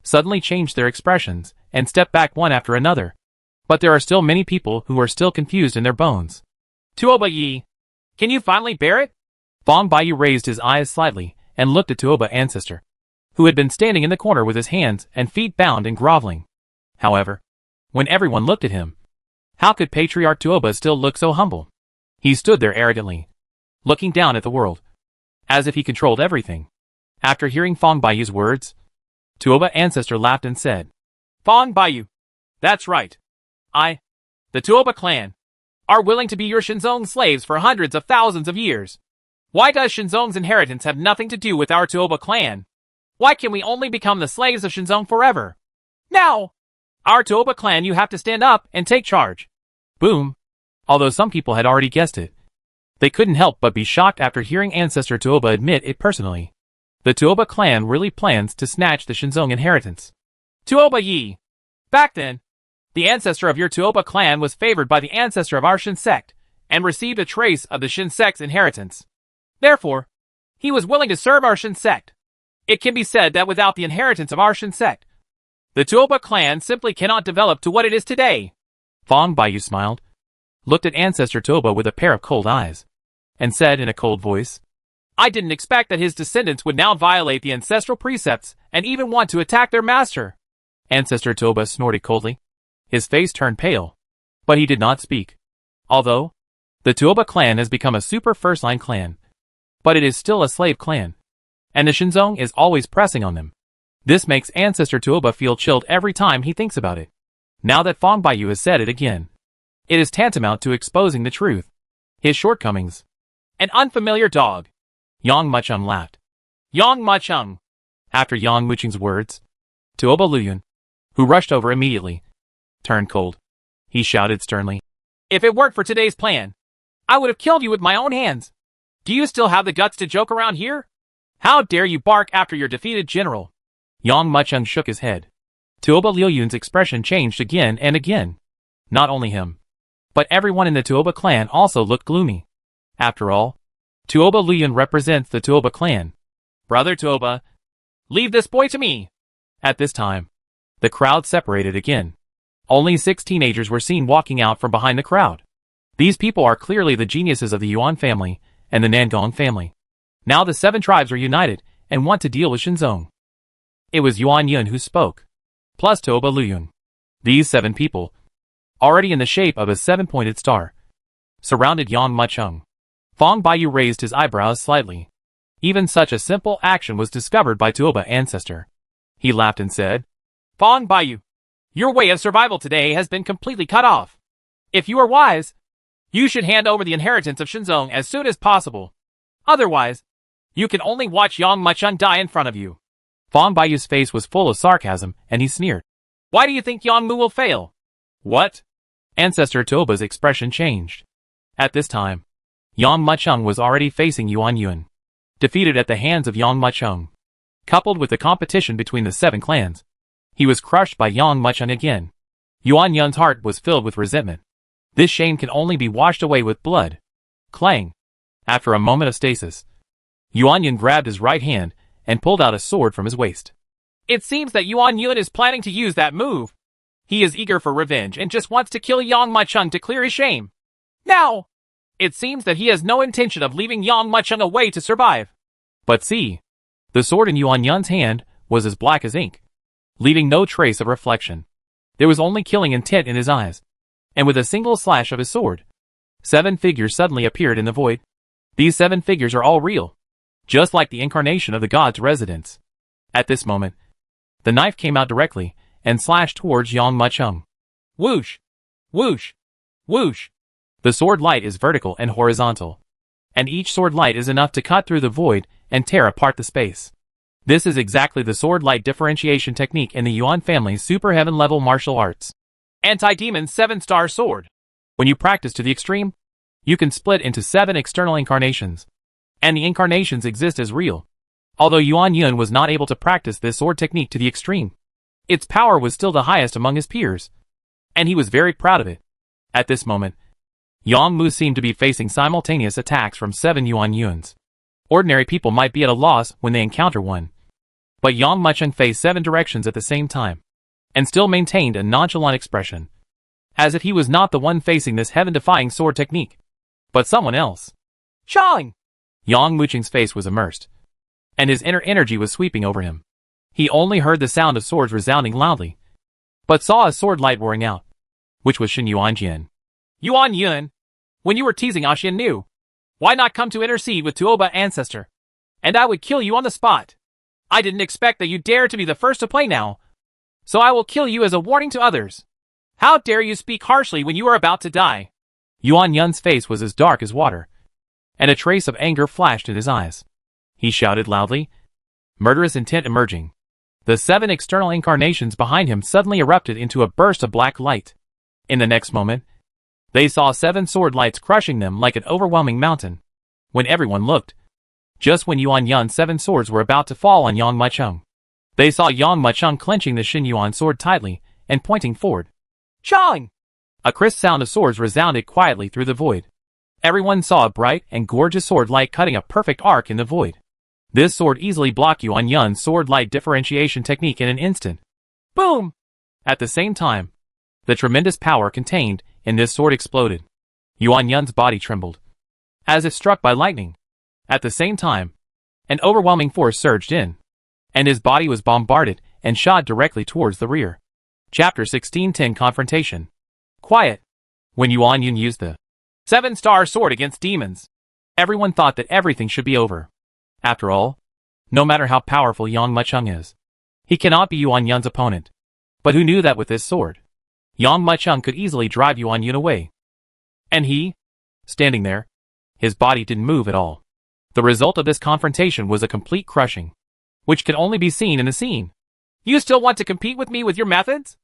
suddenly changed their expressions and stepped back one after another. But there are still many people who are still confused in their bones. Tuoba Yi, can you finally bear it? Fong Baiyu raised his eyes slightly and looked at Tuoba Ancestor, who had been standing in the corner with his hands and feet bound and groveling. However, when everyone looked at him, how could Patriarch Tuoba still look so humble? He stood there arrogantly, looking down at the world, as if he controlled everything. After hearing Fong Baiyu's words, Tuoba Ancestor laughed and said, Fong Baiyu, that's right. The Tuoba clan, are willing to be your Shinzong slaves for hundreds of thousands of years. Why does Shinzong's inheritance have nothing to do with our Tuoba clan? Why can we only become the slaves of Shinzong forever? Now! Our Tuoba clan, you have to stand up and take charge. Boom. Although some people had already guessed it, they couldn't help but be shocked after hearing Ancestor Tuoba admit it personally. The Tuoba clan really plans to snatch the Shinzong inheritance. Tuoba Yi. Back then, the ancestor of your Tuoba clan was favored by the ancestor of our Shin sect, and received a trace of the Shin sect's inheritance. Therefore, he was willing to serve our Shin sect. It can be said that without the inheritance of our Shin sect, the Tuoba clan simply cannot develop to what it is today. Fong Baiyu smiled, looked at Ancestor Tuoba with a pair of cold eyes, and said in a cold voice, I didn't expect that his descendants would now violate the ancestral precepts and even want to attack their master. Ancestor Tuoba snorted coldly. His face turned pale, but he did not speak. Although, the Tuoba clan has become a super first-line clan, but it is still a slave clan, and the Shinzong is always pressing on them. This makes Ancestor Tuoba feel chilled every time he thinks about it. Now that Fong Baiyu has said it again, it is tantamount to exposing the truth. His shortcomings. An unfamiliar dog. Yang Mucheng laughed. Yang Mucheng. After Yang Mucheng's words, Tuoba Luyun, who rushed over immediately, turned cold. He shouted sternly, If it weren't for today's plan, I would have killed you with my own hands. Do you still have the guts to joke around here? How dare you bark after your defeated general? Yang Mucheng shook his head. Tuoba Luyun's expression changed again and again. Not only him, but everyone in the Tuoba clan also looked gloomy. After all, Tuoba Luyun represents the Tuoba clan. Brother Tuoba, leave this boy to me. At this time, the crowd separated again. Only 6 teenagers were seen walking out from behind the crowd. These people are clearly the geniuses of the Yuan family and the Nangong family. Now the 7 tribes are united and want to deal with Shinzong. It was Yuan Yun who spoke, plus Tuoba Luyun. These 7 people, already in the shape of a 7-pointed star, surrounded Yang Mucheng. Fong Baiyu raised his eyebrows slightly. Even such a simple action was discovered by Tuoba Ancestor. He laughed and said, Fong Baiyu, your way of survival today has been completely cut off. If you are wise, you should hand over the inheritance of Shinzong as soon as possible. Otherwise, you can only watch Yang Mucheng die in front of you. Fong Baiyu's face was full of sarcasm, and he sneered. Why do you think Yang Mu will fail? What? Ancestor Tuoba's expression changed. At this time, Yang Mucheng was already facing Yuan Yun, defeated at the hands of Yang Mucheng. Coupled with the competition between the 7 clans, he was crushed by Yang Mucheng again. Yuan Yun's heart was filled with resentment. This shame can only be washed away with blood. Clang! After a moment of stasis, Yuan Yun grabbed his right hand and pulled out a sword from his waist. It seems that Yuan Yun is planning to use that move. He is eager for revenge and just wants to kill Yang Mucheng to clear his shame. Now, it seems that he has no intention of leaving Yang Mucheng away to survive. But see, the sword in Yuan Yun's hand was as black as ink, leaving no trace of reflection. There was only killing intent in his eyes. And with a single slash of his sword, 7 figures suddenly appeared in the void. These 7 figures are all real, just like the incarnation of the god's residence. At this moment, the knife came out directly and slashed towards Yang Mucheng. Whoosh! Whoosh! Whoosh! The sword light is vertical and horizontal, and each sword light is enough to cut through the void and tear apart the space. This is exactly the sword light differentiation technique in the Yuan family's super heaven level martial arts. Anti-demon 7-star sword. When you practice to the extreme, you can split into 7 external incarnations, and the incarnations exist as real. Although Yuan Yun was not able to practice this sword technique to the extreme, its power was still the highest among his peers, and he was very proud of it. At this moment, Yang Mu seemed to be facing simultaneous attacks from 7 Yuan Yuns. Ordinary people might be at a loss when they encounter one, but Yang Mucheng faced 7 directions at the same time, and still maintained a nonchalant expression, as if he was not the one facing this heaven-defying sword technique, but someone else. Chang! Yang Mucheng's face was immersed, and his inner energy was sweeping over him. He only heard the sound of swords resounding loudly, but saw a sword light roaring out, which was Shin Yuan Jian. Yuan Yun, when you were teasing Xian Nu, why not come to intercede with Tuoba Ancestor? And I would kill you on the spot. I didn't expect that you dare to be the first to play now, so I will kill you as a warning to others. How dare you speak harshly when you are about to die? Yuan Yun's face was as dark as water, and a trace of anger flashed in his eyes. He shouted loudly, murderous intent emerging. The 7 external incarnations behind him suddenly erupted into a burst of black light. In the next moment, they saw 7 sword lights crushing them like an overwhelming mountain. When everyone looked, just when Yuan Yun's 7 swords were about to fall on Yang Mucheng, they saw Yang Mucheng clenching the Xin Yuan sword tightly and pointing forward. Chang! A crisp sound of swords resounded quietly through the void. Everyone saw a bright and gorgeous sword light cutting a perfect arc in the void. This sword easily blocked Yuan Yun's sword light differentiation technique in an instant. Boom! At the same time, the tremendous power contained in this sword exploded. Yuan Yun's body trembled, as if struck by lightning. At the same time, an overwhelming force surged in, and his body was bombarded and shot directly towards the rear. Chapter 16:10 Confrontation. Quiet. When Yuan Yun used the 7-star sword against demons, everyone thought that everything should be over. After all, no matter how powerful Yang Mucheng is, he cannot be Yuan Yun's opponent. But who knew that with this sword, Yang Mucheng could easily drive Yuan Yun away? And he, standing there, his body didn't move at all. The result of this confrontation was a complete crushing, which could only be seen in the scene. You still want to compete with me with your methods?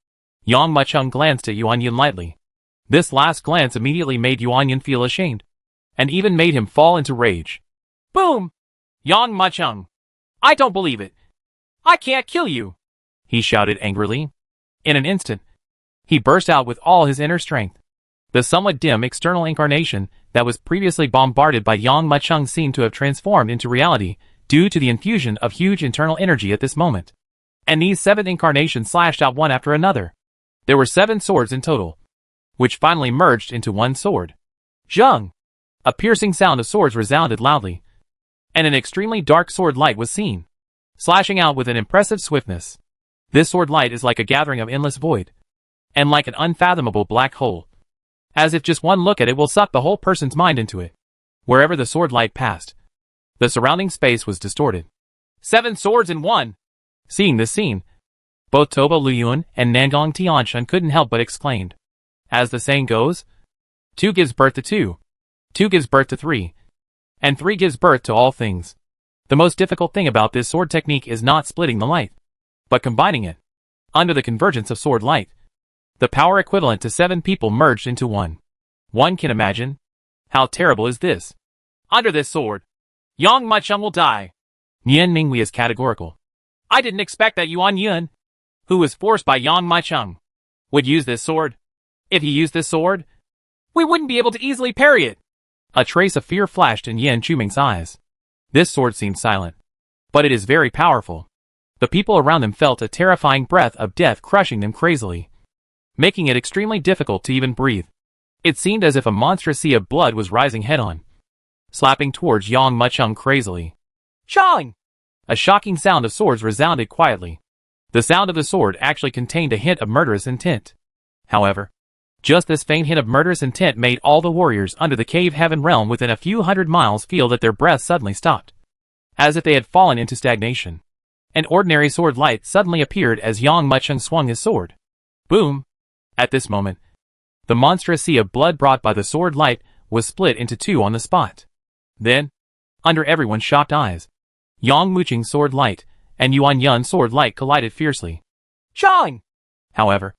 Yang Mucheng glanced at Yuan Yun lightly. This last glance immediately made Yuan Yun feel ashamed, and even made him fall into rage. Boom! Yang Mucheng, I don't believe it. I can't kill you, he shouted angrily. In an instant, he burst out with all his inner strength. The somewhat dim external incarnation that was previously bombarded by Yang Mucheng seemed to have transformed into reality due to the infusion of huge internal energy at this moment. And these 7 incarnations slashed out one after another. There were 7 swords in total, which finally merged into one sword. Zheng! A piercing sound of swords resounded loudly, and an extremely dark sword light was seen, slashing out with an impressive swiftness. This sword light is like a gathering of endless void, and like an unfathomable black hole, as if just one look at it will suck the whole person's mind into it. Wherever the sword light passed, the surrounding space was distorted. 7 swords in one! Seeing this scene, both Toba Luyun and Nangong Tianshan couldn't help but exclaimed. As the saying goes, 2 gives birth to 2, 2 gives birth to 3, and 3 gives birth to all things. The most difficult thing about this sword technique is not splitting the light, but combining it. Under the convergence of sword light, the power equivalent to 7 people merged into one. One can imagine. How terrible is this? Under this sword, Yang Mucheng will die. Nian Mingwei is categorical. I didn't expect that Yuan Yun, who was forced by Yang Mucheng, would use this sword. If he used this sword, we wouldn't be able to easily parry it. A trace of fear flashed in Yan Chuming's eyes. This sword seemed silent, but it is very powerful. The people around them felt a terrifying breath of death crushing them crazily, making it extremely difficult to even breathe. It seemed as if a monstrous sea of blood was rising head-on, slapping towards Yang Mucheng crazily. Chang! A shocking sound of swords resounded quietly. The sound of the sword actually contained a hint of murderous intent. However, just this faint hint of murderous intent made all the warriors under the cave heaven realm within a few hundred miles feel that their breath suddenly stopped, as if they had fallen into stagnation. An ordinary sword light suddenly appeared as Yang Mucheng swung his sword. Boom! At this moment, the monstrous sea of blood brought by the sword light was split into 2 on the spot. Then, under everyone's shocked eyes, Yang Mucheng's sword light and Yuan Yun's sword light collided fiercely. Chang! However,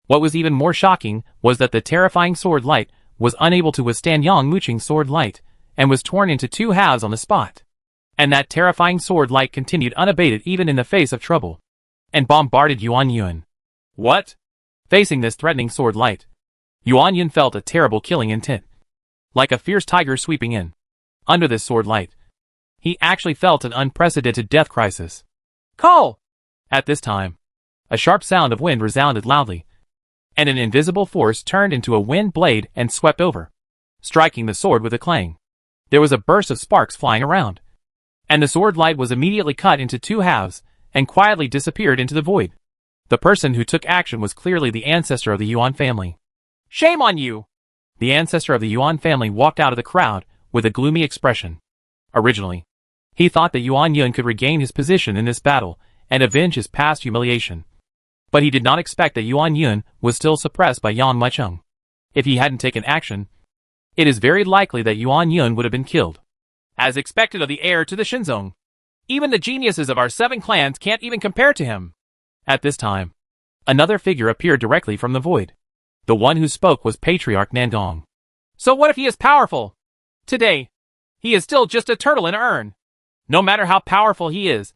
what was even more shocking was that the terrifying sword light was unable to withstand Yang Mucheng's sword light and was torn into 2 halves on the spot. And that terrifying sword light continued unabated even in the face of trouble, and bombarded Yuan Yun. What? Facing this threatening sword light, Yuan Yun felt a terrible killing intent, like a fierce tiger sweeping in. Under this sword light, he actually felt an unprecedented death crisis. Call! At this time, a sharp sound of wind resounded loudly, and an invisible force turned into a wind blade and swept over, striking the sword with a clang. There was a burst of sparks flying around, and the sword light was immediately cut into 2 halves and quietly disappeared into the void. The person who took action was clearly the ancestor of the Yuan family. Shame on you! The ancestor of the Yuan family walked out of the crowd with a gloomy expression. Originally, he thought that Yuan Yun could regain his position in this battle and avenge his past humiliation. But he did not expect that Yuan Yun was still suppressed by Yang Mucheng. If he hadn't taken action, it is very likely that Yuan Yun would have been killed. As expected of the heir to the Shinzong. Even the geniuses of our 7 clans can't even compare to him. At this time, another figure appeared directly from the void. The one who spoke was Patriarch Nandong. So what if he is powerful? Today, he is still just a turtle in an urn. No matter how powerful he is.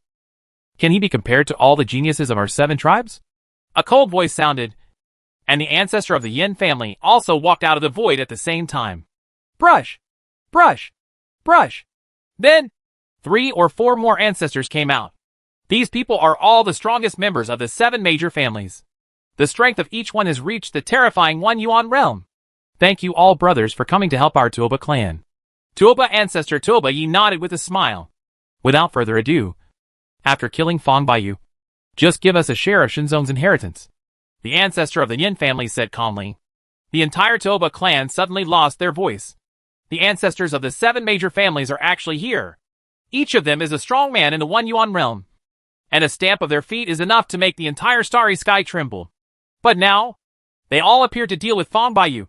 Can he be compared to all the geniuses of our 7 tribes? A cold voice sounded, and the ancestor of the Yin family also walked out of the void at the same time. Brush! Brush! Brush! Then, 3 or 4 more ancestors came out. These people are all the strongest members of the 7 major families. The strength of each one has reached the terrifying 1 Yuan realm. Thank you all brothers for coming to help our Tuoba clan. Tuoba ancestor Tuoba Yi nodded with a smile. Without further ado, after killing Fong Baiyu, just give us a share of Shinzong's inheritance. The ancestor of the Yin family said calmly. The entire Tuoba clan suddenly lost their voice. The ancestors of the 7 major families are actually here. Each of them is a strong man in the 1 Yuan realm. And a stamp of their feet is enough to make the entire starry sky tremble. But now, they all appear to deal with Fong Baiyu.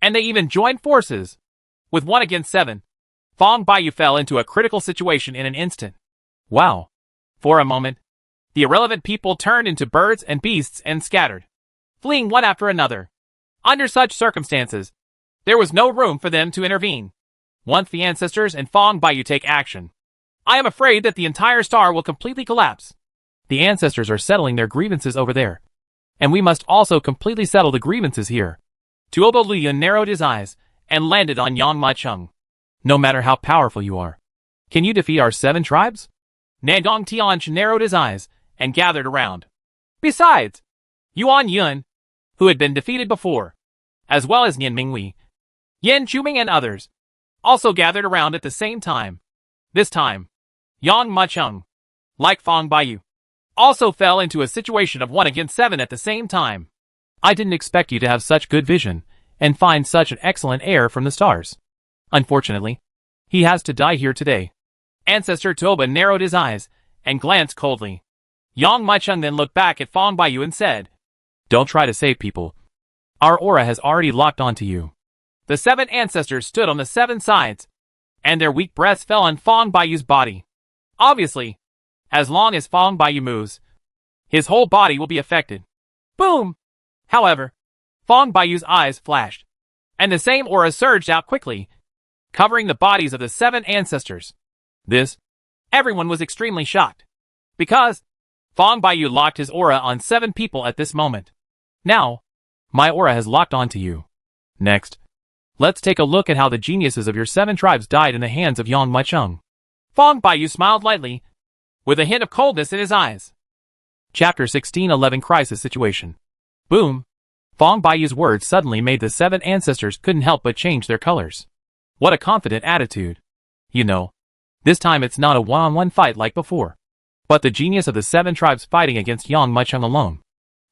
And they even joined forces. With 1 against 7, Fong Baiyu fell into a critical situation in an instant. Wow. For a moment, the irrelevant people turned into birds and beasts and scattered, fleeing one after another. Under such circumstances, there was no room for them to intervene. Once the ancestors and Fong Baiyu take action, I am afraid that the entire star will completely collapse. The ancestors are settling their grievances over there. And we must also completely settle the grievances here. Tuoba Luyan narrowed his eyes and landed on Yang Macheng. No matter how powerful you are, can you defeat our 7 tribes? Nandong Tianch narrowed his eyes and gathered around. Besides, Yuan Yun, who had been defeated before, as well as Nian Mingwei, Yan Chuming and others, also gathered around at the same time. This time, Yang Macheng, like Fong Baiyu, also fell into a situation of 1 against 7 at the same time. I didn't expect you to have such good vision and find such an excellent heir from the stars. Unfortunately, he has to die here today. Ancestor Tuoba narrowed his eyes and glanced coldly. Yang Macheng then looked back at Fong Baiyu and said, "Don't try to save people. Our aura has already locked onto you." The 7 ancestors stood on the 7 sides, and their weak breaths fell on Fong Baiyu's body. Obviously, as long as Fong Baiyu moves, his whole body will be affected. Boom! However, Fong Baiyu's eyes flashed, and the same aura surged out quickly, covering the bodies of the 7 ancestors. Everyone was extremely shocked, because Fong Baiyu locked his aura on 7 people at this moment. Now, my aura has locked onto you. Next, let's take a look at how the geniuses of your 7 tribes died in the hands of Yang Macheng. Fong Baiyu smiled lightly, with a hint of coldness in his eyes. Chapter 1611 Crisis Situation. Boom! Fong Baiyu's words suddenly made the 7 ancestors couldn't help but change their colors. What a confident attitude. You know, this time it's not a one-on-one fight like before, but the genius of the 7 tribes fighting against Yang Macheng alone.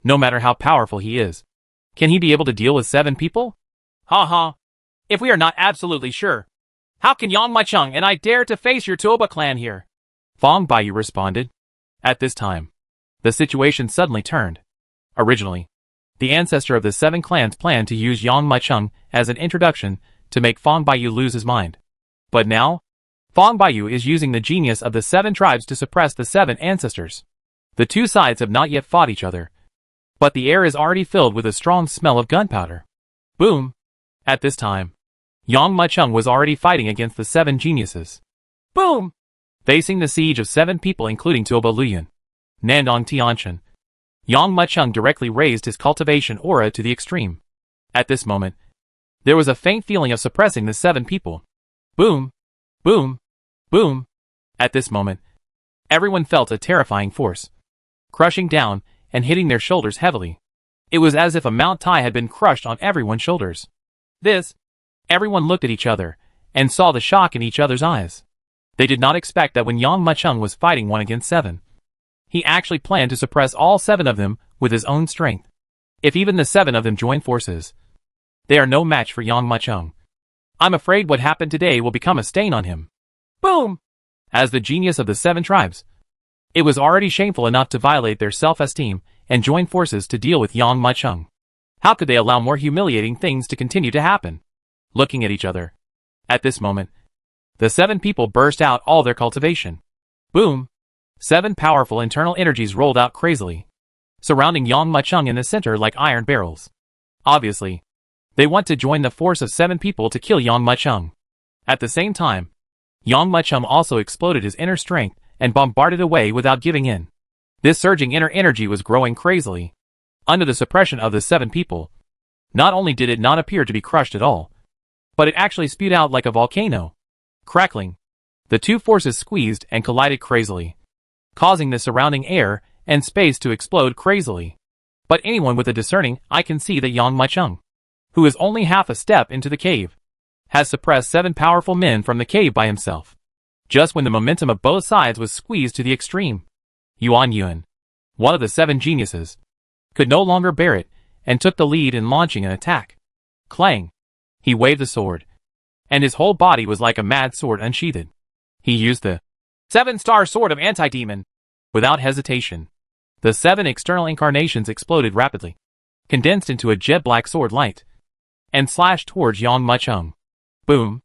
No matter how powerful he is, can he be able to deal with 7 people? Ha ha. If we are not absolutely sure, how can Yang Macheng and I dare to face your Tuoba clan here? Fong Baiyu responded. At this time, the situation suddenly turned. Originally, the ancestor of the 7 clans planned to use Yang Macheng as an introduction to make Fong Baiyu lose his mind. But now, Fong Baiyu is using the genius of the 7 tribes to suppress the 7 ancestors. The 2 sides have not yet fought each other, but the air is already filled with a strong smell of gunpowder. Boom! At this time, Yang Macheng was already fighting against the 7 geniuses. Boom! Facing the siege of 7 people including Tuoba Luyan, Nandong Tianchen, Yang Macheng directly raised his cultivation aura to the extreme. At this moment, there was a faint feeling of suppressing the 7 people. Boom! Boom! Boom! At this moment, everyone felt a terrifying force, crushing down and hitting their shoulders heavily. It was as if a Mount Tai had been crushed on everyone's shoulders. Everyone looked at each other and saw the shock in each other's eyes. They did not expect that when Yang Macheng was fighting 1 against 7, he actually planned to suppress all 7 of them with his own strength. If even the 7 of them join forces, they are no match for Yang Macheng. I'm afraid what happened today will become a stain on him. Boom! As the genius of the 7 tribes, it was already shameful enough to violate their self-esteem and join forces to deal with Yang Macheng. How could they allow more humiliating things to continue to happen? looking at each other. At this moment, the 7 people burst out all their cultivation. Boom! 7 powerful internal energies rolled out crazily, surrounding Yang Macheng in the center like iron barrels. Obviously, they want to join the force of 7 people to kill Yang Macheng. At the same time, Yang Macheng also exploded his inner strength and bombarded away without giving in. This surging inner energy was growing crazily. Under the suppression of the 7 people, not only did it not appear to be crushed at all, but it actually spewed out like a volcano. Crackling, the 2 forces squeezed and collided crazily, causing the surrounding air and space to explode crazily. But anyone with a discerning eye can see that Yang Macheng, who is only half a step into the cave, has suppressed 7 powerful men from the cave by himself. Just when the momentum of both sides was squeezed to the extreme, Yuan Yuan, one of the 7 geniuses, could no longer bear it and took the lead in launching an attack. Clang! He waved the sword, and his whole body was like a mad sword unsheathed. He used the 7-star sword of anti-demon. Without hesitation, the 7 external incarnations exploded rapidly, condensed into a jet-black sword light, and slashed towards Yang Macheng. Boom!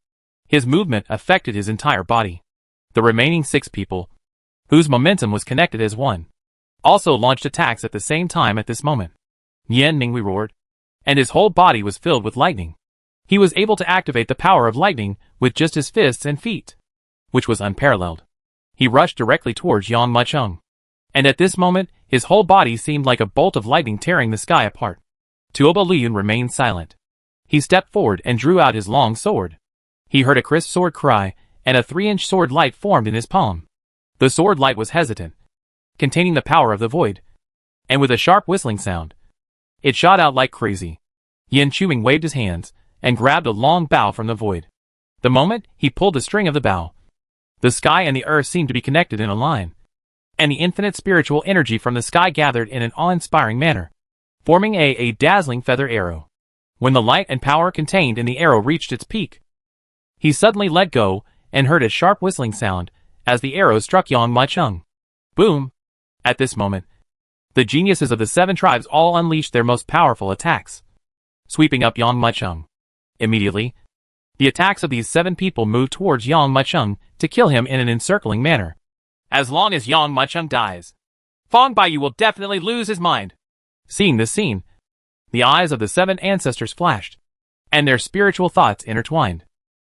His movement affected his entire body. The remaining 6 people, whose momentum was connected as one, also launched attacks at the same time at this moment. Yan Mingwei roared, and his whole body was filled with lightning. He was able to activate the power of lightning with just his fists and feet, which was unparalleled. He rushed directly towards Yang Macheng, and at this moment, his whole body seemed like a bolt of lightning tearing the sky apart. Tuoba Liyun remained silent. He stepped forward and drew out his long sword. He heard a crisp sword cry, and a 3-inch sword light formed in his palm. The sword light was hesitant, containing the power of the void, and with a sharp whistling sound, it shot out like crazy. Yin Chuing waved his hands and grabbed a long bow from the void. The moment he pulled the string of the bow, the sky and the earth seemed to be connected in a line, and the infinite spiritual energy from the sky gathered in an awe-inspiring manner, forming a dazzling feather arrow. When the light and power contained in the arrow reached its peak, he suddenly let go and heard a sharp whistling sound as the arrow struck Yang Macheng. Boom! At this moment, the geniuses of the 7 tribes all unleashed their most powerful attacks, sweeping up Yang Macheng. Immediately, the attacks of these 7 people moved towards Yang Macheng to kill him in an encircling manner. As long as Yang Macheng dies, Fong Baiyu will definitely lose his mind. Seeing this scene, the eyes of the 7 ancestors flashed, and their spiritual thoughts intertwined.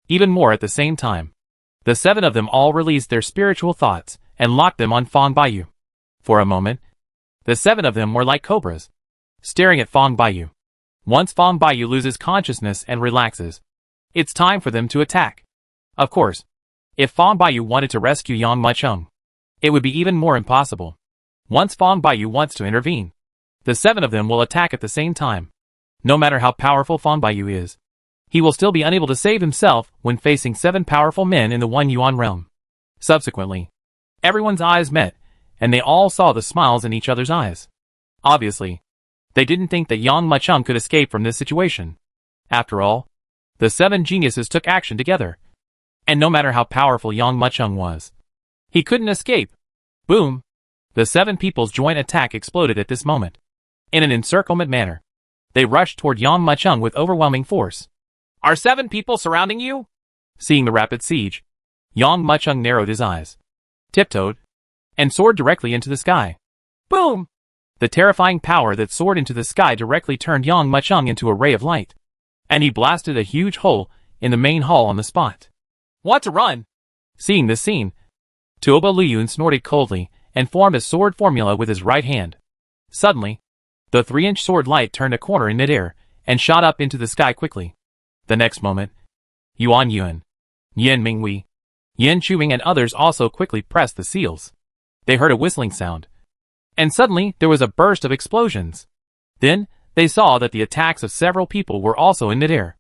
Even more at the same time, the 7 of them all released their spiritual thoughts and locked them on Fong Baiyu. For a moment, the 7 of them were like cobras, staring at Fong Baiyu. Once Fong Baiyu loses consciousness and relaxes, it's time for them to attack. Of course, if Fong Baiyu wanted to rescue Yang Macheng, it would be even more impossible. Once Fong Baiyu wants to intervene, the 7 of them will attack at the same time. No matter how powerful Fong Baiyu is, he will still be unable to save himself when facing 7 powerful men in the One Yuan realm. Subsequently, everyone's eyes met, and they all saw the smiles in each other's eyes. Obviously, they didn't think that Yang Macheng could escape from this situation. After all, the 7 geniuses took action together, and no matter how powerful Yang Macheng was, he couldn't escape. Boom! The 7 people's joint attack exploded at this moment. In an encirclement manner, they rushed toward Yang Macheng with overwhelming force. Are 7 people surrounding you? Seeing the rapid siege, Yang Macheng narrowed his eyes, tiptoed, and soared directly into the sky. Boom! The terrifying power that soared into the sky directly turned Yang Macheng into a ray of light, and he blasted a huge hole in the main hall on the spot. Want to run? Seeing this scene, Tuoba Liyun snorted coldly and formed a sword formula with his right hand. Suddenly, the 3-inch sword light turned a corner in midair and shot up into the sky quickly. The next moment, Yuan Yuan, Yan Mingwei, Yan Chuing and others also quickly pressed the seals. They heard a whistling sound, and suddenly there was a burst of explosions. Then, they saw that the attacks of several people were also in midair.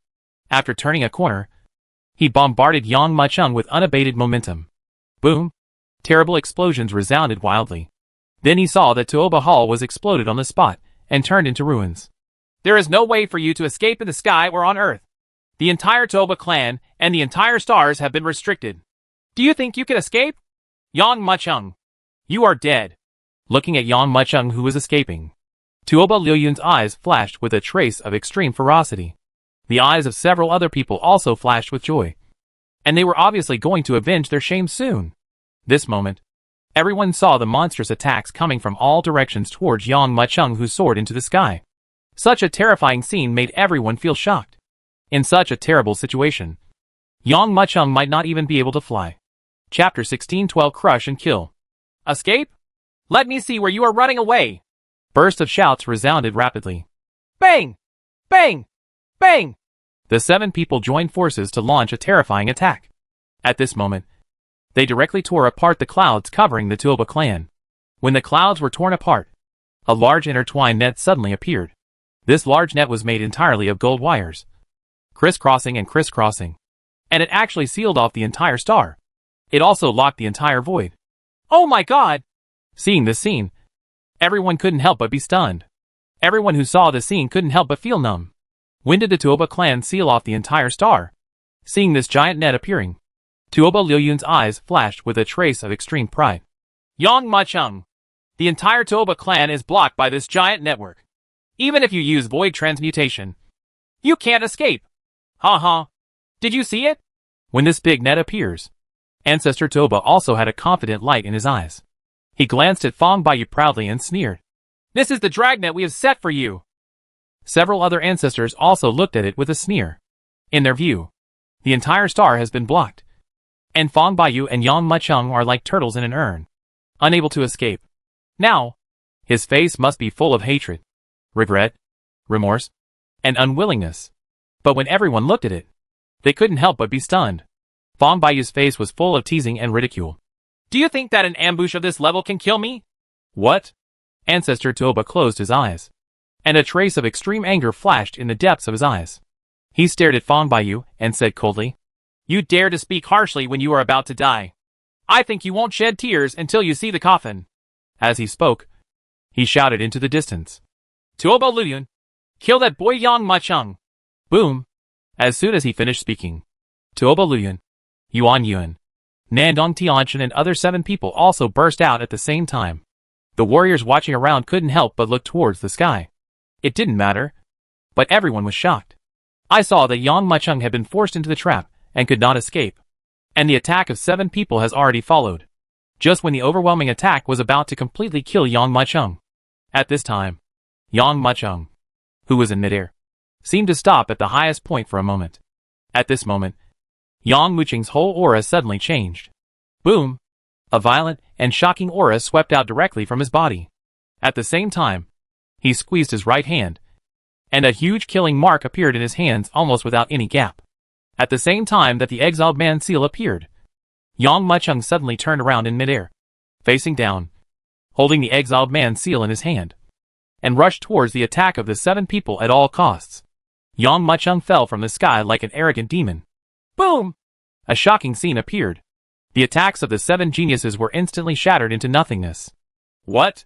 After turning a corner, he bombarded Yang Macheng with unabated momentum. Boom! Terrible explosions resounded wildly. Then he saw that Tuoba Hall was exploded on the spot and turned into ruins. There is no way for you to escape in the sky or on Earth. The entire Toba clan and the entire stars have been restricted. Do you think you can escape? Yang Macheng, you are dead. Looking at Yang Macheng who was escaping, Tuoba Liyun's eyes flashed with a trace of extreme ferocity. The eyes of several other people also flashed with joy. And they were obviously going to avenge their shame soon. This moment, everyone saw the monstrous attacks coming from all directions towards Yang Mucheng, who soared into the sky. Such a terrifying scene made everyone feel shocked. In such a terrible situation, Yang Mucheng might not even be able to fly. Chapter 16:12 Crush and Kill. Escape? Let me see where you are running away. Bursts of shouts resounded rapidly. Bang! Bang! Bang! The 7 people joined forces to launch a terrifying attack. At this moment, they directly tore apart the clouds covering the Tuoba clan. When the clouds were torn apart, a large intertwined net suddenly appeared. This large net was made entirely of gold wires, crisscrossing and crisscrossing, and it actually sealed off the entire star. It also locked the entire void. Oh my god! Seeing this scene, everyone couldn't help but be stunned. Everyone who saw the scene couldn't help but feel numb. When did the Tuoba clan seal off the entire star? Seeing this giant net appearing, Tuoba Liuyun's eyes flashed with a trace of extreme pride. Yang Mucheng, the entire Tuoba clan is blocked by this giant network. Even if you use void transmutation, you can't escape. Ha. Did you see it? When this big net appears, Ancestor Tuoba also had a confident light in his eyes. He glanced at Fong Baiyu proudly and sneered. This is the dragnet we have set for you. Several other ancestors also looked at it with a sneer. In their view, the entire star has been blocked, and Fong Baiyu and Yang Mucheng are like turtles in an urn, unable to escape. Now, his face must be full of hatred, regret, remorse, and unwillingness. But when everyone looked at it, they couldn't help but be stunned. Fong Baiyu's face was full of teasing and ridicule. Do you think that an ambush of this level can kill me? What? Ancestor Tuoba closed his eyes, and a trace of extreme anger flashed in the depths of his eyes. He stared at Fong Baiyu and said coldly, You dare to speak harshly when you are about to die. I think you won't shed tears until you see the coffin. As he spoke, he shouted into the distance, Tuoba Liuyun, kill that boy Yang Mucheng. Boom! As soon as he finished speaking, Tuoba Liuyun, Yuan Yuan, Nandong Tianchen and other 7 people also burst out at the same time. The warriors watching around couldn't help but look towards the sky. It didn't matter, but everyone was shocked. I saw that Yang Mucheng had been forced into the trap and could not escape, and the attack of 7 people has already followed, just when the overwhelming attack was about to completely kill Yang Mucheng. At this time, Yang Mucheng, who was in midair, seemed to stop at the highest point for a moment. At this moment, Yang Mucheng's whole aura suddenly changed. Boom! A violent and shocking aura swept out directly from his body. At the same time, he squeezed his right hand, and a huge killing mark appeared in his hands almost without any gap. At the same time that the exiled man seal appeared, Yang Mucheng suddenly turned around in midair, facing down, holding the exiled man seal in his hand, and rushed towards the attack of the 7 people at all costs. Yang Mucheng fell from the sky like an arrogant demon. Boom! A shocking scene appeared. The attacks of the 7 geniuses were instantly shattered into nothingness. What?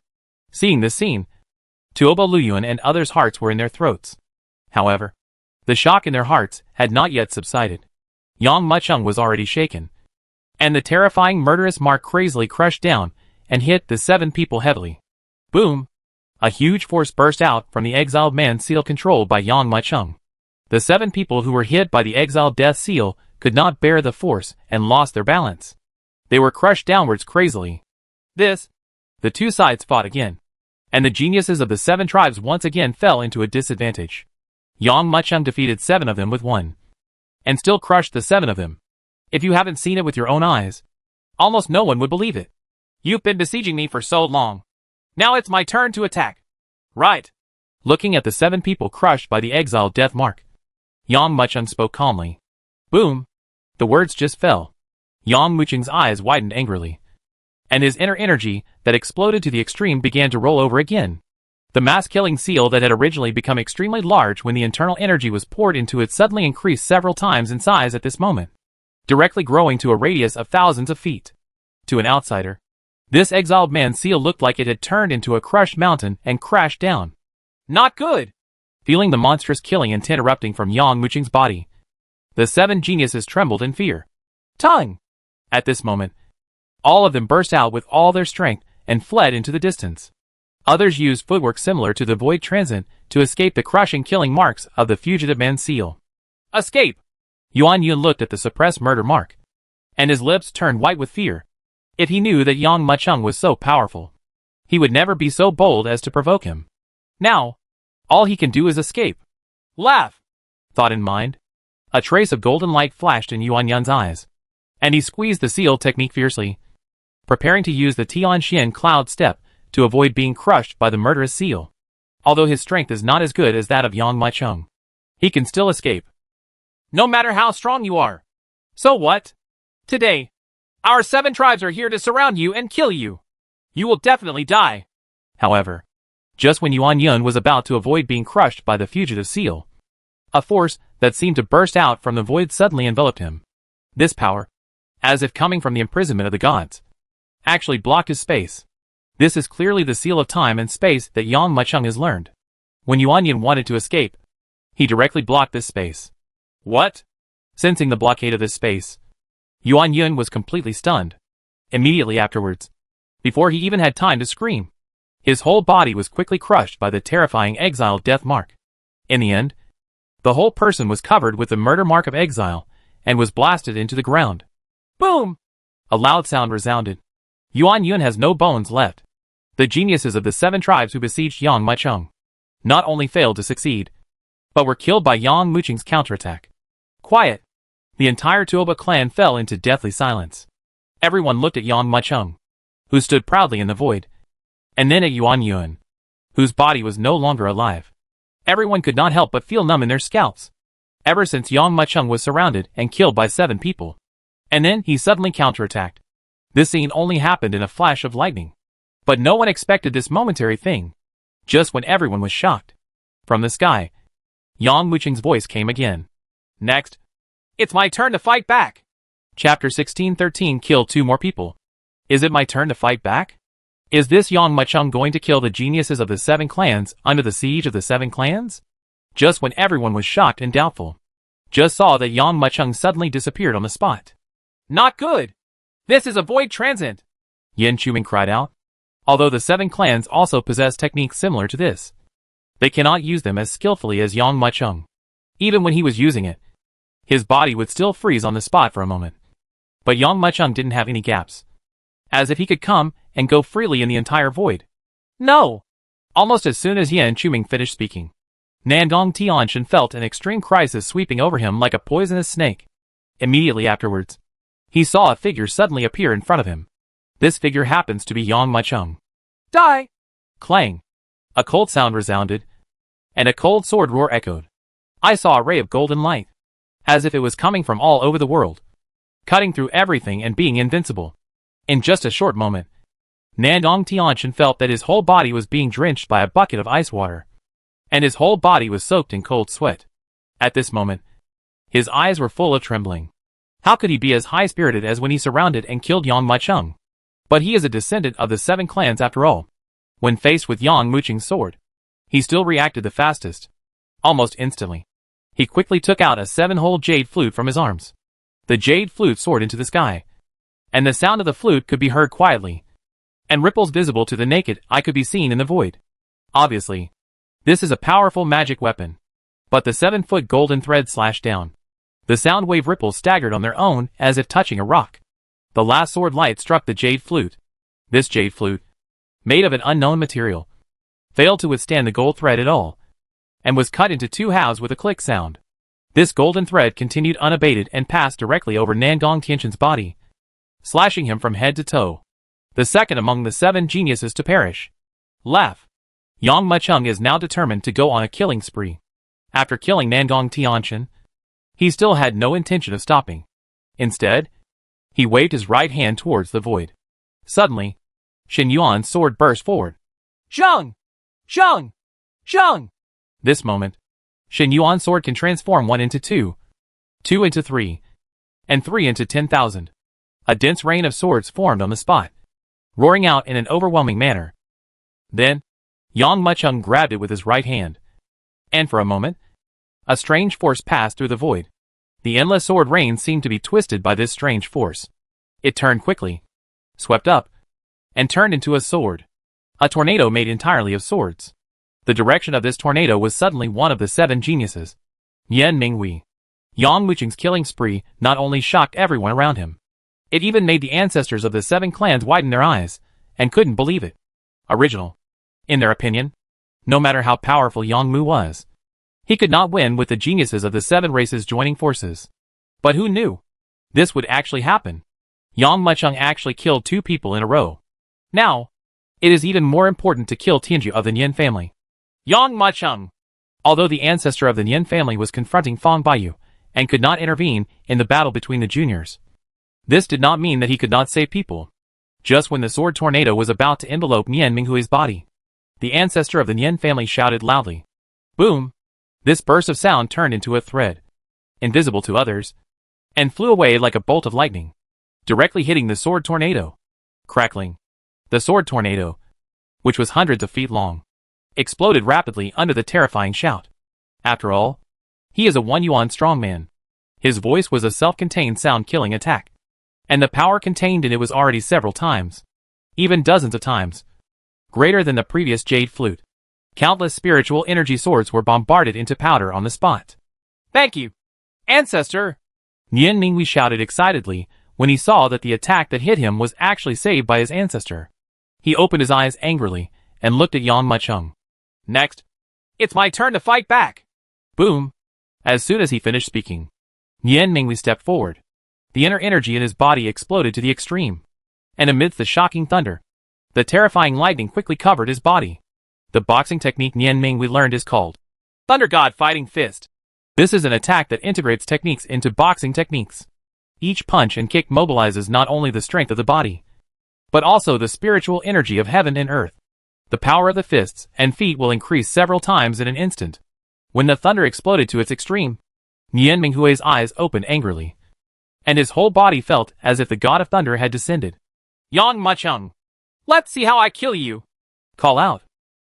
Seeing this scene, Tuoba Liuyun and others' hearts were in their throats. However, the shock in their hearts had not yet subsided. Yang Mucheng was already shaken, and the terrifying murderous mark crazily crushed down and hit the 7 people heavily. Boom! A huge force burst out from the exiled man seal controlled by Yang Mucheng. The 7 people who were hit by the exiled death seal could not bear the force and lost their balance. They were crushed downwards crazily. The 2 sides fought again, and the geniuses of the 7 tribes once again fell into a disadvantage. Yang Mucheng defeated 7 of them with 1, and still crushed the 7 of them. If you haven't seen it with your own eyes, almost no one would believe it. You've been besieging me for so long. Now it's my turn to attack. Right. Looking at the 7 people crushed by the exiled death mark, Yang Mucheng spoke calmly. Boom! The words just fell. Yang Mucheng's eyes widened angrily, and his inner energy that exploded to the extreme began to roll over again. The mass-killing seal that had originally become extremely large when the internal energy was poured into it suddenly increased several times in size at this moment, directly growing to a radius of thousands of feet. To an outsider, this exiled man seal looked like it had turned into a crushed mountain and crashed down. Not good! Feeling the monstrous killing intent erupting from Yang Mucheng's body, the 7 geniuses trembled in fear. Tongue! At this moment, all of them burst out with all their strength and fled into the distance. Others used footwork similar to the void transit to escape the crushing killing marks of the fugitive man seal. Escape! Yuan Yun looked at the suppressed murder mark, and his lips turned white with fear. If he knew that Yang Mucheng was so powerful, he would never be so bold as to provoke him. Now, all he can do is escape. Laugh! Thought in mind. A trace of golden light flashed in Yuan Yun's eyes, and he squeezed the seal technique fiercely, preparing to use the Tianxian cloud step to avoid being crushed by the murderous seal. Although his strength is not as good as that of Yang Mucheng, he can still escape. No matter how strong you are. So what? Today, our 7 tribes are here to surround you and kill you. You will definitely die. However, just when Yuan Yun was about to avoid being crushed by the fugitive seal, a force that seemed to burst out from the void suddenly enveloped him. This power, as if coming from the imprisonment of the gods, actually blocked his space. This is clearly the seal of time and space that Yang Mucheng has learned. When Yuan Yun wanted to escape, he directly blocked this space. What? Sensing the blockade of this space, Yuan Yun was completely stunned. Immediately afterwards, before he even had time to scream, his whole body was quickly crushed by the terrifying exile death mark. In the end, the whole person was covered with the murder mark of exile and was blasted into the ground. Boom! A loud sound resounded. Yuan Yun has no bones left. The geniuses of the 7 tribes who besieged Yang Mucheng not only failed to succeed, but were killed by Yang Mucheng's counterattack. Quiet! The entire Tuoba clan fell into deathly silence. Everyone looked at Yang Mucheng, who stood proudly in the void, and then at Yuan Yun, whose body was no longer alive. Everyone could not help but feel numb in their scalps. Ever since Yang Mucheng was surrounded and killed by 7 people, and then he suddenly counterattacked. This scene only happened in a flash of lightning. But no one expected this momentary thing. Just when everyone was shocked, from the sky, Yang Mucheng's voice came again. Next, it's my turn to fight back. Chapter 1613 Kill 2 more people. Is it my turn to fight back? Is this Yang Mucheng going to kill the geniuses of the 7 clans under the siege of the 7 clans? Just when everyone was shocked and doubtful, just saw that Yang Mucheng suddenly disappeared on the spot. Not good! This is a void transient! Yan Quming cried out. Although the 7 clans also possess techniques similar to this, they cannot use them as skillfully as Yang Mucheng. Even when he was using it, his body would still freeze on the spot for a moment. But Yang Mucheng didn't have any gaps, as if he could come and go freely in the entire void. No! Almost as soon as Yan Quming finished speaking, Nandong Tianshan felt an extreme crisis sweeping over him like a poisonous snake. Immediately afterwards, he saw a figure suddenly appear in front of him. This figure happens to be Yang Mucheng. Die! Clang! A cold sound resounded, and a cold sword roar echoed. I saw a ray of golden light, as if it was coming from all over the world, cutting through everything and being invincible. In just a short moment, Nandong Tianshan felt that his whole body was being drenched by a bucket of ice water, and his whole body was soaked in cold sweat. At this moment, his eyes were full of trembling. How could he be as high-spirited as when he surrounded and killed Yang Mucheng? But he is a descendant of the 7 clans after all. When faced with Yang Mucheng's sword, he still reacted the fastest. Almost instantly, he quickly took out a 7-hole jade flute from his arms. The jade flute soared into the sky, and the sound of the flute could be heard quietly, and ripples visible to the naked eye could be seen in the void. Obviously, this is a powerful magic weapon. But the 7-foot golden thread slashed down. The sound wave ripples staggered on their own as if touching a rock. The last sword light struck the jade flute. This jade flute, made of an unknown material, failed to withstand the gold thread at all, and was cut into 2 halves with a click sound. This golden thread continued unabated and passed directly over Nandong Tianshan's body, slashing him from head to toe. The second among the 7 geniuses to perish. Laugh. Yang Mucheng is now determined to go on a killing spree. After killing Nandong Tianshan, he still had no intention of stopping. Instead, he waved his right hand towards the void. Suddenly, Shen Yuan's sword burst forward. Zheng! Zheng! Zheng! This moment, Shen Yuan's sword can transform 1 into 2, 2 into 3, and 3 into 10,000. A dense rain of swords formed on the spot, roaring out in an overwhelming manner. Then, Yang Mucheng grabbed it with his right hand, and for a moment, a strange force passed through the void. The endless sword rain seemed to be twisted by this strange force. It turned quickly, swept up, and turned into a sword. A tornado made entirely of swords. The direction of this tornado was suddenly one of the 7 geniuses, Yan Minghui. Yang Mucheng's killing spree not only shocked everyone around him, it even made the ancestors of the 7 clans widen their eyes, and couldn't believe it. Original. In their opinion, no matter how powerful Yang Mu was, he could not win with the geniuses of the 7 races joining forces. But who knew this would actually happen? Yang Mucheng actually killed 2 people in a row. Now, it is even more important to kill Tianju of the Nian family. Yang Mucheng. Although the ancestor of the Nian family was confronting Fang Baiyu, and could not intervene in the battle between the juniors, this did not mean that he could not save people. Just when the sword tornado was about to envelope Nian Minghui's body, the ancestor of the Nian family shouted loudly. Boom! This burst of sound turned into a thread, invisible to others, and flew away like a bolt of lightning, directly hitting the sword tornado. Crackling. The sword tornado, which was hundreds of feet long, exploded rapidly under the terrifying shout. After all, he is a 1 yuan strong man. His voice was a self-contained sound-killing attack, and the power contained in it was already several times, even dozens of times, greater than the previous jade flute. Countless spiritual energy swords were bombarded into powder on the spot. Thank you, Ancestor! Nian Minghui shouted excitedly when he saw that the attack that hit him was actually saved by his ancestor. He opened his eyes angrily and looked at Yang Mucheng. Next, it's my turn to fight back. Boom! As soon as he finished speaking, Nian Minghui stepped forward. The inner energy in his body exploded to the extreme, and amidst the shocking thunder, the terrifying lightning quickly covered his body. The boxing technique Nian Minghui learned is called Thunder God Fighting Fist. This is an attack that integrates techniques into boxing techniques. Each punch and kick mobilizes not only the strength of the body, but also the spiritual energy of heaven and earth. The power of the fists and feet will increase several times in an instant. When the thunder exploded to its extreme, Nian Minghui's eyes opened angrily, and his whole body felt as if the god of thunder had descended. Yang Mucheng, let's see how I kill you. Call out.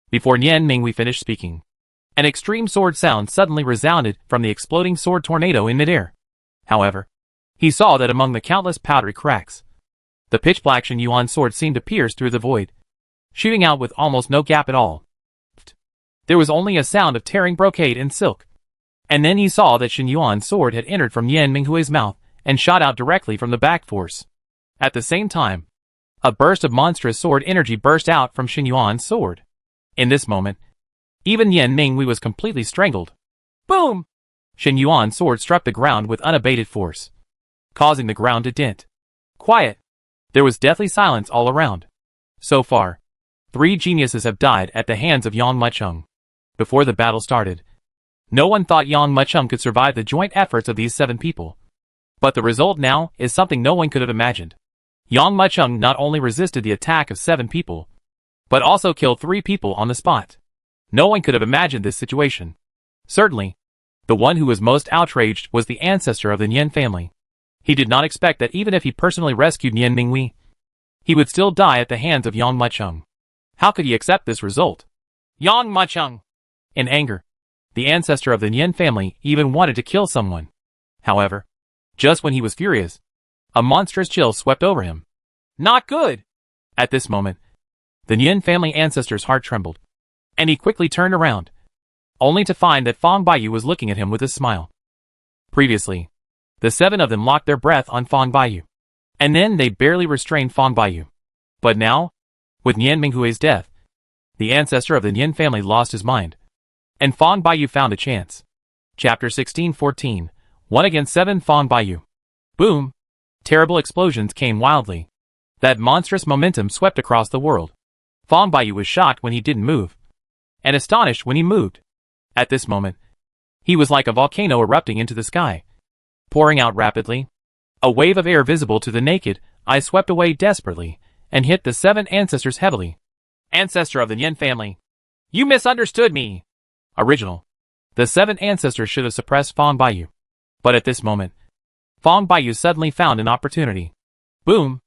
Before Nian Minghui finished speaking, an extreme sword sound suddenly resounded from the exploding sword tornado in midair. However, he saw that among the countless powdery cracks, the pitch-black Shen Yuan sword seemed to pierce through the void, shooting out with almost no gap at all. There was only a sound of tearing brocade and silk. And then he saw that Shen Yuan's sword had entered from Nian Minghui's mouth and shot out directly from the back force. At the same time, a burst of monstrous sword energy burst out from Shen Yuan's sword. In this moment, even Nian Minghui was completely strangled. Boom! Shen Yuan's sword struck the ground with unabated force, causing the ground to dent. Quiet. There was deathly silence all around. So far, 3 geniuses have died at the hands of Yang Mucheng. Before the battle started, no one thought Yang Mucheng could survive the joint efforts of these 7 people. But the result now is something no one could have imagined. Yang Mucheng not only resisted the attack of 7 people, but also killed 3 people on the spot. No one could have imagined this situation. Certainly, the one who was most outraged was the ancestor of the Nian family. He did not expect that even if he personally rescued Nian Minghui, he would still die at the hands of Yang Mucheng. How could he accept this result? Yang Mucheng. In anger, the ancestor of the Nian family even wanted to kill someone. However, just when he was furious, a monstrous chill swept over him. Not good! At this moment, the Nian family ancestor's heart trembled, and he quickly turned around, only to find that Fang Baiyu was looking at him with a smile. Previously, the 7 of them locked their breath on Fang Baiyu, and then they barely restrained Fang Baiyu. But now, with Nian Minghui's death, the ancestor of the Nian family lost his mind, and Fang Baiyu found a chance. Chapter 16:14. 1 against 7. Fang Baiyu. Boom! Terrible explosions came wildly. That monstrous momentum swept across the world. Fang Baiyu was shocked when he didn't move, and astonished when he moved. At this moment, he was like a volcano erupting into the sky, pouring out rapidly. A wave of air visible to the naked eye swept away desperately, and hit the 7 ancestors heavily. Ancestor of the Nian family, you misunderstood me. Original. The 7 ancestors should have suppressed Fang Baiyu. But at this moment, Fang Baiyu suddenly found an opportunity. Boom!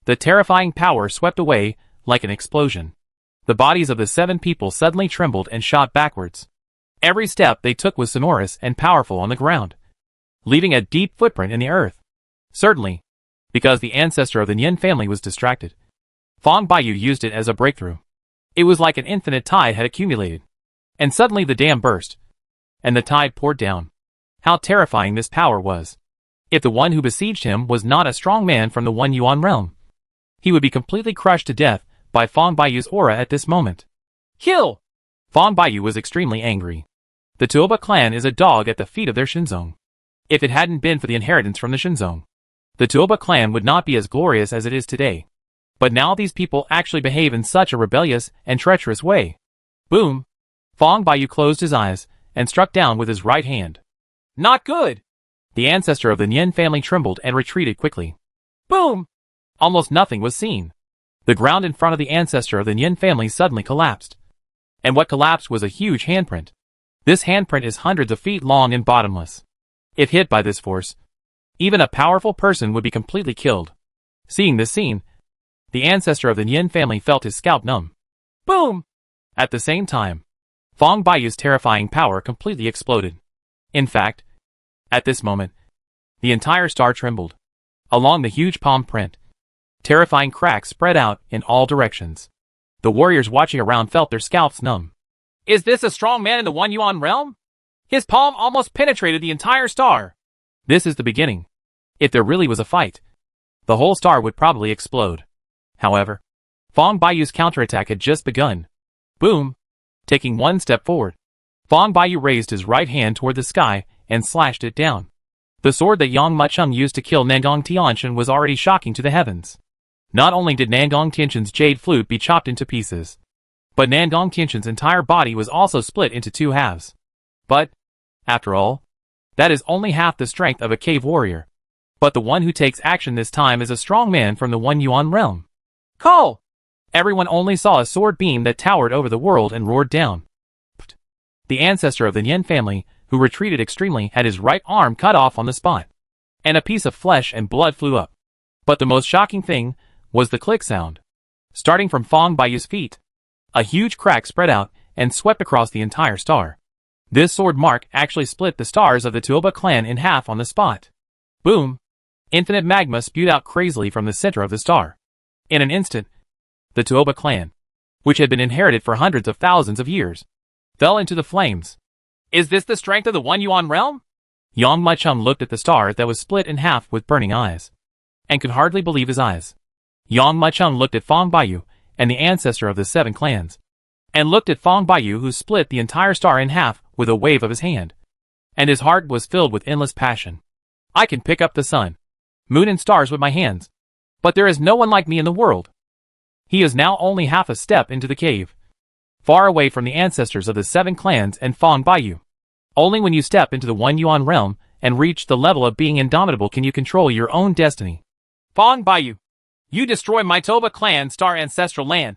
The terrifying power swept away like an explosion. The bodies of the 7 people suddenly trembled and shot backwards. Every step they took was sonorous and powerful on the ground, leaving a deep footprint in the earth. Certainly, because the ancestor of the Nian family was distracted, Fang Baiyu used it as a breakthrough. It was like an infinite tide had accumulated, and suddenly the dam burst, and the tide poured down. how terrifying this power was. If the one who besieged him was not a strong man from the One Yuan realm, he would be completely crushed to death by Fong Baiju's aura at this moment. Kill! Fong Baiju was extremely angry. The Tuoba clan is a dog at the feet of their Shinzong. If it hadn't been for the inheritance from the Shinzong, the Tuoba clan would not be as glorious as it is today. But now these people actually behave in such a rebellious and treacherous way. Boom! Fong Baiju closed his eyes and struck down with his right hand. Not good! The ancestor of the Nian family trembled and retreated quickly. Boom! Almost nothing was seen. The ground in front of the ancestor of the Nian family suddenly collapsed. And what collapsed was a huge handprint. This handprint is hundreds of feet long and bottomless. If hit by this force, even a powerful person would be completely killed. Seeing this scene, the ancestor of the Nian family felt his scalp numb. Boom! At the same time, Fong Baiju's terrifying power completely exploded. In fact, at this moment, the entire star trembled. Along the huge palm print, terrifying cracks spread out in all directions. The warriors watching around felt their scalps numb. Is this a strong man in the One Yuan realm? His palm almost penetrated the entire star. This is the beginning. If there really was a fight, the whole star would probably explode. However, Fong Baiju's counterattack had just begun. Boom! Taking one step forward, Fong Baiju raised his right hand toward the sky and slashed it down. The sword that Yang Mucheng used to kill Nangong Tianshan was already shocking to the heavens. Not only did Nangong Tianshan's jade flute be chopped into pieces, but Nangong Tianshan's entire body was also split into two halves. But, after all, that is only half the strength of a cave warrior. But the one who takes action this time is a strong man from the One Yuan realm. Call! Everyone only saw a sword beam that towered over the world and roared down. The ancestor of the Nian family, who retreated extremely, had his right arm cut off on the spot, and a piece of flesh and blood flew up. But the most shocking thing was the click sound. Starting from Fong Baiju's feet, a huge crack spread out and swept across the entire star. This sword mark actually split the stars of the Tuoba clan in half on the spot. Boom! Infinite magma spewed out crazily from the center of the star. In an instant, the Tuoba clan, which had been inherited for hundreds of thousands of years, fell into the flames. Is this the strength of the One Yuan realm? Yang Mucheng looked at the star that was split in half with burning eyes, and could hardly believe his eyes. Yang Mucheng looked at Fong Baiju and the ancestor of the 7 clans, and looked at Fong Baiju, who split the entire star in half with a wave of his hand. And his heart was filled with endless passion. I can pick up the sun, moon and stars with my hands, but there is no one like me in the world. He is now only half a step into the cave, far away from the ancestors of the 7 clans and Fong Baiju. Only when you step into the One Yuan realm and reach the level of being indomitable can you control your own destiny. Fong Baiju, you destroy my Tuoba clan star ancestral land.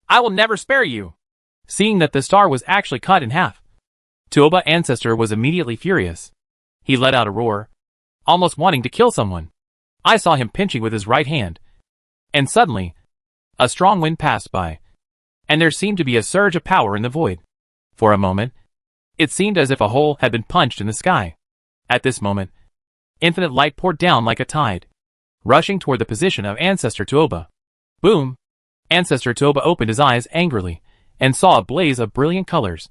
I will never spare you. Seeing that the star was actually cut in half, Tuoba ancestor was immediately furious. He let out a roar, almost wanting to kill someone. I saw him pinching with his right hand, and suddenly, a strong wind passed by, and there seemed to be a surge of power in the void. For a moment, it seemed as if a hole had been punched in the sky. At this moment, infinite light poured down like a tide, rushing toward the position of Ancestor Tuoba. Boom! Ancestor Tuoba opened his eyes angrily, and saw a blaze of brilliant colors,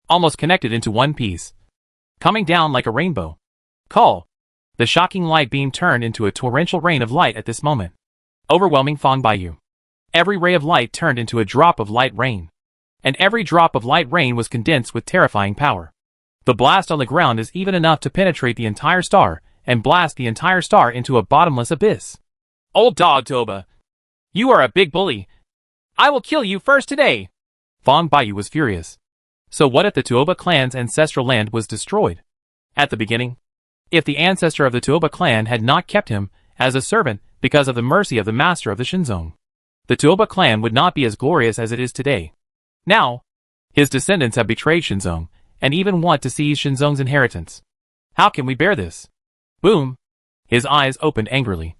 almost connected into one piece, coming down like a rainbow. Call! The shocking light beam turned into a torrential rain of light at this moment, overwhelming Fong Baiju. Every ray of light turned into a drop of light rain, and every drop of light rain was condensed with terrifying power. The blast on the ground is even enough to penetrate the entire star and blast the entire star into a bottomless abyss. Old dog Tuoba, you are a big bully. I will kill you first today. Fong Baiju was furious. So what if the Tuoba clan's ancestral land was destroyed? At the beginning, if the ancestor of the Tuoba clan had not kept him as a servant because of the mercy of the master of the Shinzong, the Tuoba clan would not be as glorious as it is today. Now, his descendants have betrayed Shinzong, and even want to seize Shinzong's inheritance. How can we bear this? Boom! His eyes opened angrily,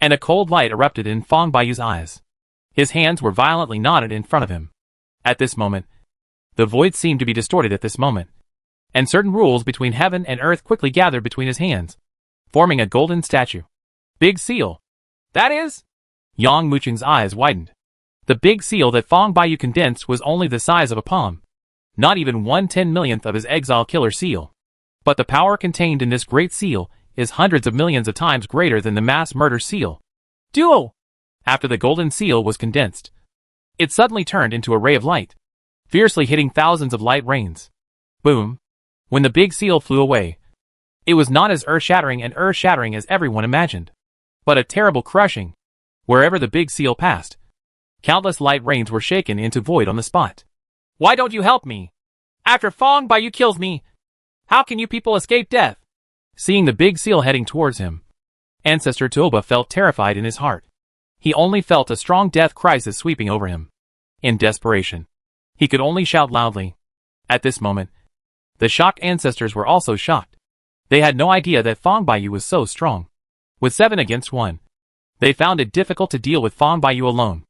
and a cold light erupted in Fong Baiju's eyes. His hands were violently knotted in front of him. At this moment, the void seemed to be distorted at this moment, and certain rules between heaven and earth quickly gathered between his hands, forming a golden statue. Big seal. That is? Yang Mucheng's eyes widened. The big seal that Fong Baiju condensed was only the size of a palm, not even 1/10 millionth of his exile killer seal. But the power contained in this great seal is hundreds of millions of times greater than the mass murder seal. Duo! After the golden seal was condensed, it suddenly turned into a ray of light, fiercely hitting thousands of light rains. Boom! When the big seal flew away, it was not as earth-shattering as everyone imagined, but a terrible crushing. Wherever the big seal passed, countless light rains were shaken into void on the spot. Why don't you help me? After Fong Baiyu kills me, how can you people escape death? Seeing the big seal heading towards him, Ancestor Tuoba felt terrified in his heart. He only felt a strong death crisis sweeping over him. In desperation, he could only shout loudly. At this moment, the shocked ancestors were also shocked. They had no idea that Fong Baiyu was so strong. With 7 against 1, they found it difficult to deal with Fong Baiyu alone.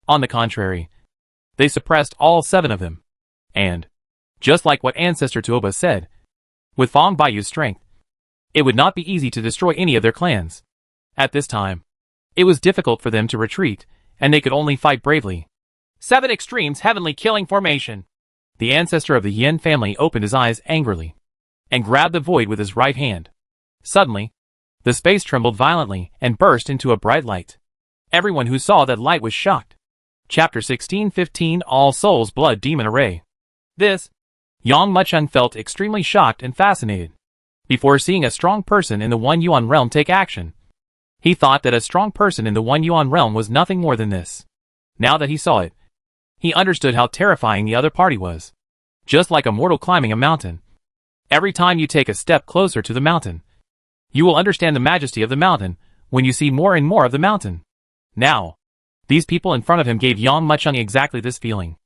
On the contrary, they suppressed all 7 of them. And, just like what Ancestor Tuoba said, with Fong Baiyu's strength, it would not be easy to destroy any of their clans. At this time, it was difficult for them to retreat, and they could only fight bravely. 7 extremes heavenly killing formation. The ancestor of the Yin family opened his eyes angrily, and grabbed the void with his right hand. Suddenly, the space trembled violently and burst into a bright light. Everyone who saw that light was shocked. Chapter 16:15 All Souls Blood Demon Array. This, Yang Mucheng felt extremely shocked and fascinated. Before seeing a strong person in the One Yuan realm take action, he thought that a strong person in the One Yuan realm was nothing more than this. Now that he saw it, he understood how terrifying the other party was. Just like a mortal climbing a mountain. Every time you take a step closer to the mountain, you will understand the majesty of the mountain when you see more and more of the mountain. Now, these people in front of him gave Yang Mucheng exactly this feeling.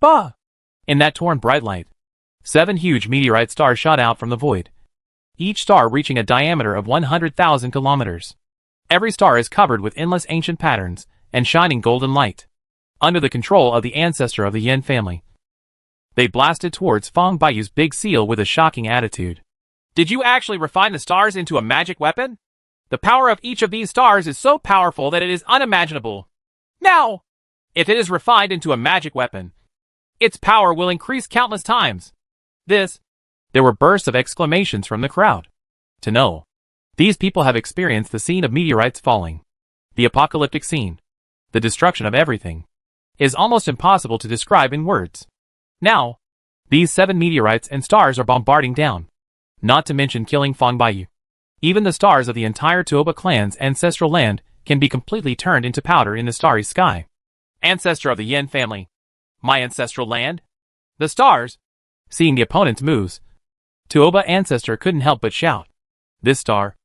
Bah! In that torn bright light, 7 huge meteorite stars shot out from the void, each star reaching a diameter of 100,000 kilometers. Every star is covered with endless ancient patterns and shining golden light. Under the control of the ancestor of the Yin family, they blasted towards Fong Baiyu's big seal with a shocking attitude. Did you actually refine the stars into a magic weapon? The power of each of these stars is so powerful that it is unimaginable. Now, if it is refined into a magic weapon, its power will increase countless times. There were bursts of exclamations from the crowd. To know, these people have experienced the scene of meteorites falling. The apocalyptic scene, the destruction of everything, is almost impossible to describe in words. Now, these 7 meteorites and stars are bombarding down, not to mention killing Fong Baiyu. Even the stars of the entire Tuoba clan's ancestral land can be completely turned into powder in the starry sky. Ancestor of the Yin family. My ancestral land? The stars? Seeing the opponent's moves, Tuoba ancestor couldn't help but shout. This star,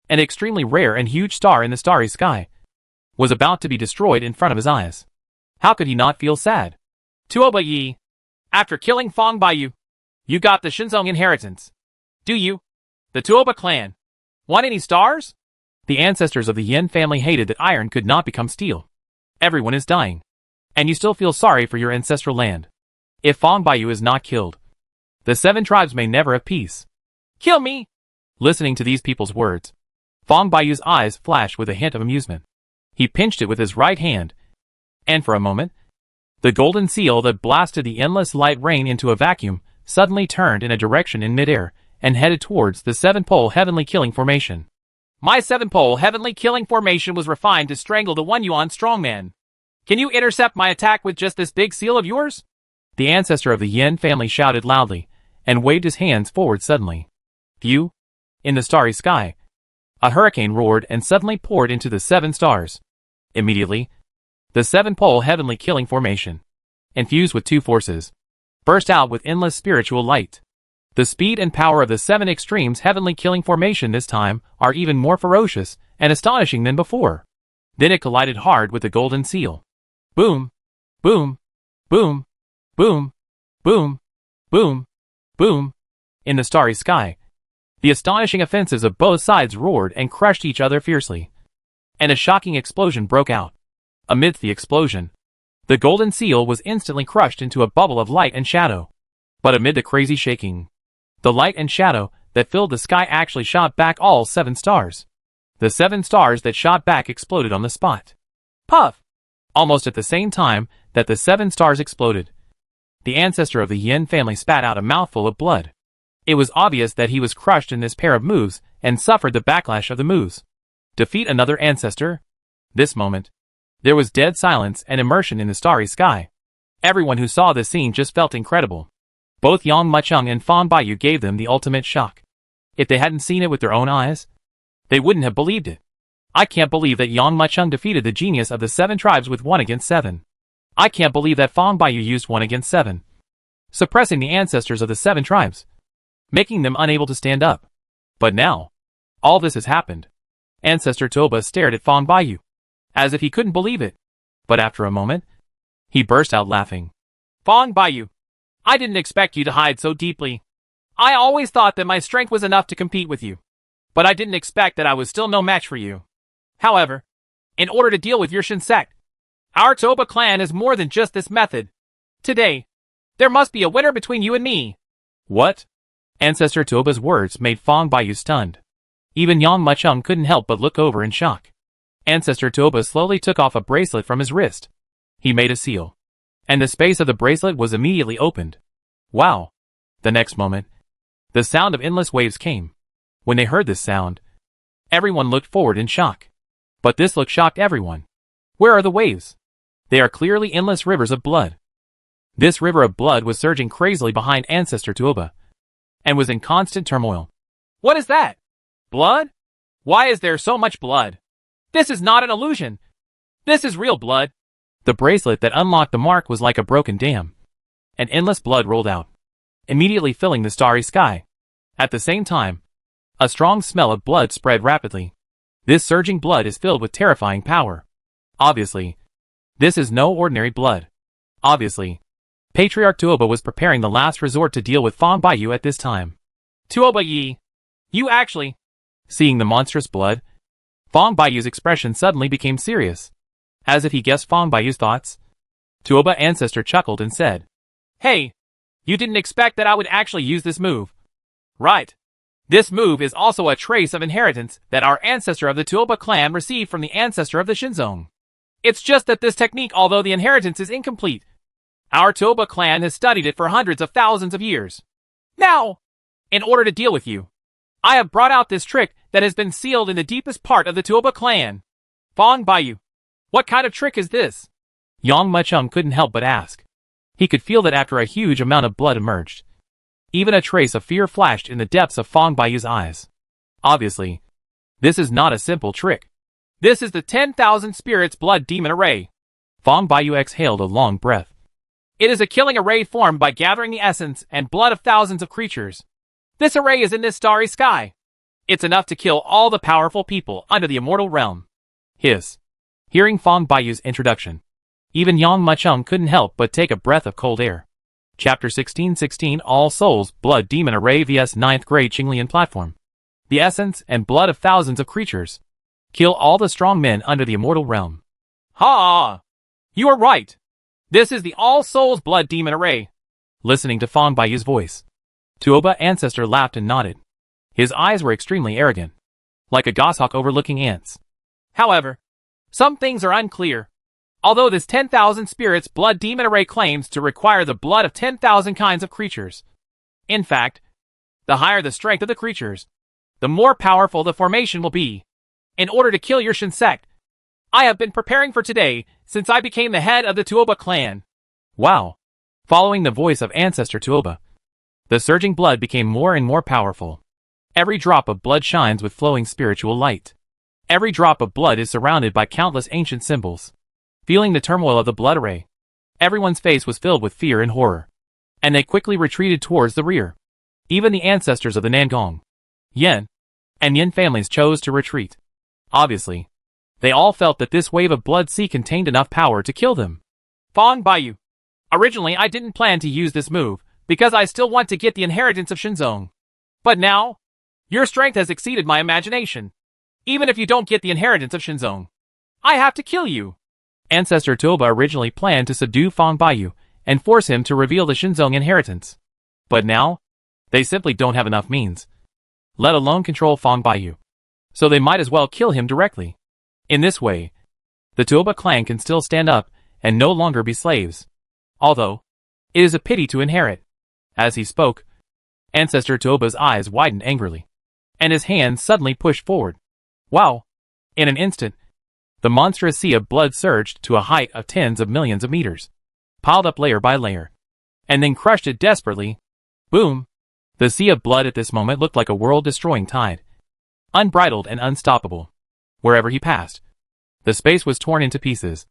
an extremely rare and huge star in the starry sky, was about to be destroyed in front of his eyes. How could he not feel sad? Tuoba Yi, after killing Fong Baiyu, you got the Shinzong inheritance. Do you, the Tuoba clan, want any stars? The ancestors of the Yin family hated that iron could not become steel. Everyone is dying, and you still feel sorry for your ancestral land. If Fong Baiyu is not killed, the 7 tribes may never have peace. Kill me! Listening to these people's words, Fong Baiyu's eyes flashed with a hint of amusement. He pinched it with his right hand, and for a moment, the golden seal that blasted the endless light rain into a vacuum suddenly turned in a direction in midair and headed towards the 7-pole heavenly killing formation. My 7-pole heavenly killing formation was refined to strangle the One Yuan strongman. Can you intercept my attack with just this big seal of yours? The ancestor of the Yin family shouted loudly and waved his hands forward suddenly. Phew! In the starry sky, a hurricane roared and suddenly poured into the 7 stars. Immediately, the 7-pole heavenly killing formation, infused with 2 forces, burst out with endless spiritual light. The speed and power of the 7 extremes heavenly killing formation this time are even more ferocious and astonishing than before. Then it collided hard with the golden seal. Boom! Boom! Boom! Boom! Boom! Boom! Boom! In the starry sky, the astonishing offensives of both sides roared and crushed each other fiercely. And a shocking explosion broke out. Amidst the explosion, the golden seal was instantly crushed into a bubble of light and shadow. But amid the crazy shaking, the light and shadow that filled the sky actually shot back all 7 stars. The 7 stars that shot back exploded on the spot. Puff! Almost at the same time that the 7 stars exploded, the ancestor of the Yin family spat out a mouthful of blood. It was obvious that he was crushed in this pair of moves and suffered the backlash of the moves. Defeat another ancestor? This moment, there was dead silence and immersion in the starry sky. Everyone who saw this scene just felt incredible. Both Yang Mucheng and Fan Baiyu gave them the ultimate shock. If they hadn't seen it with their own eyes, they wouldn't have believed it. I can't believe that Yang Mucheng defeated the genius of the 7 tribes with 1 against 7. I can't believe that Fan Baiyu used 1 against 7, suppressing the ancestors of the 7 tribes, making them unable to stand up. But now, all this has happened. Ancestor Toba stared at Fan Baiyu, as if he couldn't believe it. But after a moment, he burst out laughing. Fan Baiyu, I didn't expect you to hide so deeply. I always thought that my strength was enough to compete with you, but I didn't expect that I was still no match for you. However, in order to deal with your Shin sect, our Toba clan is more than just this method. Today, there must be a winner between you and me. What? Ancestor Toba's words made Fan Baiyu stunned. Even Yang Mucheng couldn't help but look over in shock. Ancestor Toba slowly took off a bracelet from his wrist. He made a seal, and the space of the bracelet was immediately opened. Wow! The next moment, the sound of endless waves came. When they heard this sound, everyone looked forward in shock. But this look shocked everyone. Where are the waves? They are clearly endless rivers of blood. This river of blood was surging crazily behind Ancestor Toba, and was in constant turmoil. What is that? Blood? Why is there so much blood? This is not an illusion. This is real blood. The bracelet that unlocked the mark was like a broken dam, and endless blood rolled out, immediately filling the starry sky. At the same time, a strong smell of blood spread rapidly. This surging blood is filled with terrifying power. Obviously, this is no ordinary blood. Obviously, Patriarch Tuoba was preparing the last resort to deal with Fan Baiyu at this time. Tuoba Yi, you actually... Seeing the monstrous blood, Fan Baiyu's expression suddenly became serious. As if he guessed Fan Baiyu's thoughts, Tuoba Ancestor chuckled and said, Hey, you didn't expect that I would actually use this move. Right. This move is also a trace of inheritance that our ancestor of the Tuoba clan received from the ancestor of the Shinzong. It's just that this technique, although the inheritance is incomplete, our Tuoba clan has studied it for hundreds of thousands of years. Now, in order to deal with you, I have brought out this trick that has been sealed in the deepest part of the Tuoba clan. Fan Baiyu, what kind of trick is this? Yang Mucheng couldn't help but ask. He could feel that after a huge amount of blood emerged, even a trace of fear flashed in the depths of Fan Baiyu's eyes. Obviously, this is not a simple trick. This is the 10,000 Spirits Blood Demon Array. Fan Baiyu exhaled a long breath. It is a killing array formed by gathering the essence and blood of thousands of creatures. This array is in this starry sky. It's enough to kill all the powerful people under the immortal realm. Hiss. Hearing Fan Baiyu's introduction, even Yang Mucheng couldn't help but take a breath of cold air. Chapter 1616 All Souls Blood Demon Array vs 9th Grade Qinglian Platform. The essence and blood of thousands of creatures. Kill all the strong men under the immortal realm. Ha! You are right. This is the All Souls Blood Demon Array. Listening to Fan Baiyu's voice, Tuoba Ancestor laughed and nodded. His eyes were extremely arrogant, like a goshawk overlooking ants. However, some things are unclear. Although this 10,000 Spirits Blood Demon Array claims to require the blood of 10,000 kinds of creatures. In fact, the higher the strength of the creatures, the more powerful the formation will be. In order to kill your Shin sect, I have been preparing for today since I became the head of the Tuoba clan. Wow! Following the voice of Ancestor Tuoba, the surging blood became more and more powerful. Every drop of blood shines with flowing spiritual light. Every drop of blood is surrounded by countless ancient symbols. Feeling the turmoil of the blood array, everyone's face was filled with fear and horror, and they quickly retreated towards the rear. Even the ancestors of the Nangong, Yan, and Yin families chose to retreat. Obviously, they all felt that this wave of blood sea contained enough power to kill them. Fan Baiyu, originally I didn't plan to use this move because I still want to get the inheritance of Shinzong. But now, your strength has exceeded my imagination. Even if you don't get the inheritance of Shinzong, I have to kill you. Ancestor Toba originally planned to subdue Fan Baiyu and force him to reveal the Shinzong inheritance. But now, they simply don't have enough means, let alone control Fan Baiyu. So they might as well kill him directly. In this way, the Toba clan can still stand up and no longer be slaves. Although, it is a pity to inherit. As he spoke, Ancestor Tuoba's eyes widened angrily, and his hand suddenly pushed forward. Wow! In an instant, the monstrous sea of blood surged to a height of tens of millions of meters, piled up layer by layer, and then crushed it desperately. Boom! The sea of blood at this moment looked like a world-destroying tide, unbridled and unstoppable. Wherever he passed, the space was torn into pieces,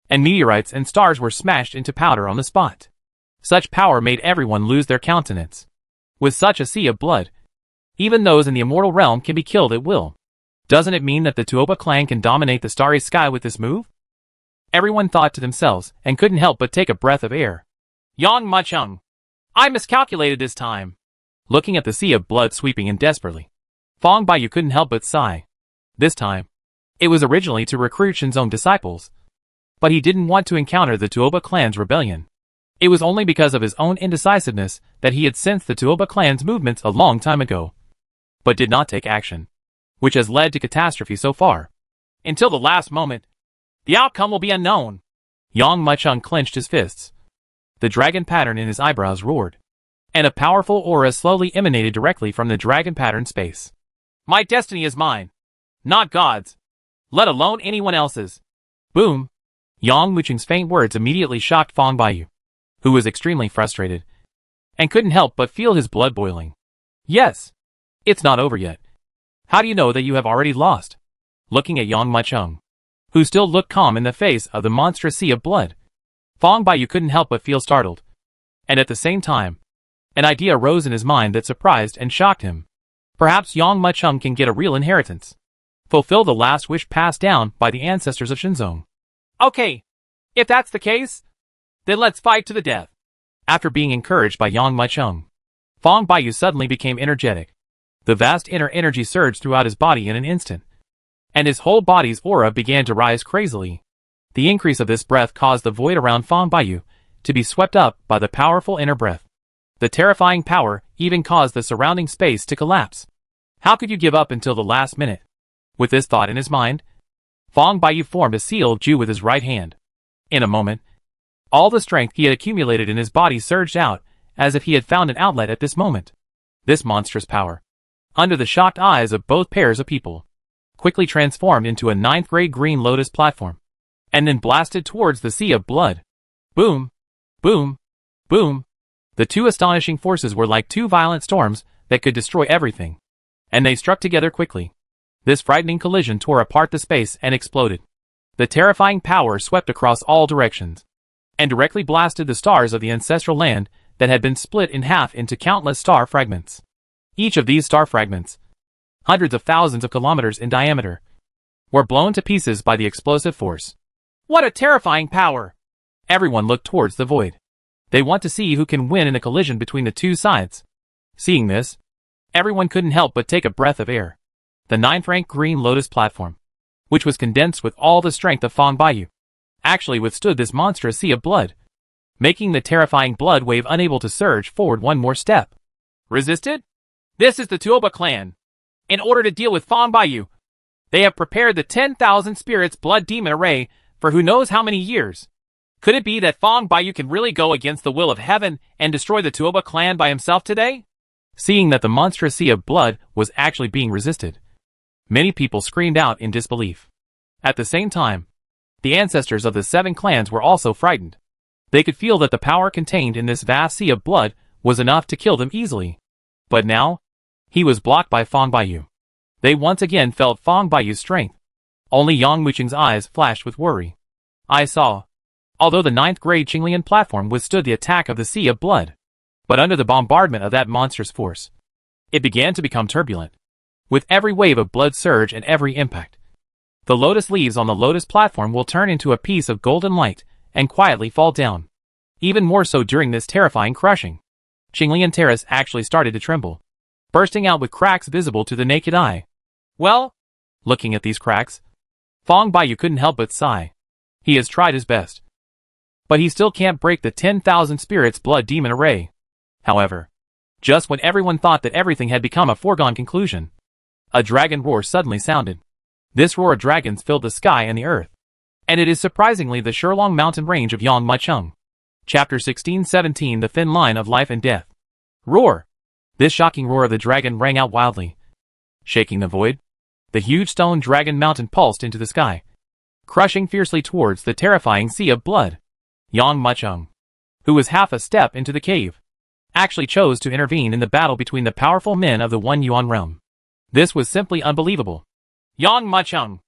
and meteorites and stars were smashed into powder on the spot. Such power made everyone lose their countenance. With such a sea of blood, even those in the immortal realm can be killed at will. Doesn't it mean that the Tuoba clan can dominate the starry sky with this move? Everyone thought to themselves and couldn't help but take a breath of air. Yang Muchung. I miscalculated this time. Looking at the sea of blood sweeping in desperately, Fong Baiyu couldn't help but sigh. This time, it was originally to recruit Shinzong disciples, but he didn't want to encounter the Tuoba clan's rebellion. It was only because of his own indecisiveness that he had sensed the Tuoba clan's movements a long time ago, but did not take action, which has led to catastrophe so far. Until the last moment, the outcome will be unknown. Yang Muchung clenched his fists. The dragon pattern in his eyebrows roared, and a powerful aura slowly emanated directly from the dragon pattern space. My destiny is mine, not God's, let alone anyone else's. Boom! Yang Muchung's faint words immediately shocked Fong Baiyu, who was extremely frustrated, and couldn't help but feel his blood boiling. Yes, it's not over yet. How do you know that you have already lost? Looking at Yang Muchung, who still looked calm in the face of the monstrous sea of blood, Fong Baiyu couldn't help but feel startled. And at the same time, an idea arose in his mind that surprised and shocked him. Perhaps Yang Muchung can get a real inheritance. Fulfill the last wish passed down by the ancestors of Shinzong. Okay, if that's the case, then let's fight to the death. After being encouraged by Yang Muchung, Fong Baiyu suddenly became energetic. The vast inner energy surged throughout his body in an instant, and his whole body's aura began to rise crazily. The increase of this breath caused the void around Fong Baiyu to be swept up by the powerful inner breath. The terrifying power even caused the surrounding space to collapse. How could you give up until the last minute? With this thought in his mind, Fong Baiyu formed a sealed Ju with his right hand. In a moment, all the strength he had accumulated in his body surged out, as if he had found an outlet at this moment. This monstrous power, under the shocked eyes of both pairs of people, quickly transformed into a 9th-grade green lotus platform, and then blasted towards the sea of blood. Boom! Boom! Boom! The two astonishing forces were like two violent storms that could destroy everything, and they struck together quickly. This frightening collision tore apart the space and exploded. The terrifying power swept across all directions, and directly blasted the stars of the ancestral land that had been split in half into countless star fragments. Each of these star fragments, hundreds of thousands of kilometers in diameter, were blown to pieces by the explosive force. What a terrifying power! Everyone looked towards the void. They want to see who can win in a collision between the two sides. Seeing this, everyone couldn't help but take a breath of air. The 9th-rank green lotus platform, which was condensed with all the strength of Fong Baiyu, actually withstood this monstrous sea of blood, making the terrifying blood wave unable to surge forward one more step. Resisted? This is the Tuoba clan. In order to deal with Fong Baiyu, they have prepared the 10,000 spirits blood demon array for who knows how many years. Could it be that Fong Baiyu can really go against the will of heaven and destroy the Tuoba clan by himself today? Seeing that the monstrous sea of blood was actually being resisted, many people screamed out in disbelief. At the same time, the ancestors of the 7 clans were also frightened. They could feel that the power contained in this vast sea of blood was enough to kill them easily. But now, he was blocked by Fong Baiyu. They once again felt Fong Baiyu's strength. Only Yang Muchung's eyes flashed with worry. I saw. Although the 9th-grade Qinglian platform withstood the attack of the sea of blood, but under the bombardment of that monstrous force, it began to become turbulent. With every wave of blood surge and every impact, the lotus leaves on the lotus platform will turn into a piece of golden light and quietly fall down. Even more so during this terrifying crushing. Qinglian Terrace actually started to tremble, bursting out with cracks visible to the naked eye. Well, looking at these cracks, Fong Baiyu couldn't help but sigh. He has tried his best, but he still can't break the 10,000 spirits blood demon array. However, just when everyone thought that everything had become a foregone conclusion, a dragon roar suddenly sounded. This roar of dragons filled the sky and the earth, and it is surprisingly the Shurlong mountain range of Yang Muchung. Chapter 16-17 The Thin Line of Life and Death. Roar! This shocking roar of the dragon rang out wildly, shaking the void. The huge stone dragon mountain pulsed into the sky, crushing fiercely towards the terrifying sea of blood. Yang Mucheng, who was half a step into the cave, actually chose to intervene in the battle between the powerful men of the One Yuan realm. This was simply unbelievable. Yang Mucheng,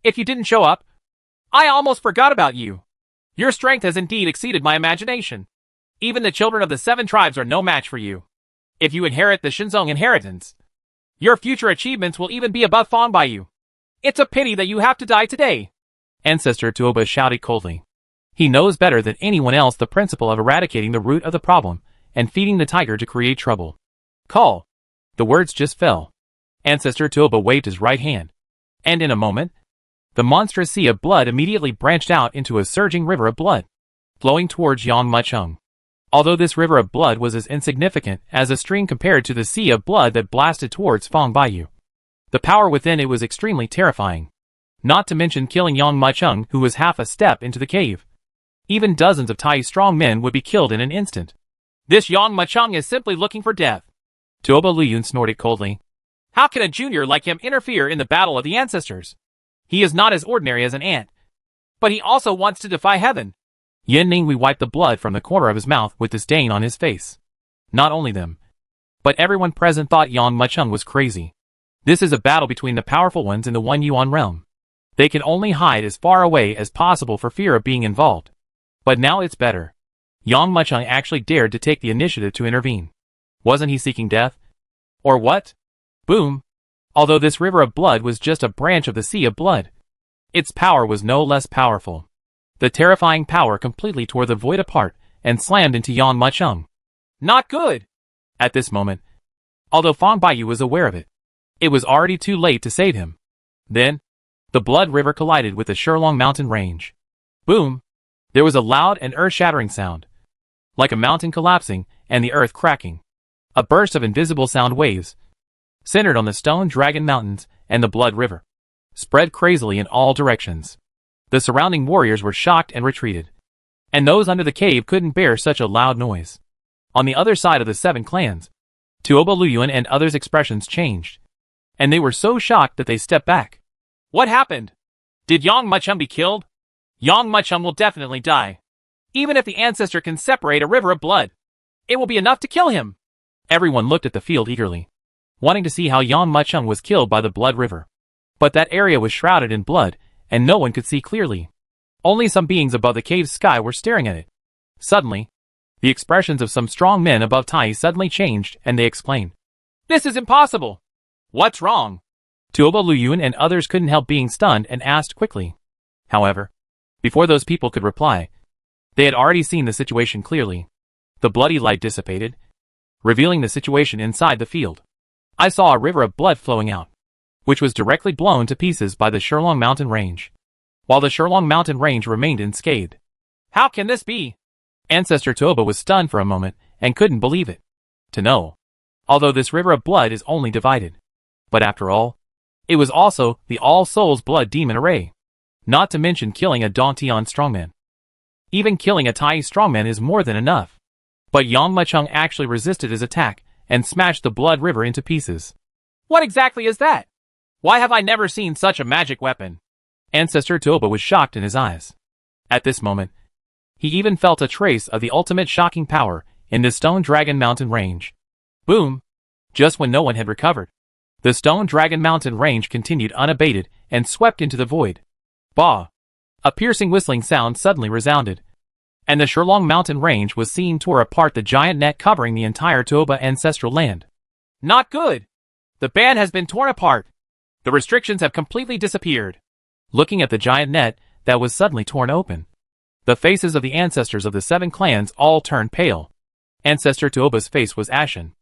if you didn't show up, I almost forgot about you. Your strength has indeed exceeded my imagination. Even the children of the 7 tribes are no match for you. If you inherit the Shinzong inheritance, your future achievements will even be above Fang Baiyu. It's a pity that you have to die today. Ancestor Tuoba shouted coldly. He knows better than anyone else the principle of eradicating the root of the problem and feeding the tiger to create trouble. Call. The words just fell. Ancestor Tuoba waved his right hand, and in a moment, the monstrous sea of blood immediately branched out into a surging river of blood, flowing towards Yang Mucheng. Although this river of blood was as insignificant as a stream compared to the sea of blood that blasted towards Fang Baiyu, the power within it was extremely terrifying. Not to mention killing Yang Mucheng, who was half a step into the cave. Even dozens of Tai strong men would be killed in an instant. This Yang Mucheng is simply looking for death. Tuoba Liyun snorted coldly. How can a junior like him interfere in the battle of the ancestors? He is not as ordinary as an ant, but he also wants to defy heaven. Yin Ninghui wiped the blood from the corner of his mouth with disdain on his face. Not only them, but everyone present thought Yang Mucheng was crazy. This is a battle between the powerful ones in the One Yuan realm. They can only hide as far away as possible for fear of being involved. But now it's better. Yang Mucheng actually dared to take the initiative to intervene. Wasn't he seeking death? Or what? Boom! Although this river of blood was just a branch of the sea of blood, its power was no less powerful. The terrifying power completely tore the void apart and slammed into Yang Mucheng. Not good! At this moment, although Fang Baiyu was aware of it, it was already too late to save him. Then, the blood river collided with the Shilong mountain range. Boom! There was a loud and earth-shattering sound, like a mountain collapsing and the earth cracking. A burst of invisible sound waves, centered on the stone dragon mountains and the blood river, spread crazily in all directions. The surrounding warriors were shocked and retreated, and those under the cave couldn't bear such a loud noise. On the other side of the 7 clans, Tuoba Luyuan and others' expressions changed, and they were so shocked that they stepped back. What happened? Did Yang Mucheng be killed? Yang Mucheng will definitely die. Even if the ancestor can separate a river of blood, it will be enough to kill him. Everyone looked at the field eagerly, wanting to see how Yang Mucheng was killed by the blood river. But that area was shrouded in blood, and no one could see clearly. Only some beings above the cave's sky were staring at it. Suddenly, the expressions of some strong men above Tai suddenly changed, and they exclaimed, "This is impossible! What's wrong?" Tuoba Luyuan and others couldn't help being stunned and asked quickly. However, before those people could reply, they had already seen the situation clearly. The bloody light dissipated, revealing the situation inside the field. I saw a river of blood flowing out, which was directly blown to pieces by the Shilong mountain range, while the Shilong mountain range remained unscathed. How can this be? Ancestor Tuoba was stunned for a moment and couldn't believe it. To know, although this river of blood is only divided, but after all, it was also the All Souls blood demon array. Not to mention killing a Dantian strongman. Even killing a Tai strongman is more than enough. But Yang Mucheng actually resisted his attack and smashed the blood river into pieces. What exactly is that? Why have I never seen such a magic weapon? Ancestor Tuoba was shocked in his eyes. At this moment, he even felt a trace of the ultimate shocking power in the Stone Dragon Mountain range. Boom! Just when no one had recovered, the Stone Dragon Mountain range continued unabated and swept into the void. Bah! A piercing whistling sound suddenly resounded, and the Shilong mountain range was seen tore apart the giant net covering the entire Tuoba ancestral land. Not good! The band has been torn apart. The restrictions have completely disappeared. Looking at the giant net that was suddenly torn open, the faces of the ancestors of the 7 clans all turned pale. Ancestor Tuoba's face was ashen.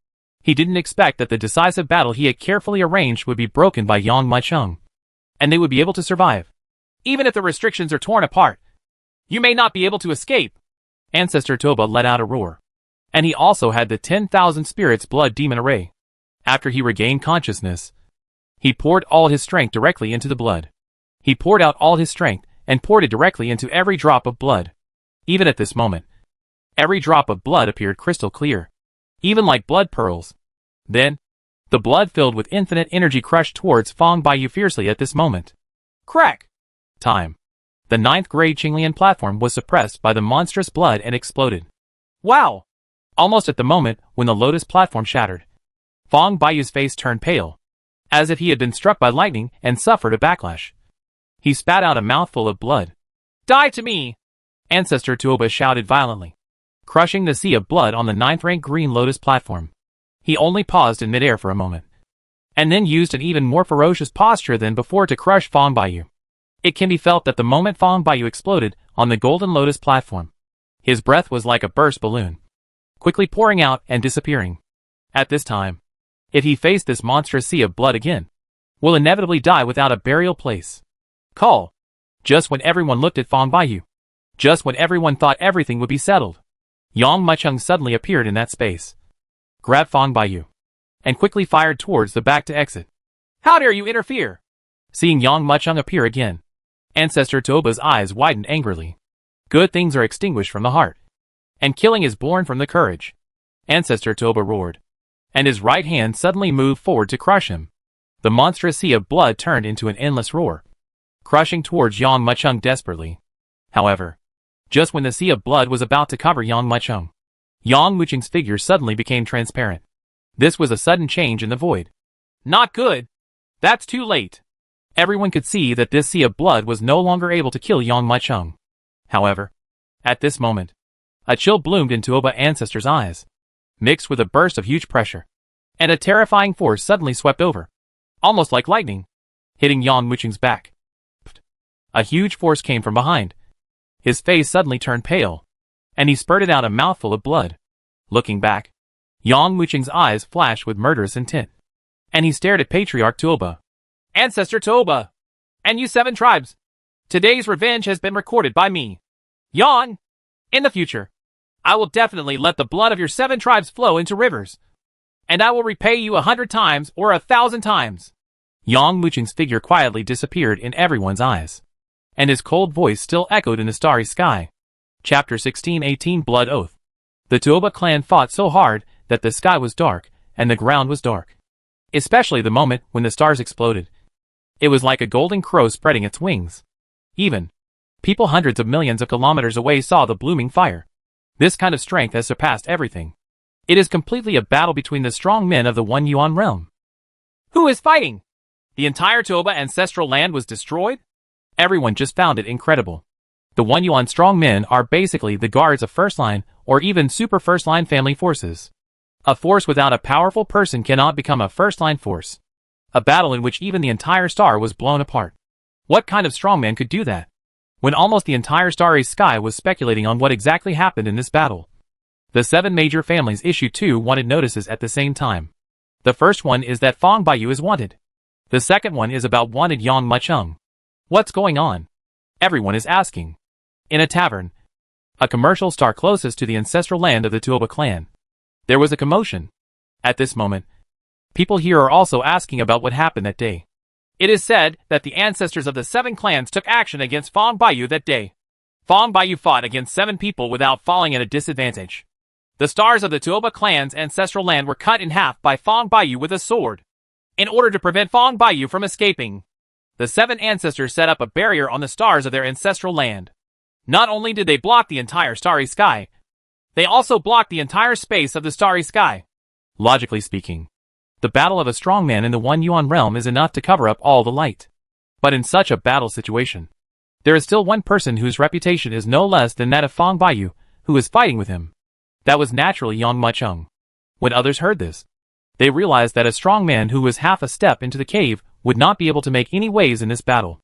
He didn't expect that the decisive battle he had carefully arranged would be broken by Yang Mucheng, and they would be able to survive. Even if the restrictions are torn apart, you may not be able to escape. Ancestor Tuoba let out a roar. And he also had the 10,000 spirits blood demon array. After he regained consciousness, he poured all his strength directly into the blood. He poured out all his strength and poured it directly into every drop of blood. Even at this moment, every drop of blood appeared crystal clear, even like blood pearls. Then, the blood filled with infinite energy crushed towards Fong Baiyu fiercely at this moment. Crack! Time. The 9th grade Qinglian platform was suppressed by the monstrous blood and exploded. Wow! Almost at the moment when the lotus platform shattered, Fong Baiyu's face turned pale, as if he had been struck by lightning and suffered a backlash. He spat out a mouthful of blood. Die to me! Ancestor Tuoba shouted violently, crushing the sea of blood on the 9th-rank green lotus platform. He only paused in midair for a moment, and then used an even more ferocious posture than before to crush Fong Baiyu. It can be felt that the moment Fong Baiyu exploded on the golden lotus platform, his breath was like a burst balloon, quickly pouring out and disappearing. At this time, if he faced this monstrous sea of blood again, will inevitably die without a burial place. Call. Just when everyone looked at Fong Baiyu, just when everyone thought everything would be settled, Yang Mucheng suddenly appeared in that space, grabbed Fong Baiyu, and quickly fired towards the back to exit. How dare you interfere? Seeing Yang Mucheng appear again, Ancestor Tuoba's eyes widened angrily. Good things are extinguished from the heart, and killing is born from the courage. Ancestor Tuoba roared, and his right hand suddenly moved forward to crush him. The monstrous sea of blood turned into an endless roar, crushing towards Yang Mucheng desperately. However, just when the sea of blood was about to cover Yang Mucheng, Yang Mucheng's figure suddenly became transparent. This was a sudden change in the void. Not good. That's too late. Everyone could see that this sea of blood was no longer able to kill Yang Mucheng. However, at this moment, a chill bloomed in Tuoba Ancestor's eyes, mixed with a burst of huge pressure, and a terrifying force suddenly swept over, almost like lightning, hitting Yang Mucheng's back. A huge force came from behind. His face suddenly turned pale, and he spurted out a mouthful of blood. Looking back, Yang Mucheng's eyes flashed with murderous intent, and he stared at Patriarch Tuoba. Ancestor Tuoba, and you 7 tribes, today's revenge has been recorded by me. Yang! In the future, I will definitely let the blood of your 7 tribes flow into rivers, and I will repay you 100 times or 1,000 times. Yang Mucheng's figure quietly disappeared in everyone's eyes, and his cold voice still echoed in the starry sky. Chapter 1618 Blood Oath. The Tuoba clan fought so hard that the sky was dark and the ground was dark, especially the moment when the stars exploded. It was like a golden crow spreading its wings. Even people hundreds of millions of kilometers away saw the blooming fire. This kind of strength has surpassed everything. It is completely a battle between the strong men of the One Yuan realm. Who is fighting? The entire Tuoba ancestral land was destroyed? Everyone just found it incredible. The One Yuan strong men are basically the guards of first line or even super first line family forces. A force without a powerful person cannot become a first line force. A battle in which even the entire star was blown apart. What kind of strongman could do that? When almost the entire starry sky was speculating on what exactly happened in this battle, the 7 major families issued 2 wanted notices at the same time. The first one is that Fong Baiyu is wanted. The second one is about wanted Yang Mucheng. What's going on? Everyone is asking. In a tavern, a commercial star closest to the ancestral land of the Tuoba clan, there was a commotion. At this moment, people here are also asking about what happened that day. It is said that the ancestors of the 7 clans took action against Fong Baiyu that day. Fong Baiyu fought against 7 people without falling at a disadvantage. The stars of the Tuoba clan's ancestral land were cut in half by Fong Baiyu with a sword. In order to prevent Fong Baiyu from escaping, the 7 ancestors set up a barrier on the stars of their ancestral land. Not only did they block the entire starry sky, they also blocked the entire space of the starry sky. Logically speaking, the battle of a strong man in the One Yuan realm is enough to cover up all the light. But in such a battle situation, there is still one person whose reputation is no less than that of Fong Baiyu, who is fighting with him. That was naturally Yang Mucheng. When others heard this, they realized that a strong man who was half a step into the cave would not be able to make any waves in this battle.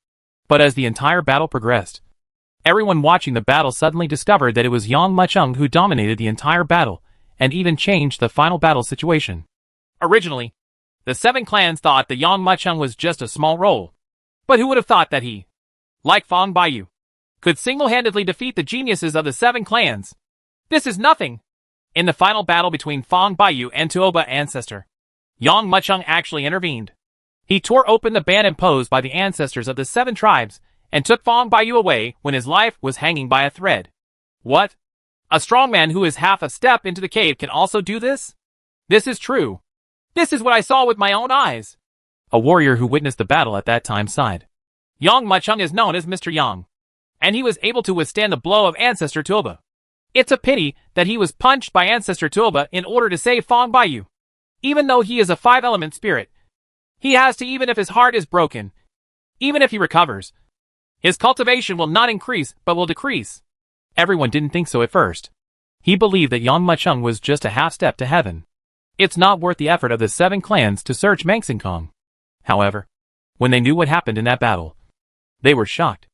But as the entire battle progressed, everyone watching the battle suddenly discovered that it was Yang Mucheng who dominated the entire battle, and even changed the final battle situation. Originally, the 7 clans thought that Yang Mucheng was just a small role. But who would have thought that he, like Fong Baiyu, could single-handedly defeat the geniuses of the 7 clans? This is nothing. In the final battle between Fong Baiyu and Tuoba Ancestor, Yang Mucheng actually intervened. He tore open the ban imposed by the ancestors of the 7 tribes, and took Fong Baiyu away when his life was hanging by a thread. What? A strong man who is half a step into the cave can also do this? This is true. This is what I saw with my own eyes. A warrior who witnessed the battle at that time sighed. Yang Machung is known as Mr. Yang, and he was able to withstand the blow of Ancestor Tuoba. It's a pity that he was punched by Ancestor Tuoba in order to save Fong Baiyu. Even though he is a 5-element spirit, he has to, even if his heart is broken, even if he recovers, his cultivation will not increase but will decrease. Everyone didn't think so at first. He believed that Yang Machung was just a half step to heaven. It's not worth the effort of the 7 clans to search Mangsingkong. However, when they knew what happened in that battle, they were shocked.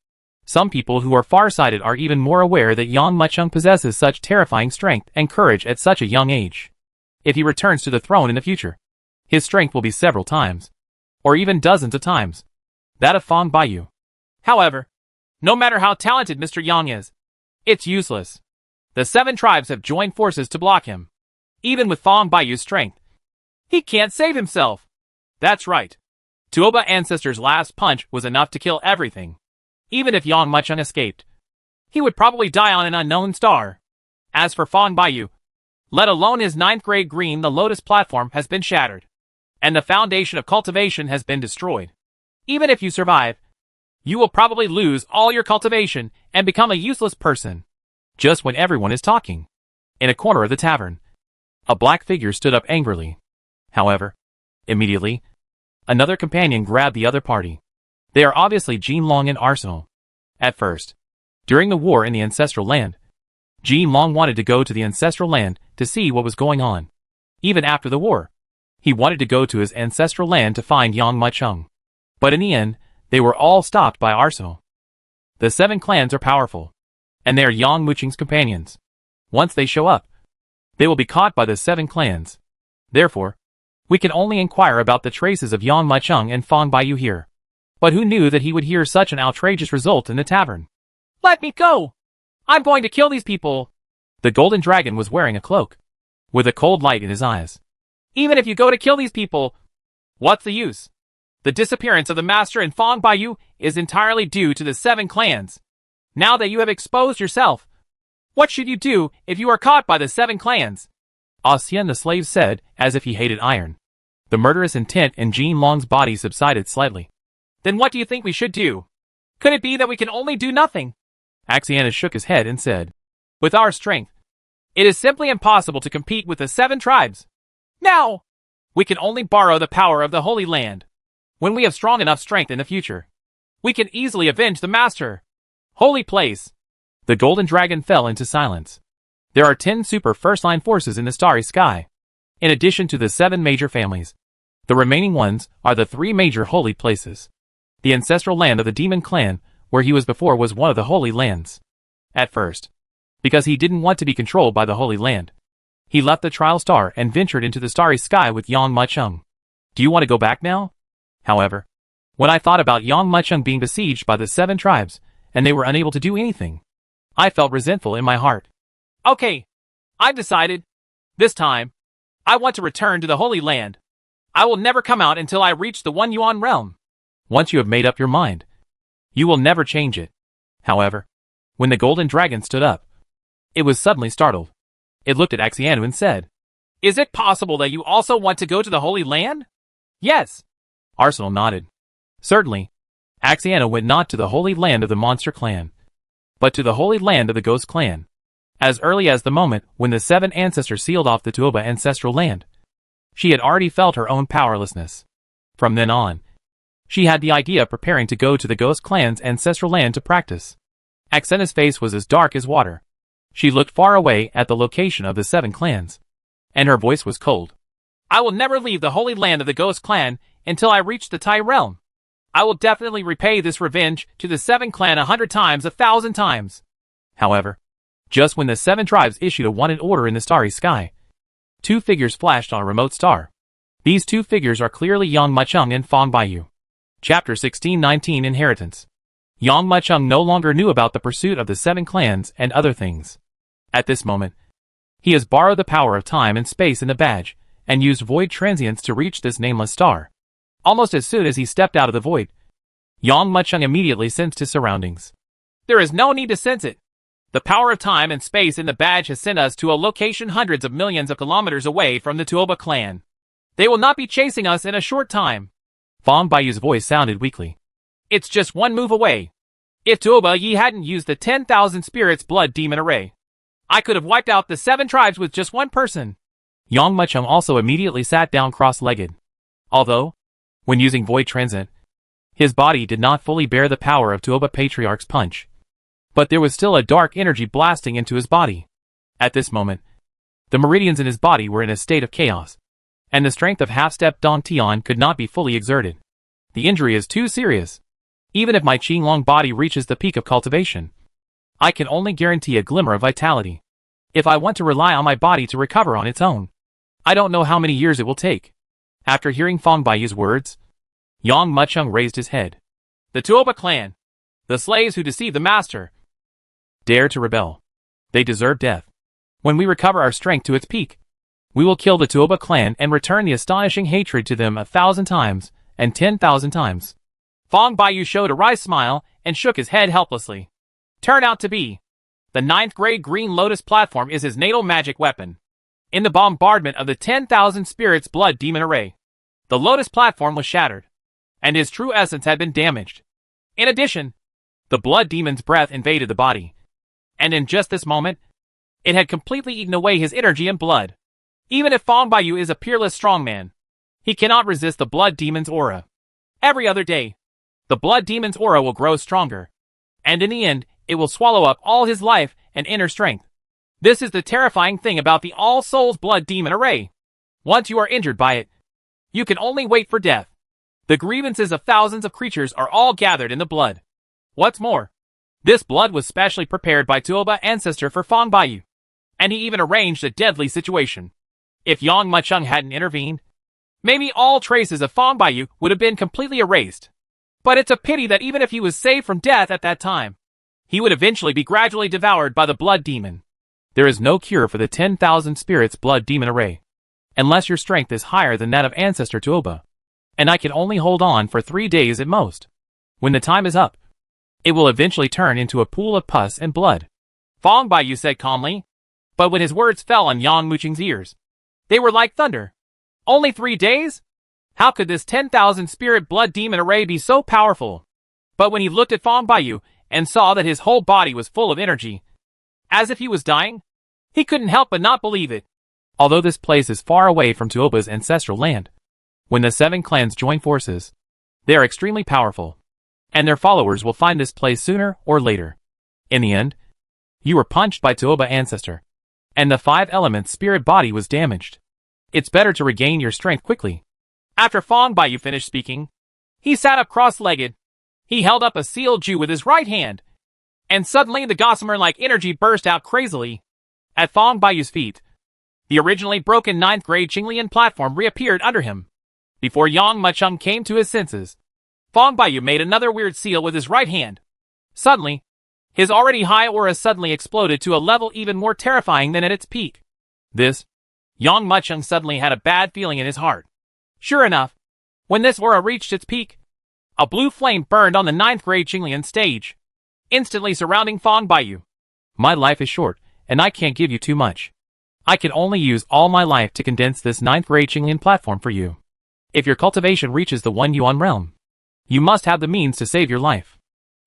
Some people who are far-sighted are even more aware that Yang Machung possesses such terrifying strength and courage at such a young age. If he returns to the throne in the future, his strength will be several times, or even dozens of times, that of Fong Baiyu. However, no matter how talented Mr. Yang is, it's useless. The 7 tribes have joined forces to block him. Even with Fong Baiyu's strength, he can't save himself. That's right. Tuoba Ancestor's last punch was enough to kill everything. Even if Yang Machung escaped, he would probably die on an unknown star. As for Fong Baiyu, let alone his 9th grade green, the Lotus platform has been shattered, and the foundation of cultivation has been destroyed. Even if you survive, you will probably lose all your cultivation and become a useless person. Just when everyone is talking, in a corner of the tavern, a black figure stood up angrily. However, immediately, another companion grabbed the other party. They are obviously Jin Long and Arsenal. At first, during the war in the Ancestral Land, Jin Long wanted to go to the Ancestral Land to see what was going on. Even after the war, he wanted to go to his Ancestral Land to find Yang Machung. But in the end, they were all stopped by Arsenal. The 7 clans are powerful, and they are Yang Machung's companions. Once they show up, they will be caught by the 7 clans. Therefore, we can only inquire about the traces of Yang Machung and Fong Baiyu here. But who knew that he would hear such an outrageous result in the tavern? Let me go! I'm going to kill these people! The golden dragon was wearing a cloak, with a cold light in his eyes. Even if you go to kill these people, what's the use? The disappearance of the Master and Fong Baiyu is entirely due to the 7 clans. Now that you have exposed yourself, what should you do if you are caught by the 7 clans? Xian the slave said, as if he hated iron. The murderous intent in Jin Long's body subsided slightly. Then what do you think we should do? Could it be that we can only do nothing? Axiana shook his head and said, with our strength, it is simply impossible to compete with the 7 tribes. Now, we can only borrow the power of the Holy Land. When we have strong enough strength in the future, we can easily avenge the Master. Holy place. The golden dragon fell into silence. There are 10 super first-line forces in the starry sky, in addition to the 7 major families. The remaining ones are the 3 major holy places. The ancestral land of the demon clan, where he was before, was one of the holy lands. At first, because he didn't want to be controlled by the holy land, he left the trial star and ventured into the starry sky with Yang Machung. Do you want to go back now? However, when I thought about Yang Machung being besieged by the 7 tribes, and they were unable to do anything, I felt resentful in my heart. Okay, I've decided. This time, I want to return to the Holy Land. I will never come out until I reach the One Yuan realm. Once you have made up your mind, you will never change it. However, when the golden dragon stood up, it was suddenly startled. It looked at Axianu and said, Is it possible that you also want to go to the Holy Land? Yes. Arsenal nodded. Certainly. Axianu went not to the Holy Land of the Monster Clan, but to the Holy Land of the Ghost Clan. As early as the moment when the 7 ancestors sealed off the Tuoba ancestral land, she had already felt her own powerlessness. From then on, she had the idea of preparing to go to the Ghost Clan's ancestral land to practice. Axena's face was as dark as water. She looked far away at the location of the 7 clans, and her voice was cold. I will never leave the Holy Land of the Ghost Clan until I reach the Tai realm. I will definitely repay this revenge to the 7 clan 100 times, 1,000 times. However, just when the 7 tribes issued a wanted order in the starry sky, 2 figures flashed on a remote star. These 2 figures are clearly Yang Machung and Fong Baiyu. Chapter 1619 Inheritance. Yang Machung no longer knew about the pursuit of the 7 clans and other things. At this moment, he has borrowed the power of time and space in the badge, and used void transience to reach this nameless star. Almost as soon as he stepped out of the void, Yang Machung immediately sensed his surroundings. There is no need to sense it. The power of time and space in the badge has sent us to a location hundreds of millions of kilometers away from the Tuoba clan. They will not be chasing us in a short time. Fong Baiyu's voice sounded weakly. It's just one move away. If Tuoba Yi hadn't used the 10,000 spirits blood demon array, I could have wiped out the 7 tribes with just one person. Yang Mucheng also immediately sat down cross-legged. Although, when using Void Transcend, his body did not fully bear the power of Tuoba Patriarch's punch. But there was still a dark energy blasting into his body. At this moment, the meridians in his body were in a state of chaos, and the strength of half-step Dong Tian could not be fully exerted. The injury is too serious. Even if my Qinglong body reaches the peak of cultivation, I can only guarantee a glimmer of vitality. If I want to rely on my body to recover on its own, I don't know how many years it will take. After hearing Fong Baiyu's words, Yang Mucheng raised his head. The Tuoba clan, the slaves who deceive the master, dare to rebel. They deserve death. When we recover our strength to its peak, we will kill the Tuoba clan and return the astonishing hatred to them 1,000 times and 10,000 times. Fong Baiyu showed a wry smile and shook his head helplessly. Turn out to be. The 9th grade Green Lotus platform is his natal magic weapon. In the bombardment of the 10,000 spirits blood demon array, the Lotus platform was shattered, and his true essence had been damaged. In addition, the blood demon's breath invaded the body, and in just this moment, it had completely eaten away his energy and blood. Even if Fong Baiyu is a peerless strongman, he cannot resist the blood demon's aura. Every other day, the blood demon's aura will grow stronger, and in the end, it will swallow up all his life and inner strength. This is the terrifying thing about the All Souls blood demon array. Once you are injured by it, you can only wait for death. The grievances of thousands of creatures are all gathered in the blood. What's more, this blood was specially prepared by Tuoba ancestor for Fong Baiyu, and he even arranged a deadly situation. If Yang Mucheng hadn't intervened, maybe all traces of Fong Baiyu would have been completely erased. But it's a pity that even if he was saved from death at that time, he would eventually be gradually devoured by the blood demon. There is no cure for the 10,000 spirits blood demon array, unless your strength is higher than that of ancestor Tuoba, and I can only hold on for 3 days at most. When the time is up, it will eventually turn into a pool of pus and blood. Fong Baiyu said calmly, but when his words fell on Yang Mucheng's ears, they were like thunder. Only 3 days? How could this 10,000 spirit blood demon array be so powerful? But when he looked at Fong Baiyu and saw that his whole body was full of energy, as if he was dying, he couldn't help but not believe it. Although this place is far away from Tuoba's ancestral land, when the 7 clans join forces, they are extremely powerful, and their followers will find this place sooner or later. In the end, you were punched by Tuoba ancestor, and the 5 elements spirit body was damaged. It's better to regain your strength quickly. After Fong Baiyu finished speaking, he sat up cross-legged. He held up a sealed Ju with his right hand, and suddenly the gossamer-like energy burst out crazily. At Fong Baiyu's feet, the originally broken 9th grade Qinglian platform reappeared under him. Before Yang Mucheng came to his senses, Fong Baiyu made another weird seal with his right hand. Suddenly, his already high aura suddenly exploded to a level even more terrifying than at its peak. Yang Mucheng suddenly had a bad feeling in his heart. Sure enough, when this aura reached its peak, a blue flame burned on the 9th grade Qinglian stage, instantly surrounding Fong Baiyu. My life is short, and I can't give you too much. I can only use all my life to condense this 9th grade Qinglian platform for you. If your cultivation reaches the 1 Yuan realm, you must have the means to save your life.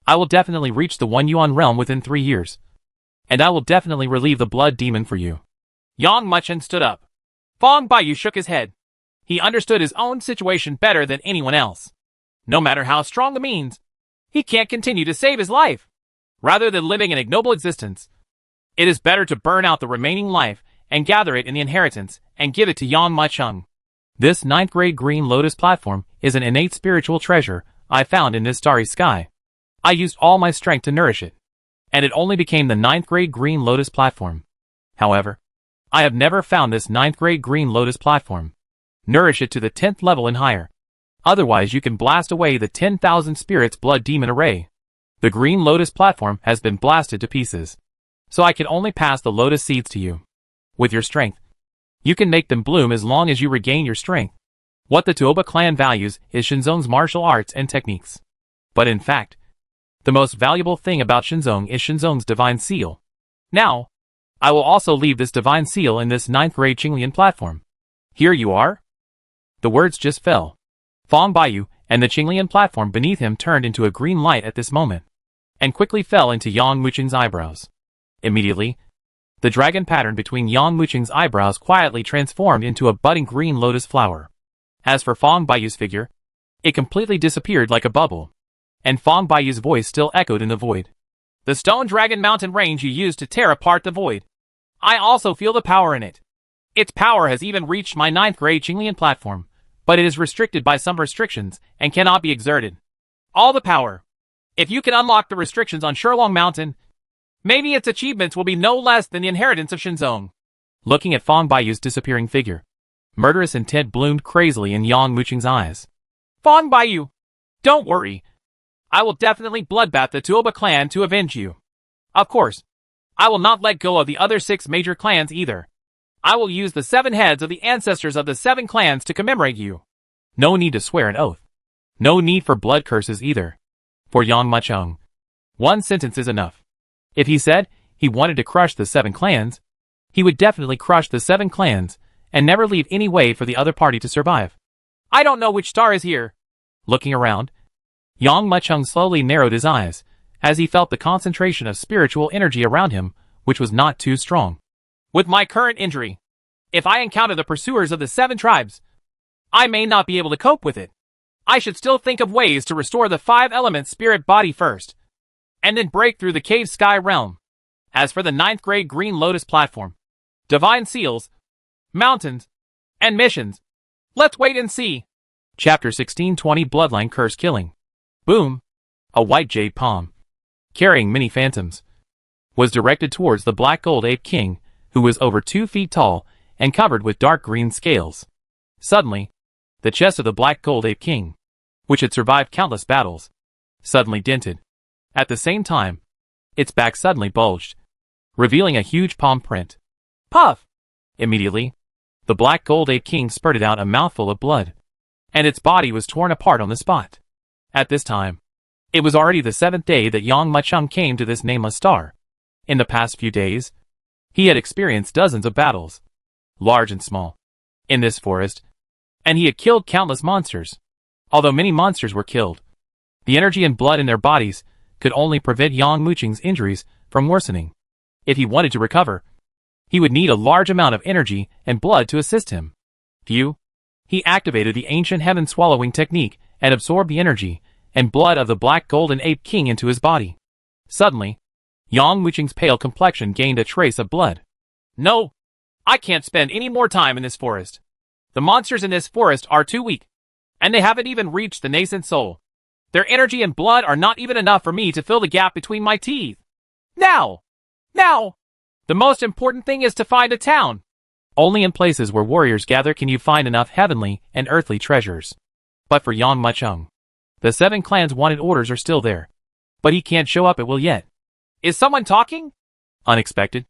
I will definitely reach the 1 Yuan realm within 3 years, and I will definitely relieve the blood demon for you. Yang Mucheng stood up. Fong Baiyu shook his head. He understood his own situation better than anyone else. No matter how strong the means, he can't continue to save his life. Rather than living an ignoble existence, it is better to burn out the remaining life and gather it in the inheritance and give it to Yang Mucheng. This 9th grade Green Lotus platform is an innate spiritual treasure I found in this starry sky. I used all my strength to nourish it, and it only became the 9th grade Green Lotus platform. However, I have never found this 9th grade Green Lotus platform. Nourish it to the 10th level and higher. Otherwise you can blast away the 10,000 spirits blood demon array. The Green Lotus platform has been blasted to pieces, so I can only pass the lotus seeds to you. With your strength, you can make them bloom as long as you regain your strength. What the Tuoba clan values is Shinzong's martial arts and techniques. But in fact, the most valuable thing about Shinzong is Shinzong's divine seal. Now, I will also leave this divine seal in this 9th grade Qinglian platform. Here you are. The words just fell. Fong Baiyu and the Qinglian platform beneath him turned into a green light at this moment, and quickly fell into Yang Muqing's eyebrows. Immediately, the dragon pattern between Yang Muqing's eyebrows quietly transformed into a budding green lotus flower. As for Fong Baiyu's figure, it completely disappeared like a bubble, and Fong Baiyu's voice still echoed in the void. The stone dragon mountain range you used to tear apart the void. I also feel the power in it. Its power has even reached my 9th grade Qinglian platform, but it is restricted by some restrictions and cannot be exerted. All the power. If you can unlock the restrictions on Shilong Mountain, maybe its achievements will be no less than the inheritance of Shinzong. Looking at Fong Baiyu's disappearing figure, murderous intent bloomed crazily in Yang Muqing's eyes. Fong Baiyu, don't worry. I will definitely bloodbath the Tuoba clan to avenge you. Of course, I will not let go of the other 6 major clans either. I will use the 7 heads of the ancestors of the 7 clans to commemorate you. No need to swear an oath. No need for blood curses either. For Yang Muqing, one sentence is enough. If he said he wanted to crush the 7 clans, he would definitely crush the 7 clans and never leave any way for the other party to survive. I don't know which star is here. Looking around, Yang Muqing slowly narrowed his eyes as he felt the concentration of spiritual energy around him, which was not too strong. With my current injury, if I encounter the pursuers of the 7 tribes, I may not be able to cope with it. I should still think of ways to restore the 5 elements spirit body first, and then break through the cave sky realm. As for the 9th grade green lotus platform, divine seals, mountains, and missions, let's wait and see. Chapter 1620 Bloodline Curse Killing. Boom! A white jade palm, carrying many phantoms, was directed towards the Black Gold Ape King, who was over 2 feet tall and covered with dark green scales. Suddenly, the chest of the Black Gold Ape King, which had survived countless battles, suddenly dented. At the same time, its back suddenly bulged, revealing a huge palm print. Puff! Immediately, the Black Gold Ape King spurted out a mouthful of blood, and its body was torn apart on the spot. At this time, it was already the 7th day that Yang Muqing came to this nameless star. In the past few days, he had experienced dozens of battles, large and small, in this forest, and he had killed countless monsters. Although many monsters were killed, the energy and blood in their bodies could only prevent Yang Muqing's injuries from worsening. If he wanted to recover, he would need a large amount of energy and blood to assist him. He activated the ancient heaven swallowing technique and absorbed the energy and blood of the Black Golden Ape King into his body. Suddenly, Yang Muqing's pale complexion gained a trace of blood. No, I can't spend any more time in this forest. The monsters in this forest are too weak, and they haven't even reached the nascent soul. Their energy and blood are not even enough for me to fill the gap between my teeth. Now! The most important thing is to find a town. Only in places where warriors gather can you find enough heavenly and earthly treasures. But for Yang Muqing, the 7 clans' wanted orders are still there, but he can't show up at will yet. Is someone talking? Unexpected,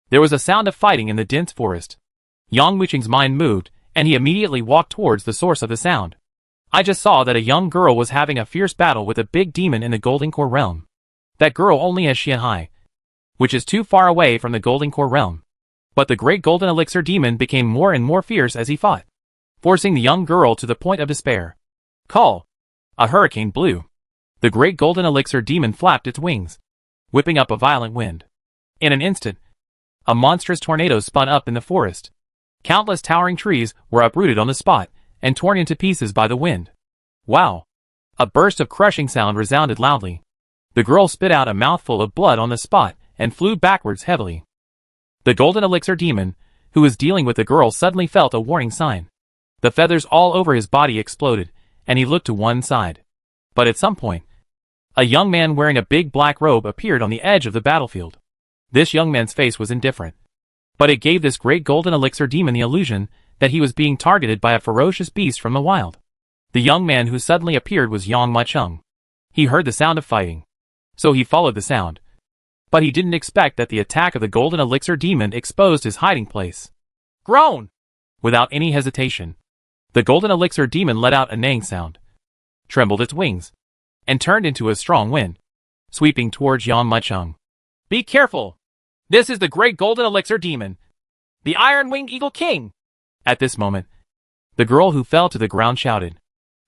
there was a sound of fighting in the dense forest. Yang Muqing's mind moved, and he immediately walked towards the source of the sound. I just saw that a young girl was having a fierce battle with a big demon in the Golden Core realm. That girl only has Xianhai, which is too far away from the Golden Core realm. But the great golden elixir demon became more and more fierce as he fought, forcing the young girl to the point of despair. Call! A hurricane blew. The great golden elixir demon flapped its wings, whipping up a violent wind. In an instant, a monstrous tornado spun up in the forest. Countless towering trees were uprooted on the spot and torn into pieces by the wind. Wow! A burst of crushing sound resounded loudly. The girl spit out a mouthful of blood on the spot and flew backwards heavily. The golden elixir demon, who was dealing with the girl, suddenly felt a warning sign. The feathers all over his body exploded, and he looked to one side. But at some point, a young man wearing a big black robe appeared on the edge of the battlefield. This young man's face was indifferent, but it gave this great golden elixir demon the illusion that he was being targeted by a ferocious beast from the wild. The young man who suddenly appeared was Yang Muqing. He heard the sound of fighting, so he followed the sound. But he didn't expect that the attack of the golden elixir demon exposed his hiding place. Groan! Without any hesitation, the golden elixir demon let out a neighing sound, trembled its wings, and turned into a strong wind, sweeping towards Yang Muqing. Be careful! This is the great golden elixir demon, the Iron-Winged Eagle King. At this moment, The girl who fell to the ground shouted.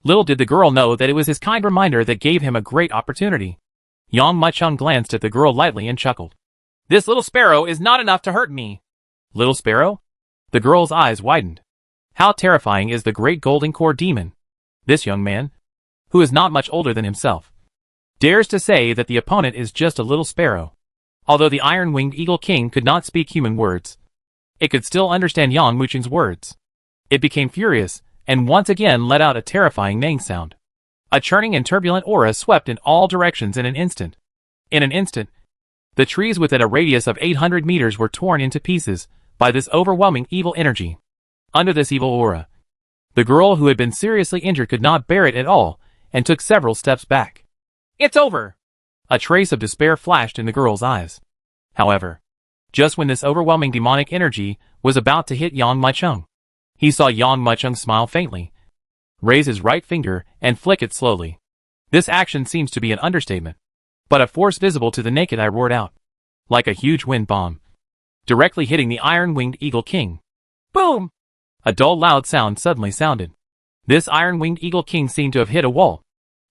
Little did the girl know that it was his kind reminder that gave him a great opportunity. Yang Mucheng glanced at the girl lightly and chuckled. This little sparrow is not enough to hurt me. Little sparrow? The girl's eyes widened. How terrifying is the great golden core demon? This young man, who is not much older than himself, dares to say that the opponent is just a little sparrow. Although the iron-winged eagle king could not speak human words, it could still understand Yang Mucheng's words. It became furious, and once again let out a terrifying neighing sound. A churning and turbulent aura swept in all directions in an instant. In an instant, the trees within a radius of 800 meters were torn into pieces by this overwhelming evil energy. Under this evil aura, the girl who had been seriously injured could not bear it at all and took several steps back. It's over! A trace of despair flashed in the girl's eyes. However, just when this overwhelming demonic energy was about to hit Yang Mucheng, he saw Yang Mucheng smile faintly, raise his right finger, and flick it slowly. This action seems to be an understatement, but a force visible to the naked eye roared out, like a huge wind bomb, directly hitting the iron-winged eagle king. Boom! A dull loud sound suddenly sounded. This iron-winged eagle king seemed to have hit a wall,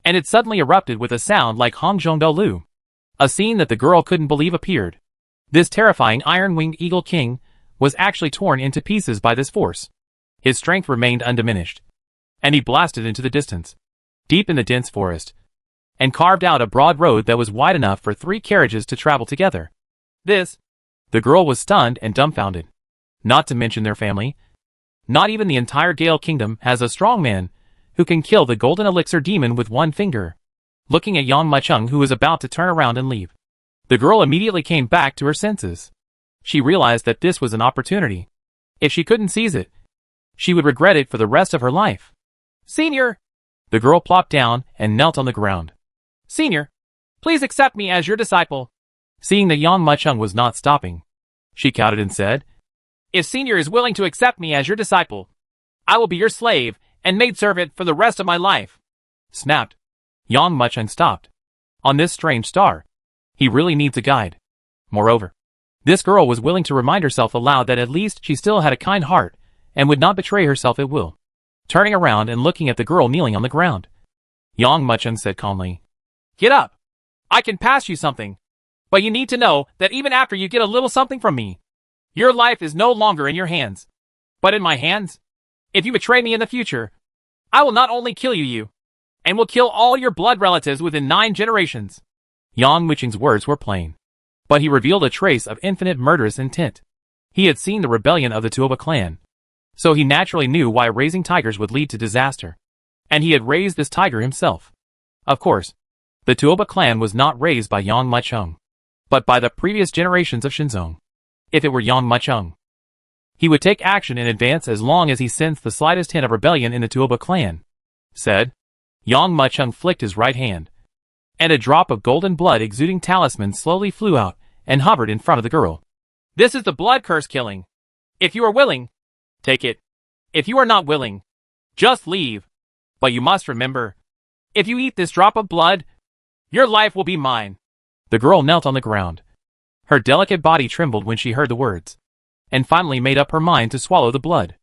and it suddenly erupted with a sound like Hongzhongdalu. A scene that the girl couldn't believe appeared. This terrifying iron-winged eagle king was actually torn into pieces by this force. His strength remained undiminished, and he blasted into the distance, deep in the dense forest, and carved out a broad road that was wide enough for 3 carriages to travel together. The girl was stunned and dumbfounded. Not to mention their family. Not even the entire Gale Kingdom has a strong man who can kill the golden elixir demon with one finger. Looking at Yang Mucheng, who was about to turn around and leave, the girl immediately came back to her senses. She realized that this was an opportunity. If she couldn't seize it, she would regret it for the rest of her life. Senior! The girl plopped down and knelt on the ground. Senior, please accept me as your disciple. Seeing that Yang Mucheng was not stopping, she counted and said, If Senior is willing to accept me as your disciple, I will be your slave and maidservant for the rest of my life. Snapped. Yang Mucheng stopped. On this strange star, he really needs a guide. Moreover, this girl was willing to remind herself aloud that at least she still had a kind heart and would not betray herself at will. Turning around and looking at the girl kneeling on the ground, Yang Mucheng said calmly, Get up. I can pass you something. But you need to know that even after you get a little something from me, your life is no longer in your hands, but in my hands. If you betray me in the future, I will not only kill you, and will kill all your blood relatives within 9 generations. Yang Mucheng's words were plain, but he revealed a trace of infinite murderous intent. He had seen the rebellion of the Tuoba clan, so he naturally knew why raising tigers would lead to disaster. And he had raised this tiger himself. Of course, the Tuoba clan was not raised by Yang Mucheng, but by the previous generations of Shinzong. If it were Yang Mucheng, he would take action in advance as long as he sensed the slightest hint of rebellion in the Tuoba clan. Said, Yang Mucheng flicked his right hand, and a drop of golden blood exuding talisman slowly flew out and hovered in front of the girl. This is the blood curse killing. If you are willing, take it. If you are not willing, just leave. But you must remember, if you eat this drop of blood, your life will be mine. The girl knelt on the ground. Her delicate body trembled when she heard the words, and finally made up her mind to swallow the blood.